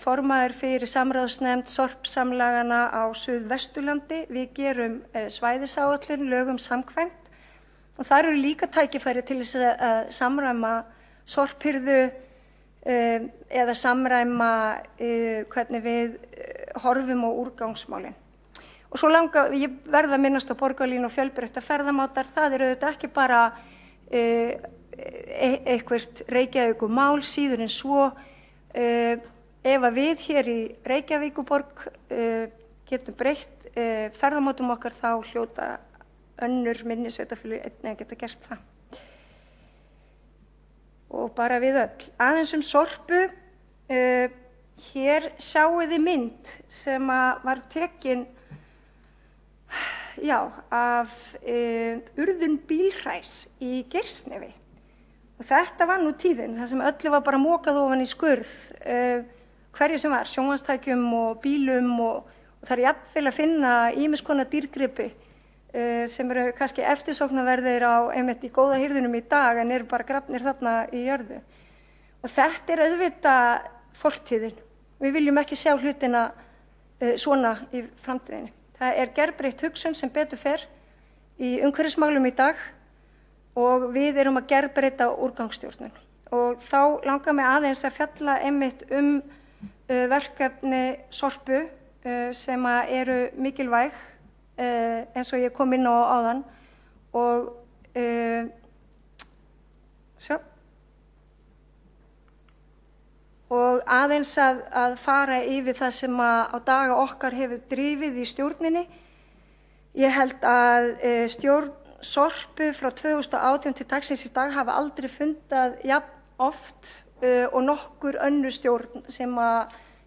formaður fyrir samráðsnefnd sorpsamlagana á Suðvesturlandi. Við gerum svæðisáætlun lögum samkvæmt og þar eru líka tækifæri til þess að samræma sorphirðu eða samræma hvernig við horfum á úrgangsmálin. Og svo ég verða að minnast á borgarlínu og fjölbreytta ferðamátar. Það eru auðvitað ekki bara eitthvert Reykjavíkurmál, síður en svo. Ef að við hér í Reykjavíkurborg getum breytt ferðamátum okkar þá hljóta önnur minni sveitarfélög einnig að geta gert það. Og bara við öll. Aðeins Sorpu, hér sjáið þið mynd sem var tekin af urðun bílhræs í Geirsnefi. Og þetta var nú tíðin, þar sem öllu var bara mokað ofan í skurð, hverju sem var, sjónvarpstækjum og bílum og það er jafnvel að finna ýmiss konar dýrgripi sem eru kannski eftirsóknarverðir einmitt í góða hirðunum í dag en eru bara grafnir þarna í jörðu. Og þetta er auðvitað fortíðin. Við viljum ekki sjá hlutina svona í framtíðinni. Það er gerbreytt hugsun sem betur fer í umhverfismálum í dag og við erum að gerbreyta úrgangsstjórnun. Og þá langar mig aðeins að fjalla einmitt verkefni Sorpu sem eru mikilvæg eins og ég kom inn á áðan og aðeins að fara yfir það sem á daga okkar hefur drifið í stjórninni. Ég held að stjórn Sorpu frá 2018 til dagsins í dag hafa aldrei fundað jafn oft og nokkur önnur stjórn sem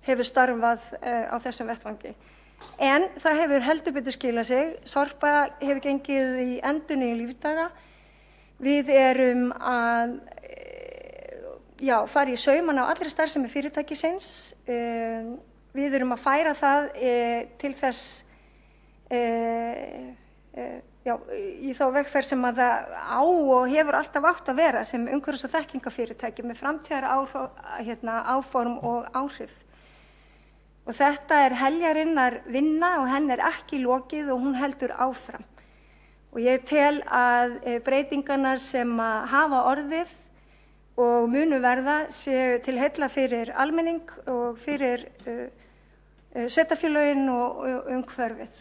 hefur starfað á þessum vettvangi. En það hefur heldur betur skilað sig. Sorpa hefur gengið í endurnýjun lífdaga. Við erum að fara í saumana á allri starfsemi fyrirtækisins. Við erum að færa það til þess í þá vegferð sem að það á og hefur alltaf átt að vera sem umhverfis- og þekkingafyrirtæki með framtíðar áform og áhrif. Og þetta er heljarinnar vinna og henn er ekki lokið og hún heldur áfram. Og ég tel að breytingarnar sem hafa orðið og munu verða séu til heilla fyrir almenning og fyrir sveitarfélögin og umhverfið.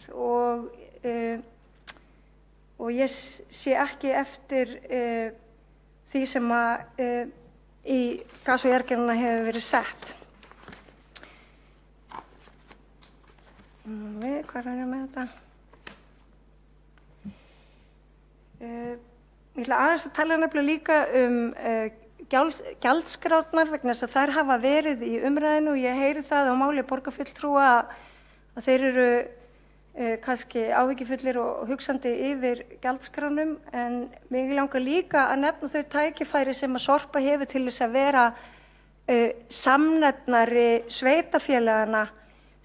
Og ég sé ekki eftir því sem í gas- og jarðgerðina hefur verið sett. Hvað er með þetta? Ég ætla aðeins að tala nefnilega líka gjaldskrárnar vegna þess að þær hafa verið í umræðinu og ég heyri það á máli borgarfulltrúa að þeir eru kannski áhyggjufullir og hugsandi yfir gjaldskránum en mig langar líka að nefna þau tækifæri sem að Sorpa hefur til þess að vera samnefnari sveitarfélagana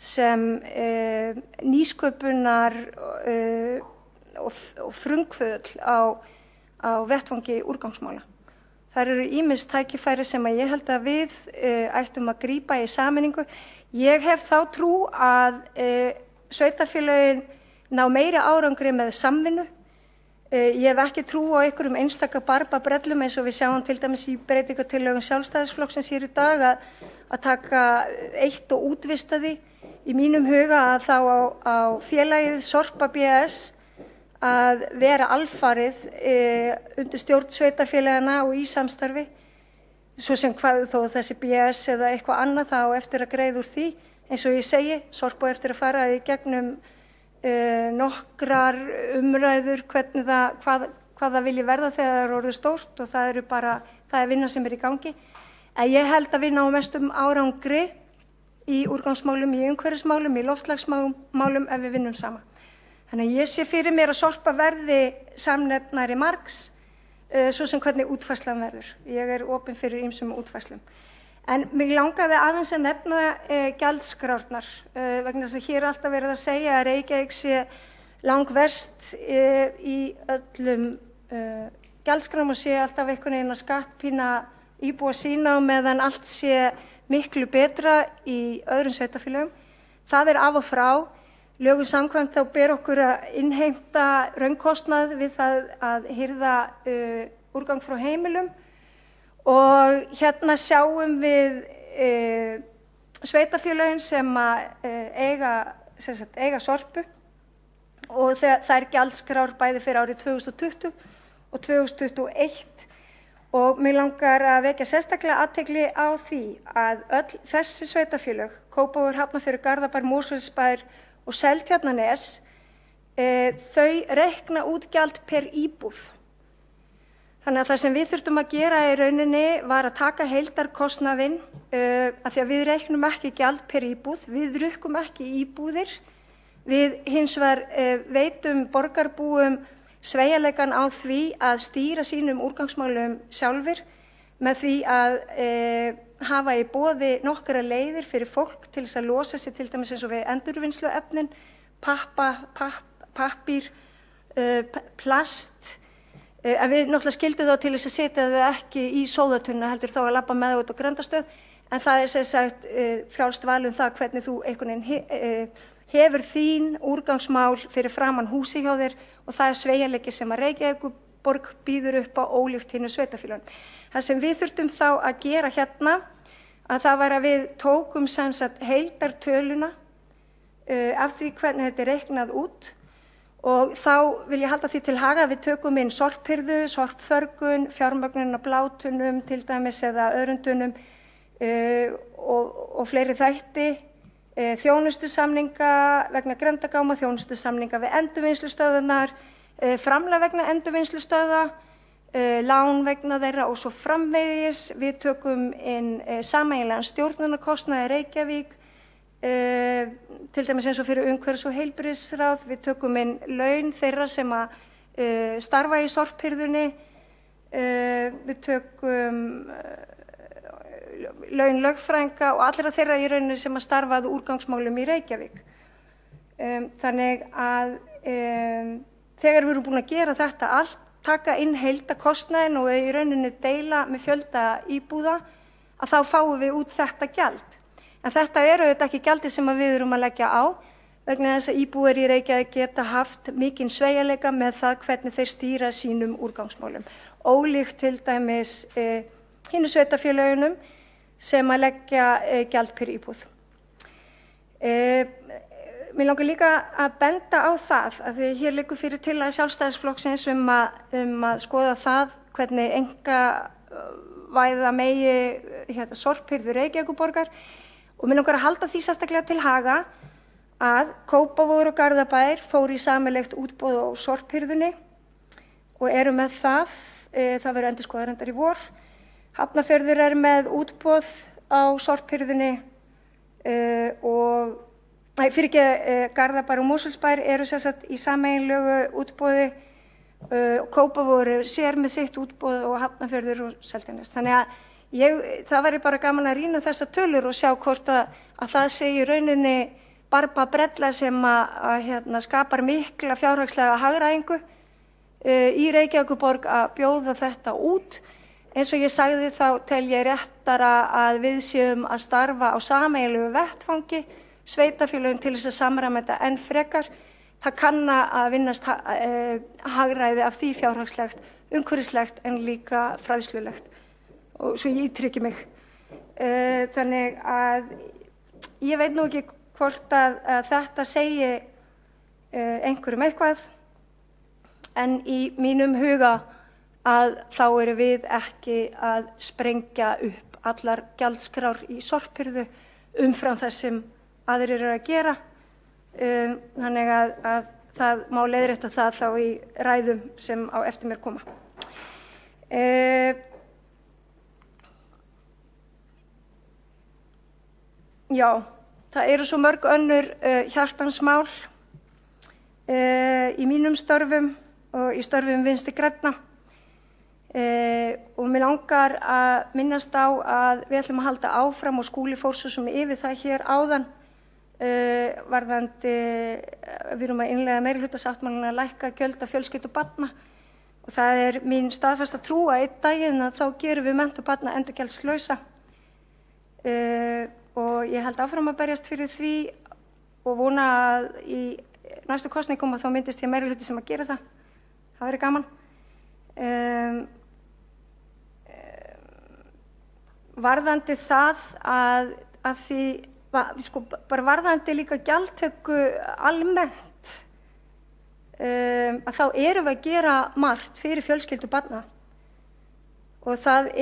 sem nýsköpunar og frumkvöðl á vettvangi úrgangsmála. Þar eru ýmis tækifæri sem að ég held að við ættum að grípa í sameiningu. Ég hef þá trú að sveitarfélögin ná meiri árangri með samvinnu. Ég hef ekki trú á einhverjum einstaka barbabrellum eins og við sjáum til dæmis í breytingartillögum Sjálfstæðisflokksins hér í dag að taka eitt og útvista því. Í mínum huga að þá á félagið Sorpa BS að vera alfarið undir stjórn sveitarfélagana og í samstarfi. Svo sem hvað þó þessi BS eða eitthvað annað þá eftir að greiða úr því. Eins og ég segi, Sorpa eftir að fara í gegnum nokkrar umræður hvernig hvað það vilji verða þegar það er orðið stórt og það er vinna sem er í gangi. En ég held að við náum mestum árangri í úrgangsmálum, í umhverfismálum, í loftslagsmálum ef við vinnum saman. Þannig að ég sé fyrir mér að Sorpa verði samnefnari margs, svo sem hvernig útfærslan verður. Ég er opin fyrir ýmsum útfærslum. En mig langaði aðeins að nefna gjaldskrárnar, vegna þess að hér er alltaf verið að segja að Reykjavík sé langverst í öllum gjaldskrám og sé alltaf einhvern veginn að skattpína íbúa sína og meðan allt sé miklu betra í öðrum sveitarfélögum. Það er af og frá. Lögum samkvæmt þá ber okkur að innheimta raunkostnað við það að hirða úrgang frá heimilum og hérna sjáum við sveitarfélögin sem eiga Sorpu og það er gjaldskrár bæði fyrir árið 2020 og 2021 og mig langar að vekja sérstaklega athygli á því að öll þessi sveitarfélög, Kópavogur, Hafnarfjörður, Garðabær, Mosfellsbær og Seltjarnarnes, þau reikna út gjald per íbúð. Þannig að það sem við þurftum að gera í rauninni var að taka heildarkostnaðinn af því að við reiknum ekki gjald per íbúð, við rukkum ekki íbúðir, við hins vegar veitum borgarbúum sveigjanleikann á því að stýra sínum úrgangsmálum sjálfir með því að hafa í boði nokkra leiðir fyrir fólk til þess að losa sig til dæmis eins og við endurvinnsluefnin, pappír, plast. En við náttúrulega skildum þá til þess að setja þau ekki í sóðatunna heldur þá að labba með út á grenndarstöð en það er sem sagt frjálst val það hvernig þú einhvern veginn hefur þín úrgangsmál fyrir framan húsi hjá þér og það er sveigjanleiki sem að Reykjavíkurborg býður upp á ólíkt hinu sveitarfélögum. Það sem við þurftum þá að gera hérna að það var að við tókum sem sagt heildartöluna af því hvernig þetta er reiknað út og þá vil ég halda því til haga að við tökum inn sorphirðu, sorpförgun, fjármögnun á blátunum til dæmis eða öðrundunum og fleiri þætti, þjónustusamninga vegna grenndargáma, þjónustusamninga við endurvinnslustöðvarnar, framlag vegna endurvinnslustöðva, lán vegna þeirra og svo framvegis. Við tökum inn sameiginlegan stjórnunarkostnað í Reykjavík, til dæmis eins og fyrir umhverfis- og heilbrigðisráð. Við tökum inn laun þeirra sem að starfa í sorphirðunni. Við tökum laun lögfræðinga og allra þeirra í rauninni sem að starfa að úrgangsmálum í Reykjavík. Þannig að þegar við erum búin að gera þetta allt, taka inn heildarkostnaðinn og í rauninni deila með fjölda íbúða, að þá fáum við út þetta gjald. En þetta eru auðvitað ekki gjaldið sem við erum að leggja á, vegna þess að íbúar í Reykjavík geta haft mikinn sveigjanleika með það hvernig þeir stýra sínum úrgangsmálum. Ólíkt til dæmis hinu sveitarfélögunum sem að leggja gjald per íbúð. Mér langar líka að benda á það að því hér liggur fyrir tillaga Sjálfstæðisflokksins að skoða það hvernig einkavæða megi sorphirðu Reykjavíkurborgar og mér langar að halda því sérstaklega til haga að Kópavogur og Garðabær fóru í sameiginlegt útboð á sorphirðunni og eru með það verður endurskoðað reyndar í vor. Hafnarfjörður með útboð á sorphirðunni og Garðabær og Mosfellsbær eru sem sagt í sameiginlegu útboði, Kópavogur sér með sitt útboð og Hafnarfjörður og Seltjarnarnes. Þannig að það væri bara gaman að rýna þessar tölur og sjá hvort að það sé í rauninni barba brella sem að skapar mikla fjárhagslega hagræðingu í Reykjavíkurborg að bjóða þetta út. Eins og ég sagði þá tel ég réttara að við séum að starfa á sameiginlegu vettfangi, sveitarfélögin til þess að samræma þetta enn frekar. Það kann að vinnast hagræði af því fjárhagslegt, umhverfislegt en líka fræðslulegt. Og svo ég ítrykki mig. Þannig að ég veit nú ekki hvort að þetta segi einhverjum eitthvað, en í mínum huga að þá eru við ekki að sprengja upp allar gjaldskrár í sorphirðu umfram það sem aðrir eru að gera. Þannig að það má leiðrétta það þá í ræðum sem á eftir mér koma. Já, Það eru svo mörg önnur hjartansmál í mínum störfum og í störfum Vinstri grænna og mér langar að minnast á að við ætlum að halda áfram og Skúli fór svo sem yfir það hér áðan varðandi við erum að innleiða meirihlutasáttmálann að lækka gjöld af fjölskyldu barna og það er mín staðfasta trú að einn daginn að þá gerum við menntun barna endurgjaldslausa og ég held áfram að berjast fyrir því og vona að í næstu kosningum að þá myndist ég meirihluti sem að gera það. Það verður gaman. Varðandi það að því, sko, bara varðandi líka gjaldtöku almennt, að þá erum við að gera margt fyrir fjölskyldu barna og það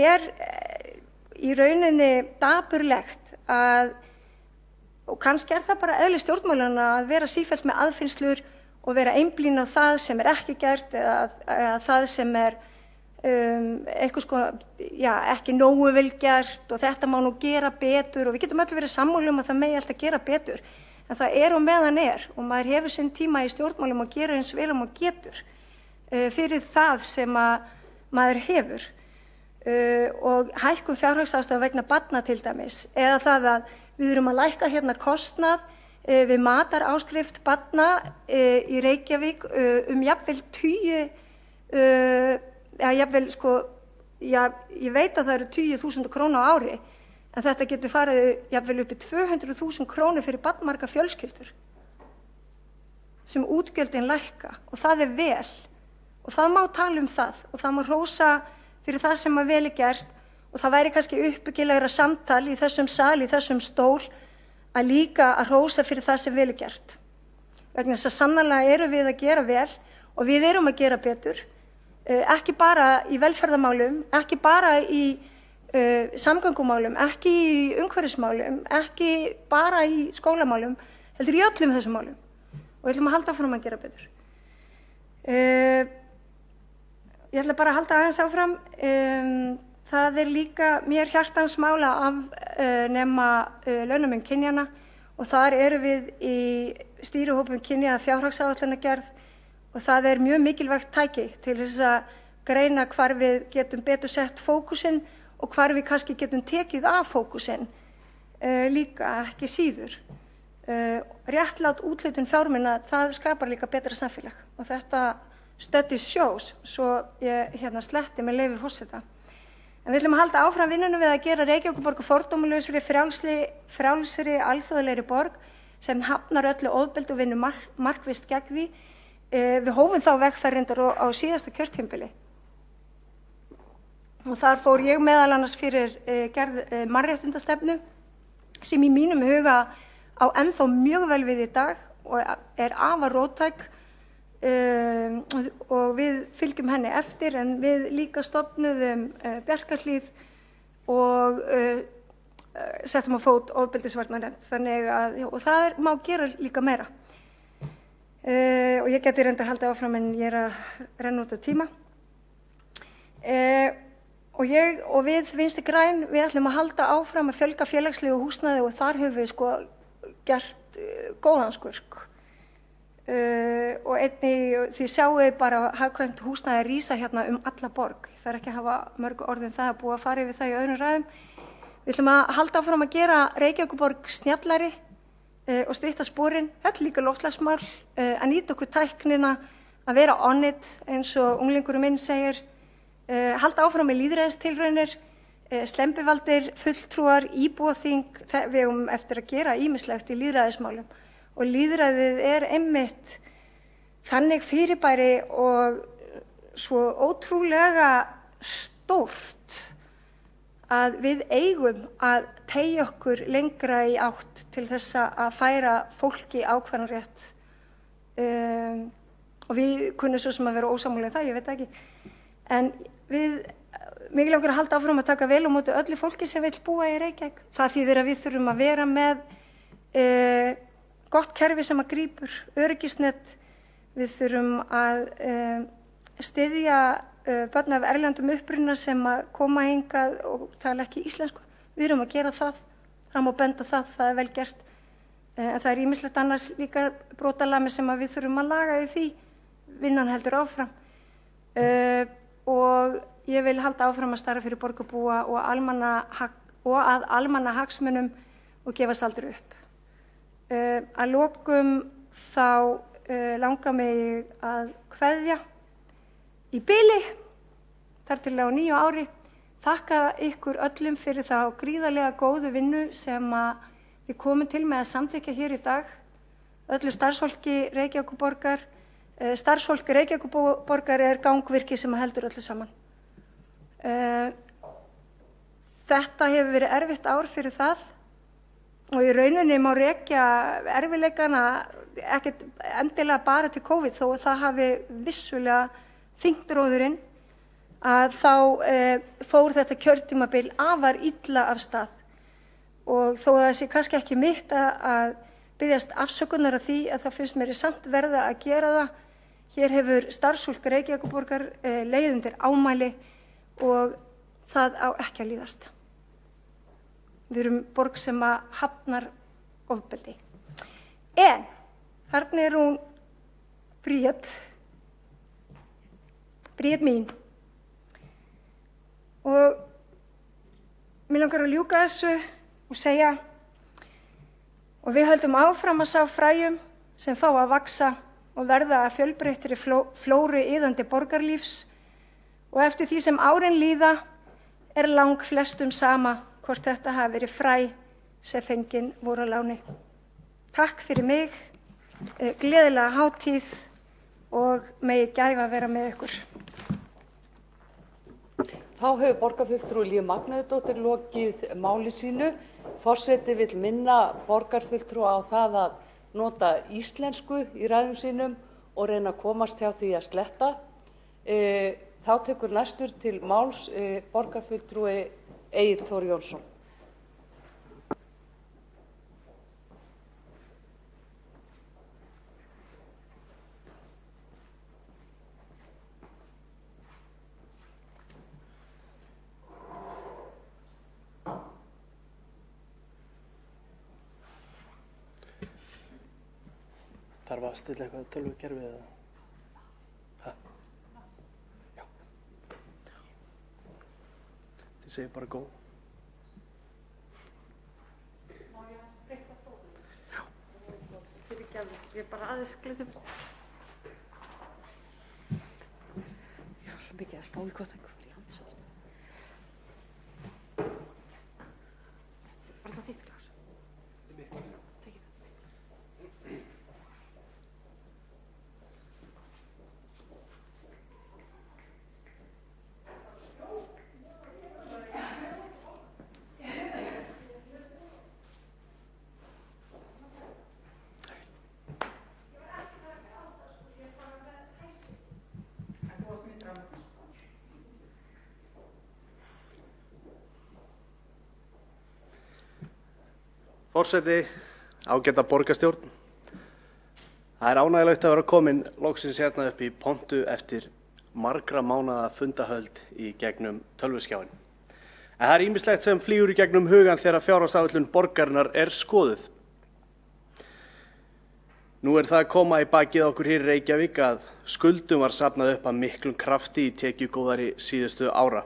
í rauninni dapurlegt að, og kannski það bara eðli stjórnmálanna að vera sífellt með aðfinnslur og vera einblín á það sem ekki gert eða það sem eitthvað sko, já, ekki nógu vel gert og þetta má nú gera betur og við getum öll verið sammála að það megi alltaf gera betur en það og meðan og maður hefur sinn tíma í stjórnmálum og gera eins vel og maður getur fyrir það sem að maður hefur og hækkun fjárhagsaðstoðar vegna barna til dæmis eða það að við erum að lækka hérna kostnað við mataráskrift barna í Reykjavík jafnvel 10 jafnvel sko ég veit að það eru 10.000 króna á ári en þetta getur farið jafnvel upp í 200.000 krónur fyrir barnmarga fjölskyldur sem útgjöldin lækka og það vel og það má tala það og það má hrósa fyrir það sem að vel gert og það væri kannski uppbyggilegra samtal í þessum sal, í þessum stól að líka að hrósa fyrir það sem vel gert. Vegna þess að sannarlega erum við að gera vel og við erum að gera betur, ekki bara í velferðarmálum, ekki bara í samgöngumálum, ekki í umhverfismálum, ekki bara í skólamálum, heldur í öllum þessum málum og við ætlum að halda áfram að gera betur. Ég ætla bara að halda aðeins áfram. Það líka mér hjartans mála nema launamun kynjanna og þar erum við í stýrihópum kynja fjárhagsáætlanagerð og það mjög mikilvægt tæki til þess að greina hvar við getum betur sett fókusinn og hvar við kannski getum tekið af fókusinn líka ekki síður. Réttlát úthlutun fjármuna, það skapar líka betra samfélag og þetta study shows, svo ég sletti með leyfi forseta. En við ætlum að halda áfram vinnunum við að gera Reykjavíkurborg fordómalausri, frjálsri, alþjóðlegri borg sem hafnar öllu ofbeldi og vinnur markvisst gegn því. Við hófum þá vegferðirnar á síðasta kjörtímabili. Og þar fór ég meðal annars fyrir gerð mannréttindastefnu sem í mínum huga á ennþá mjög vel við í dag og afar róttæk og við fylgjum henni eftir en við líka stofnuðum Bjarkarhlíð og settum á fót ofbeldisvarnarnefnd þannig að og það má gera líka meira og ég geti reyndar haldið áfram en ég að renna út á tíma og við Vinstri græn við ætlum að halda áfram að fjölga félagslegu húsnæði og þar höfum við sko gert góðan skurk og einnig því sjáum við bara hagkvæmt húsnæði rísa hérna alla borg. Það ekki að hafa mörg orðin það að búa að fara yfir það í öðrum ræðum. Við ætlum að halda áfram að gera Reykjavíkurborg snjallari og stytta sporin. Þetta líka loftslagsmál, að nýta okkur tæknina, að vera on it eins og unglingurum minn segir. Halda áfram með lýðræðistilraunir, slembivaldir, fulltrúar, íbúaþing, við eigum eftir að gera ýmislegt í lýðræðismálum. Og lýðræðið einmitt þannig fyrirbæri og svo ótrúlega stórt að við eigum að teygja okkur lengra í átt til þess að færa fólki ákvarðanrétt og við kunnum svo sem að vera ósammála það, ég veit ekki. En mig langar að halda áfram að taka vel á móti öllu fólki sem vill búa í Reykjavík. Það þýðir að við þurfum að vera með gott kerfi sem að grípur, öryggisnet, við þurfum að styðja börn af erlendum uppruna sem að koma hingað og tala ekki íslensku. Við erum að gera það, fram og benda það er vel gert. Það er ýmislegt annars líka brotalami sem við þurfum að laga í því, vinnan heldur áfram. Og ég vil halda áfram að starfa fyrir borgarbúa og að almannahagsmunum og gefast aldrei upp. Að lokum þá langar mig að kveðja í bili þar til á nýju ári. Þakka ykkur öllum fyrir þá gríðarlega góðu vinnu sem við komum til með að samþykkja hér í dag. Öllu starfsfólki Reykjavíkurborgar. Starfsfólki Reykjavíkurborgar er gangvirki sem heldur öllu saman. Þetta hefur verið erfitt ár fyrir það og í rauninni má rekja erfiðleikana ekkert endilega bara til COVID, þó að það hafi vissulega þyngt róðurinn, að þá fór þetta kjörtímabil afar illa af stað. Og þó að það sé kannski ekki mitt að biðjast afsökunar á því, að það finnst mér samt verða að gera það. Hér hefur starfsfólk Reykjavíkurborgar legið undir ámæli og það á ekki að líðast. Við erum borg sem hafnar ofbeldi. En þarna er hún Bríet mín. Og mér langar að ljúka þessu og segja, og við höldum áfram að sá fræjum sem fá að vaxa og verða að fjölbreyttri flóru iðandi borgarlífs, og eftir því sem árin líða er langflestum sama hvort þetta hafi verið fræ sem fengin voru á láni. Takk fyrir mig, gleðilega hátíð og megi gæfa að vera með ykkur. Þá hefur borgarfulltrúi Líf Magnúsdóttir lokið máli sínu. Forseti vill minna borgarfulltrúa á það að nota íslensku í ræðum sínum og reyna að komast hjá því að sletta. Þá tekur næstur til máls borgarfulltrúi Egill Þór Jónsson. Þarf að stilla eitthvað tölvukerfi eða? Ha? Já. Þið segir bara góð. Má ég aðeins breyta stóðum? Já. Fyrirgefðu, ég er bara aðeins gleðum. Ég var svo mikið að spá í hvort einhver fyrir hann svo. Var það þitt glas? Þetta er mitt glas. Tekið þetta mitt. Forseti, ágæta borgarstjórn. Það er ánægilegt að vera komin loksins hérna upp í pontu eftir margra mánaða fundahöld í gegnum tölvuskjáin. En það er ýmislegt sem flýgur í gegnum hugan þegar fjárhagsáætlun borgarinnar er skoðuð. Nú er það að koma í bakið okkur hér í Reykjavík að skuldum var safnað upp að miklum krafti í tekjugóðari síðustu ára.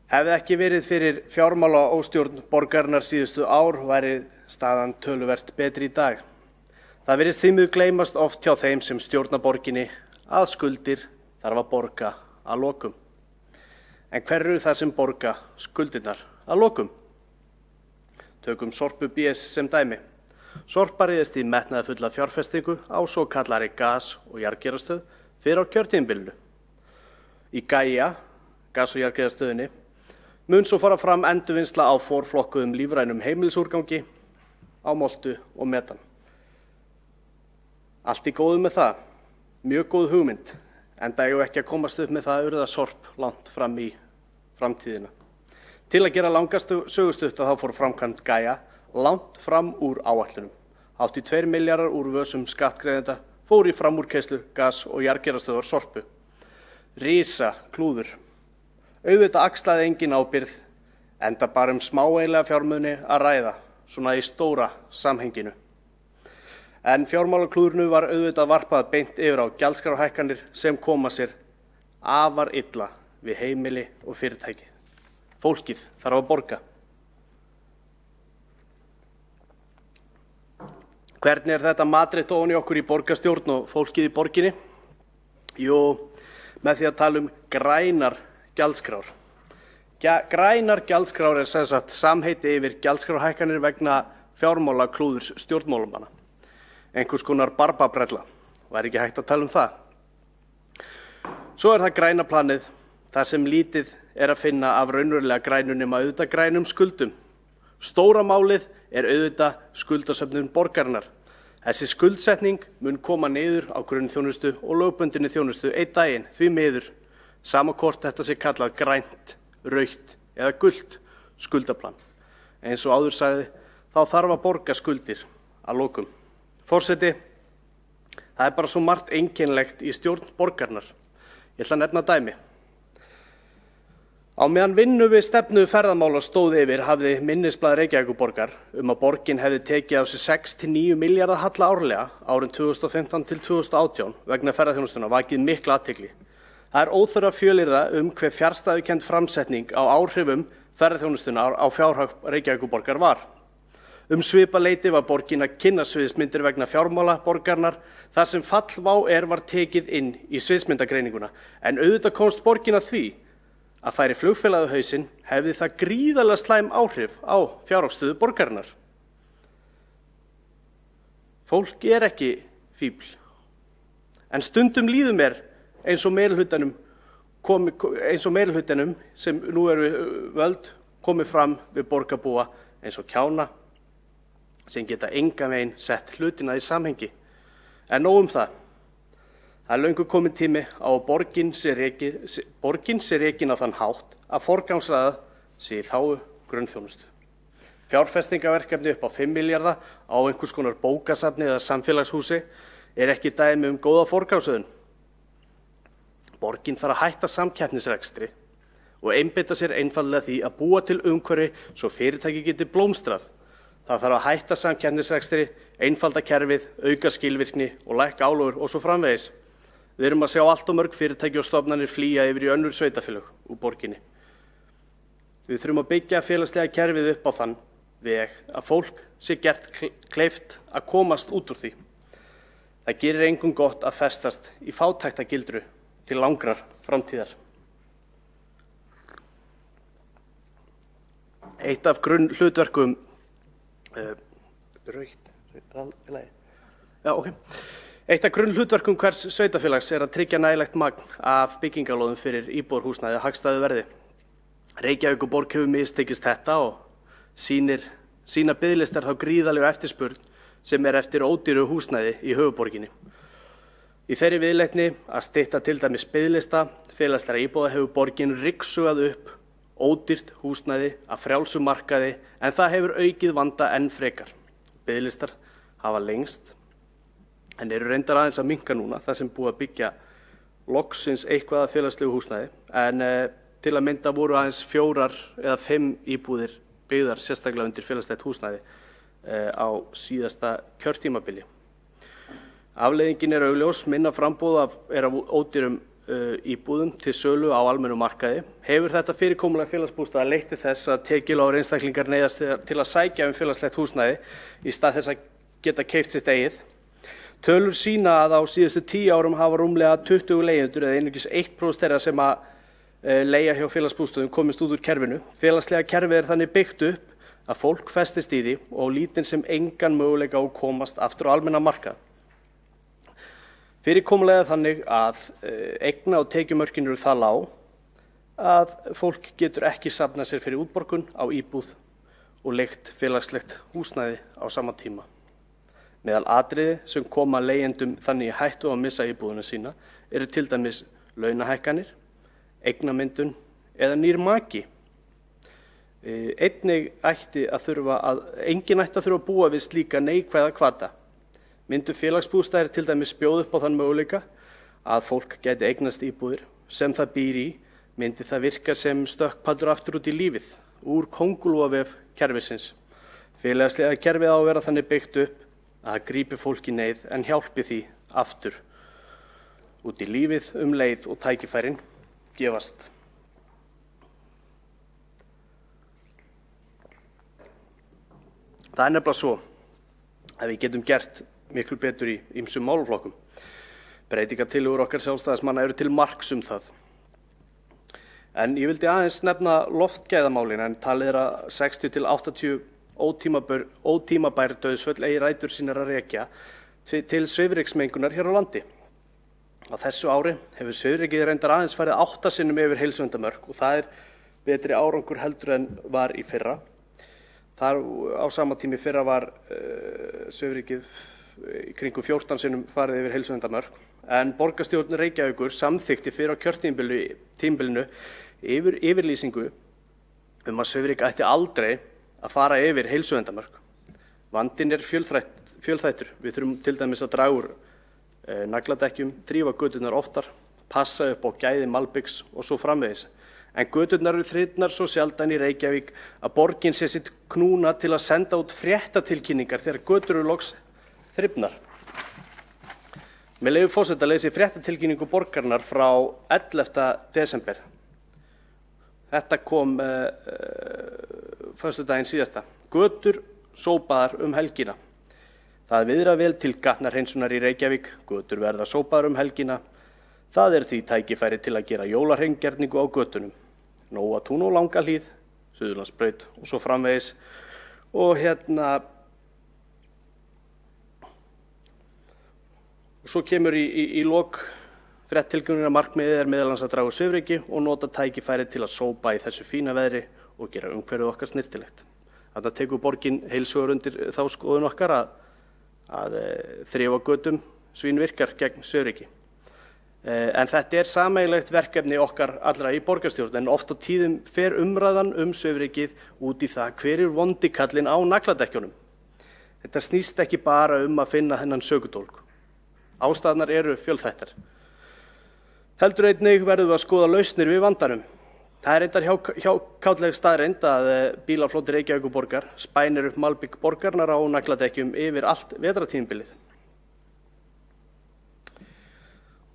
Hefði ekki verið fyrir fjármálaóstjórn borgarinnar síðustu ár væri staðan töluvert betri í dag. Það virðist því miður gleymast oft hjá þeim sem stjórna borginni að skuldir þarf að borga að lokum. En hver eru það sem borga skuldirnar að lokum? Tökum Sorpu BS sem dæmi. Sorpa réðist í metnaðarfulla fjárfestingu á svokallari gas- og jarðgerðarstöð fyrir á kjörtímabilinu. Í Gaia, gas- og jarðgerðarstöðinni, mun svo fara fram endurvinnsla á forflokkuðum lífrænum heimilisúrgangi, á moltu og metan. Allt í góðu með það, mjög góð hugmynd, enda eigum ekki að komast upp með það að urða Sorp langt fram í framtíðina. Til að gera langast sögustutt að þá fór framkvæmd Gaia langt fram úr áætlunum. 82 milljarðar úr vösum skattgreiðenda fór í framúrkeyrslu gas- og jarðgerðarstöðvar Sorpu. Risa klúður. Auðvitað axlaði engin ábyrgð, enda bara smáeiginlega fjármuni að ræða svona í stóra samhenginu. En fjármálaklúðrinu var auðvitað varpað beint yfir á gjaldskrárhækkanir sem koma sér afar illa við heimili og fyrirtæki. Fólkið þarf að borga. Hvernig þetta matreitt ofan í okkur í borgarstjórn og fólkið í borginni? Jú, með því að tala grænar gjaldskrár. Grænar gjaldskrár sem sagt samheiti yfir gjaldskrárhækkanir vegna fjármálaklúðurs stjórnmálamanna. Einhvers konar barbabrella. Væri ekki hægt að tala það. Svo það græna planið, það sem lítið að finna af raunverulega grænu nema auðvitað grænum skuldum. Stóra málið auðvitað skuldasöfnun borgarinnar. Þessi skuldsetning mun koma niður á grunnþjónustu og lögbundinni þjónustu einn daginn, því miður, sama hvort þetta sé kallað grænt, rautt eða gult skuldaplan. Eins og áður sagði, þá þarf að borga skuldir að lokum. Forseti, það bara svo margt einkennilegt í stjórn borgarinnar. Ég ætla að nefna dæmi. Á meðan vinnu við stefnu ferðamála stóð yfir hafði minnisblað Reykjavíkurborgar að borgin hefði tekið á sig 6–9 milljarða halla árlega árin 2015 til 2018 vegna ferðaþjónustunnar vakið mikla athygli. Það óþarfa að fjölyrða hve fjarstæðukennd framsetning á áhrifum ferðaþjónustunnar á fjárhag Reykjavíkurborgar var. Svipað leyti var borgin að kynna sviðsmyndir vegna fjármála borgarinnar þar sem fall WOW var tekið inn í sviðsmyndagreininguna, en auðvitað komst borgin að því að færi flugfélagið hausinn hefði það gríðarlega slæm áhrif á fjárhagsstöðu borgarinnar. Fólk ekki fífl, en stundum líður mér eins og meirihlutanum sem nú við völd komið fram við borgarbúa eins og kjána sem geta engan veginn sett hlutina í samhengi. En nóg það. Það löngu kominn tími á að borgin sé rekin á þann hátt að forgangsraða sé í þágu grunnþjónustu. Fjárfestingarverkefni upp á 5 milljarða á einhvers konar bókasafni eða samfélagshúsi ekki dæmi góða forgangsröðun. Borgin þarf að hætta samkeppnisrekstri og einbeita sér einfaldlega því að búa til umhverfi svo fyrirtæki geti blómstrað. Það þarf að hætta samkeppnisrekstri, einfalda kerfið, auka skilvirkni og lækka álögur og svo framvegis. Við erum að sjá allt og mörg fyrirtæki og stofnanir flýja yfir í önnur sveitarfélög úr borginni. Við þurfum að byggja félagslega kerfið upp á þann veg að fólk sé gert kleift að komast út úr því. Það gerir engum gott að festast í fátæktagildru til langrar framtíðar. Eitt af grunnhlutverkum Eitt af grunnhlutverkum hvers sveitarfélags að tryggja nægilegt magn af byggingarlóðum fyrir íbúðarhúsnæði á hagstæðu verði. Reykjavíkurborg hefur mistekist þetta og sína biðlistar þá gríðarlega eftirspurn sem eftir ódýru húsnæði í höfuðborginni. Í þeirri viðleitni að stytta til dæmis biðlista félagslegra íbúða hefur borgin ryksugað upp ódýrt húsnæði af frjálsum markaði en það hefur aukið vanda enn frekar. Biðlistar hafa lengst en eru reyndar aðeins að minnka núna þar sem búið að byggja loksins eitthvað af félagslegu húsnæði en til að mynda voru aðeins 4 eða 5 íbúðir byggðar sérstaklega undir félagslegt húsnæði á síðasta kjörtímabili. Afleiðingin augljós, minna framboð af ódýrum íbúðum til sölu á almennum markaði. Hefur þetta fyrirkomulag félagsbústaða leitt til þess að tekjulágir einstaklingar neyðast til að sækja félagslegt húsnæði í stað þess að geta keypt sitt eigið. Tölur sýna að á síðustu 10 árum hafa rúmlega 20 leigjendur eða einungis 1% þeirra sem að leigja hjá félagsbústöðum komist út úr kerfinu. Félagslega kerfið þannig byggt upp að fólk festist í því og lítinn sem engan möguleika á að komast aftur á almenna markað. Fyrirkomulega þannig að eigna- og tekjumörkin eru það lág að fólk getur ekki safnað sér fyrir útborgun á íbúð og leigt félagslegt húsnæði á sama tíma. Meðal atriði sem koma leigjendum þannig í hættu að missa íbúðuna sína eru til dæmis launahækkanir, eignamyndun eða nýr maki. Enginn ætti að þurfa að búa við slíka neikvæða hvata. Myndu félagsbústaðir til dæmis bjóða upp á þann möguleika að fólk gæti eignast íbúðir sem það býr í, myndi það virka sem stökkpallur aftur út í lífið úr kóngulóarvef kerfisins. Félagslega kerfið á að vera þannig byggt upp að það grípi fólk í neyð en hjálpi því aftur út í lífið leið og tækifærin gefast. Það er nefnilega svo að við getum gert miklu betur í ýmsum málaflokkum. Breytingartillögur okkar sjálfstæðismanna eru til marks það. En ég vildi aðeins nefna loftgæðamálin en talið er að 60 til 80 ótímabær dauðsföll eigi rætur sínar að rekja til svifryksmengunar hér á landi. Á þessu ári hefur svifrykið reyndar aðeins farið 8 sinnum yfir heilsuverndarmörk og það er betri árangur heldur en var í fyrra. Þar á sama tími fyrra var svifrykið í kringum 14 sinnum farið yfir heilsuverndarmörk en borgarstjórn Reykjavíkur samþykkti fyrr á kjörtímabilinu yfirlýsingu að svifryk ætti aldrei að fara yfir heilsuverndarmörk. Vandinn er fjölþættur. Við þurfum til dæmis að draga úr nagladekkjum, þrífa göturnar oftar, passa upp á gæði malbyggs og svo framvegis. En göturnar eru þrifnar svo sjaldan í Reykjavík að borgin sé sitt knúna til að senda út fréttatilkynningar þegar götur eru loks þrifnar. Með leyfi forseta lesi fréttatilkynningu borgarinnar frá 11. desember. Þetta kom föstudaginn síðasta. Götur sópaðar helgina. Það viðrar vel til gatnahreinsunar í Reykjavík, götur verða sópaðar helgina. Það er því tækifæri til að gera jólahreingerningu á götunum. Nóatún og Langahlíð, Suðurlandsbraut og svo framvegis. Og svo kemur í lok fréttatilkynningar markmiðið er meðal annars að draga úr svifryki og nota tækifæri til að sópa í þessu fína veðri og gera umhverfið okkar snyrtilegt. Þarna tekur borgin heils hugar undir þá skoðun okkar að þrifa götum svínvirkar gegn svifryki. En þetta er sameiginlegt verkefni okkar allra í borgarstjórn en oft á tíðum fer umræðan svifrykið út í það hver er vondi kallinn á nagladekkjunum. Þetta snýst ekki bara að finna þennan sökudólg. Ástæðurnar eru fjölþættar. Heldur einnig verðum við að skoða lausnir við vandanum. Það er reyndar hjákátleg staðreynd að bílafloti Reykjavíkurborgar spænir upp malbygg borgarinnar á nagladekkjum yfir allt vetrartímabilið.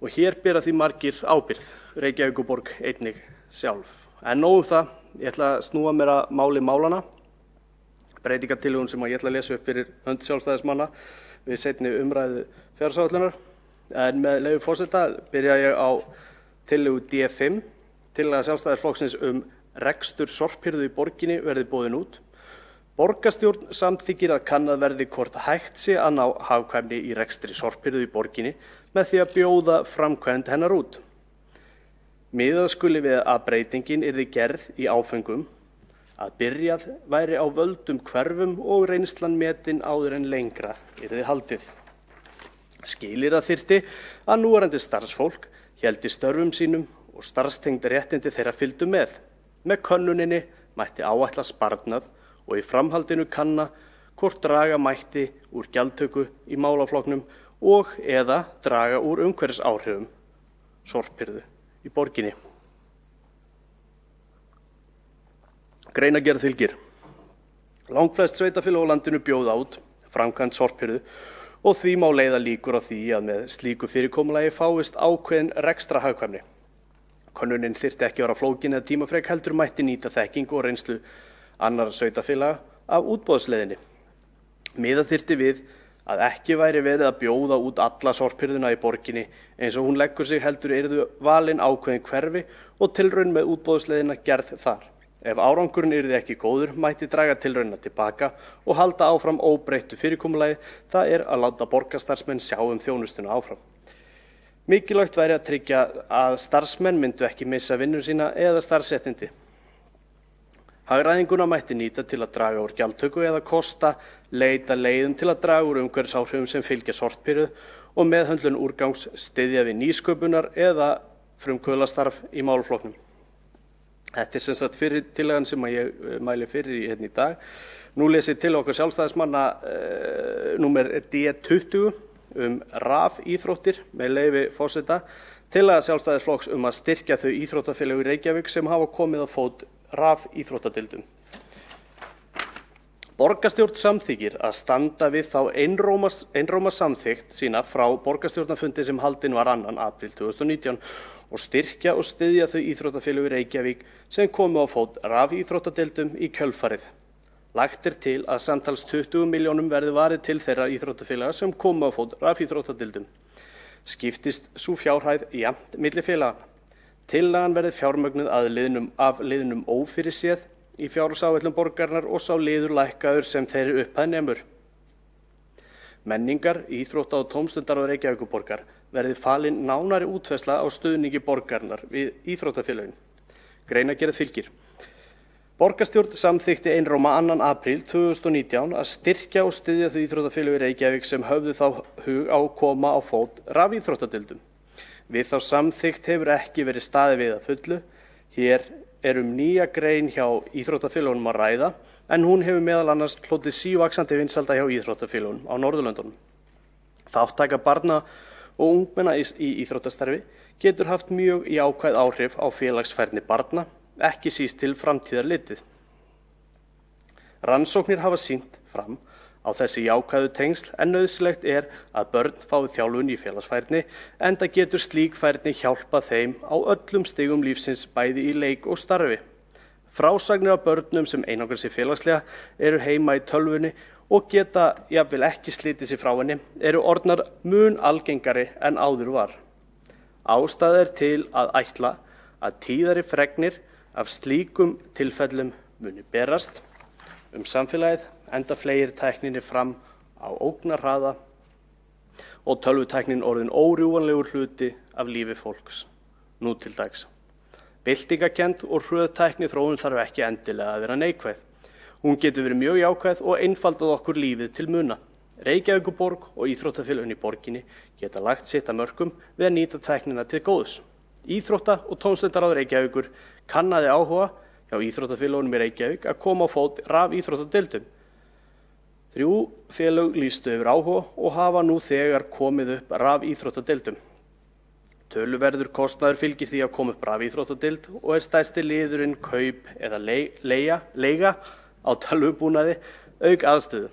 Og hér bera því margir ábyrgð, Reykjavíkurborg einnig sjálf. En nóg það, ég ætla að snúa mér að máli málanna. Breytingartillögun sem ég ætla að lesa upp fyrir hönd sjálfstæðismanna við seinni umræðu fjárhagsáætlunar. En með leyfi forseta byrja ég á tillögu D5, tillaga Sjálfstæðisflokksins rekstur sorphirðu í borginni verði boðin út. Borgarstjórn samþykkir að kannað verði hvort hægt sé að ná hagkvæmni í rekstri sorphirðu í borginni með því að bjóða framkvæmd hennar út. Miðað skuli við að breytingin yrði gerð í áföngum, að byrjað væri á völdum hverfum og reynslan metin áður en lengra yrði haldið. Skilyrða þyrfti að núverandi starfsfólk héldi störfum sínum og starfstengd réttindi þeirra fylgdu með. Með könnuninni mætti áætla sparnað og í framhaldinu kanna hvort draga mætti úr gjaldtöku í málaflokknum og eða draga úr umhverfisáhrifum sorphirðu í borginni. Greinargerð fylgir. Langflest sveitarfélög á landinu bjóða út framkvæmd sorphirðu og því má leiða líkur á því að með slíku fyrirkomulagi fáist ákveðin rekstrarhagkvæmni. Könnunin þyrfti ekki að vera flókin eða tímafrek heldur mætti nýta þekkingu og reynslu annarra sveitarfélaga af útboðsleiðinni. Miða þyrfti við að ekki væri verið að bjóða út alla sorphirðuna í borginni eins og hún leggur sig heldur yrðu valin ákveðin hverfi og tilraun með útboðsleiðina gerð þar. Ef árangurinn yrði ekki góður mætti draga tilraunina tilbaka og halda áfram óbreyttu fyrirkomulagi, það er að láta borgarstarfsmenn sjá þjónustuna áfram. Mikilvægt væri að tryggja að starfsmenn myndu ekki missa vinnu sína eða starfsréttindi. Hagræðinguna mætti nýta til að draga úr gjaldtöku eða kosta leita leiðum til að draga úr umhverfisáhrifum sem fylgja sorphirðu og meðhöndlun úrgangs styðja við nýsköpunar eða frumkvöðlastarf í málaflokknum. Þetta er sem sagt fyrir tillagan sem ég mæli fyrir í dag. Nú lesi til okkar sjálfstæðismanna númer D20 rafíþróttir með leyfi forseta. Tillaga Sjálfstæðisflokks að styrkja þau íþróttafélög í Reykjavík sem hafa komið á fót rafíþróttadeildum. Borgarstjórn samþykir að standa við þá einróma samþykkt sína frá borgarstjórnarfundi sem haldinn var 2. apríl 2019 og styrkja og styðja þau íþróttafélög í Reykjavík sem komu á fót rafíþróttadeildum í kjölfarið. Lagt til að samtals 20 milljónum verði varið til þeirra íþróttafélaga sem komu á fót rafíþróttadeildum. Skiptist sú fjárhæð jafnt milli félaganna. Tillagan verði fjármögnuð af liðnum ófyrirséð í fjárhagsáætlun borgarinnar og sá liður lækkaður sem þeirri upphæð nemur. Menningar, íþrótta og tómstundaráð Reykjavíkurborgar verði falin nánari útfærsla á stuðningi borgarinnar við íþróttafélögin. Greinargerð fylgir. Borgarstjórn samþykti einróma 2. apríl 2019 að styrkja og styðja þau íþróttafélög í Reykjavík sem höfðu þá hug á að koma á fót rafíþróttadeildum. Við þá samþykkt hefur ekki verið staðið við að fullu. Hér nýja grein hjá íþróttafélögunum að ræða, en hún hefur meðal annars hlotið sívaxandi vinsælda hjá íþróttafélögunum á Norðurlöndunum. Þátttaka barna og ungmenna í íþróttastarfi getur haft mjög jákvæð áhrif á félagsfærni barna, ekki síst til framtíðar litið. Rannsóknir hafa sýnt fram á þessi jákvæðu tengsl en nauðsynlegt að börn fái þjálfun í félagsfærni enda getur slík færni hjálpað þeim á öllum stigum lífsins bæði í leik og starfi. Frásagnir af börnum sem einangra sig félagslega eru heima í tölvunni og geta jafnvel ekki slitið sig frá henni eru orðnar mun algengari en áður var. Ástæða til að ætla að tíðari fregnir af slíkum tilfellum muni berast samfélagið enda fleygir tækninni fram á ógnarhraða og tölvutæknin orðin órjúfanlegur hluti af lífi fólks nú til dags. Byltingakennd og hröð tækniþróun þarf ekki endilega að vera neikvæð. Hún getur verið mjög jákvæð og einfaldað okkur lífið til muna. Reykjavíkurborg og íþróttafélögin í borginni geta lagt sitt af mörkum við að nýta tæknina til góðs. Íþrótta- og tómstundaráð Reykjavíkur kannaði áhuga hjá íþróttafélögunum í Reykjavík að koma á fót rafíþróttadeildum. 3 félög lýstu yfir áhuga og hafa nú þegar komið upp rafíþróttadeildum. Töluverður kostnaður fylgir því að koma upp rafíþróttadeild og stærsti liðurinn kaup eða leiga á tölvubúnaði auk aðstöðu.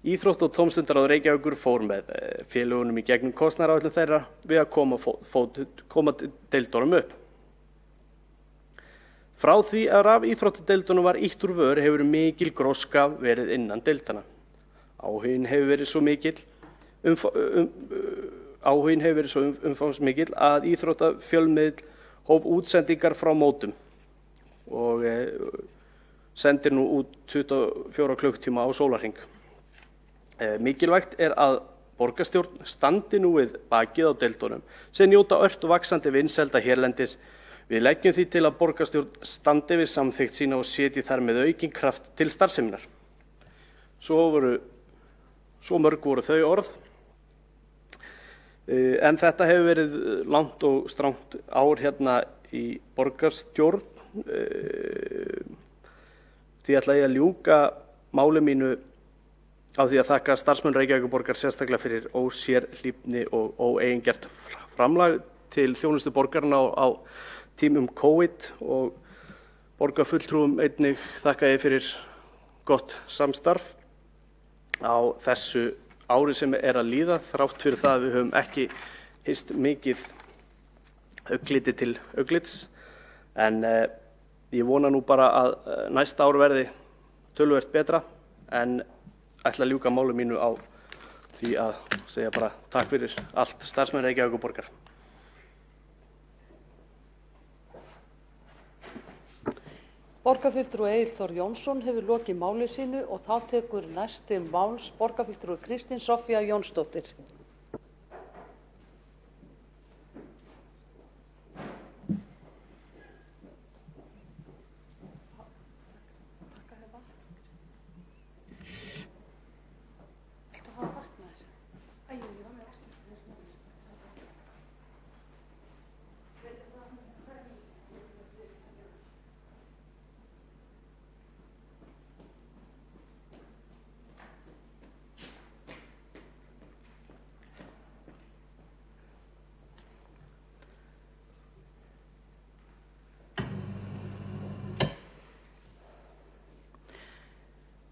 Íþrótta- og tómstundaráð Reykjavíkur fór með félögunum í gegnum kostnaðaráætlun þeirra við að koma deildunum upp. Frá því að rafíþróttadeildunum var ýtt úr vör hefur mikil gróska verið innan deildana. Áhuginn hefur verið svo umfangsmikill að íþróttafjölmiðill hóf útsendingar frá mótum og sendir nú út 24 klukkutíma á sólarhring. Mikilvægt að borgarstjórn standi nú við bakið á deildunum sem njóta ört vaxandi vinsælda hérlendis. Við leggjum því til að borgarstjórn standi við samþykkt sína og setji þar með aukinn kraft til starfseminnar. Svo mörg voru þau orð. En þetta hefur verið langt og strangt ár hérna í borgarstjórn. Því ætla ég að ljúka máli mínu á því að þakka starfsmenn Reykjavíkurborgar sérstaklega fyrir ósérhlífni og óeigingjarnt framlag til þjónustu borgarna á tímum COVID og borgarfulltrúum einnig þakka ég fyrir gott samstarf á þessu ári sem að líða þrátt fyrir það að við höfum ekki hist mikið augliti til auglits en ég vona nú bara að næsta ár verði töluvert betra en ætla að ljúka máli mínu á því að segja bara takk fyrir allt starfsmenn Reykjavíkurborgar. Borgarfulltrúi Egill Þór Jónsson hefur lokið máli sínu og þá tekur næst til máls borgarfulltrúi Kristín Soffía Jónsdóttir.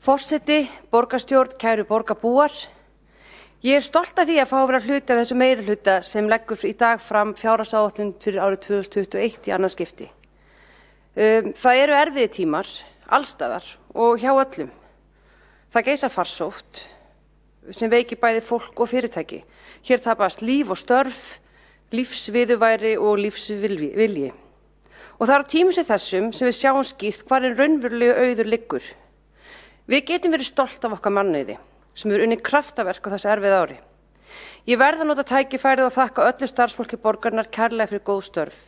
Forseti, borgarstjórn, kæru borgarbúar. Ég stolt af því að fá að vera hluti af þessu meirihluta sem leggur í dag fram fjárhagsáætlun fyrir árið 2021 í annað skipti. Það eru erfiðir tímar, allstaðar og hjá öllum. Það geisar farsótt sem veikir bæði fólk og fyrirtæki. Hér tapast líf og störf, lífsviðurværi og lífsvilji. Og það er á tímum sem þessum sem við sjáum skýrt hvar raunverulega auður liggur. Við getum verið stolt af okkar mannauði sem unnið kraftaverk á þessu erfið ári. Ég verð að nota tækifærið og þakka öllu starfsfólki borgarinnar kærlega fyrir góð störf.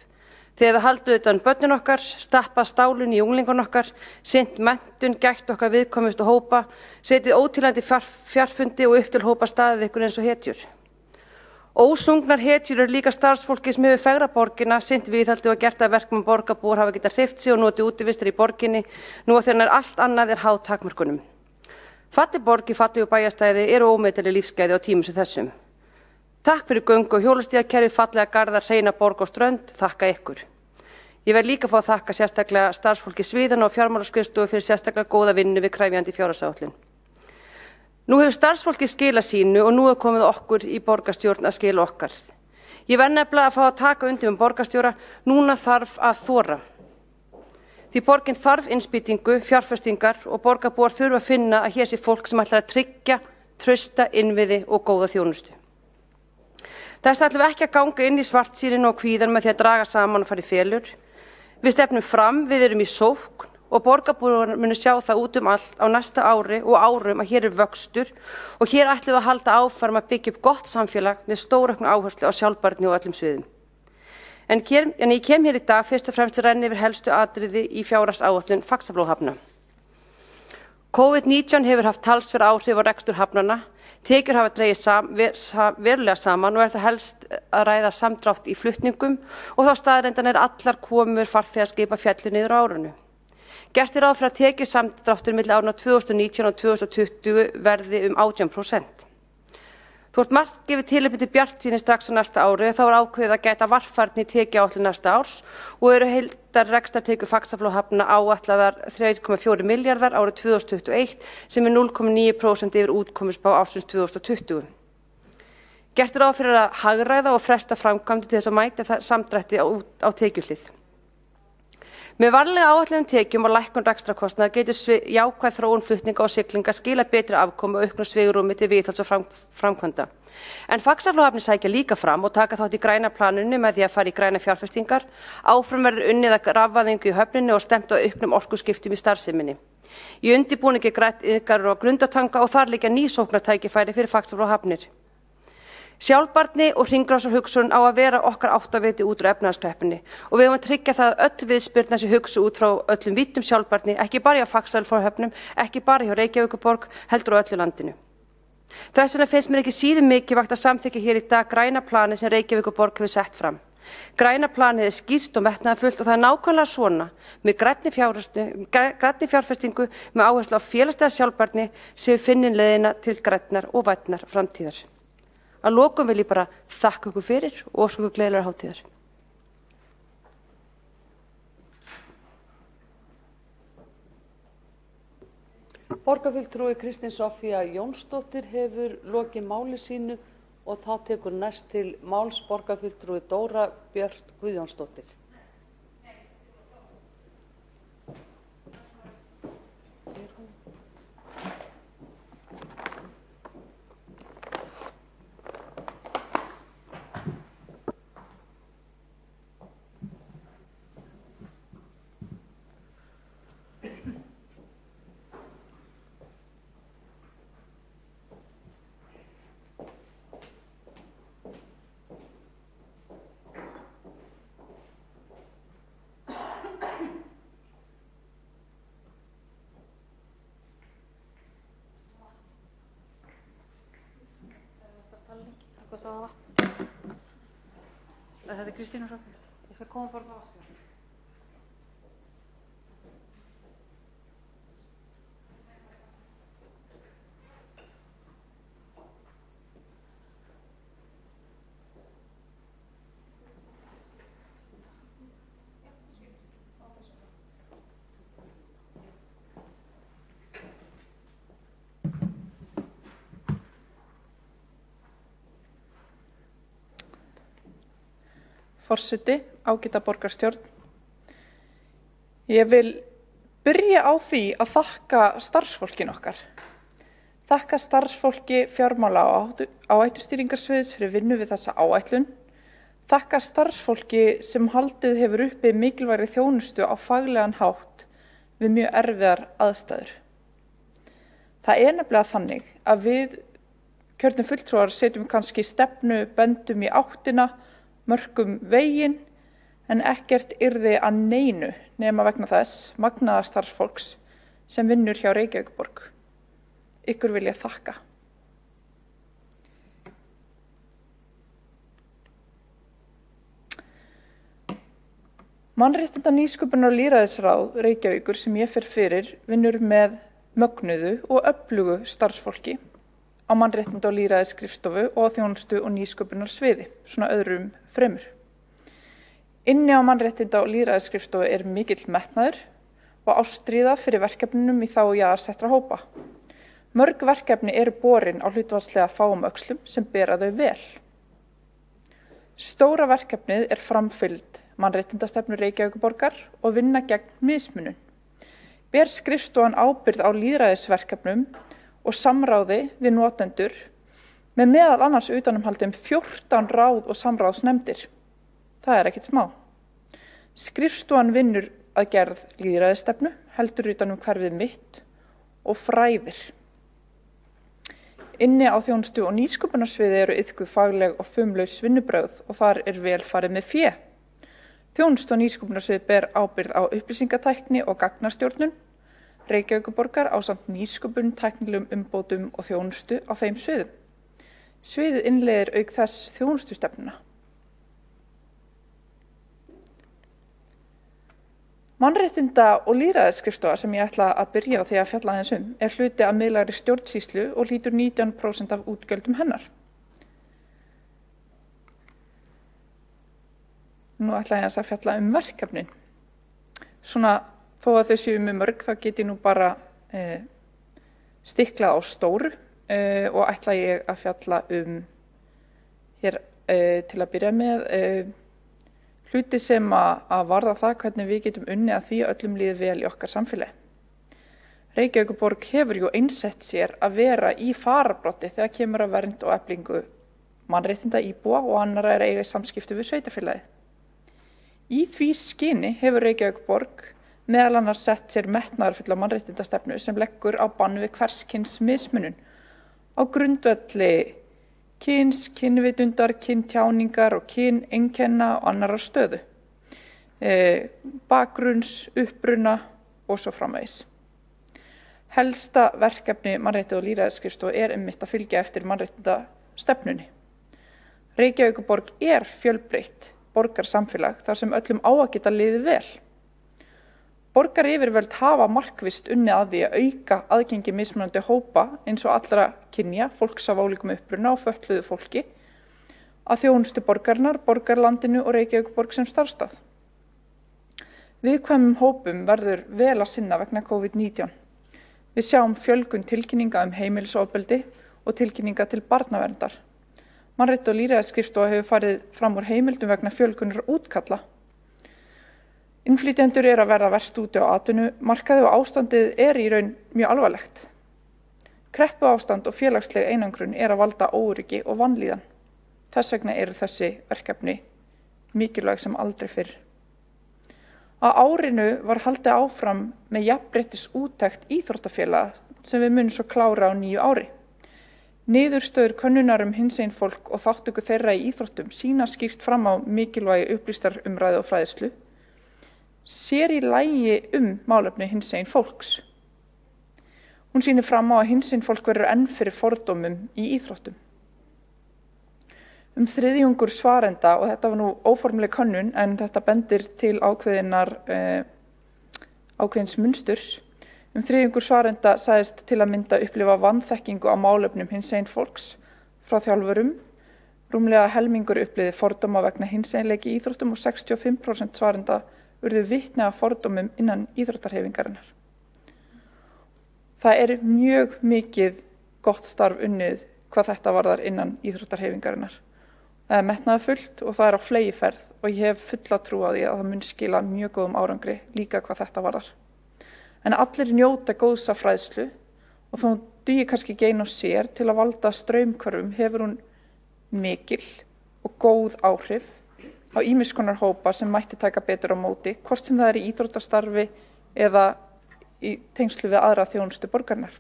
Þegar við haldum utan börnin okkar, stappað stálun í unglingun okkar, sinnt menntun, gætt okkar viðkvæmustu hópa, setið ótilhændi fjarfundi og upp til hópa staðið ykkur eins og hetjur. Ósungnar hetjur eru líka starfsfólki sem hefur fegra borgina, sinnt viðhaldi og gert að verkum borgarbúar hafa getað hreyft sig og notið útivistar í borginni, nú að þegar allt annað háð takmörkunum. Falleg borg í fallegu bæjarstæði eru ómetanleg lífsgæði á tímum sem þessum. Takk fyrir göngu og hjólastígakerfið, fallega garðar, hreina borg og strönd, þakka ykkur. Ég verð líka að fá að þakka sérstaklega starfsfólki sviðana og fjármálaskrifstofu fyrir sérstaklega góða vinnu við krefjandi fjárhagsáætlun. Nú hefur starfsfólki skilað sínu og nú er komið okkur í borgarstjórn að skila okkar. Ég verð nefnilega að fá að taka undir með borgarstjóra, núna þarf að þora. Því borgin þarf innspýtingu, fjárfestingar og borgarbúar þurfa að finna að hér sé fólk sem ætlar að tryggja, trausta innviði og góða þjónustu. Þess ætlum við ekki að ganga inn í svartsýnin og kvíðan með því að draga saman og fara í felur. Við stefnum fram, við erum í sókn og borgarbúar munu sjá það út allt á næsta ári og árum að hér er vöxtur og hér ætlum við að halda áfram að byggja upp gott samfélag með stóraukna áherslu á sjálfbærni og öllum sviðum. En ég kem hér í dag fyrst og fremst að renna yfir helstu atriði í fjárhagsáætlun Faxaflóahafna. COVID-19 hefur haft talsverð áhrif á rekstur hafnanna, tekjur hafa dregið verulega saman og það helst að ræða samdrátt í flutningum og þá staðreyndan allar komur farþegaskipa féllu niður á árinu. Gert ráð fyrir að tekjusamdráttur milli áranna 2019 og 2020 verði 18%. Þótt margt gefið tilefni til bjartsýni strax á næsta ári þá er ákveðið að gæta varfærni tekjuáætlun næsta árs og eru heildarrekstrartekjur Faxaflóahafna áætlaðar 3,4 milljarðar árið 2021 sem 0,9% yfir útkomuspá ársins 2020. Gert ráð fyrir að hagræða og fresta framkvæmdum til þess að mæta samdrætti á tekjuhlið. Með varlega áætluðum tekjum og lækkun rekstrarkostnaðar getur jákvæð þróun flutninga og siglinga skila betri afkomu og auknu svigrúmi til viðhalds og framkvæmda. En Faxaflóahafnir sækja líka fram og taka þátt í græna planinu með því að fara í græna fjárfestingar. Áfram verður unnið að rafvæðingu í höfninni og stefnt á auknum orkuskiptum í starfseminni. Í undirbúningi grætt iðngarður og grundatanga og þar liggja ný sóknartækifæri fyrir Faxaflóahafnir. Sjálfbærni og hringrásarhugsun á að vera okkar áttaviti út úr efnahagskreppunni og við höfum að tryggja það að öll viðspyrna sé hugsuð út frá öllum víddum sjálfbærni, ekki bara hjá Faxaflóahöfnum, ekki bara hjá Reykjavíkurborg, heldur á öllu landinu. Þess vegna finnst mér ekki síður mikilvægt að samþykkja hér í dag græna planið sem Reykjavíkurborg hefur sett fram. Græna planið er skýrt og metnaðarfullt og það er nákvæmlega svona með grænni fjárfestingu með áherslu á félagslega sjálfbærni sem við finnum leiðina til grænnar og vænnar framtíðar. Að lokum vil ég bara þakka ykkur fyrir og óska ykkur gleðilegar hátíðar. Borgarfulltrúi Kristín Soffía Jónsdóttir hefur lokið máli sínu og þá tekur næst til máls borgarfulltrúi Dóra Björt Guðjónsdóttir. Þetta er Kristín og Soffía. Ég skal koma bara á vaskinn. forseti, ágæta borgarstjórn. Ég vil byrja á því að þakka starfsfólkin okkar. Þakka starfsfólki fjármála og áhættustýringarsviðs fyrir vinnu við þessa áætlun. Þakka starfsfólki sem haldið hefur uppi mikilvægri þjónustu á faglegan hátt við mjög erfiðar aðstæður. Það er nefnilega þannig að við kjörnir fulltrúar setjum kannski stefnu, bendum í áttina, mörkum veginn, en ekkert yrði að neinu nema vegna þess magnaða starfsfólks sem vinnur hjá Reykjavíkurborg. Ykkur vil ég þakka. Mannréttinda nýsköpunar og lýðræðisráð Reykjavíkur sem ég fer fyrir vinnur með mögnuðu og öflugu starfsfólki á mannréttinda og lýðræðisskrifstofu og á þjónustu og nýsköpunar sviði, svona öðrum fremur. Inni á mannréttinda og lýðræðisskrifstofu er mikill metnaður og ástríða fyrir verkefnunum í þágu jaðarsettra hópa. Mörg verkefni eru borin á hlutfallslega fáum öxlum sem bera þau vel. Stóra verkefnið er framfylgd mannréttindastefnu Reykjavíkurborgar og vinna gegn mismunun. Ber skrifstofan ábyrgð á lýðræðisverkefnum og samráði við notendur með meðal annars utanumhaldi 14 ráð og samráðsnefndir. Það er ekkert smá. Skrifstofan vinnur að gerð lýðræðisstefnu, heldur utanum hverfið mitt og fræðir. Inni á þjónustu og nýsköpunarsviði eru iðkuð fagleg og fumlaus vinnubrögð og þar er vel farið með fé. Þjónustu og nýsköpunarsviði ber ábyrgð á upplýsingatækni og gagnastjórnun Reykjavíkurborgar ásamt nýsköpun, tæknilegum umbótum og þjónustu á þeim sviðum. Sviðið innleiðir auk þess þjónustustefnuna. Mannréttinda og lýðræðisskrifstofa sem ég ætla að byrja á því að fjalla aðeins er hluti af miðlægri stjórnsýslu og hlýtur 19% af útgjöldum hennar. Nú ætla ég að fjalla verkefnin. Svona þó að þau séu með mörg þá get ég nú bara stiklað á stóru og ætla ég að fjalla hér til að byrja með hluti sem að varða það hvernig við getum unnið að því að öllum líði vel í okkar samfélagi. Reykjavíkurborg hefur jú einsett sér að vera í fararbroddi þegar kemur að vernd og eflingu mannréttinda íbúa og annarra er að eiga í samskipti við sveitarfélagið. Í því skyni hefur Reykjavíkurborg meðal annars sett sér metnaðarfulla mannréttindastefnu sem leggur á bann við hvers kyns mismunun á grundvelli kyns, kynvitundar, kyntjáningar og kyneinkenna og annarra stöðu, bakgrunns, uppruna og svo framvegis. Helsta verkefni mannréttinda og lýðræðisskrifstofu er einmitt að fylgja eftir mannréttindastefnunni. Reykjavíkurborg er fjölbreytt borgarsamfélag þar sem öllum á að geta liðið vel. Borgaryfirvöld hafa markvisst unnið að því að auka aðgengi mismunandi hópa eins og allra kynja, fólks af ólíkum uppruna og fötluðu fólki, að þjónustu borgarinnar, borgarlandinu og Reykjavíkurborg sem starfstað. Viðkvæmum hópum verður vel að sinna vegna COVID-19. Við sjáum fjölgun tilkynninga heimilisofbeldi og tilkynninga til barnaverndar. Mannréttinda og lýðræðisskrifstofa hefur farið fram úr heimildum vegna fjölgunar útkalla. Innflytjendur eru að verða verst úti á atvinnumarkaði og ástandið er í raun mjög alvarlegt. Kreppuástand og félagsleg einangrun er að valda óöryggi og vanlíðan. Þess vegna eru þessi verkefni mikilvæg sem aldrei fyrr. Á árinu var haldið áfram með jafnréttisúttekt íþróttafélaga sem við munum svo klára á nýju ári. Niðurstöður könnunar hinsegin fólk og þátttöku þeirra í íþróttum sýna skýrt fram á mikilvægi upplýstarumræðu og fræðslu, sér í lagi málefni hinsegin fólks. Hún sýnir fram á að hinsegin fólk verður enn fyrir fordómum í íþróttum. Þriðjungur svarenda, og þetta var nú óformleg könnun en þetta bendir til ákveðins munsturs, þriðjungur svarenda sagðist til að mynda upplifa vanþekkingu á málefnum hinsegin fólks frá þjálfurum, rúmlega helmingur upplifði fordóma vegna hinseginleika í íþróttum og 65% svarenda urðu vitni af fordómum innan íþróttarhreyfingarinnar. Það er mjög mikið gott starf unnið hvað þetta varðar innan íþróttarhreyfingarinnar. metnaðarfullt og það á fleygiferð og ég hef fulla trú á því að það mun skila mjög góðum árangri líka hvað þetta varðar. En allir njóta góðs af fræðslu og þó dugi kannski ekki ein og sér til að valda straumhvörfum hefur hún mikil og góð áhrif á ýmiss konar hópa sem mætti taka betur á móti, hvort sem það í íþróttastarfi eða í tengslu við aðra þjónustu borgarinnar.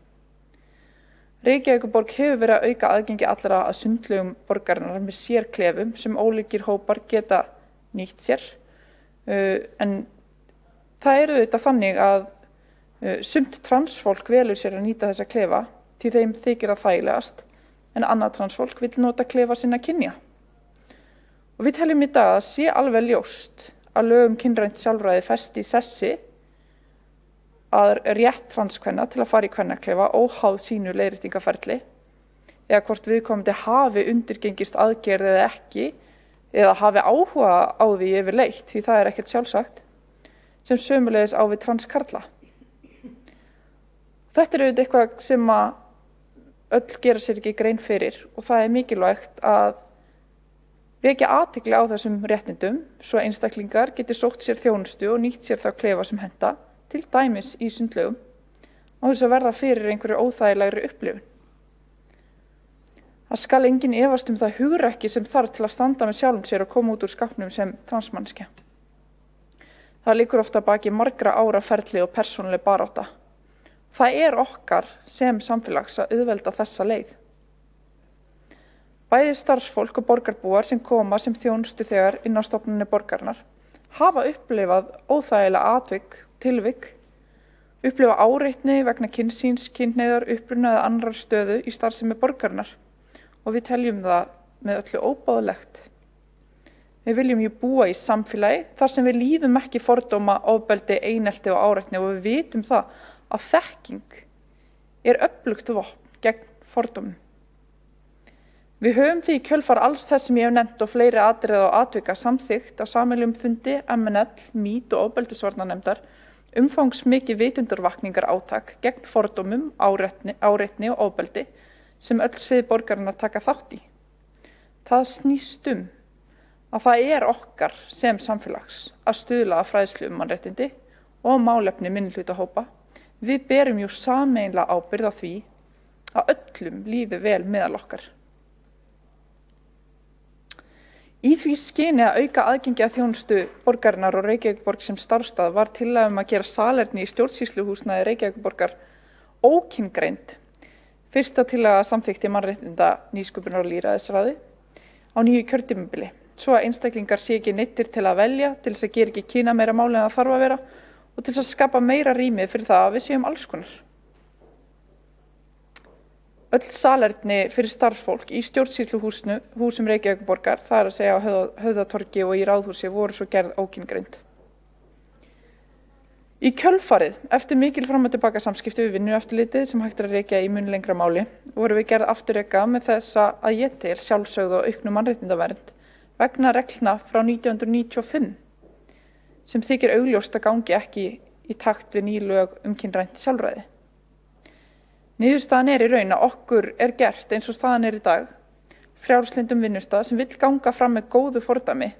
Reykjavíkurborg hefur verið að auka aðgengi allra að sundlaugum borgarinnar með sérklefum sem ólíkir hópar geta nýtt sér. En það auðvitað þannig að sumt transfólk velur sér að nýta þessa klefa því þeim þykir það þægilegast en annað transfólk vill nota klefa sinna kynja. Og við teljum í dag að sé alveg ljóst að lög kynrænt sjálfræði festi í sessi að rétt transkvenna til að fara í kvennaklefa óháð sínu leiðréttingarferli eða hvort viðkomandi hafi undirgengist aðgerð eða ekki eða hafi áhuga á því yfirleitt því það ekkert sjálfsagt sem sömuleiðis á við transkarla. Þetta auðvitað eitthvað sem að öll gera sér ekki grein fyrir og það mikilvægt að vekja athygli á þessum réttindum svo einstaklingar geti sótt sér þjónustu og nýtt sér þá klefa sem henta, til dæmis í sundlaugum, á þess að verða fyrir einhverju óþægilegri upplifun. Það skal enginn efast það hugrekki sem þarf til að standa með sjálfum sér og koma út úr skápnum sem transmanneskja. Það liggur ofta baki margra ára ferli og persónuleg barátta. Það okkar sem samfélags að auðvelda þessa leið. Bæði starfsfólk og borgarbúar sem koma sem þjónustuþegar inn á stofnunni borgarinnar hafa upplifað óþægilega tilvik, upplifa áreitni vegna kynsíns, kynhneigðar, uppruna eða annarrar stöðu í starfsemi borgarinnar og við teljum það með öllu óbáðlegt. Við viljum búa í samfélagi þar sem við líðum ekki fordóma, ofbeldi, einelti og áreitni og við vitum það að þekking öflugt vopn gegn fordómum. Við höfum því í kjölfar alls þess sem ég hef nefnt og fleiri atriða og atvika samþykkt á sameiginlegum fundi MNL, MÍT og ofbeldisvarnarnefndar umfangsmikið vitundarvakningar átak gegn fordómum, áreitni og ofbeldi sem öll svið borgarinnar taka þátt í. Það snýst að það okkar sem samfélags að stuðla að fræðslu mannréttindi og málefni minnihlutahópa. Við berum sameiginlega ábyrgð á því að öllum líði vel meðal okkar. Í því skyni að auka aðgengi að þjónustu borgarinnar og Reykjavíkurborg sem starfsstað var tillaga að gera salerni í stjórnsýsluhúsnæði Reykjavíkurborgar ókyngreind. Fyrsta tillaga samþykkti mannréttinda, nýsköpunar og lýðræðisráði á nýju kjörtímabili, svo að einstaklingar sé ekki neyddir til að velja, til þess að gera ekki kyna meira máli en það þarf að vera og til þess að skapa meira rými fyrir það að við séum alls konar. Öll salerni fyrir starfsfólk í stjórnsýsluhúsum Reykjavíkurborgar, það að segja á Höfðatorgi og í Ráðhúsi, voru svo gerð ókyngreind. Í kjölfarið, eftir mikil fram og tilbaka samskipti við vinnueftirlitið sem hægt að rekja í mun lengra máli, voru við gerð afturreka með þessa að ég til sjálfsögðu og auknu mannréttindavernd vegna reglna frá 1995 sem þykir augljóst að gangi ekki í takt við ný lög kynrænt sjálfræði. Niðurstaðan í raun að okkur gert eins og staðan í dag, frjálslyndum vinnustað sem vill ganga fram með góðu fordæmi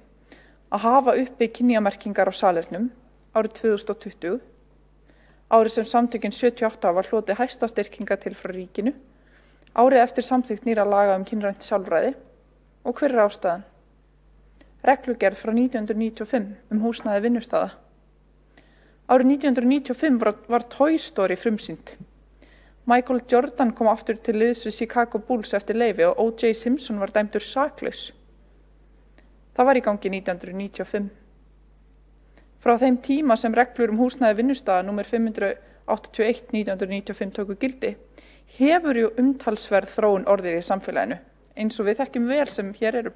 að hafa uppi kynjamerkingar á salernum árið 2020, árið sem samtökin 78 var hlotið hæsta styrkinga til frá ríkinu, árið eftir samþykkt nýrra laga kynrænt sjálfræði og hver ástæðan? Reglugerð frá 1995 húsnæði vinnustaða. Árið 1995 var Toy Story frumsýnd. Michael Jordan kom aftur til liðs við Chicago Bulls eftir leyfi og O.J. Simpson var dæmdur saklaus. Það var í gangi 1995. Frá þeim tíma sem reglur húsnæði vinnustaða nr. 581/1995 tóku gildi, hefur umtalsverð þróun orðið í samfélaginu, eins og við þekkjum vel sem hér erum.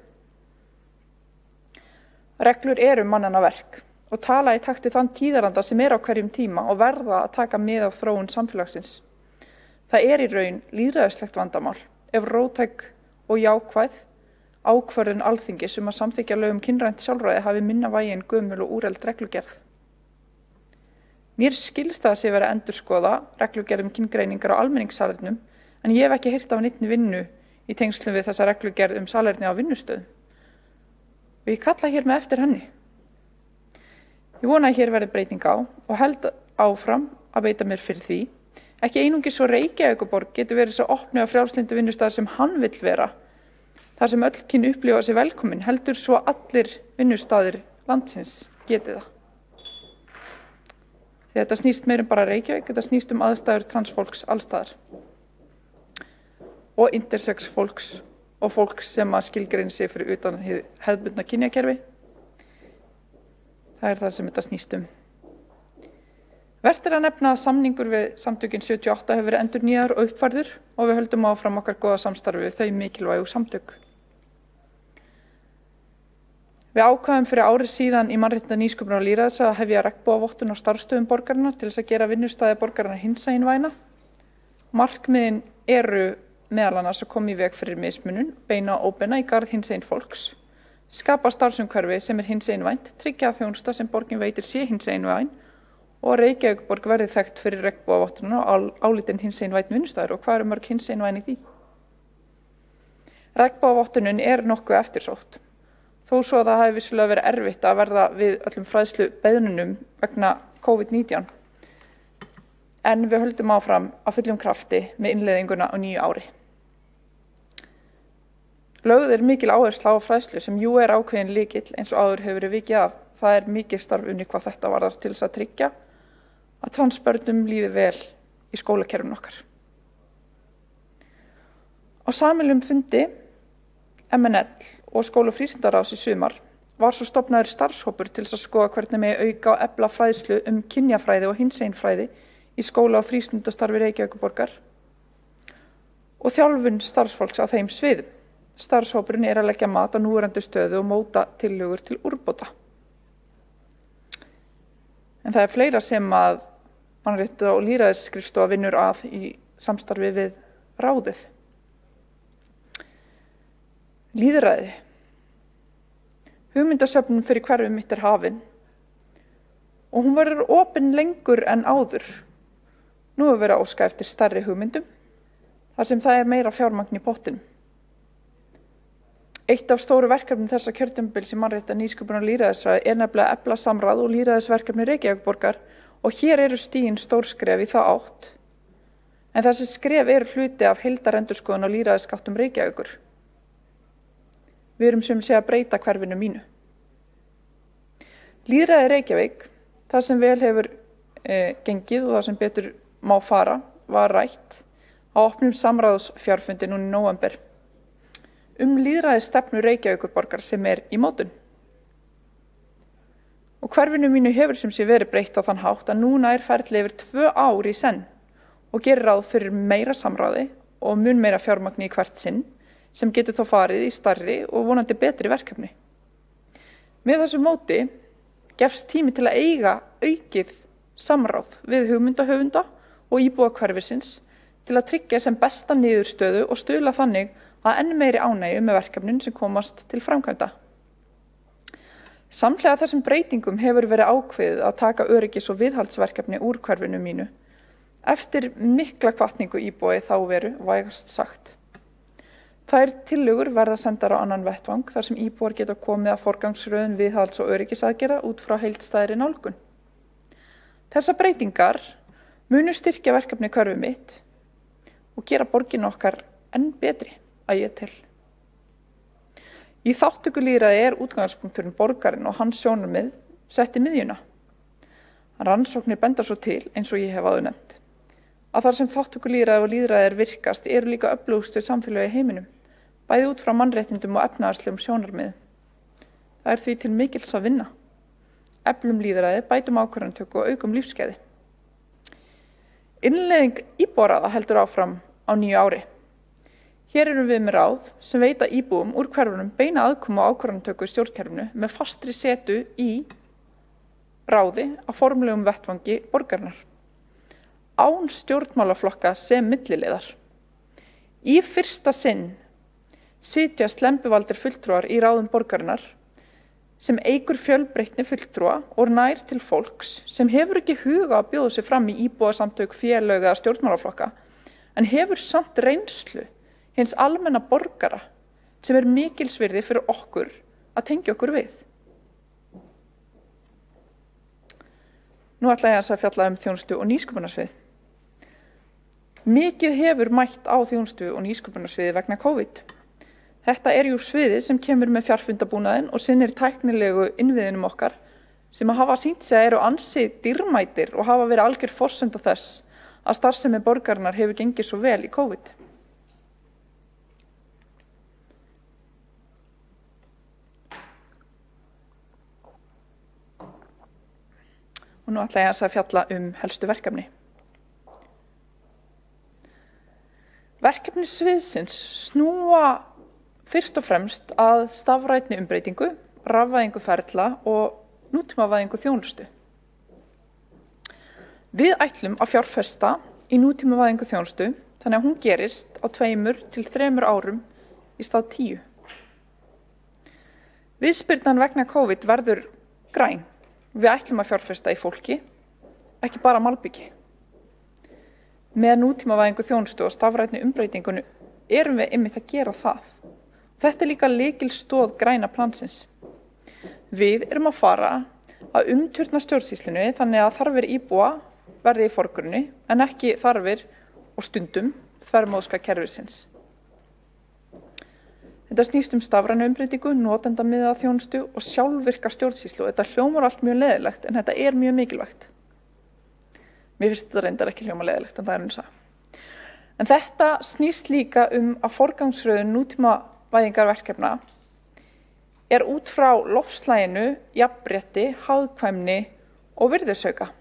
Reglur mannanna verk og tala í takt við þann tíðaranda sem á hverjum tíma og verða að taka mið af þróun samfélagsins. Það í raun lýðræðislegt vandamál ef róttæk og jákvæð ákvörðun Alþingis að samþykkja lög kynrænt sjálfræði hafi minna vægi en gömul og úreld reglugerð. Mér skilst það sé verið að endurskoða reglugerð kyngreiningar á almenningssalernum en ég hef ekki heyrt af neinni vinnu í tengslum við þessa reglugerð salerni á vinnustöðum og ég kalla hér með eftir henni. Ég vona að hér verði breyting á og held áfram að beita mér fyrir því, ekki einungis svo Reykjavíkurborg getur verið svo opnu og frjálslyndi vinnustaðar sem hann vill vera, þar sem öll kyn upplifa sig velkomin, heldur svo allir vinnustaðir landsins geti það. Þetta snýst meir bara Reykjavík, þetta snýst aðstæður transfólks allstaðar og intersex fólks og fólks sem að skilgreina sig fyrir utan hið hefðbundna kynjakerfi. Það er það sem þetta snýst Vert að nefna að samningur við samtökin 78 hefur verið endurnýjaður og uppfærður og við höldum áfram okkar góða samstarfi við þau mikilvægu samtök. Við ákváðum fyrir ári síðan í mannréttinda nýsköpunar og lýðræðis að hefja regnbogavottun á starfsstöðum borgarinnar til þess að gera vinnustaði borgarinnar hinsegin væna. Markmiðin eru meðal annars að koma í veg fyrir mismunun, beina og óbeina í garð hinsegin fólks, skapa starfsumhverfi sem hinsegin vænt, tryggja að þjónusta sem borgin veitir sé hinsegin væn og Reykjavíkurborg verði þekkt fyrir regnbogavottunina og álitinn hinsegin vænn vinnustaður og hvað eru mörg hinsegin væn í því? Regnbogavottunin er nokkuð eftirsótt. Þó svo að það hafi vissulega verið erfitt að verða við öllum fræðslubeiðnunum vegna COVID-19. En við höldum áfram að fullum krafti með innleiðinguna á nýju ári. Lögð er mikil áhersla á fræðslu sem jú er ákveðin lykill eins og áður hefur verið vikið af. Það er mikið starf unnið hvað þetta varðar til þess að tryggja að transbörnum líði vel í skólakerfinu okkar. Á sameiginlegum fundi MNL og skóla- og frístundaráðs í sumar var svo stofnaður starfshópur til þess að skoða hvernig megi auka og efla fræðslu kynjafræði og hinseginfræði í skóla- og frístundastarfi Reykjavíkurborgar og þjálfun starfsfólks á þeim sviðum. Starfshópurinn er að leggja mat á núverandi stöðu og móta tillögur til úrbóta. En það er fleira sem að mannréttinda og lýðræðisskrifstofa vinnur að í samstarfi við ráðið. Lýðræði. Hugmyndasöfnun fyrir hverfið mitt er hafin og hún verður opin lengur en áður. Nú er verið að óska eftir stærri hugmyndum þar sem það er meira fjármagn í pottinum. Eitt af stóru verkefnum þessa kjörtímabils í mannréttinda nýsköpunar og lýðræðisráði er nefnilega að efla samráð og lýðræðisverkefni Reykjavíkurborgar og hér eru stigin stór skref í það átt. En þessi skref eru hluti af heildarendurskoðun á lýðræðisskattum Reykjavíkur. Við erum sem sé að breyta hverfinu mínu. Lýðræði Reykjavík, það sem vel hefur gengið og það sem betur má fara, var rætt á opnum samráðsfjárfundi núna í nóvember lýðræðisstefnu Reykjavíkurborgar sem er í mótun. Og hverfinu mínu hefur sem sé verið breytt á þann hátt að núna er ferli yfir 2 ár í senn og gerir ráð fyrir meira samráði og mun meira fjármagni í hvert sinn sem getur þó farið í stærri og vonandi betri verkefni. Með þessu móti gefst tími til að eiga aukið samráð við hugmyndahöfunda og íbúa hverfisins til að tryggja sem besta niðurstöðu og stuðla þannig að enn meiri ánægju með verkefnin sem komast til framkvæmda. Samhliða þessum breytingum hefur verið ákveðið að taka öryggis- og viðhaldsverkefni úr hverfinu mínu eftir mikla hvatningu íbúa í þá veru, vægast sagt. Þær tillögur verða sendar á annan vettvang þar sem íbúar geta komið að forgangsröðun viðhalds- og öryggisaðgerða út frá heildstæðri nálgun. Þessar breytingar munu styrkja verkefni hverfi mitt og gera borgin okkar enn betri að ég til. Í þátttökulýðræði er útgangspunkturinn borgarinn og hans sjónarmið sett í miðjuna. Rannsóknir benda svo til, eins og ég hef áður nefnt, að þar sem þátttökulýðræði og lýðræði er virkast eru líka öflugustu samfélög í heiminum, bæði út frá mannréttindum og efnahagslegum sjónarmiðum. Það er því til mikils að vinna. Eflum lýðræði, bætum ákvarðanatöku og aukum lífsgæði. Innleiðing íbúaráða heldur áfram á nýju ári. Hér erum við með ráð sem veita íbúum úr hverfunum beina aðkomu á ákvarðanatöku í stjórnkerfinu með fastri setu í ráði á formulegum vettvangi borgarinnar. Án stjórnmálaflokka sem milliliðar. Í fyrsta sinn sitja slembivaldir fulltrúar í ráðum borgarinnar sem eigur fjölbreytni fulltrúa og nær til fólks sem hefur ekki huga að bjóða sig fram í íbúasamtök, félög eða stjórnmálaflokka en hefur samt reynslu hins almenna borgara sem er mikilsvirði fyrir okkur að tengja okkur við. Nú ætla ég að fjalla þjónustu og nýsköpunarsvið. Mikið hefur mætt á þjónustu og nýsköpunarsviði vegna COVID. Þetta jú sviði sem kemur með fjarfundabúnaðinn og sinnir tæknilegu innviðinum okkar sem hafa sýnt sig að eru ansi dýrmætir og hafa verið algjör forsenda þess að starfsemi borgarinnar hefur gengið svo vel í COVID. Og nú ætla ég að fjalla helstu verkefni. Verkefni sviðsins snúa fyrst og fremst að stafrænni umbreytingu, rafvæðingu ferla og nútímavæðingu þjónustu. Við ætlum að fjárfesta í nútímavæðingu þjónustu þannig að hún gerist á 2 til 3 árum í stað 10. Viðspyrnan vegna COVID verður græn. Við ætlum að fjárfesta í fólki, ekki bara malbyggi. Með nútímavæðingu þjónustu og stafrænni umbreytingunni erum við einmitt að gera það. Þetta líka lykilstoð græna plansins. Við erum að fara að umturna stjórnsýslunni þannig að þarfir íbúa verði í forgrunni en ekki þarfir og stundum þvermóðska kerfisins. Þetta snýst stafræna umbreytingu, notendamiðaða þjónustu og sjálfvirka stjórnsýslu. Þetta hljómar allt mjög leiðilegt en þetta mjög mikilvægt. Mér finnst þetta reyndar ekki hljóma leiðilegt en það eins að. En þetta snýst líka að forgangsröðun nútímavæðingarverkefna út frá loftslaginu, jafnrétti, hagkvæmni og virðisauka.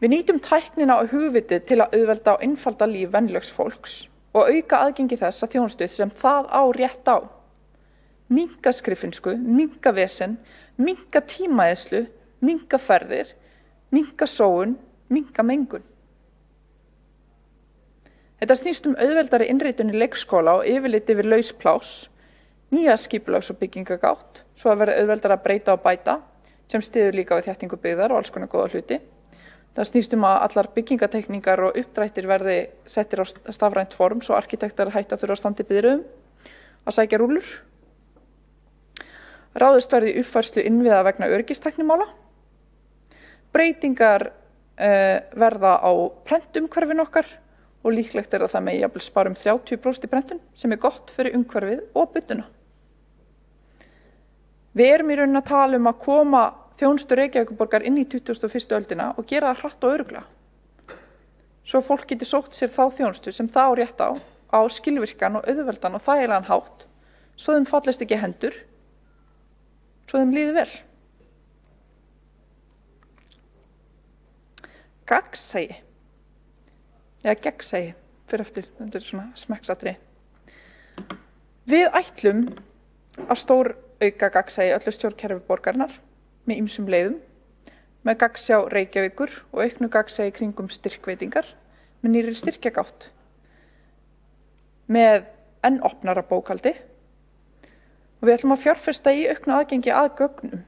Við nýtum tæknina og hugvitið til að auðvelda og einfalda líf venjulegs fólks og auka aðgengi þess að þjónustu sem það á rétt á. Minnka skriffinsku, minnka vesen, minnka tímaeyðslu, minnka ferðir, minnka sóun, minnka mengun. Þetta snýst auðveldari innritun í leikskóla og yfirlit yfir laus pláss, nýja skipulags- og byggingagátt, svo að verða auðveldara að breyta og bæta, sem styður líka við þéttingu byggðar og alls konar góða hluti. Það snýst að allar byggingatekningar og uppdrættir verði settir á stafrænt form svo arkitektar hætta þurfa að standa í biðröðum að sækja rúllur. Ráðist verði í uppfærslu innviða vegna öryggistæknimála. Breytingar verða á prentumhverfin okkar og líklegt að það megi jafnvel spara 30% í prentun sem gott fyrir umhverfið og byggðuna. Við erum í rauninni að tala að koma þjónustu Reykjavíkurborgar inn í 21. öldina og gera það hratt og örugglega. Svo fólk geti sótt sér þá þjónustu sem það á rétt á skilvirkan og auðveldan og þægilegan hátt, svo þeim fallist ekki hendur, svo þeim líði vel. Gagnsæi, eða gegnsæi, fyrir eftir, þetta svona smekksatriði. Við ætlum að stórauka gagnsæi öllu stjórnkerfi borgarinnar með ýmsum leiðum, með gagnsjá Reykjavíkur og auknu gagnsæi kringum styrkveitingar, með nýrri styrkjagátt, með enn opnara bókhaldi og við ætlum að fjárfesta í auknu aðgengi að gögnum,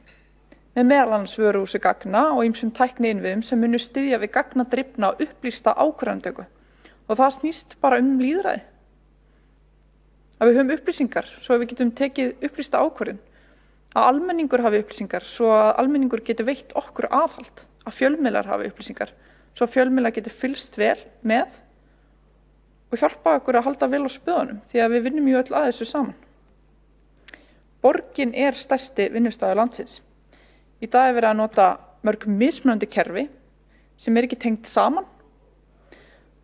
með meðal annars vöruhúsi gagna og ýmsum tækniinnviðum sem munu styðja við gagnadrifna og upplýsta ákvarðanatöku. Og það snýst bara lýðræði. Að við höfum upplýsingar svo að við getum tekið upplýsta ákvörðun. Að almenningur hafi upplýsingar svo að almenningur geti veitt okkur aðhald. Að fjölmiðlar hafi upplýsingar svo að fjölmiðlar geti fylgst vel með og hjálpa okkur að halda vel á spöðunum því að við vinnum öll að þessu saman. Borgin stærsti vinnustaður landsins. Í dag verið að nota mörg mismunandi kerfi sem ekki tengt saman.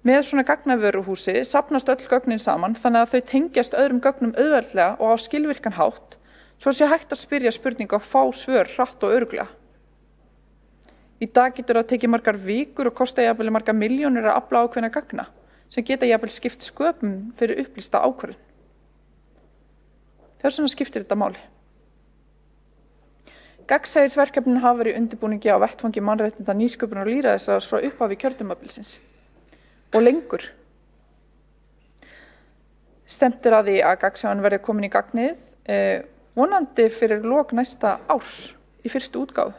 Með svona gagnavöruhúsi safnast öll gögnin saman þannig að þau tengjast öðrum gögnum auðveldlega og á skilvirkan hátt svo sé hægt að spyrja spurninga og fá svör hratt og örugglega. Í dag getur það tekið margar vikur og kosta jafnvel margar milljónir að afla ákveðna gagna sem geta jafnvel skipt sköpum fyrir upplýsta ákvörðun. Þess vegna skiptir þetta máli. Gagnsæisverkefnin hafa verið í undirbúningi á vettvangi mannréttinda, nýsköpunar og lýðræðisráðs frá upphafi kjörtímabilsins og lengur. Stefnt að því að gagnsæin verði komin í gagnið vonandi fyrir lok næsta árs í fyrstu útgáfu.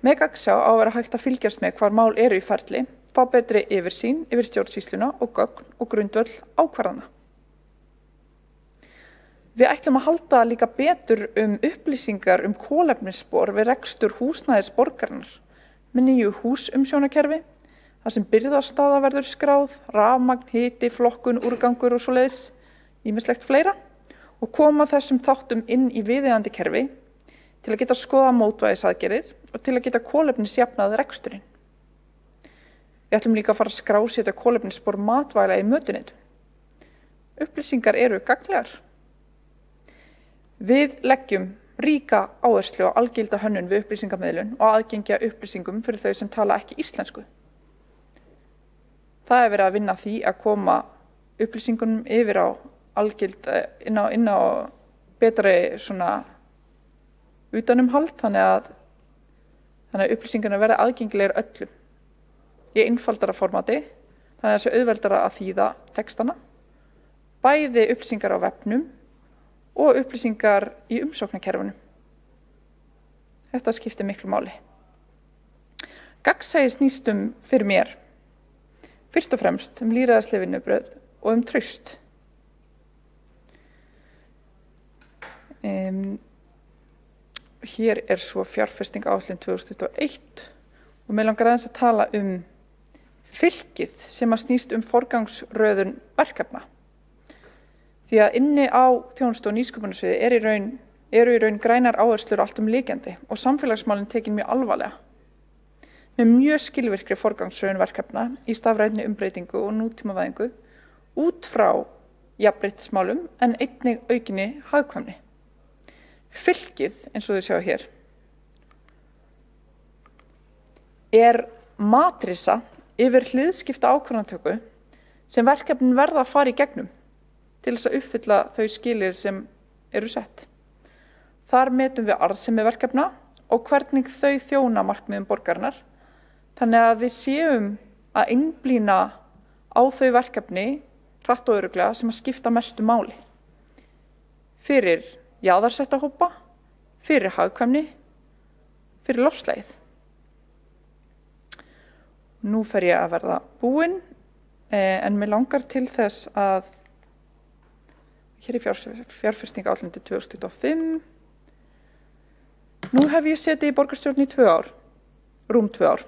Með gagnsæ á að vera hægt að fylgjast með hvar mál eru í ferli, fá betri yfirsýn yfir stjórnsýsluna og gögn og grundvöll ákvarðana. Við ætlum að halda líka betur upplýsingar kolefnisspor við rekstur húsnæðis borgarinnar með nýju húsumsjónakerfi, þar sem birgðastaða verður skráð, rafmagn, hiti, flokkun, úrgangur og svoleiðis, ýmislegt fleira, og koma þessum þáttum inn í viðeigandi kerfi til að geta skoða mótvægisaðgerðir og til að geta kolefnisjafnað reksturinn. Við ætlum líka að fara að skrásetja kolefnisspor matvæla í mötuneytum. Upplýsingar eru gagnlegar. Við leggjum ríka áherslu á algilda hönnun við upplýsingamiðlun og aðgengi að upplýsingum fyrir þau sem tala ekki íslensku. Það verið að vinna því að koma upplýsingunum yfir á inn á betri svona utanumhald, þannig að upplýsingarna verða aðgengilegir öllum í einfaldara formati, þannig að það sé auðveldara að þýða textana, bæði upplýsingar á vefnum og upplýsingar í umsóknarkerfunum. Þetta skiptir miklu máli. Gagnsæi snýst fyrir mér fyrst og fremst lýðræðisleg vinnubrögð og traust. Hér svo fjárfestingaráætlun 2021 og mig langar aðeins að tala fylkið sem að snýst forgangsröðun verkefna. Því að inni á þjónustu- og nýsköpunarsviði eru í raun grænar áherslur allt líkjandi og samfélagsmálin tekin mjög alvarlega. Með mjög skilvirkri forgangsröðun verkefna í stafrænni umbreytingu og nútímavæðingu út frá jafnréttismálum en einnig aukinni hagkvæmni. Fylkið, eins og þið sjá hér, matrisa yfir hliðskipta ákvarðanatöku sem verkefnin verða að fara í gegnum til þess að uppfylla þau skilyrði sem eru sett. Þar metum við arðsemi verkefna og hvernig þau þjóna markmiðum borgarinnar, þannig að við séum að einblína á þau verkefni hratt og örugglega sem að skipta mestu máli. Fyrir jaðarsetta hópa, fyrir hagkvæmni, fyrir loftslagið. Nú fer ég að verða búin, en mig langar til þess að hér í fjárfestingaráætlun 2025. Nú hef ég setið í borgarstjórn í 2 ár, rúm 2 ár.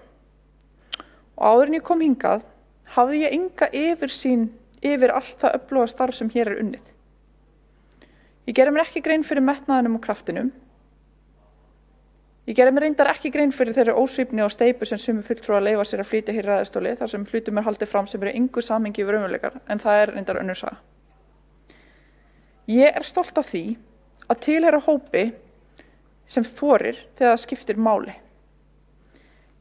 Og áður en ég kom hingað hafði ég enga yfirsýn yfir allt það öfluga starf sem hér unnið. Ég gerði mér ekki grein fyrir metnaðinum og kraftinum. Ég gerði mér reyndar ekki grein fyrir þeirri ósvífni og steypu sem sumir fulltrúar leyfa sér að flytja hér í ræðustóli þar sem hlutum haldið fram sem eru engu samhengi við raunveruleika, en það reyndar önnur saga. Ég stolt af því að tilheyra hópi sem þorir þegar það skiptir máli.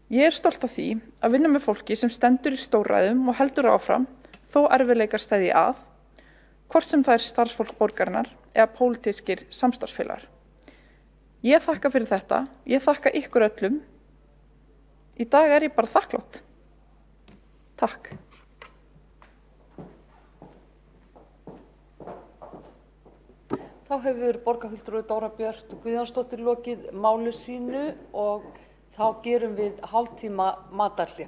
Ég stolt af því að vinna með fólki sem stendur í stórræðum og heldur áfram þó erfiðleikar steðji að, hvort sem það starfsfólk borgarinnar eða pólitískir samstarfsfélagar. Ég þakka fyrir þetta, ég þakka ykkur öllum. Í dag ég bara þakklát. Takk. Þá hefur borgarfulltrúi Dóra Björt Guðjónsdóttir lokið máli sínu og þá gerum við hálftíma matarhlé.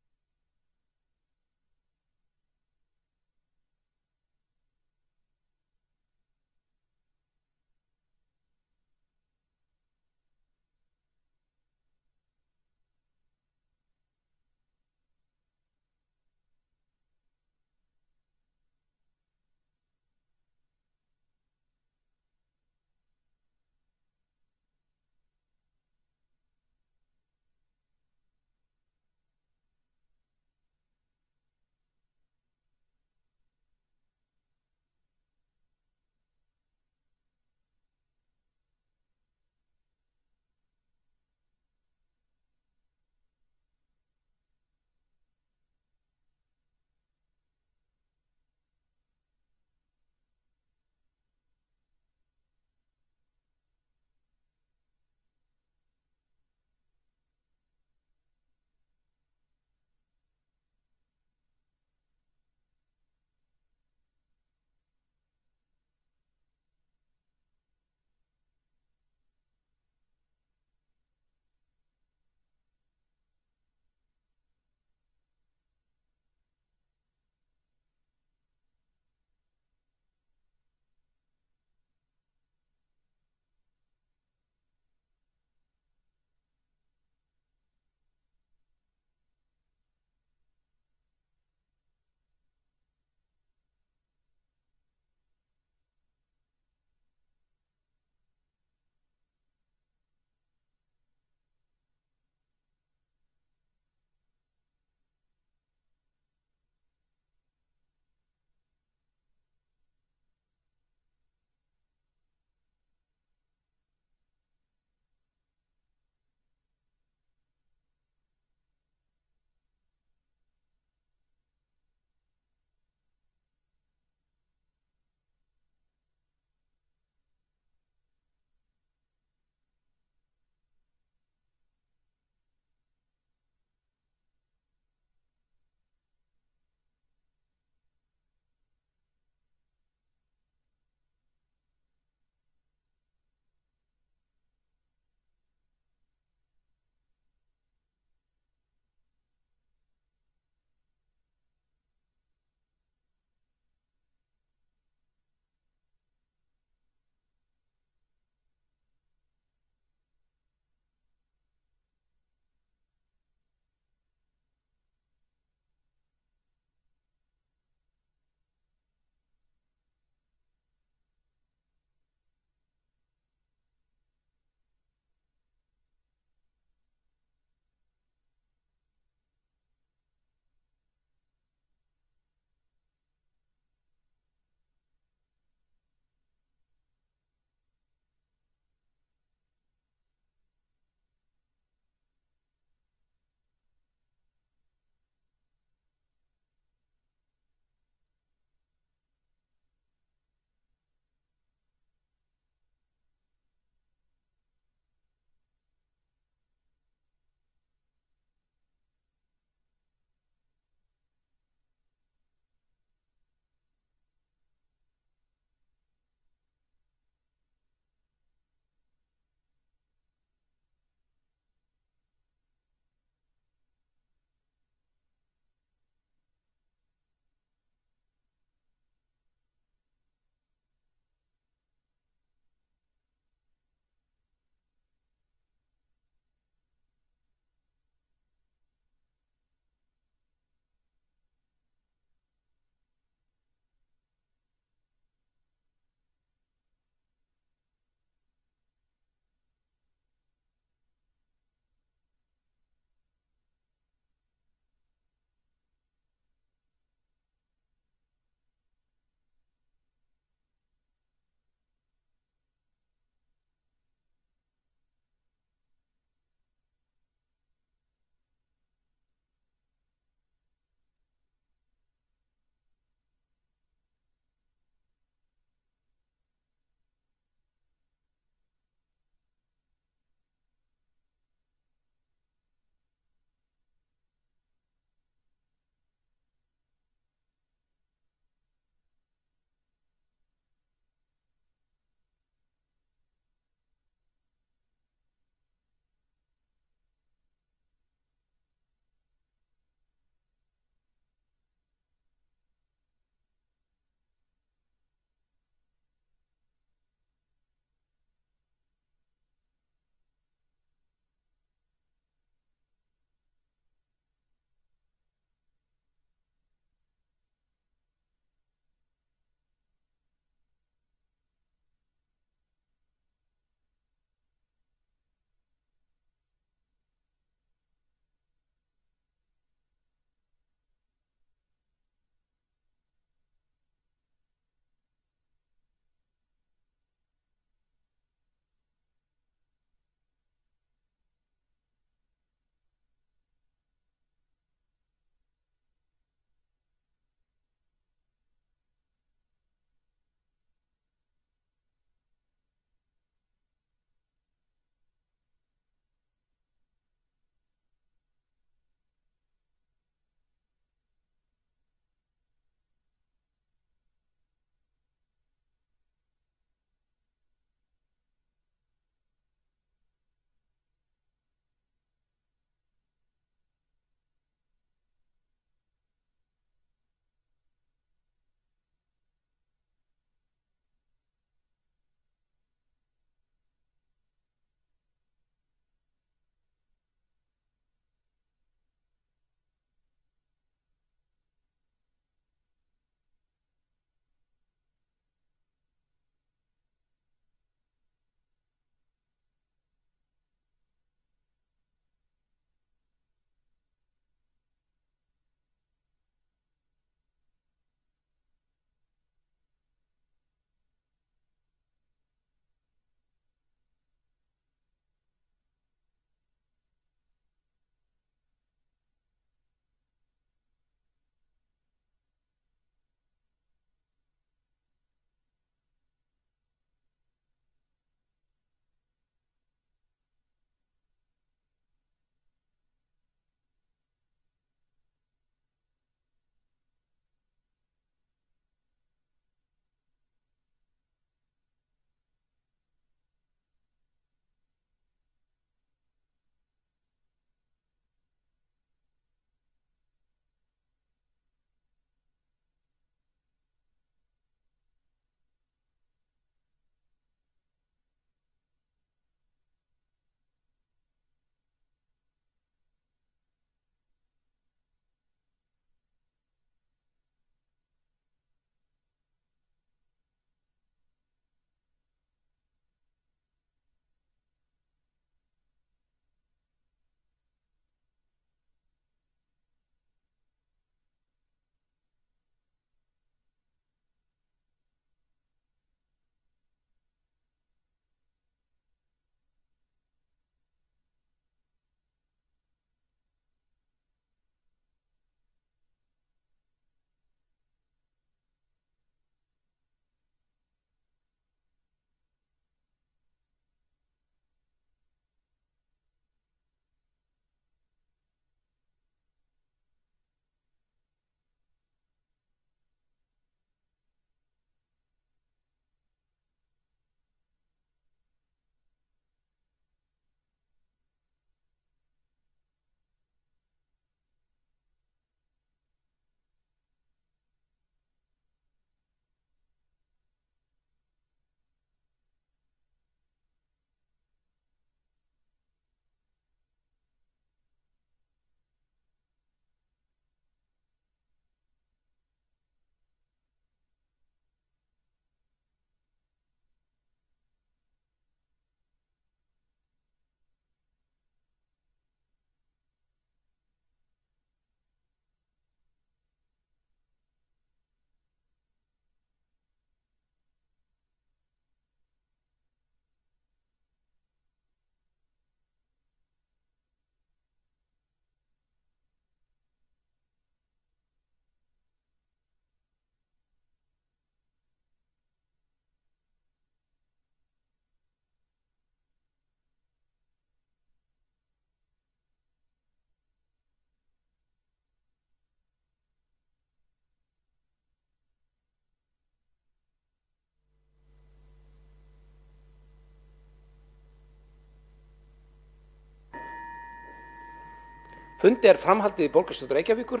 Fundi er framhaldið í borgarstjórn Reykjavíkur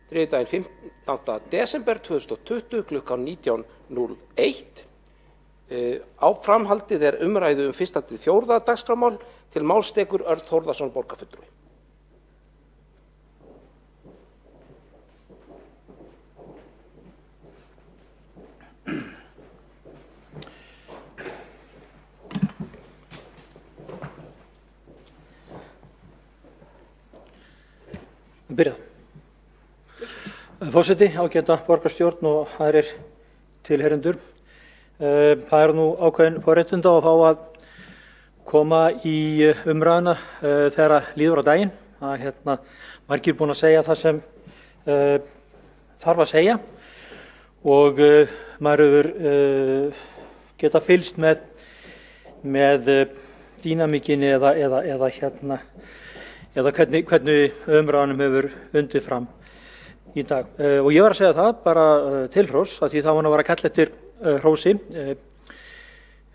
þriðjudaginn 15. desember 2020 klukkan 19:01. Á framhaldið er umræðu 1. til 4. dagskrármál. Til máls tekur Örn Þórðarson borgarfulltrúi. Byrjað. Forseti, ágæta borgarstjórn og aðrir tilheyrendur. Það nú ákveðin forréttindi að fá að koma í umræðuna þegar líður á daginn. Það margir búin að segja það sem þarf að segja og maður hefur geta fylgst með dýnamíkinni eða hvernig umræðanum hefur undið fram í dag. Og ég var að segja það bara til hrós, að því það var að vera kall eftir hrósi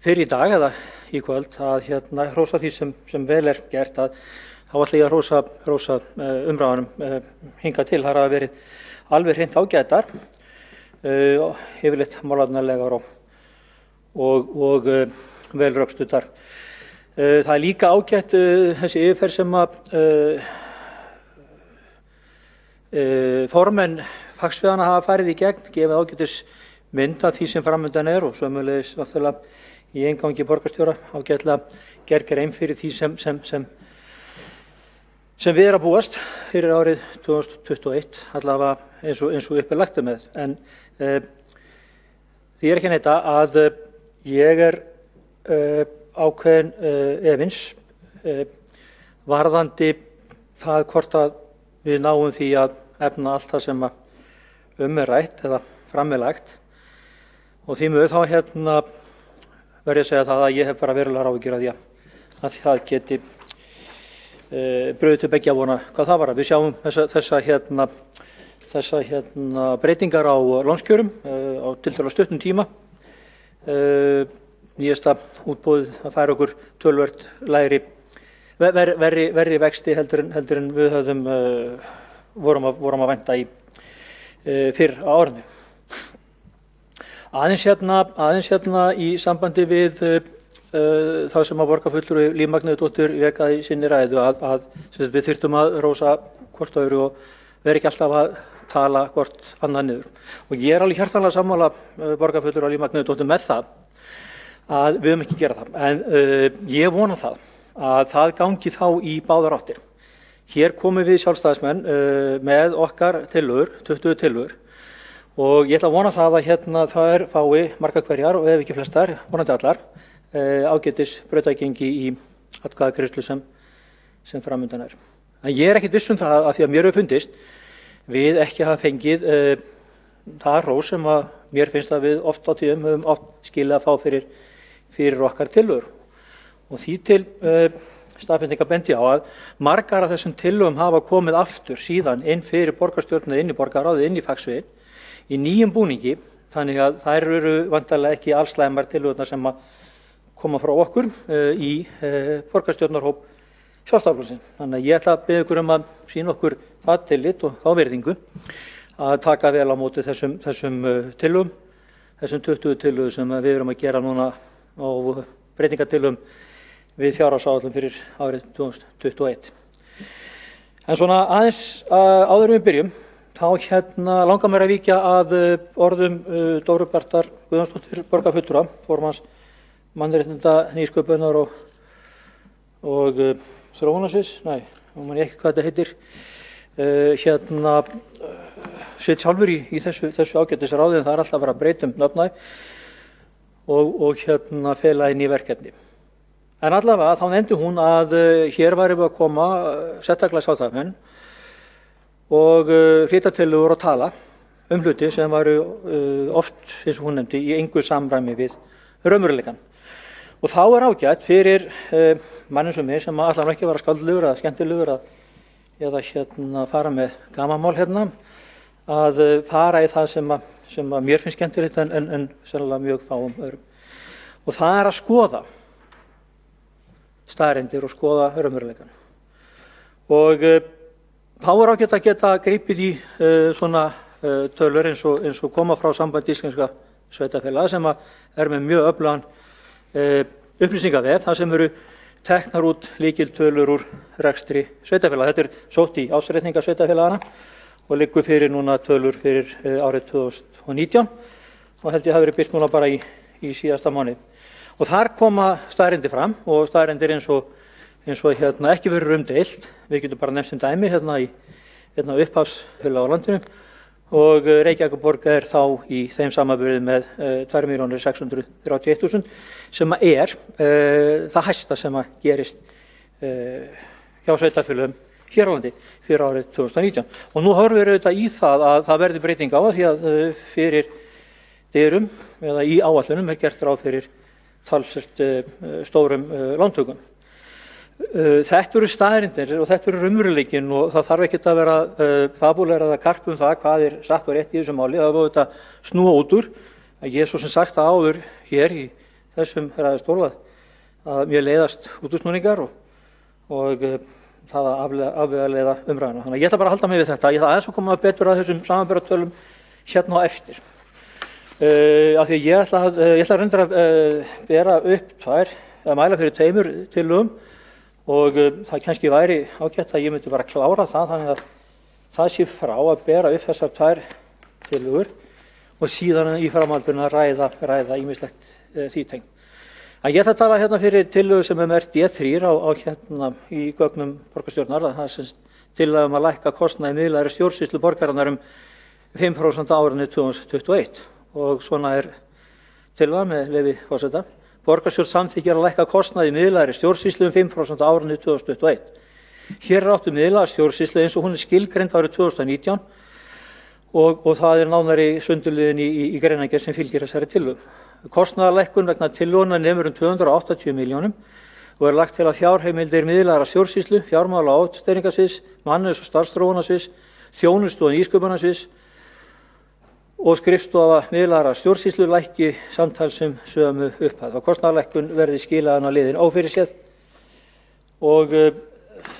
fyrir í dag eða í kvöld, að hrósa því sem vel er gert, að þá ætla ég að hrósa umræðanum hingað til. Það hafa verið alveg hreint ágætar, yfirleitt málefnalegar og vel rökstuddar. Það er líka ágætt þessi yfirferð sem að formenn fagsviðanna hafa farið í gegn, gefið ágætis mynd af því sem framundan er og sömuleiðis náttúrulega í inngangi borgarstjóra ágætlega gerð grein fyrir því sem við að búast fyrir árið 2021, allavega eins og upp lagt með. En því ekki að neita að ég ákveðin efins varðandi það hvort að við náum því að efna allt það sem er rætt eða framlagt. Og því miður þá verð ég að segja það að ég hef bara verulegar áhyggjur af því að það geti brugðið til beggja vona hvað það var. Við sjáum þessa breytingar á lánskjörum á tiltölulega stuttum tíma. Nýjasta útboðið að færa okkur töluvert lægri verri vexti heldur en við höfðum vorum að vænta í fyrr á árinu. Aðeins í sambandi við það sem að borgarfulltrúi Líf Magnúsdóttir vekaði í sinni ræðu að við þyrftum að rósa hvort öðru og vera ekki alltaf að tala hvort annað niður. Og ég alveg hjartanlega sammála borgarfulltrúi Líf Magnúsdóttir með það að við höfum ekki gera það. En ég vona það að það gangi þá í báðar áttir. Hér komum við sjálfstæðismenn með okkar tillögur, 20 tillögur, og ég ætla að vona það að það fái margar hverjar og ef ekki flestar, vonandi allar, ágætis brautgengi í atkvæðagreiðslu sem framundan er. En ég ekkert viss það að því að mér hefur fundist við ekki hafa fengið það hrós sem að mér finnst að við oft á tíðum höfum oft skilið að fá fyrir okkar tillögur. Og því til staðfestingar bendi á að margar af þessum tillögum hafa komið aftur síðan inn fyrir borgarstjórnina, inn í borgarráðið, inn í fagsviðin, í nýjum búningi, þannig að þær eru vantarlega ekki allslæmar tillögurnar sem að koma frá okkur í borgarstjórnarhóp Sjálfstæðisflokksins. Þannig að ég ætla að biðja ykkur að sýna okkur það tillit og þá virðingu að taka vel á móti þessum tillögum, þessum 20 tillögum sem við erum að gera núna á breytingatillögum við fjárhagsáætlun fyrir árið 2021. En svona aðeins áður við byrjum, þá langar mér að víkja að orðum Dóru Bertar Guðjónsdóttur borgarfulltrúa, formanns mannréttinda, nýsköpunar og þróunarsviðs, man ég ekki hvað þetta heitir, sitt sjálfur í þessu ágætisráði, en það er alltaf að vera að breyta nöfnæ og fela inn í verkefni. En allavega þá nefndi hún að hér væri við að koma sérstaklega sjálfstæðismenn og flytja tillögur og tala hluti sem væru oft, eins og hún nefndi, í engu samræmi við raunveruleikann. Og þá er ágætt fyrir mannum sem mér sem allan ekki vera skaldlegur eða skemmtilegur eða fara með gamanmál að fara í það sem að mér finnst skemmtilegt en sannlega mjög fáum öðrum. Og það er að skoða staðreyndir og skoða raunveruleikann. Og Þá ágætt að geta gripið í svona tölur eins og koma frá Sambandi íslenskra sveitarfélaga sem með mjög öflugan upplýsingavef þar sem eru teknar út lykiltölur úr rekstri sveitarfélaga. Þetta sótt í ársreikninga sveitarfélagana og liggur fyrir núna tölur fyrir árið 2019 og held ég hafi verið birt núna bara í síðasta mánuði. Og þar koma staðreyndir fram og staðreyndir eins og ekki verður umdeilt. Við getum bara nefnt sem dæmi í upphafsfélag á landinu og Reykjavíkurborg þá í þeim samanburði með 2.631.000 sem það hæsta sem gerist hjá sveitarfélögum hér á landi fyrir árið 2019. Og nú horfum við auðvitað í það að það verði breyting á því að fyrir dyrum eða í áætlunum gert ráð fyrir talsvert stórum lántökum. Þetta eru staðreyndir og þetta eru raunveruleikinn og það þarf ekkert að vera fabúlera eða karp það hvað satt og rétt í þessu máli. Það er auðvitað snúa út úr. Ég hef svo sem sagt það áður hér í þessum ræðustól að mér leiðast útúrsnúningar og það að afvegaleiða umræðuna. Þannig að ég ætla bara að halda mig við þetta. Ég ætla aðeins að koma betur að þessum samanburðartölum hérna á eftir. Af því ég ætla reyndar að bera upp að mæla fyrir tveimur tillögum og það kannski væri ágætt að ég myndi bara klára það þannig að það sé frá að bera upp þessar tvær tillögur og síðan í framhaldinu að ræða ýmislegt því tengt. Ég ætla að tala hérna fyrir tillögu sem merkt D3 í gögnum borgarstjórnar. Það er tillaga að lækka kostnaði miðlægri stjórnsýslu borgarinnar 5% á árinu 2021 og svona tillaga með leyfi forseta. Borgarstjórn samþykkir að lækka kostnaði miðlægri stjórnsýslu 5% á árinu 2021. Hér átt miðlæga stjórnsýslu eins og hún skilgreind árið 2019 og það nánari sundurliðin í greinargerð sem fylgir þessari tillögu. Kostnaðarlækkun vegna tillögunnar nemur 280 milljónum og lagt til að fjárheimildir miðlægra stjórnsýslu, fjármála- og ásteyringasviðs, mannauðs- og starfsþróunarsviðs, þjónustu- og nýsköpunarsviðs og skrifstofa miðlægra stjórnsýslu lækki samtals sömu upphæð. Kostnaðarlækkun verði skilaðan á liðin ófyrirséð og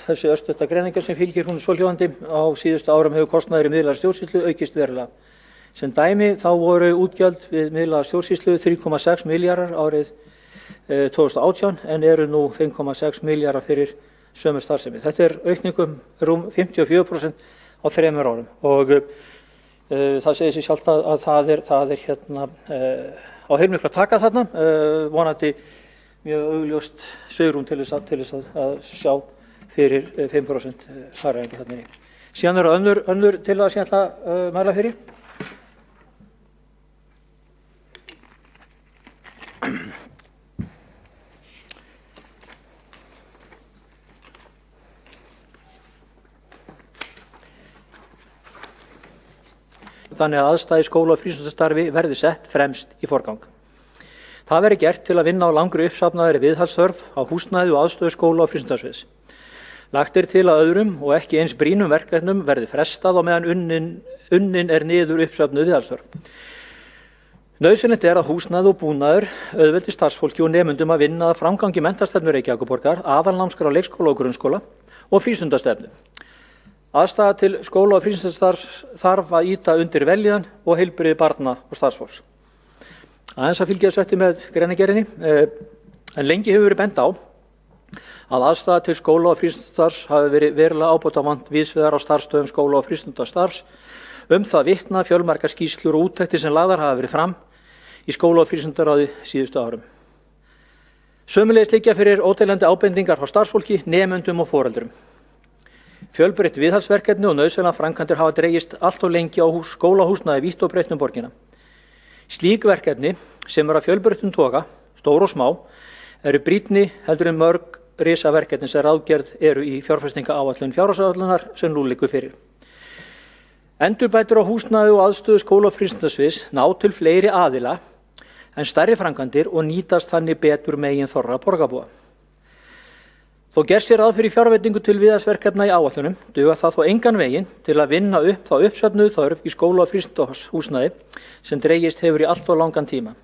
þessi örstutta greiningar sem fylgir hún svohljóðandi. Á síðustu árum hefur kostnaður í miðlægra stjórnsýslu aukist verulega. Sem dæmi þá voru útgjöld við miðlægra stjórnsýslu 3,6 milljarðar árið 2018 en eru nú 5,6 milljarðar fyrir sömu starfsemi. Þetta aukningum rúm 54% á 3 árum og það segir sig sjálft að það hérna á heilmiklu að taka þarna, vonandi mjög augljóst svigrúm til þess að sjá fyrir 5% hagræðingu þarna inni. Síðan eru önnur til að ég ætla að mæla fyrir. Þannig að aðstæði skóla- og frístundastarfi verði sett fremst í forgang. Það verði gert til að vinna á langri uppsafnaðri viðhaldsþörf á húsnæði og aðstöðu skóla- og frístundasviðs. Lagt til að öðrum og ekki eins brýnum verkefnum verði frestað á meðan unnin niður uppsöfnuð viðhaldsþörf. Nauðsynlegt að húsnæði og búnaður auðveldi starfsfólki og nemendum að vinna að framgangi menntastefnu Reykjavíkurborgar, aðalnámskrá leikskóla og grunnskóla og frístundastefnu. Aðstaða til skóla- og frístundastarfs þarf að ýta undir velíðan og heilbrigði barna og starfsfólks. Aðeins að fylgja þessu eftir með greinargerðinni, en lengi hefur verið bent á að aðstaða til skóla- og frístundastarfs hafi verið verulega ábótavant víðsvegar á starfsstöðum skóla- og frístundastarfs. Það vitna fjölmargar skýrslur og úttektir sem lagðar hafa verið fram í skóla- og frístundaráði síðustu árum. Sömuleiðis liggja fyrir óteljandi ábendingar frá starfsfólki, nemendum og foreldrum. Fjölbreytt viðhaldsverkefni og nauðsynlegar framkvæmdir hafa dregist allt of lengi á skólahúsnæði vítt og breitt borgina. Slík verkefni sem af fjölbreyttum toga, stór og smá, eru brýnni heldur en mörg risaverkefni sem ráðgerð eru í fjárfestingaáætlun fjárhagsáætlunar sem nú liggur fyrir. Endurbætur á húsnæði og aðstöðu skóla- og frístundasviðs ná til fleiri aðila en stærri framkvæmdir og nýtast þannig betur megin þorra borgarbúa. Þó gerst ráð fyrir fjárveitingu til viðhaldsverkefna í áætlunum dugar það þó engan veginn til að vinna upp þá uppsöfnuðu þörf í skóla- og frístundahúsnæði sem dregist hefur í allt of langan tíma.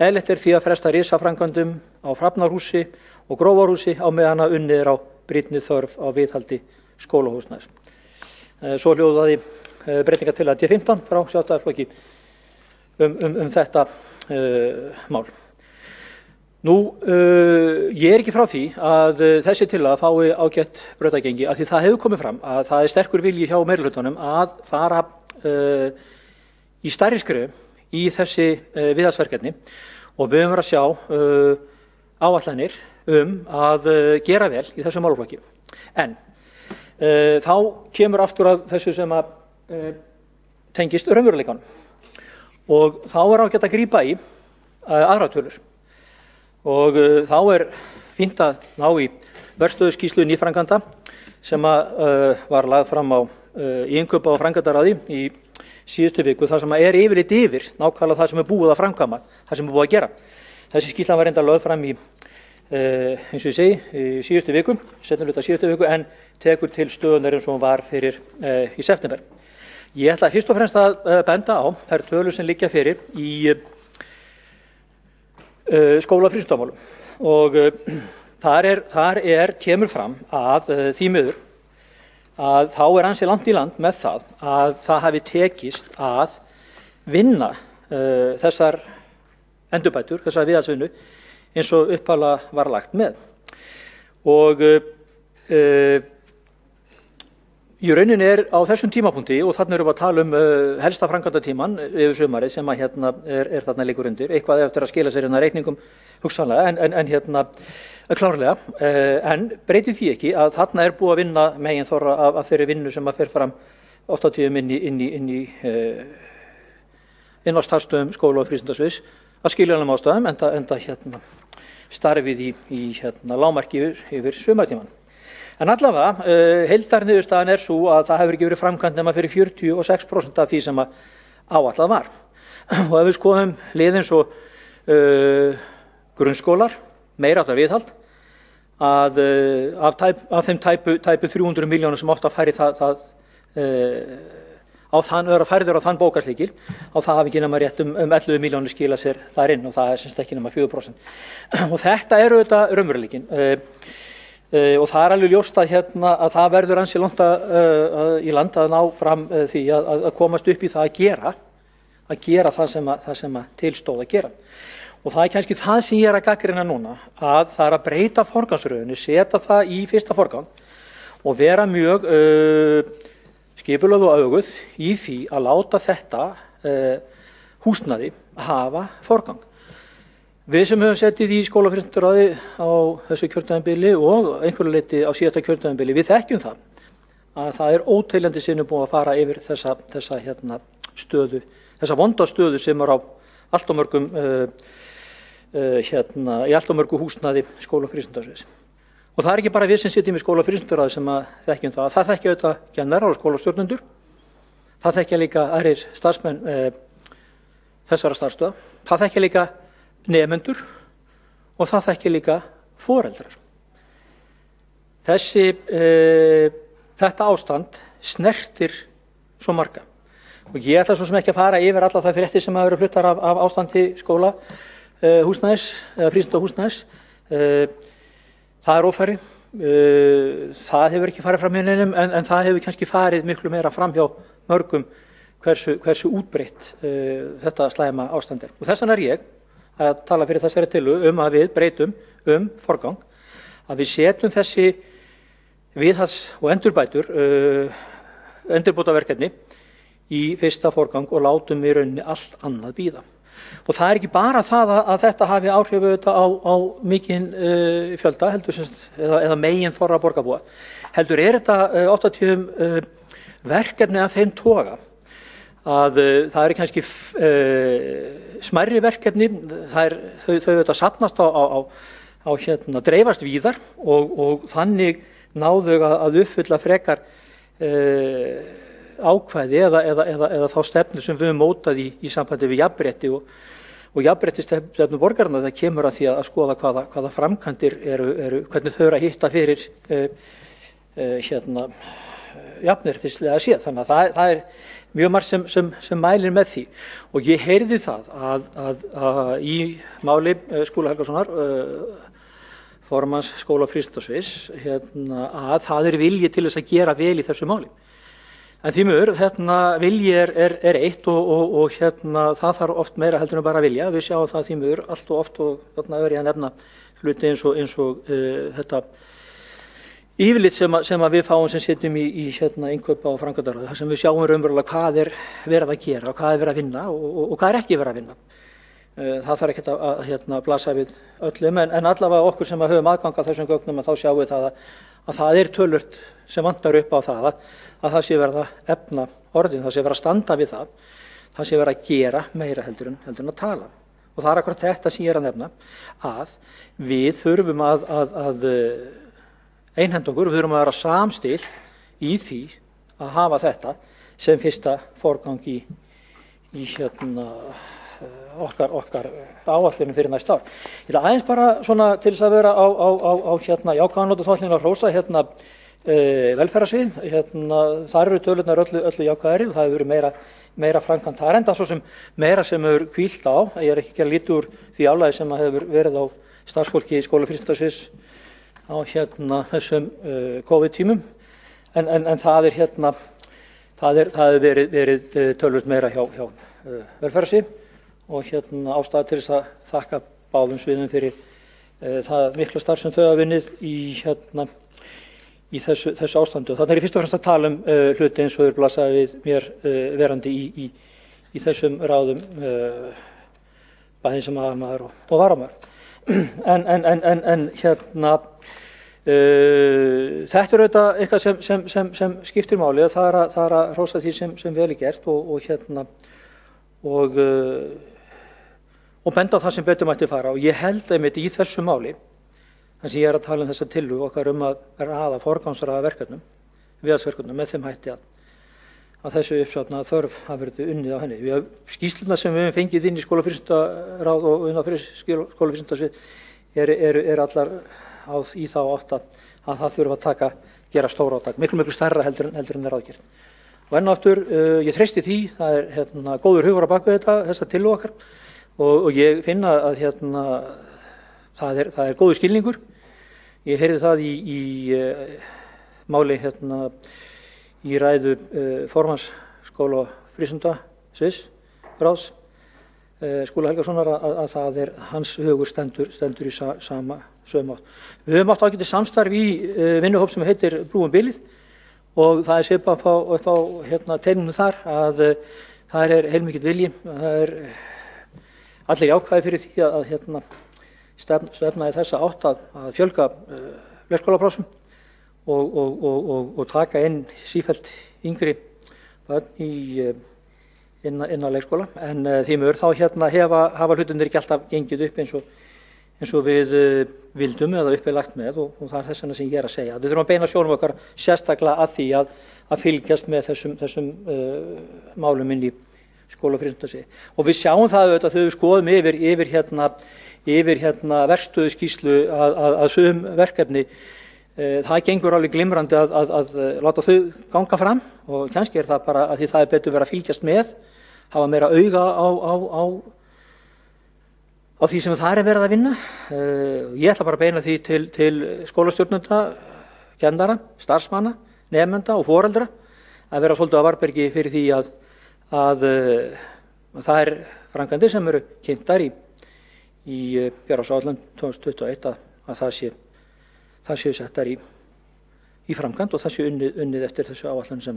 Eðlilegt því að fresta risaframkvæmdum á Hrafnarhúsi og Grófarhúsi á meðan að unnið á brýnni þörf á viðhaldi skólahúsnæðis. Svo hljóðaði breytingartillaga D15 frá Sjálfstæðisflokki þetta mál. Nú, ég ekki frá því að þessi tillaga fái ágætt brautargengi af því það hefur komið fram að það sterkur vilji hjá meirihlutanum að fara í stærri skref í þessi viðhaldsverkefni og við höfum verið að sjá áætlanir að gera vel í þessu málaflokki. En þá kemur aftur að þessu sem að tengist raunveruleikanum og þá ágætt að grípa í aðrar tölur og þá fínt að ná í verkstöðuskýrslu nýframkvæmda sem var lagð fram í innkaupa- og framkvæmdaráði í síðustu viku, þar sem yfirleitt yfir nákvæmlega það sem búið að framkvæma, það sem búið að gera. Þessi skýrsla var reyndar lögð fram í eins og ég segi, í síðustu viku, seinni hluta síðustu viku, en tekur til stöðunar eins og hún var fyrir í september. Ég ætla fyrst og fremst að benda á þær tölur sem liggja fyrir í skóla- og frístundamálum og þar kemur fram að því miður að þá ansi langt í land með það að það hafi tekist að vinna þessar endurbætur, þessar viðhaldsvinnu eins og upphaflega var lagt með. Og í rauninni á þessum tímapunkti, og þarna erum við að tala helsta framkvæmdatímann yfir sumarið sem að þarna liggur undir, eitthvað eftir að skila sér reikningum hugsanlega, en klárlega, en breytir því ekki að þarna búið að vinna megin þorra af þeirri vinnu sem að fer fram 80 inn á starfsstöðum skóla- og frístundasviðs af skiljanlegum ástæðum, enda starfið í lágmarki yfir sumartímann. En allavega, heildarniðurstaðan sú að það hefur ekki verið framkvæmt nema fyrir 46% af því sem áætlað var. Og ef við skoðum lið eins og grunnskólar, meira áttar viðhald, að af þeim tæpu 300 milljónir sem átt að færi færður á þann bókarslíkil, á það hafi ekki nema rétt 11 milljónir skila sér þar inn og það semst ekki nema 4%. Og þetta auðvitað raunveruleikinn. Og það alveg ljóst að það verður ansi langt í land að ná fram því að komast upp í það að gera það sem til stóð að gera. Og það kannski það sem ég að gagnrýna núna, að það að breyta forgangsröðinni, setja það í fyrsta forgang og vera mjög skipulögð og öguð í því að láta þetta húsnæði hafa forgang. Við sem höfum setið í skóla- og frístundaráði á þessu kjörtímabili og einhverju leyti á síðasta kjörtímabili, við þekkjum það að það óteljandi sinnum búið að fara yfir þessa vonda stöðu sem á allt og mörgum í allt og mörgu húsnæði skóla- og frístundaráðs. Og það ekki bara við sem sitjum í skóla- og frístundaráði sem þekkjum það. Það þekkja auðvitað kennarar og skólastjórnendur. Það þekkja líka aðrir starfsmenn þessara starfsstöða. Það þekkja líka nemendur og það þekkja líka foreldrar. Þetta ástand snertir svo marga. Og ég ætla svo sem ekki að fara yfir alla það fréttir sem hafa verið fluttar af ástandi skóla húsnæðis eða frístundahúsnæðis. Það ófæri. Það hefur ekki farið fram hjá neinum en það hefur kannski farið miklu meira fram hjá mörgum hversu útbreitt þetta slæma ástand er. Og þess vegna ég að tala fyrir þessari tillögu að við breytum forgang, að við setjum þessi viðhalds- og endurbótaverkefni í fyrsta forgang og látum í rauninni allt annað bíða. Og það ekki bara það að þetta hafi áhrif á mikinn fjölda, eða megin þorra borgarbúa, heldur þetta 80 verkefni af þeim toga að það kannski smærri verkefni, þau safnast á dreifast víðar og þannig náðu að uppfylla frekar ákvæði eða þá stefnu sem við höfum mótað í sambandi við jafnrétti og jafnréttisstefnu borgarinnar. Það kemur að því að skoða hvaða framkvæmdir eru, hvernig þau eru að hitta fyrir jafnréttislega séð. Þannig að það mjög margt sem mælir með því. Og ég heyrði það að í máli Skúla Helgasonar, formanns skóla- og frístundasviðs, að það vilji til þess að gera vel í þessu máli. En því miður, vilji er eitt og það þarf oft meira heldur en bara vilja. Við sjáum það því miður allt og oft og er ég að nefna hluti eins og þetta yfirlit sem við fáum sem setjum í innkaupa og framkvæmdaráð, þar sem við sjáum raunverulega hvað er verið að gera og hvað er verið að vinna og hvað er ekki verið að vinna. Það þarf ekkert að blasa við öllum en allavega okkur sem höfum aðgang að þessum gögnum þá sjáum við það að það er töluvert sem vantar upp á það að það sé verið að efna orðin, það sé verið að standa við það sé verið að gera meira heldur en að tala. Og það er akkurat þetta sem ég er að nefna, að við þurfum að einhenda okkur, við þurfum að vera samstil í því að hafa þetta sem fyrsta forgang í okkar áætlunum fyrir næsta ár. Ég ætla aðeins bara svona til þess að vera á jákvæðanótu þáttinn að hrósa velferðarsvið, þar eru tölurnar öllu jákvæðari og það hefur verið meira framkvæmt. Það er enda svo sem meira sem hefur hvílt á, ég er ekki að gera lítið úr því álagi sem hefur verið á starfsfólki í skólafrístundasviðs á þessum COVID-tímum, en það hefur verið tölvöld meira hjá velferðarsvið og ástæða til þess að þakka báðum sviðum fyrir það mikla starf sem þau hafa unnið í þessu ástandu. Þannig er ég fyrst og fremst að tala hluti eins og þeir blasa við mér verandi í þessum ráðum bæði sem aðalmaður og varamaður. En þetta er auðvitað eitthvað sem skiptir máli og það er að hrósa því sem vel er gert og benda á það sem betur mætti fara og ég held einmitt í þessu máli þar sem ég er að tala þessa tillögu okkar að raða forgangsraða verkefnum, viðhaldsverkefnum með þeim hætti að þessu uppsafnaða þörf hafi verið unnið á henni. Skýrslurnar sem við höfum fengið inn í skólafrístundaráð og inn á skólafrístundasvið eru allar í þá átt að það þurfa að gera stóra átak, miklu stærra heldur en það er ráðgert. Og enn aftur, ég treysti því, það er góður hugur á baku þessa tillögu okkar og ég finna að það er góður skilningur. Ég heyrði það í máli í ræðu formanns skólafrístundasviðs ráðs Skúla Helgasonar að það er hans hugur stendur í sömu átt. Við höfum átt ágætis samstarf í vinnuhóp sem heitir Brúum bilið og það er svipað upp á teininum þar að það er heilmikill vilji, það er allir jákvæðir fyrir því að stefna í þessa átt að fjölga leikskólaplássum og taka inn sífellt yngri börn inn á leikskóla, en því miður þá hafa hlutirnir ekki alltaf gengið upp eins og við vildum eða upp er lagt með og það er þess vegna sem ég er að segja. Við þurfum að beina sjónum okkar sérstaklega að því að fylgjast með þessum málum inn í skólafrístundasviði. Og við sjáum það auðvitað þegar við skoðum yfir verkstöðuskýrslu að sum verkefni það gengur alveg glimrandi að láta þau ganga fram og kannski er það bara að því það er betur verið að fylgjast með, hafa meira auga á því sem það er verið að vinna. Ég ætla bara að beina því til skólastjórnenda, kennara, starfsmanna, nemenda og foreldra að vera svolítið á varðbergi fyrir því að það er framkvæmdir sem eru kynntar í fjárhagsáætlun 2021 að það séu settar í framkvæmd og það séu unnið eftir þessu áætlun sem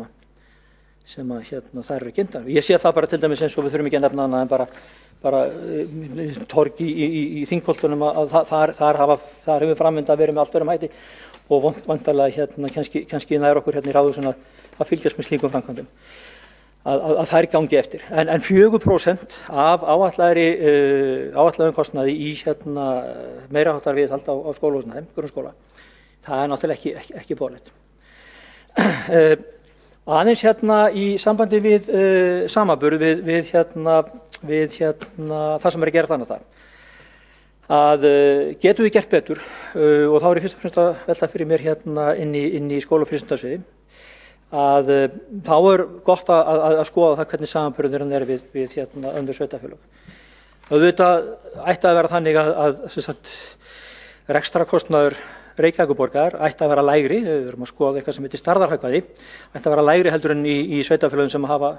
það eru kynntar. Ég sé það bara til dæmis eins og við þurfum ekki að nefna annað en bara torg í þingpoltunum að þar hefur framvinda verið með allt verið mæti og vantarlega kannski nær okkur í ráðhúsinu að fylgjast með slíkum framkvæmdum að þær gangi eftir. En 4% af áætlaðum kostnaði í meira háttar viðhald á skólahúsnæðum, grunnskóla, það er náttúrulega ekki boðlegt. Aðeins í sambandi við samanburð við það sem er að gera þannig þar. Að getum við gert betur og þá er ég fyrst og fremst að velta fyrir mér inn í skólafrístundasviði að þá er gott að skoða það hvernig samanburðurinn er við önnur sveitarfélög. Auðvitað ætti að vera þannig að rekstrarkostnaður Reykjavíkurborgar ætti að vera lægri, við erum að skoða eitthvað sem heitir stærðarhagkvæði, ætti að vera lægri heldur en í sveitarfélögum sem hafa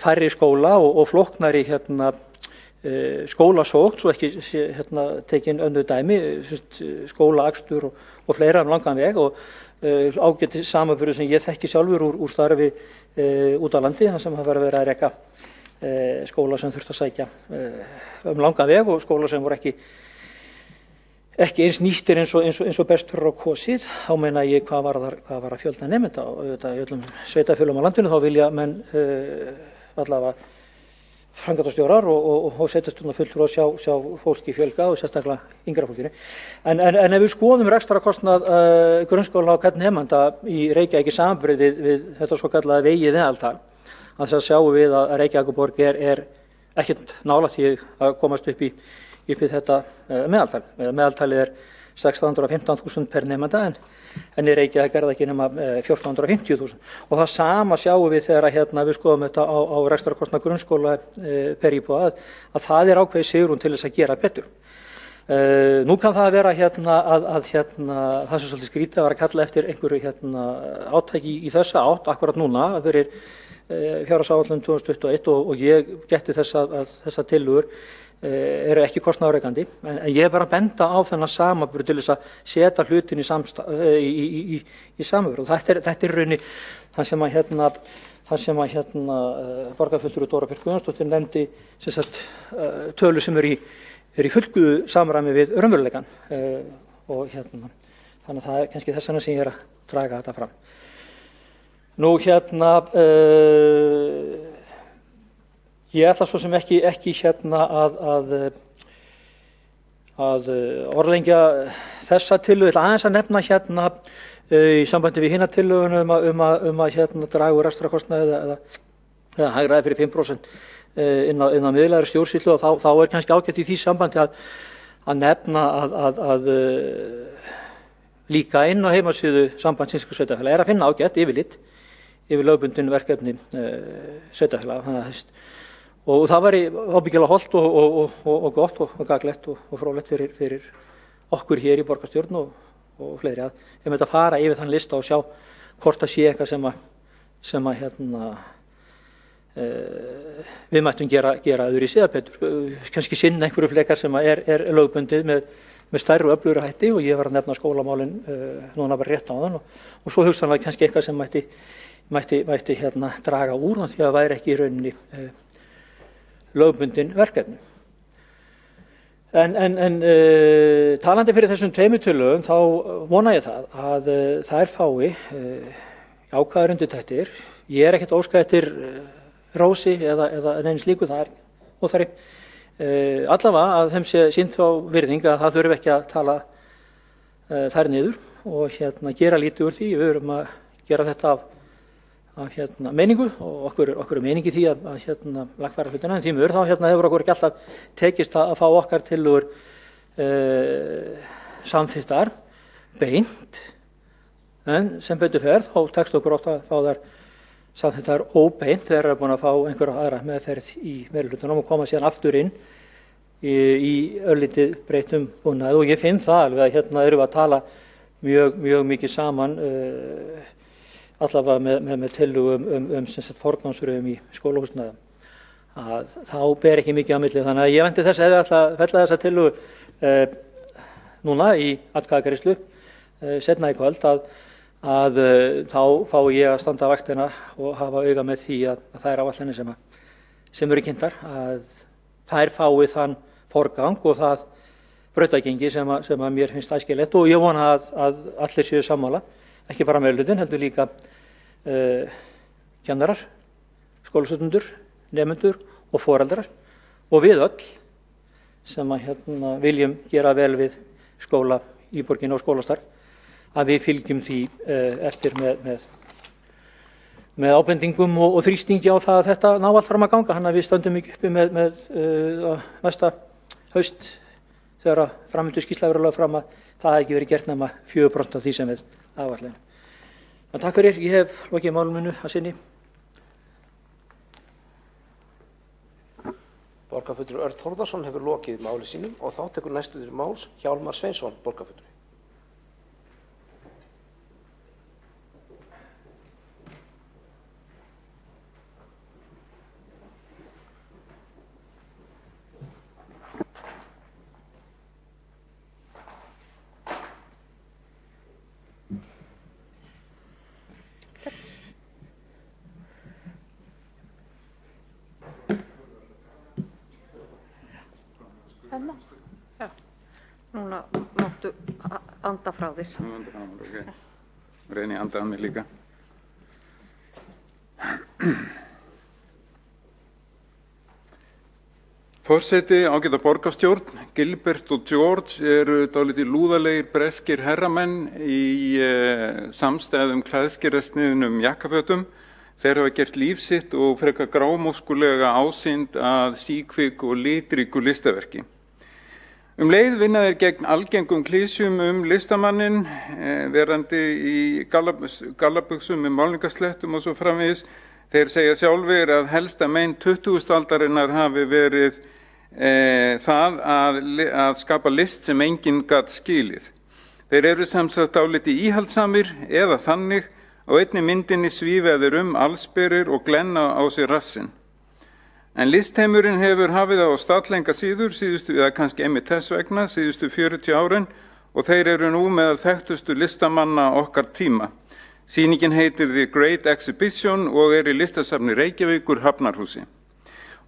færri skóla og flóknari skólasókn, svo ekki tekin önnur dæmi, skólaakstur og fleira langan veg og ágætis samanburður sem ég þekki sjálfur úr starfi út á landi, þar sem hafa verið að reka skóla sem þurft að sækja langan veg og skóla sem voru ekki eins nýttir eins og best fyrir á kosið. Þá meina ég hvað var að fjölda nemenda og auðvitað í öllum sveitarfélögum á landinu þá vilja menn allavega framkvæmdastjórar og sveitarstjórnarfulltrúar sjá fólki fjölga og sérstaklega yngra fólkinu. En ef við skoðum rekstrarkostnað grunnskóla á hvern nemanda í Reykjavík í samanburði við þetta svokallaða vegið meðaltal, þannig að sjáum við að Reykjavíkurborg er ekkert nálægt því að komast upp í þetta meðaltal. Meðaltalið er 615.000 per nemanda en í Reykjavík er það ekki nema 1450.000. Og það sama sjáum við þegar við skoðum þetta á rekstrarkostnað grunnskóla per íbúa að það er ákveðið svigrúm til þess að gera betur. Nú kann það vera að það sem svolítið skrítið var að kalla eftir einhverju átæki í þessa átt akkurat núna fyrir fjárhagsáætlun 2021 og ég gætti þess að þessar tillögur eru ekki kostnaðaraukandi, en ég er bara að benda á þennan samanburð til þess að setja hlutin í samanburð og þetta er rauninni það sem að borgarfulltrúi Dóra Björk Guðjónsdóttir nefndi tölur sem eru í fullguðu samræmi við raunveruleikann og þannig að það er kannski þess vegna sem ég er að draga þetta fram. Nú ég ætla svo sem ekki að orðlengja þessa tillögu, aðeins að nefna í sambandi við hinna tillögunum um að draga úr rekstrarkostnaði eða hagræði fyrir 5% inn á miðlægri stjórnsýslu og þá er kannski ágætt í því sambandi að nefna að líka inn á heimasíðu Sambands íslenskra sveitarfélaga er að finna ágætt yfirlit yfir lögbundin verkefni sveitarfélaga. Og það væri ábyggilega hollt og gott og gagnlegt og fróðlegt fyrir okkur hér í borgarstjórn og fleiri að fara yfir þann lista og sjá hvort það sé eitthvað sem við mættum gera öðru í síðar betur. Kannski sinna einhverju fleikar sem er lögbundið með stærri og öflugri hætti og ég var að nefna skólamálin núna bara rétt á þann og svo hugsanlega kannski eitthvað sem mætti draga úr því að væri ekki í rauninni lögbundin verkefni. En talandi fyrir þessum tveimur tillögum þá vona ég það að þær fái jákvæðar undirtektir. Ég er ekkert óskað eftir rósi eða neins slíku, það er óþarfi. Allavega að þeim sé sýnt þá virðing að það þurfi ekki að tala þær niður og gera lítið úr því. Við erum að gera þetta af meiningu og okkur er meiningi því að lagfæra hlutina, en því miður þá hefur okkur ekki alltaf tekist að fá okkar tillögur samþykktar beint, en sem betur fer þá tekst okkur oft að fá þær samþykktar óbeint þegar það er búin að fá einhverja aðra meðferð í meirihlutanum og koma síðan aftur inn í örlítið breyttum búnaði og ég finn það alveg að erum við að tala mjög mikið saman allavega með tillögum forgangsröðum í skólahúsnæði að þá ber ekki mikið á milli, þannig að ég vænti þess að ef ég ætla að fella þessa tillögu núna í atkvæðagreiðslu seinna í kvöld að þá fái ég að standa vaktina og hafa auga með því að þær áætlanir sem eru kynntar að þær fái þann forgang og það brautargengi sem að mér finnst æskilegt og ég vona að allir séu sammála, ekki bara meirihlutin heldur líka kennarar, skólastjórnendur, nemendur og foreldrar og við öll sem að viljum gera vel við skóla í borginni og skólastarf að við fylgjum því eftir með ábendingum og þrýstingi á það að þetta ná allt fram að ganga, þannig að við stöndum ekki uppi með næsta haust þegar framöndu skýrsla verður lögð fram að það hefði ekki verið gert nema 4% af því sem við áætlum. Takk fyrir, ég hef lokið málum mínu að sinni. Borgarfulltrúi Örn Þórðarson hefur lokið máli sínum og þá tekur næstu til máls Hjálmar Sveinsson, borgarfulltrúi. Já, núna máttu anda frá þér. Nú anda frá mér, ok. Reyni að anda að mér líka. Forseti, ágæta borgarstjórn, Gilbert og George eru dálítið lúðalegir breskir herramenn í samstæðum klæðskerasniðnum jakkafötum. Þeir hafa gert líf sitt og frekar grámúskulega ásýnd að síkvik og litríku listaverki. Leið vinna þeir gegn algengum klísjum listamannin, verandi í gallabuxum með málningaslettum og svo framvegis. Þeir segja sjálfir að helsta mein 20. aldarinnar hafi verið það að skapa list sem enginn gat skilið. Þeir eru sem sagt dálítið íhaldsamir eða þannig, og einni myndinni svífa þeir allsberir og glenna á sér rassinn. En listheimurinn hefur hafið á statlenga síður, eða kannski einmitt þess vegna, síðustu 40 árin, og þeir eru nú meðal þekktustu listamanna okkar tíma. Sýningin heitir The Great Exhibition og í listasafni Reykjavíkur Hafnarhúsi.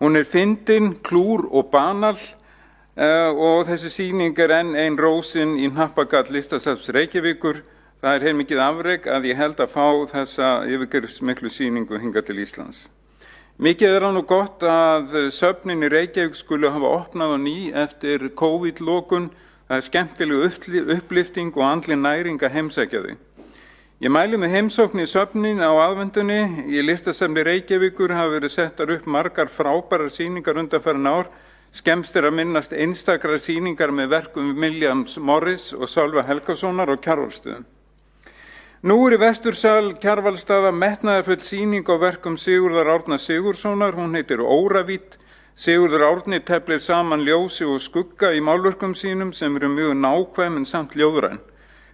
Hún fyndin, klúr og banal og þessi sýning enn ein rósin í hnappagall listasafns Reykjavíkur. Það heilmikið afrek að ég held að fá þessa yfirgripsmiklu sýningu hingað til Íslands. Mikið það nú gott að söfnin í Reykjavík skulu hafa opnað á ný eftir COVID-lokun. Það skemmtileg upplifting og andleg næring að heimsækja þau. Ég mæli með heimsókn í söfnin á aðvendunni. Í listasafni Reykjavíkur hafa verið settar upp margar frábærar sýningar undanfarin ár. Skemmst að minnast einstakrar sýningar með verkum Williams Morris og Sölva Helgasonar á Kjarvalsstöðum. Nú í vestursal Kjarvalsstaða metnaðarfull sýning á verkum Sigurðar Árna Sigurðssonar, hún heitir Óravít. Sigurður Árni teflir saman ljósi og skugga í málverkum sínum sem eru mjög nákvæm en samt ljóðræn.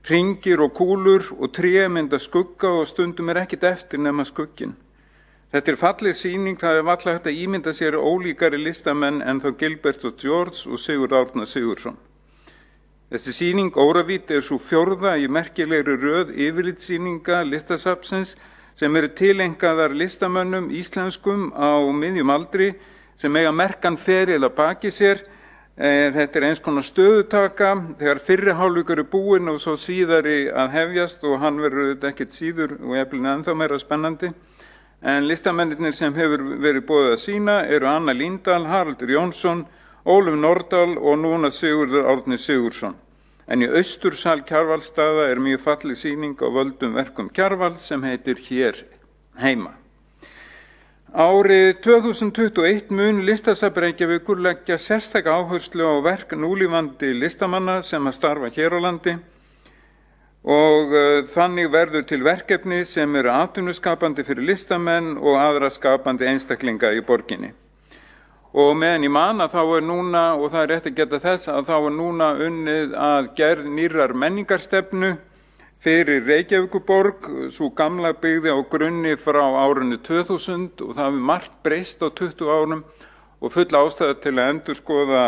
Hringir og kúlur og tré mynda skugga og stundum ekkert eftir nema skugginn. Þetta falleg sýning, það varla hægt að ímynda sér ólíkari listamenn en þá Gilbert og George og Sigurður Árna Sigurðsson. Þessi sýning Óravít svo fjórða í merkilegri röð yfirlitssýninga listasafnsins sem eru tilengaðar listamönnum íslenskum á miðjum aldri sem eiga merkan feril að baki sér. Þetta eins konar stöðutaka þegar fyrri hálfleikur búinn og svo síðari að hefjast og hann verður ekkert síður og jafnvel ennþá meira spennandi. En listamennirnir sem hefur verið boðið að sýna eru Anna Líndal, Haraldur Jónsson, Ólöf Nordal og núna Sigurður Árni Sigurðsson. En í austursal Kjarvalsstaða mjög falleg sýning á völdum verkum Kjarvals sem heitir Hér heima. Árið 2021 mun Listasafn Reykjavíkur leggja sérstaka áherslu á verk núlifandi listamanna sem að starfa hér á landi og þannig verður til verkefni sem eru atvinnuskapandi fyrir listamenn og aðra skapandi einstaklinga í borginni. Og meðan ég man að þá núna, og það rétt að geta þess, að þá núna unnið að gerð nýrrar menningarstefnu fyrir Reykjavíkurborg, svo gamla byggði á grunni frá árinu 2000 og það hefur margt breyst á 20 árum og full ástæða til að endurskoða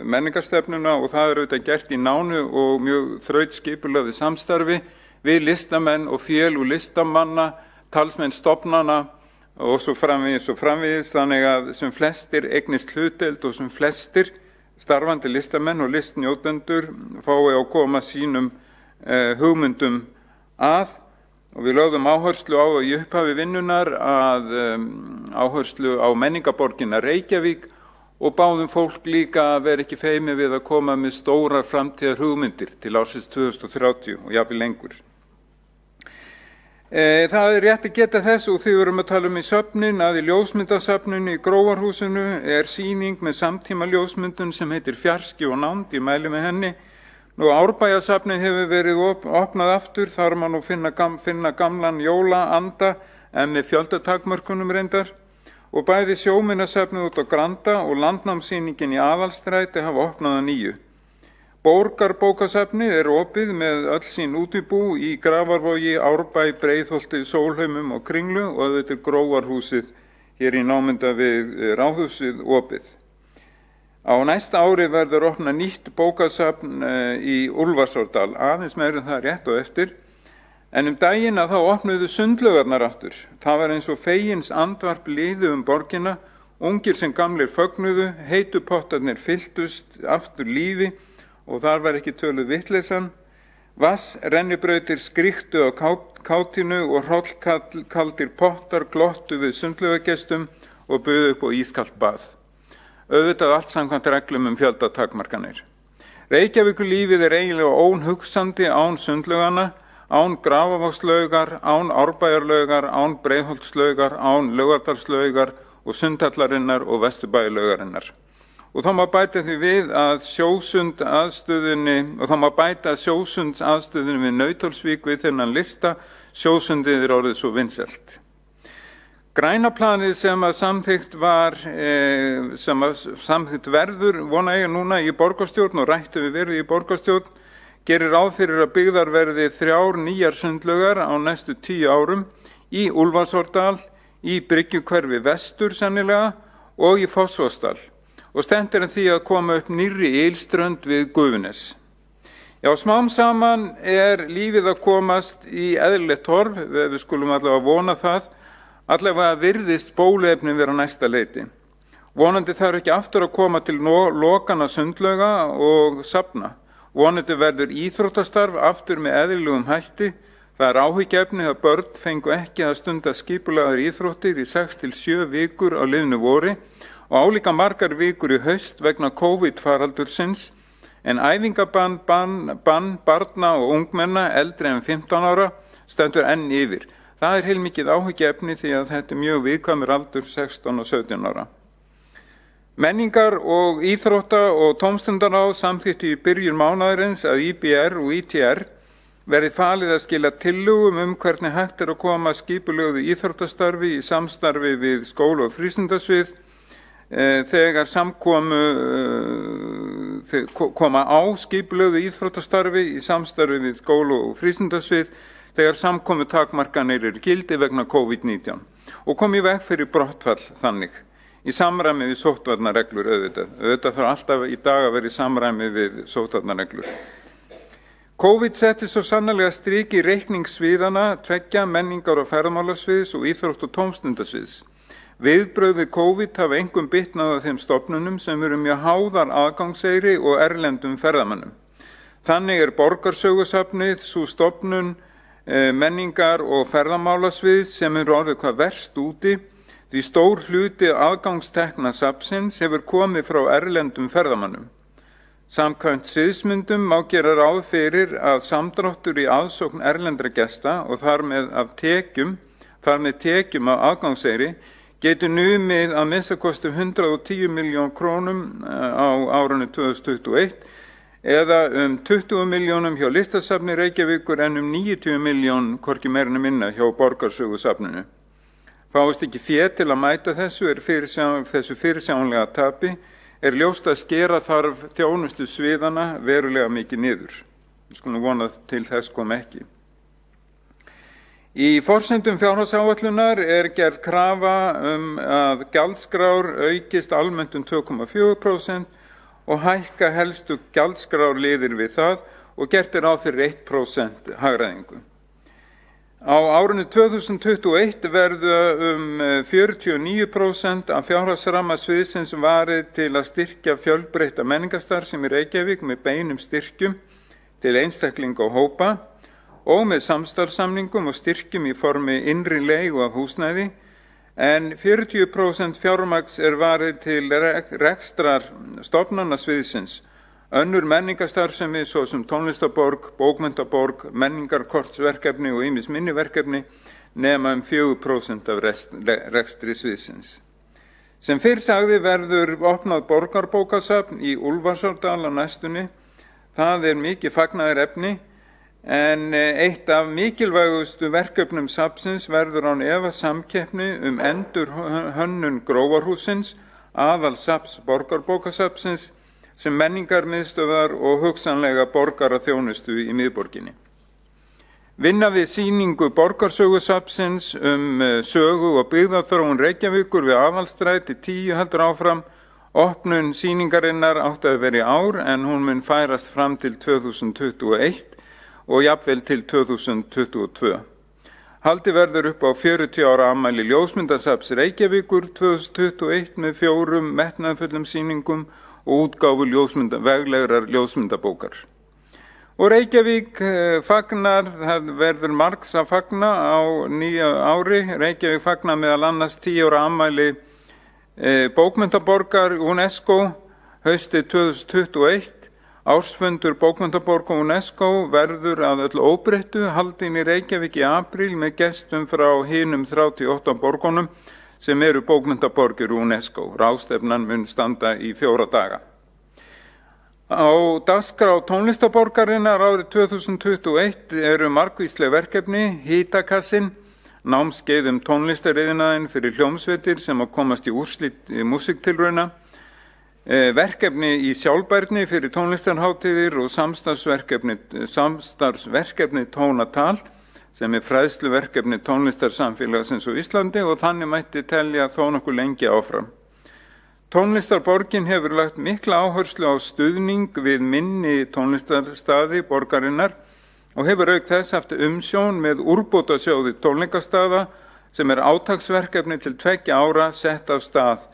menningarstefnuna og það auðvitað gert í nánu og mjög þrautskipulagðu samstarfi við listamenn og félög listamanna, talsmenn stofnana og svo framvegis, þannig að sem flestir eignist hlutdeild og sem flestir starfandi listamenn og listnjótendur fái að koma sínum hugmyndum að og við lögðum áherslu á í upphafi vinnunar að áherslu á menningarborgina Reykjavík og báðum fólk líka að vera ekki feimið við að koma með stórar framtíðar hugmyndir til ársins 2030 og jafnvel lengur. Það rétt að geta þess og því vorum að tala í söfnin að í ljósmyndasafninu í Grófarhúsinu sýning með samtíma ljósmyndun sem heitir Fjarski og nánd, ég mæli með henni. Nú Árbæjarsafnið hefur verið opnað aftur, þar má nú finna gamlan jólaanda en með fjöldatakmörkunum reyndar og bæði sjóminjasafnið út á Granda og landnámssýningin í Aðalstræti hafa opnað að nýju. Borgarbókasafnið er opið með öll sín útibú í Grafarvogi, Árbæ, Breiðholti, Sólheimum og Kringlu og auðvitað Grófarhúsið hér í námunda við Ráðhúsið opið. Á næsta ári verður opnað nýtt bókasafn í Úlfarsárdal, aðeins meira en það rétt og eftir, en daginn að þá opnuðu sundlaugarnar aftur. Það var eins og fegins andvarp liðu borgina, ungir sem gamlir fögnuðu, heitu pottarnir fylltust aftur lífi og þar var ekki töluð vitleysan. Rennibrautir skríktu á kátinu og hrollkaldir pottar glottu við sundlaugagestum og buðu upp á ískalt bað. Auðvitað allt samkvæmt reglum fjöldatakmarkanir. Reykjavíkurlífið er eiginlega ónhugsandi án sundlaugana, án Grafarvogslaugar, án Árbæjarlaugar, án Breiðholtslaugar, án Laugardalslaugar og Sundhallarinnar og Vesturbæjarlaugarinnar. Og þá má bæta því við að sjósundsaðstöðunni við Nauthólsvík við þennan lista, sjósundið er orðið svo vinsælt. Græna planið sem samþykkt verður, vona ég núna í borgarstjórn og rætt hefur verið í borgarstjórn, gerir ráð fyrir að byggðar verði 3 nýjar sundlaugar á næstu 10 árum í Úlfarsárdal, í Bryggjukverfi vestur sennilega og í Fossvogsdal. Og stendur en því að koma upp nýrri ylströnd við Gufunes. Já, smám saman er lífið að komast í eðlilegt horf, við skulum allavega vona það, allavega virðist bóluefni vera næsta leiti. Vonandi þarf ekki aftur að koma til lokana sundlauga og safna. Vonandi verður íþróttastarf aftur með eðlilegum hætti. Það er áhyggjuefni að börn fengu ekki að stunda skipulagðar íþróttir í 6 til 7 vikur á liðnu vori og álíka margar vikur í haust vegna COVID-faraldursins, en æfingabann barna og ungmenna eldri en 15 ára stendur enn yfir. Það er heilmikið áhyggjuefni því að þetta er mjög viðkvæmur aldur 16 og 17 ára. Menningar og íþrótta og tómstundaráð samþykktu í byrjun mánaðarins að IBR og ITR verði falið að skila tillögum hvernig hægt er að koma skipulögðu íþróttastarfi í samstarfi við skóla- og frístundasvið þegar koma á skipulögðu íþróttastarfi í samstarfi við skóla- og frístundasvið þegar samkomu takmarkanir eru gildi vegna COVID-19 og kom í veg fyrir brottfall þannig. Í samræmi við sóttvarnareglur auðvitað. Auðvitað þarf alltaf í dag að vera í samræmi við sóttvarnareglur. COVID setti svo sannarlega strik í reikningssviðana 2 menningar- og ferðamálasviðs og íþrótt- og tómstundasviðs. Viðbrögð við COVID hafa einkum bitnað á þeim stofnunum sem eru mjög háðar aðgangseyri og erlendum ferðamönnum. Þannig er Borgarsögusafnið sú stofnun menningar- og ferðamálasvið sem eru orðið hvað verst úti, því stór hluti aðgangstekna safnsins hefur komið frá erlendum ferðamönnum. Samkvæmt sviðsmyndum má gera ráð fyrir að samdráttur í aðsókn erlendra gesta og þar með tekjum af aðgangseyri geti numið að minnstakosti 110 milljón krónum á árinu 2021 eða 20 milljónum hjá Listasafni Reykjavíkur en 90 milljón hvorki meira né minna hjá Borgarsögusafninu. Fáist ekki fé til að mæta þessu fyrirsjáanlega tapi er ljóst að skera þarf þjónustu sviðana verulega mikið niður. Við skulum vona til þess kom ekki. Í forsendum fjárhagsáætlunar er gerð krafa að gjaldskrár aukist almennt 2,4% og hækka helstu gjaldskrárliðir við það og gert er ráð fyrir 1% hagræðingu. Á árinu 2021 verða 49% af fjárhagsramma sviðsins varið til að styrkja fjölbreytta menningarstarfsemi í Reykjavík með beinum styrkjum til einstaklinga og hópa og með samstarfssamningum og styrkjum í formi innri leigu af húsnæði, en 40% fjármagns er varið til rekstrar stofnana sviðsins, önnur menningarstarfsemi svo sem tónlistarborg, bókmenntaborg, menningarkortsverkefni og ýmis minni verkefni nema 4% af rekstri sviðsins. Sem fyrr sagði verður opnað Borgarbókasafn í Úlfarsárdal á næstunni. Það er mikið fagnaðarefni En eitt af mikilvægustu verkefnum safnsins verður án efa samkeppni endurhönnun Grófarhússins, aðalsafns Borgarbókasafnsins, sem menningarmiðstöðvar og hugsanlega borgaraþjónustu í miðborginni. Vinna við sýningu Borgarsögusafnsins sögu og byggðaþróun Reykjavíkur við Aðalstræti 10 heldur áfram. Opnun sýningarinnar átti að vera í ár en hún mun færast fram til 2021 og jafnvel til 2022. Haldið verður upp á 40 ára afmæli Ljósmyndasafns Reykjavíkur 2021 með 4 metnaðarfullum sýningum og útgáfu veglegrar ljósmyndabókar. Og Reykjavík fagnar, það verður margs að fagna á nýja ári. Reykjavík fagnar meðal annars 10 ára afmæli bókmenntaborgar UNESCO haustið 2021. Ársfundur bókmenntaborgar UNESCO verður að öllu óbreyttu haldinn í Reykjavík í apríl með gestum frá hinum 38 borgunum sem eru bókmenntaborgir UNESCO. Ráðstefnan mun standa í 4 daga. Á dagskrá tónlistarborgarinnar árið 2021 eru margvísleg verkefni, Hitakassinn, námskeið tónlistariðnaðinn fyrir hljómsveitir sem að komast í úrslit músíktilrauna, verkefni í sjálfbærni fyrir tónlistarhátíðir og samstarfsverkefni Tónatal sem fræðsluverkefni tónlistarsamfélagsins á Íslandi og þannig mætti telja þó nokkuð lengi áfram. Tónlistarborgin hefur lagt mikla áherslu á stuðning við minni tónlistarstaði borgarinnar og hefur auk þess haft umsjón með úrbótasjóði tónleikastaða sem átaksverkefni til 2 ára sett af stað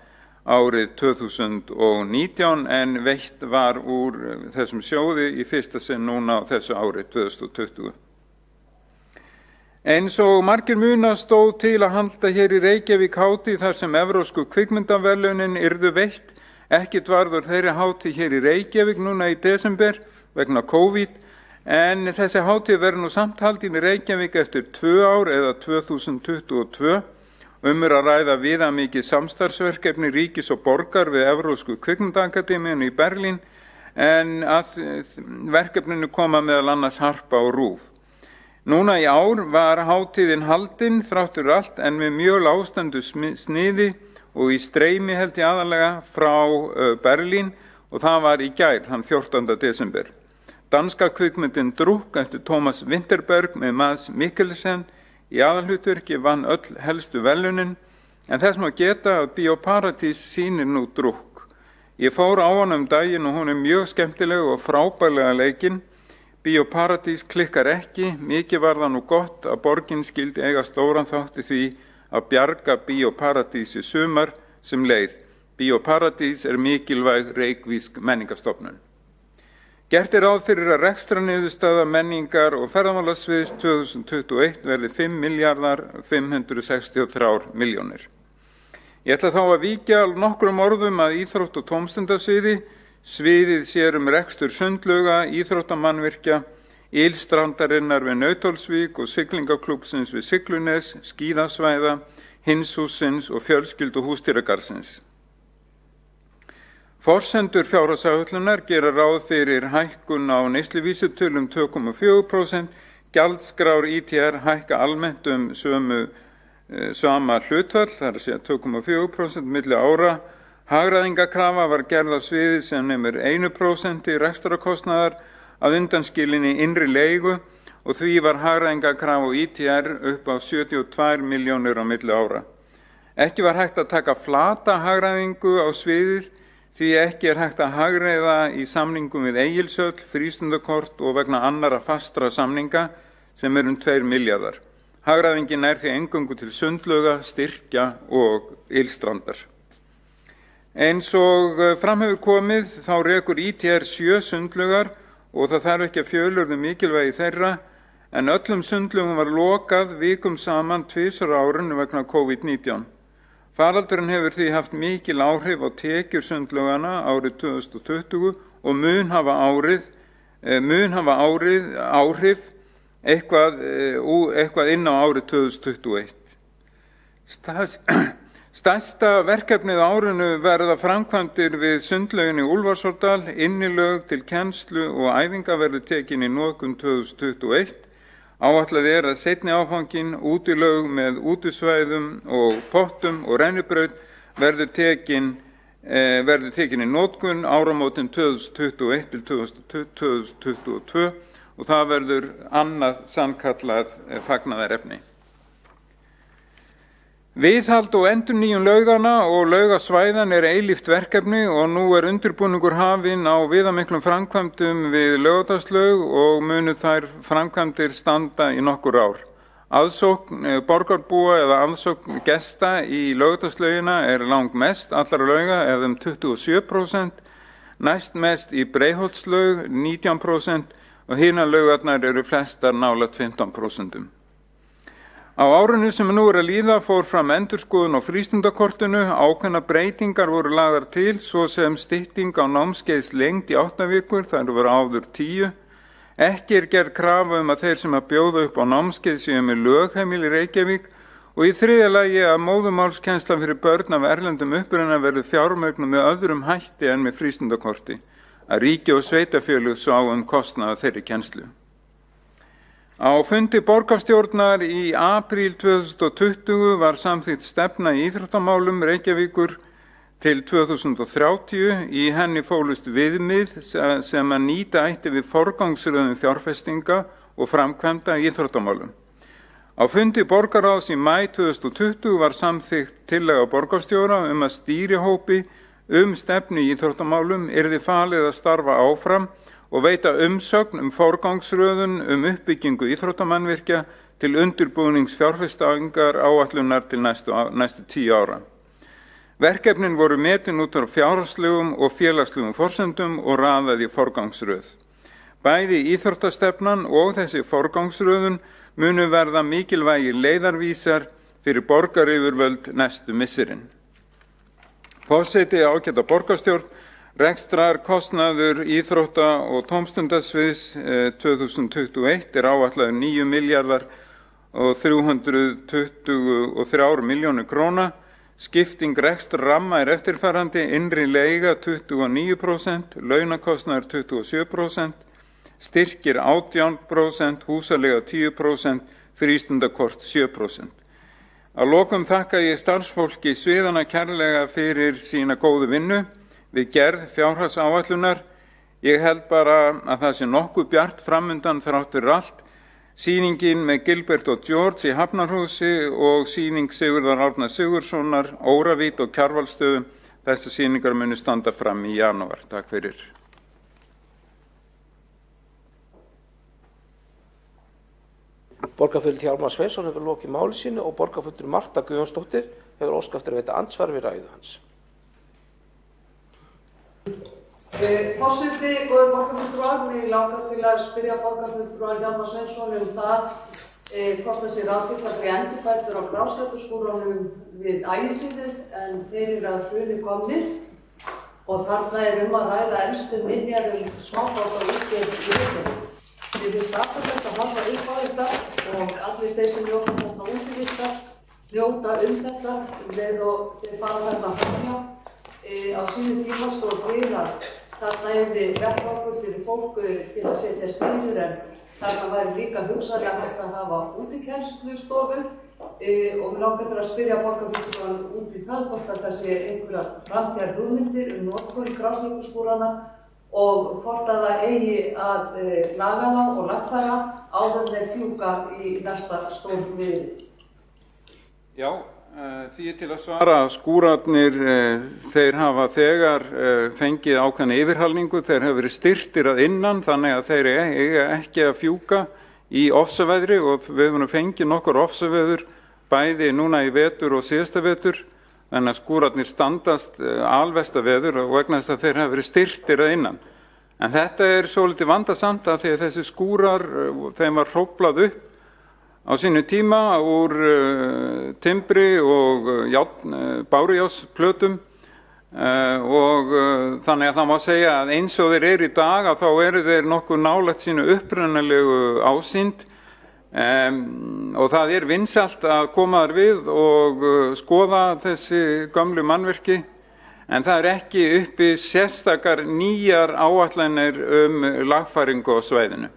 árið 2019 en veitt var úr þessum sjóði í fyrsta sinn núna á þessu ári 2020. Eins og margir muna stóð til að halda hér í Reykjavík hátíð þar sem evrópsku kvikmyndaverðlaunin yrðu veitt. Ekkert varður þeirri hátíð hér í Reykjavík núna í desember vegna COVID en þessi hátíð verður nú samt haldin í Reykjavík eftir 2 ár eða 2022. Að ræða viðamikið samstarfsverkefni ríkis og borgar við Evrópsku kvikmyndaakademíunni í Berlín en að verkefninu koma meðal annars Harpa og RÚV. Núna í ár var hátíðin haldin þráttur allt en með mjög lágstendu sniði og í streymi held ég aðalega frá Berlín og það var í gær, þann 14. desember. Danska kvikmyndin Druk eftir Thomas Vinterberg með Mads Mikkelsen í aðalhlutverki vann öll helstu verðlaunin en þess má geta að Bíóparadís sýnir nú Druk. Ég fór á hana daginn og hún mjög skemmtileg og frábærlega leikinn. Bíóparadís klikkar ekki, mikið var það nú gott að borgin skildi eiga stóran þátt í því að bjarga Bíóparadís í sumar sem leið. Bíóparadís mikilvæg reykvísk menningarstofnun. Gert ráð fyrir að rekstrarniðurstaða menningar og ferðamálasviðs 2021 verði 5.563 milljónir. Ég ætla þá að víkja nokkrum orðum að íþrótt- og tómstundasviði. Sviðið sér rekstur sundlauga, íþróttamannvirkja, ylstrandarinnar við Nauthólsvík og siglingaklúbbsins við Siglunes, skíðasvæða, Hinshússins og fjölskyldu húsdýragarðsins. Forsendur fjárhagsáætlunar gera ráð fyrir hækkun á neysluvísitölu 2,4%, gjaldskrár ITR hækka almennt sama hlutfall, það að segja 2,4% milli ára. Hagræðingakrafa var gerð á sviði sem nemur 1% rekstrarakostnaðar að undanskilinni innri leigu og því var hagræðingakrafa á ITR upp á 72 milljónir á milli ára. Ekki var hægt að taka flata hagræðingu á sviðið því ekki hægt að hagræða í samningum við Egilshöll, frístundakort og vegna annara fastra samninga sem 2 milljarðar. Hagræðingin því eingöngu til sundlauga, styrkja og ylstrandar. Eins og fram hefur komið þá rekur ITR 7 sundlaugar og það þarf ekki að fjölyrða mikilvægi þeirra en öllum sundlaugum var lokað vikum saman 2 árinu vegna COVID-19. Faraldurinn hefur því haft mikil áhrif á tekjur sundlaugana árið 2020 og mun hafa áhrif eitthvað inn á árið 2021. Stærsta verkefnið á árinu verða framkvæmdir við sundlaugin í Úlfarsárdal, innilög til kennslu og æfinga verður tekin í notkun 2021. Áætlað er að seinni áfanginn, útilög með útisvæðum og pottum og rennibraut verður tekin í notkun áramótin 2021 til 2022 og það verður annað sannkallað fagnaðarefni. Viðhald og endurnýjun laugana og laugasvæðan er eilíft verkefni og nú er undirbúningur hafinn á viðamiklum framkvæmdum við Laugardalslaug og munu þær framkvæmdir standa í nokkur ár. Aðsókn borgarbúa eða aðsókn gesta í Laugardalslaugina er langmest allra lauga eða 27%, næst mest í Breiðholtslaug 19% og hinar laugarnar eru flestar nálægt 15%. Á árinu sem nú er að líða fór fram endurskoðun á frístundakortinu, ákveðnar breytingar voru lagðar til, svo sem stytting á námskeiðslengd í 8 vikur, þær voru áður 10. Ekki er gerð krafa að þeir sem að bjóða upp á námskeið séu með lögheimili í Reykjavík og í þriðja lagi að móðurmálskennsla fyrir börn af erlendum uppruna verður fjármögnuð með öðrum hætti en með frístundakorti, að ríki og sveitarfélög sáu kostnað af þeirri kennslu. Á fundi borgarstjórnar í apríl 2020 var samþykkt stefna í íþróttamálum Reykjavíkur til 2030. Í henni fólust viðmið sem að nýta ætti við forgangsröðun fjárfestinga og framkvæmda í íþróttamálum. Á fundi borgarráðs í maí 2020 var samþykkt tillaga borgarstjóra að stýrihópi stefnu í íþróttamálum yrði falið að starfa áfram og veita umsögn forgangsröðun uppbyggingu íþróttamannvirkja til undirbúnings fjárfestingar áætlunar til næstu 10 ára. Verkefnin voru metin út frá fjárhagslegum og félagslegum forsendum og raðað í forgangsröð. Bæði íþróttastefnan og þessi forgangsröðun munu verða mikilvægir leiðarvísar fyrir borgaryfirvöld næstu misserin. Forseti ágæta borgarstjórn, rekstrarkostnaður íþrótta- og tómstundasviðs 2021 er áætlaður 9 milljarðar og 323 milljónir króna. Skipting rekstrarramma er eftirfarandi: innri leiga 29%, launakostnaður 27%, styrkir 18%, húsaleiga 10%, frístundakort 7%. Að lokum þakka ég starfsfólki sviðanna kærlega fyrir sína góðu vinnu við gerð fjárhagsáætlunar. Ég held bara að það sé nokkuð bjart framundan þrátt fyrir allt. Sýningin með Gilbert og George í Hafnarhúsi og sýning Sigurðar Árna Sigurðssonar, Óravít og Kjarvalsstöðum. Þessar sýningar munu standa fram í janúar. Takk fyrir. Borgarfulltrúi Hjálmar Sveinsson hefur lokið máli sínu og borgarfulltrúi Marta Guðjónsdóttir hefur óskað eftir að veita andsvar við ræðu hans. Forseti, góðir borgarfulltrúar, mig langar til að spyrja borgarfulltrúa Hjálmar Sveinsson það hvort það sé ráðgert að fyrir endurbætur á Grástrætisskólanum við Ægisíðu en þeir eru að hruni komnir og þarna er að ræða elstu minjar smábáta útgerð í Reykjavík. Mér finnst athyglisvert að horfa upp á þetta og allir þeir sem njóta þarna útivista njóta þetta og þeir fara þarna framhjá. Á sínum tíma stóð til að þarna yrði vettvangur fyrir fólk til að setja stýrur en þarna væri líka hugsanlega hægt að hafa útikennslustofu og mig langar til að spyrja borgarfulltrúann út í það hvort að það sé einhverjar framtíðarhugmyndir notkun Grástrætisskólanna og hvort að það eigi að laga þá og lagfæra áður en þeir fjúka í næsta stórviðri. Já, því til að svara að skúrarnir þeir hafa þegar fengið ákveðna yfirhalningu, þeir hafa verið styrktir að innan þannig að þeir eiga ekki að fjúka í ofsaveðri og við höfum fengið nokkur ofsaveður bæði núna í vetur og síðasta vetur. Þannig að skúrarnir standast alversta veður og vegna þess að þeir hafa verið styrktir að innan. En þetta er svolítið vandasamt að því að þessi skúrar, þeim var hróflað upp á sínu tíma úr timbri og bárujárnsplötum og þannig að það má segja að eins og þeir eru í dag að þá eru þeir nokkuð nálægt sínu upprunalegu ásýnd. Og það vinsælt að koma þar við og skoða þessi gömlu mannvirki, en það ekki uppi sérstakar nýjar áætlanir lagfæringu á svæðinu.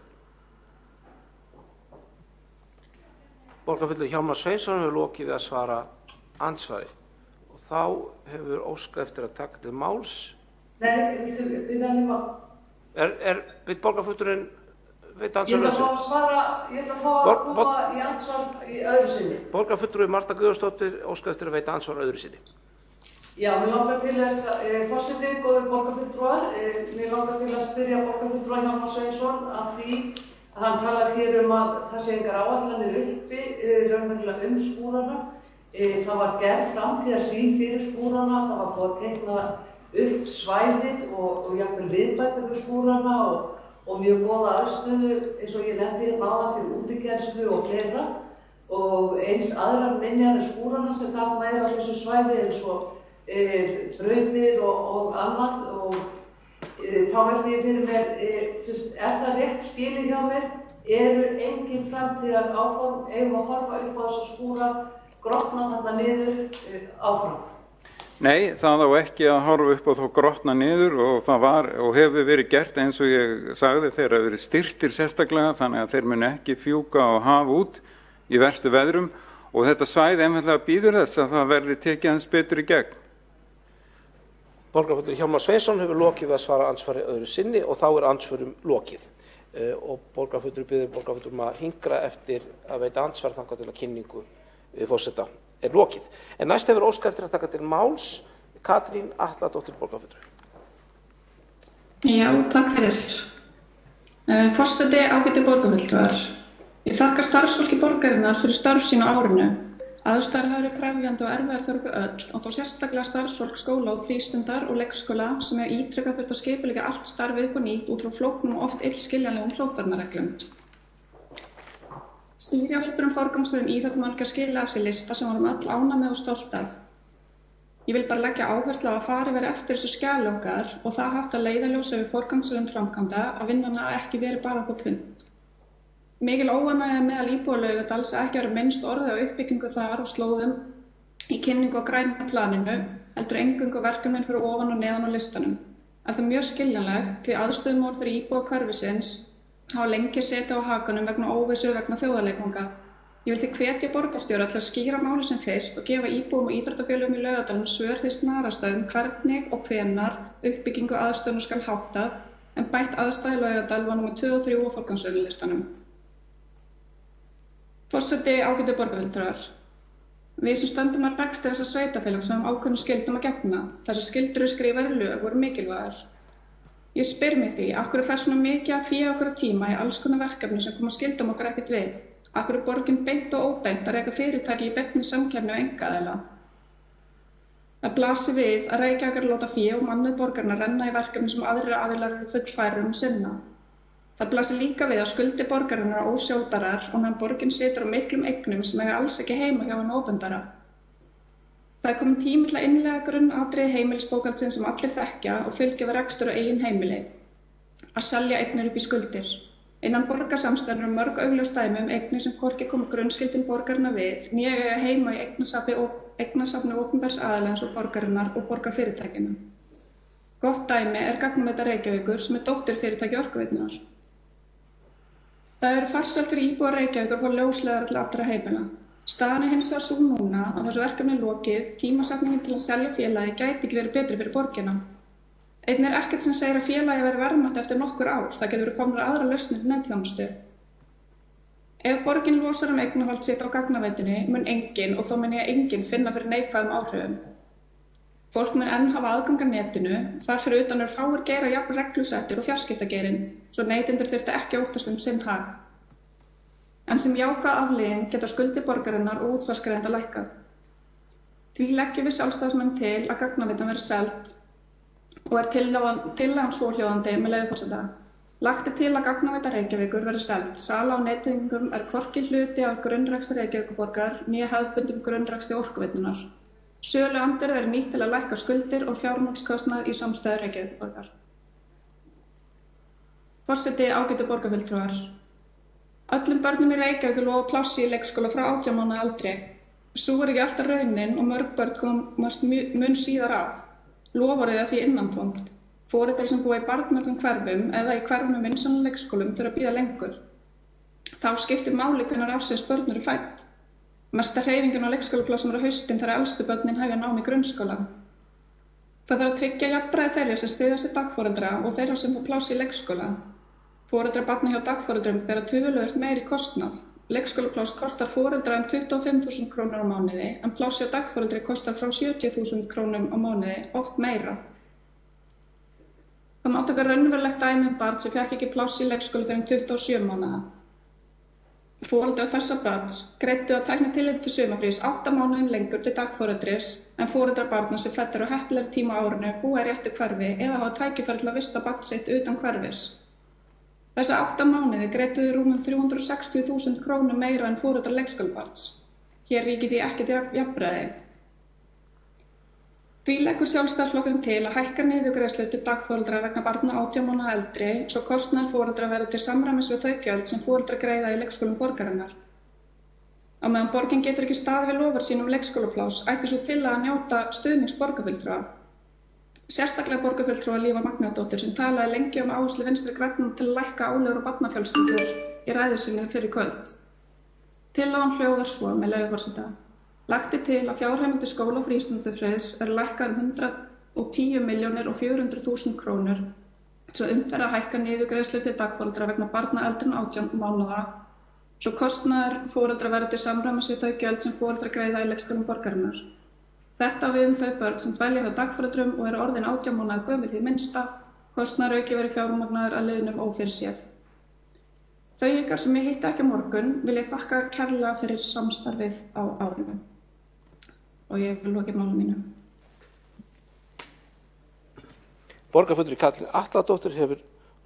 Borgarfulltrúi Hjálmar Sveinsson hefur lokið við að svara andsvari og þá hefur óskað eftir að taka til máls. Nei, við nefnum að... Vill borgarfulltrúinn veita Ég andsvar ætla að svara, ég ætla að fá að koma í andsvar í öðru sinni. Borgarfulltrúi Marta Guðjónsdóttir óskað eftir að veita andsvar öðru sinni. Já, mér langar til þess, forseti, góðir borgarfulltrúar, mér langar til að spyrja borgarfulltrúa Hjálmar Sveinsson að því að hann talar hér að það sé engar áætlanir uppi raunverulega skúrana. Það var gerð framtíðarsýn fyrir skúrana, það var búið að teikna upp svæðið og jafnvel viðbætur við skúrana og mjög góða aðstöðu eins og ég nefndi áðan fyrir útikennslu og fleira og eins aðrar minjar skúrana sem þarna á þessu svæði eins og brauðir og annað og þá veldi ég fyrir mér, það rétt skilið hjá mér, engin framtíðar áform, eigum að horfa upp á þessa skúra, grotna þarna niður áfram? Nei, það á ekki að horfa upp á þá grotna niður og það var og hefur verið gert eins og ég sagði þeir hafa verið styrktir sérstaklega þannig að þeir muni ekki fjúka og hafa út í verstu veðrum og þetta svæði einfaldlega býður þess að það verði tekið hans betur í gegn. Borgarfulltrúi Hjálmar Sveinsson hefur lokið við að svara andsvari öðru sinni og þá andsvörum lokið. Og borgarfulltrúi biður borgarfulltrúum að hingra eftir að veita andsvar þangað til að kynningu forseta lokið. En næst hefur óskað eftir að taka til máls Katrín Atladóttir borgarfulltrúi. Já, takk fyrir. Forseti, ágætu borgarfulltrúar. Ég þakka starfsfólki borgarinnar fyrir starf sín á árinu. Aðstæður hafa verið krefjandi og erfiðar fyrir okkur öll og þó sérstaklega starfsfólk skóla og frístundar og leikskóla sem hefur ítrekað þurft að skipuleggja allt starfið upp á nýtt út frá flóknum og oft illskiljanlegum sóttvarnareglum. Stýri á heilbrigðum forgangsröðum íþróttum að skila af sér lista sem vorum öll ánægð með og stolt af. Ég vil bara leggja áherslu á að farið verið eftir þessu skjali okkar og það haft að leiðarljósi við forgangsröðum framkvæmda að vinnan hafi ekki verið bara upp á punt. Mikil óánægja meðal íbúa Laugardals að ekki verið minnst orðið á uppbyggingu þar og slóðum í kynningu á græna planinu heldur eingöngu verkefnin fyrir ofan og neðan á listanum. Er það mjög skiljanlegt því aðstöðumál fyrir íbúa hverfisins hafa lengi setið á hakanum vegna óvissu vegna þjóðarleikvanga. Ég vil því hvetja borgarstjóra til að skýra máli sem fyrst og gefa íbúum og íþróttafélögum í Laugardalnum svör því snarasta hvernig og hvenær uppbyggingu aðstöðuna skal háttað en bætt aðstæður Laugardal var númer 2 og 3 á forgangsröðulistanum. Forseti, ágætu borgarfulltrúar. Við sem stöndum að rekstri þessa sveitarfélags sem ákveðnum skyldum að gegna, þessar skyldur skrifaðar í lög voru mikilvægar. Ég spyr mig því, af hverju fer svona mikið að fé okkur tíma í alls konar verkefni sem koma skyldum okkur ekkert við? Af hverju er borgin beint og óbeint að reka fyrirtæki í beinni samkeppni og einkaaðila? Það blasir við að Reykjavíkur láta fé og mannauð borgarinnar renna í verkefni sem aðrir aðilar eru fullfærir sinna. Það blasir líka við að skuldir borgarinnar eru ósjálfbærar og meðan borgin situr á miklum eignum sem eiga alls ekki heima hjá hinu opinbera. Það er komin tími til að innleiða grunnatriði heimilisbókhaldsins sem allir þekkja og fylgja við rekstur á eigin heimili. Að selja eignir upp í skuldir. Innan borgarsamstæður eru mörg augljós dæmi eignir sem hvorki koma grunnskyldum borgarinnar við né eiga heima í eignasafni opinbers aðila eins og borgarinnar og borgarfyrirtækjanna. Gott dæmi er Gagnaveita Reykjavíkur sem dótturfyrirtæki Orkuveitunnar. Það eru farsælt fyrir íbúa Reykjavíkur að fá ljósleiðara til allra heimila. Staðan hins vegar sú núna að þessu verkefni lokið, tímasetningin til að selja félagi gæti ekki verið betri fyrir borgina. Einnig ekkert sem segir að félagi verið verðmætt eftir nokkur ár, það getur verið komnar aðra lausnir netþjónustu. Ef borgin losar eignarhald sitt á Gagnaveitunni mun enginn, og þó mun ég enginn, finna fyrir neikvæðum áhrifum. Fólk mun enn hafa aðgang að netinu, þar fyrir utan eru fáir geirar jafn reglusettir og fjarskiptageirinn, svo neytendur þyrftu ekki að óttast sinn hag. En sem jákvæð afleiðing geta skuldir borgarinnar og útsvarsgreiðenda lækkað. Því leggjum við sjálfstæðismenn til að Gagnaveitan verði seld og er tillagan svohljóðandi með leyfi forseta. Lagt er til að Gagnaveita Reykjavíkur verði seld. Sala á nettengum er hvorki hluti af grunnrekstri Reykjavíkurborgar né hefðbundum grunnrekstri Orkuveitunnar. Söluandvirðið verði nýtt til að lækka skuldir og fjármagnskostnað í samstæðu Reykjavíkurborgar. Forseti, ágætu borgarfulltrúar. Öllum börnum í Reykjavík er lofað plássi í leikskóla frá 18 mánaða aldri. Sú er ekki alltaf raunin og mörg börn komast mun síðar af. Loforðið er því innantómt. Foreldrar sem búa í barnmörgum hverfum eða í hverfum með vinsælum leikskólum þurfa að bíða lengur. Þá skiptir máli hvenær ársins börn eru fædd. Mesta hreyfingin á leikskólaplássum er á haustin þegar elstu börnin hefja nám í grunnskóla. Það þarf að tryggja jafnræði þeirra sem styðjast við dagforeldra og þeirra sem fá pláss í leikskóla. Foreldrar barna hjá dagforeldrum bera töluvert meiri kostnað. Leikskólapláss kostar foreldra 25.000 krónur á mánuði en pláss hjá dagforeldri kostar frá 70.000 krónum á mánuði, oft meira. Það má taka raunverulegt dæmi barn sem fékk ekki pláss í leikskóla fyrir 27 mánaða. Foreldrar þessa barns greiddu að tekna tilliti til sumarfrís 8 mánuðum lengur til dagforeldris en foreldrar barna sem fædd eru á heppilegri tíma á árinu búa í réttu hverfi eða hafa tækifæri til að vista barn sitt utan hverfis. Þessa 8 mánuði greiddu rúmum 360.000 krónum meira en foreldrar leikskólabarns. Hér ríkir því ekki jafnræði. Því leggur Sjálfstæðisflokkurinn til að hækka niðurgreiðslur til dagforeldra vegna barna 18 mánaða eldri svo kostnaður foreldra verður til samræmis við þau gjöld sem foreldrar greiða í leikskólum borgarinnar. Á meðan borgin getur ekki staðið við loforð sín leikskólapláss ætti svo til að njóta stuðnings borgarfulltrúa. Sérstaklega borgarfulltrúa Lífa Magnúsdóttir sem talaði lengi áherslu Vinstri grænna til að lækka álögur og barnafjölskyldur í ræðu sinni fyrir kvöld. Tillagan hljóðar svo með leyfi forseta. Lagt er til að fjárheimildir skóla og frístundafriðs eru lækkaðar 110.400.000 krónur svo unnt verði að hækka niðurgreiðslur til dagforeldra vegna barna eldri en 18 mánaða svo kostnaður foreldra verði til samræmis við þau gjöld sem foreldrar greiða í leikskólum borgarinnar. Þetta á við þau börn sem dvelja hjá dagforeldrum og eru orðin 18 mánaða gömul hið minnsta, kostnaður auki verið fjármagnaður að liðnum ófyrirséð. Þau ykkar sem ég hitti ekki á morgun vil ég þakka kærlega fyrir samstarfið á árinu. Og ég vil lokið máli mínu. Borgarfulltrúi Katrín Atladóttir hefur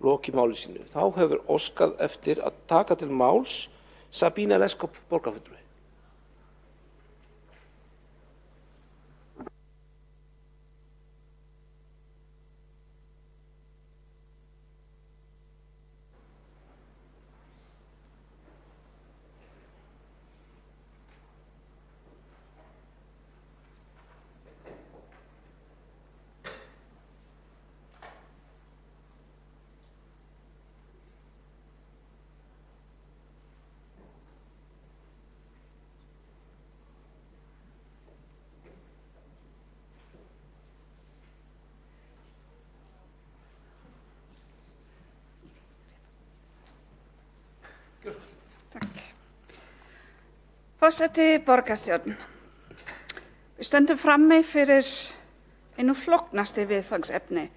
lokið máli sínu. Þá hefur óskað eftir að taka til máls Sabína Leskop borgarfulltrúi. Forseti borgarstjórn. Við stöndum frammi fyrir einu flóknasti viðfangsefni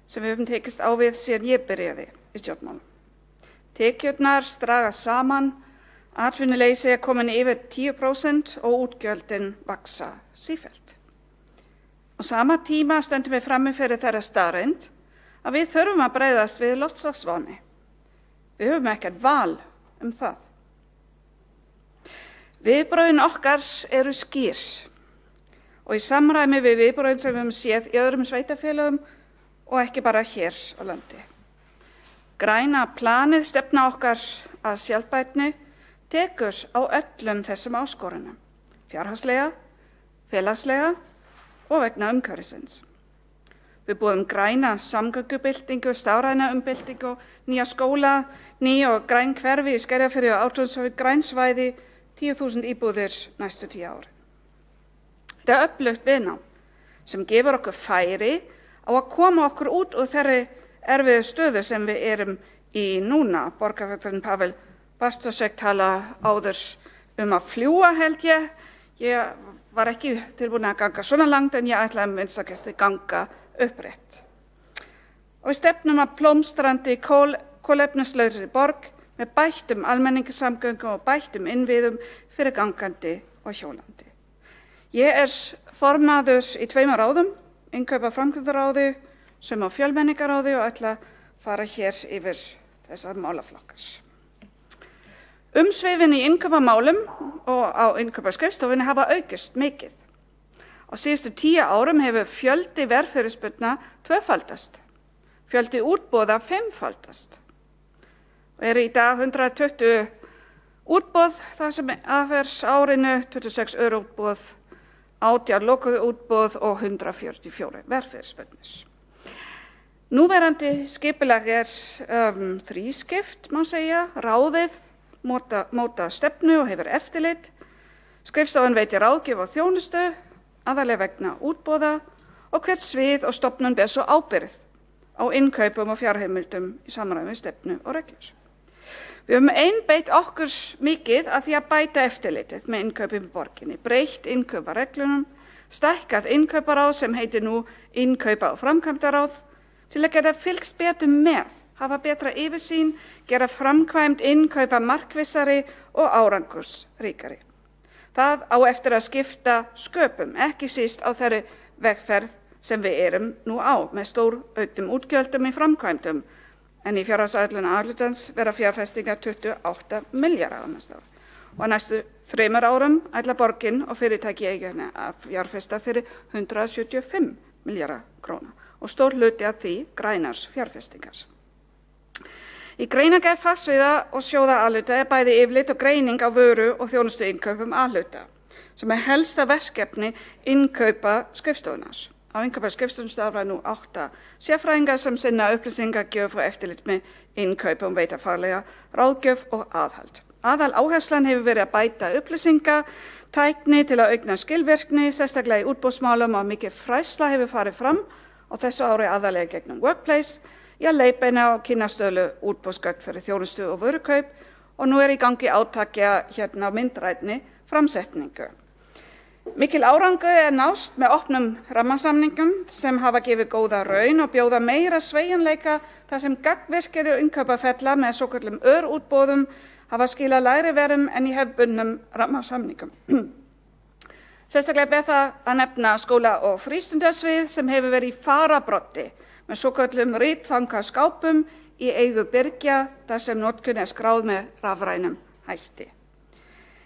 sem við höfum tekist á við síðan ég byrjaði í stjórnmálum. Tekjurnar dragast saman, atvinnuleysi er komin yfir 10% og útgjöldin vaxa sífellt. Á sama tíma stöndum við frammi fyrir þeirra staðreynd að við þurfum að bregðast við loftslagsváni. Við höfum ekkert val það. Viðbrögðin okkar eru skýr og í samræmi við viðbrögðin sem við höfum séð í öðrum sveitarfélögum og ekki bara hér á landi. Græna planið stefna okkar að sjálfbærni tekur á öllum þessum áskorunum, fjárhagslega, félagslega og vegna umhverfisins. Við boðum græna samgöngubyltingu, stafræna umbyltingu, nýja skóla, ný og græn hverfi í Skerjafirði og Ártúnshafi, græn svæði, 10.000 íbúðir næstu 10 árin. Þetta er öflugt viðnám sem gefur okkur færi á að koma okkur út úr þeirri erfiðu stöðu sem við erum í núna. Borgarfulltrúinn Pavel Bartošek tala áður að fljúga held ég. Ég var ekki tilbúin að ganga svona langt en ég ætlaði að minnsta ganga upprétt. Og við stefnum að blómstrandi kolefnislausri borg með bættum almenningssamgöngum og bættum innviðum fyrir gangandi og hjólandi. Ég er formaður í 2 ráðum, innkaupa framkvæmdaráði sem á fjölmenningaráði og ætla að fara hér yfir þessar málaflokkar. Umsvifin í innkaupamálum og á innkaupaskrifstofunni hafa aukist mikið. Á síðustu 10 árum hefur fjöldi verðfyrirspurna tvöfaldast, fjöldi útboða 5-faldast. Og eru í dag 120 Útboð, það sem af árinu 26 útboð, 18 lokuðu útboð og 144 verðfyrirspurnir. Núverandi skipulag þrískipt, má segja. Ráðið móta stefnu og hefur eftirlit. Skrifstofan veitir ráðgjöf og þjónustu, aðallega vegna útboða og hvert svið og stofnun ber svo ábyrgð á innkaupum og fjárheimildum í samræmi við stefnu og reglur. Við höfum einbeitt okkur mikið að því að bæta eftirlitið með innkaupum í borginni, breytt innkaupareglunum, stækkað innkauparáð sem heitir nú innkaupa- og framkvæmdaráð til að geta fylgst betur með, hafa betra yfirsýn, gera framkvæmd innkaupa markvissari og árangursríkari. Það á eftir að skipta sköpum, ekki síst á þeirri vegferð sem við erum nú á með stór auknum útgjöldum í framkvæmdum, en í fjárhagsáætlun A-hlutans verða fjárfestingar 28 milljarðar á næsta ár. Og á næstu 3 árum ætla borgin og fyrirtæki eigin að fjárfesta fyrir 175 milljarðar króna og stór hluti af því grænar fjárfestingar. Í greinargerð fagsviða og sjóða A-hluta bæði yfirlit og greining á vöru og þjónustu innkaup A-hluta, sem helsta verkefni innkaupa skrifstofunnar. Á innkaupa skrifstofunum starfa nú 8 sérfræðingar sem sinna upplýsingagjöf og eftirlit með innkaupum, veita faglega ráðgjöf og aðhald. Aðal áherslan hefur verið að bæta upplýsingatækni til að aukna skilvirkni, sérstaklega í útboðsmálum og mikið fræðsla hefur farið fram og þessu ári aðalega gegnum Workplace í að leiðbeina og kynna stöðlu útboðsgögn fyrir þjónustu og vörukaup og nú í gangi átakja á myndrænni framsetningu. Mikil árangur nást með opnum rammasamningum sem hafa gefið góða raun og bjóða meira sveigjanleika þar sem gagnvirkir og innkaupafella með svokallum örútboðum hafa skilað lægri verðum en í hefðbundnum rammasamningum. Sérstaklega ber það að nefna skóla- og frístundasvið sem hefur verið í farabroddi með svokallum ritfangaskápum í eigu birgja þar sem notkun skráð með rafrænum hætti.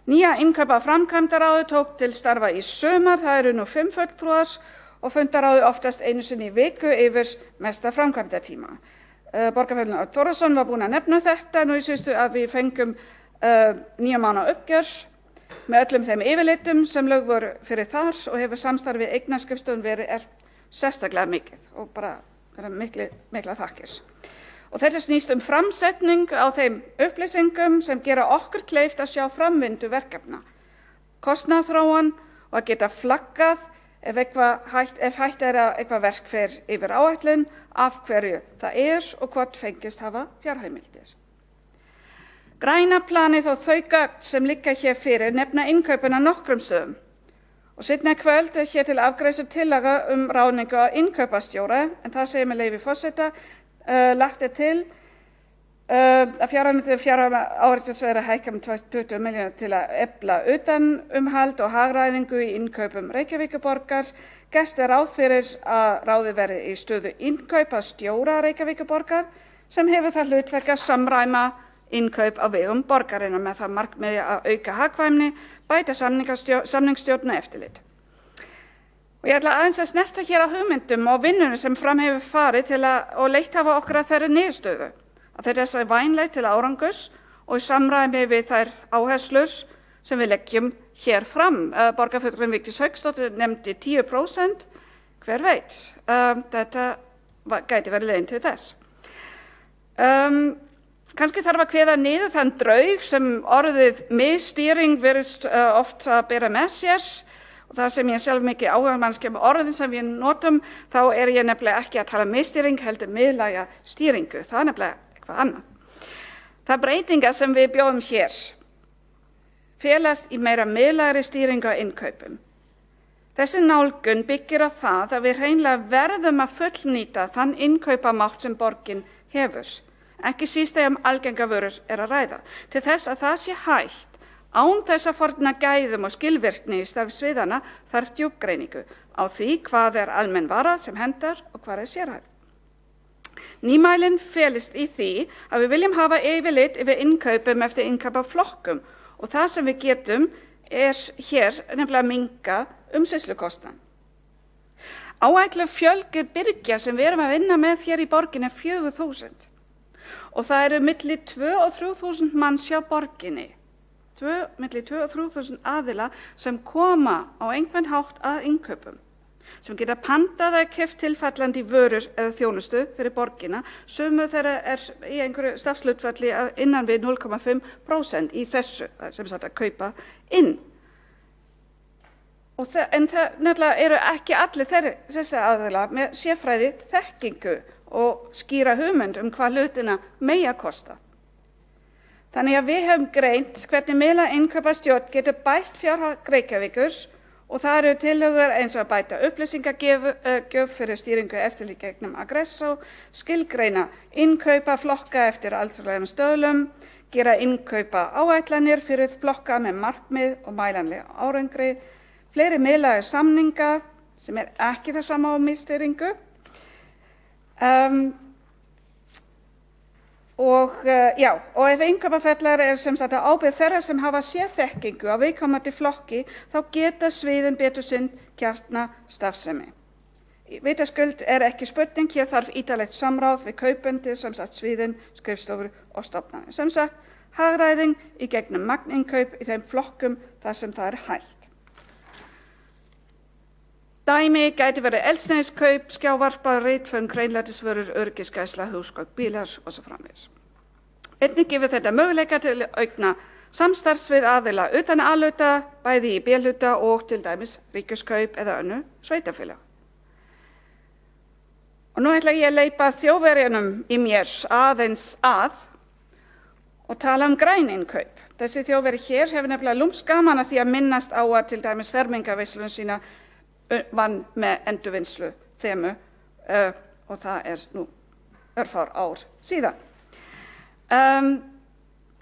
Nýja innkaupa framkvæmdaráði tók til starfa í sumar, það eru nú 5 fulltrúar og fundaráði oftast einu sinni í viku yfir mesta framkvæmdatíma. Borgarfulltrúi Örn Þórðarson var búinn að nefna þetta nú í síðustu að við fengum 9 mánaða uppgjör með öllum þeim yfirlitum sem lögð voru fyrir þar og hefur samstarfið eignaskrifstofun verið sérstaklega mikið og bara mikla þakkir. Og þetta snýst framsetning á þeim upplýsingum sem gera okkur kleift að sjá framvindu verkefna, kostnaðarþróun og að geta flaggað ef hægt að eitthvað verk fer yfir áætlun, af hverju það og hvort fengist hafa fjárheimildir. Græna planið og þau gögn sem liggja hér fyrir nefna innkaupin á nokkrum stöðum og seinna í kvöld hér til afgreiðslu tillaga ráðningu á innkaupastjóra en það segir með leyfi forseta lagt til að fjárheimildir áreitisverða hækka með 20 milljónir til að efla utanumhald og hagræðingu í innkaupum Reykjavíkurborgar. Gert ráð fyrir að ráðið verði í stöðu innkaupastjóra Reykjavíkurborgar sem hefur það hlutverk að samræma innkaup á vegum borgarinnar með það markmiði að auka hagkvæmni, bæta samningsstjórn og eftirlit. Og ég ætla aðeins að snerta hér á hugmyndum og vinnunum sem fram hefur farið til og leitt hafa okkur að þeirri niðurstöðu. Að þetta sé vænlegt til árangurs og í samræmi við þær áherslur sem við leggjum hér fram. Borgarfulltrúinn Vigdís Hauksdóttir nefndi 10%, hver veit, þetta gæti verið leiðin til þess. Kannski þarf að kveða niður þann draug sem orðið misstýring virðist oft að bera með sér. Og það sem ég sjálf mikið áhugamannski með orðin sem við notum, þá ég nefnilega ekki að tala misstýring, heldur miðlæga stýringu. Það nefnilega eitthvað annað. Það breytingar sem við bjóðum hér felast í meira miðlægri stýringu á innkaupum. Þessi nálgun byggir á það að við hreinlega verðum að fullnýta þann innkaupamátt sem borgin hefur. Ekki síst þegar algengar vörur að ræða. Til þess að það sé hægt án þess að fórna gæðum og skilvirkni í starfsviðana þarf djúpgreiningu á því hvað almenn vara sem hendar og hvað sérhæft. Nýmælinn felist í því að við viljum hafa yfirlit yfir innkaupum eftir innkaupaflokkum og það sem við getum hér nefnilega að minnka umsýslukostnað. Áætluð fjöldi birgja sem við erum að vinna með hér í borginni 4.000 og það eru milli 2.000 og 3.000 manns hjá borginni. milli 2.000 og 3.000 aðila sem koma á einhvern hátt að innkaupum, sem geta pantað eða keypt tilfallandi vörur eða þjónustu fyrir borgina, sumu þeirra í einhverju stafshlutfalli innan við 0,5% í þessu, sem sagt að kaupa inn. En það nefnilega eru ekki allir þessi aðila með sérfræði þekkingu og skýra hugmynd hvað hlutina mega kosta. Þannig að við höfum greint hvernig miðlæg innkaupastjórn getur bætt fjárhag Reykjavíkur og það eru tillögur eins og að bæta upplýsingagjöf fyrir stýringu eftirlit gegnum Agresso, skilgreina innkaupaflokka eftir alþjóðlegum stöðlum, gera innkaupa áætlanir fyrir flokka með markmið og mælanleg árangri, fleiri miðlæga samninga sem ekki það sama á miðstýringu. Og ef innkaupaferlar sem sagt að ábyrgð þeirra sem hafa sérþekkingu á viðkomandi flokki, þá geta sviðin betur sinnt kjarnastarfsemi. Vitaskuld ekki spurning, hér þarf ítarlegt samráð við kaupendur, sem sagt sviðin, skrifstofur og stofnanir. Sem sagt, hagræðing í gegnum magninnkaup í þeim flokkum þar sem það hægt. Dæmi gæti verið eldsneytiskaup, skjávarpa, ritföng, hreinlætisvörur, öryggisgæsla, húsgögn, bílar og svo framvegis. Einnig gefur þetta möguleika til að aukna samstarfs við aðila utan A-hluta, bæði í B-hluta og til dæmis ríkiskaup eða önnur sveitarfélag. Og nú ætla ég að leipa Þjóðverjanum í mér aðeins og tala græn innkaup. Þessi Þjóðverji hér hefur nefnilega lúmskaman að því að minnast á að til dæmis fermingarveislun sína vann með endurvinnslu þemu og það nú örfár ár síðan.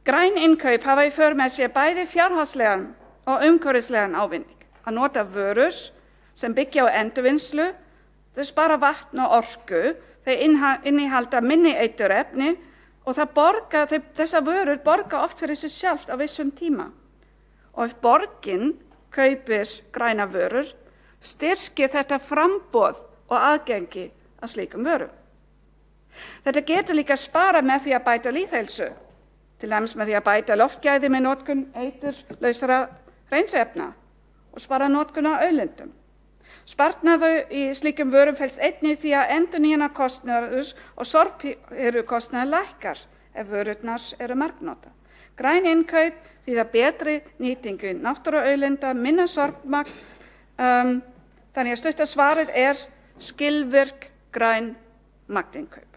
Græn innkaup hafa í för með sér bæði fjárhagslegan og umhverfislegan ávinning. Að nota vörur sem byggja á endurvinnslu, þau spara vatn og orku, þau innihalda minni eiturefni og þessar vörur borga oft fyrir sig sjálft á vissum tíma. Og ef borgin kaupir græna vörur, styrkir þetta framboð og aðgengi að slíkum vörum. Þetta getur líka spara með því að bæta lýðheilsu, til dæmis með því að bæta loftgæði með notkun eiturlausra hreinsiefna og spara notkun á auðlindum. Sparnaður í slíkum vörum felst einnig því að endurnýjunarkostnaður og sorphirukostnaður lækkar ef vörurnar eru margnota. Græn innkaup þýða betri nýtingu náttúruauðlinda, minna sorpmagn. Þannig að stutta svarið skilvirk græn magninnkaup.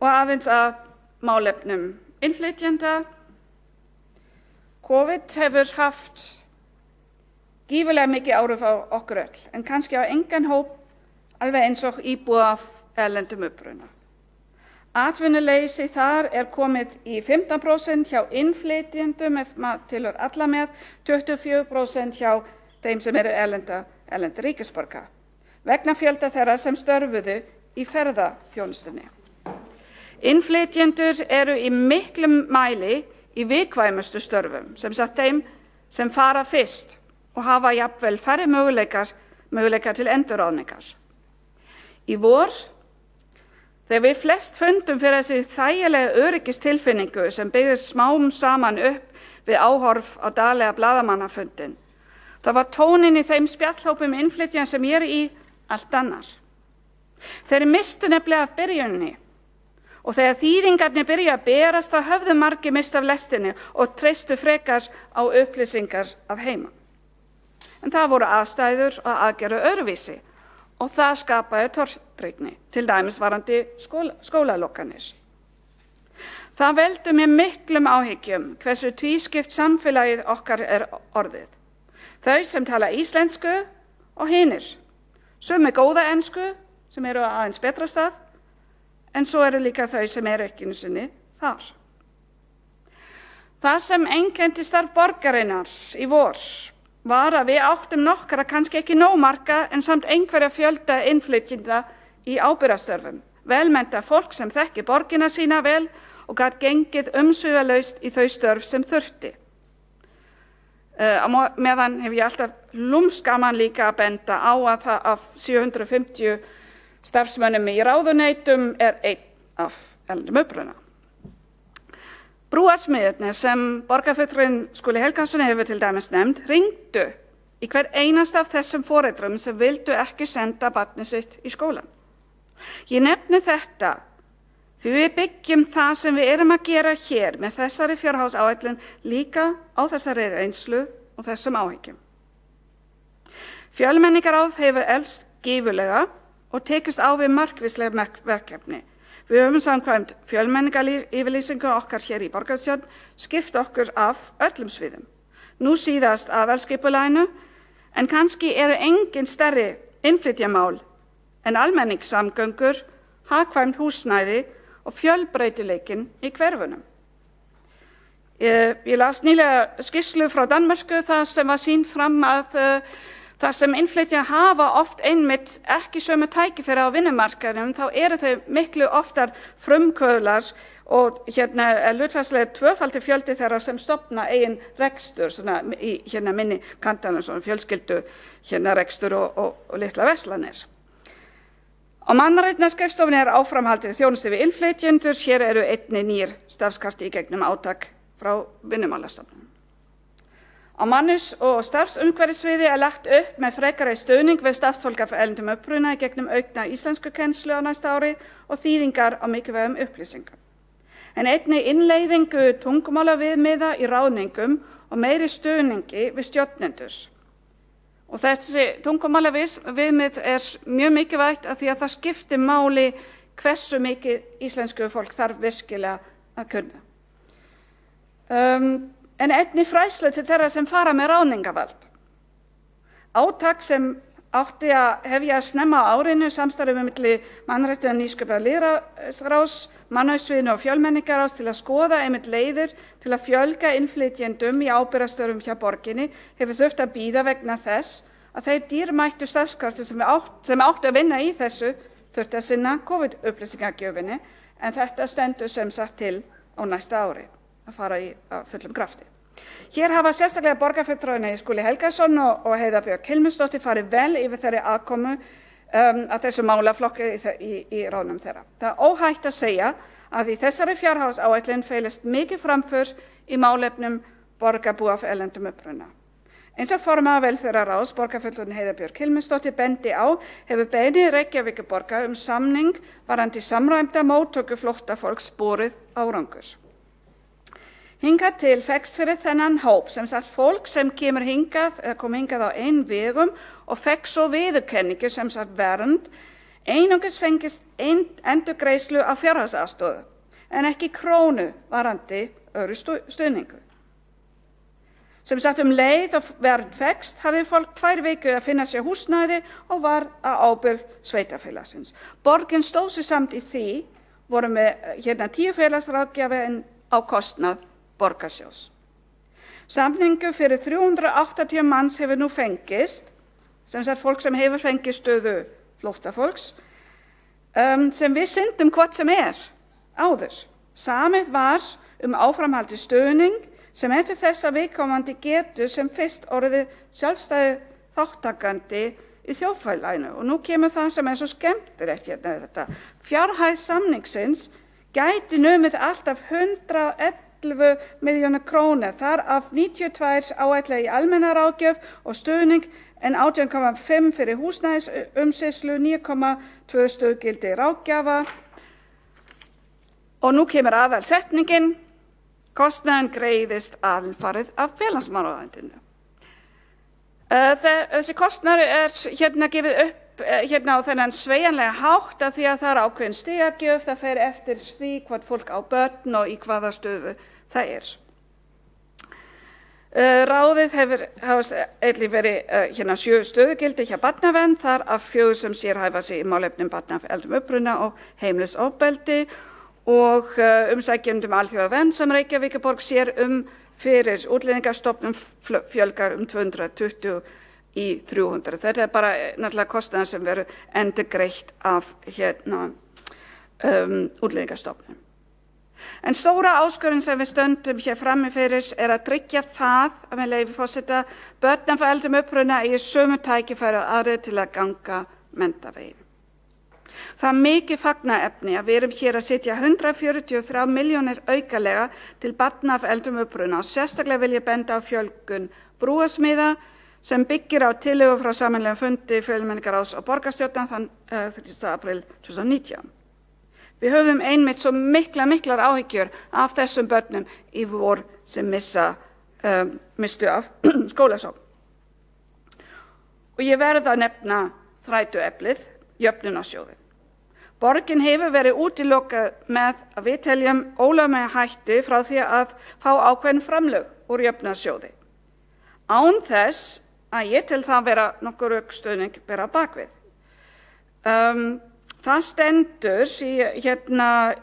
Og aðeins að málefnum innflytjenda. COVID hefur haft gífurlega mikið áhrif á okkur öll, en kannski á engan hóp alveg eins og íbúa af erlendum uppruna. Atvinnuleysi þar komið í 15% hjá innflytjendum ef maður tilheyrir alla með, 24% hjá þeim sem eru erlenda ríkisborgara, vegna fjölda þeirra sem störfuðu í ferðaþjónustunni. Innflytjendur eru í miklum mæli í viðkvæmustu störfum, sem sagt þeim sem fara fyrst og hafa jafnvel færri möguleikar til endurráðningar. Í vor, þegar við flest fundum fyrir þessi þægilega öryggistilfinningu sem byggðist smám saman upp við áhorf á daglega blaðamannafundin, það var tóninn í þeim spjallhópum innflytjenda sem ég í allt annar. Þeir mistu nefnilega af byrjunni og þegar þýðingarnir byrja að berast þá höfðu margir mist af lestinni og treystu frekar á upplýsingar af heiman. En það voru aðstæður og aðgerðu öðruvísi og það skapaði tortryggni, til dæmis varðandi skólalokanir. Það veldur mér miklum áhyggjum hversu tvískipt samfélagið okkar orðið. Þau sem tala íslensku og hinir, sumir góða ensku sem eru aðeins betra stað, en svo eru líka þau sem eru ekki einu sinni þar. Það sem einkenndi starf borgarinnar í vor var að við áttum nokkra, kannski ekki nóg marga, en samt einhverja fjölda innflytjenda í ábyrgðarstörfum, velmenntað fólk sem þekkir borgina sína vel og gat gengið umsvifalaust í þau störf sem þurfti. Meðan hef ég alltaf lúmskaman líka að benda á að það af 750 starfsmönnum í ráðuneytum einn af erlendum uppruna. Brúarsmiðirnir sem borgarfulltrúinn Skúli Helgason hefur til dæmis nefnt hringdu í hver einasta af þessum foreldrum sem vildu ekki senda barnið sitt í skólan. Ég nefni þetta því við byggjum það sem við erum að gera hér með þessari fjárhagsáætlun líka á þessari reynslu og þessum áhyggjum. Fjölmenningarráð hefur elst gífurlega og tekist á við markvísleg verkefni. Við höfum samkvæmt fjölmenningaryfirlýsingu okkar hér í borgarstjórn skipt okkur af öllum sviðum. Nú síðast aðalskipulaginu, en kannski eru engin stærri innflytjamál en almenningssamgöngur, hagkvæmt húsnæði og fjölbreytileikinn í hverfunum. Ég las nýlega skýrslu frá Danmörku þar sem var sýnt fram að þar sem innflytjendur hafa oft einmitt ekki sömu tækifæri á vinnumarkaðnum, þá eru þau miklu oftar frumkvöðlar og hlutfallslega tvöfaldur fjöldi þeirra sem stofna eigin rekstur svona í minni kantanum, svona fjölskyldu rekstur og litla verslanir. Á mannréttindaskrifstofunni er áframhaldið þjónustu við innflytjendur. Hér eru einnig nýr starfskrafti í gegnum átak frá Vinnumálastofnun. Á mannus- og starfsumhverfissviði er lagt upp með frekari stuðning við starfsfólk af erlendum uppruna í gegnum aukna íslenskukennslu á næsta ári og þýðingar á mikilvægum upplýsingum. En einnig innleiðingu tungumálaviðmiða í ráðningum og meiri stuðningi við stjórnendur. Og þessi tungumálaviðmið er mjög mikilvægt af því að það skiptir máli hversu mikið íslensku fólk þarf virkilega að kunna. En einnig fræðslu til þeirra sem fara með ráðningarvald. Átak sem átti að hefja snemma á árinu samstarfi milli mannréttinda nýsköpunar lýðræðisráðs, mannauðssviðinu og fjölmenningarráðs til að skoða einmitt leiðir til að fjölga innflytjendum í ábyrgðarstörfum hjá borginni hefur þurft að bíða vegna þess að þeir dýrmættu starfskraftir sem áttu að vinna í þessu þurfti að sinna COVID-upplýsingagjöfinni, en þetta stendur sem sagt til á næsta ári að fara í fullum krafti. Hér hafa sérstaklega borgarfulltrúarnir Skúli Helgason og Heiða Björk Hilmarsdóttir farið vel yfir þeirri aðkomu að þessu málaflokki í ráðnum þeirra. Það er óhætt að segja að í þessari fjárhagsáætlun felist mikið framför í málefnum borgarbúa af erlendum uppruna. Eins og formaður velferðarráðs, borgarfulltrúinn Heiða Björk Hilmarsdóttir bendi á, hefur beiðni Reykjavíkurborgar samning varðandi samræmda móttöku flóttafólks borið árangur. Hingað til fékkst fyrir þennan hóp sem sagt fólk sem kom hingað á einn vegum og fékk svo viðurkenningu sem sagt vernd, einungis fengist endurgreiðslu af fjárhagsaðstoð en ekki krónu varðandi öðru stuðningu. Sem sagt leið og vernd fékkst hafði fólk 2 vikur að finna sér húsnæði og var á ábyrgð sveitarfélagsins. Borgin stóð sig samt í því, voru með 10 félagsráðgjafa á kostnað borgarsjóðs. Samningu fyrir 380 manns hefur nú fengist, sem sagt fólk sem hefur fengið stöðu flóttafólks, sem við syndum hvort sem áður. Samið var áframhaldi stuðning sem til þess að viðkomandi getur sem fyrst orðið sjálfstæði þáttakandi í þjóðfélaginu. Og nú kemur það sem svo skemmtilegt þetta. Fjárhæð samningsins gæti numið alltaf 111 milljónir króna, þar af 92 áætla í almenna ráðgjöf og stuðning, en 18,5 fyrir húsnæðisumsýslu, 9,2 stöðgildi ráðgjafa. Og nú kemur aðalsetningin, kostnaðurinn greiðist alfarið af félagsmálaráðuneytinu. Þessi kostnaður gefið upp á þennan sveigjanlega hátt af því að það ákveðin stigagjöf, það fer eftir því hvort fólk á börn og í hvaða stöðu það Ráðið hefur einnig verið 7 stöðugildi hjá barnavernd, þar af 4 sem sérhæfa sig í málefnum barna af erlendum uppruna og heimilisofbeldi, og umsækjendum alþjóðavernd sem Reykjavíkurborg sér fyrir Útlendingastofnun fjölgar 220 í 300. Þetta bara náttúrulega kostnaður sem verður endurgreitt af Útlendingastofnun. En stóra áskorun sem við stöndum hér frammi fyrir að tryggja það, með leyfi forseta, börn af erlendum uppruna eigi sömu tækifæri og aðrir til að ganga menntaveginn. Það er mikið fagnaefni að við erum hér að setja 143 milljónir aukalega til barna af eldrum uppruna og sérstaklega vil ég benda á fjölgun brúarsmiða sem byggir á tillögu frá sameiginlegum fundi fjölmenningarráðs og borgarstjórnar þann 30. apríl 2019. Við höfðum einmitt svo miklar áhyggjur af þessum börnum í vor sem mistu af skólasókn. Og ég verð að nefna þrætueplið, jöfnunarsjóðinn. Borgin hefur verið útilokað með að við teljum ólögmæta hættu frá því að fá ákveðin framlög úr jöfnunarsjóði. Án þess að ég tel það vera nokkur rökstuðning vera bakvið. Það stendur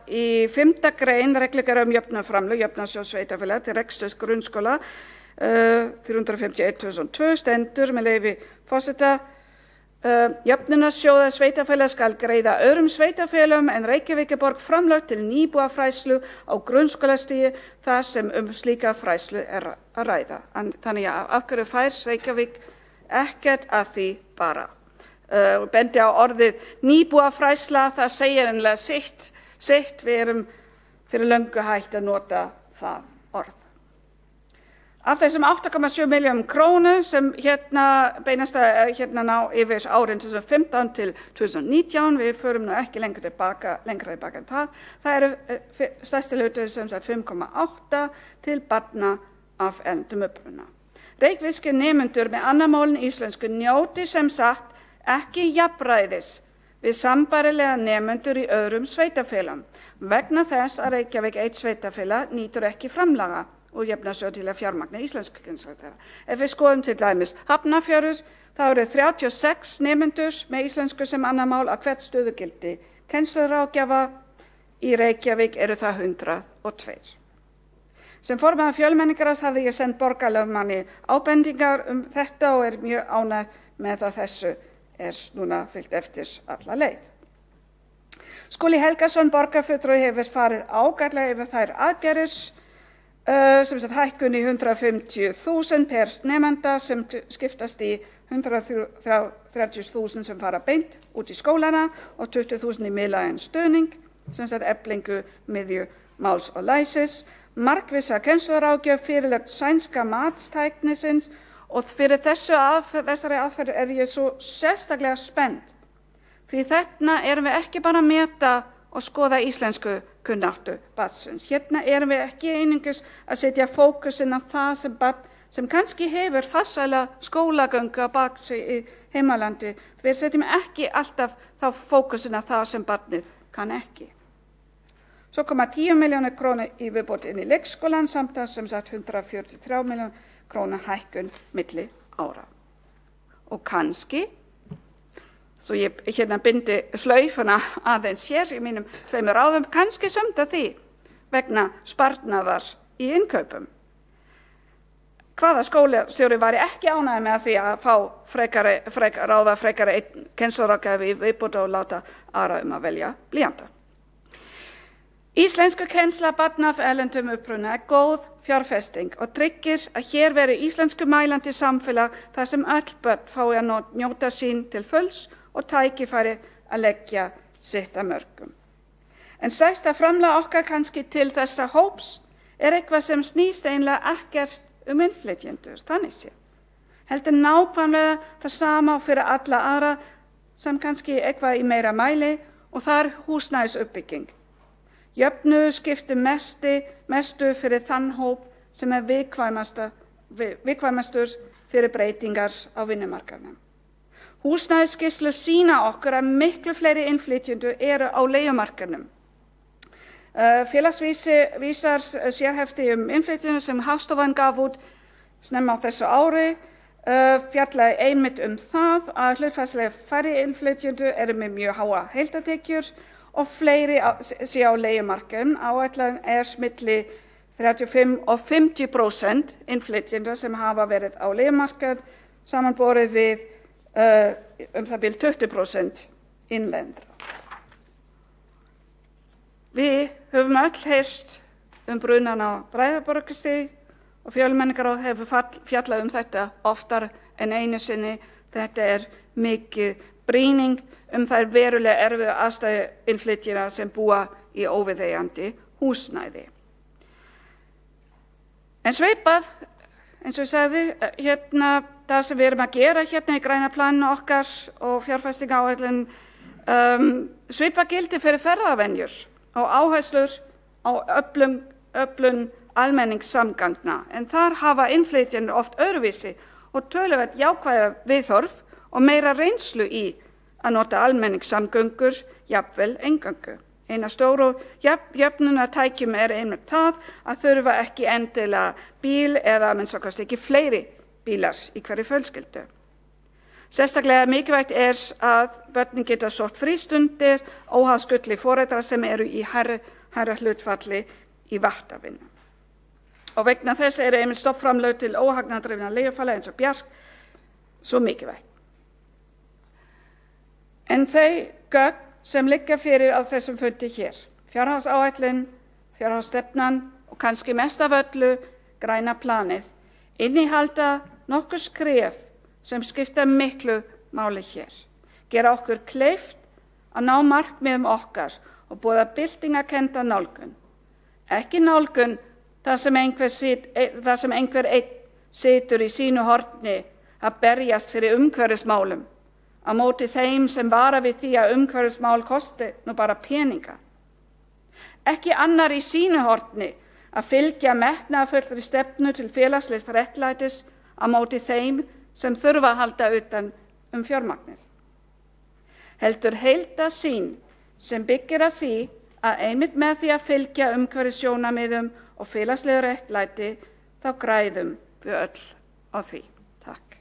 í 5. grein reglugerðar jöfnunarframlög, jöfnunarsjóðs sveitarfélaga til reksturs grunnskóla 351/2002 stendur með leyfi forseta jöfnunarsjóður sveitarfélaga skal greiða öðrum sveitarfélögum en Reykjavíkurborg framlög til nýbúafræðslu á grunnskólastigi þar sem slíka fræðslu er að ræða. Þannig að af hverju fær Reykjavík ekkert að því bara. Bendi á orðið nýbúafræðsla, það segir ennilega sitt, við erum fyrir löngu hægt að nota það orð. Af þessum 8,7 milljónum krónu sem beinast að ná yfir árin 2015 til 2019, við förum nú ekki lengra tilbaka en það eru stærsti hluti sem sagt 5,8 til barna af erlendum uppruna. Reykvískir nemendur með annað mál en íslensku njóti sem sagt ekki jafnræðis við sambærilega nemendur í öðrum sveitarfélagum vegna þess að Reykjavík eitt sveitarfélag nýtur ekki framlaga og jöfnunarsjóð til að fjármagna íslenskukennslu þeirra. Ef við skoðum til dæmis Hafnarfjörður, þá eru 36 nemendur með íslensku sem annað mál að hvert stöðugildi kennsluráðgjafa, í Reykjavík eru það 102. Sem formaður fjölmenningarráðs hafði ég sendt borgarlögmanni ábendingar þetta og mjög ánægð með að þessu núna fylgt eftir alla leið. Skúli Helgason, borgarfulltrúi, hefur farið ágætlega yfir þær aðgerðir sem sagt hækkun í 150.000 per nemanda sem skiptast í 130.000 sem fara beint út í skólana og 20.000 í miðlægan stuðning, sem sagt eflingu, miðju, máls og læsis, markvissa kennsluráðgjöf, fyrirlögn sænska matstæknisins og fyrir þessari aðferð er ég svo sérstaklega spennt. Því þarna erum við ekki bara að meta og skoða íslensku kunnáttu barnsins. Hérna erum við ekki einungis að setja fókusinn á það sem barn sem kannski hefur farsæla skólagöngu að baki sig í heimalandi. Við setjum ekki alltaf þá fókusinn á það sem barnið kann ekki. Svo koma 10 milljónir krónur í viðbót inn í leikskólan samt að sem sagt 143 milljónir krónur hækkun milli ára. Og kannski, svo ég bindi slaufuna aðeins hér í mínum 2 ráðum, kannski sumt að því vegna sparnaðar í innkaupum. Hvaða skólastjóri væri ekki ánægður með því að fá ráða frekari einn kennsluráðgjafa í viðbót og láta aðra að velja blýanta. Íslensku kennsla barna af erlendum uppruna er góð fjárfesting og tryggir að hér veri íslensku mælandi samfélag þar sem öll börn fái að njóta sín til fulls og tækifæri að leggja sitt að mörkum. En stærsta framlag okkar kannski til þessa hóps er eitthvað sem snýst einlega ekkert innflytjendur, þannig séð. Heldur nákvæmlega það sama fyrir alla aðra sem kannski eitthvað í meira mæli og það er húsnæðisuppbygging. Jöfnuður skiptir mestu fyrir þann hóp sem er viðkvæmastur fyrir breytingar á vinnumarkaðnum. Húsnæðisskýrslur sýna okkur að miklu fleiri innflytjendur eru á leigumarkaðnum. Félagsvísar sérhefti innflytjendur sem Hagstofan gaf út snemma á þessu ári fjallaði einmitt það að hlutfallslega færri innflytjendur eru með mjög háa heildartekjur og fleiri sé á leigumarkaðnum. Áætlan milli 35 og 50% innflytjenda sem hafa verið á leigumarkað samanborið við það bil 20% innlendra. Við höfum öll heyrt brunan á Breiðaborgarstíg og fjölmenningarráð hefur fjallað þetta oftar en einu sinni. Þetta er mikið brýning þær verulega erfiðu aðstæður innflytjenda sem búa í óviðeigandi húsnæði. En svipað, eins og ég sagði, það sem við erum að gera í græna planinu okkar og fjárfestingaráætlun, svipað gildi fyrir ferðavenjur og áherslur á öflun almenningssamgangna, en þar hafa innflytjendur oft öðruvísi og töluvert jákvæða viðhorf og meira reynslu í að nota almenningssamgöngur, jafnvel eingöngu. Eina stóru jöfnunartækjum einmitt það að þurfa ekki endilega bíl eða að minnsta kosti ekki fleiri bílar í hverju fjölskyldu. Sérstaklega mikilvægt að börnin geta sótt frístundir óháð skulli foreldra sem eru í hærra hlutfalli í vaktavinnu. Og vegna þess einmitt stofnframlög til óhagnaðardrifna leigufélaga eins og Bjark svo mikilvægt. En þau gögn sem liggja fyrir á þessum fundi hér, fjárhagsáætlun, fjárhagsstefnan og kannski mest af öllu græna planið, innihalda nokkur skref sem skipta miklu máli hér. Gera okkur kleift að ná markmiðum okkar og boða byltingakennda nálgun. Ekki nálgun þar sem einhver einn situr í sínu horni að berjast fyrir umhverfismálum, á móti þeim sem vara við því að umhverfismál kosti nú bara peninga. Ekki annar í sínu horni að fylgja metnaðarfullri stefnu til félagslegs réttlætis á móti þeim sem þurfa að halda utan fjármagnið. Heldur heildarsýn sem byggir að því að einmitt með því að fylgja umhverfissjónarmiðum og félagslegu réttlæti þá græðum við öll á því. Takk.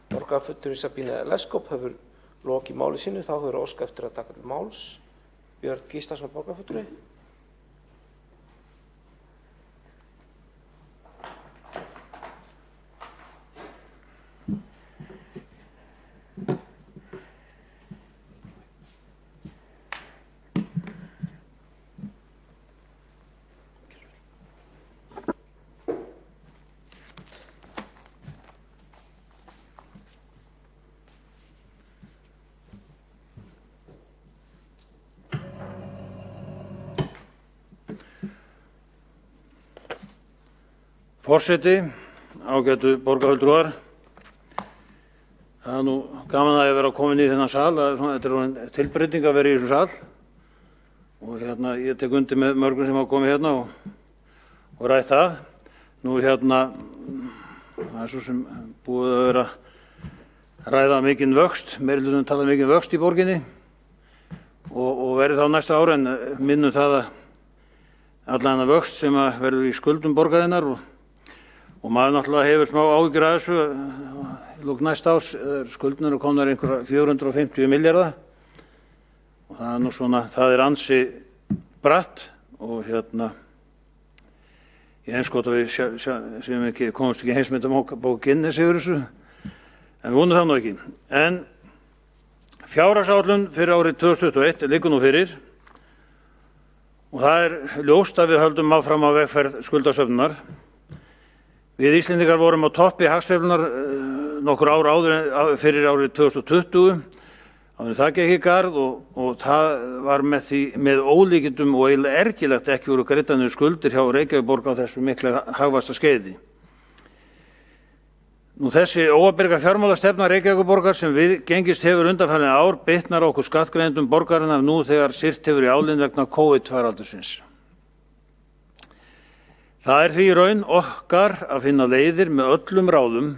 Borgarfulltrúi Sabine Leskop hefur lokið máli sínu, þá hefur óskað eftir að taka til máls. Björn Gíslason, borgarfulltrúi. Forseti, ágætu borgarfulltrúar, það nú gaman að ég vera komin í þennan sal, þetta er tilbreyting að vera í þessu sal og ég tek undir með mörgum sem hafa komið og rætt það. Nú það er svo sem búið að vera ræða mikinn vöxt, meirihlutanum tala mikinn vöxt í borginni og verið þá næsta ári en minnum það að allan að vöxt sem að verður í skuldum borgarinnar og maður náttúrulega hefur smá áhyggjur af þessu. Í lok næsta árs skuldirnar komnar einhverja 450 milljarða og það er nú svona, það er ansi bratt og ég einskot að við komumst ekki heimsmyndabók Guinness yfir þessu, en við vonum það nú ekki. En fjárhagsáætlun fyrir árið 2021 liggur nú fyrir og það er ljóst að við höldum áfram á vegferð skuldasöfnunar. Við Íslendingar vorum á toppi hagsveiflunar nokkur ár áður fyrir árið 2020, áður það gekk í garð og það var með ólíkindum og eiginlega ergilegt ekki voru greiddir niður skuldir hjá Reykjavíkurborg á þessu mikla hagvaxtarskeiði. Nú þessi óábyrga fjármálastefna Reykjavíkurborgar sem viðgengist hefur undanfarin ár bitnar á okkur skattgreiðendum borgarinnar nú þegar sirt hefur í álinn vegna COVID-faraldursins. Það er því í raun okkar að finna leiðir með öllum ráðum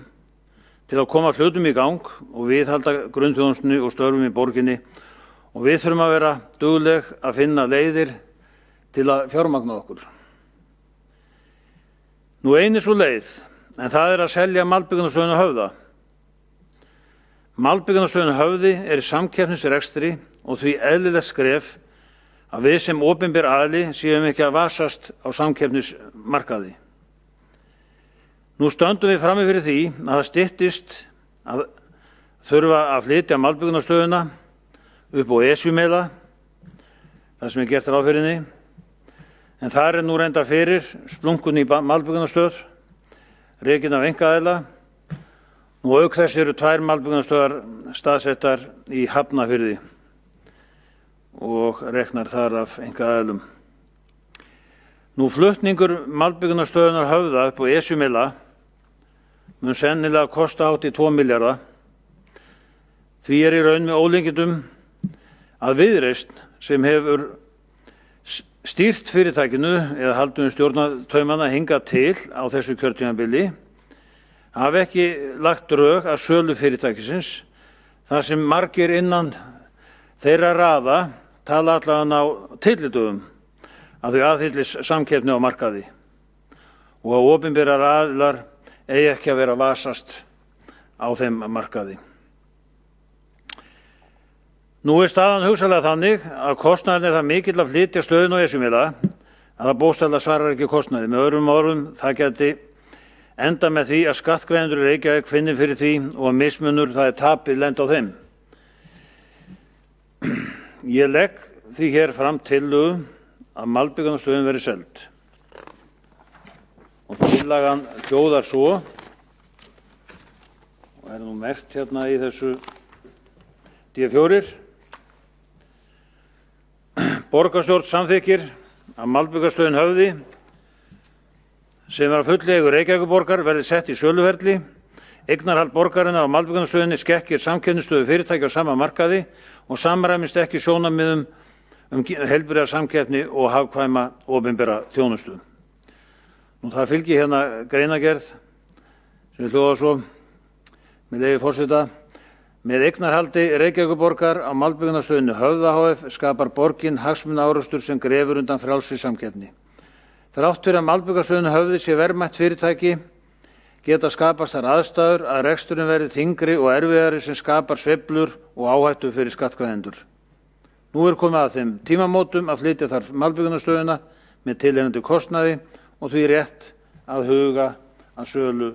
til að koma hlutum í gang og viðhalda grunnþjónustunni og störfum í borginni og við þurfum að vera dugleg að finna leiðir til að fjármagna okkur. Nú eini svo leið, en það er að selja malbyggingarstöðina Höfða. Malbyggingarstöðina Höfði er í samkeppnisrekstri og því eðlilegt skref að við sem opinber aðili séum ekki að vasast á samkeppnismarkaði. Nú stöndum við frammi fyrir því að það styttist að þurfa að flytja malbyggingarstöðina upp á Esjumeila, það sem er gert ráð fyrir henni, en þar er nú reyndar fyrir splunkun í malbyggingarstöð, rekin af einkaaðila Nú auk þess eru 2 malbyggingarstöðvar staðsettar í Hafnarfirði og reknar þar af einkaaðilum. Nú flutningur malbyggingarstöðunar Höfða upp á Esjumela mun sennilega kosta hátt í 2 milljarða. Því í raun með ólíkindum að Viðreisn sem hefur stýrt fyrirtækinu eða haldum stjórnartaumana hingað til á þessu kjörtímabili hafi ekki lagt drög að sölu fyrirtækisins þar sem margir innan þeirra raða tala allavega á tyllidögum að þau aðhyllist samkeppni á markaði og að opinberar aðilar eigi ekki að vera að vasast á þeim markaði. Nú staðan hugsanlega þannig að kostnaðurinn það mikill að flytja stöðin á Esjumela að það bókstaflega svarar ekki kostnaði. Með öðrum orðum það geti enda með því að skattgreiðendur í Reykjavík finni fyrir því og að mismunur það tapið lenda á þeim. Ég legg því hér fram tillögu að malbyggingarstöðin verði seld. Og tillagan hljóðar svo og nú merkt hérna í þessu D4. Borgarstjórn samþykkir að malbyggingarstöðin Höfði sem er að fullu eigu Reykjavíkurborgar verði sett í söluferli. Eignarhald borgarinnar á malbyggingarstöðinni skekkir samkeppnisstöðu fyrirtækja á sama markaði og samræmist ekki sjónarmiðum heilbrigða samkeppni og hagkvæma opinbera þjónustu. Nú það fylgir hérna greinargerð sem hljóðar svo með leyfi forseta. Með eignarhaldi Reykjavíkurborgar á malbyggingarstöðinni Höfða hf. Skapar borgin hagsmunaárekstur sem grefur undan frjálsri samkeppni. Þrátt fyrir að malbyggingarstöðinni Höfði sé verðmætt fyrirtæki geta skapast þar aðstæður að reksturinn verði þyngri og erfiðari sem skapar sveiflur og áhættu fyrir skattgreiðendur. Nú komið að þeim tímamótum að flytja þar malbyggingarstöðina með tilheyrandi kostnaði og því rétt að huga að sölu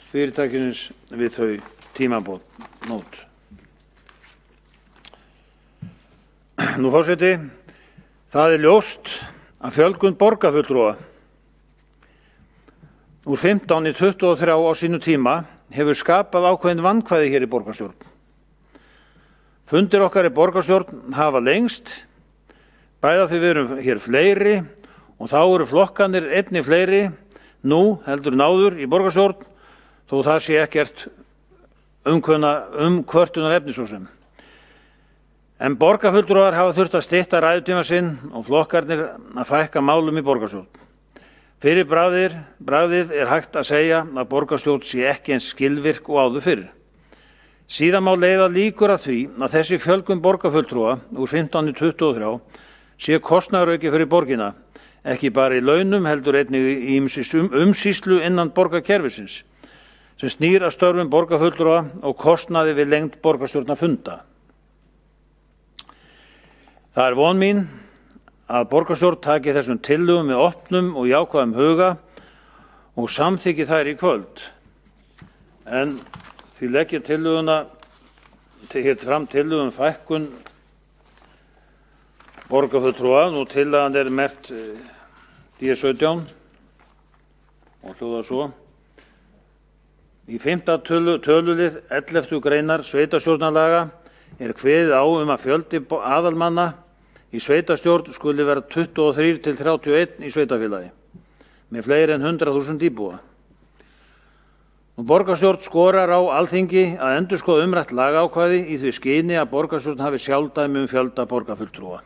fyrirtækisins við þau tímamót. Nú forseti, það ljóst að fjölgun borgarfulltrúa úr 15 í 23 á sínu tíma hefur skapað ákveðin vandkvæði hér í borgarstjórn. Fundir okkar í borgarstjórn hafa lengst, bæði því við erum hér fleiri og þá eru flokkanir einnig fleiri nú heldur en áður í borgarstjórn þó það sé ekkert kvörtunar efni svo sem. En borgarfulltrúar hafa þurft að stytta ræðutíma sinn og flokkarnir að fækka málum í borgarstjórn. Fyrir bragðið er hægt að segja að borgarstjórn sé ekki eins skilvirk og áður fyrr. Síðan má leiða líkur að því að þessi fjölgun borgarfulltrúa úr 15 í 23 sé kostnaðarauki fyrir borgina, ekki bara í launum heldur einnig í umsýslu innan borgarkerfisins sem snýr að störfum borgarfulltrúa og kostnaði við lengd borgarstjórnarfunda. Það er von mín að borgarstjórn taki þessum tillögum með opnum og jákvæðum huga og samþykki þær í kvöld. En því legg ég tillöguna hér fram tillögum fækkun borgarfulltrúa. Nú tillagan er merkt D17 og hljóðar svo. Í 5. tölulið 11. greinar sveitarstjórnarlaga er kveðið á að fjöldi aðalmanna í sveitarstjórn skuli vera 23 til 31 í sveitarfélagi með fleiri en 100.000 íbúa. Borgarstjórn skorar á Alþingi að endurskoða umrætt lagaákvæði í því skyni að borgarstjórn hafi sjálfdæmi fjölda borgarfulltrúa.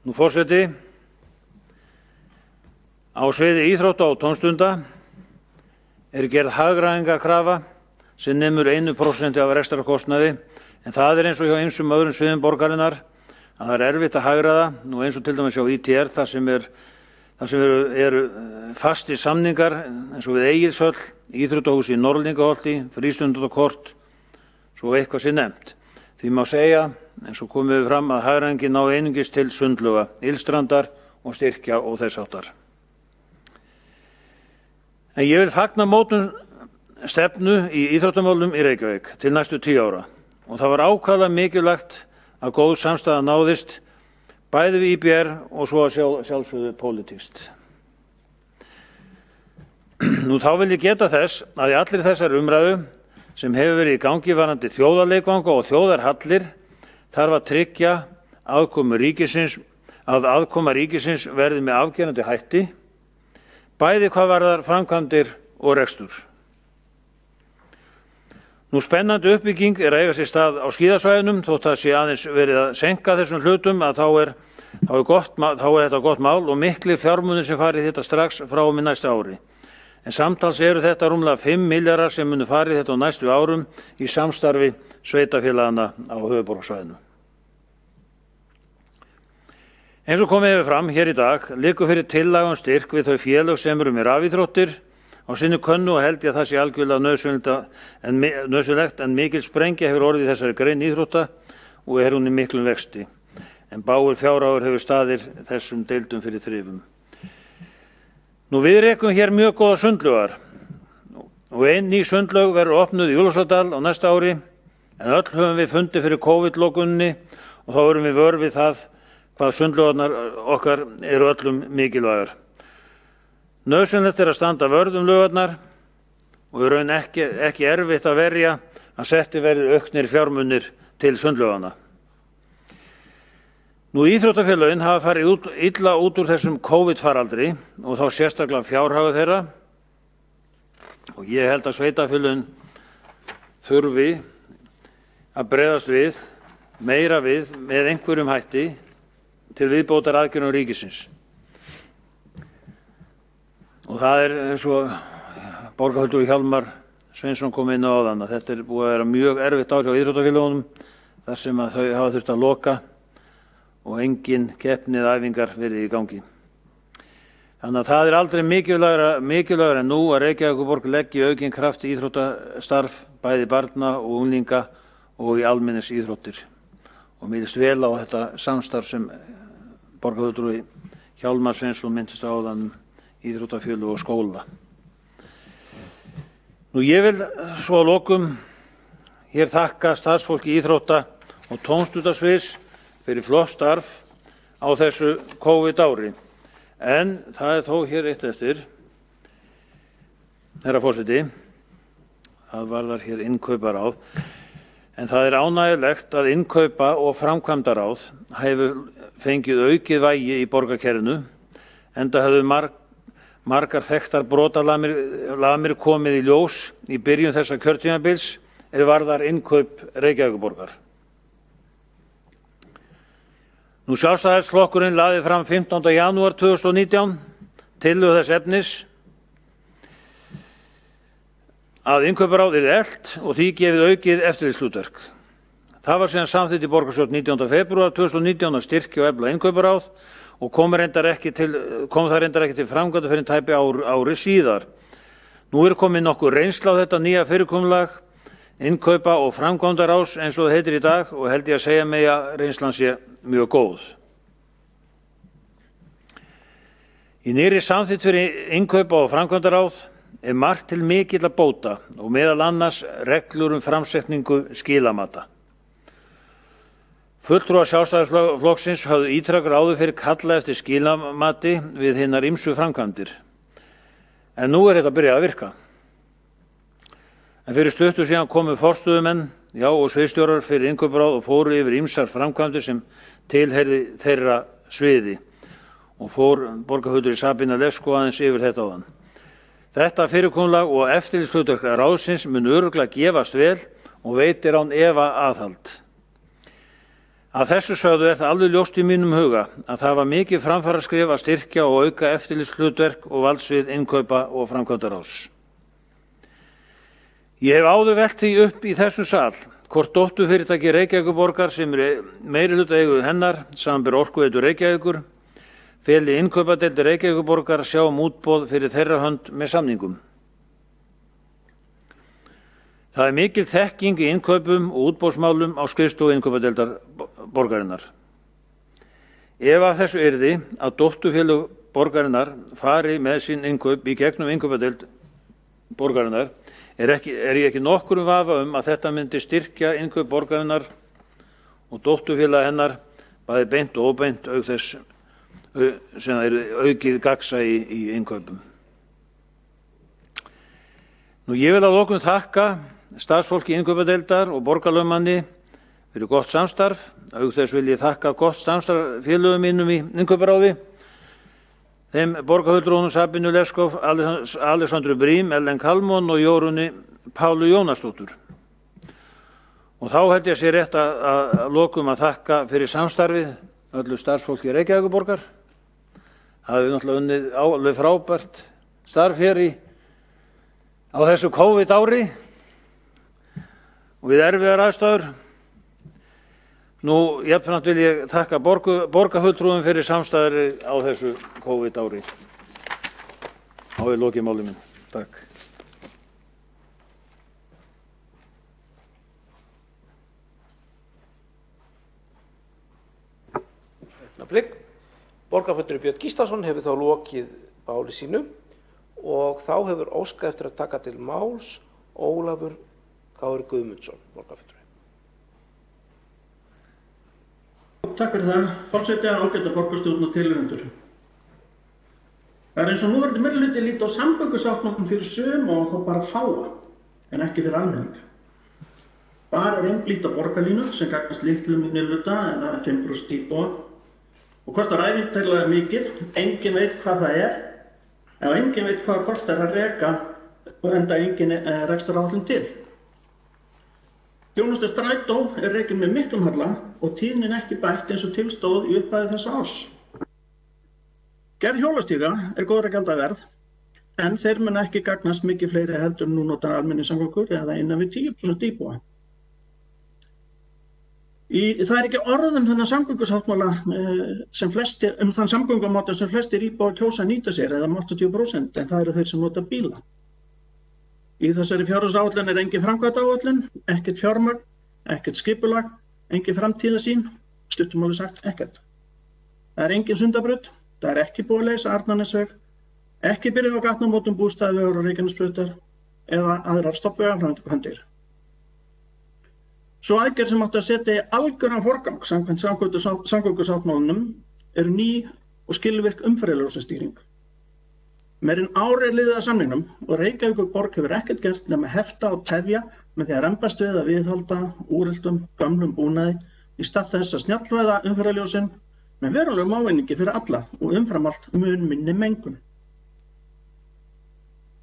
Nú forseti, á sviði íþrótta og tómstunda er gerð hagræðingarkrafa sem nemur 1% af rekstrarkostnaði, en það er eins og hjá ýmsum öðrum sviðum borgarinnar að það er erfitt að hagræða, nú eins og til dæmis hjá ITR þar sem eru fastir samningar eins og við Egilshöll, íþróttahús í Norðlingaholti, frístundakort, svo eitthvað sé nefnt. Því má segja, eins og komið fram, að hagræðingin ná einungis til sundlauga, Ylstrandar og Styrkja og þess háttar. En ég vil fagna mótun stefnu í íþróttamálum í Reykjavík til næstu 10 ára og það var ákaflega mikilvægt að góð samstaða náðist bæði við IBR og svo að sjálfsögðu pólitískt. Nú þá vil ég geta þess að í allir þessar umræðu sem hefur verið í gangi varðandi þjóðarleikvanga og þjóðarhallir þarf að tryggja að aðkoma ríkisins verði með afgerandi hætti, bæði hvað varðar framkvæmdir og rekstur. Nú spennandi uppbygging að eiga sér stað á skíðasvæðunum, þótt það sé aðeins verið að senka þessum hlutum, að þá er þetta gott mál og miklir fjármunir sem farið þetta strax frá og með næsta ári. En samtals eru þetta rúmlega 5 milljarðar sem munu farið þetta á næstu árum í samstarfi sveitarfélagana á höfuðborgarsvæðinu. Eins og komið hefur fram hér í dag liggur fyrir tillaga styrk við þau félög sem eru með rafíþróttir á sinni könnu og held ég að það sé algjörlega nauðsynlegt en mikil sprengja hefur orðið í þessari grein íþrótta og er hún í miklum vexti. En báir fjárhagur hefur staðir þessum deildum fyrir þrifum. Nú við rekum hér mjög góða sundlaugar og ein ný sundlaug verður opnuð í Úlfarsárdal á næsta ári en öll höfum við fundið fyrir COVID-lokuninni og þá erum við vör við það hvað sundlaugarnar okkar eru öllum mikilvægar. Nauðsynlegt er að standa vörð laugarnar og í raun ekki erfitt að verja að setti verði auknir fjármunir til sundlaugana. Nú íþróttafélögin hafa farið illa út úr þessum COVID-faraldri og þá sérstaklega fjárhaga þeirra og ég held að sveitarfélögin þurfi að bregðast við, meira við með einhverjum hætti til viðbótar aðgerðum ríkisins. Og það er eins og borgarfulltrúi Hjálmar Sveinsson kom inn á áðan að þetta er búið að vera mjög erfitt ár hjá íþróttafélögunum þar sem að þau hafa þurft að loka og engin keppnið æfingar verið í gangi. Þannig að það er aldrei mikilvægara en nú að Reykjavíkurborg leggi aukinn kraft í íþróttastarf bæði barna og unglinga og í almennis íþróttir. Og mér líst vel á þetta samstarf sem borgarfulltrúi Hjálmar Sveinsson minntist á áðan íþróttafélög og skóla. Nú ég vil svo að lokum hér þakka starfsfólki íþrótta og tómstundasviðs fyrir flott starf á þessu COVID-ári. En það er þó hér eitt eftir, herra forseti, það varðar hér innkauparáð, en það er ánægjulegt að innkaupa og framkvæmdaráð hefur fengið aukið vægi í borgarkerfinu, enda hefðu margar þekktar brotalamir komið í ljós í byrjun þessa kjörtímabils varðar innkaup Reykjavíkurborgar. Nú Sjálfstæðisflokkurinn lagði fram 15. janúar 2019 tillögu þess efnis að innkauparáð yrði eflt og því gefið aukið eftirlitshlutverk. Það var síðan samþykkt í borgarstjórn 19. febrúar 2019 að styrkja og efla innkauparáð og kom það reyndar ekki til framkvæmda fyrir tæpi ári síðar. Nú er komið nokkur reynsla á þetta nýja fyrirkomulag innkaupa og framkvæmdaráðs eins og það heitir í dag og held ég að segja mig að reynslan sé mjög góð. Í nýrri samþykkt fyrir innkaupa og framkvæmdaráð er margt til mikilla bóta og meðal annars reglur framsetningu skilamata. Fulltrúar Sjálfstæðisflokksins höfðu ítrekað áður fyrir kalla eftir skilamati við hinar ýmsu framkvæmdir. En nú er þetta byrjað að virka. En fyrir stuttu síðan komu forstöðumenn, og sviðsstjórar fyrir innkauparáð og fóru yfir ýmsar framkvæmdir sem tilheyrði þeirra sviði og fór borgarfulltrúi Sabína Levskó aðeins yfir þetta áðan. Þetta fyrirkomulag og eftirlitshlutverk ráðsins mun örugglega gefast vel og veitir án efa aðhald. Að þessu sögðu er það alveg ljóst í mínum huga að það var mikið framfaraskref að styrkja og auka eftirlitshlutverk og valdsvið innkaupa og framkvæmdaráðs. Ég hef áður velt því upp í þessum sal hvort dótturfyrirtæki Reykjavíkurborgar sem meirihluta eigu hennar, samanber Orkuveitu Reykjavíkur, feli innkaupadeildir Reykjavíkurborgar sjá útboð fyrir þeirra hönd með samningum. Það er mikil þekking í innkaupum og útboðsmálum á skrifstofu innkaupadeildar borgarinnar. Ef af þessu yrði að dótturfélög borgarinnar fari með sín innkaup í gegnum innkaupadeild borgarinnar, er ég ekki nokkurum vafa að þetta myndi styrkja innkaup borgarinnar og dótturfélaga hennar bæði beint og óbeint auk þess sem er aukið gagnsæi í innkaupum. Ég vil að lokum þakka starfsfólki innkaupadeildar og borgarlögmanni fyrir gott samstarf. Auk þess vil ég þakka gott samstarf félögum mínum í innkauparáði, þeim borgarfulltrúunum Sabínu Leskov, Alexandru Brím, Ellen Kalmon og Jórunni Pálu Jónasdóttur. Og þá held ég sé rétt að lokum að þakka fyrir samstarfið öllu starfsfólki Reykjavíkurborgar. Það hefur náttúrulega unnið alveg frábært starf hér á þessu COVID-ári og við erfiðar aðstæður. Jafnframt vil ég þakka borgarfulltrúum fyrir samstarfið á þessu COVID-ári. Þá er lokið máli minn. Takk. Borgarfulltrúi Björn Gíslason hefur þá lokið máli sínu og þá hefur óskað eftir að taka til máls Ólafur Kári Guðmundsson, borgarfulltrúi. Takk fyrir það, forseti, ágæta borgarstjórn og tilheyrendur. Það eins og núverandi meirihluti líta á samgöngusáttmálann fyrir suma og þá bara fáa, en ekki fyrir almenning. Bara einblínt á borgarlínu sem gagnast litlum minnihluta eða 5% íbúa og kostar ævintýralega mikið, enginn veit hvað það er, ef enginn veit hvað kostar að reka og enda enginn rekstraráætlun til. Þjónusta strætó er rekin með miklum halla og tíðnin ekki bætt eins og tilstóð í upphafi þessa árs. Gerð hjólastíga er góðra gjalda verð, en þeir mun ekki gagnast mikið fleiri heldur nú notar almenningssamgöngur eða innan við 10% íbúa. Það er ekki orð þennan samgöngusáttmála þann samgöngumáta sem flestir íbúar kjósa að nýta sér eða 80%, en það eru þeir sem nota bíla. Í þessari fjárhagsáætlun er engin framkvæmdaáætlun, ekkert fjármagn, ekkert skipulag, engin framtíðarsýn, stuttum máli sagt ekkert. Það er engin Sundabraut, það er ekki búið að leysa Arnarnesveg, ekki byrjað á gatnamótum Bústaðavegar og Reykjanesbrautar eða aðrar stoppvegaframkvæmdir. Svo aðgerð sem átti að setja í algjöran forgang samkvæmt samgöngusáttmálanum eru ný og skilvirk umferðarljósastýring. Meira en ár er liðið að samningnum og Reykjavíkurborg hefur ekkert gert nema hefta og tefja með því að rembast við að viðhalda úreltum gömlum búnaði í stað þess að snjallvæða umferðarljósin með verulegum ávinningi fyrir alla og umfram allt mun minni mengun.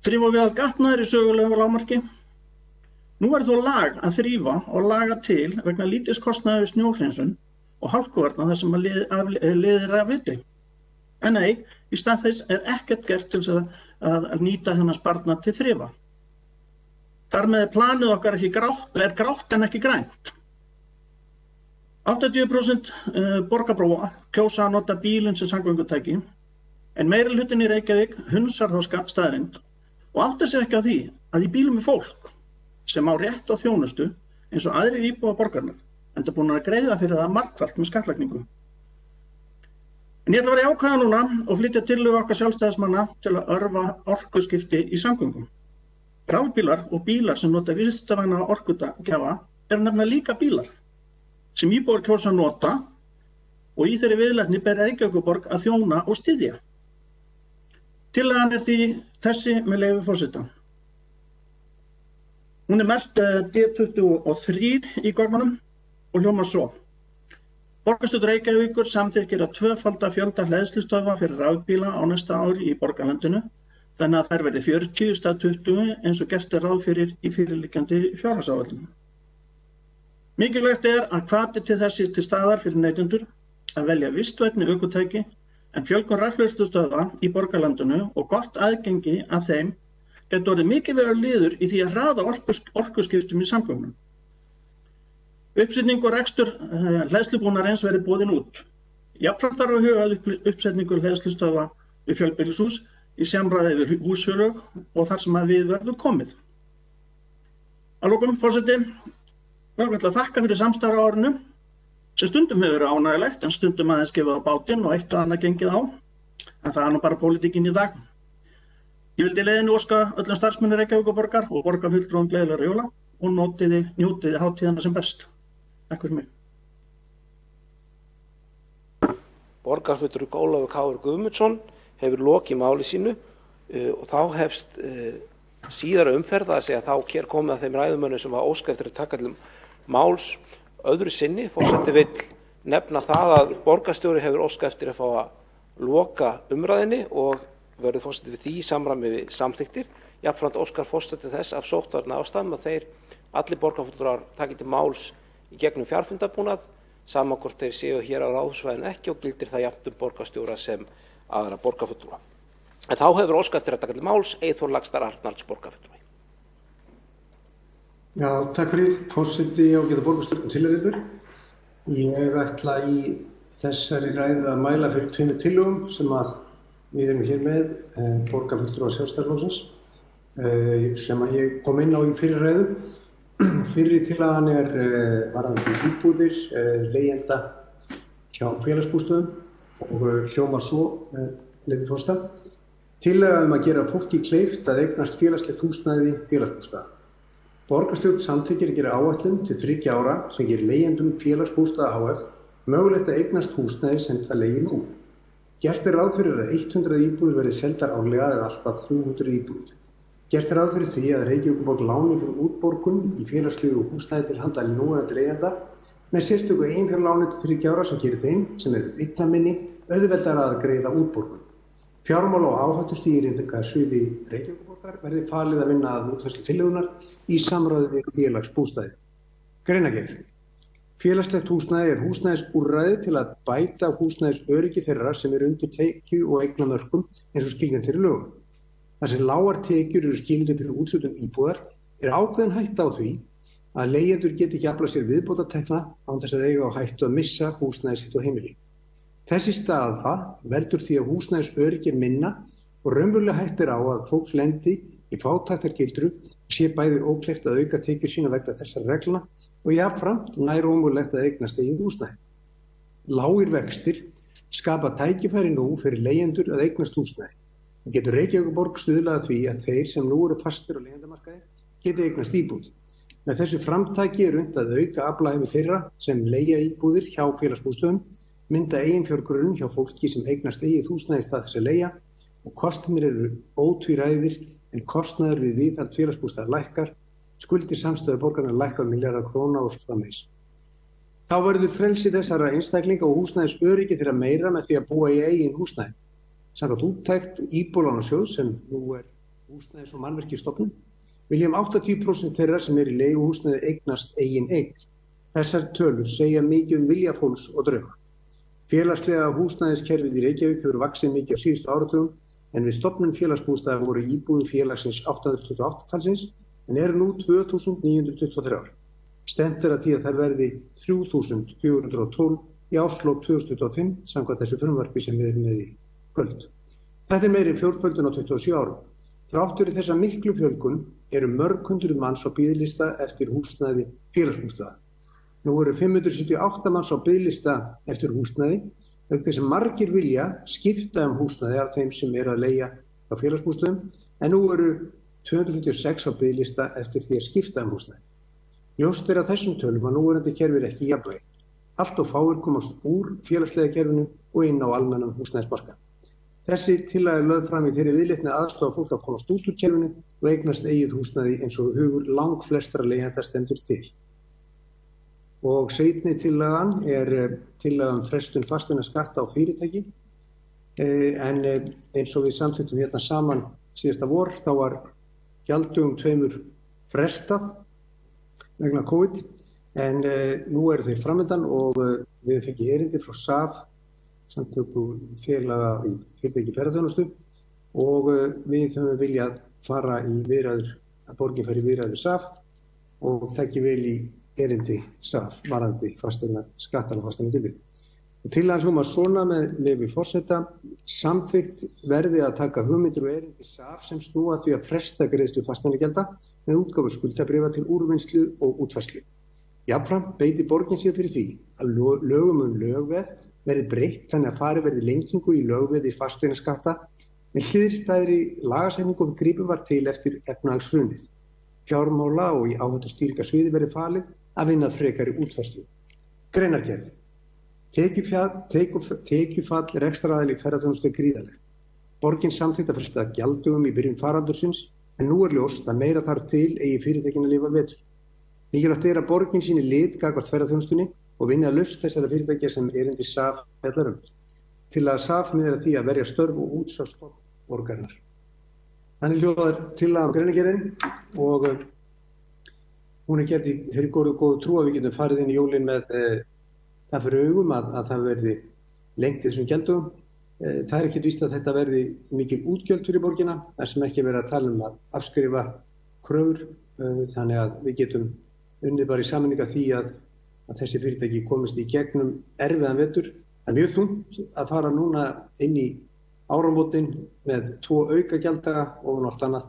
Þrífa við að gatna er í sögulegu lágmarki. Nú er þó lag að þrífa og laga til vegna lítils kostnaðar við snjóhreinsun og hálkuvarna þar sem liðir af vitri. En nei, í stað þess er ekkert gert til að nýta þennan sparnað til þrifa. Þar með planið okkar er grátt en ekki grænt. 80% borgarbúa kjósa að nota bílinn sem samgöngutæki, en meirihlutinn í Reykjavík hunsar þá staðreynd og áttar sig ekki á því að í bílum er fólk sem á rétt á þjónustu eins og aðrir íbúar borgarinnar, enda búin að greiða fyrir það margfalt með skattlagningu. En ég ætla að vera ákveða núna og flytja tillögu okkar sjálfstæðismanna til að örva orkuskipti í samgöngum. Rafbílar og bílar sem nota viðskiptavæna orkugjafa eru nefnilega líka bílar sem íbúar kjósa að nota og í þeirri viðleitni ber Reykjavíkurborg að þjóna og styðja. Tillagan er því þessi með leyfi forseta. Hún er merkt D23 í gögnunum og hljómar svo. Borgarstjórn Reykjavíkur samþykkir að tvöfalda fjölda hleðslustöðva fyrir rafbíla á næsta ári í borgarlandinu, þannig að þær verði 40 í stað 20 eins og gert er ráð fyrir í fyrirliggjandi fjárhagsáætlun. Mikilvægt er að hvati til þessi til staðar fyrir neytendur að velja vistvænni ökutæki en fjölgun rafhleðslustöðva í borgarlandinu og gott aðgengi að þeim getur orðið mikilvægur liður í því að hraða orkuskiptum í samgöngum. Uppsetning og rekstur hleðslubúnaðarins verði boðin út. Jafnframt þarf að huga að uppsetningu hleðslustöðva við fjölbýlishús í samræði við húsfélög og þar sem að við verður komið. Að lokum, forseti, ég ætla að þakka fyrir samstarf á árinu, sem stundum hefur verið ánægilegt en stundum aðeins gefið á bátinn og eitt og annað gengið á, en það er nú bara pólitíkin í dag. Ég vildi leiðinni óska öllum starfsmönnum Reykjavíkurborgar og borgarfulltrúum gleðilegra jóla og njótiði hátíðana sem best. Takk fyrir mig. Borgarfulltrúi Ólafur Kári Guðmundsson hefur lokið máli sínu og þá hefst síðara umferð, að segja þá hér komið að þeim ræðumönnum sem var óskað eftir að taka til máls öðru sinni. Forseti vill nefna það að borgarstjóri hefur óskað eftir að fá að loka umræðinni og verður forseti við því í samræmi við samþykktir. Jafnframt óskar forseti þess af sóttvarna ástæðum að þeir allir borgarfulltrúar taki til máls í gegnum fjarfundabúnað, sama hvort þeir séu hér á ráðhúsvæðinu ekki og gildir það jafnt borgarstjóra sem aðra borgarfulltrúa. En þá hefur óskað eftir að taka til máls Eyþór Laxdal Arnalds borgarfulltrúi. Já, takk fyrir forseti ágæta borgarstjórn tilheyrendur. Ég ætla í þessari ræðu að mæla fyrir 2 tillögum sem að við erum hér með borgarfulltrúa Sjálfstæðisflokksins sem að ég kom inn á í fyrri ræðu. Fyrri tillagan varðandi íbúðir leigjenda hjá félagsbústöðum og hljómar svo með leyfi forseta. Tillaga að gera fólki kleift að eignast félagslegt húsnæði félagsbústaða. Borgarstjórn samþykkir að gera áætlun til 3 ára sem gerir leigjendum félagsbústaða HF mögulegt að eignast húsnæði sem það leigir nú. Gert ráð fyrir að 100 íbúðir verði seldar árlega eða alltaf 300 íbúðir. Gert ráð fyrir því að Reykjavíkurborg láni fyrir útborgun í félagslegu húsnæði til handa núverandi leigjenda með sérstöku eiginfjárláni til 3 ára sem gerir þeim sem eru eignaminni auðveldara að greiða útborgun. Fjármála- og áhættustýringar sviði Reykjavíkurborgar verði falið að vinna að útfærslu tillögunnar í samráði við félagsbústaði. Greinargerð. Félagslegt húsnæði húsnæðisúrræði til að bæta húsnæðisöryggi þeirra sem eru undir tekju- og eignamörkum eins og skilgreind í lögum. Þar sem lágar tekjur eru skilyrði fyrir úthlutun íbúðar ákveðin hætta á því að leigjendur geti ekki aflað sér viðbótartekna án þess að eiga á hættu að missa húsnæði sitt og heimili. Þessi staða veldur því að húsnæðisöryggi minna og raunverulega hættir á að fólk lendi í fátæktargildru og sé bæði ókleift að auka tekjur sína vegna þessara reglna og jafnframt nær ómögulegt að eignast eigið húsnæði. Lágir vextir skapa tækifæri nú fyrir leigjendur að eignast húsnæði. Það getur Reykjavíkurborg stuðlað að því að þeir sem nú eru fastir á leigjendamarkaði geti eignast íbúð. Með þessu framtaki unnt að auka aflahæfi þeirra sem leigja íbúðir hjá félagsbústöðum, mynda eiginfjárgrunn hjá fólki sem eignast eigið húsnæði í stað þess að leigja og kostirnir eru ótvíræðir en kostnaður við viðhald félagsbústaðar lækkar, skuldir samstöðu borgarna lækka milljarða króna og svo framvegis. Þá verður frelsi þessara einstaklinga og húsnæðisöryggi þeirra meira með því að búa í eigin húsnæði. Samkvæmt úttekt Íbúðalánasjóðs sem nú húsnæðis- og mannvirkjastofnun vilja 80% þeirra sem í leiguhúsnæði eignast eigin eign. Þessar tölur segja mikið vilja fólks og drauma. Félagslega húsnæðiskerfið í Reykjavík hefur vaxið mikið á síðustu áratugum en við stofnun félagsbústaða voru íbúðir félagsins 828-talsins en eru nú 2923. Stefnt að því að þær verði 3412 í árslok 2025 samkvæmt þessu frumvarpi sem við erum með í kvöld. Þetta meiri fjórföldun á 27 árum. Þrátt fyrir þessa miklu fjölgun eru mörg hundruð manns á biðlista eftir húsnæði félagsbústaða. Nú eru 578 manns á biðlista eftir húsnæði vegna þess að margir vilja skipta húsnæði af þeim sem eru að leigja á félagsbústöðum en nú eru 256 á biðlista eftir því að skipta húsnæði. Ljóst að þessum tölum að núverandi kerfi ekki í jafnvægi. Allt og fáir komast úr félagslega kerfinu og inn á almennum húsnæðismarkað. Þessi tillaga lögð fram í þeirri viðleitni að aðstoða fólk að komast út úr kerfinu og eignast eigið húsnæði eins og hugur langflestra leigjenda stendur til. Og seinni tillagan tillagan frestun fasteignaskatta á fyrirtæki en eins og við samþykktum hérna saman síðasta vor þá var gjalddögum 2 frestað vegna COVID en nú eru þeir framöndan og við fengið erindi frá SAF samtöku félaga í fyrirtæki ferðaþjónustu og við höfum viljað fara í viðræður að borgin fari í viðræður SAF og taki vel í erindi SAF varðandi skattana fasteignagjöldin. Og tillagan hljómar svona með leyfi forseta samþykkt verði að taka hugmyndir og erindi SAF sem snúa því að fresta greiðslu fasteignagjalda með útgáfu skuldabréfa til úrvinnslu og útfærslu. Jafnframt beiti borgin sér fyrir því að lögum lögveð verði breytt þannig að farið verði lengingu í lögveði fasteignaskatta með hliðstæðri lagasetningu og gripið var til eftir efnahagshrunið. Fjármála og í áhættustýringarsviði verði falið að vinna frekari útfærslu. Greinargerð. Tekjufall rekstraraðila í ferðaþjónustu gríðarlegt. Borgin samþykkti að fresta gjalddögum í byrjun faraldursins en nú ljóst að meira þarf til eigi fyrirtækin að lifa betur. Mikilvægt að borgin sýni lit gagnvart ferðaþjónustunni og vinni að lausn þessara fyrirtækja sem erindi SAF fjallar til að SAF miðar að því að verja störf og útsvarsstofn borgarinnar. Þannig hljóðar tillaga greinargerðin og hún gerð í þeirri góðu trú að við getum farið inn í jólin með það fyrir augum að það verði lengt í þessum gjöldum. Það ekkert víst að þetta verði mikil útgjöld fyrir borgina, þar sem ekki verið að tala að afskrifa kröfur, þannig að við getum unnið bara í sameiningu að því að þessi fyrirtæki komist í gegnum erfiðan vetur. Það mjög þungt að fara núna inn í áramótin með 2 aukagjalddaga og allt annað,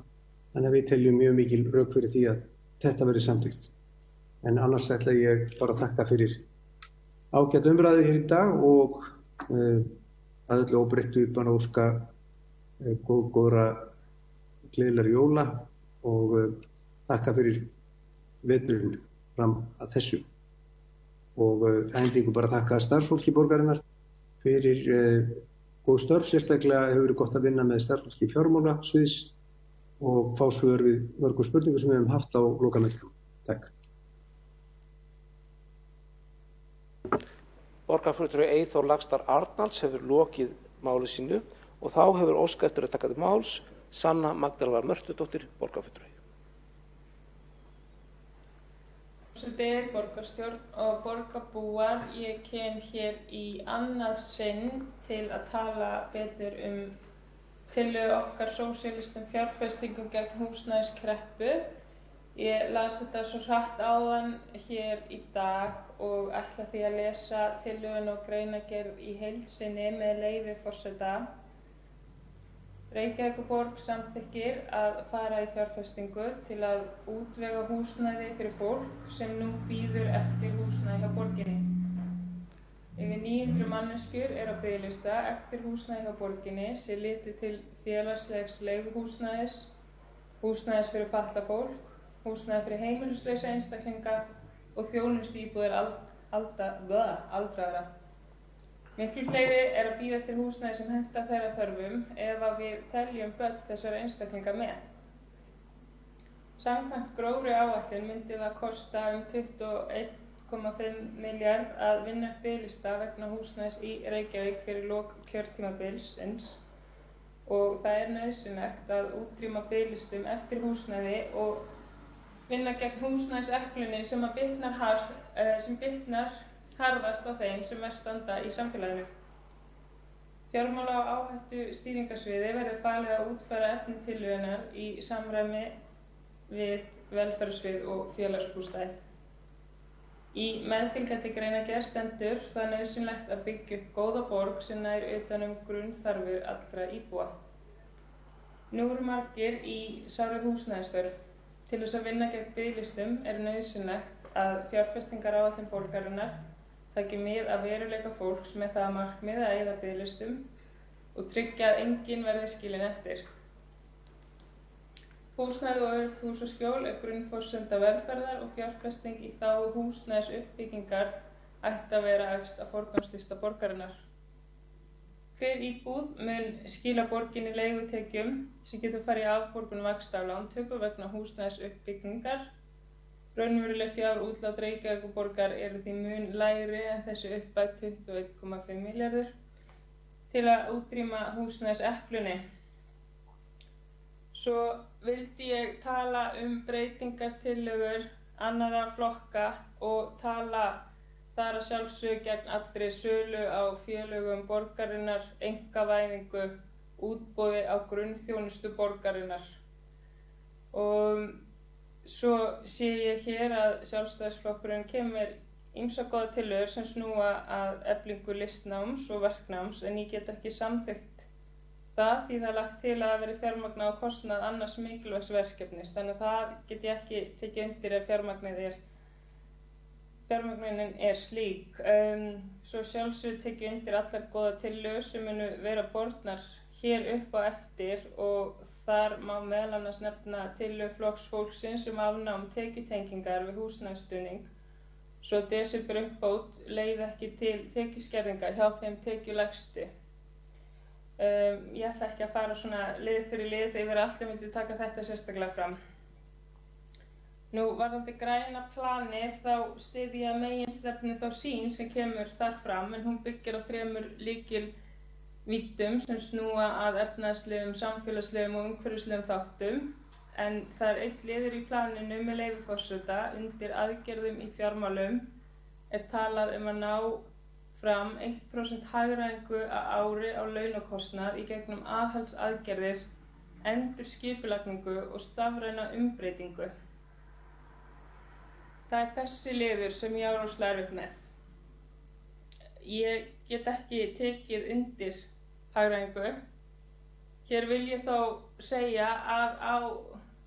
þannig að við teljum mjög mikil rök fyrir því að þetta verði samþykkt. En annars ætla ég bara að þakka fyrir ágætt umræðu hér í dag og að öllu óbreyttu bara óska góðra gleðilegra jóla og þakka fyrir veturinn fram að þessu. Og endingu bara þakka starfsfólki borgarinnar fyrir góð störf, sérstaklega hefur verið gott að vinna með starfsfólki fjármálasviðs og fá svör við mörgum spurningum sem við höfum haft á lokamöllum. Takk. Borgarfulltrúi Eyþór Laxdal Arnalds hefur lokið máli sínu og þá hefur óskað eftir að taka til máls Sanna Magdalena Mörtudóttir, borgarfulltrúi. Forseti, borgarstjórn og borgarbúar, ég kem hér í annað sinn til að tala betur tillögu okkar sósíalistum fjárfestingum gegn húsnæðiskreppu. Ég las þetta svo hratt áðan hér í dag og ætla því að lesa tillöguna og greinargerð í heild sinni með leyfi forseta. Reykjavíkurborg samþykkir að fara í fjárfestingu til að útvega húsnæði fyrir fólk sem nú bíður eftir húsnæði hjá borginni. Yfir 900 manneskjur á biðlista eftir húsnæði hjá borginni sé litið til félagslegs leiguhúsnæðis, húsnæðis fyrir fatlað fólk, húsnæði fyrir heimilislausa einstaklinga og þjónustuíbúðir aldraðra. Miklu fleiri að bíða eftir húsnæði sem henta þeirra þörfum ef við teljum börn þessara einstaklinga með. Samkvæmt grófri áætlun myndi það kosta 21,5 milljarð að vinna upp biðlista vegna húsnæðis í Reykjavík fyrir lok kjörtímabilsins og það nauðsynlegt að útrýma biðlistum eftir húsnæði og vinna gegn húsnæðiseklunni sem bitnar harðast á þeim sem verst standa í samfélaginu. Fjármála- og áhættustýringarsviði verður falið að útfæra efni tillögunnar í samræmi við velferðarsvið og félagsbústaði. Í meðfylgjandi greinargerð stendur það nauðsynlegt að byggja upp góða borg sem nær utan grunnþarfir allra íbúa. Nú margir í sárri húsnæðisþörf. Til þess að vinna gegn biðlistum nauðsynlegt að fjárfestingaráætlun borgarinnar taki mið af veruleika fólks með það að markmið að eyða biðlistum og tryggja að enginn verði skilinn eftir. Húsnæði og öruggt húsaskjól grunnforsenda velferðar og fjárfesting í þágu húsnæðisuppbyggingar ætti að vera efst á forgangslista borgarinnar. Hver íbúð mun skila borginni leigutekjum sem getur farið í afborgun vaxta af lántöku vegna húsnæðisuppbyggingar. Raunveruleg fjárútlát Reykjavíkurborgar því mun lægri en þessi upphæð 21,5 milljarður til að útrýma húsnæðiseklunni. Svo vildi ég tala breytingartillögur annarra flokka og tala þar að sjálfsögðu gegn allri sölu á félögum borgarinnar, einkavæðingu, útboði á grunnþjónustu borgarinnar. Og svo sé ég hér að Sjálfstæðisflokkurinn kemur ýmsar góðar tillögur sem snúa að eflingu listnáms og verknáms en ég get ekki samþykkt það því það lagt til að veri fjármagnað á kostnað annars mikilvægs verkefnis. Þannig að það get ég ekki tekið undir ef fjármagnunin slík. Svo sjálfsögðu tekið undir allar góðar tillögur sem munu vera bornar hér upp á eftir og þar má meðal annars nefna tillögu Flokks fólksins afnám tekjutengingar við húsnæðisstuðning svo desemberuppbót leiði ekki til tekjuskerðinga hjá þeim tekjulægstu. Ég ætla ekki að fara svona lið fyrir lið yfir allt, ég vildi taka þetta sérstaklega fram. Nú, varðandi græna planið, þá styð ég að meginstefnu þá sýn sem kemur þar fram, en hún byggir á 3 lykilvíddum sem snúa að efnahagslegum, samfélagslegum og umhverfislegum þáttum. En það er einn liður í planinu með leyfi forseta, undir aðgerðum í fjármálum er talað að ná fram 1% hagræðingu á ári á launakostnað í gegnum aðhaldsaðgerðir, endurskipulagningu og stafræna umbreytingu. Það er þessi liður sem ég á rosalega erfitt með. Ég get ekki tekið undir hagræðingu. Hér vil ég þó segja að á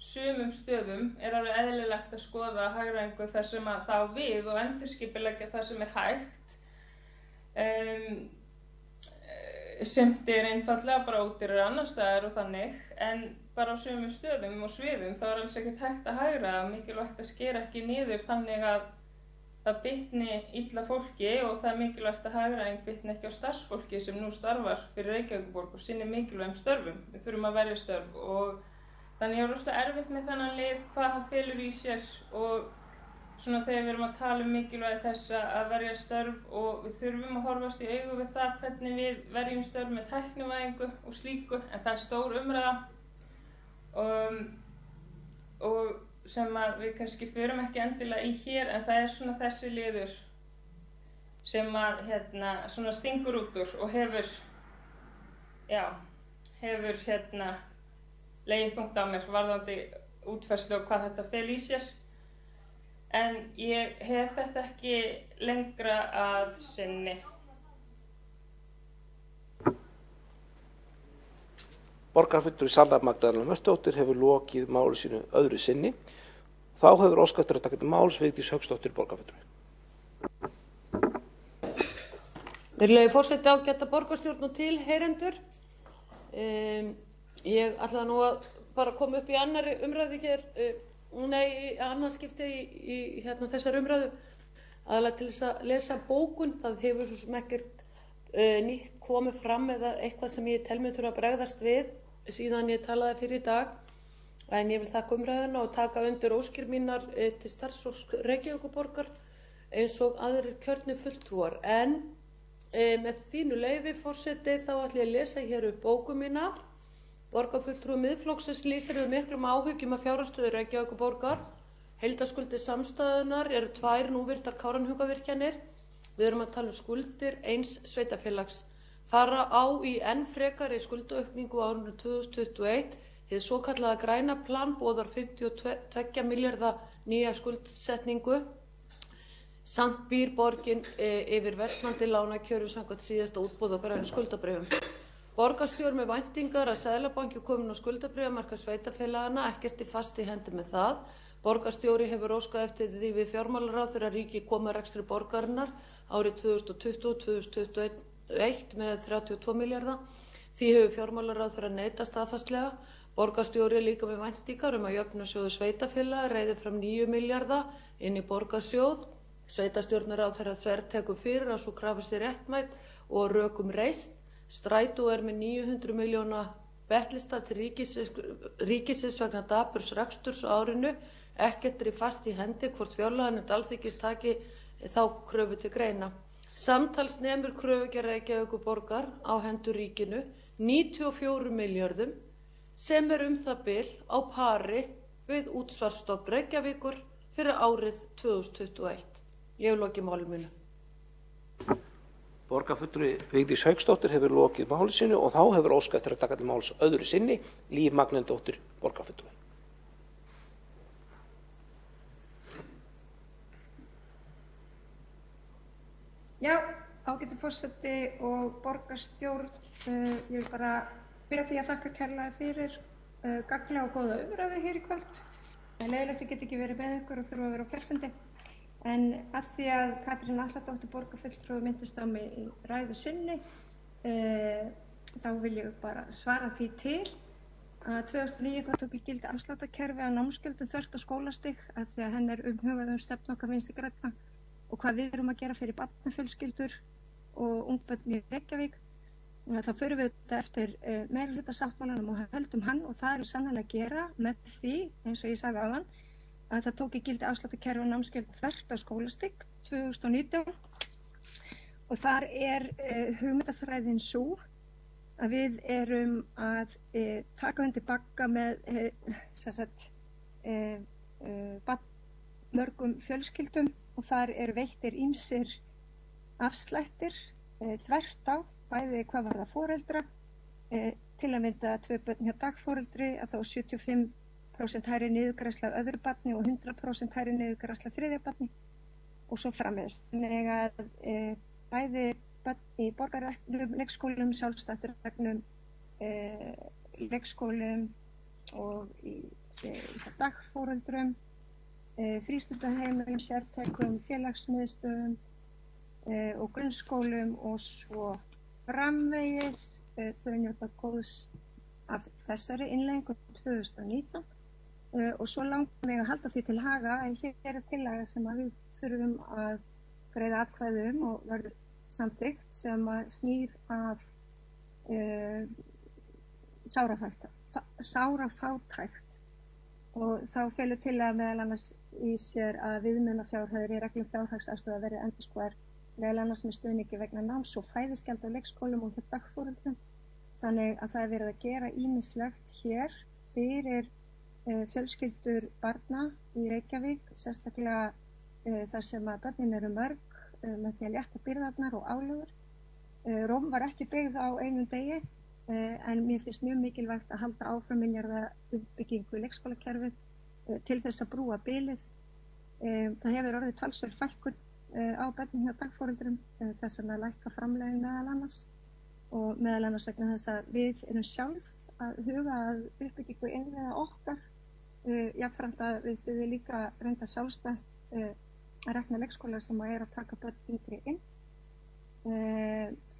sumum stöðum er alveg eðlilegt að skoða hagræðingu þar sem að það á við og endurskipuleggja það sem er hægt. Sumt er einfaldlega bara ódýrara annars staðar og þannig, en bara á sumum stöðum og sviðum þá er alls ekkert hægt að hagræða. Mikilvægt að skera ekki niður þannig að það bitni illa fólki og það er mikilvægt að hagræðing bitni ekki á starfsfólki sem nú starfar fyrir Reykjavíkurborg og sinnir mikilvægum störfum. Við þurfum að verja störf og þannig ég er rosalega erfitt með þennan lið, hvað hann felur í sér og svona þegar við erum að tala mikilvægi þess að verja störf og við þurfum að horfast í augu við það hvernig við verjum störf með tæknivæðingu og slíku, en það er stór umræða og sem að við kannski förum ekki endilega í hér, en það er svona þessi liður sem að svona stingur út úr og hefur legið þungt á mér varðandi útfærslu og hvað þetta fel í sér. En ég hef þetta ekki lengra að sinni. Borgarfulltrúi Sanna Magdalena Mörtusdóttir hefur lokið máli sínu öðru sinni. Þá hefur óskað eftir að taka til máls Vigdís Hauksdóttir borgarfulltrúi. Virðulegi forseti, ágæta borgarstjórn og tilheyrendur. Ég ætlaði nú að bara koma upp í annarri umræðu hér, annarskipti í þessar umræðu, aðalega til þess að lesa bókun. Það hefur svo sem ekkert nýtt komið fram eða eitthvað sem ég tel mig þurfa að bregðast við síðan ég talaði fyrir í dag. En ég vil þakka umræðuna og taka undir óskir mínar til starfsfólks Reykjavíkurborgar eins og aðrir kjörnir fulltrúar. En með þínu leyfi, forseti, þá ætla ég að lesa hér upp bóku mína. Borgarfulltrúi Miðflokksins lýsir við miklum áhyggjum af fjárhagsstöðu Reykjavíkurborgar. Heildarskuldir samstæðunnar eru 2 núvirtar Kárahnjúkavirkjanir. Við erum að tala skuldir eins sveitarfélags. Fara á í enn frekari skuldaaukningu á árinu 2021. Hið svokallaða græna plan boðar 52 milljarða nýja skuldsetningu. Samt býr borgin yfir versnandi lánakjörum samkvæmt síðasta útboð og grænu skuldabréfum. Borgarstjóri með væntingar að Seðlabanki komin á skuldabréfamarkað sveitarfélagana, ekkert í fast í hendi með það. Borgarstjóri hefur óskað eftir því við fjármálaráðherra að ríkið komi að rekstri borgarinnar árið 2020 og 2021 með 32 milljarða. Því hefur fjármálaráðherra neitað staðfastlega. Borgarstjóri er líka með væntingar að jöfnunarsjóður sveitarfélaga reiði fram 9 milljarða inn í borgarsjóð. Sveitarstjórnarráðherra þvertekur fyrir að svo krafist er réttmætt og rökum reist. Strætó er með 900 milljóna bettlista til ríkisins vegna dapurs reksturs á árinu. Ekkert er í fast í hendi hvort fjárlaganefnd Alþingis taki þá kröfu til greina. Samtals nemur kröfugerð Reykjavíkurborgar á hendur ríkinu 94 milljörðum sem er það bil á pari við útsvarsstofn Reykjavíkur fyrir árið 2021. Ég hef lokið máli mínu. Borgarfulltrúi Vigdís Hauksdóttir hefur lokið máli sínu og þá hefur óskað eftir að taka til máls öðru sinni Líf Magnúsdóttir borgarfulltrúi. Já, ágæti forseti og borgarstjórn, ég vil bara byrja því að þakka kærlega fyrir gagnlega og góða umræðu hér í kvöld. Það er leiðilegt að geta ekki verið með ykkur og þurfa að vera á fjarfundi. En að því að Katrín Atladóttir borgarfulltrúi minntist á mig í ræðu sinni, þá vil ég bara svara því til að 2009 þá tók í gildi afsláttarkerfi að námsgjöldum þvert á skólastig að því að henni er umhugað stefnu okkar Vinstri grænna og hvað við erum að gera fyrir barnafjölskyldur og ungbörn í Reykjavík. þá förum við þetta eftir meirihlutasáttmálanum og höldum hann og það er sannarlega að gera með því, eins og ég sagði áðan, að það tók í gildi afsláttarkerfi og námsgjöld þvert á skólastig 2019 og þar er hugmyndafræðin sú að við erum að taka undir bagga með mörgum fjölskyldum og þar eru veittir ýmsir afslættir þvert á, bæði hvað var það foreldra, til að mynda 2 börn hjá dagforeldri að þá 75% hærri niðurgreiðsla af öðru barni og 100% hærri niðurgreiðsla af þriðja barni og svo framvegis. Þannig að bæði börn í borgarreknum, leikskólum, sjálfstættarreknum, leikskólum og í dagforeldrum, frístundaheimilum, sértækum, félagsmiðstöðum og grunnskólum og svo framvegis. Þau njóta góðs af þessari innleiðingu 2019 og svo langar mig að halda því til haga að hér er tillaga sem að við þurfum að greiða atkvæði og verður samþykkt sem að snýr af sárafátækt og þá felur til að meðal annars í sér að viðmiðunarfjárhæðir í reglum fjárhagsaðstoðar verði endurskoðaðar meðal annars með stuðningi vegna náms og fæðisgjalda á leikskólum og hjá dagforeldrum. Þannig að það er verið að gera ýmislegt hér fyrir fjölskyldur barna í Reykjavík, sérstaklega þar sem að börnin eru mörg með því að létta byrðarnar og álögur. Róm var ekki byggð á einum degi en mér finnst mjög mikilvægt að halda áfram milljarða uppbyggingu í leikskólakerfið til þess að brúa bilið. Það hefur orðið talsverð fækkun á börnin hjá dagforeldrum þess að lækka framlegin meðal annars og meðal annars vegna þess að við erum sjálf að huga að uppbyggingu innviða okkar jafnframt að við styðjum líka reynda sjálfstætt að rekna leikskóla sem að er að taka börn yngri inn.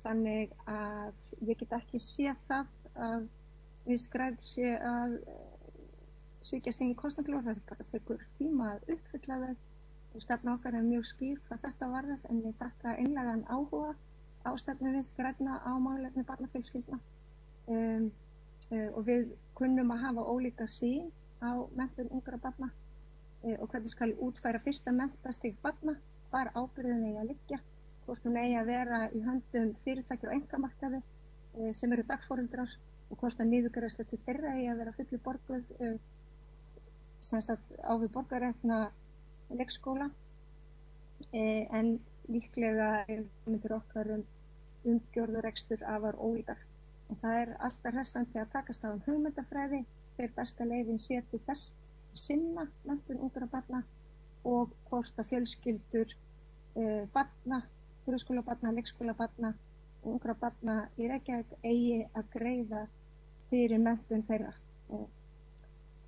Þannig að ég get ekki séð það að Vinstri græn sé að svíkja sín kosningaloforð, það bara tekur tíma að uppfylla þau og stefna okkar er mjög skýr hvað þetta varðar en ég þakka einlægan áhuga á stefnu Vinstri grænna á málefni barnafjölskyldna og við kunnum að hafa ólíka sýn á menntun ungra barna og hvernig skal útfæra fyrsta menntastig barna, hvar ábyrgðin eigi að liggja, hvort hún eigi að vera í höndum fyrirtækja og einkamarkaði sem eru dagforeldrar og hvort að niðurgreiðsla til þeirra eigi að vera fullu borguð sem sagt á við borgarrekna leikskóla en líklega myndir okkar umgjörðurekstur afar ólíkar. En það er alltaf hressandi að takast á hugmyndafræði þegar besta leiðin sé til þess sinna menntun ungra barna og hvort að fjölskyldur barna, grunnskólabarna, leikskólabarna og ungra barna í Reykjavík eigi að greiða fyrir menntun þeirra.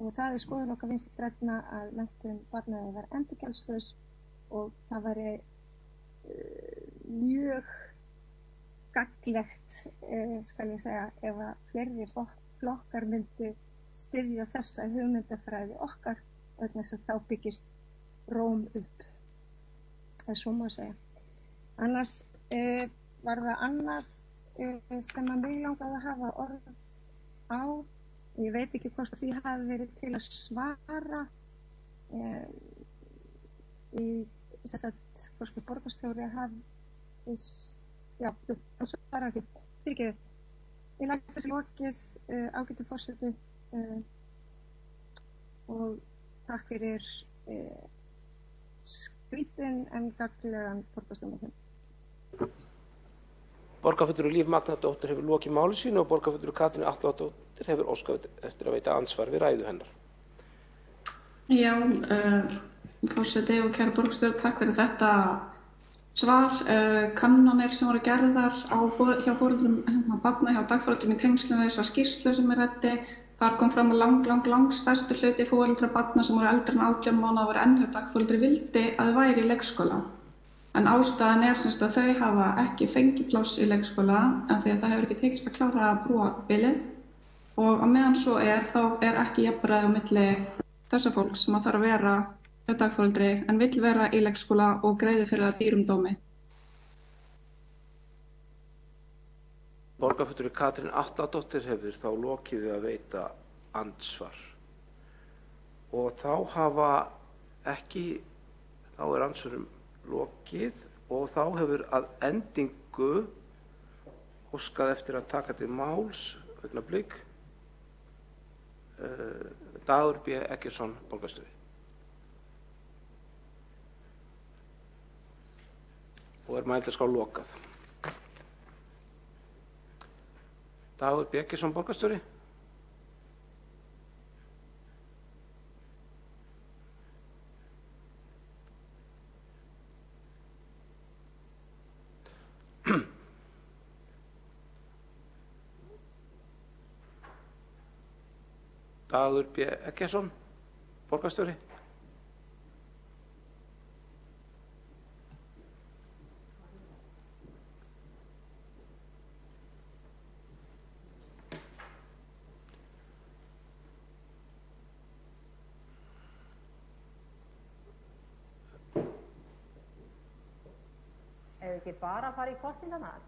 Og það er skoðun okkar Vinstri grænna að menntun barna eigi að vera endurgjaldslaus og það væri mjög gagnlegt, skal ég segja, ef að fleiri flokkar myndu styðja þessa hugmyndafræði okkar vegna þess að þá byggist Róm upp. Það er svo má að segja. Annars var það annað sem að mig langaði að hafa orð á. Ég veit ekki hvort því hafi verið til að svara í þess að hvort borgarstjóri hafi svara því. Fyrirgeðu. Ég læt þessi lokið ágætu forseti og takk fyrir skrítinn en gagnlegan borgarstjórnarfund. Borgarfulltrúi Líf Magnadóttir hefur lokið máli sínu og borgarfulltrúi Katrín Atladóttir hefur óskað eftir að veita ansvar við ræðu hennar. Já, forseti og kæra borgarstjóri, takk fyrir þetta svar. Kannanir sem voru gerðar hjá foreldrum barna, hjá dagforeldrum í tengslum við þessa skýrslu sem ræddi, þar kom fram að langstærstu hluti foreldra barna sem voru eldri en 18 mánaða voru enn hjá dagforeldri vildi að þau væri í leikskóla. En ástæðan er sem sagt að þau hafa ekki fengið pláss í leikskóla en því að það hefur ekki tekist að klára að brúa bilið og á meðan svo þá er ekki jafnræði á milli þessa fólks sem þarf að vera hjá dagforeldri en vill vera í leikskóla og greiði fyrir það dýrum dómi. Borgarfulltrúi Katrín Atladóttir hefur þá lokið við að veita andsvar og þá er andsvörum lokið og þá hefur að endingu óskað eftir að taka til máls augnablik Dagur B. Eggertsson, borgarstjóri. Og mælendaskrá lokað. Dagur B. Eggertsson, borgarstjóri. Dagur B. Eggertsson, borgarstjóri. Ef ekki bara að fara í kosningarnar?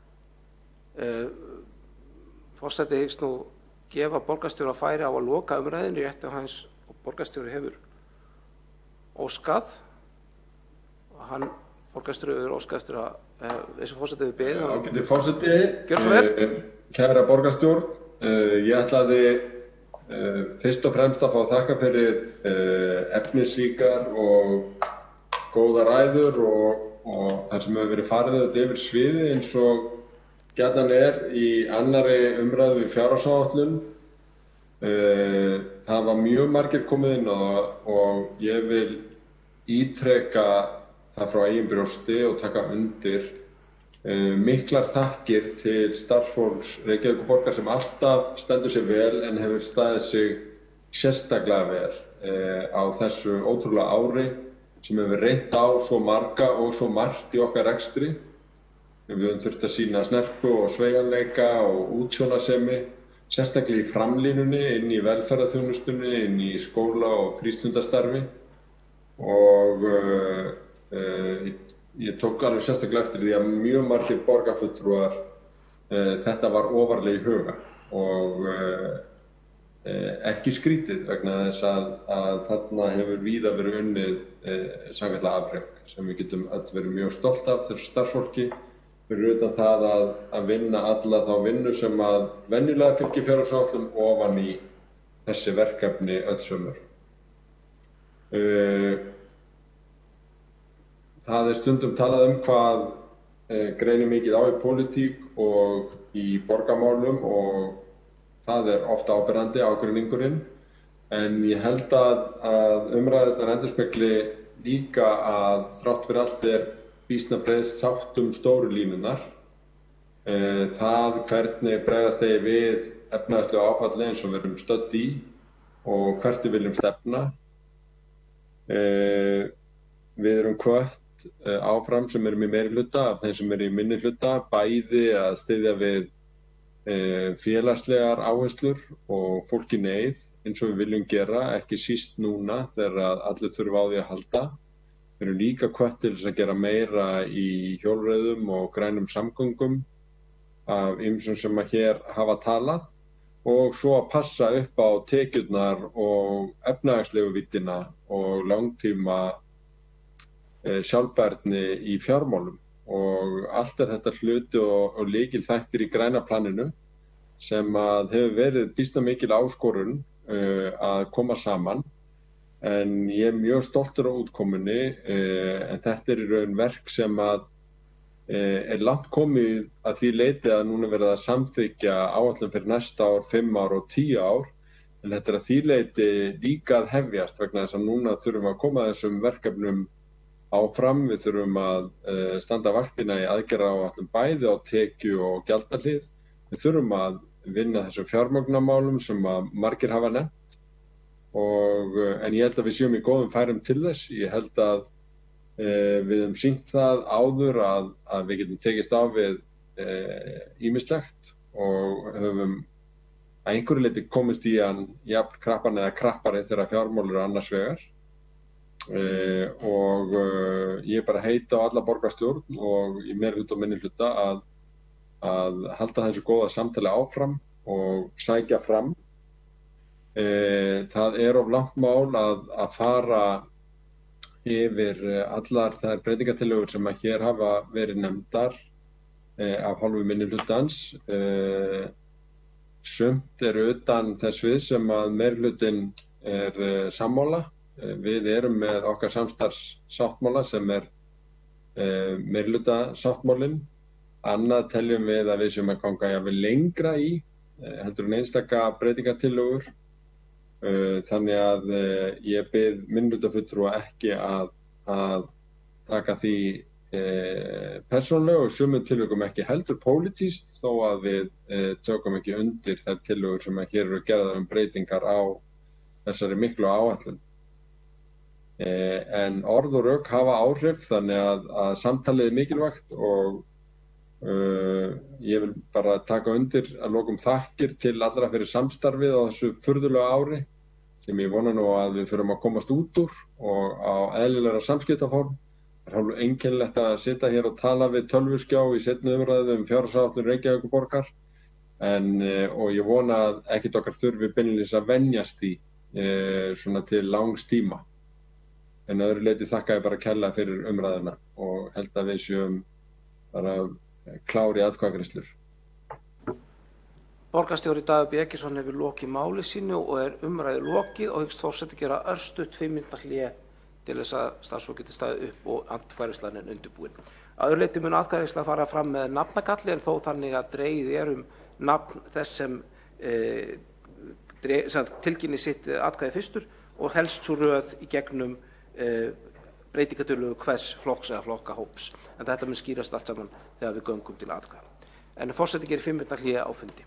Forseti hyggst nú gefa borgarstjóra færi á að loka umræðinni rétt af hans og borgarstjóri hefur óskað. Borgarstjóri hefur óskað eftir að eins og forseti hefur beðið. Ágæti forseti, gjörðu svo vel. Kæra borgarstjórn, ég ætlaði fyrst og fremst að fá að þakka fyrir efnisríkar og góða ræður og þar sem hefur verið farið yfir sviði eins og gjarnan í annarri umræðu við fjárhagsáætlun. Það var mjög margir komið inn og ég vil ítreka það frá eigin brjósti og taka undir miklar þakkir til starfsfólks Reykjavíkurborgar sem alltaf stendur sig vel en hefur staðið sig sérstaklega vel á þessu ótrúlega ári sem hefur reynt á svo marga og svo margt í okkar rekstri. Við höfum þurft að sýna snerpu og sveigjanleika og útsjónarsemi, sérstaklega í framlínunni, inn í velferðarþjónustunni, inn í skóla- og frístundastarfi og ég tók alveg sérstaklega eftir því að mjög margir borgarfulltrúar þetta var ofarlega í huga og ekki skrítið vegna þess að þarna hefur víða verið unnið samkvæmt afrek sem við getum öll verið mjög stolt af þessu starfsfólki. Fyrir utan það að vinna alla þá vinnu sem að venjulega fylgir fjárhagsáætlun ofan í þessi verkefni öll sömur. Það stundum talað hvað greinir mikið á í pólitík og í borgarmálum og það ofta áberandi ágreiningurinn. En ég held að umræðurnar endurspegli líka að þrátt fyrir allt býsna breið sátt stóru línurnar. Það hvernig bregðast eigi við efnahagslegu áfalli eins og við erum stödd í og hvert við viljum stefna. Við erum hvött áfram sem erum í meirihluta af þeim sem eru í minnihluta, bæði að styðja við félagslegar áherslur og fólk í neyð eins og við viljum gera, ekki síst núna þegar allir þurfa á því að halda. Við erum líka hvött til þess að gera meira í hjólreiðum og grænum samgöngum af ýmsum sem að hér hafa talað og svo að passa upp á tekjurnar og efnahagslegu víddina og langtíma sjálfbærni í fjármálum og allt þetta hluti og lykilþættir í græna planinu sem að hefur verið býsna mikil áskorun að koma saman. En ég mjög stoltur á útkomunni en þetta í raun verk sem að langt komið að því leyti að núna verið að samþykkja áætlun fyrir næsta ár, 5 ár og 10 ár en þetta að því leyti líka að hefjast vegna þess að núna þurfum að koma þessum verkefnum áfram, við þurfum að standa vaktina í aðgerðaáætlun bæði á tekju- og gjaldahlið, við þurfum að vinna þessum fjármögnunarmálum sem að margir hafa nefnt. En ég held að við séum í góðum færum til þess. Ég held að við höfum sýnt það áður að við getum tekist á við ýmislegt og höfum að einhverju leyti komist í hann jafn krappan eða krappari þegar fjármál eru annars vegar. Ég bara heita á alla borgarstjórn og í meirihluta og minnihluta að halda þessu góða samtali áfram og sækja fram. Það of langt mál að fara yfir allar þær breytingatillögur sem að hér hafa verið nefndar af hálfu minnihlutans. Sumt utan þess við sem að meirihlutinn sammála. Við erum með okkar samstarfssáttmála sem meirihlutasáttmálinn. Annað teljum við að við séum að ganga jafnvel lengra í heldur en einstaka breytingatillögur. Þannig að ég bið minnihlutafulltrúa ekki að taka því persónulega og sumum tilvikum ekki heldur pólitískt þó að við tökum ekki undir þær tillögur sem að hér eru gerðar breytingar á þessari miklu áætlun. En orð og rök hafa áhrif þannig að samtalið mikilvægt og ég vil bara taka undir að lokum þakkir til allra fyrir samstarfið á þessu furðulega ári sem ég vona nú að við förum að komast út úr og á eðlilegra samskiptaform. Það hálfu einkennilegt að sitja hér og tala við tölvuskjá í seinni umræðu fjárhagsáætlun Reykjavíkurborgar og ég vona að ekkert okkar þurfi beinlínis að venjast því svona til langs tíma. En að öðru leyti þakka ég bara kærlega fyrir umræðuna og held að við séum bara klári atkvæðagreiðslur. Borgarstjóri Dagur B. Eggertsson hefur lokið máli sínu og umræðu lokið og hyggst forseti gera örstutt 5 mínútna hlé til þess að starfsfólk geti staðið upp og atkvæðagreiðslan undirbúin. Að öðru leyti mun atkvæðagreiðsla fara fram með nafnakalli en þó þannig að dregið nafn þess sem tilkynni sitt atkvæði fyrstur og helst svo röð í gegnum breytingatillögu hvers flokks eða flokkahóps. En þetta mun skýrast allt saman þegar við göngum til atkvæða. En forseti gerir 5 mínútna hlé á fundi.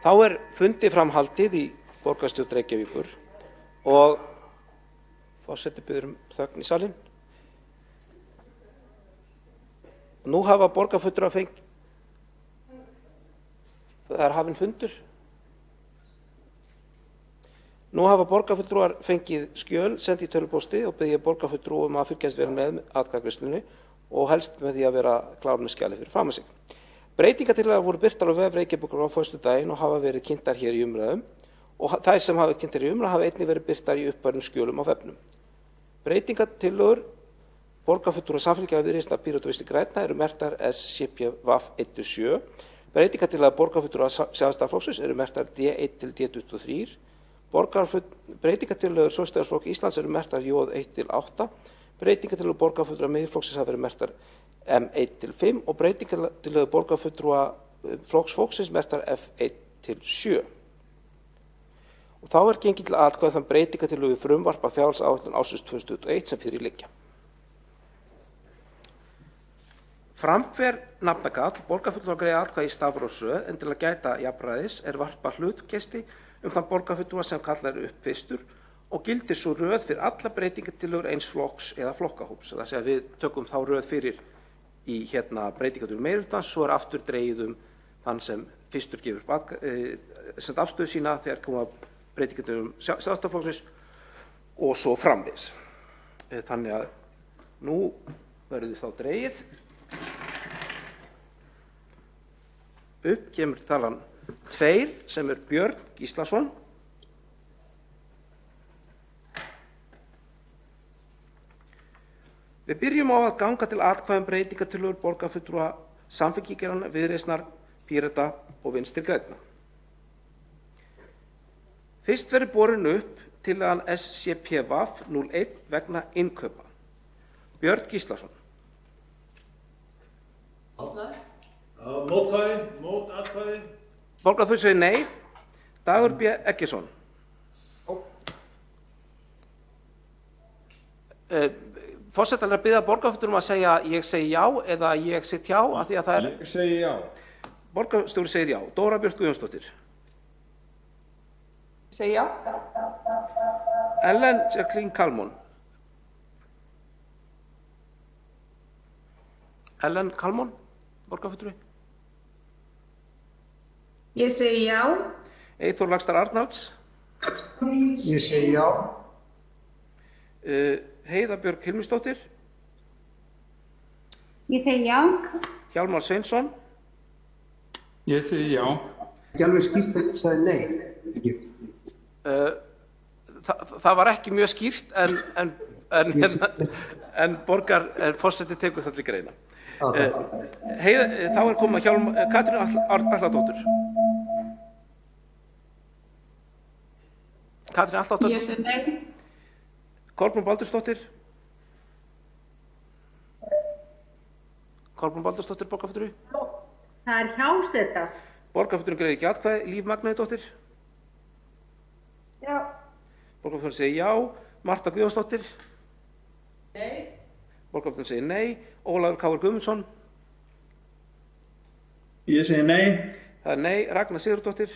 Þá fundi framhaldið í borgarstjórn Reykjavíkur og forseti biður þögn í salinn. Nú hafa borgarfulltrúar fengið, það hafinn fundur. Nú hafa borgarfulltrúar fengið skjöl send í tölvupósti og biðja borgarfulltrúum að fylgjast vel með atkvæðagreiðslunni og helst með því að vera klár með skjalið fyrir fram að sig. Breytingartillagar voru birtar á vef Reykjavíkur á föstudaginn og hafa verið kynntar hér í umræðum og þær sem hafa kynntar í umræðum hafa einnig verið birtar í uppfærðum skjölum á vefnum. Breytingartillögur borgarfulltrúa Samfylkingar, Viðreisnar, Pírata og Vinstri grænna eru merktar SCP-VAF 1-7. Breytingartillaga borgarfulltrúa Sjálfstæðisflokksins eru merktar D1 til D23. Breytingartillögur Sósíalistaflokks Íslands eru merktar J1 til 8. Breytingartillögur borgarfulltrúa Miðflokksins hafa verið merktar M1 til 5 og breytingartillögur borgarfulltrúa Flokks fólksins merktar F1 til 7. Og þá gengið til atkvæða þann breytingartillögu frumvarp að fjárhagsáætlun ársins 2021 sem fyrir liggja. Framfer nafnakall borgarfulltrúa greiða atkvæði í stafrófsröð en til að gæta jafnræðis varpa hlutgesti þann borgarfulltrúa sem kallar upp fyrstur og gildir svo röð fyrir alla breytingartillögur eins flokks eða flokkahóps. Það segja við tökum þá röð fyrir í breytingartillögur meirihlutans, svo aftur dregið þann sem fyrstur gefur send afstöðu sína þegar koma breytingartillögum Sjálfstæðisflokksins og svo framvegis. Þannig að nú verður þá dregið. Upp kemur talan 2 sem Björn Gíslason. Við byrjum á að ganga til atkvæðum breytingartillögur borgarfulltrúa Samfylkingarinnar, Viðreisnar, Pírata og Vinstri grænna. Fyrst verður borin upp tillagan SCP-VAF 01 vegna innkaupa. Björn Gíslason. Mótatkvæði. Borgarfulltrúi segir nei. Dagur B. Eggertsson. Forseti ætlar að biðja borgarfulltrúa að segja ég segi já eða ég sit hjá af því að það Ég segi já. Borgarstjóri segir já. Dóra Björt Guðjónsdóttir. Segi já. Ellen Jacqueline Kalmon. Ellen Kalmon, borgarfulltrúi. Ég segi já. Eyþór Laxdal Arnalds. Ég segi já. Heiða Björg Hilmisdóttir. Ég segi já. Hjálmar Sveinsson. Ég segi já. Ekki alveg skýrt að það sagði nei. Það var ekki mjög skýrt en forseti tekur það til greina. Þá komið Katrín Atladóttir. Katrín Atladóttir. Ég segi nei. Kolbrún Baldursdóttir. Kolbrún Baldursdóttir, borgarfulltrúi. Það hjáseta. Borgarfulltrúi greiðir ekki atkvæði. Líf Magneuðdóttir. Já. Borgarfulltrúi segir já. Marta Guðjónsdóttir. Nei. Borgarfulltrúi segir nei. Ólafur Káur Guðmundsson. Ég segi nei. Það nei. Ragnar Sigurðardóttir.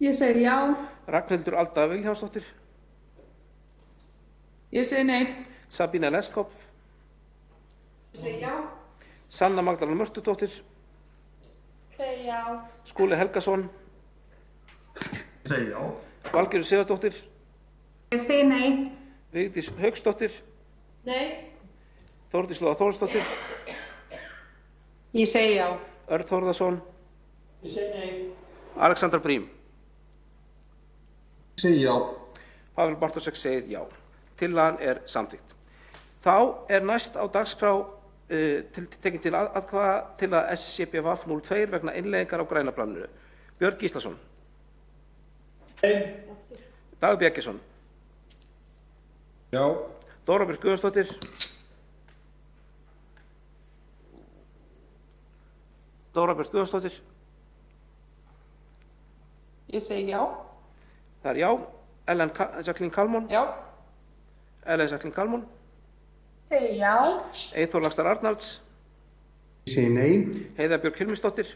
Ég segi já. Ragnhildur Alda Vilhjálmsdóttir. Ég segi nei. Sabína Leskopf. Ég segi já. Sanna Magdalena Mörtudóttir. Segi já. Skúli Helgason. Segi já. Valgerður Sigurðardóttir. Ég segi nei. Vigdís Hauksdóttir. Nei. Þórdís Lóa Þórsdóttir. Ég segi já. Örn Þórðarson. Ég segi nei. Alexander Brím. Ég segi já. Pavel Bartosek segir já. Tillagan samþykkt. Þá næst á dagskrá tekin til atkvæða til að SCP-VAF 02 vegna innleiðingar á græna planinu. Björn Gíslason. Nei. Dagur B. Eggertsson. Já. Dóra Björk Guðjónsdóttir. Dóra Björk Guðjónsdóttir. Ég segi já. Það já. Ellen Jacqueline Kalmon. Já. Ellen Jacqueline Kalmon. Segi já. Eyþór Laxdal Arnalds. Ég segi nei. Heiða Björg Hilmisdóttir.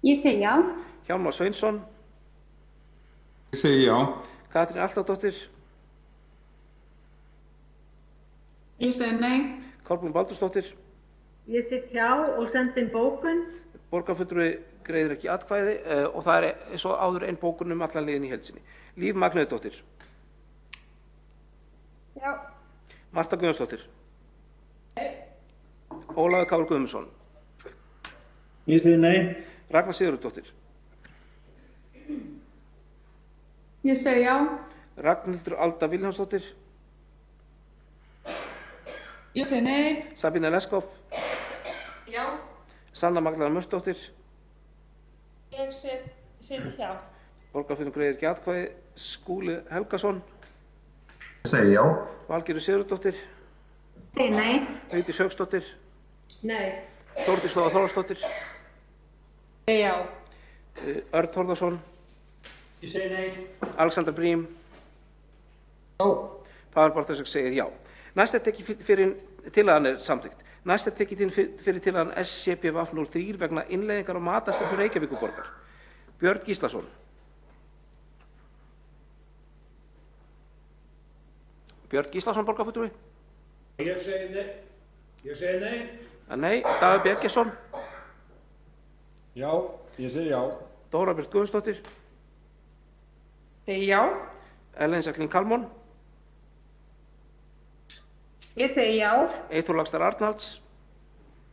Ég segi já. Hjálmar Sveinsson. Ég segi já. Katrín Arnardóttir. Ég segi nei. Kolbrún Baldursdóttir. Ég sit hjá og sendi inn bókun. Borgarfulltrúi greiðir ekki atkvæði og það er eins og áður ein bókun allan liðin í heild sinni. Líf Magnauðdóttir. Já. Marta Guðjónsdóttir. Nei. Ólafur Kári Guðmundsson. Ég segi nei. Ragnar Sigurðardóttir. Ég segi já. Ragnhildur Alda Vilhjálmsdóttir. Ég segi nei. Sabína Leskov. Já. Sanna Magdalena Mörtsdóttir. Ég sit hjá. Borgarfulltrúi greiðir ekki atkvæði. Skúli Helgason. Ég segi já. Valgerður Sigurðardóttir. Segi nei. Vigdís Hauksdóttir. Nei. Þórdís Lóa Þórðardóttir. Segi já. Örn Þórðarson. Ég segi nei. Alexander Brím. Já. Páll Bartelsson segir já. Næst er tekið fyrir tillagan er samþykkt. Næst er tekið fyrir tillagan SCPVAF 03 vegna innleiðingar á matastefnu Reykjavíkurborgar. Björn Gíslason. Björn Gíslason, borgarfulltrúi. Ég segi nei. Ég segi nei. Nei. Dagur Bergesson. Já. Ég segi já. Dóra Björk Guðmundsdóttir. Segi já. Ellen Sæklín Kalmón. Ég segi já. Eyþór Laxdal Arnalds.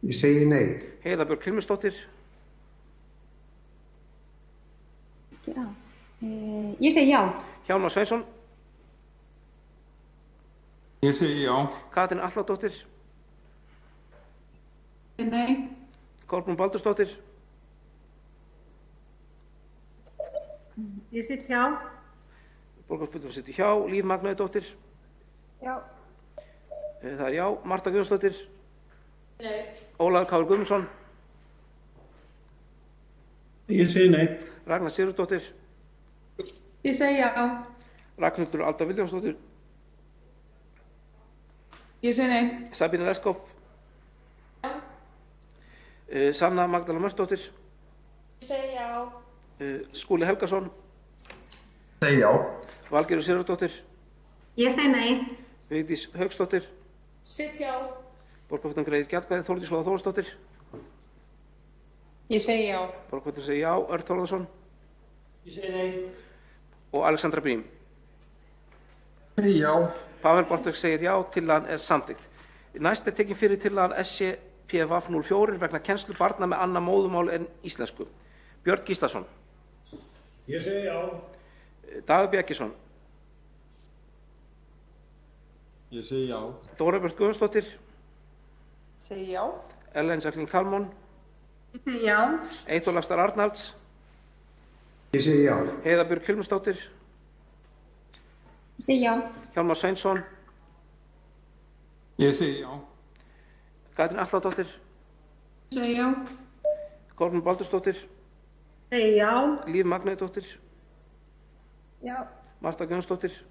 Ég segi nei. Heiða Björk Hilmisdóttir. Já. Ég segi já. Hjálmar Sveinsson. Ég segi já. Katrín Arnardóttir. Nei. Kolbrún Baldursdóttir. Ég sit hjá. Borgarfulltrúi situr hjá. Líf Magnauðdóttir. Já. Það er já. Marta Guðjónsdóttir. Nei. Ólafur Kári Guðmundsson. Ég segi nei. Ragnar Sigurðardóttir. Ég segi já. Ragnhildur Alda Vilhjálmsdóttir. Ég segi nei. Sabína Leskov. Sanna Magdalena Mörtsdóttir. Ég segi já. Skúli Helgason. Segi já. Valgerður Sigurðardóttir. Ég segi nei. Vigdís Hauksdóttir. Sit hjá. Borgarfulltrúi greiðir ekki atkvæði. Þórdís Lóa Þórðardóttir. Ég segi já. Borgarfulltrúi segir já. Örn Þórðarson. Ég segi nei. Og Alexandra Brím. Segi já. Páll Bartelsson segir já. Tillagan er samþykkt. Næst er tekin fyrir tillagan SCPVAF 04 vegna kennslu barna með annað móðurmál en íslensku. Björn Gíslason. Ég segi já. Dagur Bergesson. Ég segi já. Dóra Björk Guðmundsdóttir. Segi já. Ellen Sæklín Kalmón. Ég segi já. Eyþór Laxdal Arnalds. Ég segi já. Heiða Björk Hilmisdóttir. Ég segi já. Hjálmar Sveinsson. Ég segi já. Katrín Arnardóttir. Segi já. Kolbrún Baldursdóttir. Segi já. Líf Magnauðdóttir. Já. Marta Guðjónsdóttir.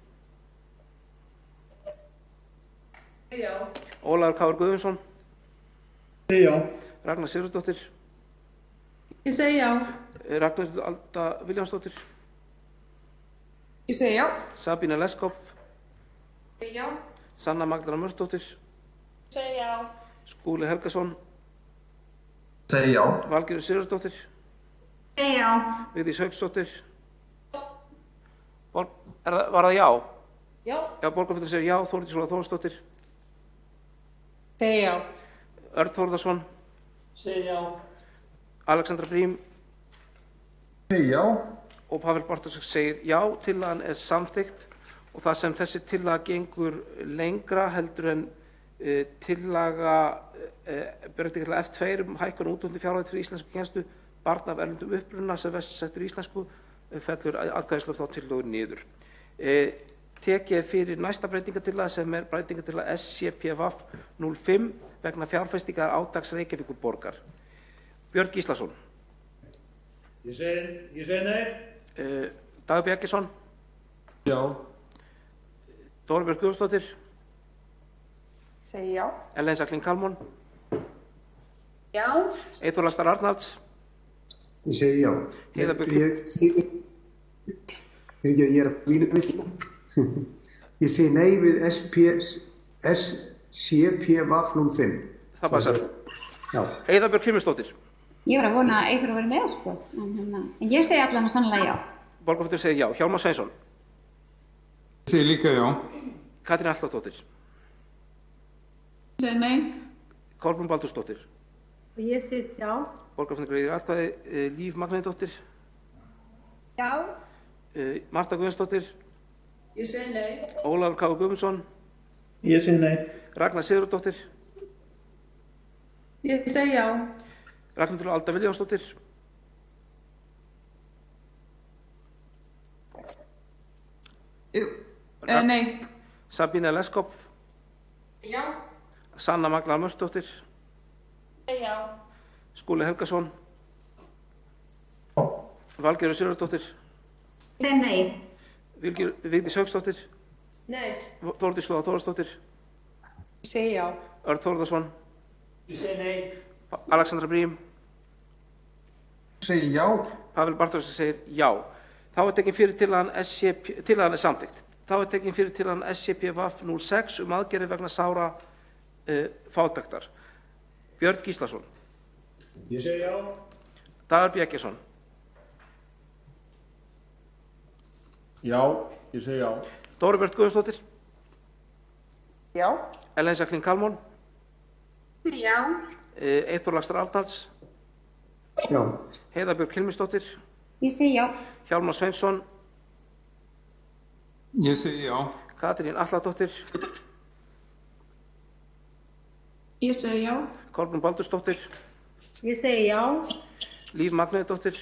Já. Ólafur Kári Guðmundsson. Segi já. Ragnar Sigurðardóttir. Ég segi já. Ragnhildur Alda Vilhjálmsdóttir. Ég segi já. Sabína Leskov. Segi já. Sanna Magdalena Mörtsdóttir. Segi já. Skúli Helgason. Segi já. Valgerður Sigurðardóttir. Segi já. Vigdís Hauksdóttir. Var það já? Já. Já, borgarfulltrúi segir já. Þórdís Lóa Þórðardóttir. Segi já. Örn Þórðarson. Segi já. Alexandra Brím. Segi já. Og Páll Bartelsson segir já. Tillagan er samþykkt og það sem þessi tillaga gengur lengra heldur en tillaga breytingar til F2 hækkun útgjöld fjárhæð fyrir íslensku kennslu barna af erlendum uppruna sem verst settur íslensku fellur atkvæðislög þá tillögu niður. Tekið fyrir næsta breytingatillaga sem er breytingatillaga SCPVAF 05 vegna fjárfestingar átaks Reykjavíkurborgar. Björn Gíslason. Ég segi nei. Dagur Bergesson. Já. Dóra Björk Guðmundsdóttir. Segi já. Ellen Sæklín Kalmón. Já. Eyþór Laxdal Arnalds. Ég segi já. Heiða Björk. Ég er að vína með þetta. Ég segi nei við SCP-VAF-05. Það passar. Já. Heiða Björk Hilmisdóttir. Ég var að vona að Eyþór að vera með, sko. En ég segi allan að sannlega já. Borgarfulltrúi segir já. Hjálmar Sveinsson. Ég segi líka já. Katrín Atladóttir. Ég segi nei. Kolbrún Baldursdóttir. Og ég segi já. Borgarfulltrúi greiðir atkvæði. Líf Magnúsdóttir. Já. Marta Guðjónsdóttir. Ég segi nei. Ólafur K. Guðmundsson. Ég segi nei. Ragnar Sigurðardóttir. Ég segi já. Ragnhildur Alda Vilhjálmsdóttir. Nei. Sabína Leskopf. Já. Sanna Magdalena Mörtusdóttir. Já. Skúli Helgason. Valgerður Sigurðardóttir. Ég segi nei. Vigdís Hauksdóttir. Nei. Þórdís Lóa Þórðardóttir. Ég segi já. Örn Þórðarsson. Ég segi nei. Alexandra Brím. Ég segi já. Pavel Bartósson segir já. Þá er tekin fyrir tillagan er samþykkt. Þá er tekin fyrir tillagan SCP-VAF-06 aðgerðir vegna sára fátæktar. Björn Gíslason. Ég segi já. Dagur B. Eggertsson. Já, ég segi já. Dóra Björt Guðjónsdóttir. Já. Ellen Jacqueline Kalmón. Já. Eyþór Laxdal Arnalds. Já. Heiða Björk Hilmisdóttir. Ég segi já. Hjálmar Sveinsson. Ég segi já. Katrín Atladóttir. Ég segi já. Kolbrún Baldursdóttir. Ég segi já. Líf Magnúsdóttir.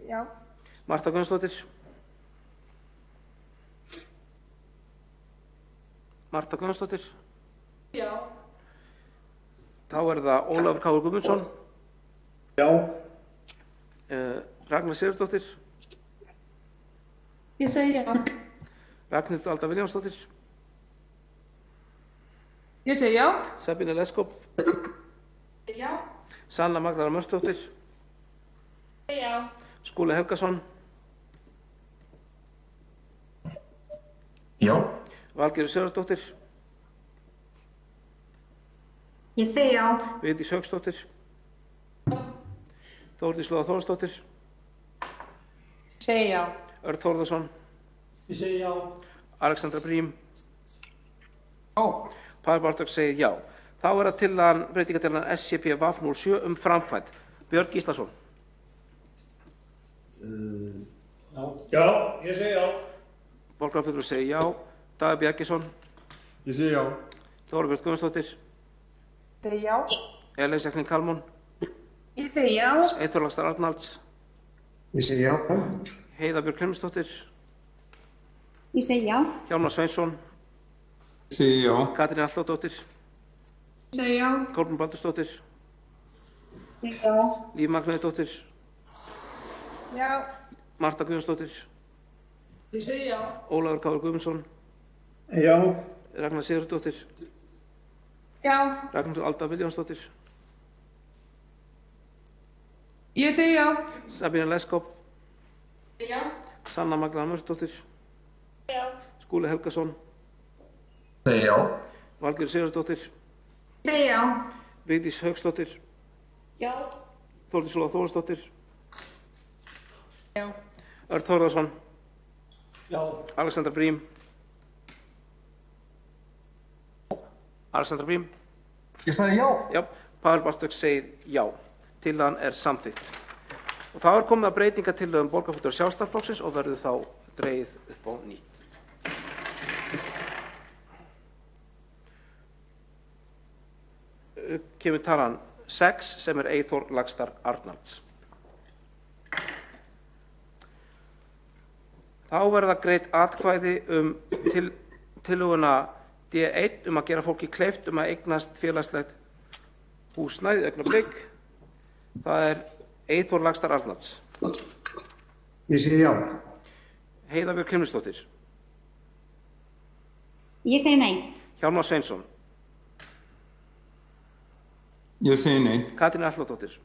Já. Marta Guðjónsdóttir. Marta Guðjónsdóttir. Já. Þá er það Ólafur K. Guðmundsson. Já. Ragnar Sigurðardóttir. Ég segi já. Ragnhildur Alda Vilhjálmsdóttir. Ég segi já. Sabína Leskopf. Já. Sanna Magdalena Mörtusdóttir. Já. Skúli Helgason. Já. Valgerður Sigurðardóttir. Ég segi já. Vigdís Hauksdóttir. Þórdís Lóa Þórðardóttir. Segi já. Örn Þórðarsson. Ég segi já. Alexandra Brím. Já. Pavel Bartók segir já. Þá er það tillagan breytingatillagan SCP-VAF-07 framkvæmd. Björn Gíslason. Já, ég segi já. Borgarfulltrúi segir já. Dagur B. Eggertsson. Ég segi já. Dóra Björt Guðjónsdóttir. Segi já. Ellen Jacqueline Kalmón. Ég segi já. Eyþór Laxdal Arnalds. Ég segi já. Heiða Björk Hilmisdóttir. Ég segi já. Hjálmar Sveinsson. Ég segi já. Katrín Atladóttir. Ég segi já. Kolbrún Baldursdóttir. Ég segi já. Líf Magnúsdóttir. Já. Marta Guðjónsdóttir. Ég segi já. Ólafur K. Guðmundsson. Já. Ragnar Sigurðardóttir. Já. Ragnhildur Alda Vilhjálmsdóttir. Ég segi já. Sabína Leskopf. Já. Sanna Magdalena Mörtusdóttir. Já. Skúli Helgason. Segi já. Valgerður Sigurðardóttir. Segi já. Vigdís Hauksdóttir. Já. Þórdís Lóa Þórðardóttir. Já. Örn Þórðarsson. Já. Alexandra Brím. Alexandra Brím. Ég sagði já. Já. Pavel Bartók segir já. Tillagan er samþykkt. Og þá er komið að breytingatillögum borgarfulltrúa Sjálfstæðisflokksins og verður þá dregið upp á nýtt. Kemur talan 6 sem er Eyþór Laxdal Arnalds. Þá verða greidd atkvæði tillöguna D1 að gera fólki kleift að eignast félagslegt húsnæði augnablik. Það er Eyþór Laxdal Arnalds. Ég segi já. Heiða Björk Hilmisdóttir. Ég segi nei. Hjálmar Sveinsson. Ég segi nei. Katrín Atladóttir.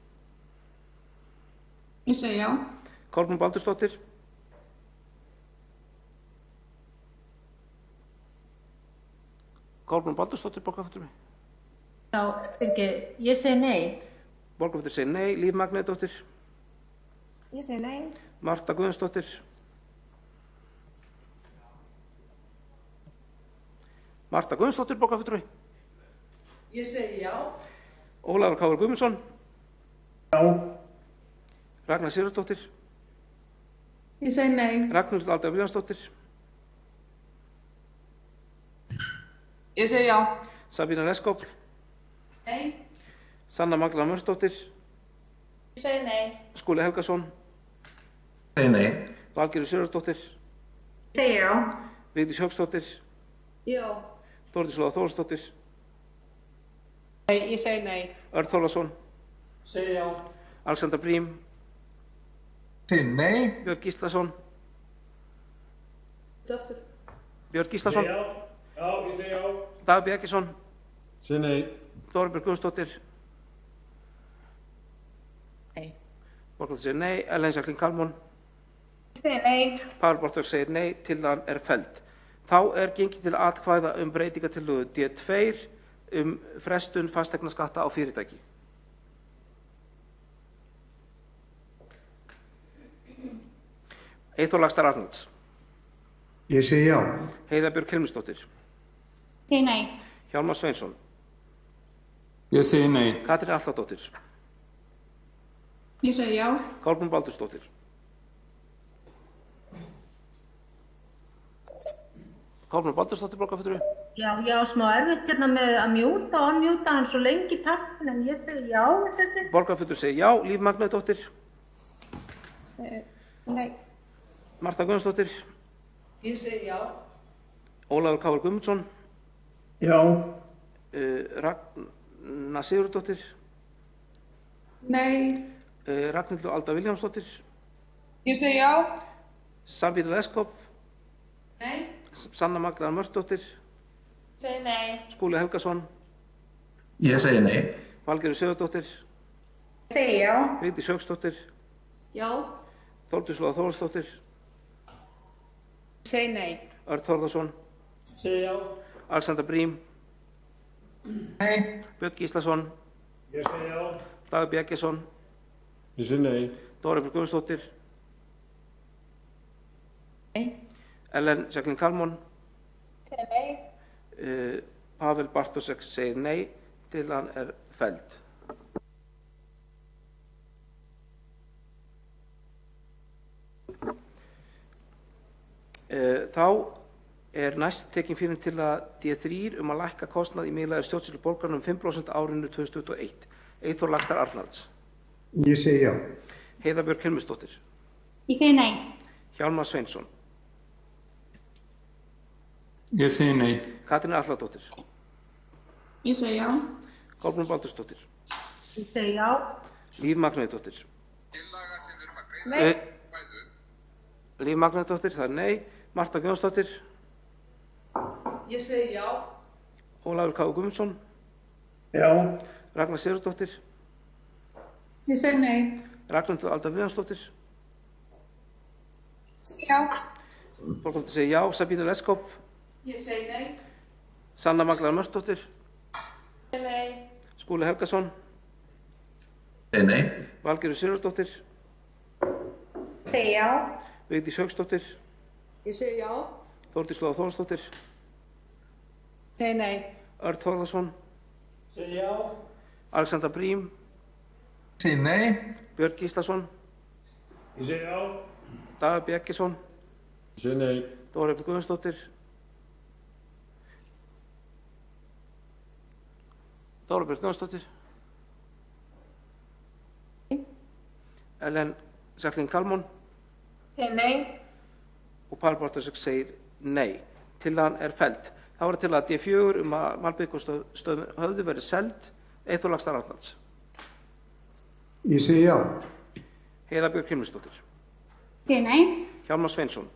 Ég segi já. Kolbrún Baldursdóttir. Kolbrún Baldursdóttir, borgarfulltrúi. Já, ég segi nei. Borgarfulltrúi segir nei. Líf Magnúsdóttir. Ég segi nei. Marta Guðjónsdóttir. Marta Guðjónsdóttir, borgarfulltrúi. Ég segi já. Ólafur Kári Guðmundsson. Já. Ragnar Sigurðardóttir. Ég segi nei. Ragnhildur Alda Viljánsdóttir. Ég segi já. Sabína Leskop. Nei. Sanna Magdalena Mörtusdóttir. Ég segi nei. Skúli Helgason. Segi nei. Valgerður Sigurðardóttir. Segi já. Vigdís Hauksdóttir. Já. Þórdís Lóa Þórsdóttir. Nei, ég segi nei. Örn Þórðarson. Segi já. Alexander Brím. Segi nei. Björn Gíslason. Aftur. Björn Gíslason. Segi já. Já, ég segi já. Davíð Bjarkinsson. Segi nei. Dóra Björk Guðmundsdóttir. Nei. Borgarfulltrúi segir nei. Ellen Jacqueline Kalmon. Ég segi nei. Pál Bortur segir nei. Tillagan er felld. Þá er gengið til atkvæða breytingatillögu D2 frestun fasteignaskatta á fyrirtæki. Eyþór Laxdal Arnalds. Ég segi já. Heiða Björk Hilmisdóttir. Segi nei. Hjálmar Sveinsson. Ég segi nei. Katrín Atladóttir. Ég segi já. Kolbrún Baldursdóttir. Kolbrún Baldursdóttir, borgarfulltrúi. Já, smá erfitt hérna með að mjúta og unmjúta hann svo lengi takk, en ég segi já við þessu. Borgarfulltrúi segir já. Líf Magnúsdóttir. Nei. Marta Guðjónsdóttir. Ég segi já. Ólafur Kári Guðmundsson. Já. Ragnar Sigurðardóttir. Nei. Ragnhildur Alda Viljánsdóttir. Ég segi já. Sabína Leskop. Nei. Sanna Magdalena Mörtusdóttir. Segi nei. Skúli Helgason. Ég segi nei. Valgerður Sigurðardóttir. Ég segi já. Vigdís Hauksdóttir. Já. Þórdís Lóa Þórsdóttir. Ég segi nei. Örn Þórðarson. Segi já. Alexander Brím. Nei. Björn Gíslason. Ég segi já. Davíð Bjarkinsson. Ég segi nei. Dóra Björk Guðmundsdóttir. Nei. Ellen Jacqueline Kalmon. Segi nei. Pavel Bartosek segir nei. Tillagan er felld. Þá er næst tekin fyrir til að D3 að lækka kostnað í miðlægri stjórnsýslu borgarinnar 5% árinu 2021. Eyþór Laxdal Arnalds. Ég segi já. Heiða Björk Hilmisdóttir. Ég segi nei. Hjálmar Sveinsson. Ég segi nei. Katrín Atladóttir. Ég segi já. Kolbrún Baldursdóttir. Ég segi já. Líf Magnúsdóttir. Nei. Líf Magnúsdóttir, það er nei. Marta Guðjónsdóttir. Ég segi já. Ólafur Kári Guðmundsson. Já. Ragnar Sigurðardóttir. Ég segi nei. Ragnhildur Alda Viljánsdóttir. Já. Borgarfulltrúi segir já. Sabína Leskop. Ég segi nei. Sanna Magdalena Mörtusdóttir. Segi nei. Skúli Helgason. Segi nei. Valgerður Sigurðardóttir. Segi já. Vigdís Hauksdóttir. Ég segi já. Þórdís Lóa Þórsdóttir. Segi nei. Örn Þórðarson. Segi já. Alexander Brím. Segi nei. Björn Gíslason. Ég segi já. Davíð Bjarkinsson. Ég segi nei. Dóra Björk Guðmundsdóttir. Dóra Björk Guðmundsdóttir. Ellen Jacqueline Kalmon. Segi nei. Og Pál Bartosek segir nei. Tillagan er felld. Það var til að D4 að malbyggjastöðin höfðu verið seld. Eyþór Laxdal Arnalds. Ég segi já. Heiða Björk Hilmisdóttir. Segi nei. Hjálmar Sveinsson.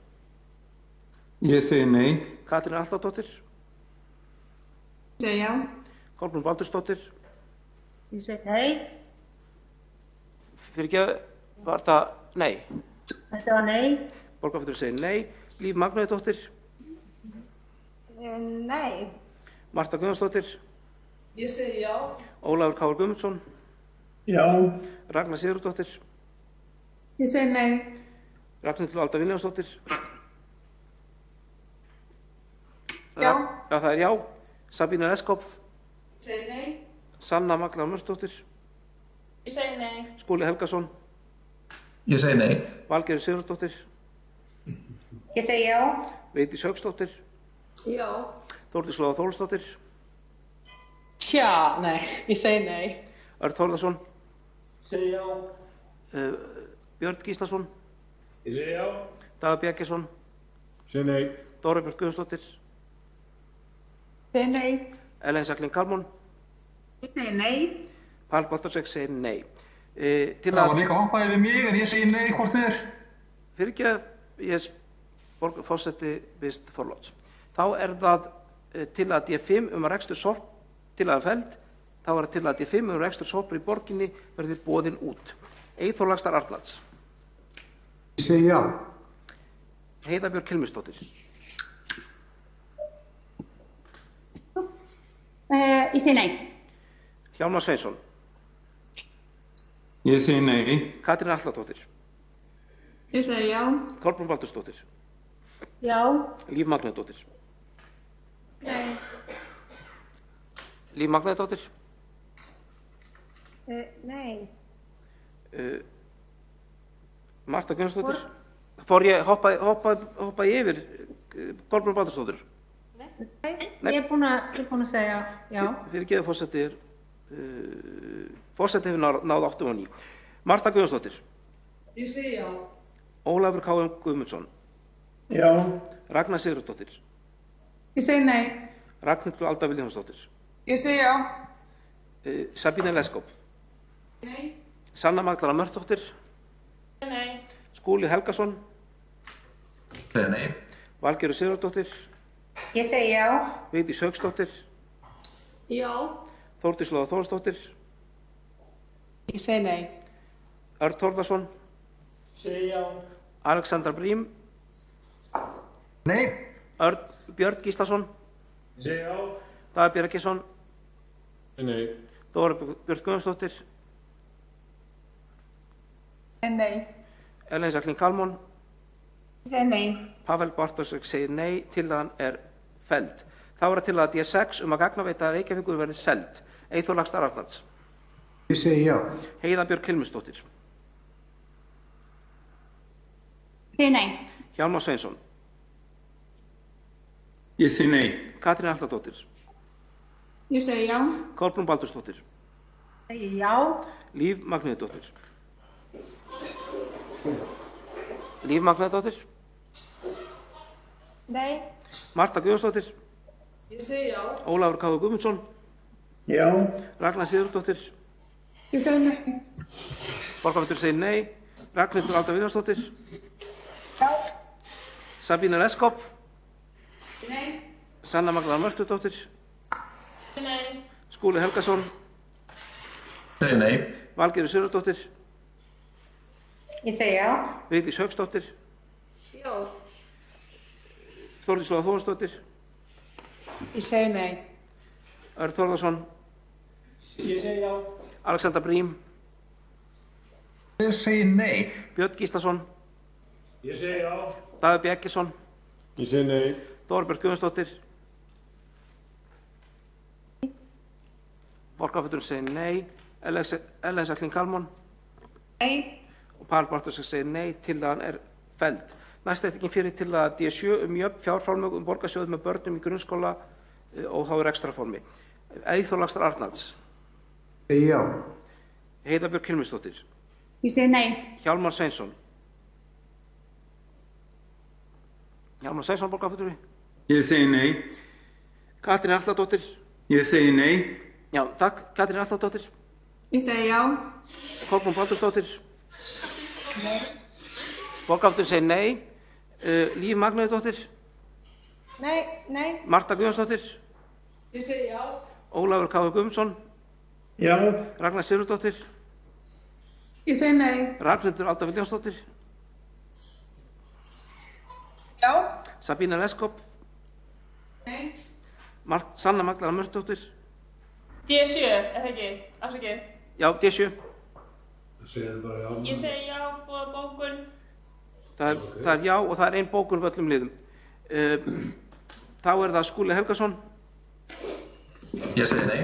Ég segi nei. Katrín Atladóttir. Ég segi já. Kolbrún Baldursdóttir. Ég segi nei. Fyrir ekki, var þetta nei? Þetta var nei. Borgarfulltrúi segir nei. Líf Magnúðardóttir? Nei. Marta Guðjónsdóttir? Ég segi já. Ólafur Kári Guðmundsson? Já. Ragnar Sigurðardóttir? Ég segi nei. Ragnhildur Alda Vilhjálmsdóttir? Já. Já, það er já. Sabína Leskopf? Ég segi nei. Sanna Magdalena Mörtusdóttir? Ég segi nei. Skúli Helgason? Ég segi nei. Valgerður Sigurðardóttir? Ég segi já. Vigdís Hauksdóttir? Já. Þórdís Lóa Þórhallsdóttir? Tja, nei, ég segi nei. Örn Þórðarson? Segi já. Björn Gíslason? Ég segi já. Dagur Bjarkesson? Segi nei. Dóra Björk Guðjónsdóttir? Segi nei. Ellen Sæklín Kalmón? Ég segi nei. Pál Baldursson segir nei. Það var líka hoppað yfir mig en ég segi nei hvort þið er. Fyrirgef, ég forseti vist forláts. Þá er það til að D5 rekstur sorp til að feld, þá er það til að D5 rekstur sorpur í borginni verði boðin út. Eyþór Laxdal Arnalds? Ég segi já. Heiða Björk Hilmisdóttir? Ég segi nei. Hjálmar Sveinsson? Ég segi nei. Katrín Atladóttir? Ég segi já. Kolbrún Baldursdóttir? Já. Líf Magnúðardóttir? Nei. Líf Magnúðardóttir? Nei. Marta Guðjónsdóttir? Fór ég hoppa yfir Kolbrún Baldursdóttir? Nei. Ég er búin að segja já. Fyrirgefðu, forseti hefur náð 89. Marta Guðjónsdóttir? Ég segi já. Ólafur Kári Guðmundsson? Já. Ragnar Sigurðardóttir? Ég segi nei. Ragnhildur Alda Vilhjálmsdóttir? Ég segi já. Sabína Leskopf? Nei. Sanna Magdalena Mörtusdóttir? Nei. Skúli Helgason? Segi nei. Valgerður Sigurðardóttir? Ég segi já. Vigdís Hauksdóttir? Já. Þórdís Lóa Þórhallsdóttir? Ég segi nei. Örn Þórðarson? Segi já. Alexander Brím? Nei. Björn Gíslason? Segi já. Dagur Bjarkesson? Nei. Dóra Björk Guðjónsdóttir? Nei. Ellen Sæklín Kalmón? Ég segi nei. Pavel Bartósek segir nei, tillagan er felld. Þá er það til að D6 að gagnaveita Reykjavíkur verði seld. Eyþór Laxdal Arnalds? Ég segi já. Heiða Björk Hilmisdóttir? Ég segi nei. Hjálmar Sveinsson? Ég segi nei. Katrín Atladóttir? Ég segi já. Kolbrún Baldursdóttir? Segi já. Líf Magnúðardóttir? Líf Magnúðardóttir? Nei. Marta Guðjónsdóttir? Ég segi já. Ólafur Kári Guðmundsson? Já. Ragnar Sigurðardóttir? Ég segi nei. Borgarfulltrúi segir nei. Ragnhildur Alda Vilhjálmsdóttir? Já. Sabína Leskopf? Nei. Sanna Magdalena Mörtusdóttir? Nei. Skúli Helgason? Segi nei. Valgerður Sigurðardóttir? Ég segi já. Vigdís Hauksdóttir? Já. Þórdís Lóa Þórhallsdóttir? Ég segi nei. Örn Þórðarson? Ég segi já. Alexander Brím? Ég segi nei. Björn Gíslason? Ég segi já. Dagur Bjarkesson? Ég segi nei. Dóra Björk Guðjónsdóttir? Borgarfulltrúi segir nei. Ellen Sæklín Kalmón? Nei. Og Pál Bartósek segir nei, tillagan er felld. Næst eftir fyrir til að D7 jöfn fjárframlög borgarsjóð með börnum í grunnskóla og þá rekstrarformi. Eyþór Laxdal Arnalds? Segi já. Heiða Björk Hilmisdóttir? Ég segi nei. Hjálmar Sveinsson? Hjálmar Sveinsson, borgarfulltrúi? Ég segi nei. Katrín Atladóttir? Ég segi nei. Já, takk. Katrín Atladóttir? Ég segi já. Kolbrún Baldursdóttir? Nei. Borgarfulltrúi segir nei. Líf Magnúðardóttir? Nei. Marta Guðjónsdóttir? Ég segi já. Ólafur Kári Guðmundsson? Já. Ragnar Sigurðardóttir. Ég segi nei. Ragnhildur Alda Vilhjálmsdóttir. Já. Sabína Leskop. Nei. Sanna Magdalena Mörtusdóttir. D7, það ekki? Afsakið. Já, D7. Ég segi já, búið bókun. Það er já og það er ein bókun fyrir öllum liðum. Þá er það Skúli Helgason. Ég segi nei.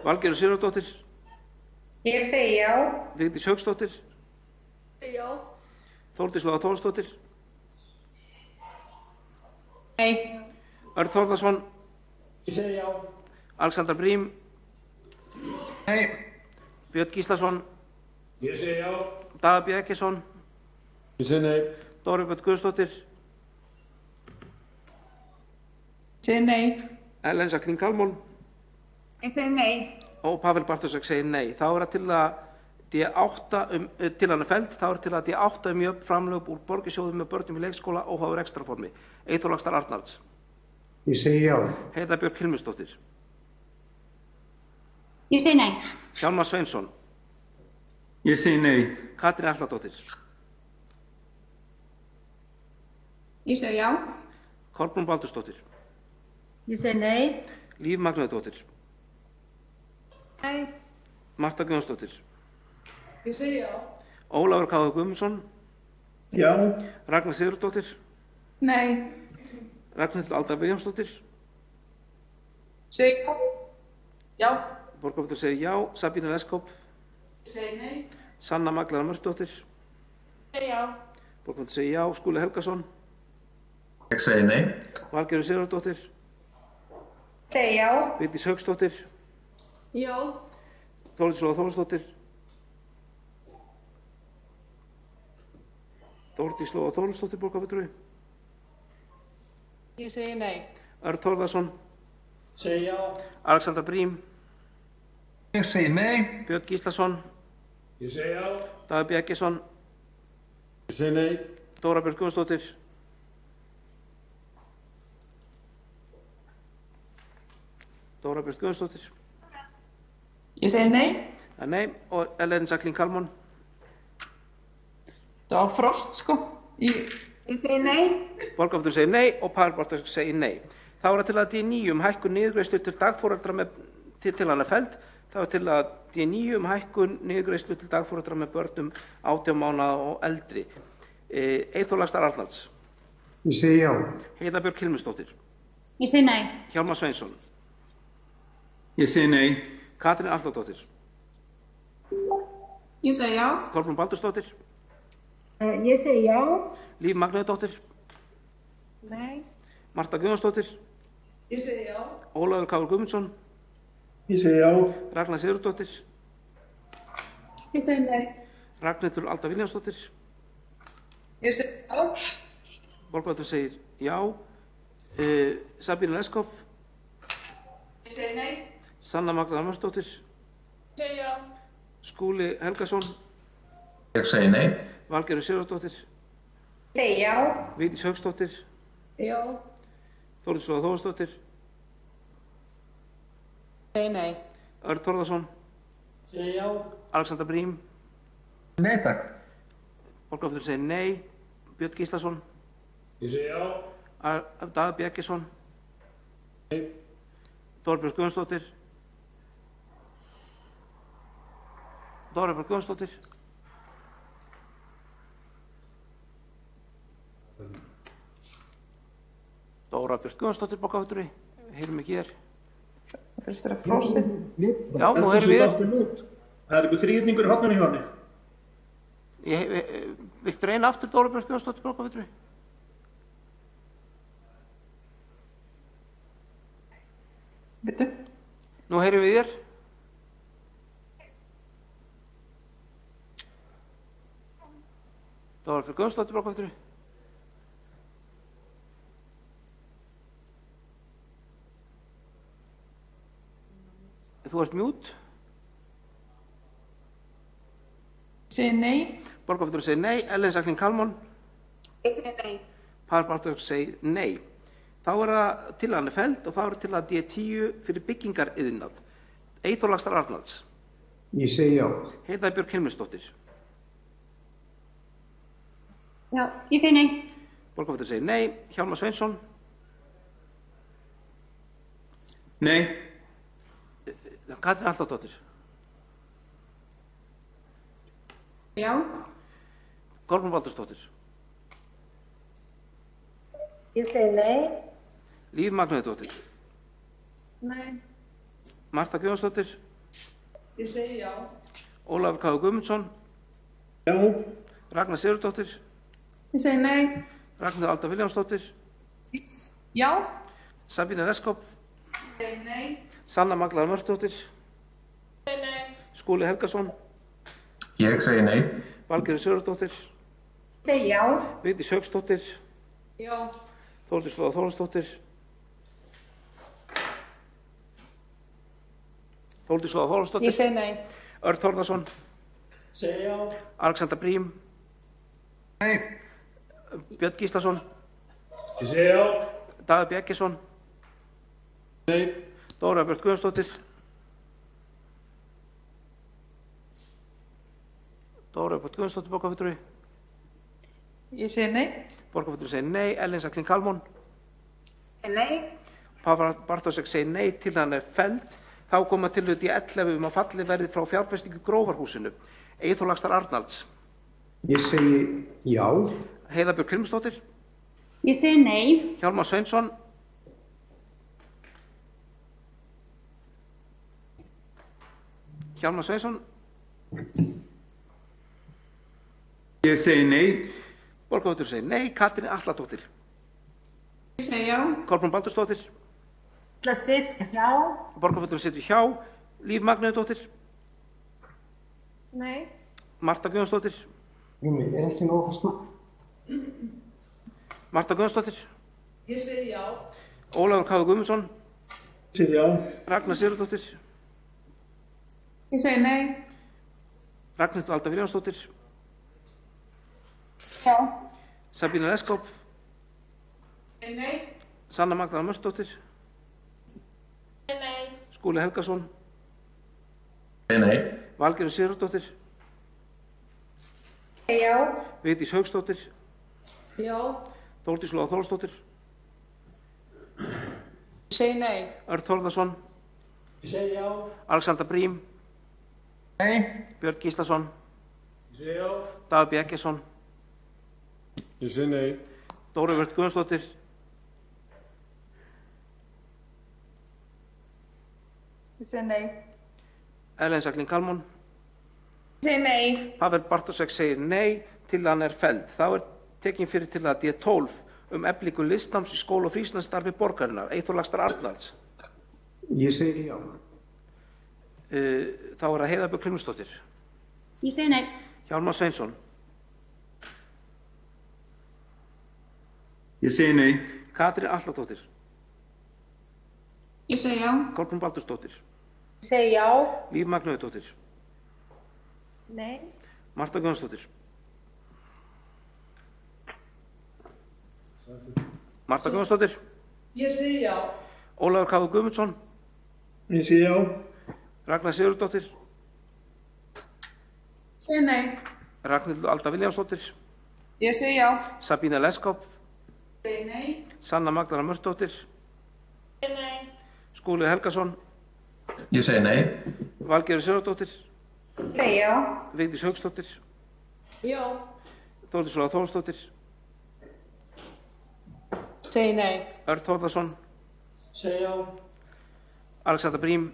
Valgerður Sigurðardóttir. Ég segi já. Vigdís Hauksdóttir. Segi já. Þórdís Lóa Þórsdóttir. Nei. Örn Þórðarsson. Ég segi já. Alexander Brím. Nei. Björn Gíslason. Ég segi já. Daði B. Eggertsson. Ég segi nei. Dóra Björn Guðsdóttir. Segi nei. Ellen Jacqueline Kalmón. Ég segi nei. Og Pavel Bartosek segir nei. Þá er það til að D8 til hann er feld, þá er til að D8 jöfn framlög úr borgarsjóði með börnum í leikskóla og háður ekstraformi. Eyþór Laxdal Arnalds. Ég segi já. Heiða Björk Hilmisdóttir. Ég segi nei. Hjálmar Sveinsson. Ég segi nei. Katrín Atladóttir. Ég segi já. Kolbrún Baldursdóttir. Ég segi nei. Líf Magnúðardóttir. Nei. Marta Guðjónsdóttir. Ég segi já. Ólafur K. Guðmundsson. Já. Ragnar Sigurðardóttir. Nei. Ragnhildur Alda Vilhjálmsdóttir. Segi já. Borgarfulltrúi segir já. Sabína Leskop. Segi nei. Sanna Magdalena Mörtusdóttir. Segi já. Borgarfulltrúi segir já. Skúli Helgason. Ég segi nei. Valgerður Sigurðardóttir. Segi já. Vigdís Hauksdóttir. Já. Þórdís Lóa Þórsdóttir. Þórdís Lóa Þórsdóttir, borgarfulltrúi. Ég segi nei. Örn Þórðarsson. Segi já. Alexander Brím. Ég segi nei. Björn Gíslason. Ég segi já. Daði B. Eggertsson. Ég segi nei. Dóra Björk Guðmundsdóttir. Dóra Björk Guðmundsdóttir. Ég segi nei. Nei. Og Ellen Jacqueline Kalmón. Það var frost, sko. Ég segi nei. Borgarfulltrúi segir nei og Pavel Bartosek segir nei. Þá er það til að D9 hækkun niðurgreiðslu til dagforeldra með til hann er feld. Þá er til að D9 hækkun niðurgreiðslu til dagforeldra með börnum 18 mánaða og eldri. Eyþór Laxdal Arnalds. Ég segi já. Heiða Björk Hilmisdóttir. Ég segi nei. Hjálmar Sveinsson. Ég segi nei. Katrín Atladóttir. Ég segi já. Kolbrún Baldursdóttir. Ég segi já. Líf Magnúðardóttir. Nei. Marta Guðjónsdóttir. Ég segi já. Ólafur K. Guðmundsson. Ég segi já. Ragnar Sigurðardóttir. Ég segi nei. Ragnhildur Alda Vilhjálmsdóttir. Ég segi já. Borgarfulltrúi segir já. Sabína Leskop. Ég segi nei. Sanna Magdalena Mörtusdóttir. Segi já. Skúli Helgason. Ég segi nei. Valgerður Sigurðardóttir. Segi já. Vigdís Hauksdóttir. Já. Þórdís Lóa Þórsdóttir. Segi nei. Örn Þórðarsson. Segi já. Alexander Brím. Nei takk. Borgarfulltrúi segir nei. Björn Gíslason. Ég segi já. Daði B. Eggertsson. Nei. Dóra Björk Guðmundsdóttir. Dóra Björk Guðmundsdóttir. Dóra Björk Guðmundsdóttir, borgarfulltrúi. Heyrum ekki hér. Það finnst þér að frostið. Já, nú heyrum við þér. Það er eitthvað þrýðningur í hotnunni hjá henni. Viltu reyna aftur Dóra Björk Guðmundsdóttir, borgarfulltrúi? Bittu. Nú heyrum við þér. Dóra Björk Guðmundsdóttir, borgarfulltrúi. Þú ert mjút. Segir nei. Borgarfulltrúi segir nei. Ellen Jacqueline Kalmón. Ég segi nei. Pavel Bartosek segir nei. Þá er það til hann er feld og þá er til að D10 fyrir byggingariðnað. Eyþór Laxdal Arnalds. Ég segi já. Heiða Björk Hilmisdóttir. Já, ég segi nei. Borgarfulltrúi segir nei. Hjálmar Sveinsson. Nei. Katrín Arnardóttir. Já. Kolbrún Baldursdóttir. Ég segi nei. Líf Magnúðardóttir. Nei. Marta Guðjónsdóttir. Ég segi já. Ólafur K. Guðmundsson. Já. Ragnar Sigurðardóttir. Ég segi nei. Ragnhildur Alda Vilhjálmsdóttir. Já. Sabína Leskop. Ég segi nei. Sanna Magdalena Mörtusdóttir. Ég segi nei. Skúli Helgason. Ég segi nei. Valgerður Sigurðardóttir. Ég segi já. Vigdís Hauksdóttir. Já. Þórdís Lóa Þórhallsdóttir. Þórdís Lóa Þórhallsdóttir. Ég segi nei. Örn Þórðarson. Segi já. Alexander Brím. Nei. Björn Gíslason. Ég segi já. Dagur Bjarkesson. Nei. Dóra Björk Guðjónsdóttir. Dóra Björk Guðjónsdóttir, borgarfulltrúi. Ég segi nei. Borgarfulltrúi segir nei. Ellen Saklín Kalmón. Nei. Pávar Bartósek segir nei til hann felld. Þá koma tillögur í 11 að fallið verði frá fjárfestingu Grófarhúsinu. Eyþór Laxdal Arnalds. Ég segi já. Heiða Björk Hilmisdóttir. Ég segi nei. Hjálmar Sveinsson. Hjálmar Sveinsson. Ég segi nei. Borgarfulltrúi segir nei. Katrín Atladóttir. Ég segi já. Kolbrún Baldursdóttir. Það sitja hjá. Borgarfulltrúi situr hjá. Líf Magnúðardóttir. Nei. Marta Guðjónsdóttir. Júmi, ekki nóg að snakka. Marta Guðjónsdóttir. Ég segi já. Ólafur K. Guðmundsson. Ég segi já. Ragnar Sigurðardóttir. Ég segi nei. Ragnhildur Alda Vilhjálmsdóttir. Já. Sabína Leskop. Ég segi nei. Sanna Magdalena Mörtusdóttir. Nei. Skúli Helgason. Nei. Valgerður Sigurðardóttir. Já. Vigdís Hauksdóttir. Já. Þórdís Lóa Þórhallsdóttir. Ég segi nei. Örn Þórðarson. Ég segi já. Alexander Brím. Nei. Björn Gíslason. Ég segi já. Dagur Bjarkesson. Ég segi nei. Dóra Björk Guðjónsdóttir. Ég segi nei. Ellen Saklín Kalmón. Ég segi nei. Pávar Bartósek segir nei til hann felld. Þá tekin fyrir til að D12 eflingu listnáms í skóla og frístundastarfi borgarinnar. Eyþór Laxdal Arnalds. Ég segi já. Þá það Heiða Björk Hilmisdóttir. Ég segi nei. Hjálmar Sveinsson. Ég segi nei. Katrín Atladóttir. Ég segi já. Kolbrún Baldursdóttir. Ég segi já. Líf Magnúðardóttir. Nei. Marta Guðjónsdóttir. Marta Guðjónsdóttir. Ég segi já. Ólafur K. Guðmundsson. Ég segi já. Ragnar Sigurðardóttir. Segi nei. Ragnhildur Alda Vilhjálmsdóttir. Ég segi já. Sabína Leskop. Segi nei. Sanna Magdalena Mörtusdóttir. Nei. Skúli Helgason. Ég segi nei. Valgerður Sigurðardóttir. Segi já. Vigdís Hauksdóttir. Já. Þórdís Lóa Þórhallsdóttir. Segi nei. Örn Þórðarson. Segi já. Alexander Brím.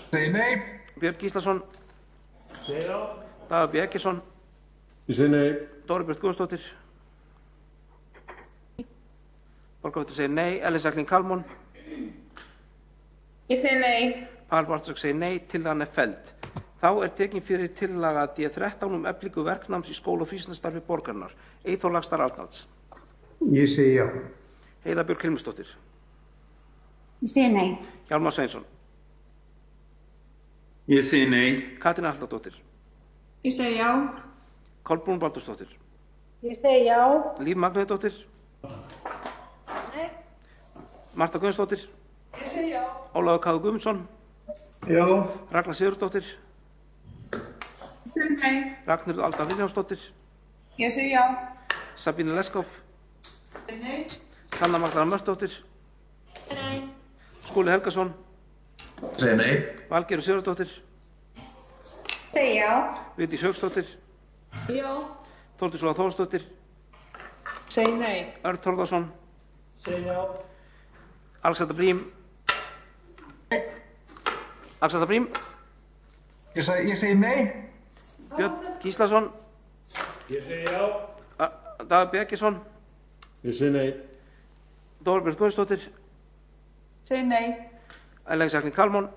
Segi nei. Björn Gíslason. Segi já. Dagur Bjarkesson. Ég segi nei. Dóra Björk Guðjónsdóttir. Borgarfulltrúi segir nei. Ellen Saklín Kalmón. Ég segi nei. Pávar Bartósek segir nei til hann felld. Þá tekin fyrir tillaga D13 eflingu verknáms í skóla og frístundastarfi borgarinnar. Eyþór Laxdal Arnalds. Ég segi já. Heiða Björk Hilmisdóttir. Ég segi nei. Hjálmar Sveinsson. Ég segi nei. Katrín Atladóttir. Ég segi já. Kolbrún Baldursdóttir. Ég segi já. Líf Magnúðardóttir. Nei. Marta Guðjónsdóttir. Ég segi já. Ólafur K. Guðmundsson. Já. Ragnar Sigurðardóttir. Ég segi nei. Ragnhildur Alda Vilhjálmsdóttir. Ég segi já. Sabína Leskop. Nei. Sanna Magdalena Mörtusdóttir. Nei. Skúli Helgason. Segi nei. Valgerður Sigurðardóttir. Segi já. Vigdís Hauksdóttir. Já. Þórdís Lóa Þórsdóttir. Segi nei. Örn Þórðarson. Segi já. Alexander Brím. Alexander Brím. Ég segi nei. Björn Gíslason. Ég segi já. Dagur Bjarkisson. Ég segi nei. Dórbjörn Guðsdóttir. Segi nei. Ellen Jacqueline Kalmon.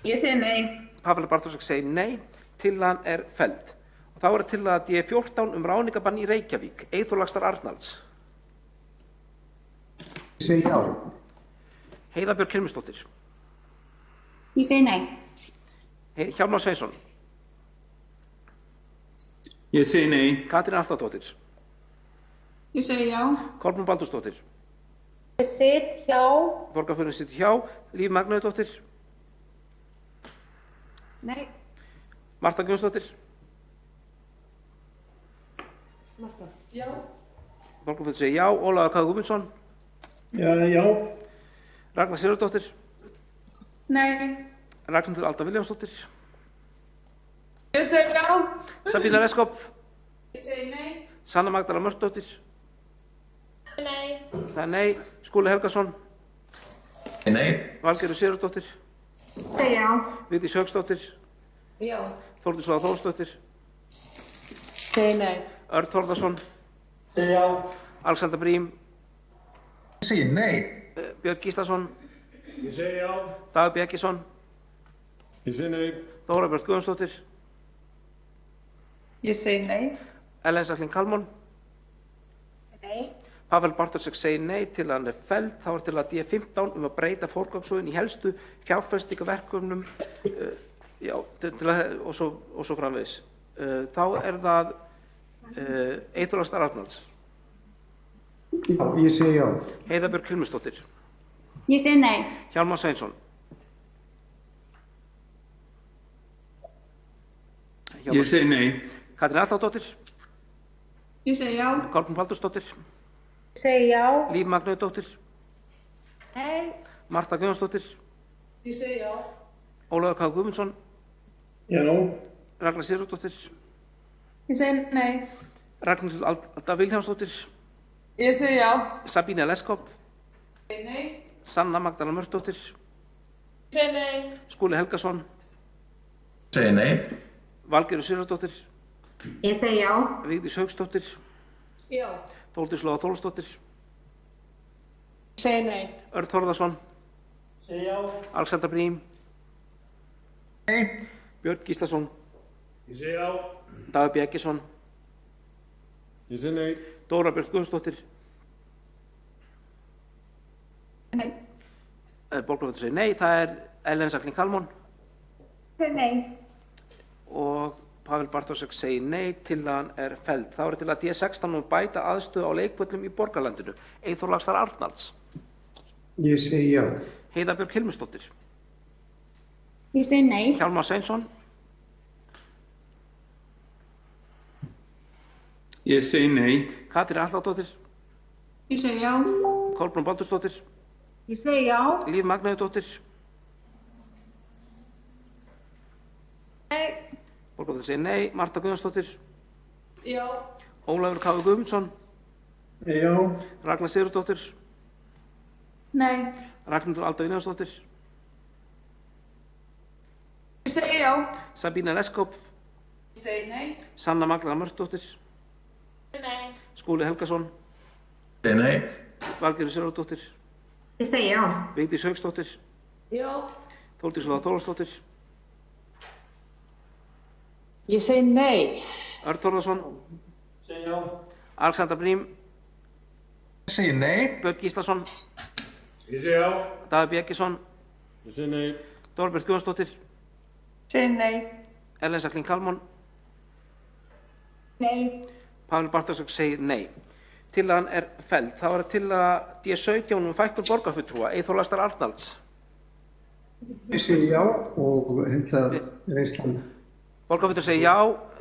Ég segi nei. Pavel Bartósek segir nei. Tillagan er felld. Og þá er tillaga D14 ráðningabann í Reykjavík. Eyþór Laxdal Arnalds. Ég segi já. Heiða Björk Hilmisdóttir. Ég segi nei. Hjálmar Sveinsson. Ég segi nei. Katrín Arnardóttir. Ég segi já. Kolbrún Baldursdóttir. Ég sit hjá. Borgarfulltrúi situr hjá. Líf Magnauðardóttir. Nei. Marta Guðjónsdóttir. Marta. Já. Borgarfulltrúi segir já. Ólafur K. Guðmundsson. Já. Ragnar Sigurðardóttir. Nei. Ragnhildur Alda Vilhjálmsdóttir. Ég segi já. Sabína Leskop. Ég segi nei. Sanna Magdalena Mörtusdóttir. Nei. Það er nei. Skúli Helgason. Nei. Valgerður Sigurðardóttir. Segi já. Vigdís Hauksdóttir. Já. Þórdís Lóa Þórsdóttir. Segi nei. Örn Þórðarson. Segi já. Alexander Brím. Ég segi nei. Björn Gíslason. Ég segi já. Dagur Bjarkisson. Ég segi nei. Dóra Björk Guðjónsdóttir. Ég segi nei. Ellen Jacqueline Kalmon. Nei. Pavel Bartósek segir nei. Tillagan er felld. Þá er tillaga D15 að breyta forgangsröðun í helstu fjárfestingarverkefnum og svo framvegis. Þá er það Eyþór Laxdal Arnalds. Já, ég segi já. Heiða Björk Hilmisdóttir. Ég segi nei. Hjálmar Sveinsson. Ég segi nei. Katrín Arnardóttir. Ég segi já. Kolbrún Baldursdóttir. Ég segi já. Líf Magnauðardóttir. Nei. Marta Guðjónsdóttir. Ég segi já. Ólafur K. Guðmundsson. Já. Ragnar Sigurðardóttir. Ég segi nei. Ragnhildur Alda Vilhjálmsdóttir. Ég segi já. Sabína Leskop. Ég segi nei. Sanna Magdalena Mörtusdóttir. Ég segi nei. Skúli Helgason. Segi nei. Valgerður Sigurðardóttir. Ég segi já. Vigdís Hauksdóttir. Já. Þórdís Lóa Þórsdóttir. Segi nei. Örn Þórðarson. Segi já. Alexander Brím. Nei. Björn Gíslason. Ég segi já. Dagur Bjarkisson. Ég segi nei. Dóra Björk Guðjónsdóttir. Nei. Borgarfulltrúi segir nei. Það er Ellen Jacqueline Kalmon. Segi nei. Og Pavel Bartósek segir nei. Tillagan er felld. Þá er tillaga D16 bæta aðstöðu á leikvöllum í borgarlandinu. Eyþór Laxdal Arnalds. Ég segi já. Heiða Björk Hilmisdóttir. Ég segi nei. Hjálmar Sveinsson. Ég segi nei. Katrín Arnardóttir. Ég segi já. Kolbrún Baldursdóttir. Ég segi já. Líf Magnauðardóttir. Nei. Borgarfulltrúi segir nei. Marta Guðjónsdóttir. Já. Ólafur K. Guðmundsson. Já. Ragnar Sigurðardóttir. Nei. Ragnhildur Alda Vilhjálmsdóttir. Ég segi já. Sabína Leskop. Ég segi nei. Sanna Magdalena Mörtusdóttir. Nei. Skúli Helgason. Segi nei. Valgerður Sigurðardóttir. Ég segi já. Vigdís Hauksdóttir. Já. Þórdís Lóa Þórsdóttir. Ég segi nei. Örn Þórðarson. Segi já. Alexander Brím. Ég segi nei. Björn Gíslason. Ég segi já. Dagur Bjarkisson. Ég segi nei. Dóra Björk Guðjónsdóttir. Segi nei. Ellen Jacqueline Kalmon. Nei. Pavel Bartósek segir nei. Tillagan er felld. Það var tillaga D17 fækkun borgarfulltrúa. Eyþór Laxdal Arnalds. Ég segi já og held að reynslan. Borgarfulltrúi segir já.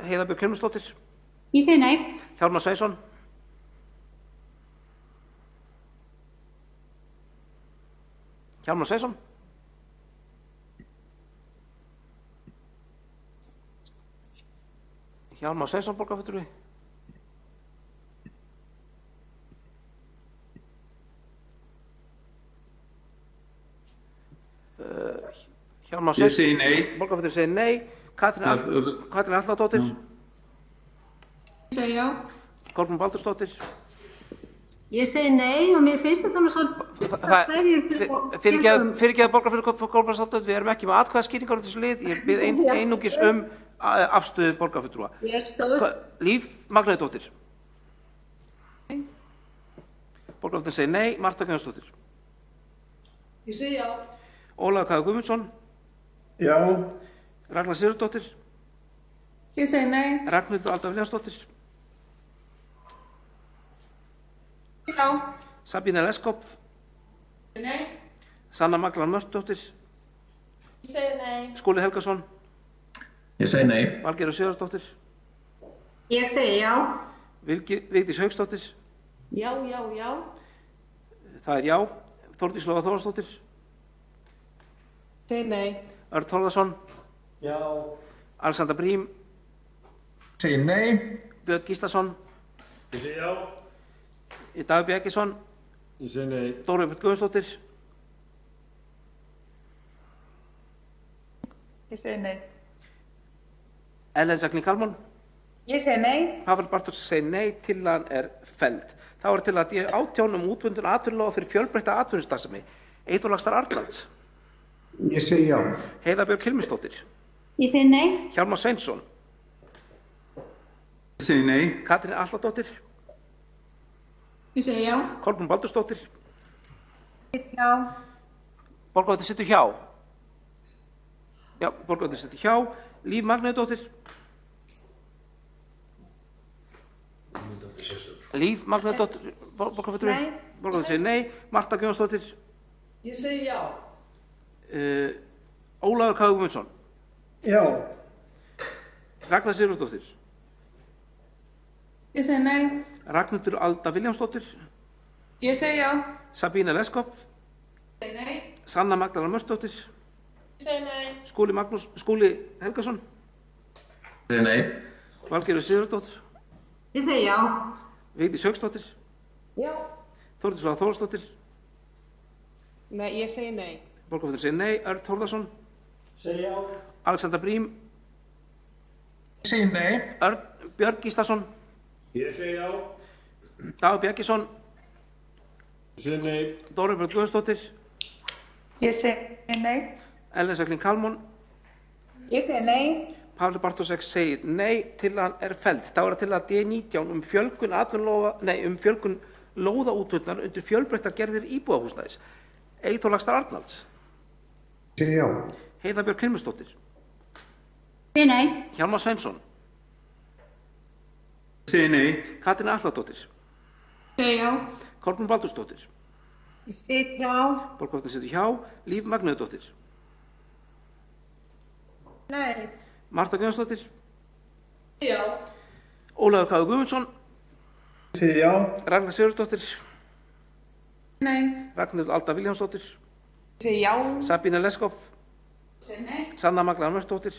Heiða Björk Hilmarsdóttir. Ég segi nei. Hjálmar Sveinsson. Hjálmar Sveinsson. Hjálmar Sveinsson, borgarfulltrúi. Hjálmar Sveinsson. Ég segi nei. Borgarfulltrúi segir nei. Katrín Alladóttir. Ég segi já. Kolbrún Baldursdóttir. Ég segi nei og mér finnst þetta nú svolítið Fyrirgeðu borgarfulltrúi Kolbrún Baldursdóttir, við erum ekki með atkvæðaskýringar á þessu lið, ég bið einungis afstöðu borgarfulltrúa. Líf Magnúðardóttir. Borgarfulltrúi segir nei. Marta Guðjónsdóttir. Ég segi já. Ólafur K. Guðmundsson. Já. Ragnar Sigurðardóttir. Ég segi nei. Ragnhildur Alda Vilhjálmsdóttir. Já. Sabína Leskopf. Nei. Sanna Magdalena Mörtdóttir. Ég segi nei. Skúli Helgason. Ég segi nei. Valgerður Sigurðardóttir. Ég segi já. Vigdís Hauksdóttir. Já, já, já. Það er já. Þórdís Lóa Þórðarsdóttir. Segi nei. Örn Þórðarsson. Já. Alexander Brím. Segi nei. Björn Gíslason. Ég segi já. Dagur B. Eggertsson. Ég segi nei. Dóra Björn Guðjónsdóttir. Ég segi nei. Ellen Jacqueline Kalman. Ég segi nei. Pavel Bartos segir nei, tillagan er felld. Þá er til að átján útvöndun atvinnulóga fyrir fjölbreytta atvinnustarfsemi. Eyþór Laxdal Arnalds. Ég segi já. Heiða Björk Hilmarsdóttir. Ég segi nei. Hjálmar Sveinsson. Ég segi nei. Katrín Alladóttir. Ég segi já. Kolbrún Baldursdóttir. Já. Borgarfulltrúi situr hjá. Já, borgarfulltrúi situr hjá. Líf Magnúðardóttir. Líf Magnúðardóttir. Borgarfulltrúi. Nei. Borgarfulltrúi segir nei. Marta Guðjónsdóttir. Ég segi já. Ólafur K. Guðmundsson. Já. Ragnar Sigurðardóttir. Ég segi nei. Ragnhildur Alda Vilhjálmsdóttir. Ég segi já. Sabína Leskopf. Ég segi nei. Sanna Magdalena Mörtdóttir. Ég segi nei. Skúli Helgason. Ég segi nei. Valgerður Sigurðardóttir. Ég segi já. Vigdís Hauksdóttir. Já. Þórdís Lóa Þórðarsdóttir. Nei, ég segi nei. Borgarfulltrúi segir nei. Örn Þórðarsson. Segi já. Alexander Brím. Segi nei. Björn Gíslason. Ég segi já. Dagur B. Eggertsson. Ég segi nei. Dóra Björn Guðjónsdóttir. Ég segi nei. Ellen Jacqueline Kalman. Ég segi nei. Pavel Bartósek segir nei, tillagan er felld. Þá er til að D19 fjölgun lóðaúthlutnar undir fjölbreyttar gerðir íbúðarhúsnæðis. Eyþór Laxdal Arnalds. Segi já. Heiða Björk Hilmarsdóttir. Segi nei. Hjálmar Sveinsson. Segi nei. Katrín Alladóttir. Segi já. Kolbrún Baldursdóttir. Ég segi já. Borgarfulltrúi situr hjá. Líf Magnúðardóttir. Nei. Marta Guðjónsdóttir. Já. Ólafur K. Guðmundsson. Segi já. Ragnar Sigurðardóttir. Nei. Ragnhildur Alda Vilhjálmsdóttir. Segi já. Sabína Leskopf. Segi nei. Sanna Magdalena Mörtdóttir.